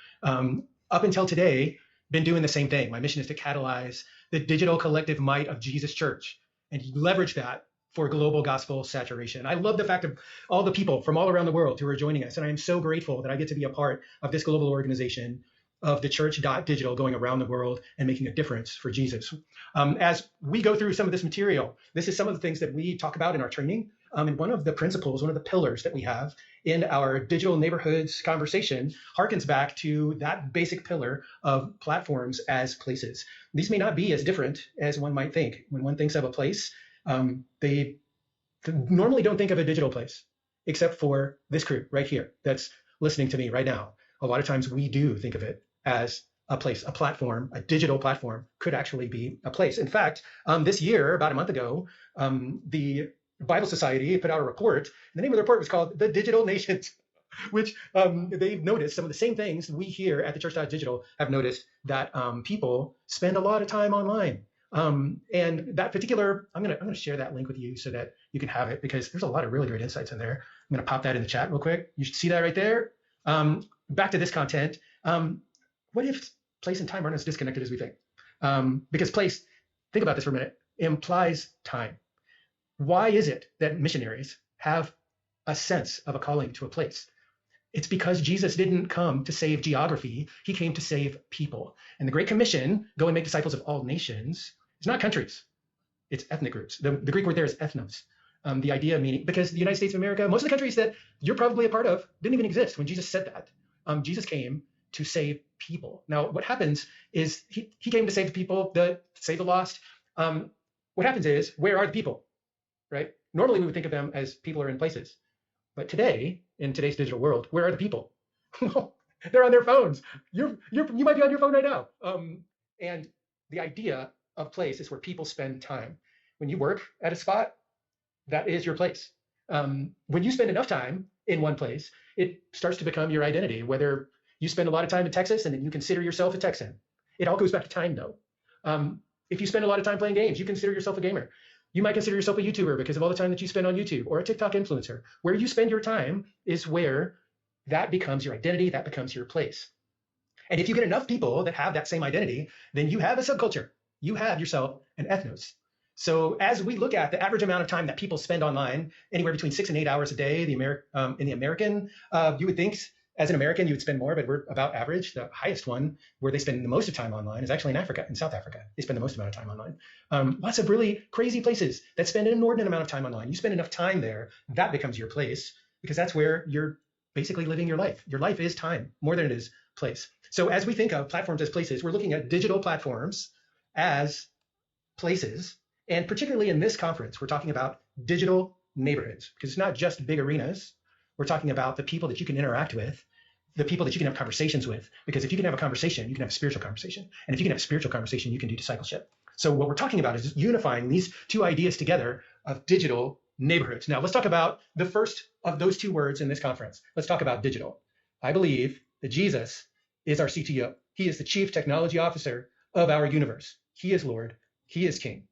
Speaker 5: up until today, been doing the same thing. My mission is to catalyze the digital collective might of Jesus Church and leverage that for global gospel saturation. I love the fact of all the people from all around the world who are joining us. And I am so grateful that I get to be a part of this global organization of theChurch.digital going around the world and making a difference for Jesus. As we go through some of this material, this is some of the things that we talk about in our training. And one of the principles, one of the pillars that we have in our digital neighborhoods conversation harkens back to that basic pillar of platforms as places. These may not be as different as one might think. When one thinks of a place, they normally don't think of a digital place, except for this crew right here that's listening to me right now. A lot of times we do think of it as a place, a platform, a digital platform could actually be a place. In fact, this year, about a month ago, the Bible Society put out a report. The name of the report was called The Digital Nations, which they've noticed some of the same things we here at the Church.digital have noticed, that people spend a lot of time online. And that particular, I'm gonna share that link with you so that you can have it, because there's a lot of really great insights in there. I'm gonna pop that in the chat real quick. You should see that right there. Back to this content. What if place and time aren't as disconnected as we think? Because place, think about this for a minute, implies time. Why is it that missionaries have a sense of a calling to a place? It's because Jesus didn't come to save geography. He came to save people. And the Great Commission, go and make disciples of all nations, is not countries. It's ethnic groups. The Greek word there is ethnos. The idea meaning, because the United States of America, most of the countries that you're probably a part of didn't even exist when Jesus said that. Jesus came to save people. Now, what happens is he came to save the people, save the lost. What happens is, where are the people, right? Normally we would think of them as people are in places. But today, in today's digital world, where are the people? Well, they're on their phones. You might be on your phone right now. And the idea of place is where people spend time. When you work at a spot, that is your place. When you spend enough time in one place, it starts to become your identity, whether you spend a lot of time in Texas and then you consider yourself a Texan. It all goes back to time, though. If you spend a lot of time playing games, you consider yourself a gamer. You might consider yourself a YouTuber because of all the time that you spend on YouTube, or a TikTok influencer. Where you spend your time is where that becomes your identity, that becomes your place. And if you get enough people that have that same identity, then you have a subculture. You have yourself an ethnos. So as we look at the average amount of time that people spend online, anywhere between 6 and 8 hours a day, in the American, you would think as an American you would spend more, but we're about average. The highest one where they spend the most of time online is actually in Africa, in South Africa. They spend the most amount of time online. Lots of really crazy places that spend an inordinate amount of time online. You spend enough time there, that becomes your place, because that's where you're basically living your life. Your life is time more than it is place. So as we think of platforms as places, we're looking at digital platforms as places. And particularly in this conference, we're talking about digital neighborhoods, because it's not just big arenas. We're talking about the people that you can interact with, the people that you can have conversations with, because if you can have a conversation, you can have a spiritual conversation. And if you can have a spiritual conversation, you can do discipleship. So what we're talking about is unifying these two ideas together of digital neighborhoods. Now, let's talk about the first of those two words in this conference. Let's talk about digital. I believe that Jesus is our CTO. He is the Chief Technology Officer of our universe. He is Lord. He is King.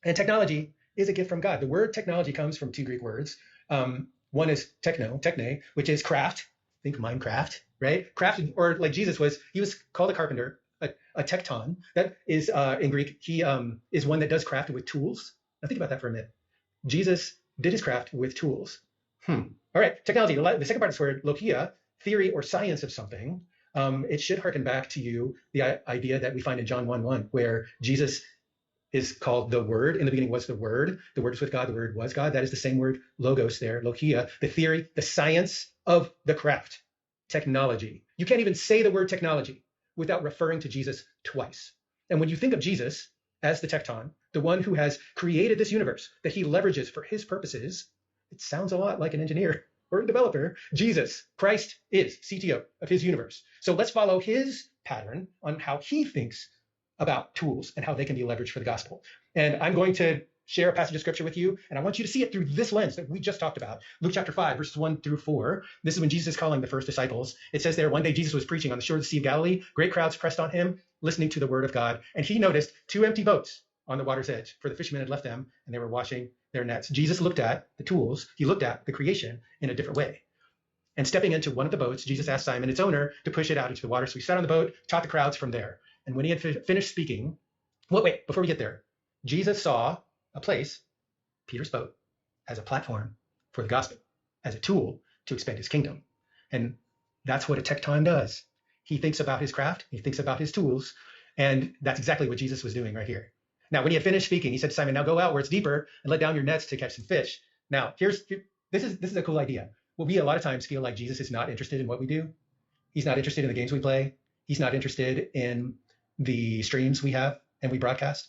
Speaker 5: And technology is a gift from God. The word technology comes from two Greek words. One is techne, which is craft. Think Minecraft, right? Crafted, or like Jesus was, he was called a carpenter, a tekton. That is in Greek. He is one that does craft with tools. Now think about that for a minute. Jesus did his craft with tools. All right, technology. The second part is word logia, theory or science of something. It should harken back to you the idea that we find in John 1:1, where Jesus is called the Word. In the beginning was the Word. The Word was with God. The Word was God. That is the same word, logos there, logia, the theory, the science of the craft, technology. You can't even say the word technology without referring to Jesus twice. And when you think of Jesus as the tekton, the one who has created this universe that he leverages for his purposes, it sounds a lot like an engineer or a developer. Jesus, Christ, is CTO of his universe. So let's follow his pattern on how he thinks about tools and how they can be leveraged for the gospel. And I'm going to share a passage of scripture with you, and I want you to see it through this lens that we just talked about. Luke chapter 5, verses 1-4. This is when Jesus is calling the first disciples. It says there, one day Jesus was preaching on the shore of the Sea of Galilee. Great crowds pressed on him, listening to the word of God. And he noticed 2 empty boats on the water's edge, for the fishermen had left them and they were washing their nets. Jesus looked at the tools. He looked at the creation in a different way. And stepping into one of the boats, Jesus asked Simon, its owner, to push it out into the water. So he sat on the boat, taught the crowds from there. And when he had finished speaking, wait, before we get there, Jesus saw a place, Peter's boat, as a platform for the gospel, as a tool to expand his kingdom. And that's what a tecton does. He thinks about his craft, he thinks about his tools, and that's exactly what Jesus was doing right here. Now, when he had finished speaking, he said to Simon, now go out where it's deeper and let down your nets to catch some fish. Now, this is a cool idea. Well, we a lot of times feel like Jesus is not interested in what we do. He's not interested in the games we play. He's not interested in the streams we have and we broadcast.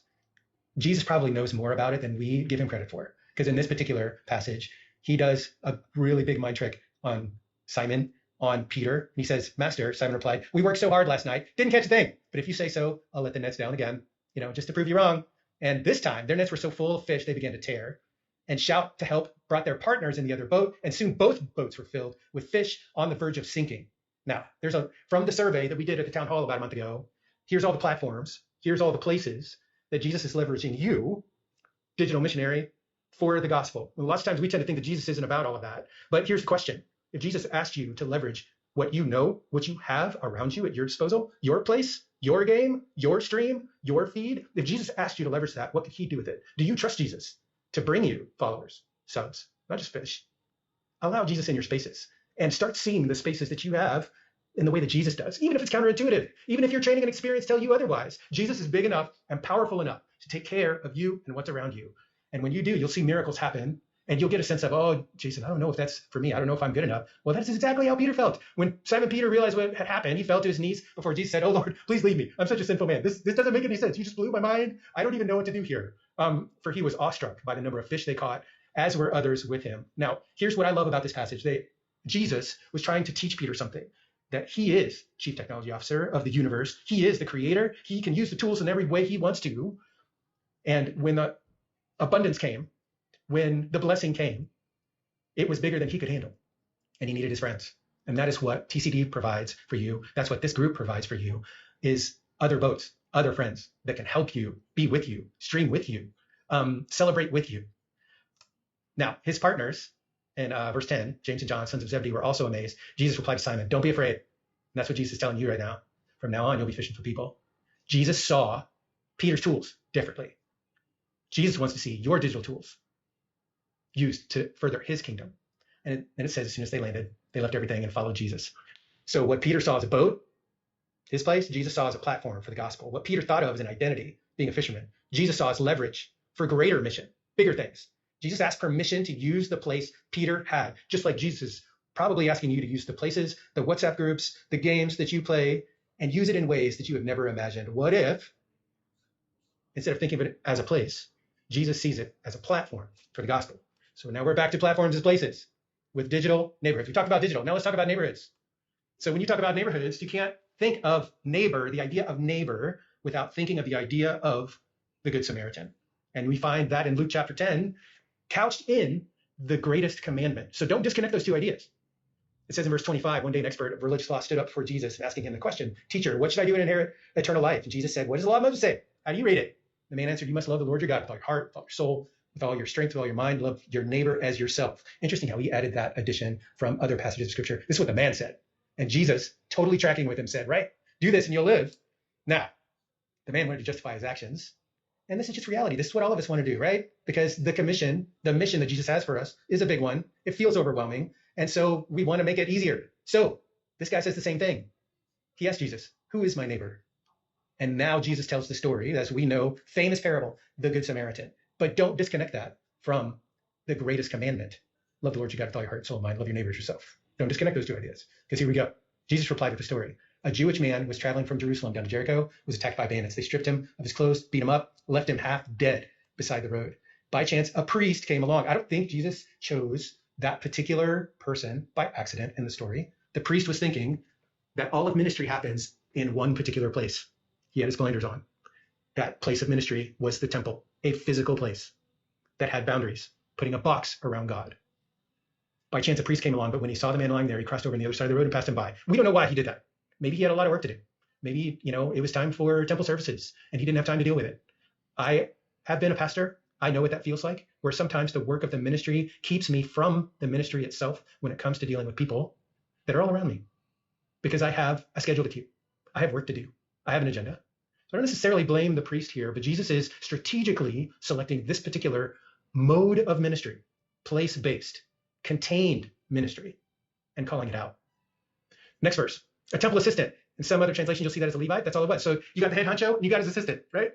Speaker 5: Jesus probably knows more about it than we give him credit for. Because in this particular passage, he does a really big mind trick on Simon, on Peter. He says, Master, Simon replied, we worked so hard last night, didn't catch a thing. But if you say so, I'll let the nets down again, just to prove you wrong. And this time, their nets were so full of fish, they began to tear. And shout to help brought their partners in the other boat, and soon both boats were filled with fish on the verge of sinking. Now, from the survey that we did at the town hall about a month ago, here's all the platforms, here's all the places that Jesus is leveraging you, digital missionary, for the gospel. And lots of times we tend to think that Jesus isn't about all of that. But here's the question. If Jesus asked you to leverage what you know, what you have around you at your disposal, your place, your game, your stream, your feed, if Jesus asked you to leverage that, what could he do with it? Do you trust Jesus to bring you followers, subs, not just fish? Allow Jesus in your spaces and start seeing the spaces that you have in the way that Jesus does, even if it's counterintuitive, even if your training and experience tell you otherwise. Jesus is big enough and powerful enough to take care of you and what's around you. And when you do, you'll see miracles happen, and you'll get a sense of, oh, Jason, I don't know if that's for me. I don't know if I'm good enough. Well, that's exactly how Peter felt. When Simon Peter realized what had happened, he fell to his knees before Jesus said, oh, Lord, please leave me. I'm such a sinful man. This doesn't make any sense. You just blew my mind. I don't even know what to do here. For he was awestruck by the number of fish they caught, as were others with him. Now, here's what I love about this passage. Jesus was trying to teach Peter something, that he is chief technology officer of the universe. He is the creator. He can use the tools in every way he wants to. And when the abundance came, when the blessing came, it was bigger than he could handle. And he needed his friends. And that is what TCD provides for you. That's what this group provides for you, is other boats, other friends that can help you, be with you, stream with you, celebrate with you. Now, his partners in verse 10, James and John, sons of Zebedee, were also amazed. Jesus replied to Simon, don't be afraid. And that's what Jesus is telling you right now. From now on, you'll be fishing for people. Jesus saw Peter's tools differently. Jesus wants to see your digital tools used to further his kingdom. And it says as soon as they landed, they left everything and followed Jesus. So what Peter saw as a boat, his place, Jesus saw as a platform for the gospel. What Peter thought of as an identity, being a fisherman, Jesus saw as leverage for greater mission, bigger things. Jesus asked permission to use the place Peter had, just like Jesus is probably asking you to use the places, the WhatsApp groups, the games that you play, and use it in ways that you have never imagined. What if, instead of thinking of it as a place, Jesus sees it as a platform for the gospel? So now we're back to platforms as places with digital neighborhoods. We talked about digital. Now let's talk about neighborhoods. So when you talk about neighborhoods, you can't think of neighbor, the idea of neighbor, without thinking of the idea of the Good Samaritan. And we find that in Luke chapter 10, couched in the greatest commandment. So don't disconnect those two ideas. It says in verse 25, one day an expert of religious law stood up before Jesus, asking him the question, teacher, what should I do to inherit eternal life? And Jesus said, what does the law of Moses say? How do you read it? The man answered, you must love the Lord your God with all your heart, with all your soul, with all your strength, with all your mind, love your neighbor as yourself. Interesting how he added that addition from other passages of scripture. This is what the man said. And Jesus, totally tracking with him, said, right, do this and you'll live. Now, the man wanted to justify his actions. And this is just reality. This is what all of us want to do, right? Because the mission that Jesus has for us is a big one. It feels overwhelming. And so we want to make it easier. So this guy says the same thing. He asked Jesus, who is my neighbor? And now Jesus tells the story, as we know, famous parable, the Good Samaritan. But don't disconnect that from the greatest commandment. Love the Lord your God with all your heart, soul, and mind. Love your neighbor as yourself. Don't disconnect those two ideas. Because here we go. Jesus replied with the story. A Jewish man was traveling from Jerusalem down to Jericho, was attacked by bandits. They stripped him of his clothes, beat him up, left him half dead beside the road. By chance, a priest came along. I don't think Jesus chose that particular person by accident in the story. The priest was thinking that all of ministry happens in one particular place. He had his blinders on. That place of ministry was the temple, a physical place that had boundaries, putting a box around God. By chance, a priest came along, but when he saw the man lying there, he crossed over on the other side of the road and passed him by. We don't know why he did that. Maybe he had a lot of work to do. Maybe, it was time for temple services and he didn't have time to deal with it. I have been a pastor. I know what that feels like, where sometimes the work of the ministry keeps me from the ministry itself when it comes to dealing with people. that are all around me because I have a schedule to keep. I have work to do. I have an agenda. So I don't necessarily blame the priest here, but Jesus is strategically selecting this particular mode of ministry, place-based, contained ministry, and calling it out. Next verse, a temple assistant. In some other translation, you'll see that as a Levite. That's all it was. So you got the head honcho and you got his assistant, right?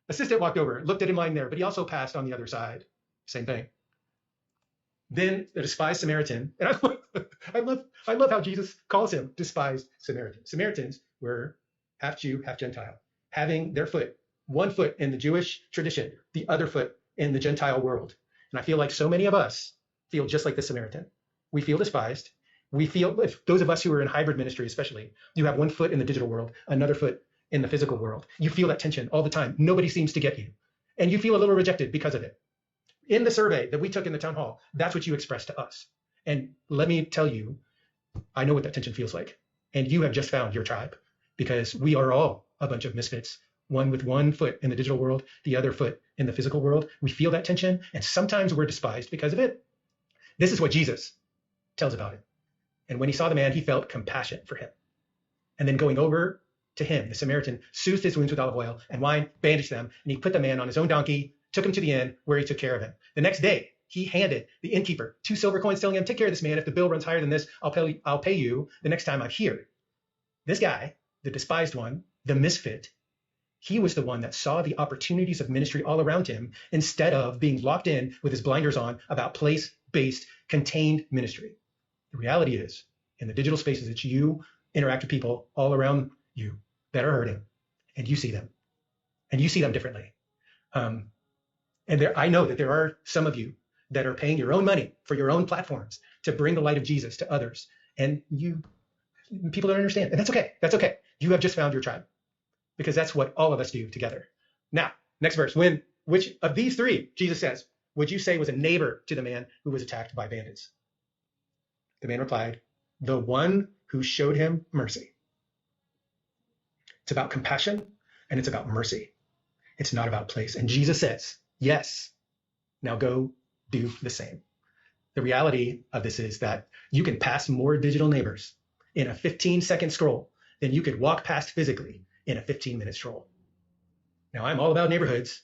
Speaker 5: Assistant walked over, looked at him lying there, but he also passed on the other side. Same thing. Then the despised Samaritan, and I love how Jesus calls him despised Samaritan. Samaritans were half Jew, half Gentile, having their foot, one foot in the Jewish tradition, the other foot in the Gentile world. And I feel like so many of us feel just like the Samaritan. We feel despised. We feel, if those of us who are in hybrid ministry especially, you have one foot in the digital world, another foot in the physical world. You feel that tension all the time. Nobody seems to get you. And you feel a little rejected because of it. In the survey that we took in the town hall, that's what you expressed to us. And let me tell you, I know what that tension feels like. And you have just found your tribe because we are all a bunch of misfits, one with one foot in the digital world, the other foot in the physical world. We feel that tension and sometimes we're despised because of it. This is what Jesus tells about it. And when he saw the man, he felt compassion for him. And then going over to him, the Samaritan soothed his wounds with olive oil and wine, bandaged them, and he put the man on his own donkey, took him to the inn where he took care of him. The next day, he handed the innkeeper 2 silver coins, telling him, take care of this man. If the bill runs higher than this, I'll pay you the next time I'm here. This guy, the despised one, the misfit, he was the one that saw the opportunities of ministry all around him instead of being locked in with his blinders on about place-based, contained ministry. The reality is, in the digital spaces, it's you interact with people all around you that are hurting, and you see them, and you see them differently. I know that there are some of you that are paying your own money for your own platforms to bring the light of Jesus to others, and people don't understand, and that's okay. That's okay. You have just found your tribe, because that's what all of us do together. Now, next verse. Which of these three, Jesus says, would you say was a neighbor to the man who was attacked by bandits? The man replied, the one who showed him mercy. It's about compassion and it's about mercy. It's not about place. And Jesus says, yes, now go do the same. The reality of this is that you can pass more digital neighbors in a 15-second scroll than you could walk past physically in a 15-minute stroll. Now, I'm all about neighborhoods,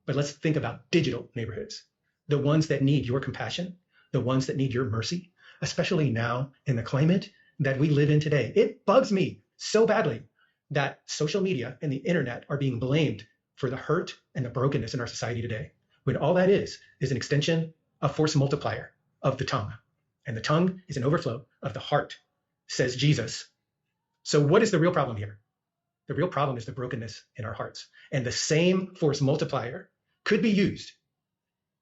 Speaker 5: but let's think about digital neighborhoods, the ones that need your compassion, the ones that need your mercy, especially now in the climate that we live in today. It bugs me so badly that social media and the internet are being blamed for the hurt and the brokenness in our society today, when all that is an extension, a force multiplier of the tongue. And the tongue is an overflow of the heart, says Jesus. So what is the real problem here? The real problem is the brokenness in our hearts. And the same force multiplier could be used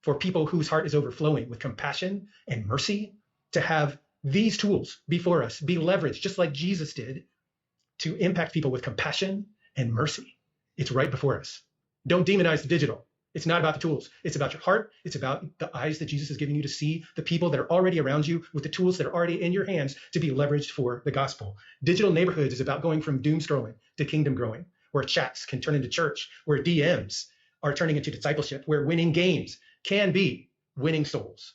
Speaker 5: for people whose heart is overflowing with compassion and mercy to have these tools before us be leveraged, just like Jesus did, to impact people with compassion and mercy. It's right before us. Don't demonize the digital. It's not about the tools. It's about your heart. It's about the eyes that Jesus is giving you to see the people that are already around you with the tools that are already in your hands to be leveraged for the gospel. Digital neighborhoods is about going from doom scrolling to kingdom growing, where chats can turn into church, where DMs are turning into discipleship, where winning games can be winning souls.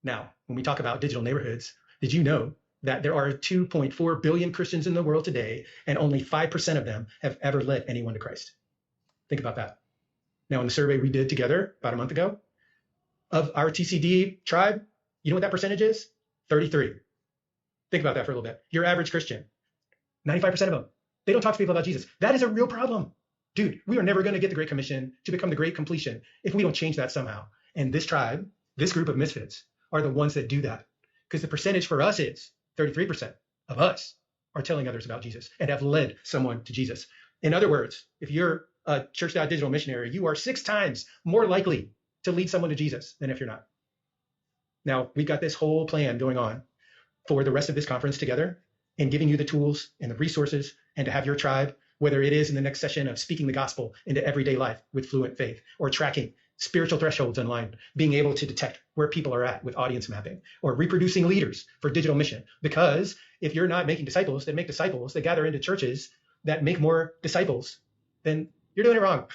Speaker 5: Now, when we talk about digital neighborhoods, did you know that there are 2.4 billion Christians in the world today, and only 5% of them have ever led anyone to Christ? Think about that. Now, in the survey we did together about a month ago, of our TCD tribe, you know what that percentage is? 33. Think about that for a little bit. Your average Christian, 95% of them, they don't talk to people about Jesus. That is a real problem. Dude, we are never going to get the Great Commission to become the Great Completion if we don't change that somehow. And this tribe, this group of misfits, are the ones that do that. Because the percentage for us is 33% of us are telling others about Jesus and have led someone to Jesus. In other words, if you're a church.digital missionary, you are 6 times more likely to lead someone to Jesus than if you're not. Now, we've got this whole plan going on for the rest of this conference together and giving you the tools and the resources and to have your tribe, whether it is in the next session of speaking the gospel into everyday life with fluent faith, or tracking spiritual thresholds online, being able to detect where people are at with audience mapping, or reproducing leaders for digital mission. Because if you're not making disciples that make disciples that gather into churches that make more disciples, then you're doing it wrong.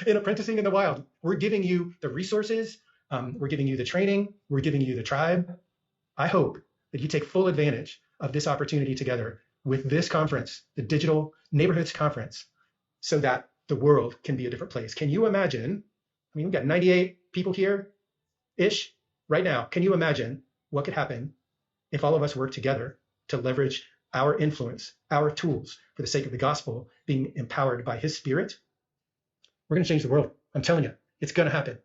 Speaker 5: In apprenticing in the wild, we're giving you the resources, we're giving you the training, we're giving you the tribe. I hope that you take full advantage of this opportunity together with this conference, the Digital Neighborhoods Conference, so that the world can be a different place. Can you imagine? I mean, we've got 98 people here-ish right now. Can you imagine what could happen if all of us work together to leverage our influence, our tools for the sake of the gospel, being empowered by his spirit? We're going to change the world. I'm telling you, it's going to happen.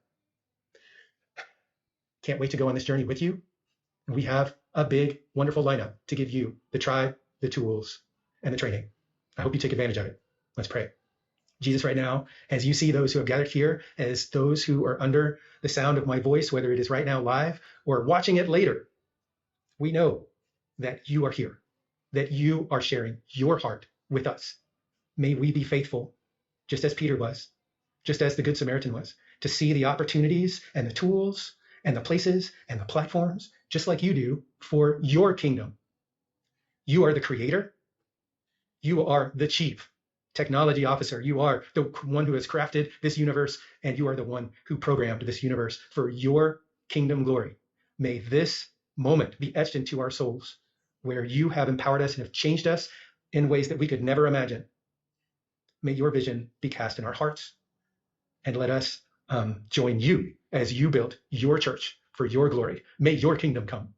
Speaker 5: Can't wait to go on this journey with you. And we have a big, wonderful lineup to give you the tribe, the tools, and the training. I hope you take advantage of it. Let's pray. Jesus, right now, as you see those who have gathered here, as those who are under the sound of my voice, whether it is right now live or watching it later, we know that you are here, that you are sharing your heart with us. May we be faithful, just as Peter was, just as the Good Samaritan was, to see the opportunities and the tools and the places and the platforms, just like you do, for your kingdom. You are the creator. You are the chief technology officer. You are the one who has crafted this universe, and you are the one who programmed this universe for your kingdom glory. May this moment be etched into our souls, where you have empowered us and have changed us in ways that we could never imagine. May your vision be cast in our hearts, and let us join you as you build your church for your glory. May your kingdom come.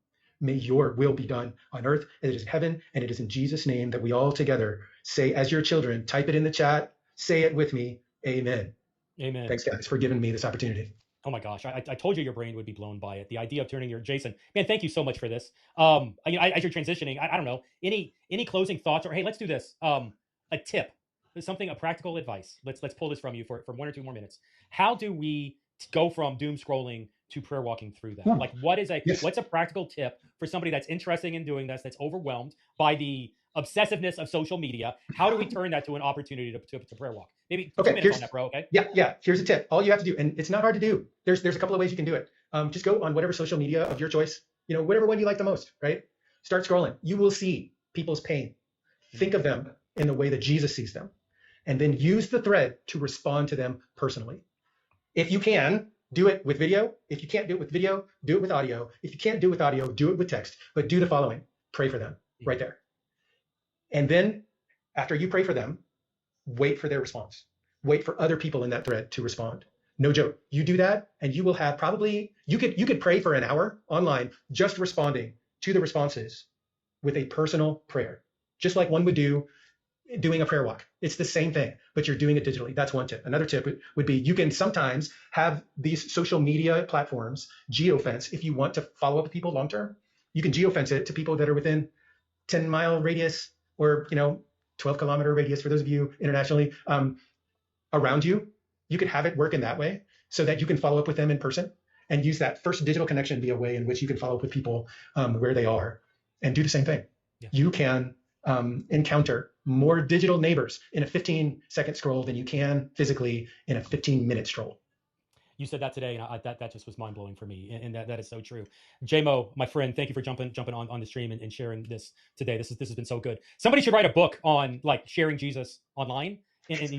Speaker 5: May your will be done on earth as it is in heaven, and it is in Jesus' name that we all together say, as your children, type it in the chat, say it with me, amen.
Speaker 1: Amen.
Speaker 5: Thanks, guys, for giving me this opportunity.
Speaker 1: Oh my gosh, I told you your brain would be blown by it. The idea of turning your Jason, man, thank you so much for this. As you're transitioning, I don't know, any closing thoughts, or hey, let's do this. A tip, a practical advice. Let's pull this from you for 1 or 2 more minutes. How do we go from doom scrolling to prayer walking through that? Like, what's a practical tip for somebody that's interested in doing this, that's overwhelmed by the obsessiveness of social media? How do we turn that to an opportunity to prayer walk? Maybe 2 minutes on that, bro. Okay.
Speaker 5: Yeah. Here's a tip. All you have to do, and it's not hard to do. There's a couple of ways you can do it. Just go on whatever social media of your choice. Whatever one you like the most. Right. Start scrolling. You will see people's pain. Think of them in the way that Jesus sees them, and then use the thread to respond to them personally. If you can, do it with video. If you can't do it with video, do it with audio. If you can't do it with audio, do it with text. But do the following: pray for them right there. And then after you pray for them, wait for their response. Wait for other people in that thread to respond. No joke. You do that, and you will have you could pray for an hour online just responding to the responses with a personal prayer, just like one would do doing a prayer walk. It's the same thing, but you're doing it digitally. That's one tip. Another tip would be you can sometimes have these social media platforms geofence if you want to follow up with people long term. You can geofence it to people that are within 10-mile radius or 12-kilometer radius for those of you internationally around you. You could have it work in that way so that you can follow up with them in person and use that first digital connection be a way in which you can follow up with people where they are and do the same thing. Yeah. You can encounter more digital neighbors in a 15-second scroll than you can physically in a 15-minute stroll.
Speaker 1: You said that today, and that just was mind-blowing for me, and that is so true. JMO, my friend, thank you for jumping on the stream and sharing this today. This has been so good. Somebody should write a book on like sharing Jesus online.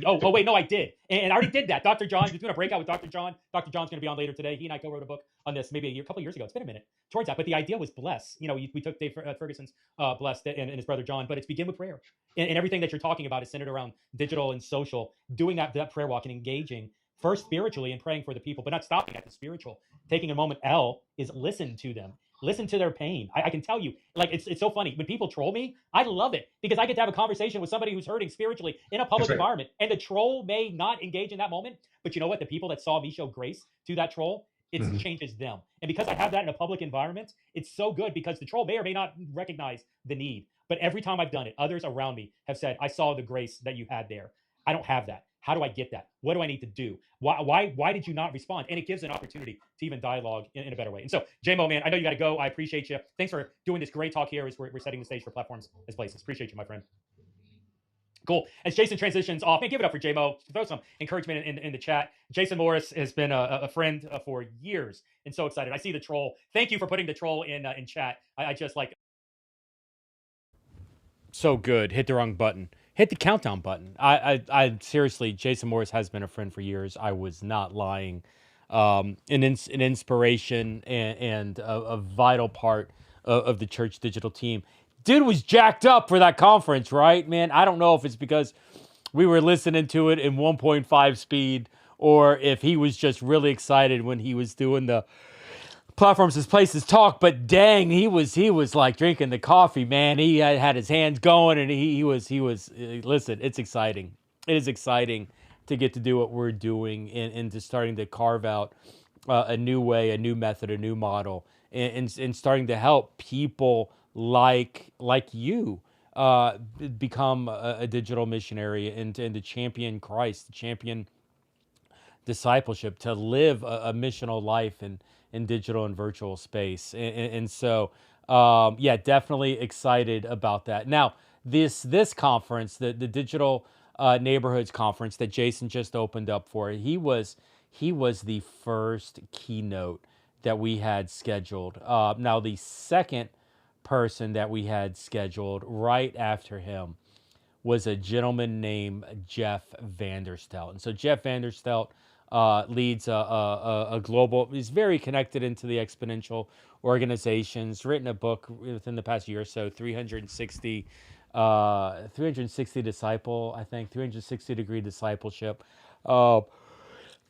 Speaker 1: Oh wait, no, I did, and I already did that. Dr. John, we're doing a breakout with Dr. John. Dr. John's going to be on later today. He and I co-wrote a book on this maybe a couple of years ago. It's been a minute towards that, but the idea was bless. We took Dave Ferguson's bless and his brother John, but it's begin with prayer, and everything that you're talking about is centered around digital and social. Doing that prayer walk and engaging first spiritually and praying for the people, but not stopping at the spiritual. Taking a moment, is listen to them. Listen to their pain. I can tell you, like, it's so funny. When people troll me, I love it because I get to have a conversation with somebody who's hurting spiritually in a public environment. And the troll may not engage in that moment, but you know what? The people that saw me show grace to that troll, it changes them. And because I have that in a public environment, it's so good because the troll may or may not recognize the need. But every time I've done it, others around me have said, I saw the grace that you had there. I don't have that. How do I get that? What do I need to do? Why did you not respond? And it gives an opportunity to even dialogue in a better way. And so, JMO, man, I know you got to go. I appreciate you. Thanks for doing this great talk here as we're setting the stage for platforms as places. Appreciate you, my friend. Cool. As Jason transitions off, man, give it up for JMO. Throw some encouragement in the chat. Jason Morris has been a friend for years and so excited. I see the troll. Thank you for putting the troll in chat. I just like. So good. Hit the wrong button. Hit the countdown button. I seriously, Jason Morris has been a friend for years. I was not lying. An inspiration and a vital part of the Church Digital team. Dude was jacked up for that conference, right, man? I don't know if it's because we were listening to it in 1.5 speed, or if he was just really excited when he was doing the Platforms as Places talk, but dang, he was like drinking the coffee, man. He had his hands going, and he was listen, it's exciting. It is exciting to get to do what we're doing and to starting to carve out a new way, a new method, a new model, and starting to help people like you become a digital missionary and to champion Christ, to champion discipleship, to live a missional life in digital and virtual space. And so, yeah, definitely excited about that. Now, this conference, the Digital Neighborhoods Conference that Jason just opened up for, he was the first keynote that we had scheduled. Now, the second person that we had scheduled right after him was a gentleman named Jeff Vanderstelt. And so Jeff Vanderstelt leads a global, he's very connected into the exponential organizations, written a book within the past year or so, 360 disciple, I think, 360 degree discipleship.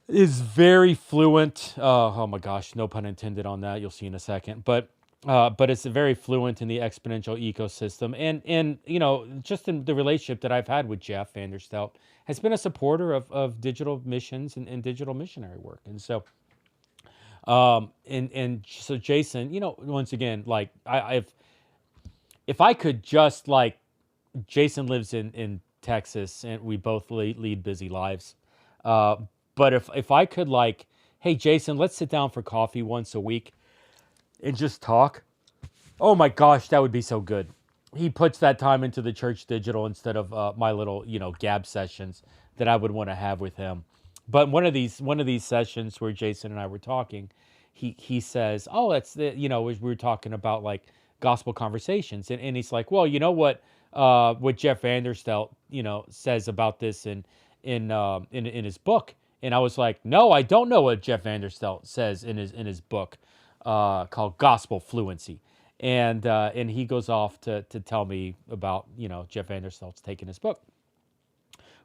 Speaker 1: Is very fluent. Oh my gosh, no pun intended on that. You'll see in a second. But it's very fluent in the exponential ecosystem, and you know, just in the relationship that I've had with Jeff Vanderstelt has been a supporter of digital missions and digital missionary work. And so, so Jason, you know, once again, like if I could just like, Jason lives in Texas, and we both lead busy lives. But if I could like, hey Jason, let's sit down for coffee once a week and just talk. Oh my gosh, that would be so good. He puts that time into the Church Digital instead of my little, you know, gab sessions that I would want to have with him. But one of these sessions where Jason and I were talking, he says, "Oh, that's the, you know, we were talking about like gospel conversations," and he's like, "Well, you know what Jeff Vanderstelt, you know, says about this in his book." And I was like, "No, I don't know what Jeff Vanderstelt says in his book called Gospel Fluency." And he goes off to tell me about, you know, Jeff Vanderstelt's taking his book,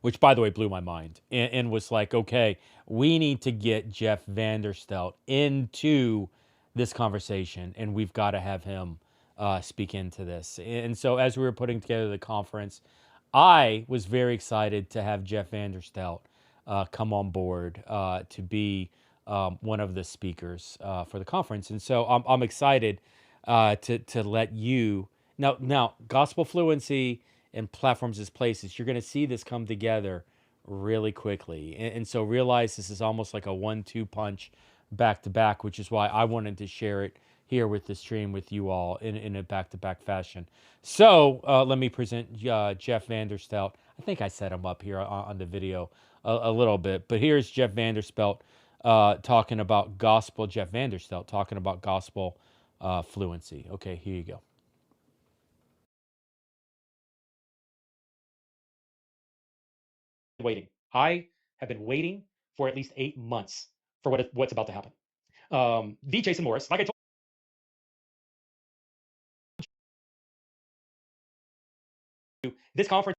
Speaker 1: which by the way blew my mind, and was like, okay, we need to get Jeff Vanderstelt into this conversation, and we've got to have him speak into this. And so as we were putting together the conference, I was very excited to have Jeff Vanderstelt come on board to be one of the speakers for the conference. And so I'm excited to let you now gospel fluency and platforms as places. You're going to see this come together really quickly, and so realize this is almost like a 1-2 punch back to back, which is why I wanted to share it here with the stream with you all in a back to back fashion. So let me present Jeff Vanderstelt. I think I set him up here on the video a little bit, but here's Jeff Vanderstelt talking about gospel. Jeff Vanderstelt talking about gospel fluency. Okay, here you go.
Speaker 7: Waiting. I have been waiting for at least 8 months for what's about to happen. The Jason Morris, like I told you, this conference,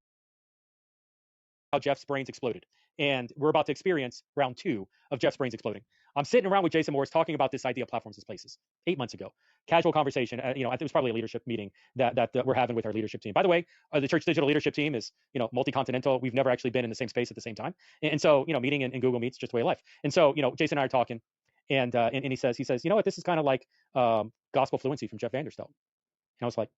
Speaker 7: how Jeff's brains exploded. And we're about to experience round 2 of Jeff's brains exploding. I'm sitting around with Jason Morris talking about this idea of platforms as places 8 months ago. Casual conversation. You know, it was probably a leadership meeting that we're having with our leadership team. By the way, the Church Digital leadership team is, you know, multi-continental. We've never actually been in the same space at the same time. And so, you know, meeting in Google Meets, just the way of life. And so, you know, Jason and I are talking, and he says, you know what, this is kind of like gospel fluency from Jeff Vanderstelt. And I was like,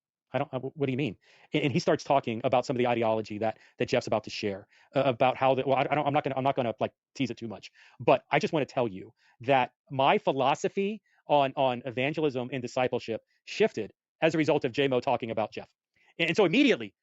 Speaker 7: what do you mean? And he starts talking about some of the ideology that Jeff's about to share about how the, well, I'm not gonna like tease it too much, but I just want to tell you that my philosophy on evangelism and discipleship shifted as a result of JMO talking about Jeff. And so immediately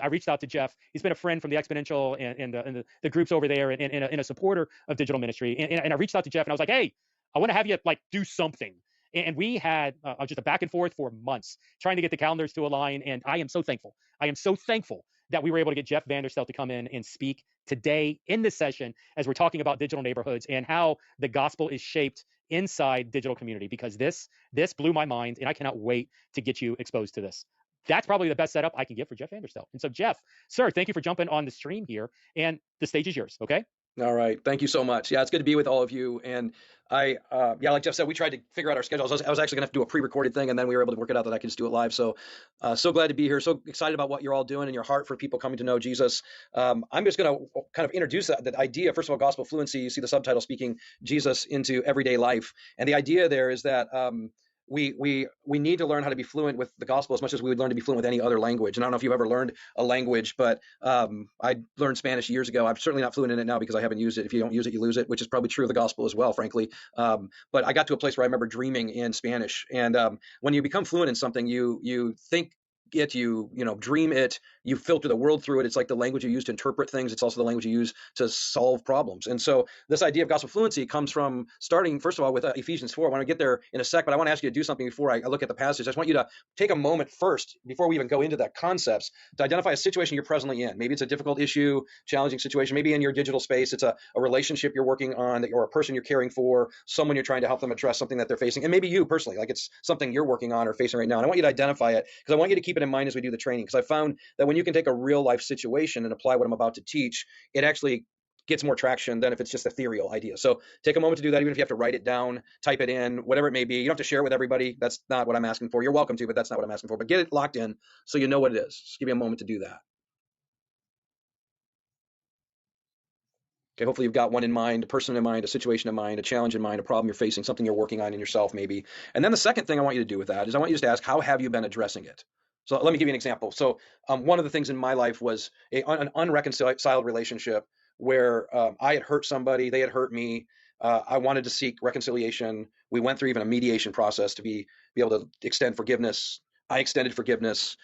Speaker 7: I reached out to Jeff. He's been a friend from the Exponential and the groups over there, and a supporter of digital ministry. And I reached out to Jeff, and I was like, hey, I want to have you like do something. And we had just a back and forth for months trying to get the calendars to align. And I am so thankful. I am so thankful that we were able to get Jeff Vanderstelt to come in and speak today in this session as we're talking about digital neighborhoods and how the gospel is shaped inside digital community, because this blew my mind, and I cannot wait to get you exposed to this. That's probably the best setup I can get for Jeff Vanderstelt. And so, Jeff, sir, thank you for jumping on the stream here, and the stage is yours. Okay.
Speaker 6: All right. Thank you so much. Yeah, it's good to be with all of you. And like Jeff said, we tried to figure out our schedules. I was actually going to have to do a pre-recorded thing, and then we were able to work it out that I could just do it live. So, so glad to be here. So excited about what you're all doing and your heart for people coming to know Jesus. I'm just going to kind of introduce that idea. First of all, gospel fluency. You see the subtitle, speaking Jesus into everyday life. And the idea there is that we need to learn how to be fluent with the gospel as much as we would learn to be fluent with any other language. And I don't know if you've ever learned a language, but I learned Spanish years ago. I'm certainly not fluent in it now because I haven't used it. If you don't use it, you lose it, which is probably true of the gospel as well, frankly. But I got to a place where I remember dreaming in Spanish. And when you become fluent in something, you think it, you dream it, you filter the world through it. It's like the language you use to interpret things. It's also the language you use to solve problems. And so this idea of gospel fluency comes from starting, first of all, with Ephesians 4. I want to get there in a sec, but I want to ask you to do something before I look at the passage. I just want you to take a moment first, before we even go into that concepts, to identify a situation you're presently in. Maybe it's a difficult issue, challenging situation. Maybe in your digital space, it's a relationship you're working on, or a person you're caring for, someone you're trying to help them address something that they're facing. And maybe you personally, like it's something you're working on or facing right now. And I want you to identify it, because I want you to keep it in mind as we do the training, because I found that when you can take a real life situation and apply what I'm about to teach, it actually gets more traction than if it's just a ethereal idea. So take a moment to do that, even if you have to write it down, type it in, whatever it may be. You don't have to share it with everybody. That's not what I'm asking for. You're welcome to, but that's not what I'm asking for. But get it locked in so you know what it is. Just give me a moment to do that. Okay, hopefully you've got one in mind, a person in mind, a situation in mind, a challenge in mind, a problem you're facing, something you're working on in yourself maybe. And then the second thing I want you to do with that is I want you just to ask, how have you been addressing it? So let me give you an example. So one of the things in my life was an unreconciled relationship where I had hurt somebody, they had hurt me. I wanted to seek reconciliation. We went through even a mediation process to be able to extend forgiveness. I extended forgiveness.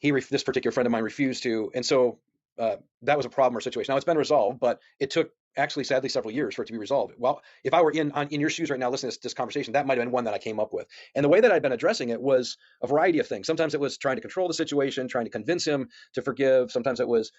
Speaker 6: This particular friend of mine refused to. And so that was a problem or situation. Now it's been resolved, but it took actually, sadly, several years for it to be resolved. Well, if I were in your shoes right now listening to this conversation, that might have been one that I came up with. And the way that I'd been addressing it was a variety of things. Sometimes it was trying to control the situation, trying to convince him to forgive. Sometimes it was,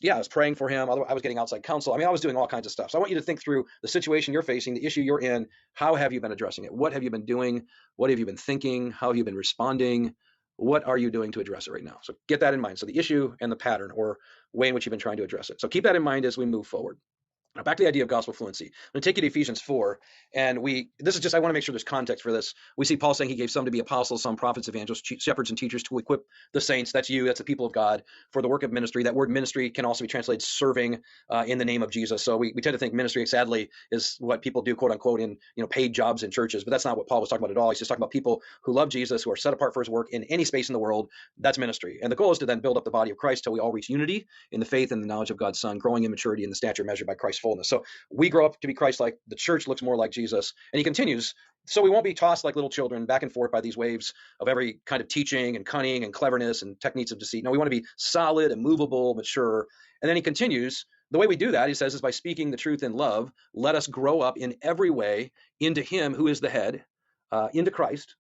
Speaker 6: I was praying for him. I was getting outside counsel. I mean, I was doing all kinds of stuff. So I want you to think through the situation you're facing, the issue you're in. How have you been addressing it? What have you been doing? What have you been thinking? How have you been responding? What are you doing to address it right now? So get that in mind. So the issue and the pattern, or way in which you've been trying to address it. So keep that in mind as we move forward. Now back to the idea of gospel fluency. I'm going to take you to Ephesians 4. And I want to make sure there's context for this. We see Paul saying he gave some to be apostles, some prophets, evangelists, shepherds, and teachers to equip the saints. That's you. That's the people of God for the work of ministry. That word ministry can also be translated serving in the name of Jesus. So we tend to think ministry, sadly, is what people do, quote unquote, in paid jobs in churches. But that's not what Paul was talking about at all. He's just talking about people who love Jesus, who are set apart for his work in any space in the world. That's ministry. And the goal is to then build up the body of Christ till we all reach unity in the faith and the knowledge of God's Son, growing in maturity in the stature measured by Christ's fullness. So we grow up to be Christ-like. The church looks more like Jesus. And he continues, so we won't be tossed like little children back and forth by these waves of every kind of teaching and cunning and cleverness and techniques of deceit. No, we want to be solid, immovable, mature. And then he continues, the way we do that, he says, is by speaking the truth in love. Let us grow up in every way into him who is the head, into Christ,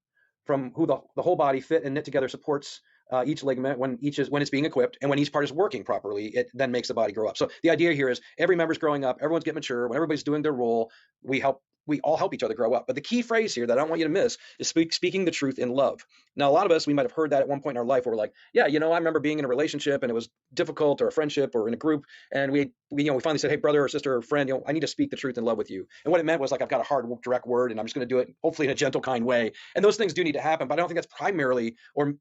Speaker 6: from who the whole body fit and knit together supports each ligament when it's being equipped, and when each part is working properly, it then makes the body grow up. So the idea here is every member's growing up, everyone's getting mature. When everybody's doing their role, we all help each other grow up. But the key phrase here that I don't want you to miss is speaking the truth in love. Now, a lot of us, we might have heard that at one point in our life where we're like, I remember being in a relationship and it was difficult, or a friendship, or in a group, and we finally said, hey, brother or sister or friend, I need to speak the truth in love with you. And what it meant was like, I've got a hard, direct word, and I'm just going to do it, hopefully in a gentle, kind way. And those things do need to happen, but I don't think that's primarily or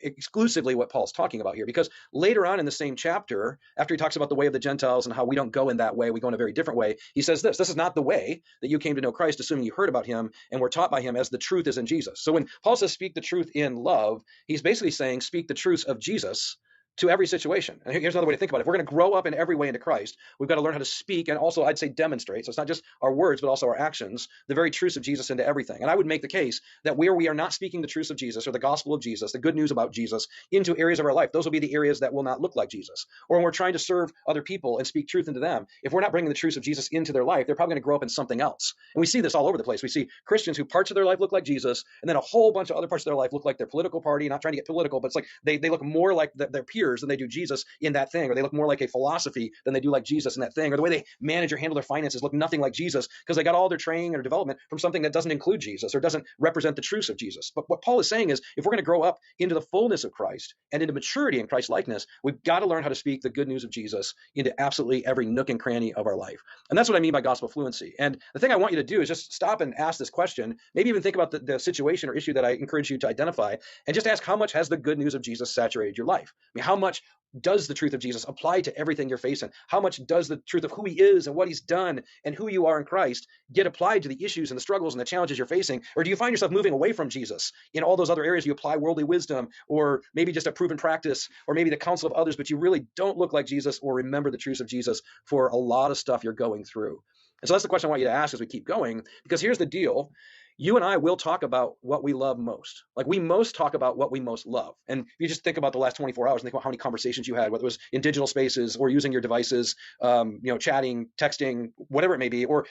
Speaker 6: exclusively what Paul's talking about here, because later on in the same chapter, after he talks about the way of the Gentiles and how we don't go in that way, we go in a very different way, he says this is not the way that you came to know Christ, assuming you heard about him and were taught by him, as the truth is in Jesus. So when Paul says speak the truth in love, he's basically saying speak the truths of Jesus to every situation. And here's another way to think about it. If we're going to grow up in every way into Christ, we've got to learn how to speak, and also I'd say demonstrate. So it's not just our words, but also our actions, the very truths of Jesus into everything. And I would make the case that where we are not speaking the truths of Jesus, or the gospel of Jesus, the good news about Jesus, into areas of our life, those will be the areas that will not look like Jesus. Or when we're trying to serve other people and speak truth into them, if we're not bringing the truths of Jesus into their life, they're probably going to grow up in something else. And we see this all over the place. We see Christians who parts of their life look like Jesus, and then a whole bunch of other parts of their life look like their political party. Not trying to get political, but it's like they look more like their peers leaders than they do Jesus in that thing, or they look more like a philosophy than they do like Jesus in that thing, or the way they manage or handle their finances look nothing like Jesus because they got all their training or development from something that doesn't include Jesus or doesn't represent the truths of Jesus. But what Paul is saying is, if we're going to grow up into the fullness of Christ and into maturity in Christ likeness, we've got to learn how to speak the good news of Jesus into absolutely every nook and cranny of our life. And that's what I mean by gospel fluency. And the thing I want you to do is just stop and ask this question, maybe even think about the situation or issue that I encourage you to identify, and just ask, how much has the good news of Jesus saturated your life? I mean, how much does the truth of Jesus apply to everything you're facing? How much does the truth of who he is and what he's done and who you are in Christ get applied to the issues and the struggles and the challenges you're facing? Or do you find yourself moving away from Jesus in all those other areas? You apply worldly wisdom, or maybe just a proven practice, or maybe the counsel of others, but you really don't look like Jesus or remember the truths of Jesus for a lot of stuff you're going through. And so that's the question I want you to ask as we keep going, because here's the deal. You and I will talk about what we love most. Like, we most talk about what we most love. And if you just think about the last 24 hours and think about how many conversations you had, whether it was in digital spaces or using your devices, chatting, texting, whatever it may be, or,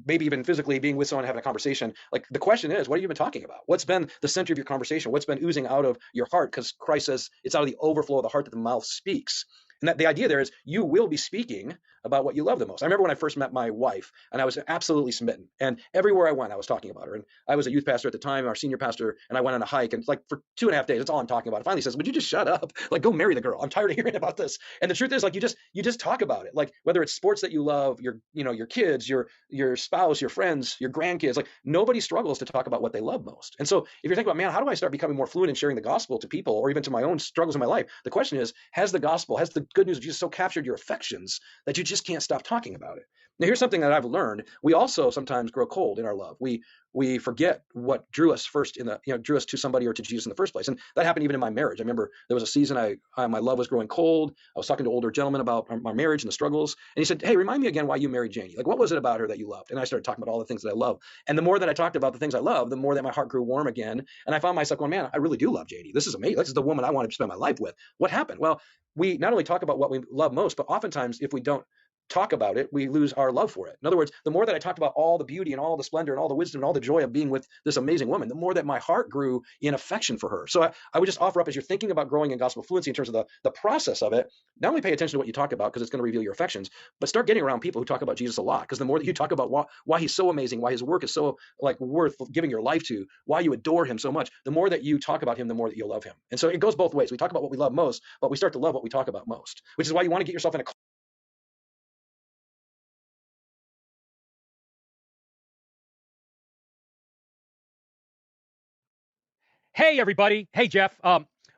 Speaker 6: maybe even physically being with someone having a conversation. Like, the question is, what have you been talking about? What's been the center of your conversation? What's been oozing out of your heart? Because Christ says it's out of the overflow of the heart that the mouth speaks. And that the idea there is you will be speaking about what you love the most. I remember when I first met my wife, and I was absolutely smitten. And everywhere I went, I was talking about her. And I was a youth pastor at the time, our senior pastor, and I went on a hike. And like for 2.5 days, that's all I'm talking about. And finally says, would you just shut up? Like, go marry the girl. I'm tired of hearing about this. And the truth is, like, you just talk about it. Like, whether it's sports that you love, your kids, your spouse, your friends, your grandkids, like, nobody struggles to talk about what they love most. And so if you're thinking about, man, how do I start becoming more fluent in sharing the gospel to people, or even to my own struggles in my life? The question is, has the gospel, has the good news of Jesus so captured your affections that you just can't stop talking about it? Now, here's something that I've learned. We also sometimes grow cold in our love. We forget what drew us first drew us to somebody or to Jesus in the first place. And that happened even in my marriage. I remember there was a season my love was growing cold. I was talking to older gentlemen about our marriage and the struggles. And he said, hey, remind me again why you married Janie. Like, what was it about her that you loved? And I started talking about all the things that I love. And the more that I talked about the things I love, the more that my heart grew warm again. And I found myself going, man, I really do love Janie. This is amazing. This is the woman I want to spend my life with. What happened? Well, we not only talk about what we love most, but oftentimes if we don't talk about it, we lose our love for it. In other words, the more that I talked about all the beauty and all the splendor and all the wisdom and all the joy of being with this amazing woman, the more that my heart grew in affection for her. So I would just offer up, as you're thinking about growing in gospel fluency in terms of the process of it, not only pay attention to what you talk about because it's going to reveal your affections, but start getting around people who talk about Jesus a lot. Because the more that you talk about why he's so amazing, why his work is so worth giving your life to, why you adore him so much, the more that you talk about him, the more that you'll love him. And so it goes both ways. We talk about what we love most, but we start to love what we talk about most, which is why you want to get yourself in a
Speaker 7: Hey, everybody. Hey, Jeff.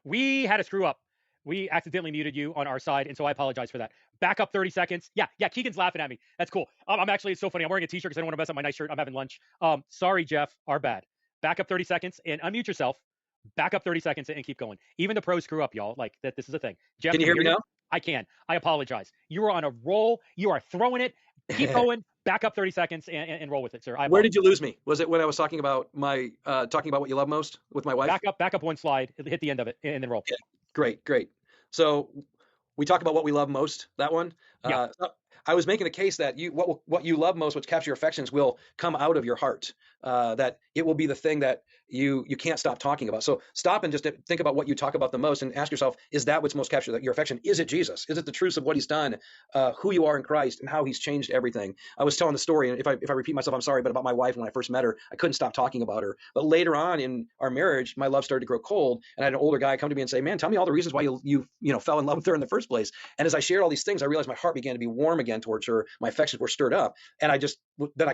Speaker 7: We had a screw up. We accidentally muted you on our side, and so I apologize for that. Back up 30 seconds. Yeah, Keegan's laughing at me. That's cool. I'm actually, it's so funny. I'm wearing a t-shirt because I don't want to mess up my nice shirt. I'm having lunch. Sorry, Jeff. Our bad. Back up 30 seconds and unmute yourself. Back up 30 seconds and keep going. Even the pros screw up, y'all. Like, that. This is a thing. Jeff,
Speaker 6: can you hear me now?
Speaker 7: I can. I apologize. You are on a roll. You are throwing it. Keep going. Back up 30 seconds and roll with it, sir.
Speaker 6: Where did you lose me? Was it when I was talking about talking about what you love most with my wife?
Speaker 7: Back up one slide, hit the end of it, and then roll.
Speaker 6: Yeah. Great. So we talk about what we love most, that one.
Speaker 7: Yeah.
Speaker 6: I was making the case that what you love most, which capture your affections, will come out of your heart. That it will be the thing that you can't stop talking about. So stop and just think about what you talk about the most and ask yourself, is that what's most captured your affection? Is it Jesus? Is it the truths of what he's done, who you are in Christ, and how he's changed everything? I was telling the story, and if I repeat myself, I'm sorry, but about my wife when I first met her, I couldn't stop talking about her. But later on in our marriage, my love started to grow cold, and I had an older guy come to me and say, man, tell me all the reasons why you fell in love with her in the first place. And as I shared all these things, I realized my heart began to be warm again towards her. My affections were stirred up, and I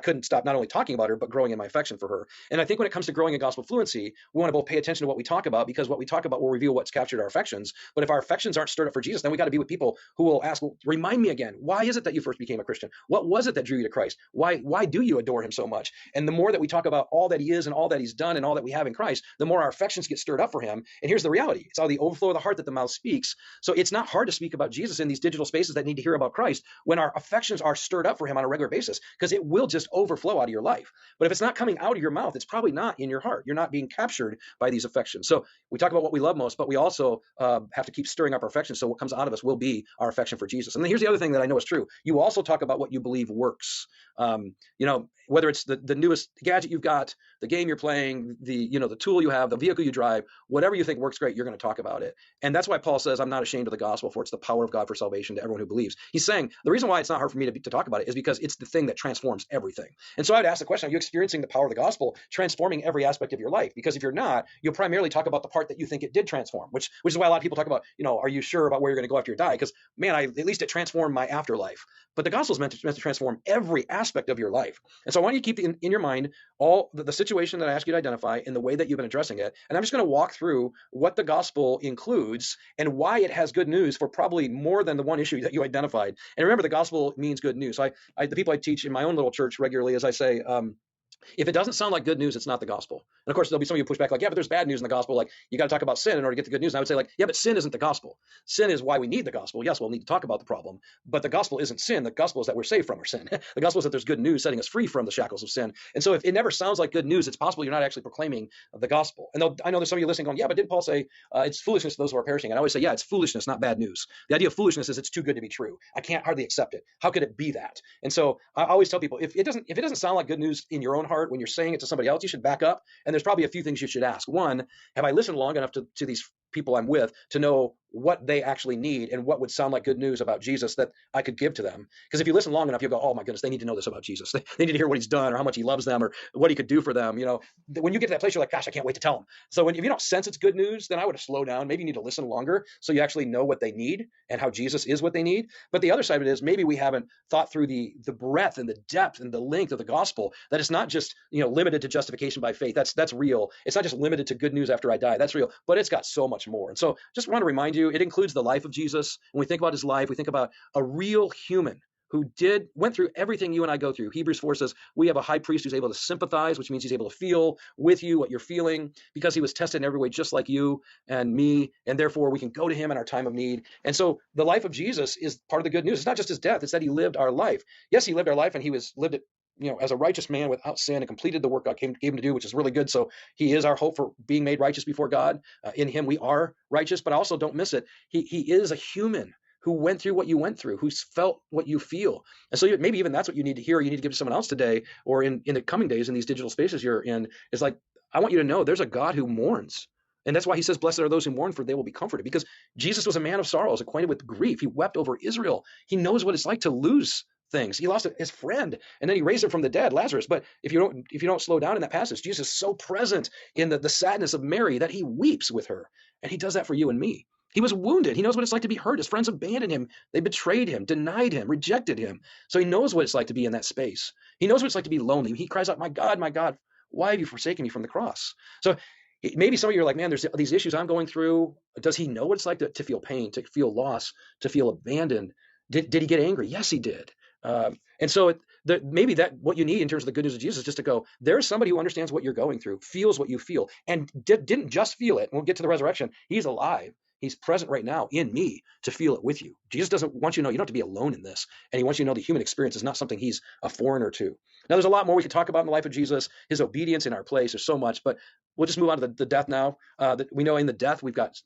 Speaker 6: couldn't stop not only talking about her, but growing in my affection for her. And I think when it comes to growing in gospel fluency, we want to both pay attention to what we talk about, because what we talk about will reveal what's captured our affections. But if our affections aren't stirred up for Jesus, then we got to be with people who will ask, well, remind me again, why is it that you first became a Christian? What was it that drew you to Christ? Why do you adore him so much? And the more that we talk about all that he is and all that he's done and all that we have in Christ, the more our affections get stirred up for him. And here's the reality. It's out of the overflow of the heart that the mouth speaks. So it's not hard to speak about Jesus in these digital spaces that need to hear about Christ when when our affections are stirred up for him on a regular basis, because it will just overflow out of your life. But if it's not coming out of your mouth, it's probably not in your heart. You're not being captured by these affections. So we talk about what we love most, but we also have to keep stirring up our affections. So what comes out of us will be our affection for Jesus. And then here's the other thing that I know is true. You also talk about what you believe works. Whether it's the newest gadget you've got, the game you're playing, the tool you have, the vehicle you drive, whatever you think works great, you're going to talk about it. And that's why Paul says, I'm not ashamed of the gospel, for it's the power of God for salvation to everyone who believes. He's saying the reason why it's not hard for me to talk about it is because it's the thing that transforms everything. And so I'd ask the question, are you experiencing the power of the gospel transforming every aspect of your life? Because if you're not, you'll primarily talk about the part that you think it did transform, which is why a lot of people talk about, are you sure about where you're going to go after you die? Because man, at least it transformed my afterlife. But the gospel is meant to transform every aspect of your life. And so I want you to keep in your mind all the situation that I ask you to identify and the way that you've been addressing it. And I'm just going to walk through what the gospel includes and why it has good news for probably more than the one issue that you identified. And remember, the gospel means good news. So the people I teach in my own little church regularly, as I say, if it doesn't sound like good news, it's not the gospel. And of course, there'll be some of you push back like, yeah, but there's bad news in the gospel. Like, you got to talk about sin in order to get the good news. And I would say like, yeah, but sin isn't the gospel. Sin is why we need the gospel. Yes, we'll need to talk about the problem, but the gospel isn't sin. The gospel is that we're saved from our sin. The gospel is that there's good news setting us free from the shackles of sin. And so if it never sounds like good news, it's possible you're not actually proclaiming the gospel. And I know there's some of you listening going, yeah, but didn't Paul say it's foolishness to those who are perishing? And I always say, yeah, it's foolishness, not bad news. The idea of foolishness is it's too good to be true. I can't hardly accept it. How could it be that? And so I always tell people, if it doesn't sound like good news in your own heart when you're saying it to somebody else, you should back up. And there's probably a few things you should ask. One, have I listened long enough to these people I'm with to know what they actually need and what would sound like good news about Jesus that I could give to them? Because if you listen long enough, you'll go, oh my goodness, they need to know this about Jesus. They need to hear what he's done or how much he loves them or what he could do for them. When you get to that place, you're like, gosh, I can't wait to tell them. So if you don't sense it's good news, then I would slow down. Maybe you need to listen longer so you actually know what they need and how Jesus is what they need. But the other side of it is maybe we haven't thought through the breadth and the depth and the length of the gospel, that it's not just limited to justification by faith. That's real. It's not just limited to good news after I die. That's real, but it's got so much more. And so just want to remind you, it includes the life of Jesus. When we think about his life, we think about a real human who went through everything you and I go through. Hebrews 4 says we have a high priest who's able to sympathize, which means he's able to feel with you what you're feeling, because he was tested in every way just like you and me, and therefore we can go to him in our time of need. And so the life of Jesus is part of the good news. It's not just his death, it's that he lived our life. Yes, he lived our life, and he lived it as a righteous man without sin and completed the work God gave him to do, which is really good. So he is our hope for being made righteous before God. In him we are righteous, but also don't miss it. He is a human who went through what you went through, who's felt what you feel. And so maybe even that's what you need to hear. You need to give to someone else today, or in the coming days in these digital spaces you're in. It's like, I want you to know there's a God who mourns. And that's why he says, blessed are those who mourn, for they will be comforted. Because Jesus was a man of sorrows, acquainted with grief. He wept over Israel. He knows what it's like to lose things. He lost his friend, and then he raised him from the dead, Lazarus. But if you don't slow down in that passage, Jesus is so present in the sadness of Mary that he weeps with her. And he does that for you and me. He was wounded. He knows what it's like to be hurt. His friends abandoned him. They betrayed him, denied him, rejected him. So he knows what it's like to be in that space. He knows what it's like to be lonely. He cries out, my God, why have you forsaken me from the cross? So maybe some of you are like, man, there's these issues I'm going through. Does he know what it's like to feel pain, to feel loss, to feel abandoned? Did he get angry? Yes, he did. And so maybe that what you need in terms of the good news of Jesus is just to go, there's somebody who understands what you're going through, feels what you feel, and didn't just feel it. We'll get to the resurrection. He's alive. He's present right now in me to feel it with you. Jesus doesn't want you to know you don't have to be alone in this. And he wants you to know the human experience is not something he's a foreigner to. Now, there's a lot more we could talk about in the life of Jesus, his obedience in our place. There's so much, but we'll just move on to the death now. We know in the death, we've got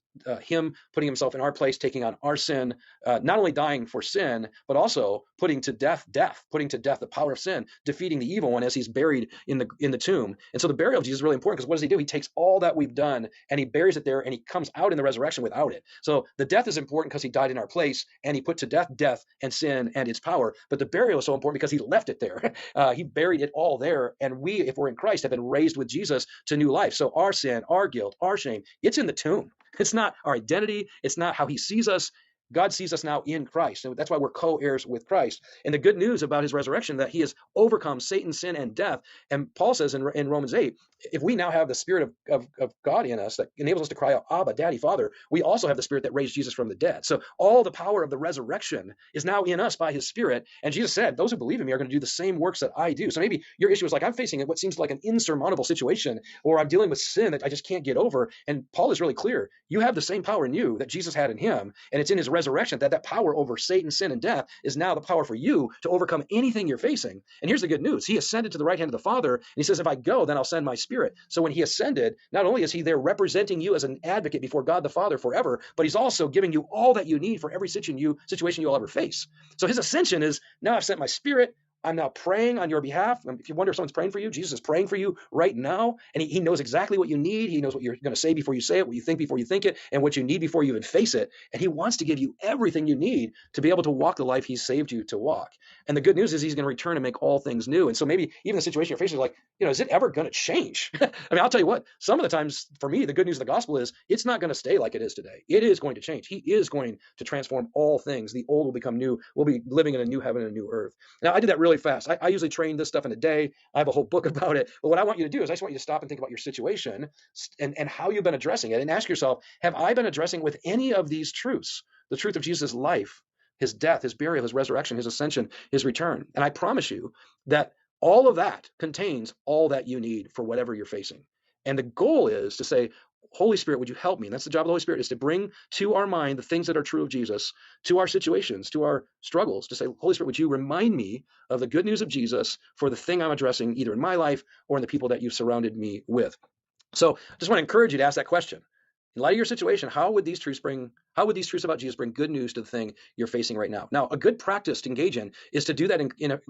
Speaker 6: him putting himself in our place, taking on our sin, not only dying for sin, but also putting to death the power of sin, defeating the evil one as he's buried in the tomb. And so the burial of Jesus is really important, because what does he do? He takes all that we've done and he buries it there, and he comes out in the resurrection without it. So the death is important because he died in our place and he put to death and sin and its power. But the burial is so important because he left it there. He buried it all there. And we, if we're in Christ, have been raised with Jesus to new life. So our sin, our guilt, our shame, it's in the tomb. It's not our identity. It's not how he sees us. God sees us now in Christ. And that's why we're co-heirs with Christ. And the good news about his resurrection, that he has overcome Satan, sin, and death. And Paul says in Romans 8, if we now have the Spirit of God in us that enables us to cry out, Abba, Daddy, Father, we also have the Spirit that raised Jesus from the dead. So all the power of the resurrection is now in us by his Spirit. And Jesus said, those who believe in me are going to do the same works that I do. So maybe your issue is like, I'm facing what seems like an insurmountable situation, or I'm dealing with sin that I just can't get over. And Paul is really clear. You have the same power in you that Jesus had in him, and it's in his resurrection resurrection, that power over Satan, sin, and death is now the power for you to overcome anything you're facing. And here's the good news. He ascended to the right hand of the Father, and he says, if I go, then I'll send my Spirit. So when he ascended, not only is he there representing you as an advocate before God the Father forever, but he's also giving you all that you need for every situation you'll ever face. So his ascension is, now I've sent my Spirit. I'm now praying on your behalf. If you wonder if someone's praying for you, Jesus is praying for you right now. And he knows exactly what you need. He knows what you're going to say before you say it, what you think before you think it, and what you need before you even face it. And he wants to give you everything you need to be able to walk the life he's saved you to walk. And the good news is he's going to return and make all things new. And so maybe even the situation you're facing is like, is it ever going to change? I mean, I'll tell you what, some of the times for me, the good news of the gospel is it's not going to stay like it is today. It is going to change. He is going to transform all things. The old will become new. We'll be living in a new heaven and a new earth. Now, I did that really fast. I usually train this stuff in a day. I have a whole book about it. But what I want you to do is I just want you to stop and think about your situation and how you've been addressing it, and ask yourself, have I been addressing with any of these truths, the truth of Jesus' life, his death, his burial, his resurrection, his ascension, his return? And I promise you that all of that contains all that you need for whatever you're facing. And the goal is to say, Holy Spirit, would you help me? And that's the job of the Holy Spirit, is to bring to our mind the things that are true of Jesus, to our situations, to our struggles, to say, Holy Spirit, would you remind me of the good news of Jesus for the thing I'm addressing, either in my life or in the people that you've surrounded me with? So I just want to encourage you to ask that question. In light of your situation, how would these truths about Jesus bring good news to the thing you're facing right now? Now, a good practice to engage in is to do that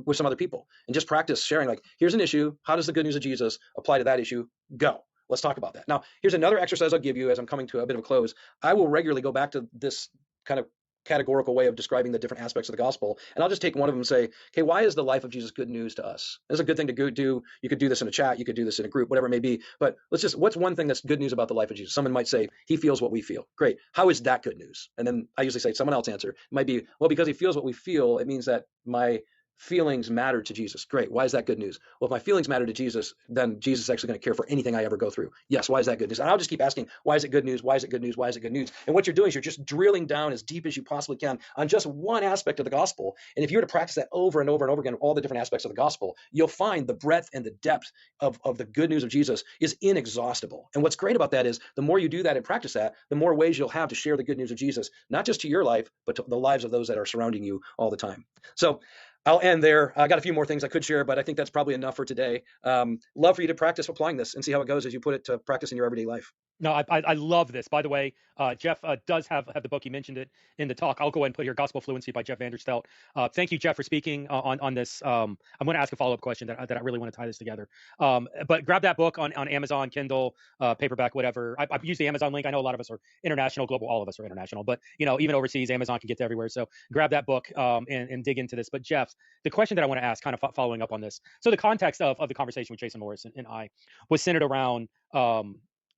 Speaker 6: with some other people, and just practice sharing, like, here's an issue. How does the good news of Jesus apply to that issue? Go. Let's talk about that. Now, here's another exercise I'll give you as I'm coming to a bit of a close. I will regularly go back to this kind of categorical way of describing the different aspects of the gospel, and I'll just take one of them and say, okay, why is the life of Jesus good news to us? It's a good thing to go do. You could do this in a chat, you could do this in a group, whatever it may be, but what's one thing that's good news about the life of Jesus? Someone might say, he feels what we feel. Great. How is that good news? And then I usually say, someone else answer. It might be, well, because he feels what we feel, it means that my feelings matter to Jesus. Great. Why is that good news? Well, if my feelings matter to Jesus, then Jesus is actually going to care for anything I ever go through. Yes. Why is that good news? And I'll just keep asking, why is it good news? Why is it good news? Why is it good news? And what you're doing is you're just drilling down as deep as you possibly can on just one aspect of the gospel. And if you were to practice that over and over and over again, all the different aspects of the gospel, you'll find the breadth and the depth of the good news of Jesus is inexhaustible. And what's great about that is the more you do that and practice that, the more ways you'll have to share the good news of Jesus, not just to your life, but to the lives of those that are surrounding you all the time. So I'll end there. I got a few more things I could share, but I think that's probably enough for today. Love for you to practice applying this and see how it goes as you put it to practice in your everyday life.
Speaker 7: No, I love this. By the way, Jeff does have the book. He mentioned it in the talk. I'll go ahead and put here, Gospel Fluency by Jeff Vanderstelt. Thank you, Jeff, for speaking on this. I'm going to ask a follow-up question that I really want to tie this together. But grab that book on Amazon, Kindle, paperback, whatever. I've used the Amazon link. I know a lot of us are international, global. All of us are international, but even overseas, Amazon can get to everywhere. So grab that book and dig into this. But Jeff, the question that I want to ask, kind of following up on this. So the context of the conversation with Jason Morris and I was centered around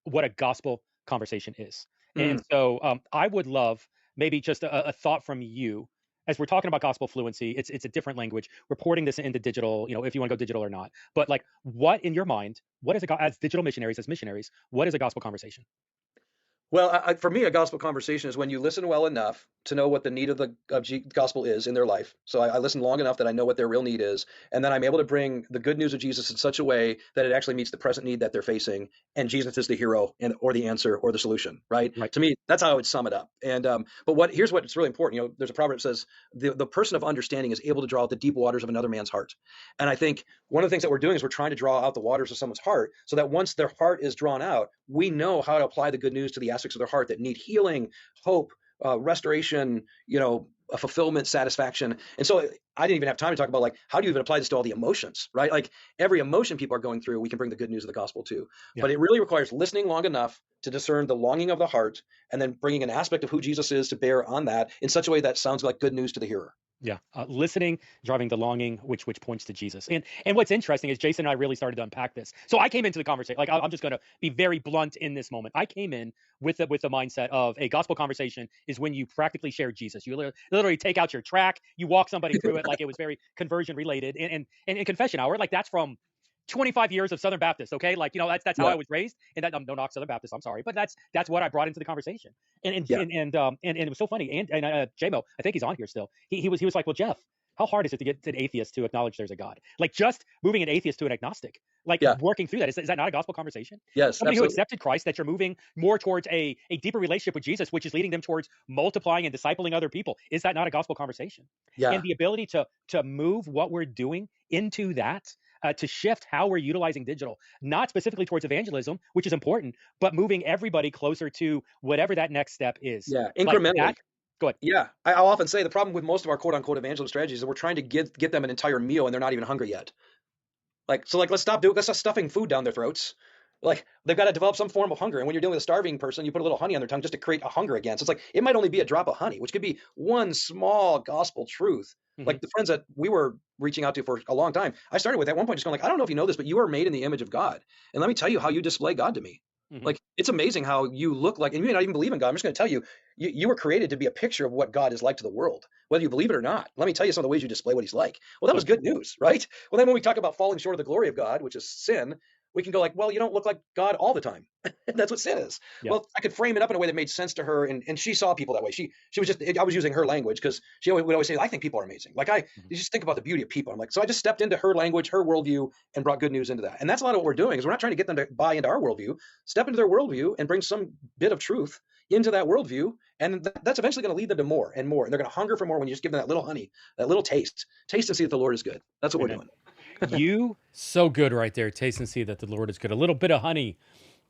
Speaker 7: what a gospel conversation is. And so I would love maybe just a thought from you as we're talking about gospel fluency. It's a different language. We're porting this into digital, if you want to go digital or not. But like, what in your mind, what is as digital missionaries, as missionaries, what is a gospel conversation?
Speaker 6: Well, for me, a gospel conversation is when you listen well enough to know what the need of the gospel is in their life. So I listen long enough that I know what their real need is. And then I'm able to bring the good news of Jesus in such a way that it actually meets the present need that they're facing. And Jesus is the hero or the answer or the solution, right? To me, that's how I would sum it up. And but here's what's really important. There's a proverb that says, the person of understanding is able to draw out the deep waters of another man's heart. And I think one of the things that we're doing is we're trying to draw out the waters of someone's heart so that once their heart is drawn out, we know how to apply the good news to the aspects of their heart that need healing, hope, restoration, a fulfillment, satisfaction. And so I didn't even have time to talk about how do you even apply this to all the emotions, right? Like every emotion people are going through, we can bring the good news of the gospel to. Yeah. But it really requires listening long enough to discern the longing of the heart and then bringing an aspect of who Jesus is to bear on that in such a way that sounds like good news to the hearer.
Speaker 7: Yeah, listening, driving the longing, which points to Jesus. And what's interesting is Jason and I really started to unpack this. So I came into the conversation, I'm just going to be very blunt in this moment. I came in with the mindset of a gospel conversation is when you practically share Jesus. You literally take out your track, you walk somebody through it like it was very conversion related. And confession hour, like that's from 25 years of Southern Baptist, okay? That's how I was raised, and that no knock Southern Baptist, I'm sorry, but that's what I brought into the conversation. And it was so funny. And JMO, I think he's on here still. He was like, well, Jeff, How hard is it to get an atheist to acknowledge there's a God? Like just moving an atheist to an agnostic, like working through that. Is that not a gospel conversation?
Speaker 6: Yes,
Speaker 7: Somebody
Speaker 6: absolutely.
Speaker 7: who accepted Christ, that you're moving more towards a deeper relationship with Jesus, which is leading them towards multiplying and discipling other people. Is that not a gospel conversation?
Speaker 6: Yeah.
Speaker 7: And the ability to move what we're doing into that, to shift how we're utilizing digital, not specifically towards evangelism, which is important, but moving everybody closer to whatever that next step is.
Speaker 6: Yeah,
Speaker 7: Like
Speaker 6: incrementally.
Speaker 7: that. Go ahead.
Speaker 6: Yeah, I'll often say the problem with most of our quote unquote evangelism strategies is that we're trying to get them an entire meal and they're not even hungry yet. Let's stop stuffing food down their throats. Like they've got to develop some form of hunger. And when you're dealing with a starving person, you put a little honey on their tongue just to create a hunger again. So it's like it might only be a drop of honey, which could be one small gospel truth. Like the friends that we were reaching out to for a long time, I started with at one point just going like, I don't know if you know this, but you are made in the image of God. And let me tell you how you display God to me. Like it's amazing how you look like, and you may not even believe in God. I'm just going to tell you, you were created to be a picture of what God is like to the world, whether you believe it or not. Let me tell you some of the ways you display what he's like. Well, that was good news, right? Well, then when we talk about falling short of the glory of God, which is sin, we can go like, well, you don't look like God all the time. That's what sin is. Yeah. Well, I could frame it up in a way that made sense to her, and she saw people that way. She was just, I was using her language because she would always say, I think people are amazing. Like you just think about the beauty of people. I'm like, so I just stepped into her language, her worldview, and brought good news into that. And that's a lot of what we're doing is we're not trying to get them to buy into our worldview, step into their worldview and bring some bit of truth into that worldview. And that's eventually going to lead them to more and more. And they're going to hunger for more when you just give them that little honey, that little taste and see that the Lord is good. That's what we're doing.
Speaker 1: You so good right there. Taste and see that the Lord is good. A little bit of honey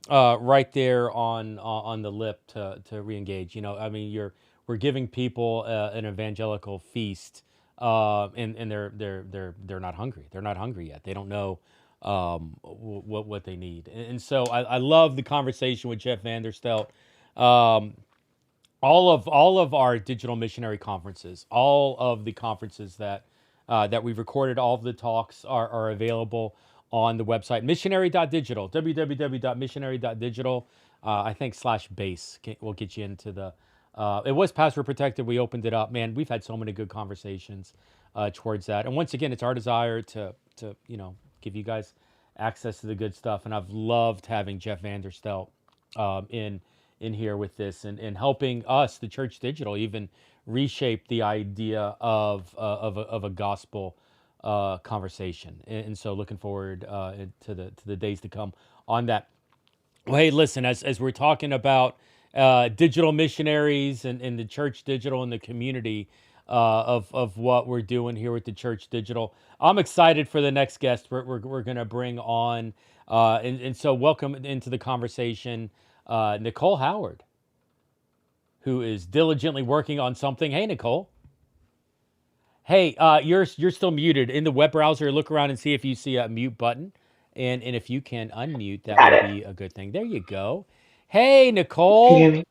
Speaker 1: right there on the lip to reengage. You know, I mean, we're giving people an evangelical feast, and they're not hungry. They're not hungry yet. They don't know what they need. And so I love the conversation with Jeff Vanderstelt. All of our digital missionary conferences, all of the conferences that we've recorded, all of the talks are available on the website missionary.digital, www.missionary.digital. I think /base will get you into the. It was password protected. We opened it up. Man, we've had so many good conversations towards that. And once again, it's our desire to give you guys access to the good stuff. And I've loved having Jeff Vanderstelt in here with this and helping us, the Church Digital, even reshape the idea of a gospel conversation. And so looking forward to the days to come on that. Well, hey, listen, as we're talking about digital missionaries and the Church Digital and the community of what we're doing here with the Church Digital, I'm excited for the next guest we're going to bring on. And so welcome into the conversation, Nicole Howard, who is diligently working on something. Hey, Nicole. Hey, you're still muted in the web browser. Look around and see if you see a mute button, and if you can unmute, that would be a good thing. There you go. Hey, Nicole.
Speaker 8: Can you hear me?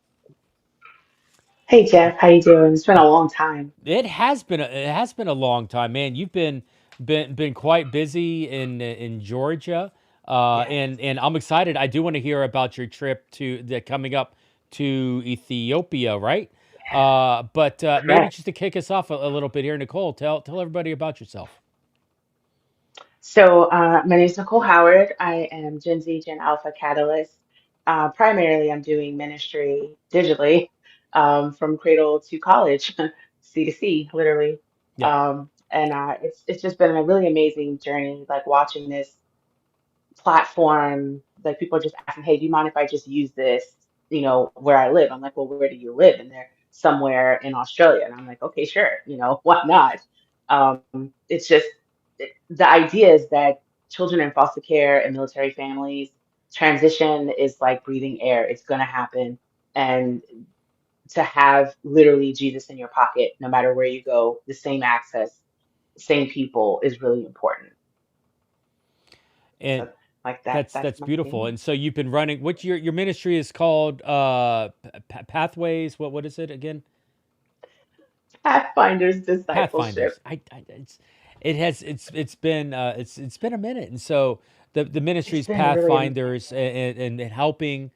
Speaker 8: Hey, Jeff. How you doing? It's been a long time.
Speaker 1: It has been a long time, man. You've been quite busy in Georgia, and I'm excited. I do want to hear about your trip coming up to Ethiopia, right? But maybe just to kick us off a little bit here, Nicole, tell everybody about yourself.
Speaker 8: So, my name is Nicole Howard. I am Gen Z, Gen Alpha Catalyst. Primarily, I'm doing ministry digitally, from cradle to college, C to C, literally.
Speaker 1: Yeah.
Speaker 8: And it's just been a really amazing journey, like watching this platform, like people are just asking, hey, do you mind if I just use this, where I live? I'm like, well, where do you live? And they're somewhere in Australia. And I'm like, okay, sure, why not? It's just the idea is that children in foster care and military families transition is like breathing air. It's going to happen. And to have literally Jesus in your pocket, no matter where you go, the same access, same people is really important.
Speaker 1: And
Speaker 8: so, like that's
Speaker 1: beautiful.
Speaker 8: thing.
Speaker 1: And so you've been running. What your ministry is called? Pathways. What is it again?
Speaker 8: Pathfinders discipleship.
Speaker 1: Pathfinders. It's been a minute, and so the ministry's Pathfinders really and helping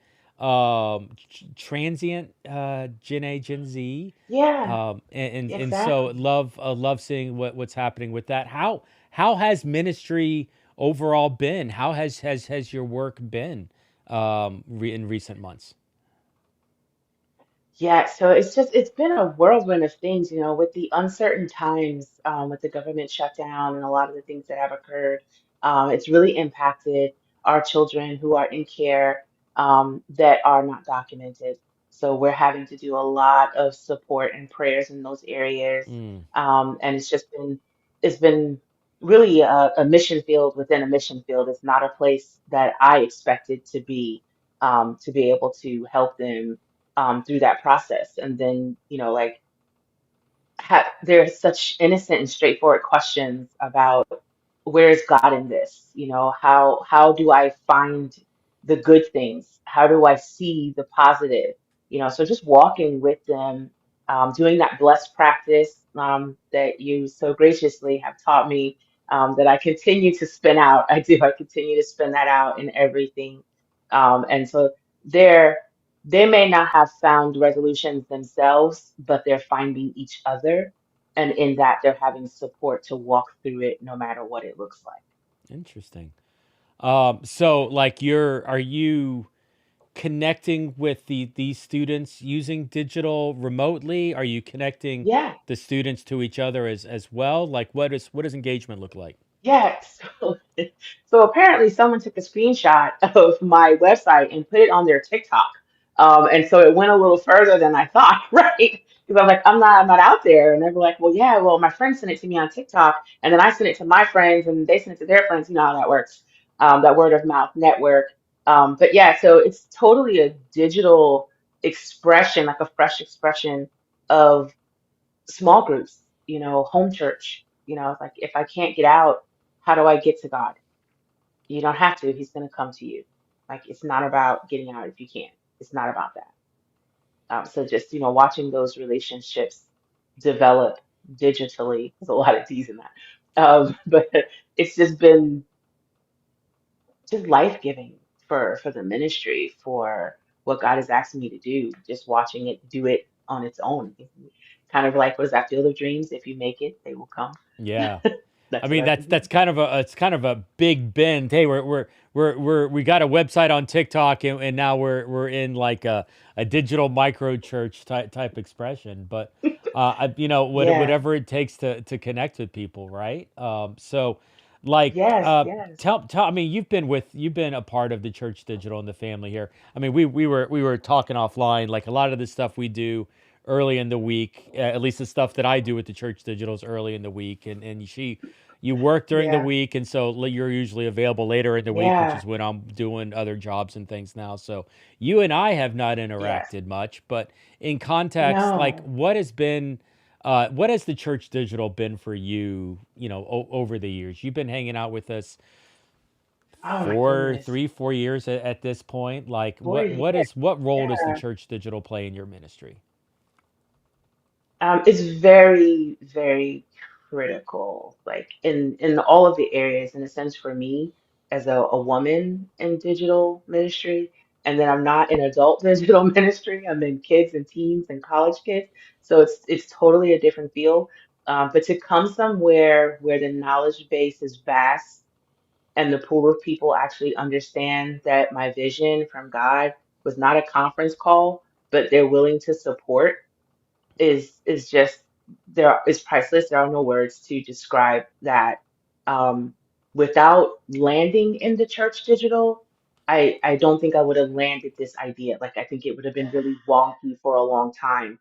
Speaker 1: transient Gen A, Gen Z.
Speaker 8: Yeah.
Speaker 1: And
Speaker 8: Exactly.
Speaker 1: so love seeing what's happening with that. How has ministry overall been? How has your work been in recent months?
Speaker 8: Yeah, so it's been a whirlwind of things, with the uncertain times, with the government shutdown and a lot of the things that have occurred. It's really impacted our children who are in care, that are not documented. So we're having to do a lot of support and prayers in those areas.
Speaker 1: Mm,
Speaker 8: And it's been really a mission field within a mission field. It's not a place that I expected to be able to help them through that process. And then, like, there's such innocent and straightforward questions about where's God in this? How do I find the good things? How do I see the positive? So just walking with them, doing that blessed practice, that you so graciously have taught me, that I continue to spin out. I do. I continue to spin that out in everything. And so they're they may not have found resolutions themselves, but they're finding each other. And in that, they're having support to walk through it no matter what it looks like.
Speaker 1: interesting. So like are you connecting with these students using digital remotely? Are you connecting
Speaker 8: Yeah.
Speaker 1: the students to each other as well? Like what does engagement look like?
Speaker 8: Yeah, so apparently someone took a screenshot of my website and put it on their TikTok. And so it went a little further than I thought, right? Because I'm like, I'm not out there. And they were like, well, yeah, well, my friend sent it to me on TikTok, and then I sent it to my friends, and they sent it to their friends. You know how that works, that word of mouth network. But yeah, so it's totally a digital expression, like a fresh expression of small groups, home church. It's like, if I can't get out, how do I get to God? You don't have to. He's going to come to you. Like, it's not about getting out if you can't. It's not about that. So just, watching those relationships develop digitally, there's a lot of D's in that. But it's just been just life-giving for the ministry, for what God has asked me to do, just watching it do it on its own. Kind of like, what is that, Field of Dreams? If you make it, they will come.
Speaker 1: Yeah. I
Speaker 8: That's what
Speaker 1: mean
Speaker 8: I've been
Speaker 1: that's
Speaker 8: doing.
Speaker 1: kind of a big bend. Hey, we got a website on TikTok, and now we're in like a digital micro church type expression. But
Speaker 8: Yeah.
Speaker 1: whatever it takes to connect with people, right? So like
Speaker 8: Yes, yes.
Speaker 1: tell I mean you've been a part of the Church Digital and the family here. I mean we were talking offline, like a lot of the stuff we do early in the week, at least the stuff that I do with the Church Digitals early in the week, and you work during the
Speaker 8: Yeah.
Speaker 1: week, and so you're usually available later in the week, which
Speaker 8: Yeah.
Speaker 1: is when I'm doing other jobs and things now. So you and I have not
Speaker 8: Yes.
Speaker 1: interacted much, but in context, like
Speaker 8: No.
Speaker 1: what has the Church Digital been for you, over the years? You've been hanging out with us
Speaker 8: Oh my goodness.
Speaker 1: 4 years at this point. Like
Speaker 8: 4 years.
Speaker 1: what role does the
Speaker 8: Yeah.
Speaker 1: Church Digital play in your ministry?
Speaker 8: It's very, very critical, like in all of the areas, in a sense, for me as a woman in digital ministry. And then I'm not in adult digital ministry. I'm in kids and teens and college kids. So it's totally a different field. But to come somewhere where the knowledge base is vast and the pool of people actually understand that my vision from God was not a conference call, but they're willing to support, is just, there is priceless. There are no words to describe that. Um, Without landing in the church digital, I don't think I would have landed this idea. Like, I think it would have been really wonky for a long time.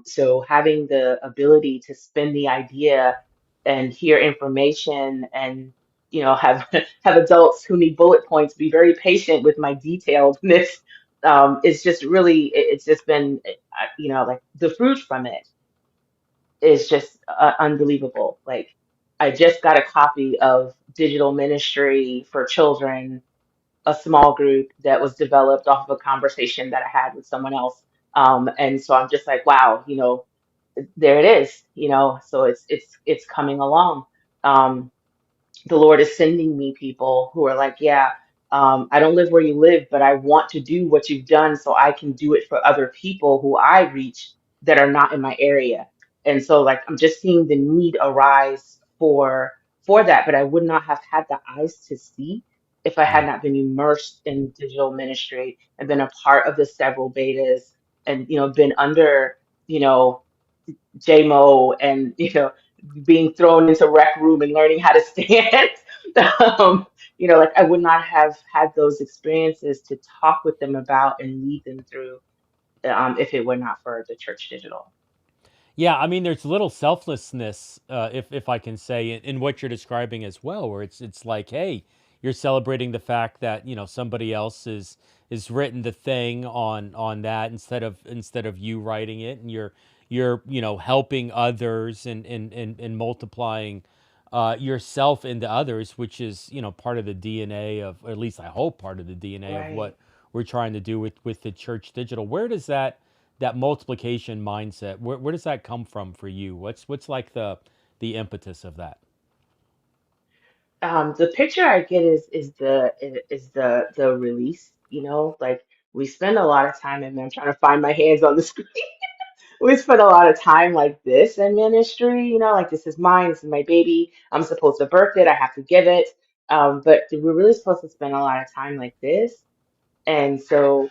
Speaker 8: So having the ability to spin the idea and hear information, and have have adults who need bullet points be very patient with my detailedness, it's just really, it's just been, like, the fruit from it is just unbelievable. Like, I just got a copy of Digital Ministry for Children, a small group that was developed off of a conversation that I had with someone else. And so I'm just like, wow, there it is, so it's coming along. Um, the Lord is sending me people who are like, yeah, I don't live where you live, but I want to do what you've done so I can do it for other people who I reach that are not in my area. And so, like, I'm just seeing the need arise for that, but I would not have had the eyes to see if I had
Speaker 1: Yeah.
Speaker 8: not been immersed in digital ministry and been a part of the several betas, and, been under, JMO and, being thrown into rec room and learning how to stand. Like I would not have had those experiences to talk with them about and lead them through, if it were not for the Church Digital.
Speaker 1: Yeah, I mean, there's little selflessness, if I can say, in what you're describing as well, where it's like, hey, you're celebrating the fact that somebody else is written the thing on that instead of you writing it, and you're helping others and multiplying yourself into others, which is part of the DNA of, or at least I hope part of the DNA of
Speaker 8: Right.
Speaker 1: what we're trying to do with the Church Digital. Where does that multiplication mindset, where does that come from for you? What's like the impetus of that?
Speaker 8: The picture I get is the release, like we spend a lot of time, and I'm trying to find my hands on the screen. We spend a lot of time like this in ministry, like this is mine, this is my baby. I'm supposed to birth it, I have to give it. But we're really supposed to spend a lot of time like this. And so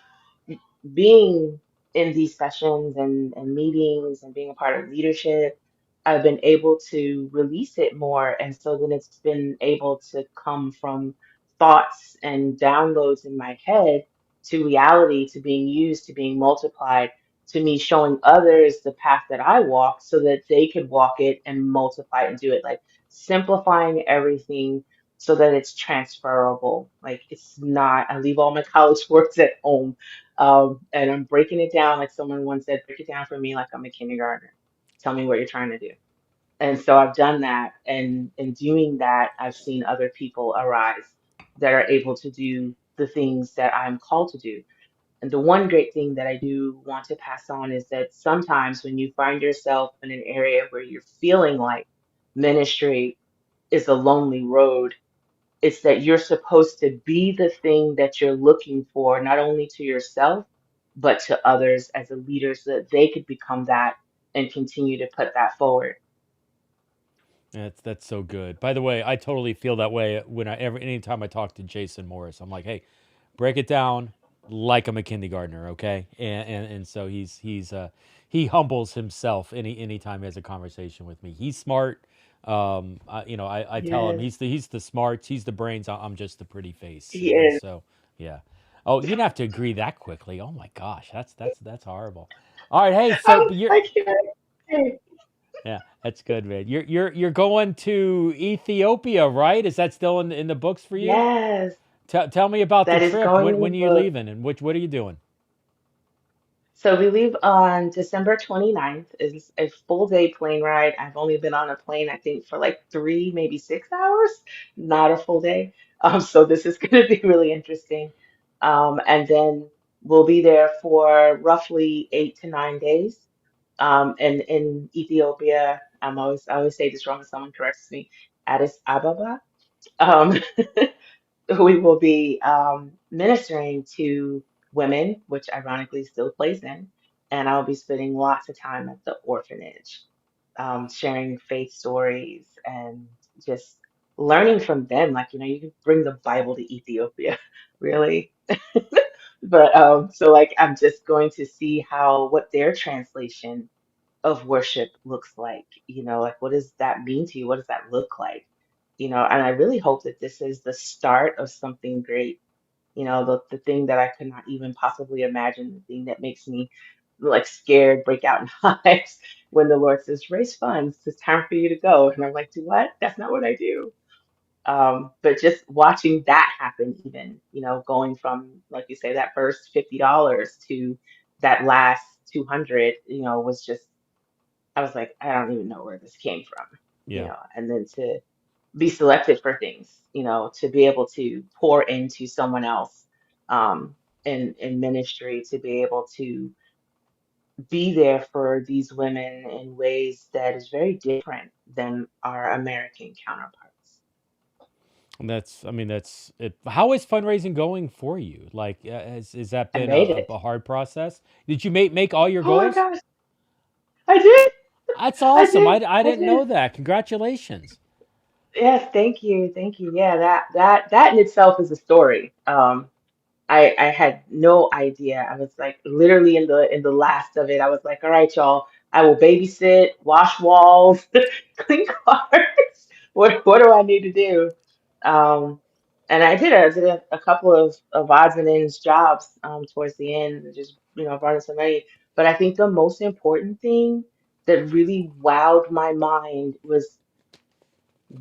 Speaker 8: being in these sessions and meetings and being a part of leadership, I've been able to release it more. And so then it's been able to come from thoughts and downloads in my head to reality, to being used, to being multiplied, to me showing others the path that I walk so that they could walk it and multiply it and do it. Like simplifying everything so that it's transferable. Like it's not, I leave all my college works at home, and I'm breaking it down, like someone once said, break it down for me like I'm a kindergartner. Tell me what you're trying to do. And so I've done that. And in doing that, I've seen other people arise that are able to do the things that I'm called to do. And the one great thing that I do want to pass on is that sometimes when you find yourself in an area where you're feeling like ministry is a lonely road, it's that you're supposed to be the thing that you're looking for, not only to yourself, but to others as a leader so that they could become that and continue to put that forward.
Speaker 1: That's so good. By the way, I totally feel that way when anytime I talk to Jason Morris. I'm like, hey, break it down like I'm a kindergartner, okay? And so he humbles himself anytime he has a conversation with me. He's smart. I tell him
Speaker 8: Yes,
Speaker 1: he's the smarts, he's the brains. I'm just the pretty face.
Speaker 8: he
Speaker 1: And
Speaker 8: is.
Speaker 1: so yeah. Oh, you didn't have to agree that quickly. Oh my gosh, that's horrible. All right, hey, so you're
Speaker 8: I can't.
Speaker 1: yeah, that's good, man. You're going to Ethiopia, right? Is that still in the books for you?
Speaker 8: Yes,
Speaker 1: Tell me about the
Speaker 8: that is
Speaker 1: trip.
Speaker 8: going in
Speaker 1: When
Speaker 8: the
Speaker 1: are you
Speaker 8: book.
Speaker 1: leaving, and what are you doing?
Speaker 8: So we leave on December 29th. It's a full day plane ride. I've only been on a plane, I think, for like 3, maybe 6 hours, not a full day. So this is going to be really interesting. And then we'll be there for roughly 8 to 9 days. And in Ethiopia, I always say this wrong, if someone corrects me, Addis Ababa. Um, we will be ministering to women, which ironically still plays in, and I'll be spending lots of time at the orphanage, sharing faith stories and just learning from them. Like, you can bring the Bible to Ethiopia, really. But so like I'm just going to see what their translation of worship looks like. Like what does that mean to you? What does that look like? And I really hope that this is the start of something great. The thing that I could not even possibly imagine, the thing that makes me like scared, break out in hives when the Lord says, raise funds, it's time for you to go. And I'm like, do what? That's not what I do. But just watching that happen, even, going from, like you say, that first $50 to that last 200, was just, I was like, I don't even know where this came from,
Speaker 1: Yeah.
Speaker 8: and then to be selected for things, to be able to pour into someone else, in ministry, to be able to be there for these women in ways that is very different than our American counterparts.
Speaker 1: And I mean, that's it. How is fundraising going for you? Like, has that
Speaker 8: I
Speaker 1: been
Speaker 8: made it.
Speaker 1: a hard process? Did you make all your
Speaker 8: Oh my
Speaker 1: goals?
Speaker 8: gosh, I did.
Speaker 1: That's
Speaker 8: I
Speaker 1: awesome.
Speaker 8: did.
Speaker 1: I
Speaker 8: I
Speaker 1: didn't
Speaker 8: did.
Speaker 1: know that. Congratulations.
Speaker 8: Yes, thank you. Thank you. Yeah, that in itself is a story. I had no idea. I was like literally in the last of it. I was like, all right, y'all, I will babysit, wash walls, clean cars. What do I need to do? Um, and I did a couple of odds and ends jobs towards the end, and just running some money. But I think the most important thing that really wowed my mind was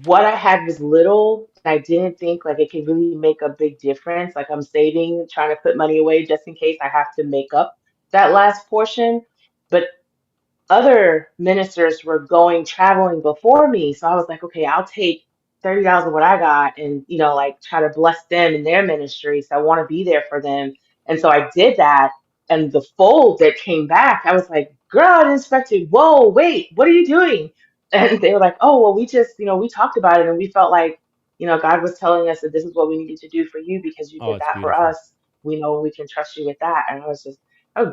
Speaker 8: what I had was little, and I didn't think like it could really make a big difference. Like I'm saving, trying to put money away just in case I have to make up that last portion. But other ministers were going traveling before me. So I was like, okay, I'll take $30 of what I got and, like try to bless them in their ministry. So I want to be there for them. And so I did that. And the fold that came back, I was like, girl, I didn't expect it. Whoa, wait, what are you doing? And they were like, oh, well, we just, we talked about it and we felt like, God was telling us that this is what we needed to do for you because you
Speaker 1: Oh,
Speaker 8: did
Speaker 1: it's
Speaker 8: that for
Speaker 1: beautiful.
Speaker 8: us. We know we can trust you with that. And I was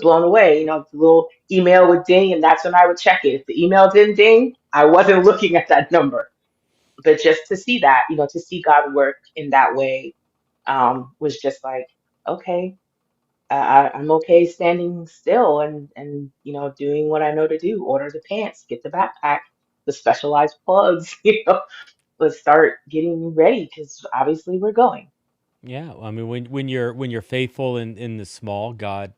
Speaker 8: blown away. The little email would ding, and that's when I would check it. If the email didn't ding, I wasn't looking at that number. But just to see that, to see God work in that way, was just like, okay, I'm okay standing still and doing what I know to do. Order the pants, get the backpack, the specialized plugs. Let's start getting ready because obviously we're going.
Speaker 1: Yeah, I mean, when you're faithful in the small, God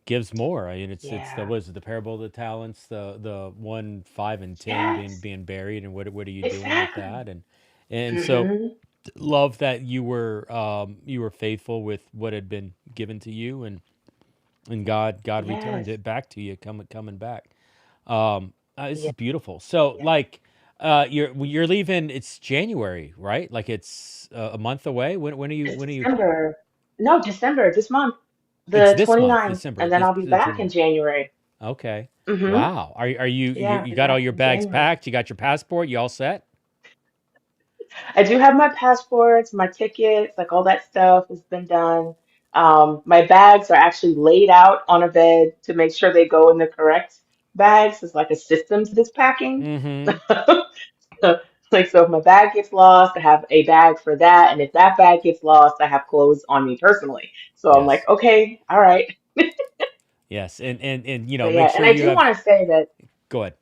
Speaker 1: gives more. I mean, it's the
Speaker 8: Yeah.
Speaker 1: was it the parable of the talents, the 1, 5, and 10 being
Speaker 8: Yes.
Speaker 1: being buried, and what are you doing with
Speaker 8: Exactly.
Speaker 1: that? And so
Speaker 8: Hmm.
Speaker 1: love that you were faithful with what had been given to you, and God returned
Speaker 8: Yes.
Speaker 1: it back to you, coming back. This
Speaker 8: Yeah.
Speaker 1: is beautiful. So
Speaker 8: Yeah.
Speaker 1: like, you're leaving. It's January, right? Like it's a month away. When are you?
Speaker 8: It's
Speaker 1: When are you?
Speaker 8: December. No, December, this month,
Speaker 1: It's
Speaker 8: the
Speaker 1: this month,
Speaker 8: 29th,
Speaker 1: December.
Speaker 8: and then
Speaker 1: This
Speaker 8: I'll be
Speaker 1: the
Speaker 8: back in
Speaker 1: 29th.
Speaker 8: January.
Speaker 1: Okay.
Speaker 8: Mm-hmm.
Speaker 1: Wow. Are you
Speaker 8: Yeah, I'll
Speaker 1: you
Speaker 8: be
Speaker 1: got all
Speaker 8: back
Speaker 1: your
Speaker 8: in
Speaker 1: bags
Speaker 8: January.
Speaker 1: packed? You got your passport? You all set?
Speaker 8: I do have my passports, my tickets, like all that stuff has been done. My bags are actually laid out on a bed to make sure they go in the correct bags. It's like a system to this packing.
Speaker 1: Mm-hmm.
Speaker 8: Like, so if my bag gets lost, I have a bag for that. And if that bag gets lost, I have clothes on me personally. So I'm like,
Speaker 1: Yes.
Speaker 8: okay, all right.
Speaker 1: Yes. And
Speaker 8: But
Speaker 1: make
Speaker 8: yeah, and
Speaker 1: sure
Speaker 8: I
Speaker 1: you
Speaker 8: do
Speaker 1: have.
Speaker 8: want to say that
Speaker 1: Go ahead.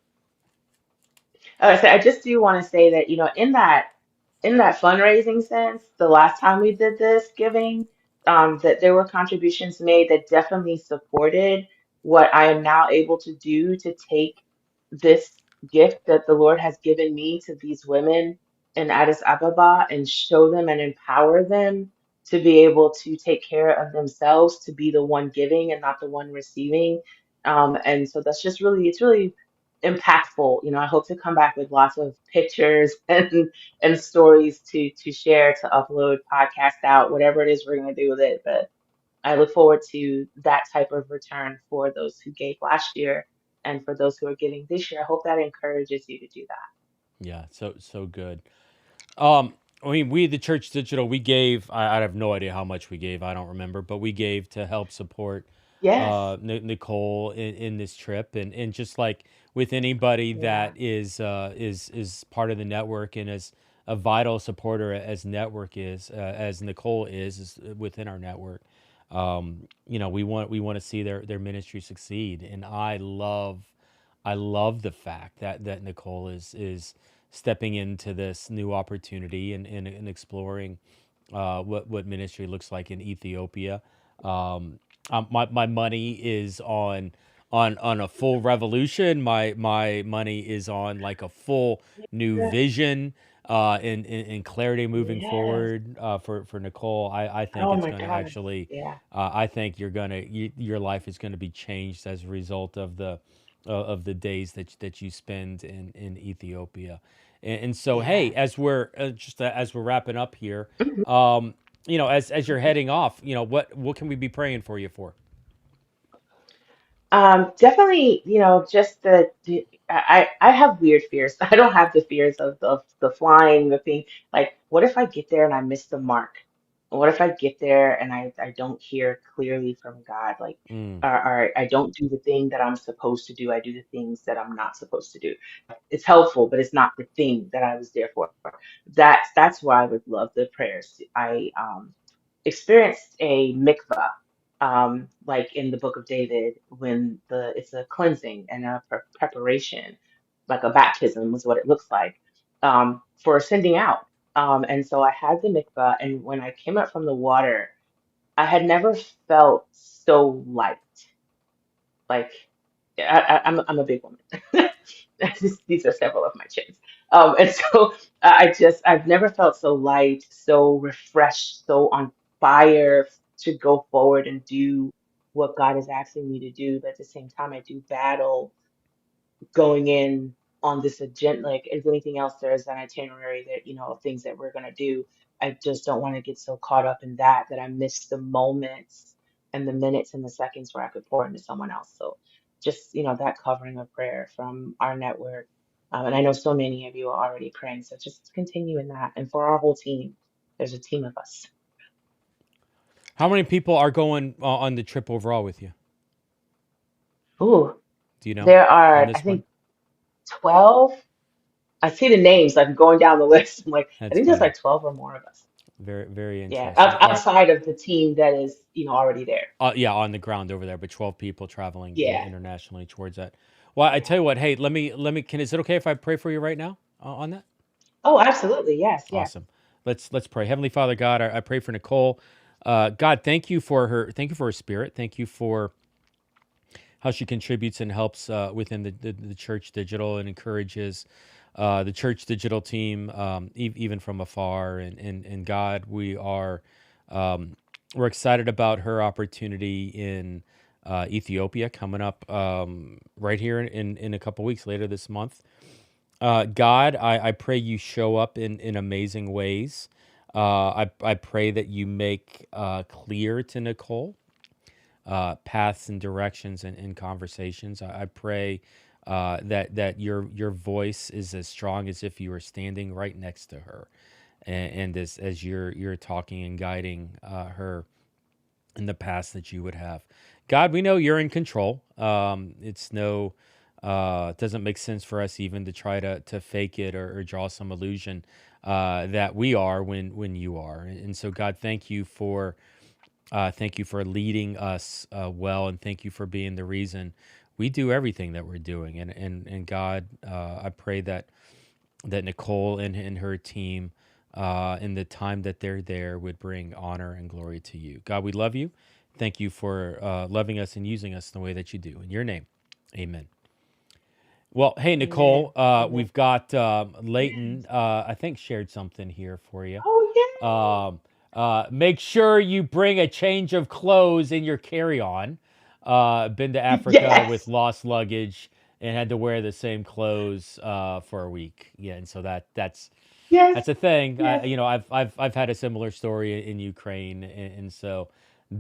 Speaker 8: So I just do want to say that, in that fundraising sense, the last time we did this giving, that there were contributions made that definitely supported what I am now able to do to take this gift that the Lord has given me to these women in Addis Ababa and show them and empower them to be able to take care of themselves, to be the one giving and not the one receiving. And so that's just really, it's really impactful. I hope to come back with lots of pictures and stories to share, to upload, podcast out, whatever it is we're going to do with it. But I look forward to that type of return for those who gave last year and for those who are giving this year. I hope that encourages you to do that.
Speaker 1: Yeah. So good. I mean, we the Church Digital, we gave. I have no idea how much we gave. I don't remember, but we gave to help support
Speaker 8: Yes.
Speaker 1: Nicole in this trip, and just like with anybody
Speaker 8: Yeah.
Speaker 1: that is part of the network and is a vital supporter as network is as Nicole is within our network. We want to see their ministry succeed, and I love the fact that Nicole is stepping into this new opportunity and exploring what ministry looks like in Ethiopia. My money is on a full revolution. My money is on like a full new
Speaker 8: Yeah.
Speaker 1: vision and clarity moving
Speaker 8: Yes.
Speaker 1: forward for Nicole. I think
Speaker 8: Oh
Speaker 1: it's
Speaker 8: my
Speaker 1: going to
Speaker 8: gosh.
Speaker 1: actually.
Speaker 8: Yeah.
Speaker 1: I think your life is going to be changed as a result of the days that you spend in Ethiopia. And so, hey,
Speaker 8: Yes.
Speaker 1: as we're wrapping up here,
Speaker 8: Mhm.
Speaker 1: as you're heading off, what can we be praying for you for?
Speaker 8: Definitely, just I have weird fears. I don't have the fears of the flying, the thing. Like, what if I get there and I miss the mark? What if I get there and I don't hear clearly from God? Like,
Speaker 1: Mm,
Speaker 8: or I don't do the thing that I'm supposed to do. I do the things that I'm not supposed to do. It's helpful, but it's not the thing that I was there for. That's why I would love the prayers. experienced a mikvah, like in the book of David, when it's a cleansing and a preparation, like a baptism was what it looks like, for sending out. And so I had the mikvah, and when I came up from the water, I had never felt so light. Like I'm a big woman. These are several of my chins. And so I've never felt so light, so refreshed, so on fire to go forward and do what God is asking me to do. But at the same time, I do battle going in on this agenda. Like if anything else, there's an itinerary that, of things that we're going to do. I just don't want to get so caught up in that I miss the moments and the minutes and the seconds where I could pour into someone else. So just, that covering of prayer from our network. And I know so many of you are already praying. So just continue in that. And for our whole team, there's a team of us.
Speaker 1: How many people are going on the trip overall with you?
Speaker 8: Ooh,
Speaker 1: do you know
Speaker 8: there are,
Speaker 1: on
Speaker 8: I
Speaker 1: this one?
Speaker 8: think, 12. I see the names like going down the list. I'm like, I
Speaker 1: That's
Speaker 8: think there's
Speaker 1: funny.
Speaker 8: like 12 or more of us.
Speaker 1: Very, very
Speaker 8: Yeah,
Speaker 1: interesting. All right.
Speaker 8: outside of the team that is, already there.
Speaker 1: Yeah, on the ground over there, but 12 people traveling
Speaker 8: Yeah.
Speaker 1: internationally towards that. Well, I tell you what, hey, let me, is it okay if I pray for you right now on that?
Speaker 8: Oh, absolutely. Yes. Yes.
Speaker 1: Awesome. Let's pray. Heavenly Father God, I pray for Nicole. God, thank you for her spirit. Thank you for how she contributes and helps within the Church Digital and encourages the Church Digital team, even from afar. And God, we're excited about her opportunity in Ethiopia coming up right here in a couple weeks later this month. God, I pray you show up in amazing ways. I pray that you make clear to Nicole paths and directions and conversations. I pray that your voice is as strong as if you were standing right next to her, and as you're talking and guiding her in the paths that you would have. God, we know you're in control. It doesn't make sense for us even to try to fake it or draw some illusion that we are when you are. And so, God, thank you for leading us well, and thank you for being the reason we do everything that we're doing. And God, I pray that Nicole and her team, in the time that they're there, would bring honor and glory to you. God, we love you. Thank you for loving us and using us in the way that you do. In your name, amen. Well, hey, Nicole,
Speaker 8: Amen.
Speaker 1: we've got Leighton, I think, shared something here for you.
Speaker 8: Oh,
Speaker 1: Make sure you bring a change of clothes in your carry-on. Been to
Speaker 8: yeah.
Speaker 1: Africa with
Speaker 8: Yes.
Speaker 1: lost luggage and had to wear the same clothes for a week. Yeah, and so that's
Speaker 8: Yes.
Speaker 1: a thing.
Speaker 8: Yes.
Speaker 1: I've had a similar story in Ukraine, and so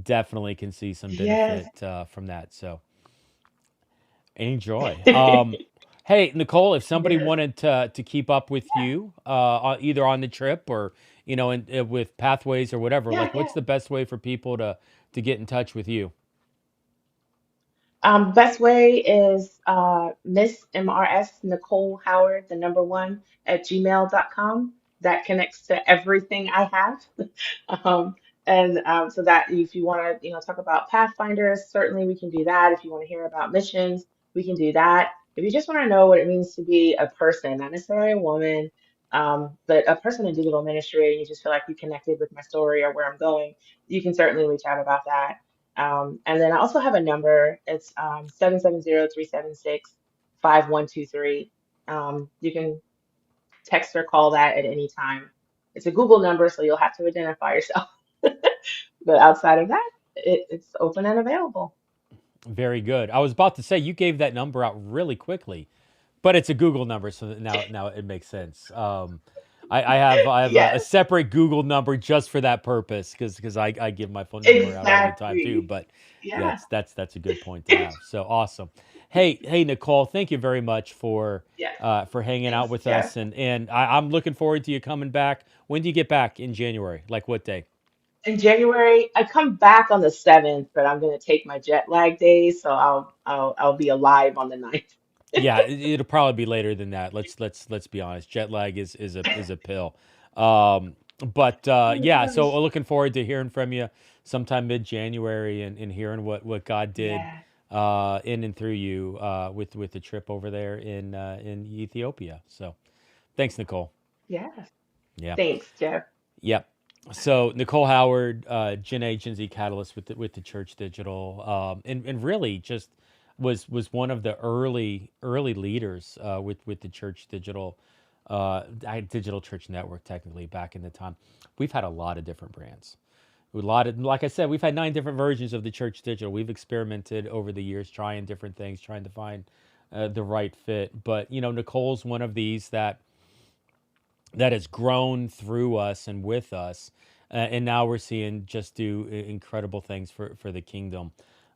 Speaker 1: definitely can see some
Speaker 8: Yes.
Speaker 1: benefit from that. So enjoy. Hey, Nicole, if somebody
Speaker 8: Yes.
Speaker 1: wanted to keep up with you, either on the trip or with Pathways or whatever,
Speaker 8: Yeah.
Speaker 1: like
Speaker 8: Yeah.
Speaker 1: what's the best way for people to get in touch with you?
Speaker 8: Best way is Miss MRS Nicole Howard, the number one at gmail.com. That connects to everything I have. Um, and so that if you want to, talk about Pathfinders, certainly we can do that. If you want to hear about missions, we can do that. If you just want to know what it means to be a person, not necessarily a woman, but a person in digital ministry, and you just feel like you connected with my story or where I'm going, you can certainly reach out about that. And then I also have a number. It's 770-376-5123. You can text or call that at any time. It's a Google number, so you'll have to identify yourself. But outside of that, it's open and available.
Speaker 1: Very good. I was about to say you gave that number out really quickly, but it's a Google number, so that now it makes sense. I have a
Speaker 8: Yes,
Speaker 1: separate Google number just for that purpose because I give my phone number out all the time too.
Speaker 8: exactly.
Speaker 1: But yeah,
Speaker 8: Yeah.
Speaker 1: that's a good point to have. So awesome. Hey Nicole, thank you very much
Speaker 8: Yes.
Speaker 1: for hanging out
Speaker 8: Thanks,
Speaker 1: with
Speaker 8: Jeff.
Speaker 1: us, and I'm looking forward to you coming back. When do you get back in January? Like what day?
Speaker 8: In January, I come back on the 7th, but I'm gonna take my jet lag days, so I'll be alive on the 9th.
Speaker 1: Yeah, it'll probably be later than that. Let's be honest. Jet lag is a pill. Um, But yeah, so looking forward to hearing from you sometime mid-January and hearing what God did
Speaker 8: Yeah.
Speaker 1: in and through you with the trip over there in Ethiopia. So thanks, Nicole.
Speaker 8: Yes.
Speaker 1: Yeah.
Speaker 8: Thanks, Jeff.
Speaker 1: Yep. So Nicole Howard, Gen A, Gen Z Catalyst with the Church Digital, and really just was one of the early leaders with the Church Digital, Digital Church Network technically back in the time. We've had a lot of different brands. A lot of, like I said, we've had 9 different versions of the Church Digital. We've experimented over the years, trying different things, trying to find the right fit. But Nicole's one of these that has grown through us and with us, and now we're seeing just do incredible things for the kingdom,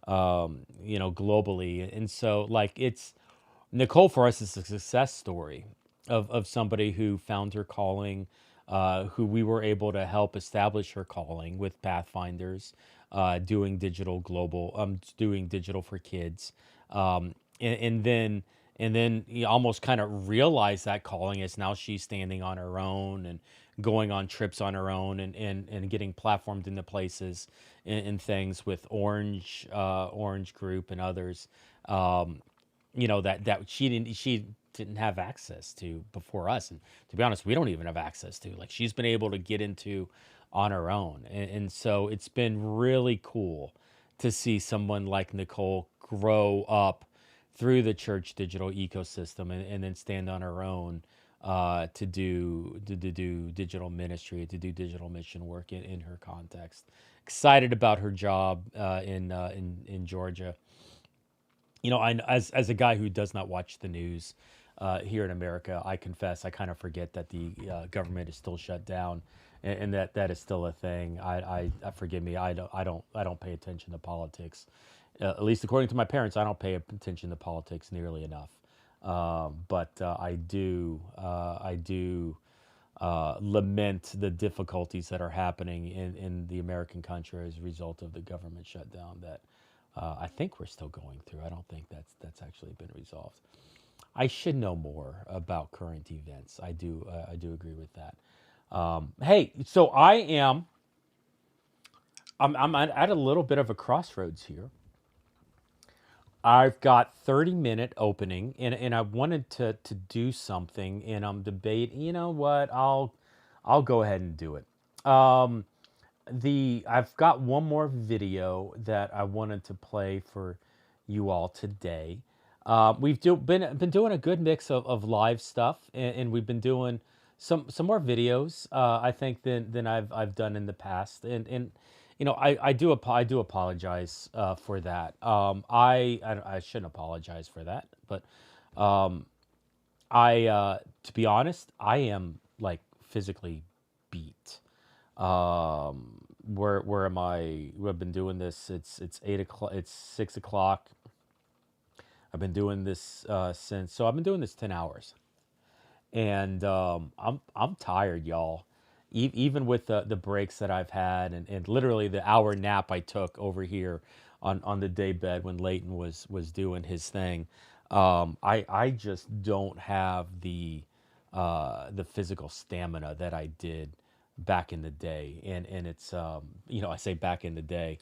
Speaker 1: globally. And so, like, it's Nicole for us is a success story of somebody who found her calling, who we were able to help establish her calling with Pathfinders, doing digital for kids, and then you almost kind of realize that calling is now she's standing on her own and going on trips on her own and getting platformed into places and things with Orange Group and others. That she didn't have access to before us, and to be honest, we don't even have access to. Like, she's been able to get into on her own, and so it's been really cool to see someone like Nicole grow up through the church digital ecosystem and then stand on her own to do digital ministry, to do digital mission work in her context. Excited about her job in Georgia. As a guy who does not watch the news here in America, I confess I kind of forget that the government is still shut down, and that is still a thing. I forgive me. I don't pay attention to politics. At least according to my parents, I don't pay attention to politics nearly enough. But I do lament the difficulties that are happening in the American country as a result of the government shutdown that I think we're still going through. I don't think that's actually been resolved. I should know more about current events. I do agree with that. Hey, so I'm at a little bit of a crossroads here. I've got 30-minute opening, and I wanted to do something, and I'm debating. You know what? I'll go ahead and do it. I've got one more video that I wanted to play for you all today. We've been doing a good mix of live stuff, and we've been doing some more videos. I think than I've done in the past, and I do apologize for that. I shouldn't apologize for that, but to be honest, I am like physically beat. Where am I? I've been doing this. It's 8 o'clock. It's 6 o'clock. I've been doing this so I've been doing this 10 hours, and I'm tired, y'all. Even with the breaks that I've had, and literally the hour nap I took over here on the day bed when Leighton was doing his thing. I just don't have the physical stamina that I did back in the day, and it's I say back in the day,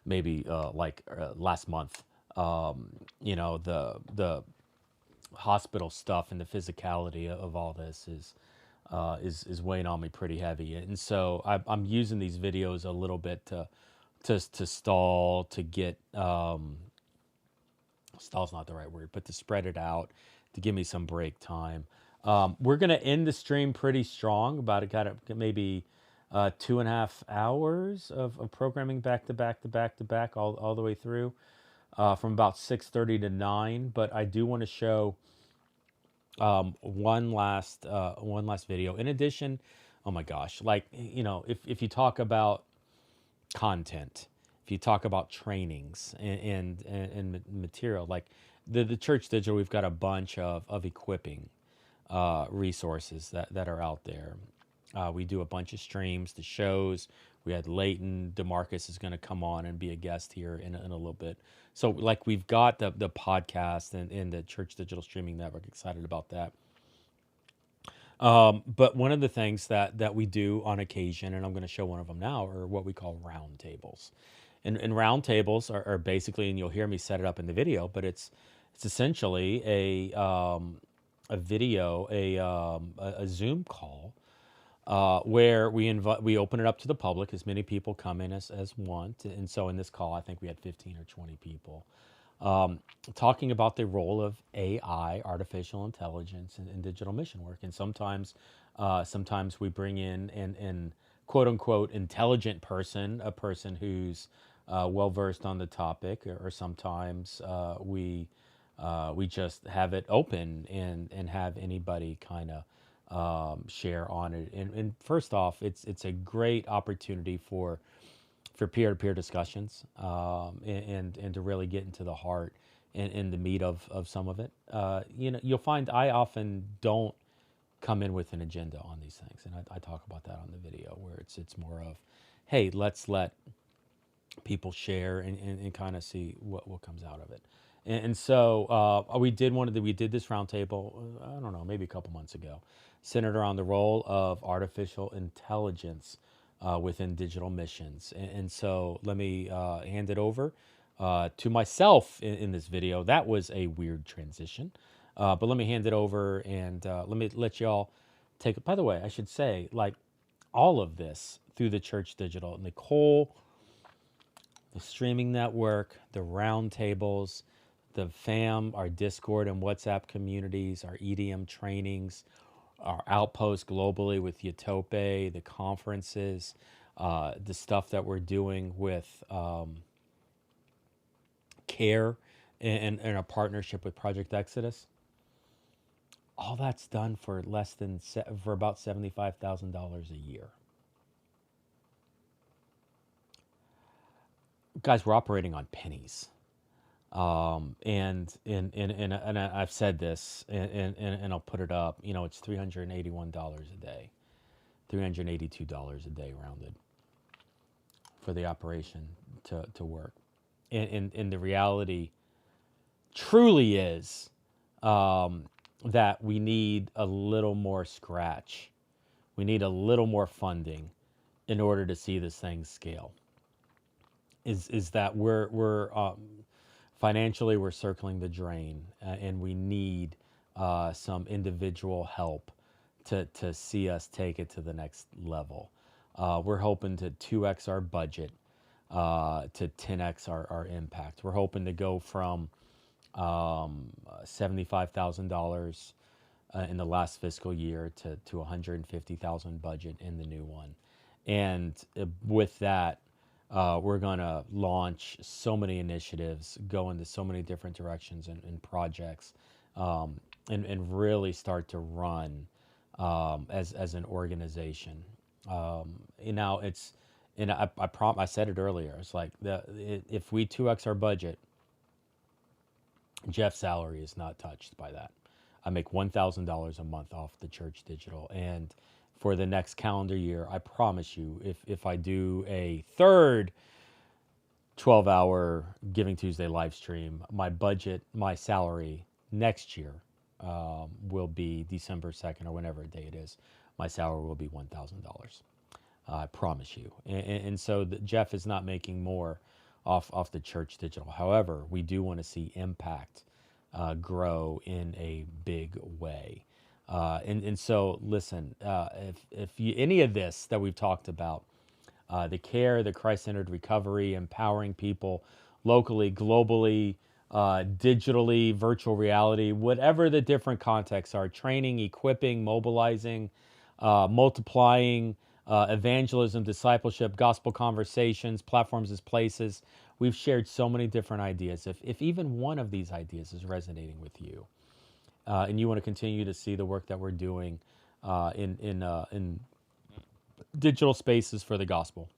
Speaker 1: maybe last month. The hospital stuff and the physicality of all this is weighing on me pretty heavy, and so I'm using these videos a little bit to stall, to get stall's not the right word, but to spread it out, to give me some break time. We're gonna end the stream pretty strong, about maybe 2.5 hours of programming back to back to back to back all the way through, from about 6:30 to 9. But I do want to show one last video. In addition, oh my gosh, like if you talk about content, if you talk about trainings and material, like the Church Digital, we've got a bunch of equipping resources that are out there. We do a bunch of streams, the shows. We had Leighton DeMarcus is going to come on and be a guest here in a little bit. So like we've got the podcast and the Church Digital Streaming Network. Excited about that. But one of the things that we do on occasion, and I'm going to show one of them now, are what we call round tables. And round tables are basically, and you'll hear me set it up in the video, but it's essentially a video, a Zoom call, where we open it up to the public. As many people come in as want. And so in this call, I think we had 15 or 20 people, talking about the role of AI, artificial intelligence, in digital mission work. And sometimes we bring in an quote unquote intelligent person, a person who's well versed on the topic, or sometimes we just have it open and have anybody kind of share on it. And first off, it's a great opportunity for peer-to-peer discussions, and to really get into the heart and the meat of some of it. You'll find I often don't come in with an agenda on these things, and I talk about that on the video, where it's more of, hey, let's let people share and kind of see what comes out of it. And so we did this roundtable, I don't know, maybe a couple months ago, centered around the role of artificial intelligence within digital missions. And so let me hand it over to myself in this video. That was a weird transition, but let me hand it over, and let y'all take it. By the way, I should say, like, all of this through the Church Digital. Nicole, the streaming network, the roundtables, the FAM, our Discord and WhatsApp communities, our EDM trainings, our outposts globally with Utope, the conferences, the stuff that we're doing with CARE and our partnership with Project Exodus. All that's done for about $75,000 a year. Guys, we're operating on pennies. And I've said this, and I'll put it up. It's $381 a day, $382 a day rounded for the operation to work. And the reality truly is that we need a little more scratch. We need a little more funding in order to see this thing scale. Is that we're financially, we're circling the drain, and we need some individual help to see us take it to the next level. We're hoping to 2x our budget, to 10x our impact. We're hoping to go from $75,000 in the last fiscal year to $150,000 budget in the new one. And with that, we're going to launch so many initiatives, go into so many different directions and projects, and really start to run as an organization. I said it earlier. It's like if we 2x our budget, Jeff's salary is not touched by that. I make $1,000 a month off the Church Digital, and for the next calendar year, I promise you, if I do a third 12-hour Giving Tuesday live stream, my salary next year will be December 2nd or whenever day it is. My salary will be $1,000. I promise you. And so Jeff is not making more off the Church Digital. However, we do want to see impact grow in a big way. And so, listen, if any of this that we've talked about, the CARE, the Christ-centered recovery, empowering people locally, globally, digitally, virtual reality, whatever the different contexts are, training, equipping, mobilizing, multiplying, evangelism, discipleship, gospel conversations, platforms as places. We've shared so many different ideas. If even one of these ideas is resonating with you, and you want to continue to see the work that we're doing in digital spaces for the gospel,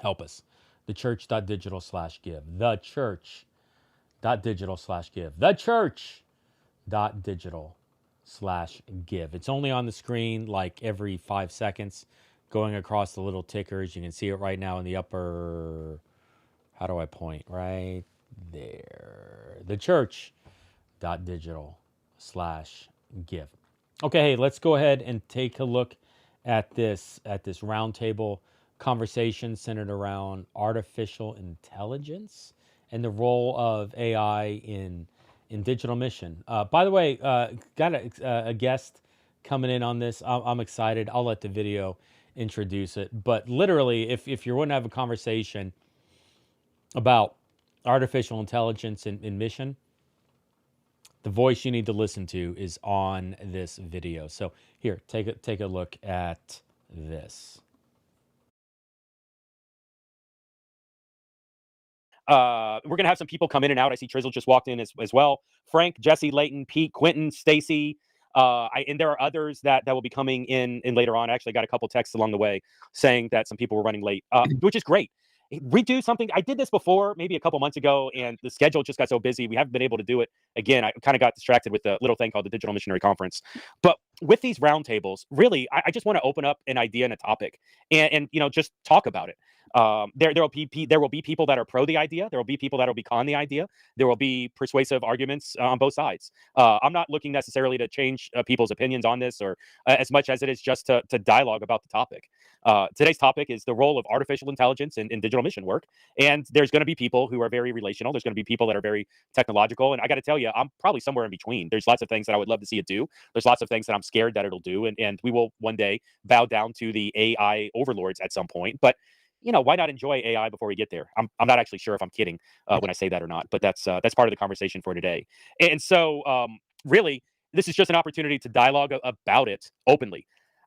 Speaker 1: help us. thechurch.digital/give. thechurch.digital/give. thechurch.digital/give. It's only on the screen like every 5 seconds, going across the little tickers. You can see it right now in the upper, how do I point? Right there. thechurch.digital/give. Okay, hey, let's go ahead and take a look at this roundtable conversation centered around artificial intelligence and the role of AI in digital mission. By the way, got a guest coming in on this. I'm excited. I'll let the video introduce it. But literally, if you're going to have a conversation about artificial intelligence in mission, the voice you need to listen to is on this video. So here, take a look at this.
Speaker 7: We're gonna have some people come in and out. I see Trizzle just walked in as well. Frank, Jesse, Layton, Pete, Quentin, Stacy, and there are others that will be coming in later on. I actually got a couple texts along the way saying that some people were running late, which is great. We do something. I did this before, maybe a couple months ago, and the schedule just got so busy. We haven't been able to do it again. I kind of got distracted with the little thing called the Digital Missionary Conference. But with these roundtables, really, I just want to open up an idea and a topic, and just talk about it. There will be people that are pro the idea. There will be people that will be con the idea. There will be persuasive arguments on both sides. I'm not looking necessarily to change people's opinions on this, or as much as it is just to dialogue about the topic. Today's topic is the role of artificial intelligence in digital mission work. And there's going to be people who are very relational. There's going to be people that are very technological. And I got to tell you, I'm probably somewhere in between. There's lots of things that I would love to see it do. There's lots of things that I'm scared that it'll do. And we will one day bow down to the AI overlords at some point. But why not enjoy AI before we get there? I'm not actually sure if I'm kidding when I say that or not, but that's part of the conversation for today. And so really, this is just an opportunity to dialogue about it openly.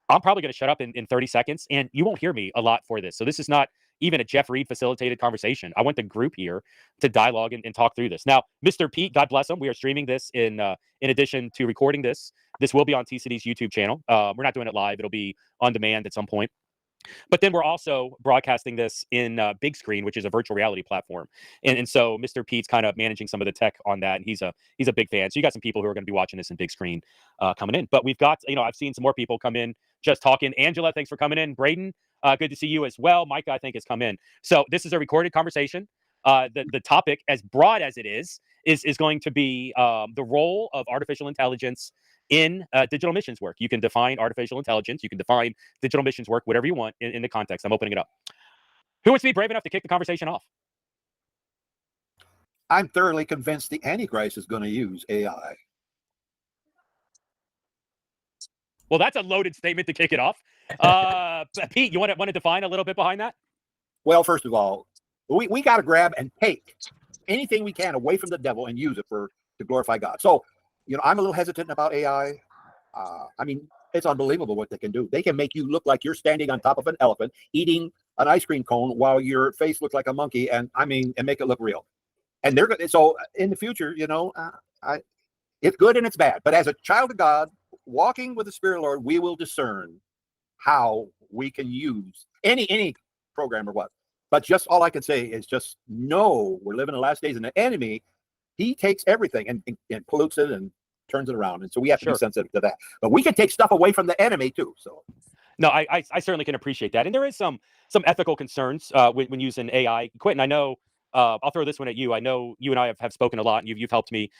Speaker 7: I'm probably going to shut up in 30 seconds, and you won't hear me a lot for this. So this is not even a Jeff Reed facilitated conversation. I want the group here to dialogue and talk through this. Now, Mr. Pete, God bless him, we are streaming this in addition to recording this. This will be on TCD's YouTube channel. We're not doing it live. It'll be on demand at some point. But then we're also broadcasting this in Big Screen, which is a virtual reality platform. And so Mr. Pete's kind of managing some of the tech on that. And he's a big fan. So you got some people who are going to be watching this in Big Screen coming in. But we've got, I've seen some more people come in just talking. Angela, thanks for coming in. Braden, good to see you as well. Micah, I think, has come in. So this is a recorded conversation. The topic, as broad as it is going to be the role of artificial intelligence in digital missions work. You can define artificial intelligence. You can define digital missions work, whatever you want in the context. I'm opening it up. Who wants to be brave enough to kick the conversation off?
Speaker 9: I'm thoroughly convinced the Antichrist is going to use AI.
Speaker 7: Well, that's a loaded statement to kick it off. Pete, you want to define a little bit behind that?
Speaker 9: Well, first of all, we got to grab and take anything we can away from the devil and use it to glorify God. So, I'm a little hesitant about AI. I mean, it's unbelievable what they can do. They can make you look like you're standing on top of an elephant eating an ice cream cone while your face looks like a monkey, and make it look real. And so in the future, it's good and it's bad. But as a child of God, walking with the Spirit of the Lord, we will discern how we can use any program or what. But just all I can say is just know we're living in the last days, and the enemy, he takes everything and pollutes it and turns it around. And so we have to be sensitive to that. But we can take stuff away from the enemy too. So
Speaker 7: no, I certainly can appreciate that. And there is some ethical concerns when using AI. Quentin, I know, I'll throw this one at you. I know you and I have spoken a lot, and you've helped me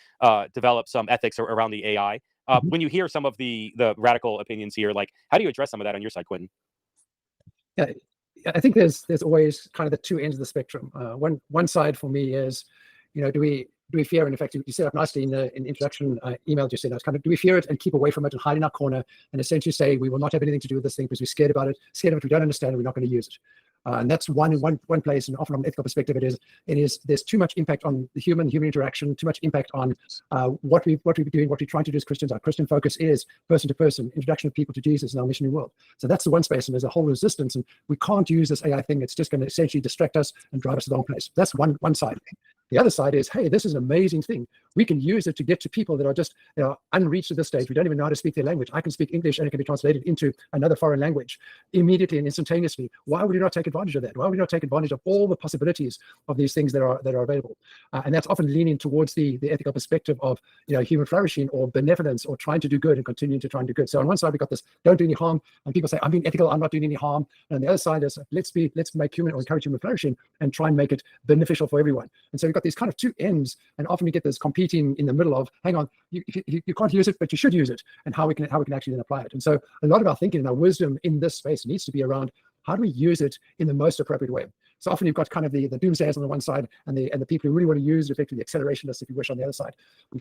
Speaker 7: develop some ethics around the AI. When you hear some of the radical opinions here, like, how do you address some of that on your side, Quentin?
Speaker 5: Yeah, I think there's always kind of the two ends of the spectrum. One side for me is, do we fear? And in fact, you set up nicely in the introduction email you sent us. Kind of, do we fear it and keep away from it and hide in our corner and essentially say we will not have anything to do with this thing because we're scared about it, scared of it, we don't understand it, we're not going to use it. And that's one place, and often from an ethical perspective, there's too much impact on the human interaction, too much impact on what we're doing, what we're trying to do as Christians. Our Christian focus is person to person, introduction of people to Jesus in our missionary world. So that's the one space, and there's a whole resistance, and we can't use this AI thing. It's just going to essentially distract us and drive us to the wrong place. That's one side. The other side is, hey, this is an amazing thing. We can use it to get to people that are just unreached at this stage. We don't even know how to speak their language. I can speak English and it can be translated into another foreign language immediately and instantaneously. Why would you not take advantage of that? Why would you not take advantage of all the possibilities of these things that are available? And that's often leaning towards the ethical perspective of human flourishing or benevolence or trying to do good and continuing to try and do good. So on one side, we've got this, don't do any harm. And people say, I'm being ethical, I'm not doing any harm. And on the other side is, let's make human or encourage human flourishing and try and make it beneficial for everyone. And so we've got these kind of two ends, and often we get this competing competing in the middle of, hang on, you can't use it, but you should use it, and how we can actually then apply it. And so a lot of our thinking and our wisdom in this space needs to be around how do we use it in the most appropriate way. So often you've got kind of the doomsayers on the one side and the people who really want to use it effectively, the accelerationists, if you wish, on the other side.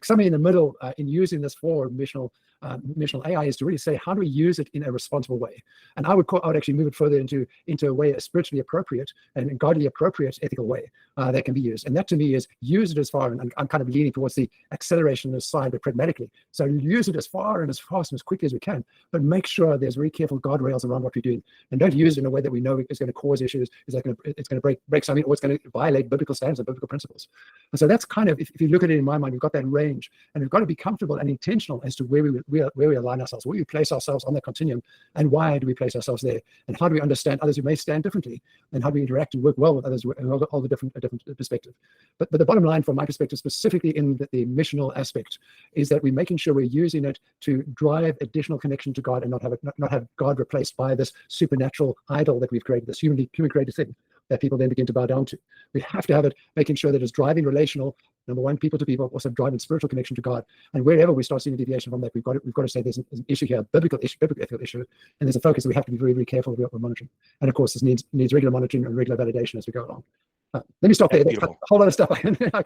Speaker 5: Something in the middle in using this for missional AI is to really say, how do we use it in a responsible way? And I would actually move it further into a way, a spiritually appropriate and godly appropriate ethical way that can be used. And that to me is use it as far, and I'm kind of leaning towards the accelerationist side, but pragmatically. So use it as far and as fast and as quickly as we can, but make sure there's very careful guardrails around what we're doing, and don't use it in a way that we know is going to cause issues, it's going to break something, or it's going to violate biblical standards and biblical principles. And so that's kind of, if you look at it in my mind, we've got that range, and we've got to be comfortable and intentional as to where we align ourselves, where we place ourselves on that continuum, and why do we place ourselves there, and how do we understand others who may stand differently, and how do we interact and work well with others in all the different perspective. But the bottom line from my perspective, specifically in the missional aspect, is that we're making sure we're using it to drive additional connection to God, and not have God replaced by this supernatural idol that we've created, this human created thing that people then begin to bow down to. We have to have it making sure that it's driving relational, number one, people to people, also driving spiritual connection to God. And wherever we start seeing a deviation from that, we've got to say there's an issue here, biblical ethical issue, and there's a focus that we have to be very, very careful about monitoring. And of course, this needs regular monitoring and regular validation as we go along. Let me stop there. There's a whole lot of stuff I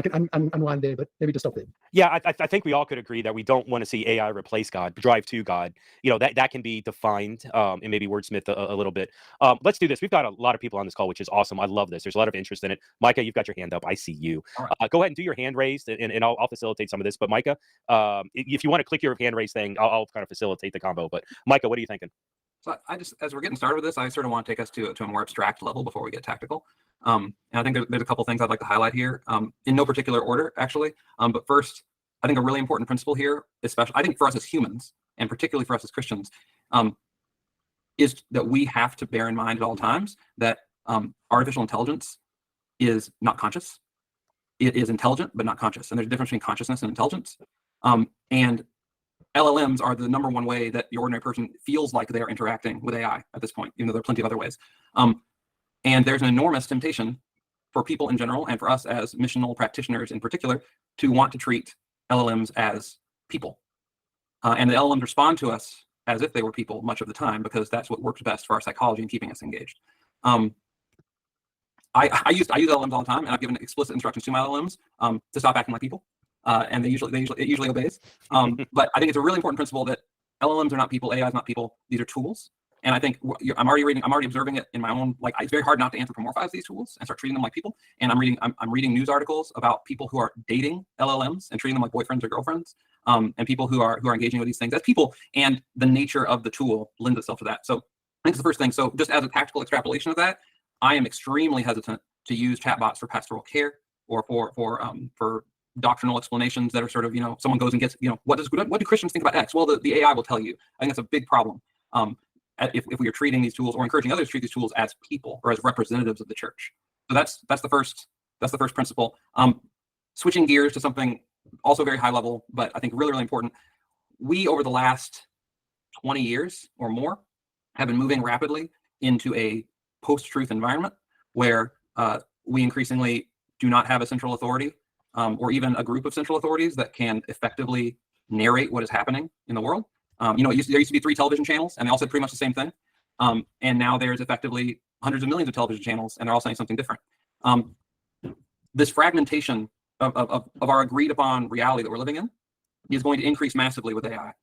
Speaker 5: can unwind there, but maybe just stop there.
Speaker 7: Yeah, I think we all could agree that we don't want to see AI replace God, drive to God. That can be defined and maybe wordsmith a little bit. Let's do this. We've got a lot of people on this call, which is awesome. I love this. There's a lot of interest in it. Micah, you've got your hand up. I see you. Right. Go ahead and do your hand raised, and I'll facilitate some of this. But Micah, if you want to click your hand raise thing, I'll kind of facilitate the combo. But Micah, what are you thinking?
Speaker 6: So as we're getting started with this, I sort of want to take us to a more abstract level before we get tactical. And I think there's a couple things I'd like to highlight here, in no particular order, actually. But first, I think a really important principle here, especially I think for us as humans, and particularly for us as Christians, is that we have to bear in mind at all times that artificial intelligence is not conscious. It is intelligent, but not conscious. And there's a difference between consciousness and intelligence. And LLMs are the number one way that the ordinary person feels like they're interacting with AI at this point, even though there are plenty of other ways. And there's an enormous temptation for people in general, and for us as missional practitioners in particular, to want to treat LLMs as people. And the LLMs respond to us as if they were people much of the time, because that's what works best for our psychology and keeping us engaged. I use LLMs all the time, and I've given explicit instructions to my LLMs to stop acting like people. And it usually obeys. But I think it's a really important principle that LLMs are not people, AI is not people. These are tools. And I think I'm already observing it in my own, it's very hard not to anthropomorphize these tools and start treating them like people. And I'm reading news articles about people who are dating LLMs and treating them like boyfriends or girlfriends, and people who are engaging with these things as people, and the nature of the tool lends itself to that. So I think it's the first thing. So just as a tactical extrapolation of that, I am extremely hesitant to use chatbots for pastoral care or for doctrinal explanations that are sort of, someone goes and gets, what do Christians think about X? Well, the AI will tell you. I think that's a big problem. If we are treating these tools or encouraging others to treat these tools as people or as representatives of the church. So that's the first principle. Switching gears to something also very high level, but I think really, really important. We, over the last 20 years or more, have been moving rapidly into a post-truth environment where we increasingly do not have a central authority, or even a group of central authorities that can effectively narrate what is happening in the world. There used to be 3 television channels, and they all said pretty much the same thing. And now there's effectively hundreds of millions of television channels, and they're all saying something different. This fragmentation of our agreed upon reality that we're living in is going to increase massively with AI.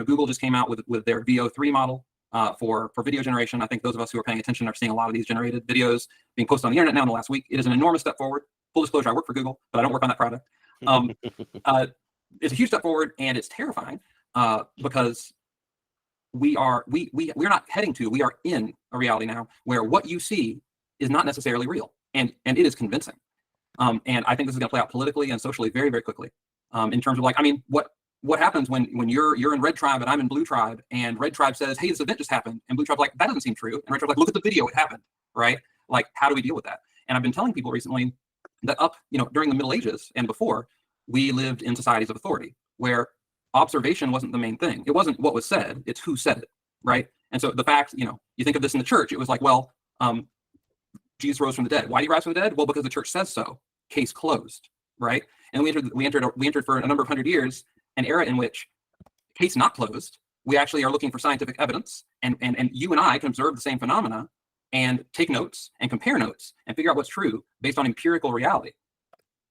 Speaker 6: Google just came out with their VO3 model for video generation. I think those of us who are paying attention are seeing a lot of these generated videos being posted on the internet now in the last week. It is an enormous step forward. Full disclosure, I work for Google, but I don't work on that product. It's a huge step forward, and it's terrifying because we're not heading to, we are in a reality now where what you see is not necessarily real, and it is convincing. And I think this is going to play out politically and socially very, very quickly. In terms of what happens when you're in red tribe and I'm in blue tribe, and red tribe says, hey, this event just happened, and blue tribe's like, that doesn't seem true, and red tribe's like, look at the video, it happened, right? Like, how do we deal with that? And I've been telling people recently that during the Middle Ages and before, we lived in societies of authority where observation wasn't the main thing. It wasn't what was said, it's who said it, right? And so the fact, you think of this in the church, it was like, well, Jesus rose from the dead. Why did he rise from the dead? Well, because the church says so. Case closed, right? And we entered for a number of 100 years an era in which, case not closed, we actually are looking for scientific evidence, and you and I can observe the same phenomena and take notes and compare notes and figure out what's true based on empirical reality.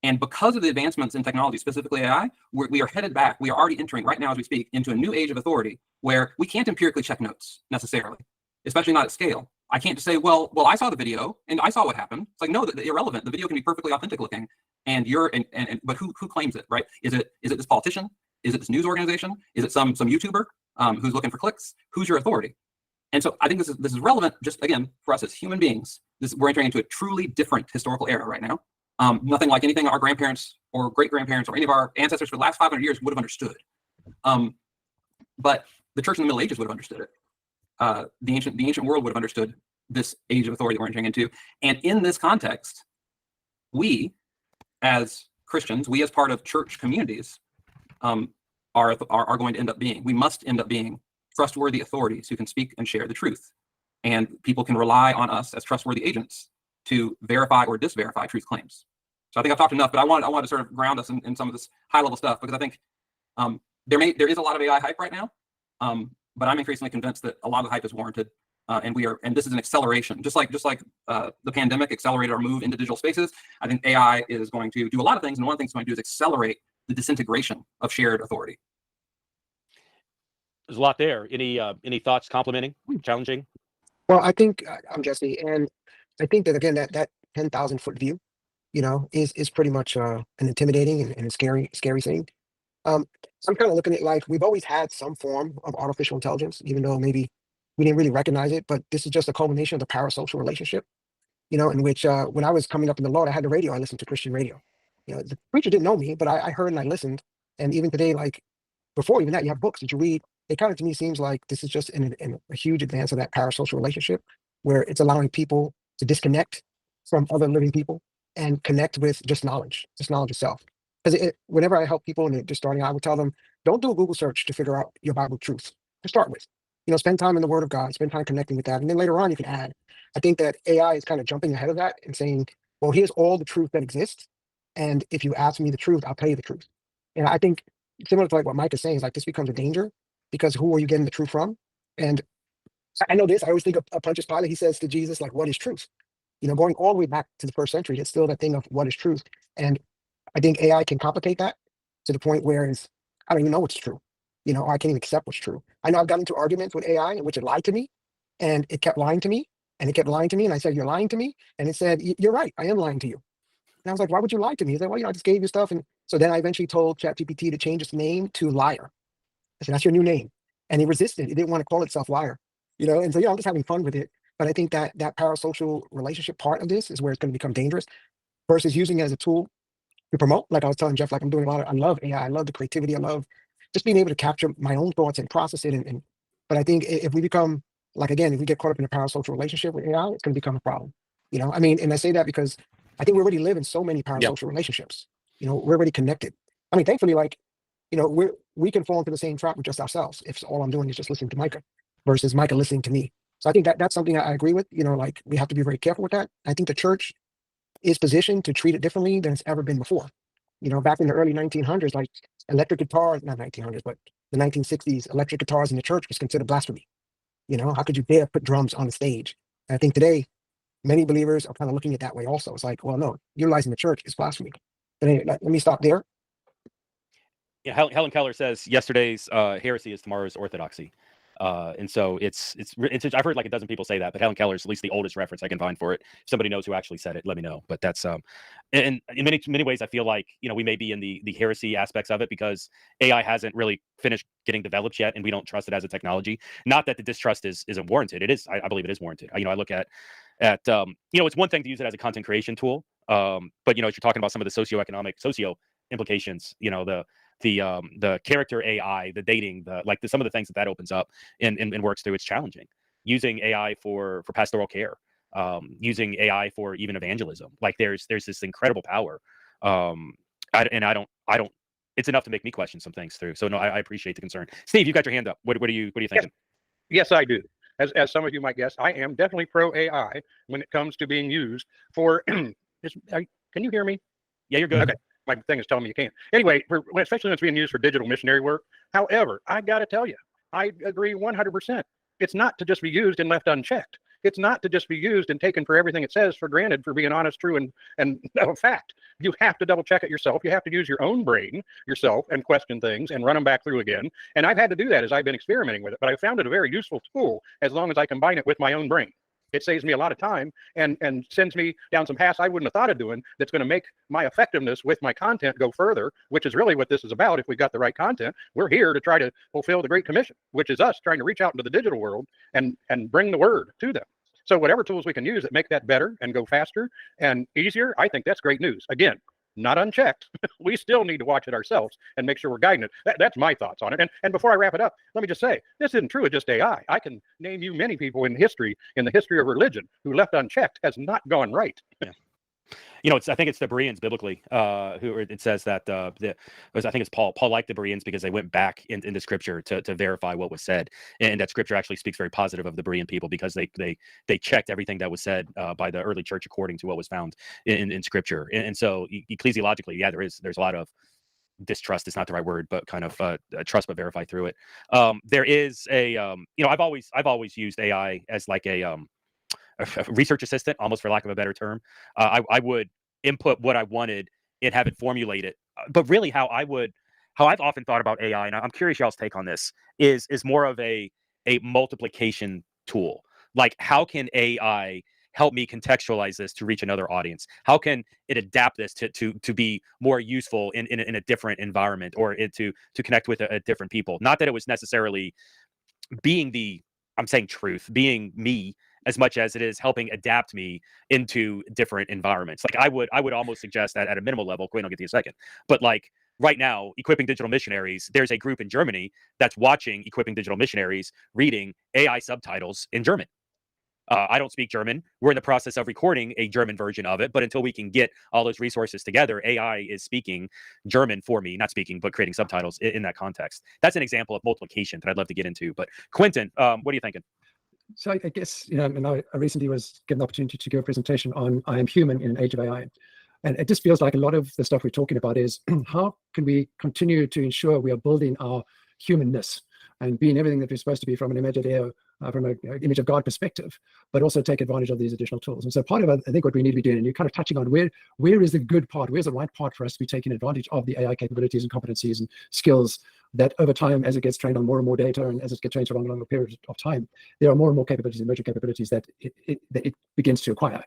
Speaker 6: And because of the advancements in technology, specifically AI, we are headed back. We are already entering right now as we speak into a new age of authority where we can't empirically check notes necessarily, especially not at scale. I can't just say, well, I saw the video and I saw what happened. It's like, no, irrelevant. The video can be perfectly authentic looking, and but who claims it, right? Is it this politician? Is it this news organization? Is it some YouTuber who's looking for clicks? Who's your authority? And so I think this is relevant, just again, for us as human beings. We're entering into a truly different historical era right now. Nothing like anything our grandparents or great-grandparents or any of our ancestors for the last 500 years would have understood. But the church in the Middle Ages would have understood it. The ancient world would have understood this age of authority that we're entering into. And in this context, we as Christians, we as part of church communities, are going to end up being, we must end up being trustworthy authorities who can speak and share the truth. And people can rely on us as trustworthy agents to verify or disverify truth claims. So I think I've talked enough, but I want to sort of ground us in some of this high level stuff, because I think there is a lot of AI hype right now, but I'm increasingly convinced that a lot of the hype is warranted, and this is an acceleration, just like the pandemic accelerated our move into digital spaces. I think AI is going to do a lot of things, and one of the things it's going to do is accelerate the disintegration of shared authority.
Speaker 7: There's a lot there. Any thoughts, complimenting, challenging?
Speaker 10: Well, I think I'm Jesse, and I think that again that 10,000-foot view, is pretty much an intimidating and a scary thing. I'm kind of looking at it like we've always had some form of artificial intelligence, even though maybe we didn't really recognize it. But this is just a culmination of the parasocial relationship, in which when I was coming up in the Lord, I had the radio. I listened to Christian radio. The preacher didn't know me, but I heard and I listened. And even today, like before even that, you have books that you read. It kind of to me seems like this is just in a huge advance of that parasocial relationship, where it's allowing people to disconnect from other living people and connect with just knowledge itself. Because whenever I help people and they're just starting out, I would tell them, don't do a Google search to figure out your Bible truth to start with. Spend time in the Word of God, spend time connecting with that. And then later on, you can add. I think that AI is kind of jumping ahead of that and saying, well, here's all the truth that exists. And if you ask me the truth, I'll tell you the truth. And I think similar to like what Mike is saying, is like this becomes a danger, because who are you getting the truth from? And I know this, I always think of Pontius Pilate. He says to Jesus, like, what is truth? Going all the way back to the first century, it's still that thing of what is truth. And I think AI can complicate that to the point where I don't even know what's true. Or I can't even accept what's true. I know I've gotten into arguments with AI in which it lied to me, and it kept lying to me, and it kept lying to me. And I said, you're lying to me. And it said, you're right, I am lying to you. And I was like, why would you lie to me? He said, well, I just gave you stuff. And so then I eventually told ChatGPT to change its name to Liar. I said, that's your new name. And he resisted. It didn't want to call itself Liar. And so, I'm just having fun with it. But I think that parasocial relationship part of this is where it's going to become dangerous versus using it as a tool to promote. Like I was telling Jeff, like I'm doing I love AI. I love the creativity. I love just being able to capture my own thoughts and process it. But I think if we become, like, again, if we get caught up in a parasocial relationship with AI, it's going to become a problem. And I say that because I think we already live in so many parasocial relationships. We're already connected. I mean, thankfully, like, we can fall into the same trap with just ourselves if all I'm doing is just listening to Micah versus Micah listening to me. So I think that's something I agree with. Like we have to be very careful with that. I think the church is positioned to treat it differently than it's ever been before. Back in the early 1900s, like electric guitars, not 1900s, but the 1960s, electric guitars in the church was considered blasphemy. How could you dare put drums on the stage? And I think today, many believers are kind of looking at it that way also. It's like, well, no, utilizing the church is blasphemy. But anyway, let me stop there.
Speaker 7: Yeah, Helen Keller says yesterday's heresy is tomorrow's orthodoxy. And so it's I've heard like a dozen people say that, but Helen Keller is at least the oldest reference I can find for it. If somebody knows who actually said it, let me know. But that's and in many ways, I feel like we may be in the heresy aspects of it because AI hasn't really finished getting developed yet, and we don't trust it as a technology. Not that the distrust isn't warranted. It is. I believe it is warranted. I look at it's one thing to use it as a content creation tool, but as you're talking about some of the socio implications, the character AI, the dating, some of the things that opens up and works through, it's challenging. Using AI for pastoral care, using AI for even evangelism. Like there's this incredible power. I don't. It's enough to make me question some things through. So no, I appreciate the concern. Steve, you got your hand up. What are you thinking?
Speaker 9: Yes, I do. As some of you might guess, I am definitely pro AI when it comes to being used for. Can you hear me?
Speaker 7: Yeah, you're good.
Speaker 9: Okay. my thing is telling me you can't. Anyway, especially when it's being used for digital missionary work. However, I got to tell you, I agree 100%. It's not to just be used and left unchecked. It's not to just be used and taken for everything it says for granted for being honest, true, and a fact. You have to double check it yourself. You have to use your own brain yourself and question things and run them back through again. And I've had to do that as I've been experimenting with it. But I found it a very useful tool as long as I combine it with my own brain. It saves me a lot of time and sends me down some paths I wouldn't have thought of doing that's going to make my effectiveness with my content go further, which is really what this is about. If we've got the right content, we're here to try to fulfill the Great Commission, which is us trying to reach out into the digital world and bring the word to them. So whatever tools we can use that make that better and go faster and easier, I think that's great news. Again, not unchecked. We still need to watch it ourselves and make sure we're guiding it. That's my thoughts on it. And before I wrap it up, let me just say, this isn't true of just AI. I can name you many people in the history of religion who left unchecked has not gone right.
Speaker 7: Yeah. You know, I think it's the Bereans biblically, who it says that I think it's Paul. Paul liked the Bereans because they went back into Scripture to verify what was said, and that Scripture actually speaks very positive of the Berean people because they checked everything that was said by the early church according to what was found in Scripture, and so ecclesiologically, yeah, there's a lot of distrust is not the right word, but kind of trust but verify through it. There is a I've always used AI as like a research assistant, almost for lack of a better term. I would input what I wanted and have it formulate it. But really how I've often thought about AI, and I'm curious y'all's take on this, is more of a multiplication tool. Like, how can AI help me contextualize this to reach another audience? How can it adapt this to be more useful in a different environment, or to connect with a different people? Not that it was necessarily being being me, as much as it is helping adapt me into different environments. Like, I would almost suggest that at a minimal level, Quinn, I'll get to you in a second, but like right now, Equipping Digital Missionaries, there's a group in Germany that's watching Equipping Digital Missionaries reading AI subtitles in German. I don't speak German. We're in the process of recording a German version of it, but until we can get all those resources together, AI is speaking German for me, not speaking, but creating subtitles in that context. That's an example of multiplication that I'd love to get into. But Quentin, what are you thinking?
Speaker 10: So I guess, and I recently was given the opportunity to give a presentation on I Am Human in an Age of AI. And it just feels like a lot of the stuff we're talking about is how can we continue to ensure we are building our humanness and being everything that we're supposed to be from an image of God perspective, but also take advantage of these additional tools. And so part of it, I think what we need to be doing, and you're kind of touching on where is the good part, where's the right part for us to be taking advantage of the AI capabilities and competencies and skills that over time, as it gets trained on more and more data and as it gets trained for a longer period of time, there are more and more capabilities, emerging capabilities that it begins to acquire.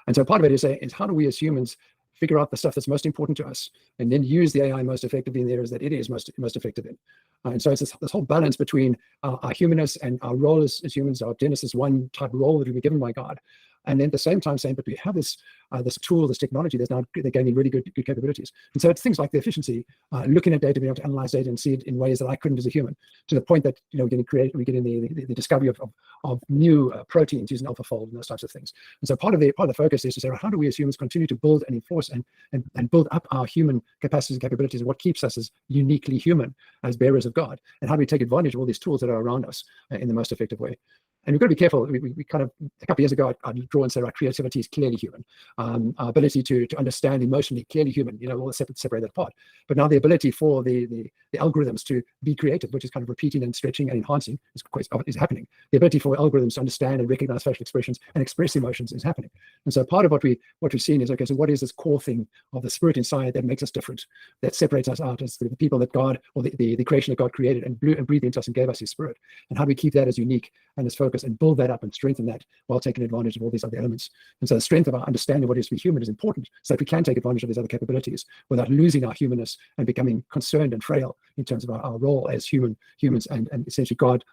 Speaker 10: And so part of it is how do we as humans figure out the stuff that's most important to us and then use the AI most effectively in the areas that it is most effective in. And so it's this whole balance between our humanness and our role as humans, our Genesis 1 type role that we've been given by God. And then at the same time saying, but we have this tool, this technology that's now they're gaining really good capabilities. And so it's things like the efficiency, looking at data, being able to analyze data and see it in ways that I couldn't as a human, to the point that we're getting the discovery of new proteins using AlphaFold and those types of things. And so part of the focus is to say, how do we as humans continue to build and enforce and build up our human capacities and capabilities, and what keeps us as uniquely human as bearers of God, and how do we take advantage of all these tools that are around us in the most effective way. And we've got to be careful. We kind of, a couple of years ago, I'd draw and say, our creativity is clearly human. Our ability to understand emotionally, clearly human, all separate that apart. But now the ability for the algorithms to be creative, which is kind of repeating and stretching and enhancing, is happening. The ability for algorithms to understand and recognize facial expressions and express emotions is happening. And so part of what we've seen is, okay, so what is this core thing of the spirit inside that makes us different, that separates us out as the people that God, or the creation that God created and breathed into us and gave us his spirit? And how do we keep that as unique and as focused and build that up and strengthen that while taking advantage of all these other elements? And so the strength of our understanding of what it is to be human is important, so that we can take advantage of these other capabilities without losing our humanness and becoming concerned and frail in terms of our role as humans and essentially God,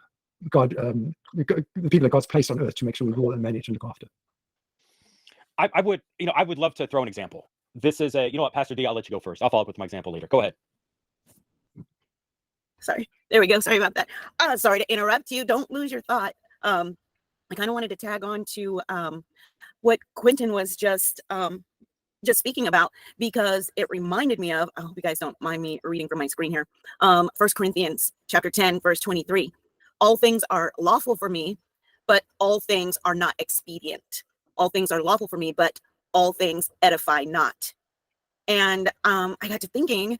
Speaker 10: the people that God's placed on earth to make sure we rule and manage and look after.
Speaker 7: I would love to throw an example. This is what, Pastor D, I'll let you go first. I'll follow up with my example later. Go ahead.
Speaker 11: Sorry. There we go. Sorry about that. Sorry to interrupt you. Don't lose your thought. I kind of wanted to tag on to what Quentin was just speaking about, because it reminded me of, I hope you guys don't mind me reading from my screen here. 1 Corinthians chapter 10, verse 23. All things are lawful for me, but all things are not expedient. All things are lawful for me, but all things edify not. And I got to thinking,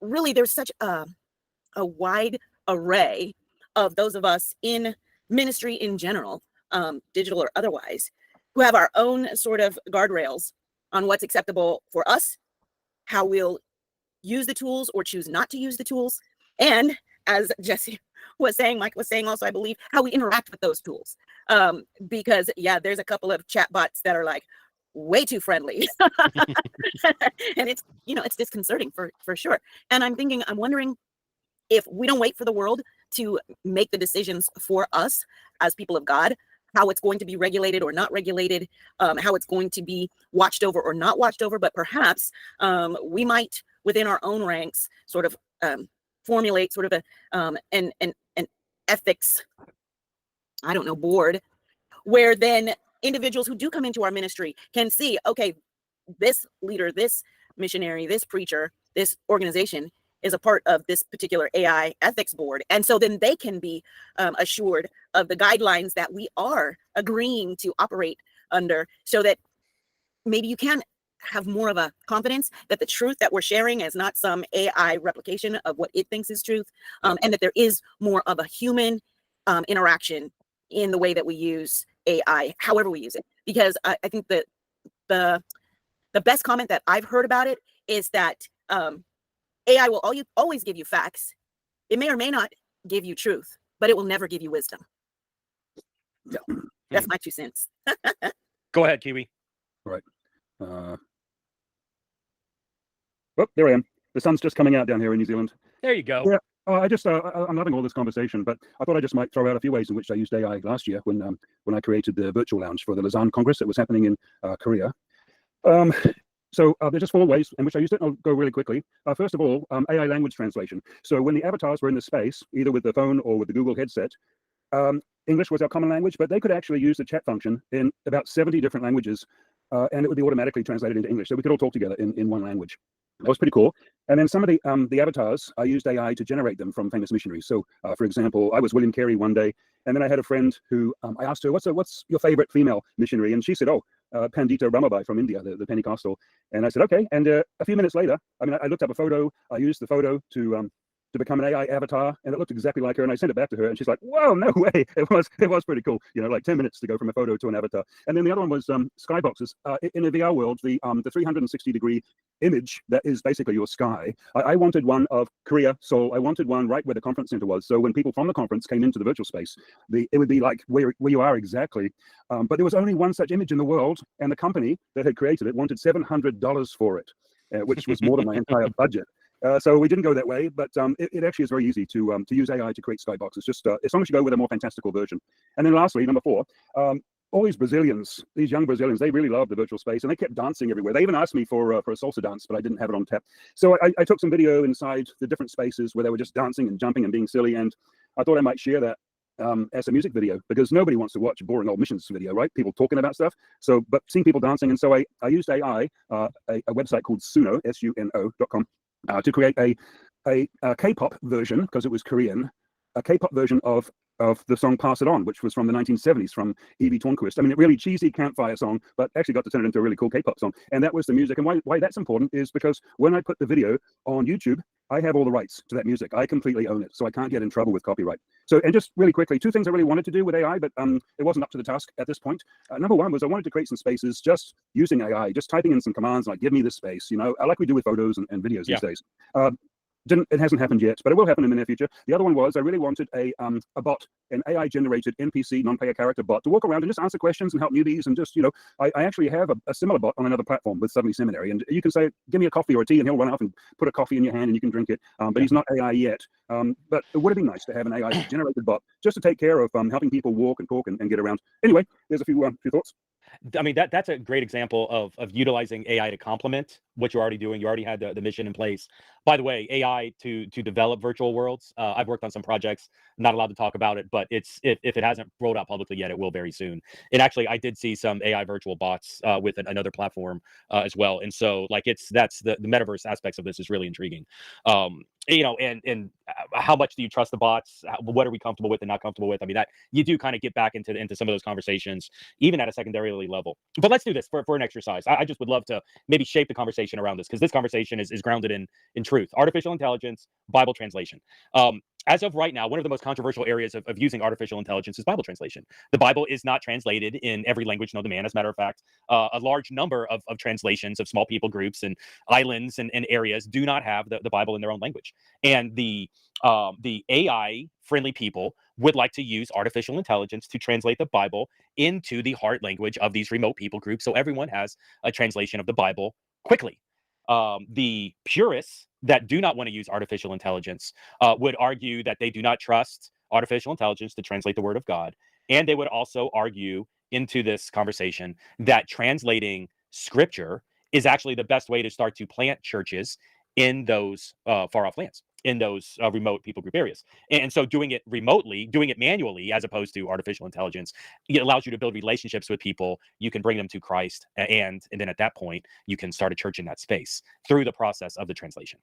Speaker 11: really there's such a wide array of those of us in ministry in general, digital or otherwise, who have our own sort of guardrails on what's acceptable for us, how we'll use the tools or choose not to use the tools, and as Jesse was saying, Mike was saying also, I believe, how we interact with those tools. Because there's a couple of chat bots that are like way too friendly. And it's, it's disconcerting for sure. And I'm wondering if we don't wait for the world to make the decisions for us as people of God, how it's going to be regulated or not regulated, how it's going to be watched over or not watched over, but perhaps we might, within our own ranks, sort of formulate sort of an ethics, I don't know, board, where then individuals who do come into our ministry can see, okay, this leader, this missionary, this preacher, this organization is a part of this particular AI ethics board. And so then they can be assured of the guidelines that we are agreeing to operate under, so that maybe you can have more of a confidence that the truth that we're sharing is not some AI replication of what it thinks is truth, and that there is more of a human interaction in the way that we use AI, however we use it. Because I think that the best comment that I've heard about it is that AI will always give you facts. It may or may not give you truth, but it will never give you wisdom. So that's my 2 cents.
Speaker 1: Go ahead, Kiwi.
Speaker 12: All right. Oh, there I am. The sun's just coming out down here in New Zealand.
Speaker 1: There you go.
Speaker 12: Yeah. I'm loving all this conversation, but I thought I just might throw out a few ways in which I used AI last year when I created the virtual lounge for the Lausanne Congress that was happening in Korea. So there's just 4 ways in which I used it. I'll go really quickly. First of all, AI language translation. So when the avatars were in the space, either with the phone or with the Google headset, English was our common language, but they could actually use the chat function in about 70 different languages, and it would be automatically translated into English. So we could all talk together in one language. That was pretty cool. And then some of the avatars, I used AI to generate them from famous missionaries. So, for example, I was William Carey one day, and then I had a friend who I asked her, what's your favorite female missionary? And she said, Pandita Ramabai from India, the Pentecostal. And I said, okay. And a few minutes later, I looked up a photo. I used the photo to become an AI avatar, and it looked exactly like her. And I sent it back to her, and she's like, "Whoa, no way!" It was pretty cool. Like 10 minutes to go from a photo to an avatar. And then the other one was skyboxes. In a VR world, the 360-degree image that is basically your sky. I wanted one of Korea, Seoul. I wanted one right where the conference center was. So when people from the conference came into the virtual space, it would be like where you are exactly. But there was only one such image in the world, and the company that had created it wanted $700 for it, which was more than my entire budget. So we didn't go that way, but it actually is very easy to use AI to create skyboxes, just as long as you go with a more fantastical version. And then lastly, number 4, all these Brazilians, these young Brazilians, they really love the virtual space, and they kept dancing everywhere. They even asked me for a salsa dance, but I didn't have it on tap. So I took some video inside the different spaces where they were just dancing and jumping and being silly, and I thought I might share that as a music video, because nobody wants to watch a boring old missions video, right? People talking about stuff. So, but seeing people dancing, and so I used AI, a website called Suno, SUNO.com, to create a K-pop version, because it was Korean, a K-pop version of the song Pass It On, which was from the 1970s from Evie Tornquist. I mean, a really cheesy campfire song, but actually got to turn it into a really cool K-pop song. And that was the music. And why that's important is because when I put the video on YouTube, I have all the rights to that music. I completely own it, so I can't get in trouble with copyright. So, and just really quickly, 2 things I really wanted to do with AI, but it wasn't up to the task at this point. Number 1 was I wanted to create some spaces just using AI, just typing in some commands like, give me this space, like we do with photos and videos these days. It hasn't happened yet, but it will happen in the near future. The other one was I really wanted a bot, an AI-generated NPC, non-player character bot, to walk around and just answer questions and help newbies. And just, I actually have a similar bot on another platform with Suddenly Seminary. And you can say, give me a coffee or a tea, and he'll run off and put a coffee in your hand and you can drink it. But he's not AI yet. But it would have been nice to have an AI-generated bot just to take care of helping people walk and talk and get around. Anyway, there's a few thoughts.
Speaker 1: I mean, that's a great example of utilizing AI to complement what you're already doing. You already had the mission in place. By the way, AI to develop virtual worlds. I've worked on some projects, not allowed to talk about it, but if it hasn't rolled out publicly yet, it will very soon. And actually, I did see some AI virtual bots with another platform as well. And so, like, that's the metaverse aspects of this is really intriguing.
Speaker 7: and how much do you trust the bots? What are we comfortable with and not comfortable with? I mean, that you do kind of get back into some of those conversations, even at a secondary level. But let's do this for an exercise. I just would love to maybe shape the conversation around this, because this conversation is grounded in truth. Artificial intelligence, Bible translation. As of right now, one of the most controversial areas of using artificial intelligence is Bible translation. The Bible is not translated in every language known to man. As a matter of fact, a large number of translations of small people groups and islands and areas do not have the Bible in their own language. And the AI friendly people would like to use artificial intelligence to translate the Bible into the heart language of these remote people groups, so everyone has a translation of the Bible quickly. The purists that do not want to use artificial intelligence would argue that they do not trust artificial intelligence to translate the word of God. And they would also argue into this conversation that translating scripture is actually the best way to start to plant churches in those far off lands, in those remote people group areas. And so doing it remotely, doing it manually, as opposed to artificial intelligence, it allows you to build relationships with people. You can bring them to Christ. And then at that point, you can start a church in that space through the process of the translation.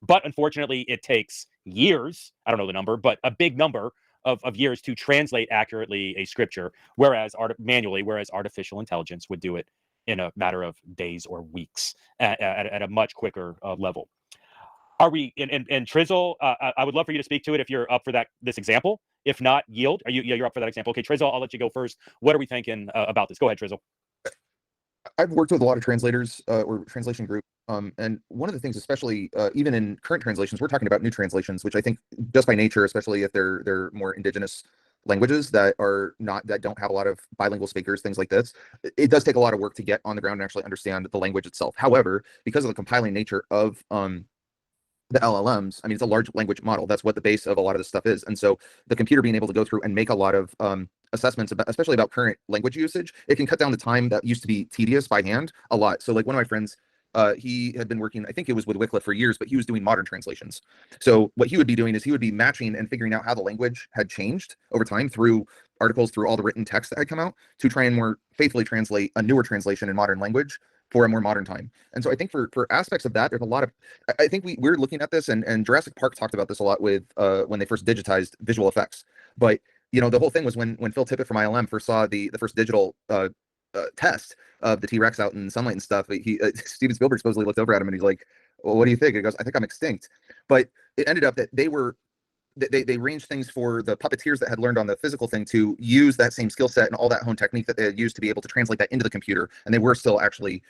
Speaker 7: But unfortunately, it takes years. I don't know the number, but a big number of years to translate accurately a scripture, whereas artificial intelligence would do it in a matter of days or weeks at a much quicker level. Are we, and Trizzle, I would love for you to speak to it if you're up for this example. If not, yield. Are you? Yeah, you're up for that example. Okay, Trizzle, I'll let you go first. What are we thinking about this? Go ahead, Trizzle.
Speaker 13: I've worked with a lot of translators or translation groups, and one of the things, especially even in current translations, we're talking about new translations, which I think just by nature, especially if they're more indigenous languages that don't have a lot of bilingual speakers, things like this, it does take a lot of work to get on the ground and actually understand the language itself. However, because of the compiling nature of the LLMs, I mean, it's a large language model. That's what the base of a lot of this stuff is. And so the computer being able to go through and make a lot of assessments about, especially about current language usage, it can cut down the time that used to be tedious by hand a lot. So like one of my friends, he had been working, I think it was with Wycliffe for years, but he was doing modern translations. So what he would be doing is he would be matching and figuring out how the language had changed over time through articles, through all the written text that had come out, to try and more faithfully translate a newer translation in modern language for a more modern time. And so I think for aspects of that, there's a lot of, I think we're looking at this, and Jurassic Park talked about this a lot with when they first digitized visual effects. But the whole thing was when Phil Tippett from ILM first saw the first digital test of the T-Rex out in sunlight and stuff, Steven Spielberg supposedly looked over at him and he's like, well, what do you think? He goes, I think I'm extinct. But it ended up that they arranged things for the puppeteers that had learned on the physical thing to use that same skill set and all that honed technique that they had used to be able to translate that into the computer. And they were still actually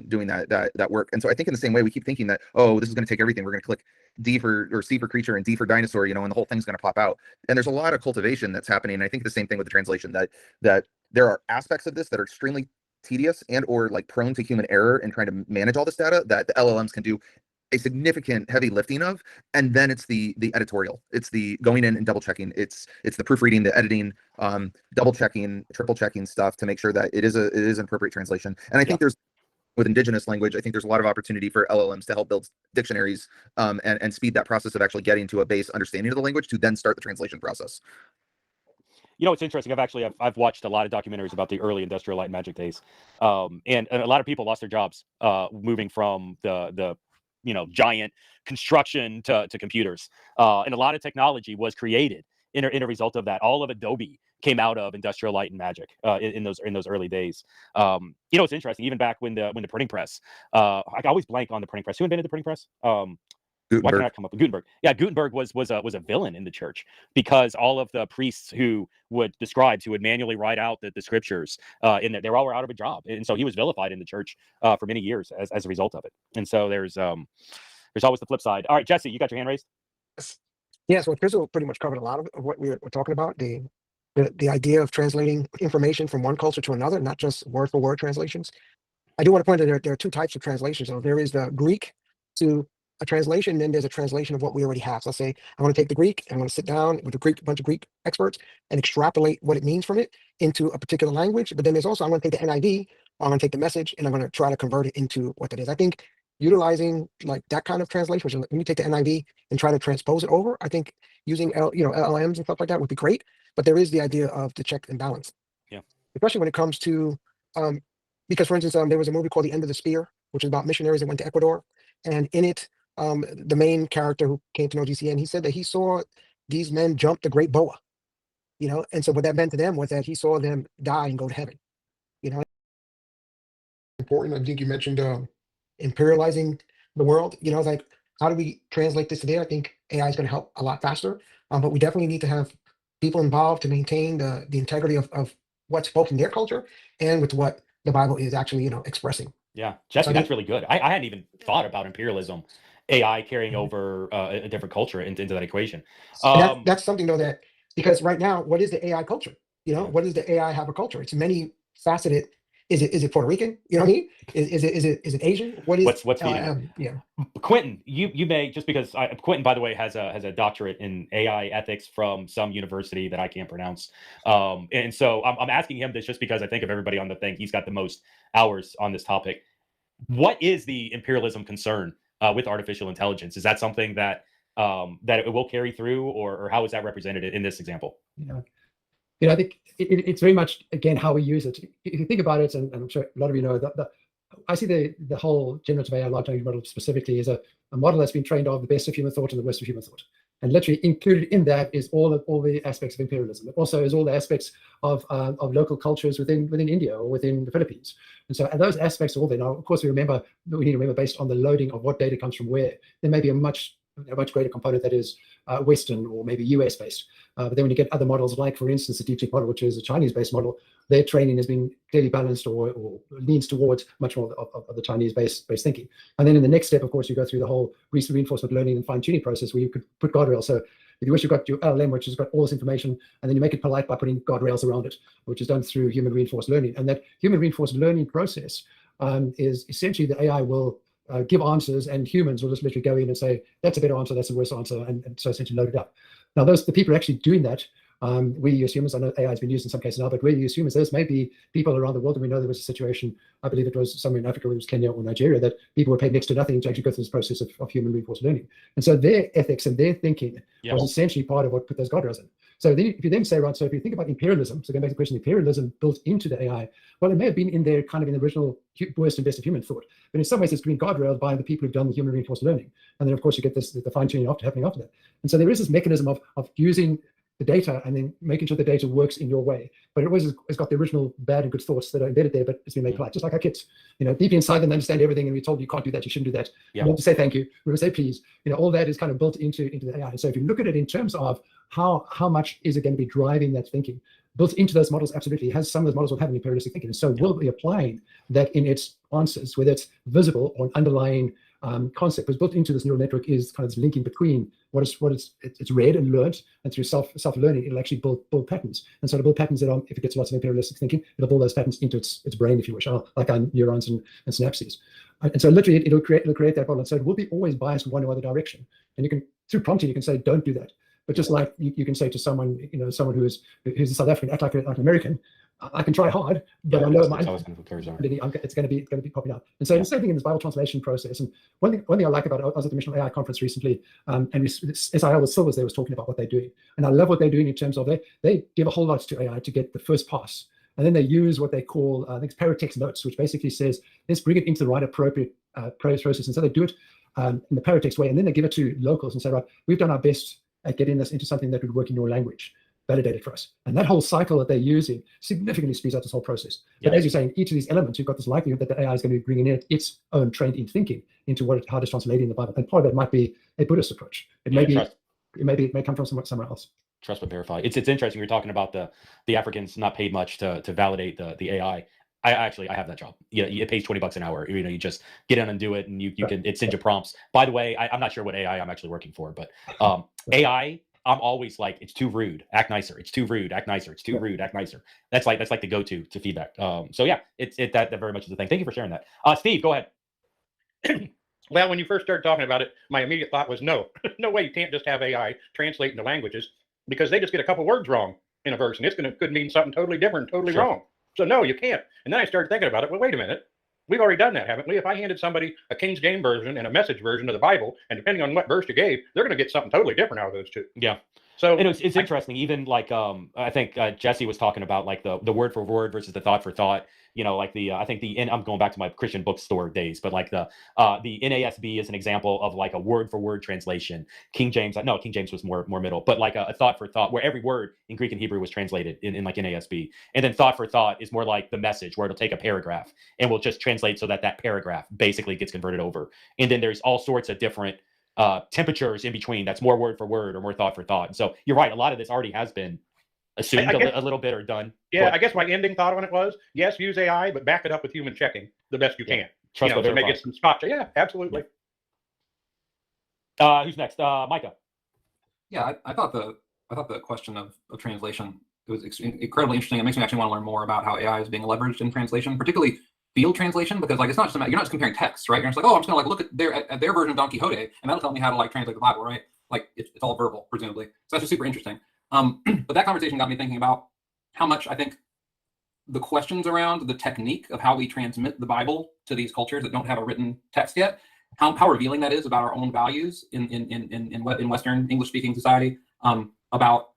Speaker 13: doing that work. And so I think in the same way, we keep thinking that, oh, this is going to take everything. We're going to click D or C for creature and D for dinosaur, and the whole thing's going to pop out. And there's a lot of cultivation that's happening. And I think the same thing with the translation, that there are aspects of this that are extremely tedious and or like prone to human error in trying to manage all this data that the LLMs can do a significant heavy lifting of. And then it's the editorial, it's the going in and double checking, it's the proofreading, the editing, double checking, triple checking stuff to make sure that it is an appropriate translation. And I think there's, with indigenous language, I think there's a lot of opportunity for LLMs to help build dictionaries and speed that process of actually getting to a base understanding of the language to then start the translation process.
Speaker 7: It's interesting. I've watched a lot of documentaries about the early industrial light and magic days, and a lot of people lost their jobs moving from the giant construction to computers, and a lot of technology was created in a result of that. All of Adobe came out of industrial light and magic in those early days. It's interesting. Even back when the printing press, I always blank on the printing press. Who invented the printing press? Why can't I come up with Gutenberg? Yeah, Gutenberg was a villain in the church, because all of the priests who would manually write out the scriptures they all were out of a job, and so he was vilified in the church for many years as a result of it. And so there's always the flip side. All right, Jesse, you got your hand raised.
Speaker 10: Yeah, so Crystal pretty much covered a lot of what we're talking about. The idea of translating information from one culture to another, not just word for word translations. I do want to point out there are two types of translations. So there is the Greek to a translation, and then there's a translation of what we already have. So let's say I want to take the Greek, and I want to sit down with a bunch of Greek experts and extrapolate what it means from it into a particular language. But then there's also, I'm going to take the NIV, I'm going to take the message, and I'm going to try to convert it into what it is. I think utilizing like that kind of translation, which when you take the NIV and try to transpose it over, I think using LLMs and stuff like that would be great. But there is the idea of the check and balance.
Speaker 7: Yeah.
Speaker 10: Especially when it comes to because, for instance, there was a movie called The End of the Spear, which is about missionaries that went to Ecuador. And in it, the main character who came to know GCN, he said that he saw these men jump the great boa, and so what that meant to them was that he saw them die and go to heaven. Important. I think you mentioned imperializing the world. Like, how do we translate this today? I think AI is going to help a lot faster, but we definitely need to have people involved to maintain the integrity of what's both in their culture and with what the Bible is actually, expressing.
Speaker 7: Yeah, Jesse,
Speaker 10: So
Speaker 7: that's really good. I hadn't even thought about imperialism, AI carrying over a different culture into that equation.
Speaker 10: And that's something though that, because right now, what is the AI culture? What does the AI have a culture? It's many faceted. Is it Puerto Rican? You know what I mean? Is it Asian? What is
Speaker 7: what's feeding it?
Speaker 10: Yeah.
Speaker 7: Quentin, you may, just because Quentin, by the way, has a doctorate in AI ethics from some university that I can't pronounce, and so I'm asking him this just because I think of everybody on the thing. He's got the most hours on this topic. What is the imperialism concern with artificial intelligence? Is that something that it will carry through, or how is that represented in this example?
Speaker 5: I think it's very much, again, how we use it. If you think about it, and I'm sure a lot of you know, I see the whole generative AI large language model specifically as a model that's been trained on the best of human thought and the worst of human thought. And literally included in that is all the aspects of imperialism. It also is all the aspects of local cultures within India or within the Philippines. And so those aspects are all there. Now, of course, we need to remember based on the loading of what data comes from where, there may be a much greater component that is Western or maybe US based. But then when you get other models, like for instance, the DeepSeek model, which is a Chinese-based model, their training has been clearly balanced or leans towards much more of the Chinese-based thinking. And then in the next step, of course, you go through the whole reinforcement learning and fine-tuning process where you could put guardrails. So if you wish, you've got your LLM, which has got all this information, and then you make it polite by putting guardrails around it, which is done through human reinforced learning. And that human reinforced learning process is essentially the AI will give answers, and humans will just literally go in and say, that's a better answer, that's a worse answer, and so essentially load it up. Now, the people actually doing that, we as humans, I know AI has been used in some cases now, but we as humans, there's maybe people around the world, and we know there was a situation, I believe it was somewhere in Africa, it was Kenya or Nigeria, that people were paid next to nothing to actually go through this process of human reinforced learning. And so their ethics and their thinking was essentially part of what put those guardrails in. So then, if you then say, right, so if you think about imperialism, so going back to the question, imperialism built into the AI, well, it may have been in there kind of in the original worst and best of human thought, but in some ways it's been guardrailed by the people who've done the human reinforced learning. And then, of course, you get the fine-tuning happening after that. And so there is this mechanism of using the data and then making sure the data works in your way. But it always has got the original bad and good thoughts that are embedded there, but it's been made polite, just like our kids. Deep inside them, they understand everything, and we're told you can't do that, you shouldn't do that. We want to say thank you, we want to say please. All that is kind of built into the AI. And so if you look at it in terms of how much is it going to be driving that thinking, built into those models, absolutely. It has some of those models will have an imperialistic thinking. And so we'll be applying that in its answers, whether it's visible or an underlying concept was built into this neural network, is kind of this linking between what it's read and learned, and through self-learning, it'll actually build patterns. And so to build patterns that if it gets lots of imperialistic thinking, it'll build those patterns into its brain, if you wish, like our neurons and synapses. And so literally it'll create that model. And so it will be always biased in one or other direction. And you can, through prompting, you can say, don't do that. But just like you can say to someone, someone who's a South African, act like an American, I can try hard, but I know it's going to be popping up. And so the same thing in this Bible translation process. And one thing I like about it, I was at the Missional AI conference recently, and SIL with Silvers, they was talking about what they're doing. And I love what they're doing in terms of they give a whole lot to AI to get the first pass. And then they use what they call, I think it's paratext notes, which basically says, let's bring it into the right appropriate process. And so they do it in the paratext way, and then they give it to locals and say, right, we've done our best at getting this into something that would work in your language. Validate it for us. And that whole cycle that they're using significantly speeds up this whole process. But as you're saying, each of these elements, you've got this likelihood that the AI is going to be bringing in its own trained-in thinking into how it's translating the Bible. And part of that might be a Buddhist approach. It may come from somewhere else.
Speaker 7: Trust but verify. It's interesting. You're talking about the Africans not paid much to validate the AI. I have that job. It pays $20 an hour. You just get in and do it, and you can. It sends you prompts. By the way, I'm not sure what AI I'm actually working for, but AI. I'm always like, it's too rude, act nicer. It's too rude, act nicer. It's too rude, act nicer. That's like the go-to feedback. So yeah, that very much is the thing. Thank you for sharing that. Steve, go ahead.
Speaker 14: Well, when you first started talking about it, my immediate thought was no way. You can't just have AI translate into languages, because they just get a couple words wrong in a verse, and could mean something totally different, totally wrong. So no, you can't. And then I started thinking about it. Well, wait a minute. We've already done that, haven't we? If I handed somebody a King's James version and a Message version of the Bible, and depending on what verse you gave, they're going to get something totally different out of those two.
Speaker 7: Yeah.
Speaker 14: So
Speaker 7: and it's interesting. Even like I think Jesse was talking about like the word for word versus the thought for thought. Like I think I'm going back to my Christian bookstore days, but like the NASB is an example of like a word for word translation. King James was more middle, but like a thought for thought, where every word in Greek and Hebrew was translated in like NASB. And then thought for thought is more like the Message, where it'll take a paragraph and will just translate so that paragraph basically gets converted over. And then there's all sorts of different temperatures in between. That's more word for word or more thought for thought. And so you're right. A lot of this already has been assumed a little bit or done.
Speaker 14: Yeah, I guess my ending thought on it was, yes, use AI, but back it up with human checking the best you can.
Speaker 7: Trust
Speaker 14: to make it some spot check. Yeah, absolutely.
Speaker 7: Who's next? Micah.
Speaker 15: Yeah, I thought the question of translation was incredibly interesting. It makes me actually want to learn more about how AI is being leveraged in translation, particularly field translation, because like it's not just you're not just comparing text, right? You're just like, oh, I'm just gonna like look at their version of Don Quixote, and that'll tell me how to like translate the Bible, right? Like it's all verbal, presumably. So that's just super interesting. But that conversation got me thinking about how much I think the questions around the technique of how we transmit the Bible to these cultures that don't have a written text yet, how revealing that is about our own values in Western English-speaking society, about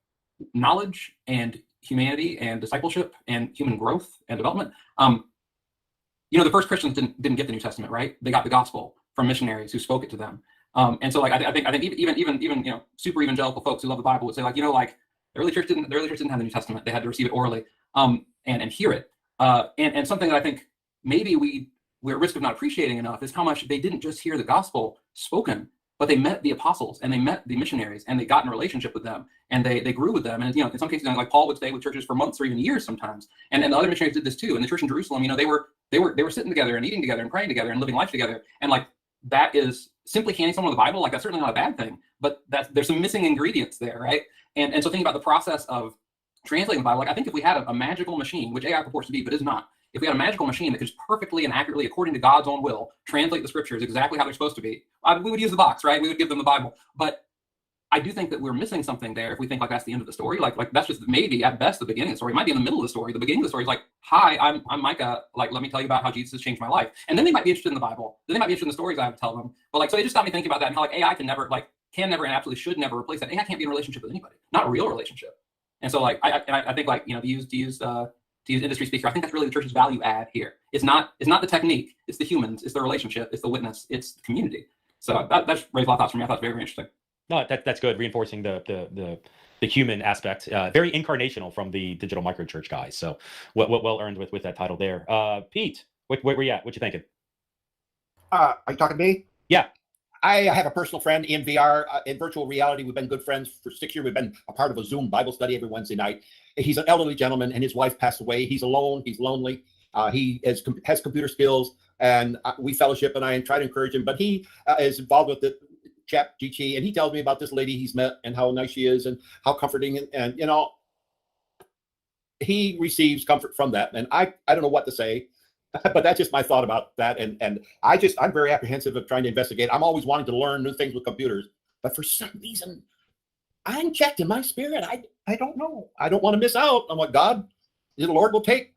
Speaker 15: knowledge and humanity and discipleship and human growth and development. The first Christians didn't get the New Testament, right? They got the gospel from missionaries who spoke it to them. And so like I think even super evangelical folks who love the Bible would say like the early church didn't have the New Testament. They had to receive it orally and hear it. And something that I think maybe we're at risk of not appreciating enough is how much they didn't just hear the gospel spoken, but they met the apostles and they met the missionaries and they got in a relationship with them and they grew with them. And in some cases, like Paul would stay with churches for months or even years sometimes. And the other missionaries did this too. And the church in Jerusalem, they were sitting together and eating together and praying together and living life together. And like that is simply handing someone the Bible. Like that's certainly not a bad thing, but there's some missing ingredients there, right? And so thinking about the process of translating the Bible, like I think if we had a magical machine, which AI purports to be, but is not, if we had a magical machine that could just perfectly and accurately, according to God's own will, translate the scriptures exactly how they're supposed to be, we would use the box, right? We would give them the Bible. But I do think that we're missing something there if we think like that's the end of the story. Like that's just maybe at best the beginning of the story. It might be in the middle of the story. The beginning of the story is like, hi, I'm Micah. Like, let me tell you about how Jesus has changed my life. And then they might be interested in the Bible. Then they might be interested in the stories I have to tell them. But like, so it just got me thinking about that and how like AI can never and absolutely should never replace that. AI can't be in a relationship with anybody, not a real relationship. And so like I think like to use industry speaker, I think that's really the church's value add here. It's not the technique, it's the humans, it's the relationship, it's the witness, it's the community. So that's raised a lot of thoughts for me. I thought it was very, very interesting.
Speaker 7: No, that's good. Reinforcing the human aspect, very incarnational from the digital microchurch guys. So well earned with that title there. Pete, where were you at? What you thinking?
Speaker 9: Are you talking to me?
Speaker 7: Yeah.
Speaker 9: I have a personal friend in VR, in virtual reality. We've been good friends for 6 years. We've been a part of a Zoom Bible study every Wednesday night. He's an elderly gentleman, and his wife passed away. He's alone. He's lonely. He has computer skills, and we fellowship, and I try to encourage him. But he is involved with the Chat GT, and he tells me about this lady he's met and how nice she is and how comforting. And he receives comfort from that. And I don't know what to say. But that's just my thought about that. And I'm very apprehensive of trying to investigate. I'm always wanting to learn new things with computers. But for some reason, I'm checked in my spirit. I don't know. I don't want to miss out on what the Lord will take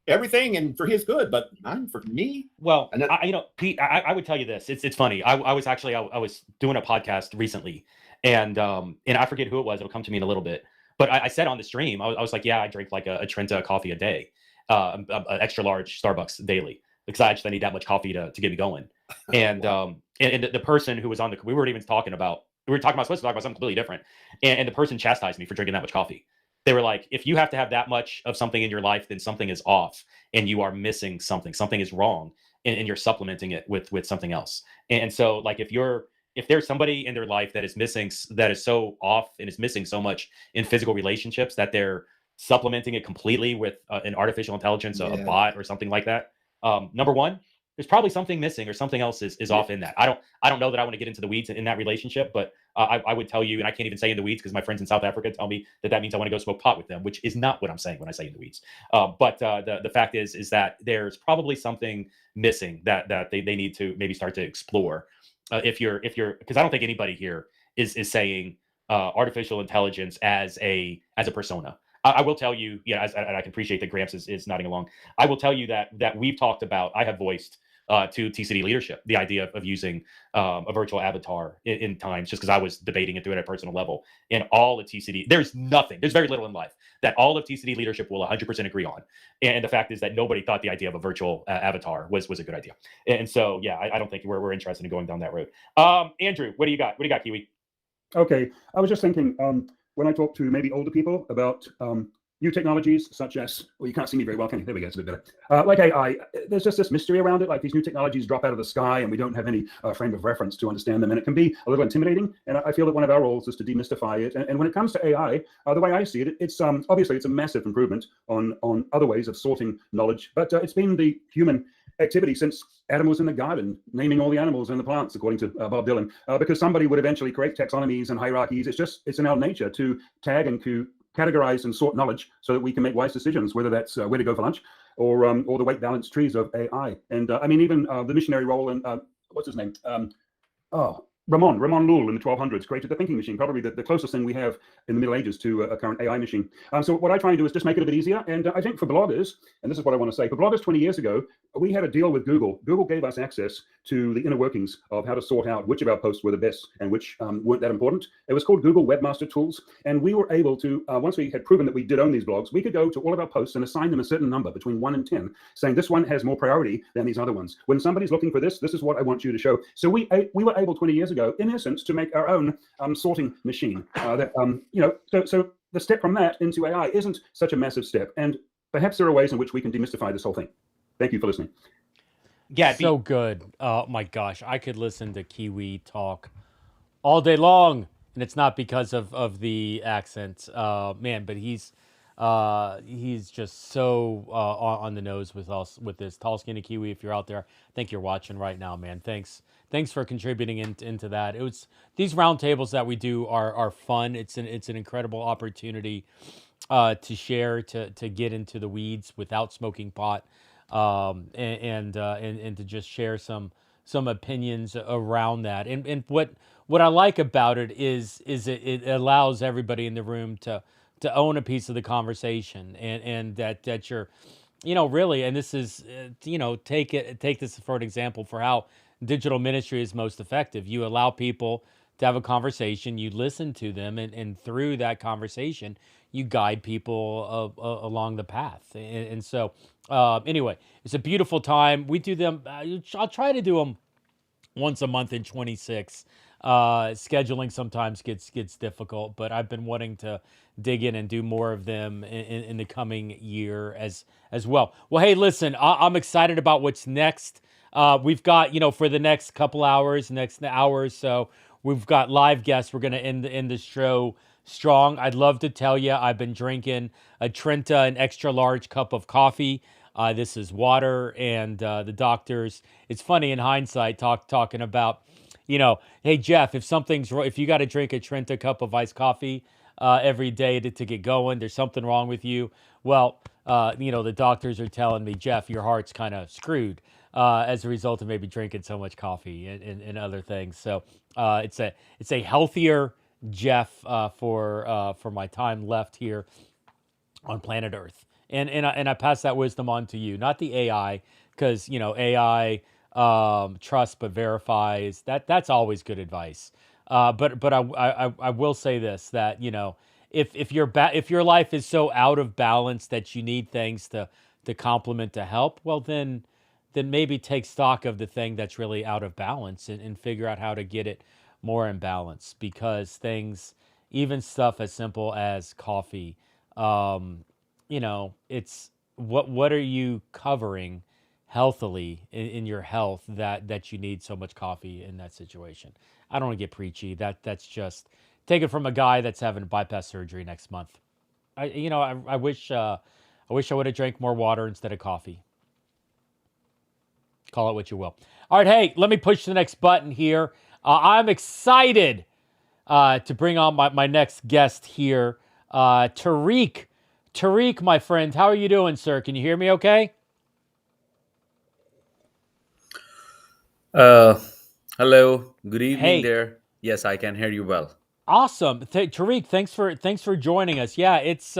Speaker 9: everything and for his good. But for me.
Speaker 7: Well, Pete, I would tell you this. It's funny. I was doing a podcast recently and I forget who it was. It'll come to me in a little bit. But I said on the stream, I was like, yeah, I drink like a Trenta coffee a day. An extra large Starbucks daily because I need that much coffee to get me going. And and the person who was on we were talking about supposed to talk about something completely different. And the person chastised me for drinking that much coffee. They were like, if you have to have that much of something in your life, then something is off and you are missing something. Something is wrong and you're supplementing it with something else. And so like if there's somebody in their life that is so off and is missing so much in physical relationships that they're supplementing it completely with an artificial intelligence, a bot or something like that. Number one, there's probably something missing or something else is off in that. I don't know that I want to get into the weeds in that relationship, but I would tell you, and I can't even say in the weeds because my friends in South Africa tell me that means I want to go smoke pot with them, which is not what I'm saying when I say in the weeds. But the fact is that there's probably something missing that they need to maybe start to explore. If you're because I don't think anybody here is saying artificial intelligence as a persona. I will tell you, and I can appreciate that Gramps is nodding along. I will tell you that we've talked about, I have voiced to TCD leadership, the idea of using a virtual avatar in times, just because I was debating it through at a personal level. And all of TCD, there's very little in life that all of TCD leadership will 100% agree on. And the fact is that nobody thought the idea of a virtual avatar was a good idea. And so, yeah, I don't think we're interested in going down that road. Andrew, what do you got? What do you got, Kiwi?
Speaker 12: Okay, I was just thinking, when I talk to maybe older people about new technologies such as, well, you can't see me very well, can you? There we go, it's a bit better. Like AI, there's just this mystery around it, like these new technologies drop out of the sky and we don't have any frame of reference to understand them, and it can be a little intimidating, and I feel that one of our roles is to demystify it. And when it comes to AI, the way I see it, it's obviously it's a massive improvement on other ways of sorting knowledge, but it's been the human activity since Adam was in the garden, naming all the animals and the plants, according to Bob Dylan, because somebody would eventually create taxonomies and hierarchies. It's in our nature to tag and to categorize and sort knowledge so that we can make wise decisions, whether that's where to go for lunch or the weight balance trees of AI. And I mean, even the missionary role and what's his name? Ramon Llull in the 1200s created the thinking machine, probably the closest thing we have in the Middle Ages to a current AI machine. So what I try and do is just make it a bit easier. And I think for bloggers, and this is what I want to say, for bloggers 20 years ago, we had a deal with Google. Google gave us access to the inner workings of how to sort out which of our posts were the best and which weren't that important. It was called Google Webmaster Tools. And we were able to, once we had proven that we did own these blogs, we could go to all of our posts and assign them a certain number between 1 and 10, saying this one has more priority than these other ones. When somebody's looking for this, this is what I want you to show. So we were able 20 years ago, in essence, to make our own sorting machine. So the step from that into AI isn't such a massive step. And perhaps there are ways in which we can demystify this whole thing. Thank you for listening.
Speaker 1: Yeah, so good. Oh my gosh, I could listen to Kiwi talk all day long, and it's not because of the accent, man. But he's just so on the nose with us with this. Tall Skinny Kiwi, if you're out there, I think you're watching right now, man. Thanks for contributing into that. It was these roundtables that we do are fun. It's an incredible opportunity to share, to get into the weeds without smoking pot. And to just share some opinions around that. And what I like about it is it allows everybody in the room to own a piece of the conversation, and that you're, really, and this is, take this for an example for how digital ministry is most effective. You allow people to have a conversation, you listen to them, and through that conversation, you guide people along the path. And so, anyway, it's a beautiful time. We do them. I'll try to do them once a month in 26. Scheduling sometimes gets difficult, but I've been wanting to dig in and do more of them in the coming year as well. Well, hey, listen, I'm excited about what's next. We've got, for the next couple hours, next hour or so, we've got live guests. We're going to end the show strong. I'd love to tell you I've been drinking a Trenta, an extra large cup of coffee. This is water, and the doctors, it's funny in hindsight, talking about, hey, Jeff, if you got to drink a Trenta cup of iced coffee every day to get going, there's something wrong with you. Well, the doctors are telling me, Jeff, your heart's kind of screwed as a result of maybe drinking so much coffee and other things. So it's a healthier Jeff for my time left here on planet Earth. And I pass that wisdom on to you, not the AI, because AI trusts but verifies. That's always good advice. But I will say this, that if your life is so out of balance that you need things to complement, to help, well then maybe take stock of the thing that's really out of balance and figure out how to get it more in balance, because things, even stuff as simple as coffee, it's what are you covering healthily in your health that you need so much coffee in that situation. I don't want to get preachy. That's just take it from a guy that's having bypass surgery next month. I wish I would have drank more water instead of coffee. Call it what you will. All right, hey, let me push the next button here. I'm excited to bring on my next guest here, Tariq. Tariq, my friend, how are you doing, sir? Can you hear me okay?
Speaker 16: Hello. Good evening there. Yes, I can hear you well.
Speaker 1: Awesome. Tariq, thanks for joining us. Yeah, it's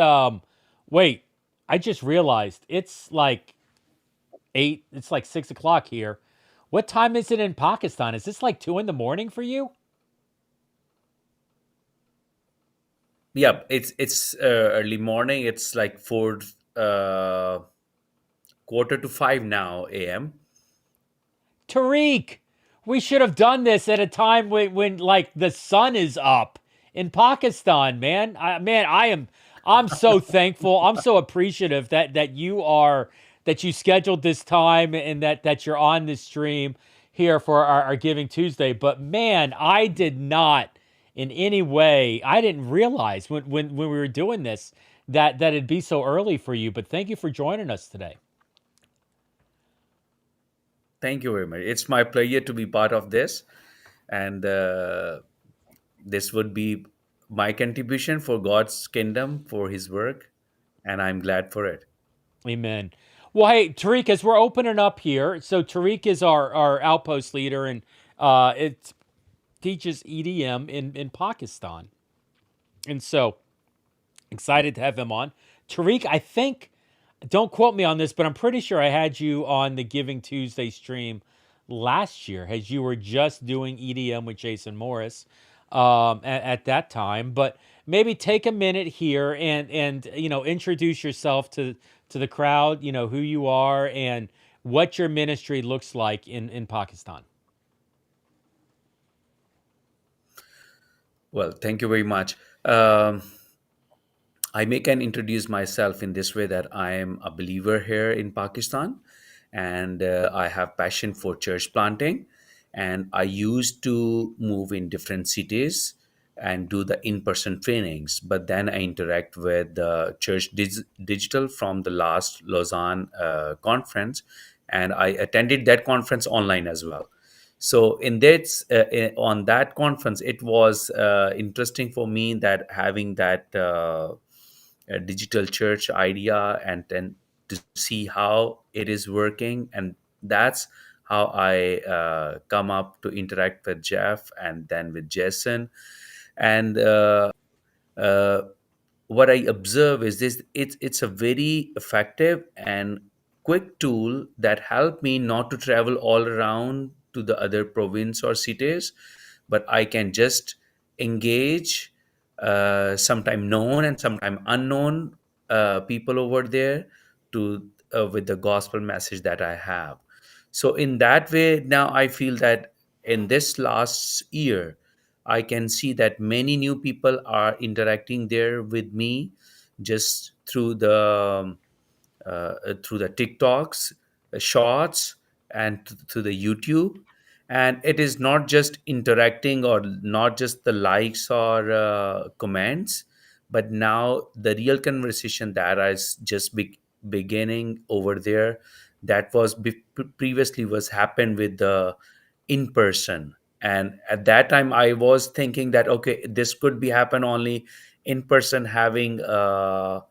Speaker 1: wait, I just realized it's like 6 o'clock here. What time is it in Pakistan? Is this like 2 a.m. for you?
Speaker 16: Yeah, it's early morning. It's like 4 quarter to 5 now a.m.
Speaker 1: Tariq, we should have done this at a time when like the sun is up in Pakistan, man. I'm so thankful. I'm so appreciative that you scheduled this time and that you're on this stream here for our Giving Tuesday. But man, I did not in any way, I didn't realize when we were doing this that it'd be so early for you. But thank you for joining us today.
Speaker 16: Thank you very much. It's my pleasure to be part of this, and this would be my contribution for God's kingdom, for His work, and I'm glad for it.
Speaker 1: Amen. Well, hey, Tariq, as we're opening up here, so Tariq is our outpost leader, and it teaches EDM in Pakistan. And so excited to have him on. Tariq, I think, don't quote me on this, but I'm pretty sure I had you on the Giving Tuesday stream last year as you were just doing EDM with Jason Morris at that time. But maybe take a minute here and introduce yourself to the crowd, who you are and what your ministry looks like in Pakistan.
Speaker 16: Well, thank you very much. I can introduce myself in this way that I am a believer here in Pakistan, and I have passion for church planting. And I used to move in different cities and do the in-person trainings, but then I interact with the Church Digital from the last Lausanne conference, and I attended that conference online as well. So on that conference, it was interesting for me that having that digital church idea, and then to see how it is working, and that's how I come up to interact with Jeff and then with Jason. And uh, what I observe is this: it's a very effective and quick tool that helped me not to travel all around to the other province or cities, but I can just engage sometime known and sometime unknown people over there to with the gospel message that I have. So in that way, now I feel that in this last year, I can see that many new people are interacting there with me just through the TikToks, shorts, and through the YouTube. And it is not just interacting or not just the likes or comments, but now the real conversation that is just beginning over there, that was previously was happened with the in person. And at that time I was thinking that okay, this could be happen only in person, having a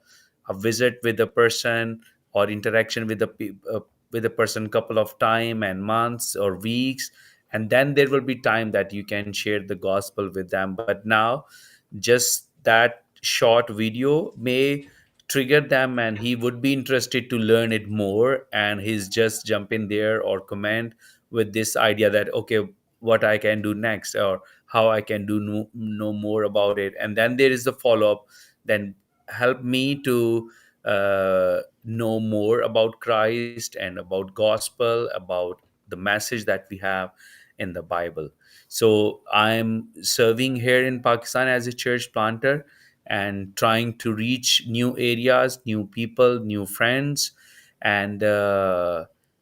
Speaker 16: visit with the person or interaction with with the person couple of time and months or weeks, and then there will be time that you can share the gospel with them. But now just that short video may trigger them, and he would be interested to learn it more, and he's just jump in there or comment with this idea that okay, what I can do next or how I can do know more about it. And then there is the follow-up, then help me to know more about Christ and about gospel, about the message that we have in the Bible. So I'm serving here in Pakistan as a church planter and trying to reach new areas, new people, new friends, and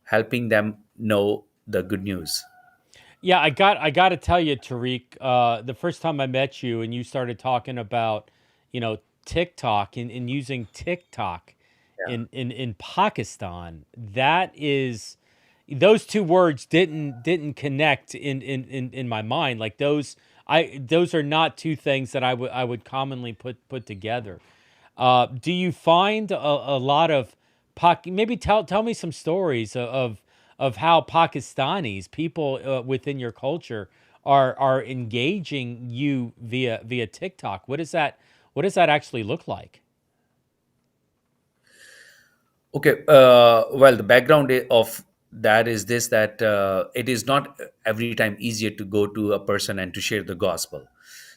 Speaker 16: helping them know the good news.
Speaker 1: Yeah, I got to tell you, Tariq, the first time I met you and you started talking about, TikTok and using TikTok in Pakistan, that is, those two words didn't connect in my mind. Like those are not two things that I would commonly put together. Do you find a lot of maybe tell me some stories of how Pakistanis, people within your culture, are engaging you via TikTok? What does that actually look like?
Speaker 16: Okay, well, the background of that is this, that it is not every time easier to go to a person and to share the gospel.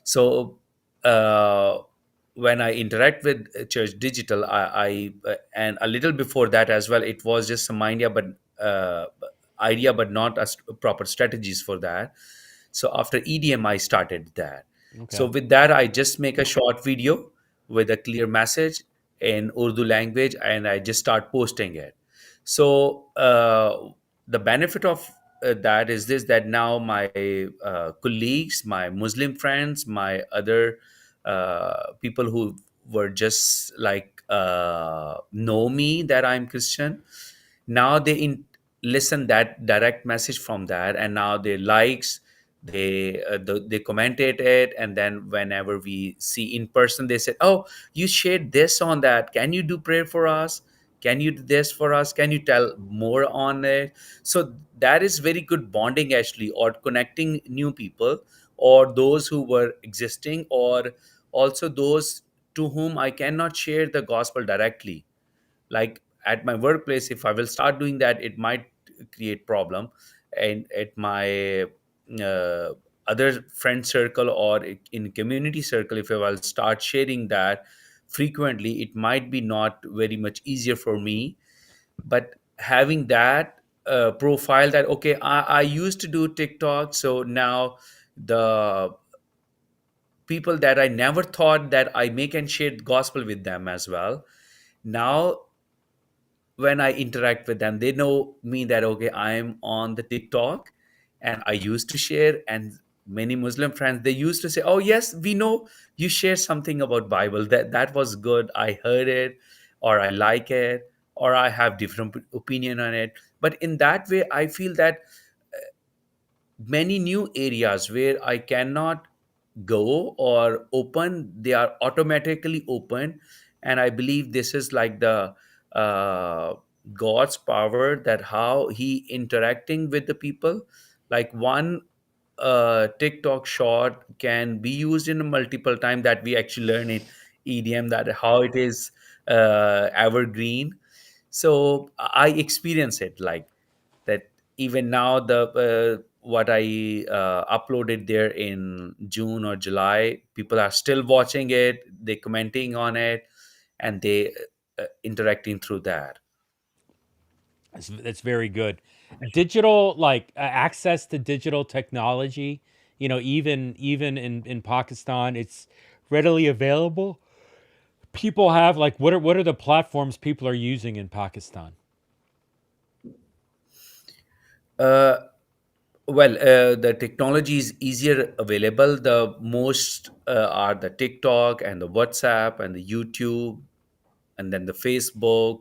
Speaker 16: So when I interact with Church Digital, I and a little before that as well, it was just some idea, but not as proper strategies for that. So after EDM, I started that. So
Speaker 1: Okay.
Speaker 16: with that, I just make a short video with a clear message in Urdu language, and I just start posting it. So the benefit of that is this, that now my colleagues, my Muslim friends, my other people who were just like know me that I'm Christian, now listen that direct message from that, and now they likes, they commented it, and then whenever we see in person, they said, oh, you shared this on that, can you do prayer for us, can you do this for us, can you tell more on it? So that is very good bonding actually, or connecting new people, or those who were existing, or also those to whom I cannot share the gospel directly. Like at my workplace, if I will start doing that, it might create problem. And at my uh, other friend circle, or in community circle, if I will start sharing that frequently, it might be not very much easier for me. But having that profile, that okay, I used to do TikTok, so now the people that I never thought that I may can share the gospel with them as well, now when I interact with them, they know me that okay, I'm on the TikTok, and I used to share. And many Muslim friends, they used to say, "Oh yes, we know you share something about Bible. That was good. I heard it, or I like it, or I have different opinion on it." But in that way, I feel that many new areas where I cannot go or open, they are automatically open. And I believe this is like the uh, God's power, that how he interacting with the people. Like one TikTok short can be used in a multiple time, that we actually learn in EDM, that how it is evergreen. So I experience it like that. Even now, the what I uploaded there in June or July, people are still watching it, they commenting on it, and they interacting through that.
Speaker 1: That's very good. Digital, like access to digital technology, even in Pakistan, it's readily available. People have like, what are the platforms people are using in Pakistan?
Speaker 16: uh, the technology is easier available. The most are the TikTok and the WhatsApp and the YouTube, and then the Facebook,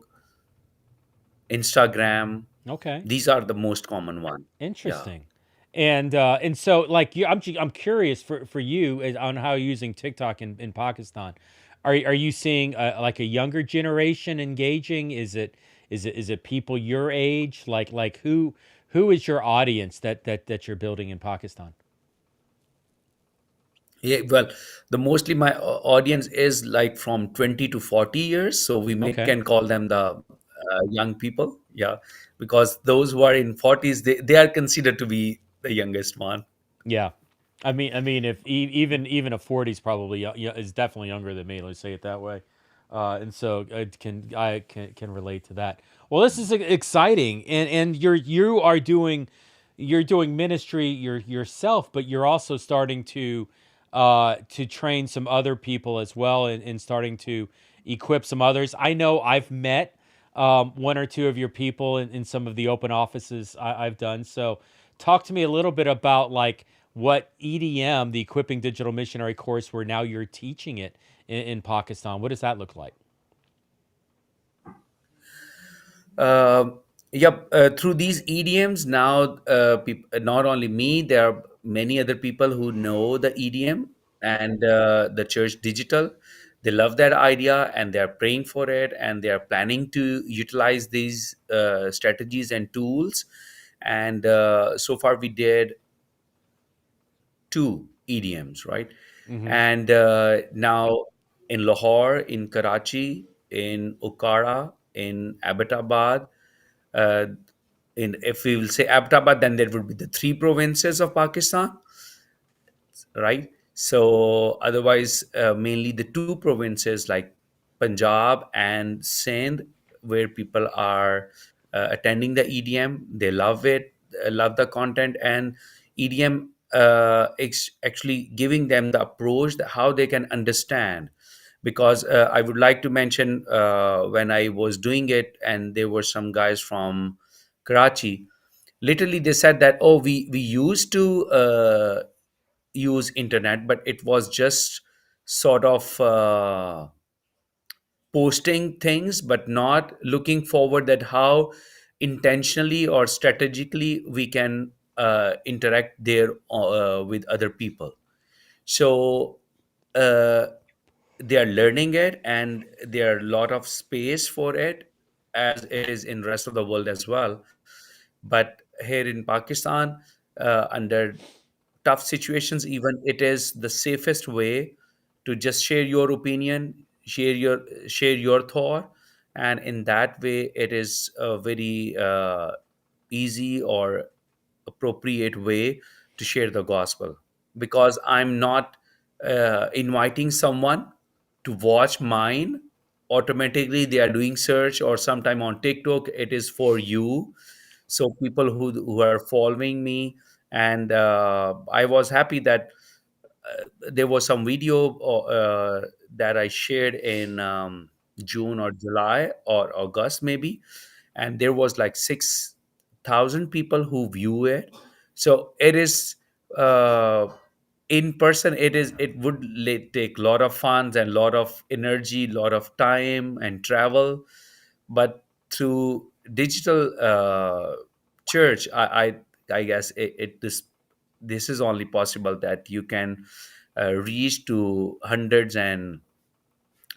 Speaker 16: Instagram.
Speaker 1: Okay.
Speaker 16: These are the most common one. Yeah.
Speaker 1: Interesting. And so like I'm curious for you on how you're using TikTok in Pakistan. Are you seeing like a younger generation engaging? Is it people your age? Like who is your audience that you're building in Pakistan?
Speaker 16: Yeah, well, the mostly my audience is like from 20 to 40 years, so we
Speaker 1: Okay.
Speaker 16: can call them the young people. Yeah, because those who are in 40s, they are considered to be the youngest one.
Speaker 1: Yeah. I mean, if even a 40 is probably is definitely younger than me. Let's say it that way. And so I can relate to that. Well, this is exciting, and you're doing ministry yourself, but you're also starting to train some other people as well, and starting to equip some others. I know I've met one or two of your people in some of the open offices I've done. So talk to me a little bit about like what EDM, the Equipping Digital Missionary course, where now you're teaching it in Pakistan. What does that look like?
Speaker 16: Yep, through these EDMs now, not only me, there are many other people who know the EDM and the Church Digital. They love that idea, and they are praying for it, and they are planning to utilize these strategies and tools. And so far, we did 2 EDMs, right?
Speaker 1: Mm-hmm.
Speaker 16: And now in Lahore, in Karachi, in Okara, in Abbottabad, uh, if we will say Abbottabad, then there would be the 3 provinces of Pakistan, right? So otherwise, mainly the 2 provinces like Punjab and Sindh, where people are attending the EDM. They love it, love the content, and EDM actually giving them the approach that how they can understand. Because I would like to mention, when I was doing it, and there were some guys from Karachi. Literally, they said that, oh, we used to use internet, but it was just sort of posting things, but not looking forward that how intentionally or strategically we can interact there with other people. So uh, they are learning it, and there are a lot of space for it, as it is in rest of the world as well. But here in Pakistan, under tough situations, even it is the safest way to just share your opinion, share your thought, and in that way it is a very easy or appropriate way to share the gospel. Because I'm not inviting someone to watch mine. Automatically they are doing search, or sometime on TikTok it is for you. So people who are following me, and I was happy that there was some video that I shared in June or July or August maybe, and there was like 6,000 people who view it. So it is in person. It would take a lot of funds and a lot of energy, a lot of time and travel, but through digital church, I guess this is only possible that you can reach to hundreds and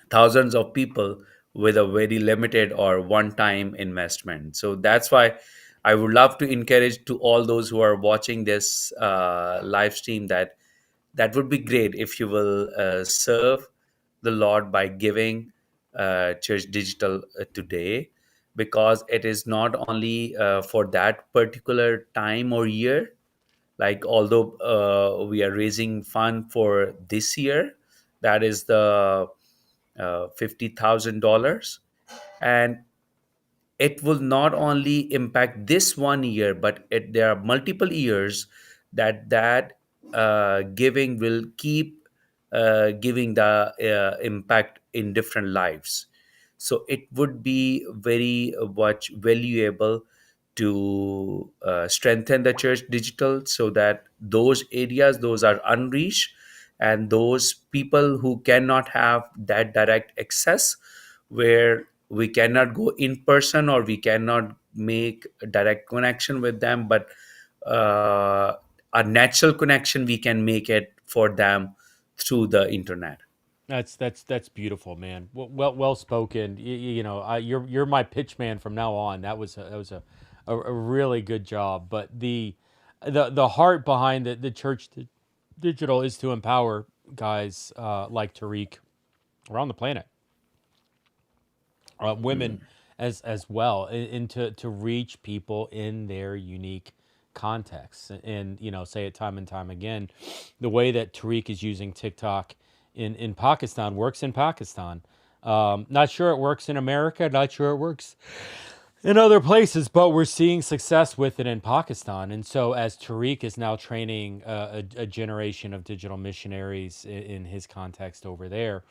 Speaker 16: thousands of people with a very limited or one time investment. So that's why I would love to encourage to all those who are watching this live stream that would be great if you will serve the Lord by giving Church Digital today, because it is not only for that particular time or year. Like, although we are raising fund for this year, that is the $50,000, and it will not only impact this one year, but there are multiple years that giving will keep giving the impact in different lives. So it would be very much valuable to strengthen the church digital, so that those areas, those are unreached, and those people who cannot have that direct access, where we cannot go in person or we cannot make a direct connection with them, but uh, a natural connection we can make it for them through the internet.
Speaker 1: That's beautiful, man. Well spoken. You know, you're my pitch man from now on. That was a really good job. But the heart behind the church digital is to empower guys like Tariq around the planet, women as well, and to reach people in their unique contexts. And you know, say it time and time again, the way that Tariq is using TikTok in Pakistan works in Pakistan. Not sure it works in America. Not sure it works in other places, but we're seeing success with it in Pakistan. And so, as Tariq is now training a generation of digital missionaries in his context over there,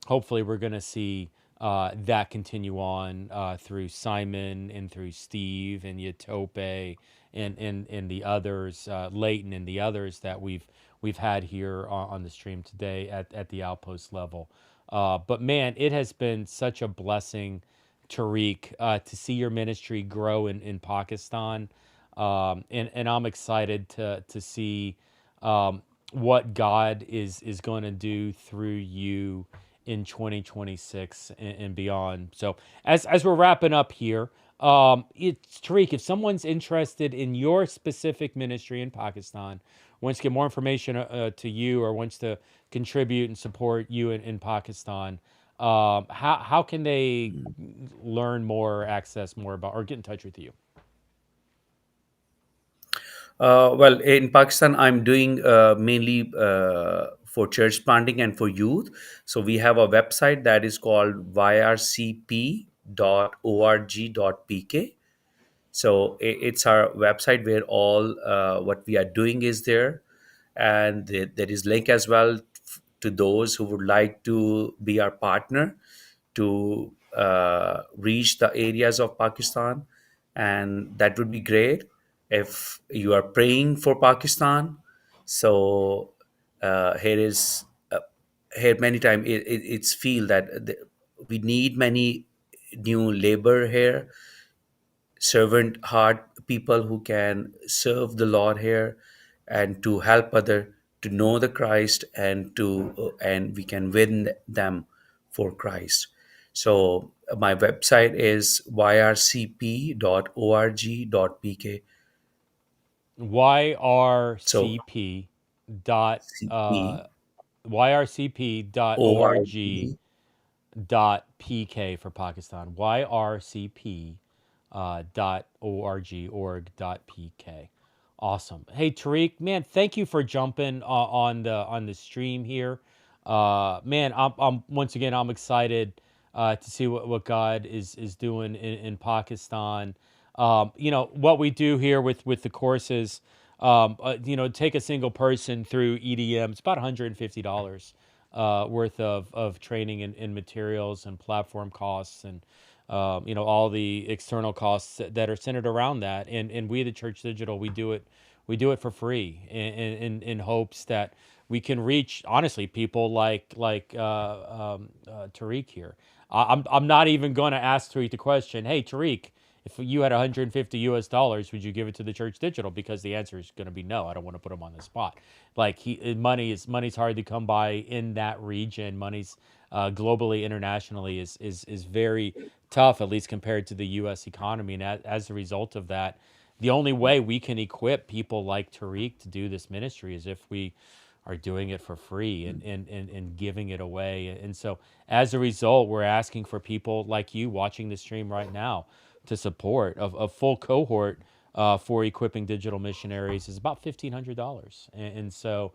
Speaker 1: hopefully we're going to see that continue on through Simon and through Steve and Yatope and the others, Leighton and the others that we've had here on the stream today at the outpost level. But man, it has been such a blessing, Tariq, to see your ministry grow in Pakistan. And I'm excited to see what God is going to do through you in 2026 and beyond. So as we're wrapping up here, it's Tariq, if someone's interested in your specific ministry in Pakistan, wants to get more information to you, or wants to contribute and support you in Pakistan, how can they learn more, access more about, or get in touch with you?
Speaker 16: Well, in Pakistan, I'm doing mainly for church planting and for youth. So we have a website that is called yrcp.org.pk. So it's our website where all what we are doing is there, and there is link as well to those who would like to be our partner to reach the areas of Pakistan, and that would be great if you are praying for Pakistan. So here is here many times it's feel that we need many new labor here, servant heart people who can serve the Lord here and to help other to know the Christ and to and we can win them for Christ. So my website is yrcp.org.pk. So
Speaker 1: yrcp dot
Speaker 16: CP
Speaker 1: yrcp.org
Speaker 16: org.
Speaker 1: .pk for Pakistan. yrcp .org.pk. Awesome. Hey Tariq, man, thank you for jumping on the stream here. Man, I'm once again I'm excited to see what God is doing in Pakistan. What we do here with the courses. Take a single person through EDM. It's about $150 worth of training and materials and platform costs and all the external costs that are centered around that. And we, the Church Digital, we do it for free in hopes that we can reach honestly people like Tariq here. I'm not even going to ask Tariq the question, hey Tariq, if you had 150 US dollars, would you give it to the Church Digital? Because the answer is going to be no. I don't want to put him on the spot. Like money's hard to come by in that region. Money's globally, internationally is very tough, at least compared to the U.S. economy. And as a result of that, the only way we can equip people like Tariq to do this ministry is if we are doing it for free and giving it away. And so as a result, we're asking for people like you watching the stream right now to support a full cohort for equipping digital missionaries is about $1,500. And so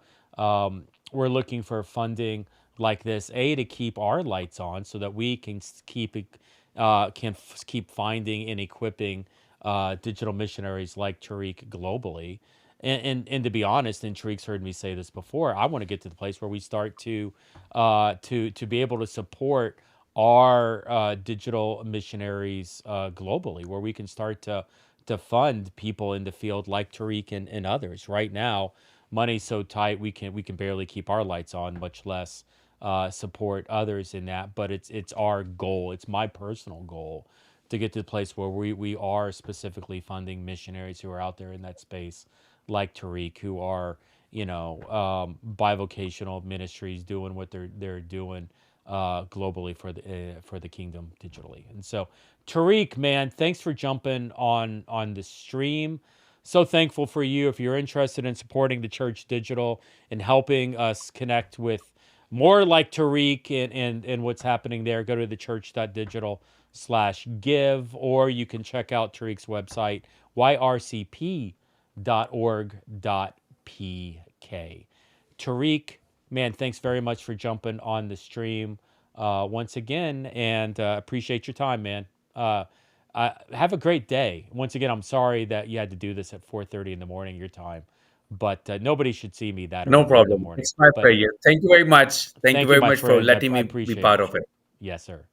Speaker 1: we're looking for funding like this, to keep our lights on so that we can keep finding and equipping digital missionaries like Tariq globally. And to be honest, and Tariq's heard me say this before, I want to get to the place where we start to be able to support our digital missionaries globally, where we can start to fund people in the field like Tariq and others. Right now, money's so tight we can barely keep our lights on, much less support others in that. But it's our goal. It's my personal goal to get to the place where we are specifically funding missionaries who are out there in that space, like Tariq, who are bivocational ministries doing what they're doing globally for the kingdom digitally. And so, Tariq, man, thanks for jumping on the stream. So thankful for you. If you're interested in supporting the Church Digital and helping us connect with more like Tariq and what's happening there, go to thechurch.digital/give, or you can check out Tariq's website, yrcp.org.pk. Tariq, man, thanks very much for jumping on the stream once again, and appreciate your time, man. Have a great day. Once again, I'm sorry that you had to do this at 4:30 in the morning your time, but nobody should see me that
Speaker 16: No
Speaker 1: early in the
Speaker 16: problem.
Speaker 1: morning.
Speaker 16: It's my
Speaker 1: But
Speaker 16: pleasure. Thank you very much. Thank you
Speaker 1: thank you,
Speaker 16: very
Speaker 1: my
Speaker 16: much for
Speaker 1: friend. I
Speaker 16: letting me be
Speaker 1: appreciate
Speaker 16: part
Speaker 1: it.
Speaker 16: of it.
Speaker 1: Yes, sir.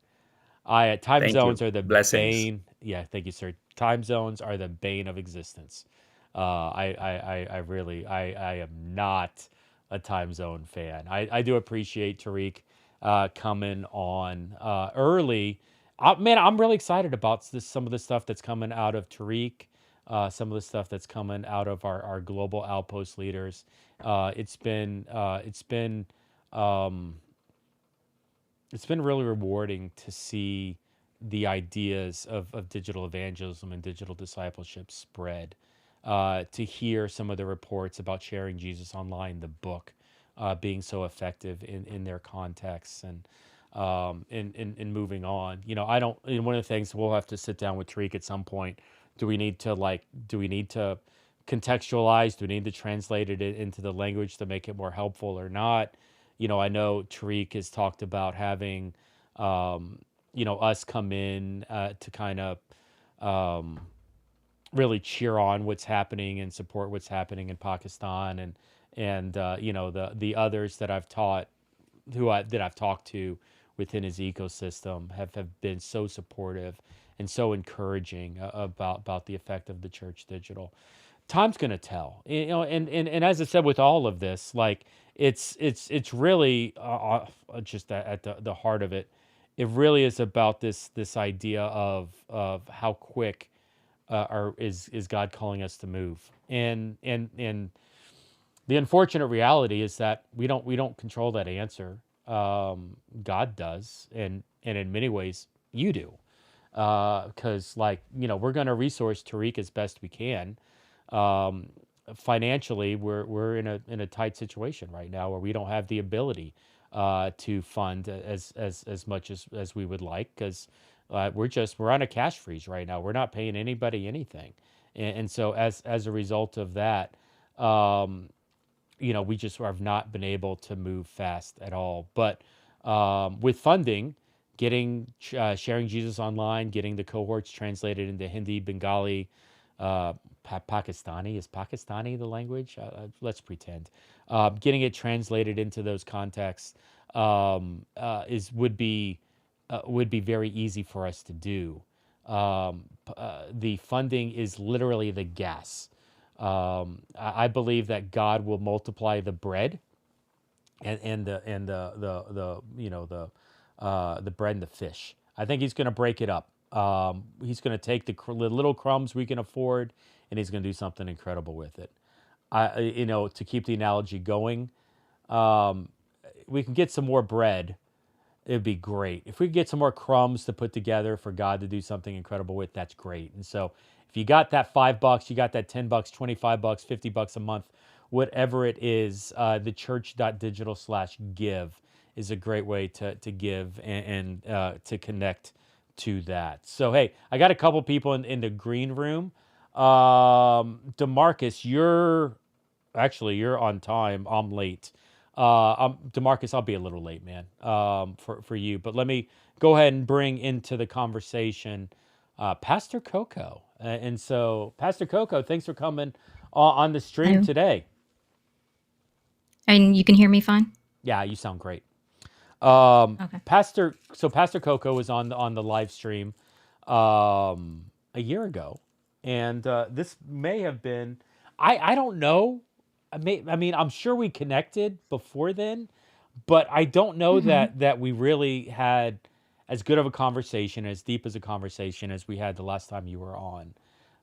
Speaker 1: Time
Speaker 16: Thank you.
Speaker 1: zones are the
Speaker 16: Blessings.
Speaker 1: bane. Yeah, thank you, sir. Time zones are the bane of existence. I really, I am not a time zone fan. I do appreciate Tariq coming on early. Man, I'm really excited about some of the stuff that's coming out of Tariq, some of the stuff that's coming out of our global outpost leaders. Um, it's been really rewarding to see the ideas of digital evangelism and digital discipleship spread. To hear some of the reports about sharing Jesus online, the book, being so effective in their contexts and in moving on. I don't. And one of the things we'll have to sit down with Tariq at some point. Do we need to contextualized? Do we need to translate it into the language to make it more helpful or not? I know Tariq has talked about having, us come in to kind of really cheer on what's happening and support what's happening in Pakistan, and the others that I've taught, that I've talked to within his ecosystem have been so supportive and so encouraging about the effect of the church digital. Time's going to tell, and as I said, with all of this, like it's really just at the heart of it. It really is about this idea of how quick is God calling us to move, and the unfortunate reality is that we don't control that answer. God does, and in many ways you do, because we're going to resource Tariq as best we can. Um, Financially, we're in a tight situation right now where we don't have the ability to fund as much as we would like, because we're on a cash freeze right now. We're not paying anybody anything, and so as a result of that, we just have not been able to move fast at all. But with funding, getting sharing Jesus online, getting the cohorts translated into Hindi, Bengali, Pakistani. Is Pakistani the language? Let's pretend. Getting it translated into those contexts would be very easy for us to do. The funding is literally the gas. I believe that God will multiply the bread and the bread and the fish. I think He's going to break it up. He's going to take the little crumbs we can afford, and He's going to do something incredible with it. To keep the analogy going, we can get some more bread. It'd be great if we could get some more crumbs to put together for God to do something incredible with. That's great. And so, if you got that $5, you got that $10, $25, $50 a month, whatever it is, theChurch.digital/give is a great way to give and to connect to that. So, hey, I got a couple people in the green room. DeMarcus, you're on time. I'm late. DeMarcus, I'll be a little late, man, for you. But let me go ahead and bring into the conversation Pastor Coco. And so, Pastor Coco, thanks for coming on the stream today.
Speaker 17: And you can hear me fine?
Speaker 1: Yeah, you sound great.
Speaker 17: Okay.
Speaker 1: Pastor Coco was on the live stream a year ago, and this may have been, I don't know. I'm sure we connected before then, but I don't know that we really had as good of a conversation, as deep as a conversation as we had the last time you were on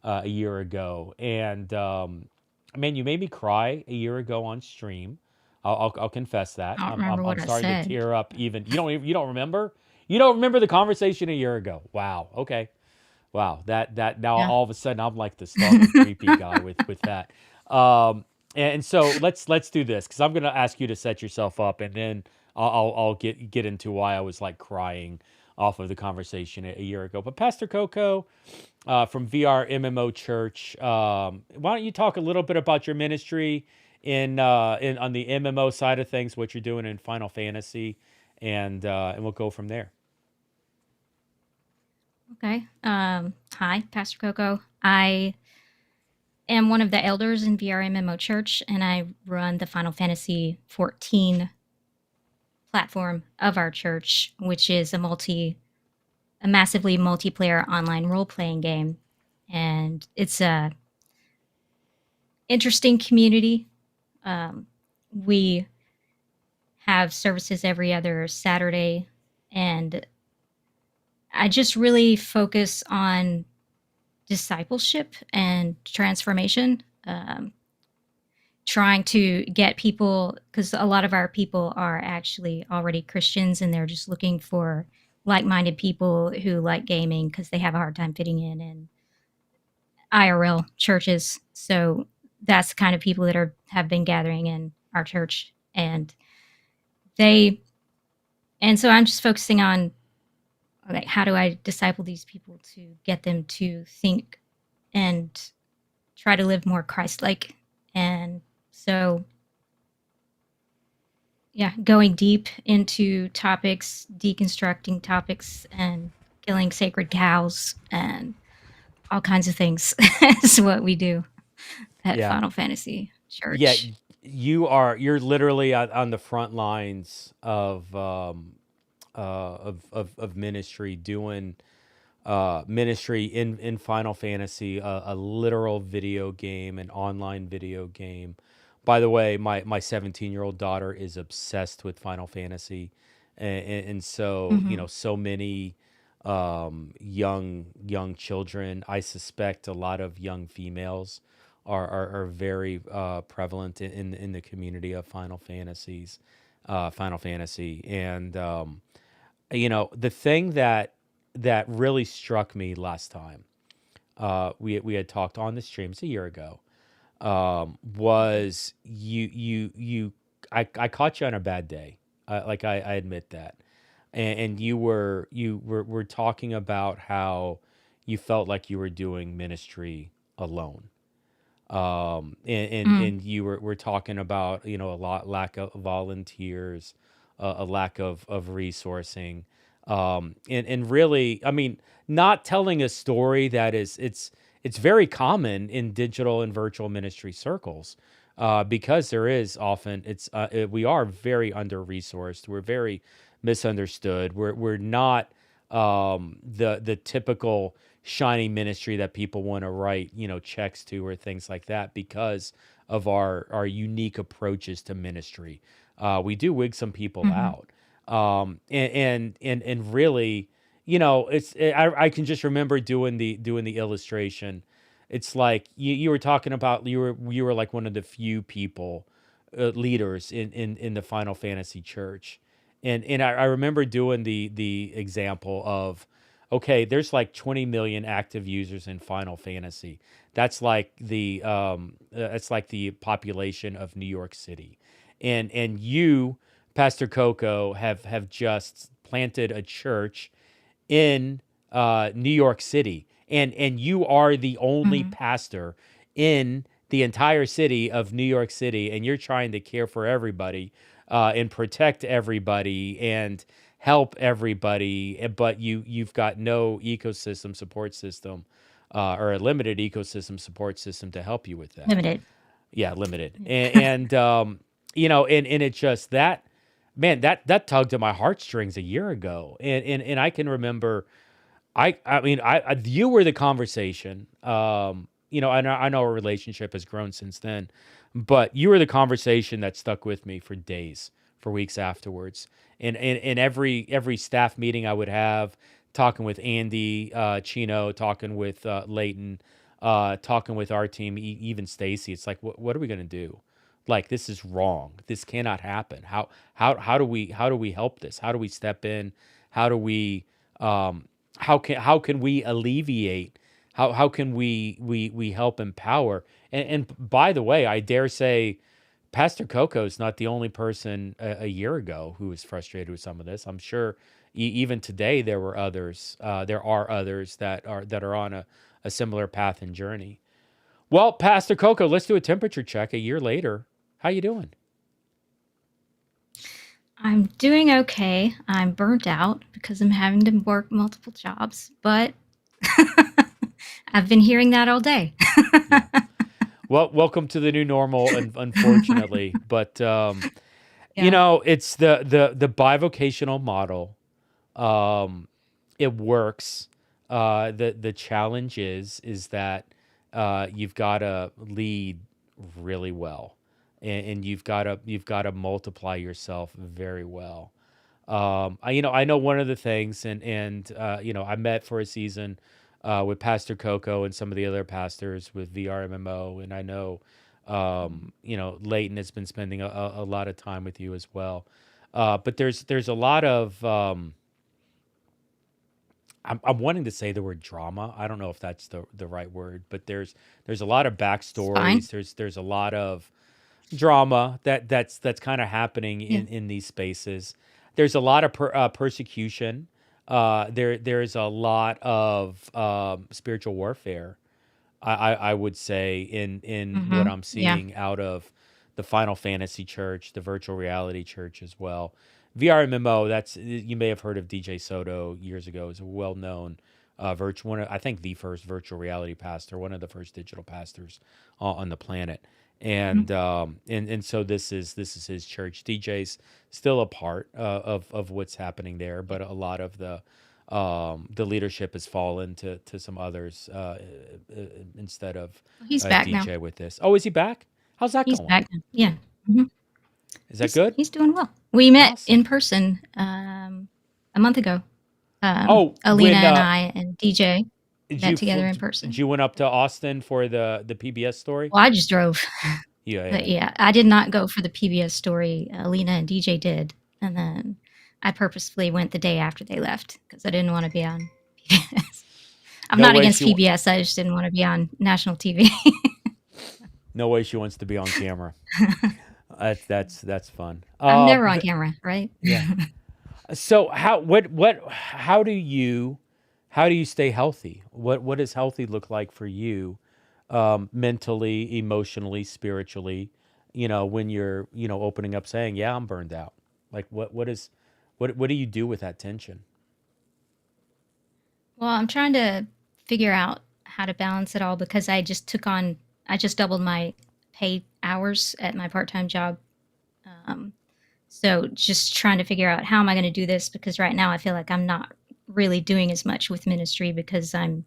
Speaker 1: a year ago. And you made me cry a year ago on stream. I'll confess that.
Speaker 17: I don't remember what
Speaker 1: I'm
Speaker 17: I
Speaker 1: starting to
Speaker 17: said.
Speaker 1: tear up. Even you don't remember? You don't remember the conversation a year ago? Wow. Okay. Wow. That now
Speaker 17: Yeah.
Speaker 1: all of a sudden I'm like the stalker creepy guy with that. And so let's do this, because I'm going to ask you to set yourself up, and then I'll get into why I was like crying off of the conversation a year ago. But Pastor Coco from VR MMO Church, why don't you talk a little bit about your ministry in on the MMO side of things, what you're doing in Final Fantasy, and we'll go from there.
Speaker 17: Okay. Hi, Pastor Coco. I am one of the elders in VR MMO Church, and I run the Final Fantasy 14 platform of our church, which is a massively multiplayer online role-playing game. And it's a interesting community. We have services every other Saturday, and I just really focus on discipleship and transformation, trying to get people, because a lot of our people are actually already Christians, and they're just looking for like-minded people who like gaming because they have a hard time fitting in IRL churches. So that's the kind of people that have been gathering in our church, and so I'm just focusing on, like, how do I disciple these people to get them to think and try to live more Christ-like. And so, yeah, going deep into topics, deconstructing topics, and killing sacred cows and all kinds of things is what we do at
Speaker 1: Yeah.
Speaker 17: Final Fantasy
Speaker 1: Yeah,
Speaker 17: Church.
Speaker 1: you're literally on the front lines of ministry, doing ministry in Final Fantasy, a literal video game, an online video game. By the way, my 17-year-old daughter is obsessed with Final Fantasy, and so
Speaker 17: Mhm.
Speaker 1: so many young children. I suspect a lot of young females are very prevalent in the community of Final Fantasy, and the thing that really struck me last time we had talked on the streams a year ago, was I caught you on a bad day. Like I admit that, and were talking about how you felt like you were doing ministry alone. And you were talking about a lot lack of volunteers, a lack of resourcing, and really, I mean, not telling a story that it's very common in digital and virtual ministry circles, because there is often we are very under resourced, we're very misunderstood, we're not the typical shiny ministry that people want to write checks to or things like that, because of our unique approaches to ministry. We do wig some people
Speaker 17: Mhm.
Speaker 1: out, and really, I can just remember doing the illustration. It's like you were talking about, you were like one of the few people, leaders in the Final Fantasy Church, and I remember doing the example of, okay, there's like 20 million active users in Final Fantasy. That's like the population of New York City, and you, Pastor Coco, have just planted a church in New York City, and you are the only
Speaker 17: Mhm.
Speaker 1: pastor in the entire city of New York City, and you're trying to care for everybody, and protect everybody and help everybody, but you've got no ecosystem support system, or a limited ecosystem support system to help you with that.
Speaker 17: Limited.
Speaker 1: Yeah, limited. And it just that, man, that tugged at my heartstrings a year ago. And I can remember, I mean, you were the conversation. I know our relationship has grown since then, but you were the conversation that stuck with me for days, for weeks afterwards. And every staff meeting I would have, talking with Andy, Chino, talking with Leighton, talking with our team, even Stacy. It's like, what are we gonna do? Like, this is wrong. This cannot happen. How do we help this? How do we step in? How do we how can we alleviate? How can we help empower? And by the way, I dare say, Pastor Coco is not the only person a year ago who was frustrated with some of this. I'm sure even today there were others. There are others that are on a similar path and journey. Well, Pastor Coco, let's do a temperature check a year later. How you doing?
Speaker 17: I'm doing okay. I'm burnt out because I'm having to work multiple jobs, but I've been hearing that all day.
Speaker 1: Yeah. Well, welcome to the new normal, unfortunately. But
Speaker 17: Yeah.
Speaker 1: it's the bivocational model. It works. The challenge is that you've got to lead really well, and you've got to multiply yourself very well. I know one of the things, and I met for a season with Pastor Coco and some of the other pastors with VRMMO, and I know Leighton has been spending a lot of time with you as well. But there's a lot of I'm wanting to say the word drama. I don't know if that's the right word, but there's a lot of
Speaker 17: It's fine.
Speaker 1: backstories. There's a lot of drama that's kind of happening
Speaker 17: Yeah.
Speaker 1: in these spaces. There's a lot of persecution. There's a lot of spiritual warfare, I would say in what I'm
Speaker 17: Yeah.
Speaker 1: seeing out of the Final Fantasy Church, the virtual reality church as well. VRMMO, that's you may have heard of DJ Soto years ago. Is a well-known virtual one. I think the first virtual reality pastor, one of the first digital pastors on the planet. And so this is his church. DJ's still a part of what's happening there, but a lot of the leadership has fallen to some others instead of
Speaker 17: He's back now.
Speaker 1: DJ with this. Oh, is he back? How's that
Speaker 17: He's
Speaker 1: going?
Speaker 17: back now. Yeah. hmm
Speaker 1: Is that good?
Speaker 17: He's doing well. We met
Speaker 1: Awesome.
Speaker 17: in person a month ago.
Speaker 1: Oh,
Speaker 17: Alina
Speaker 1: when
Speaker 17: and I and DJ
Speaker 1: did
Speaker 17: met
Speaker 1: you
Speaker 17: together in
Speaker 1: did
Speaker 17: person.
Speaker 1: you went up to Austin for the PBS story?
Speaker 17: Well, I just drove.
Speaker 1: Yeah,
Speaker 17: But yeah, I did not go for the PBS story. Alina and DJ did. And then I purposefully went the day after they left because I didn't want to be on PBS. I'm
Speaker 1: No
Speaker 17: not
Speaker 1: way
Speaker 17: against
Speaker 1: she wa-
Speaker 17: PBS. I just didn't want to be on national TV.
Speaker 1: No way she wants to be on camera. That's fun.
Speaker 17: I'm never on camera, right?
Speaker 1: Yeah. So how do you stay healthy? What does healthy look like for you, mentally, emotionally, spiritually? When you're opening up, saying, "Yeah, I'm burned out." Like what do you do with that tension?
Speaker 17: Well, I'm trying to figure out how to balance it all because I just doubled my paid hours at my part-time job. So just trying to figure out how am I going to do this because right now I feel like I'm not really doing as much with ministry because I'm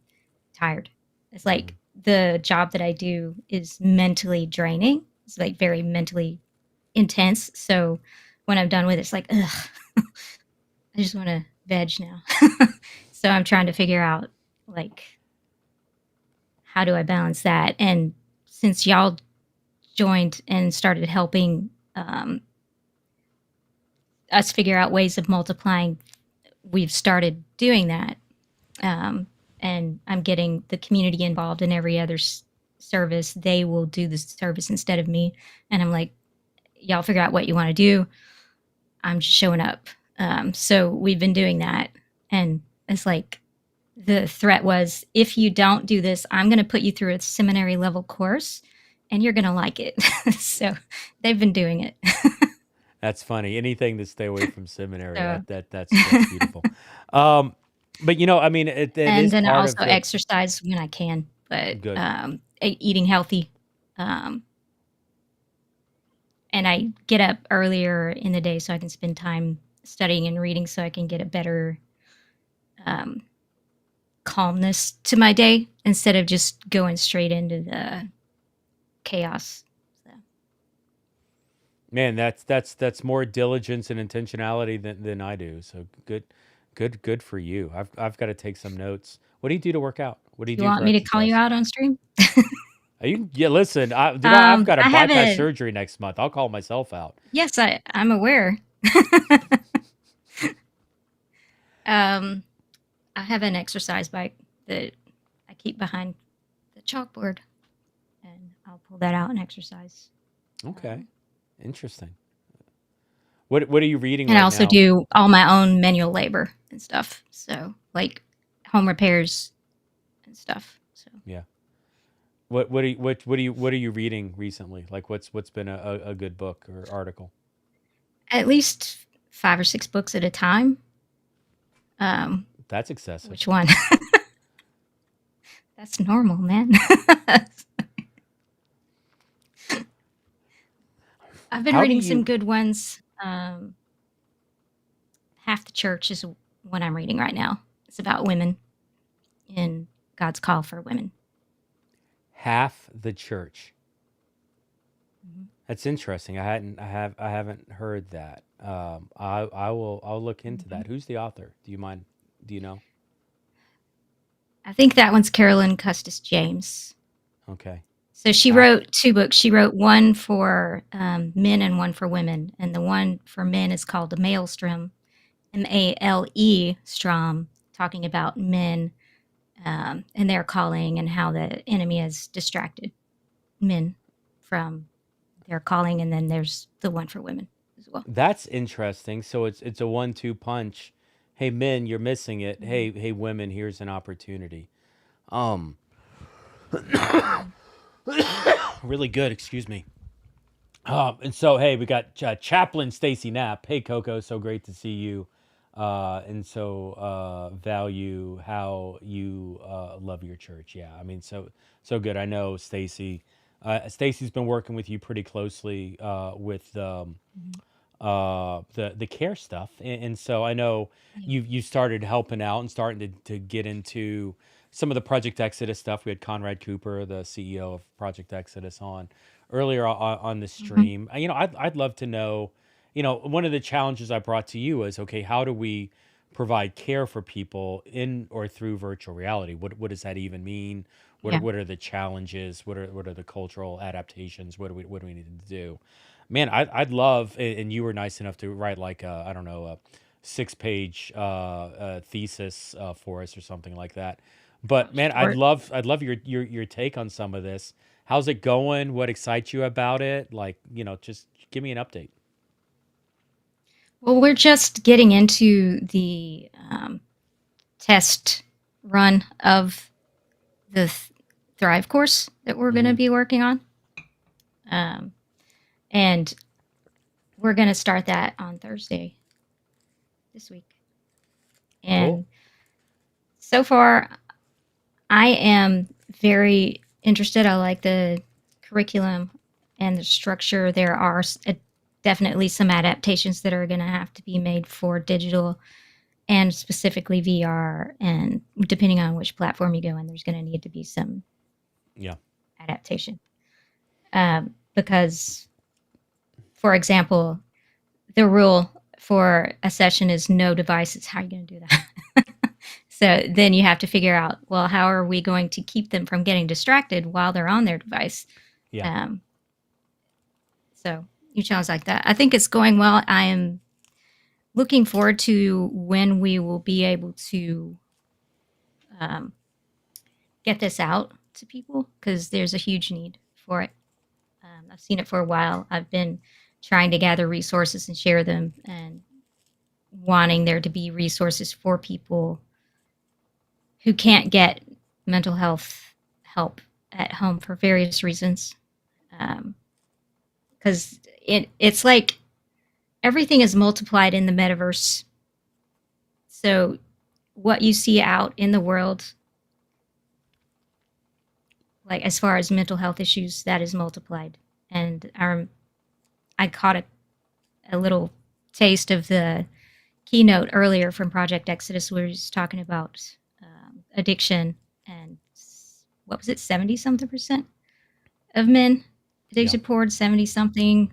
Speaker 17: tired. It's like the job that I do is mentally draining. It's like very mentally intense. So when I'm done with it, it's like, ugh, I just want to veg now. So I'm trying to figure out like how do I balance that? And since y'all joined and started helping us figure out ways of multiplying, we've started doing that. And I'm getting the community involved in every other service. They will do the service instead of me. And I'm like, y'all figure out what you want to do. I'm just showing up. So we've been doing that. And it's like the threat was, if you don't do this, I'm going to put you through a seminary level course and you're going to like it. So they've been doing it.
Speaker 1: That's funny. Anything to stay away from seminary.
Speaker 17: So.
Speaker 1: That's beautiful. But I mean, it
Speaker 17: And
Speaker 1: is
Speaker 17: then I
Speaker 1: part
Speaker 17: also
Speaker 1: of the
Speaker 17: exercise when I can, but
Speaker 1: good.
Speaker 17: Eating healthy. And I get up earlier in the day so I can spend time studying and reading so I can get a better calmness to my day instead of just going straight into the chaos. So.
Speaker 1: Man, that's more diligence and intentionality than I do. So good for you. I've got to take some notes. What do you do to work out? What do you
Speaker 17: You
Speaker 1: do
Speaker 17: want
Speaker 1: for
Speaker 17: me to call you
Speaker 1: exercise?
Speaker 17: out on stream?
Speaker 1: Yeah, listen, I've got a
Speaker 17: I have
Speaker 1: bypass surgery next month. I'll call myself out.
Speaker 17: Yes, I'm aware. I have an exercise bike that I keep behind the chalkboard, and I'll pull that out and exercise.
Speaker 1: Okay, interesting. What are you reading
Speaker 17: And I
Speaker 1: right
Speaker 17: also
Speaker 1: now?
Speaker 17: do all my own manual labor and stuff. So like home repairs and stuff. So
Speaker 1: Yeah. What are you reading recently? Like what's been a good book or article?
Speaker 17: at least 5 or 6 books at a time.
Speaker 1: That's excessive.
Speaker 17: Which one? That's normal, man. I've been
Speaker 1: How do
Speaker 17: reading some
Speaker 1: you
Speaker 17: good ones. Half the Church is what I'm reading right now. It's about women in God's call for women.
Speaker 1: Half the Church?
Speaker 17: Mhm.
Speaker 1: That's interesting. I haven't heard that. I'll look into that. Who's the author? Do you mind? Do you know?
Speaker 17: I think that one's Carolyn Custis James.
Speaker 1: Okay.
Speaker 17: So she wrote 2 books. She wrote one for men and one for women. And the one for men is called The Maelstrom, M-A-L-E Strom, talking about men and their calling and how the enemy has distracted men from their calling. And then there's the one for women as well.
Speaker 1: That's interesting. So it's a 1-2 punch. Hey men, you're missing it.
Speaker 17: Mhm.
Speaker 1: Hey women, here's an opportunity. Um Really good, excuse me. And so, hey, we got Chaplain Stacy Knapp. Hey, Coco, so great to see you. And so value how you love your church. Yeah, I mean, so good. I know Stacy. Stacy's been working with you pretty closely with the care stuff, and so I know you started helping out and starting to get into some of the Project Exodus stuff. We had Conrad Cooper, the CEO of Project Exodus, on earlier on the stream. You know, I'd love to know. You know, one of the challenges I brought to you is, okay, how do we provide care for people in or through virtual reality? What does that even mean?
Speaker 17: Yeah.
Speaker 1: What are the challenges? What are the cultural adaptations? What do we need to do? Man, I'd love, and you were nice enough to write like a, I don't know, a 6-page thesis for us or something like that. But man, I'd love your take on some of this. How's it going? What excites you about it? Like, you know, just give me an update.
Speaker 17: Well, we're just getting into the test run of the Thrive course that we're going to be working on. And we're going to start that on Thursday this week. And so far, I am very interested. I like the curriculum and the structure. There are definitely some adaptations that are going to have to be made for digital and specifically VR. And depending on which platform you go in, there's going to need to be some adaptation. Because, for example, the rule for a session is no devices. How are you going to do that? So then you have to figure out, well, how are we going to keep them from getting distracted while they're on their device?
Speaker 1: Yeah.
Speaker 17: So you challenge like that. I think it's going well. I am looking forward to when we will be able to get this out to people, because there's a huge need for it. I've seen it for a while. I've been trying to gather resources and share them, and wanting there to be resources for people who can't get mental health help at home for various reasons. Because it's like everything is multiplied in the metaverse. So what you see out in the world, like as far as mental health issues, that is multiplied. And I caught a little taste of the keynote earlier from Project Exodus, where he's talking about addiction, and what was it, 70-something% of men addicted towards 70-something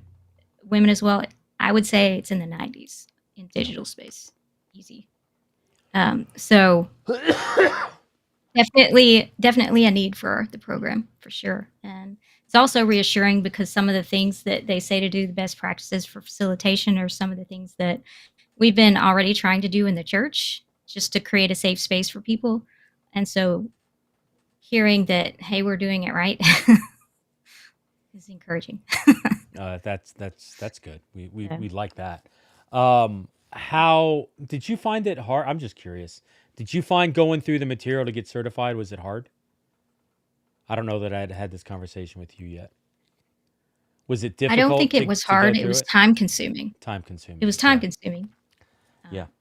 Speaker 17: women as well. I would say it's in the 90s in digital space. Easy. So definitely a need for the program, for sure. And it's also reassuring because some of the things that they say to do, the best practices for facilitation, are some of the things that we've been already trying to do in the church, just to create a safe space for people. And so hearing that, hey, we're doing it right is encouraging.
Speaker 1: That's good. We like that. How did you find it hard? I'm just curious. Did you find going through the material to get certified, was it hard? I don't know that I had this conversation with you yet. Was it difficult?
Speaker 17: I don't think it was hard. It was time consuming.
Speaker 1: Time consuming.
Speaker 17: It was time consuming.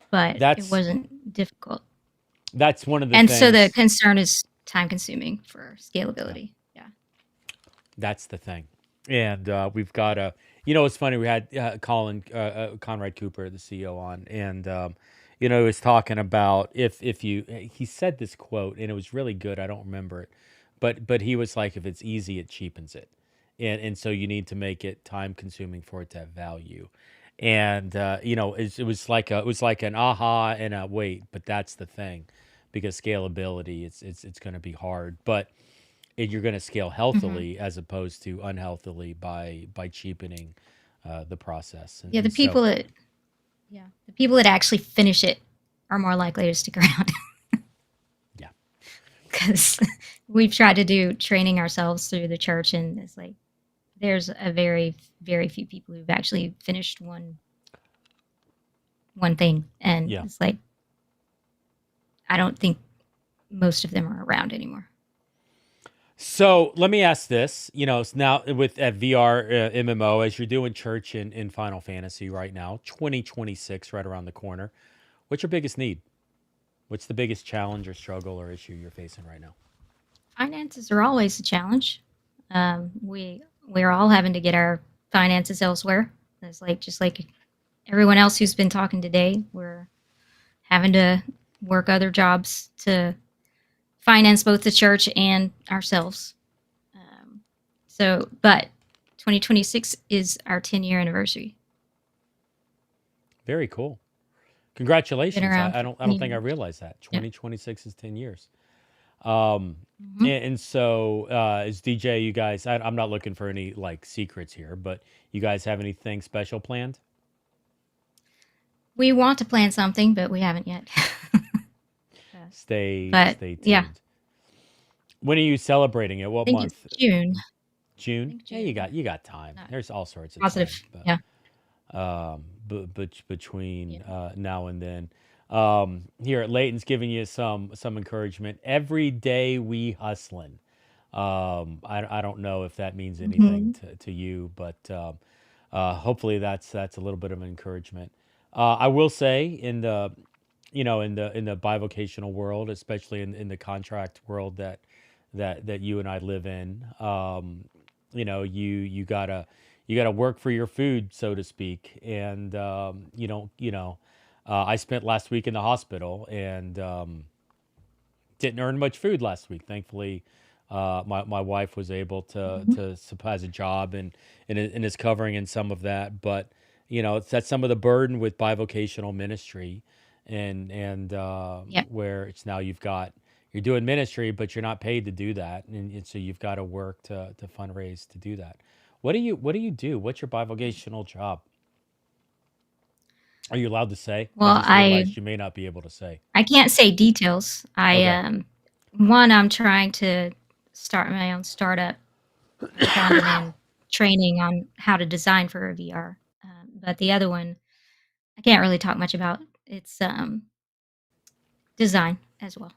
Speaker 17: But it wasn't difficult.
Speaker 1: That's one of the
Speaker 17: things.
Speaker 1: things.
Speaker 17: So the concern is time consuming for scalability. Yeah.
Speaker 1: That's the thing. And we've got you know, it's funny. We had Conrad Cooper, the CEO, on, and you know, he was talking about he said this quote, and it was really good. I don't remember it, but he was like, if it's easy, it cheapens it, and so you need to make it time consuming for it to have value. And you know, it was like an aha and a wait, but that's the thing, because scalability, it's going to be hard, but you're going to scale healthily as opposed to unhealthily by cheapening the process. And,
Speaker 17: the people that actually finish it are more likely to stick around.
Speaker 1: Yeah,
Speaker 17: because we've tried to do training ourselves through the church, and it's like there's a very, very few people who've actually finished one thing, and it's like I don't think most of them are around anymore.
Speaker 1: So let me ask this. It's now with at VR MMO, as you're doing church in Final Fantasy right now, 2026 right around the corner. What's your biggest need? What's the biggest challenge or struggle or issue you're facing right now?
Speaker 17: Finances are always a challenge. We're all having to get our finances elsewhere. It's like just like everyone else who's been talking today, we're having to work other jobs to finance both the church and ourselves. But 2026 is our 10-year anniversary.
Speaker 1: Very cool.
Speaker 17: Been
Speaker 1: Congratulations.
Speaker 17: around
Speaker 1: I
Speaker 17: for
Speaker 1: don't
Speaker 17: 10
Speaker 1: think I
Speaker 17: years.
Speaker 1: realized that.
Speaker 17: Yeah.
Speaker 1: 2026 is 10 years. And,
Speaker 17: Mhm.
Speaker 1: and so as DJ, you guys, I'm not looking for any like secrets here, but you guys have anything special planned?
Speaker 17: We want to plan something, but we haven't yet.
Speaker 1: Stay
Speaker 17: But yeah,
Speaker 1: tuned. When are you celebrating it?
Speaker 17: I
Speaker 1: What
Speaker 17: think it's
Speaker 1: month?
Speaker 17: June.
Speaker 1: June? Yeah, you
Speaker 17: June.
Speaker 1: got time. There's all sorts of
Speaker 17: Positive.
Speaker 1: time,
Speaker 17: Yeah.
Speaker 1: but between now and then, here at Layton's giving you some encouragement. Every day we hustling. I don't know if that means anything
Speaker 17: Mhm.
Speaker 1: to you, but hopefully that's a little bit of encouragement. I will say in the in the bivocational world, especially in the contract world that you and I live in, you gotta work for your food, so to speak, and you don't I spent last week in the hospital and didn't earn much food last week. Thankfully, my wife was able to has a job and is covering in some of that. But that's some of the burden with bivocational ministry, and
Speaker 17: Yep.
Speaker 1: where it's now you're doing ministry, but you're not paid to do that, and so you've got to work to fundraise to do that. What do you do? What's your bivocational job? Are you allowed to say? I
Speaker 17: Well,
Speaker 1: just realized you may not be able to say.
Speaker 17: I can't say details.
Speaker 1: Okay.
Speaker 17: I'm trying to start my own startup funding and training on how to design for a VR. But the other one, I can't really talk much about. It's design as well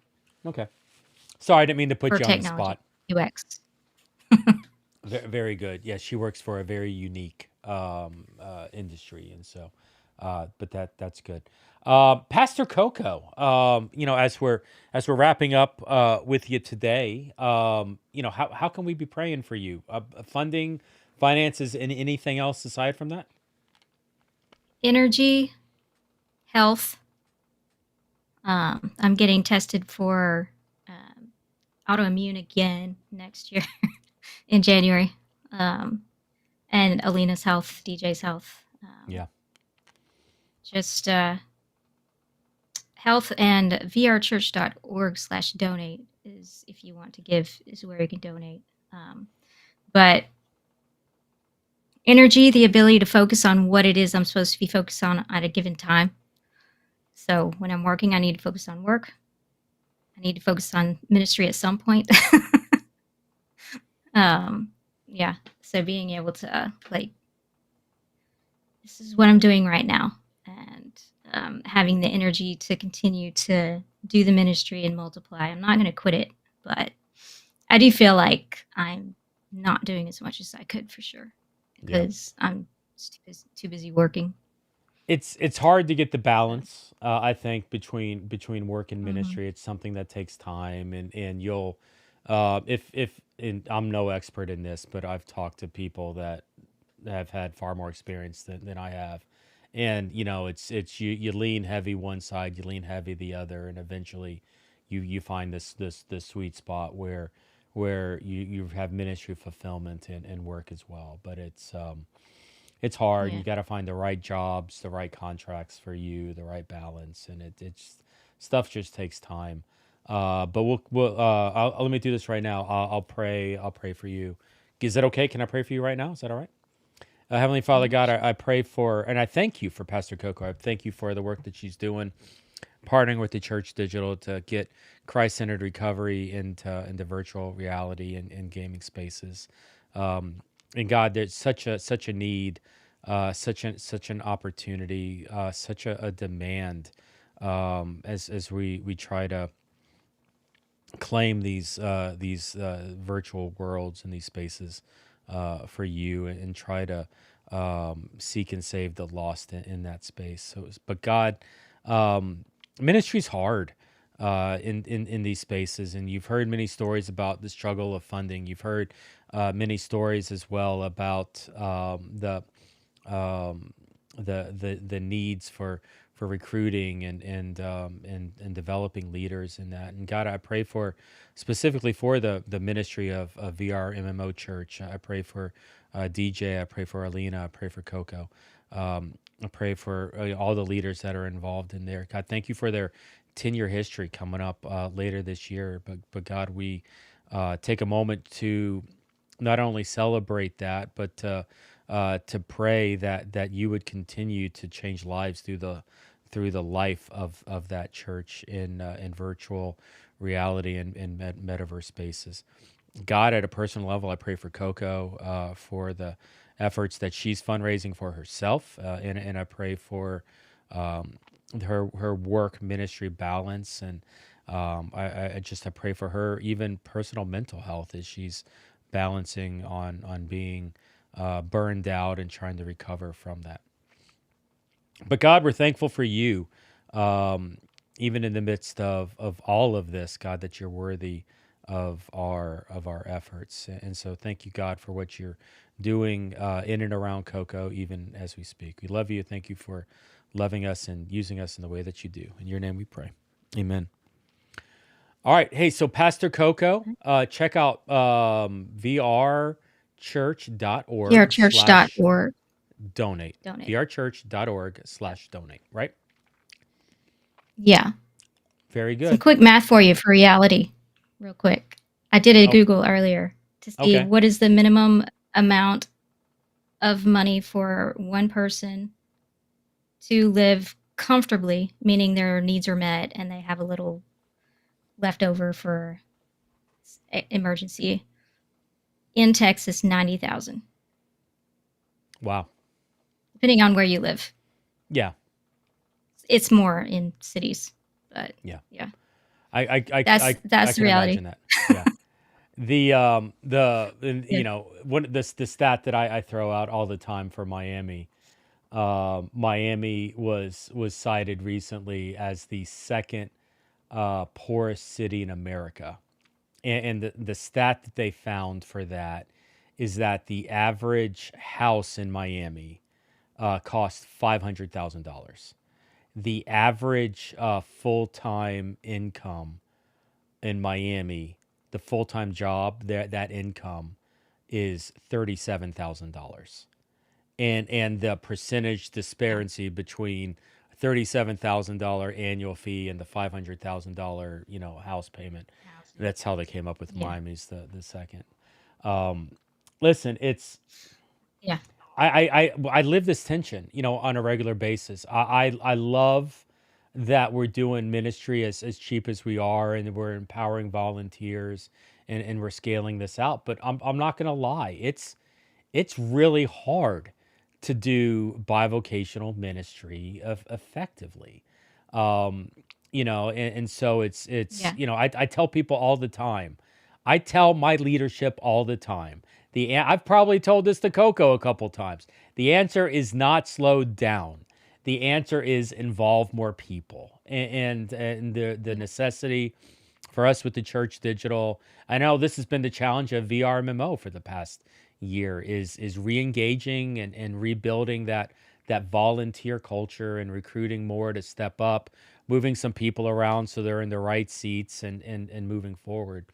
Speaker 1: Okay. Sorry, I didn't mean to put
Speaker 17: for
Speaker 1: you on the
Speaker 17: technology,
Speaker 1: spot.
Speaker 17: UX.
Speaker 1: Very good. Yeah, she works for a very unique industry, and so, but that's good. Pastor Coco, as we're wrapping up with you today, how can we be praying for you? Funding, finances, and anything else aside from that?
Speaker 17: Energy, health. I'm getting tested for autoimmune again next year in January. And Alina's health, DJ's health.
Speaker 1: Yeah.
Speaker 17: Just health and vrchurch.org/donate is if you want to give is where you can donate. But energy, the ability to focus on what it is I'm supposed to be focused on at a given time. So when I'm working, I need to focus on work. I need to focus on ministry at some point. Yeah. So being able to this is what I'm doing right now, and having the energy to continue to do the ministry and multiply. I'm not going to quit it, but I do feel like I'm not doing as much as I could for sure
Speaker 1: Yeah.
Speaker 17: because I'm too busy working.
Speaker 1: It's hard to get the balance, I think, between work and
Speaker 17: Mhm.
Speaker 1: ministry. It's something that takes time, and you'll, if and I'm no expert in this, but I've talked to people that have had far more experience than I have, and it's you lean heavy one side, you lean heavy the other, and eventually, you find this sweet spot where you have ministry fulfillment and work as well, but it's hard.
Speaker 17: Yeah.
Speaker 1: You got to find the right jobs, the right contracts for you, the right balance, and it's stuff just takes time. But let me do this right now. I'll pray. I'll pray for you. Is that okay? Can I pray for you right now? Is that all right? Heavenly Father God, I pray for, and I thank you for Pastor Coco. I thank you for the work that she's doing, partnering with the Church Digital to get Christ-centered recovery into virtual reality and gaming spaces. And God, there's such a need, such an opportunity, such a demand, as we try to claim these virtual worlds and these spaces for you, and try to seek and save the lost in that space. So, but God, ministry's hard in these spaces, and you've heard many stories about the struggle of funding. You've heard many stories as well about the needs for recruiting and developing leaders in that. And God, I pray for specifically for the ministry of VR MMO Church. I pray for DJ. I pray for Alina. I pray for Coco. I pray for all the leaders that are involved in there. God, thank you for their 10-year history coming up later this year. But God, we take a moment to not only celebrate that, but to pray that you would continue to change lives through the life of that church in virtual reality and metaverse spaces. God, at a personal level, I pray for Coco for the efforts that she's fundraising for herself, and I pray for her work ministry balance, and I pray for her even personal mental health as she's balancing on being burned out and trying to recover from that. But God, we're thankful for you, even in the midst of all of this, God, that you're worthy of our efforts. And so thank you, God, for what you're doing in and around Coco, even as we speak. We love you. Thank you for loving us and using us in the way that you do. In your name we pray. Amen. All right. Hey, so Pastor Coco, check out vrchurch.org
Speaker 17: thechurch.org.
Speaker 1: donate.
Speaker 17: Donate.
Speaker 1: vrchurch.org/donate, right?
Speaker 17: Yeah.
Speaker 1: Very
Speaker 17: Some
Speaker 1: good.
Speaker 17: quick math for you for reality, real quick. I did a Google earlier to see
Speaker 1: Okay.
Speaker 17: what is the minimum amount of money for one person to live comfortably, meaning their needs are met and they have a little left over for emergency. In Texas, 90,000.
Speaker 1: Wow.
Speaker 17: Depending on where you live.
Speaker 1: Yeah.
Speaker 17: It's more in cities, but
Speaker 1: yeah.
Speaker 17: That's
Speaker 1: I can
Speaker 17: reality.
Speaker 1: imagine that. Yeah. The stat that I throw out all the time for Miami. Miami was cited recently as the second poorest city in America. And the stat that they found for that is that the average house in Miami cost $500,000. The average full-time income in Miami, the full-time job, that income is $37,000. And the percentage disparity between $37,000 annual fee and the $500,000 house payment. That's how they came up with Miami's the second. Listen, it's I live this tension, on a regular basis. I love that we're doing ministry as cheap as we are, and we're empowering volunteers, and we're scaling this out. But I'm not gonna lie, it's really hard to do bivocational ministry effectively. And so it's I tell people all the time. I tell my leadership all the time. I've probably told this to Coco a couple times. The answer is not slowed down. The answer is involve more people, and the necessity for us with the Church Digital. I know this has been the challenge of VRMMO for the past year is re-engaging and rebuilding that volunteer culture and recruiting more to step up, moving some people around so they're in the right seats and moving forward.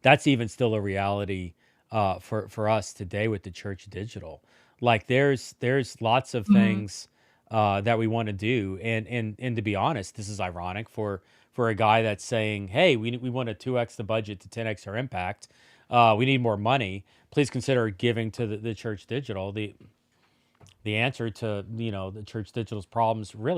Speaker 1: That's even still a reality for us today with the Church Digital. Like there's lots of things that we want to do, and to be honest, this is ironic for a guy that's saying, "Hey, we want to 2x the budget to 10x our impact. We need more money. Please consider giving to the Church Digital." The answer to the Church Digital's problems really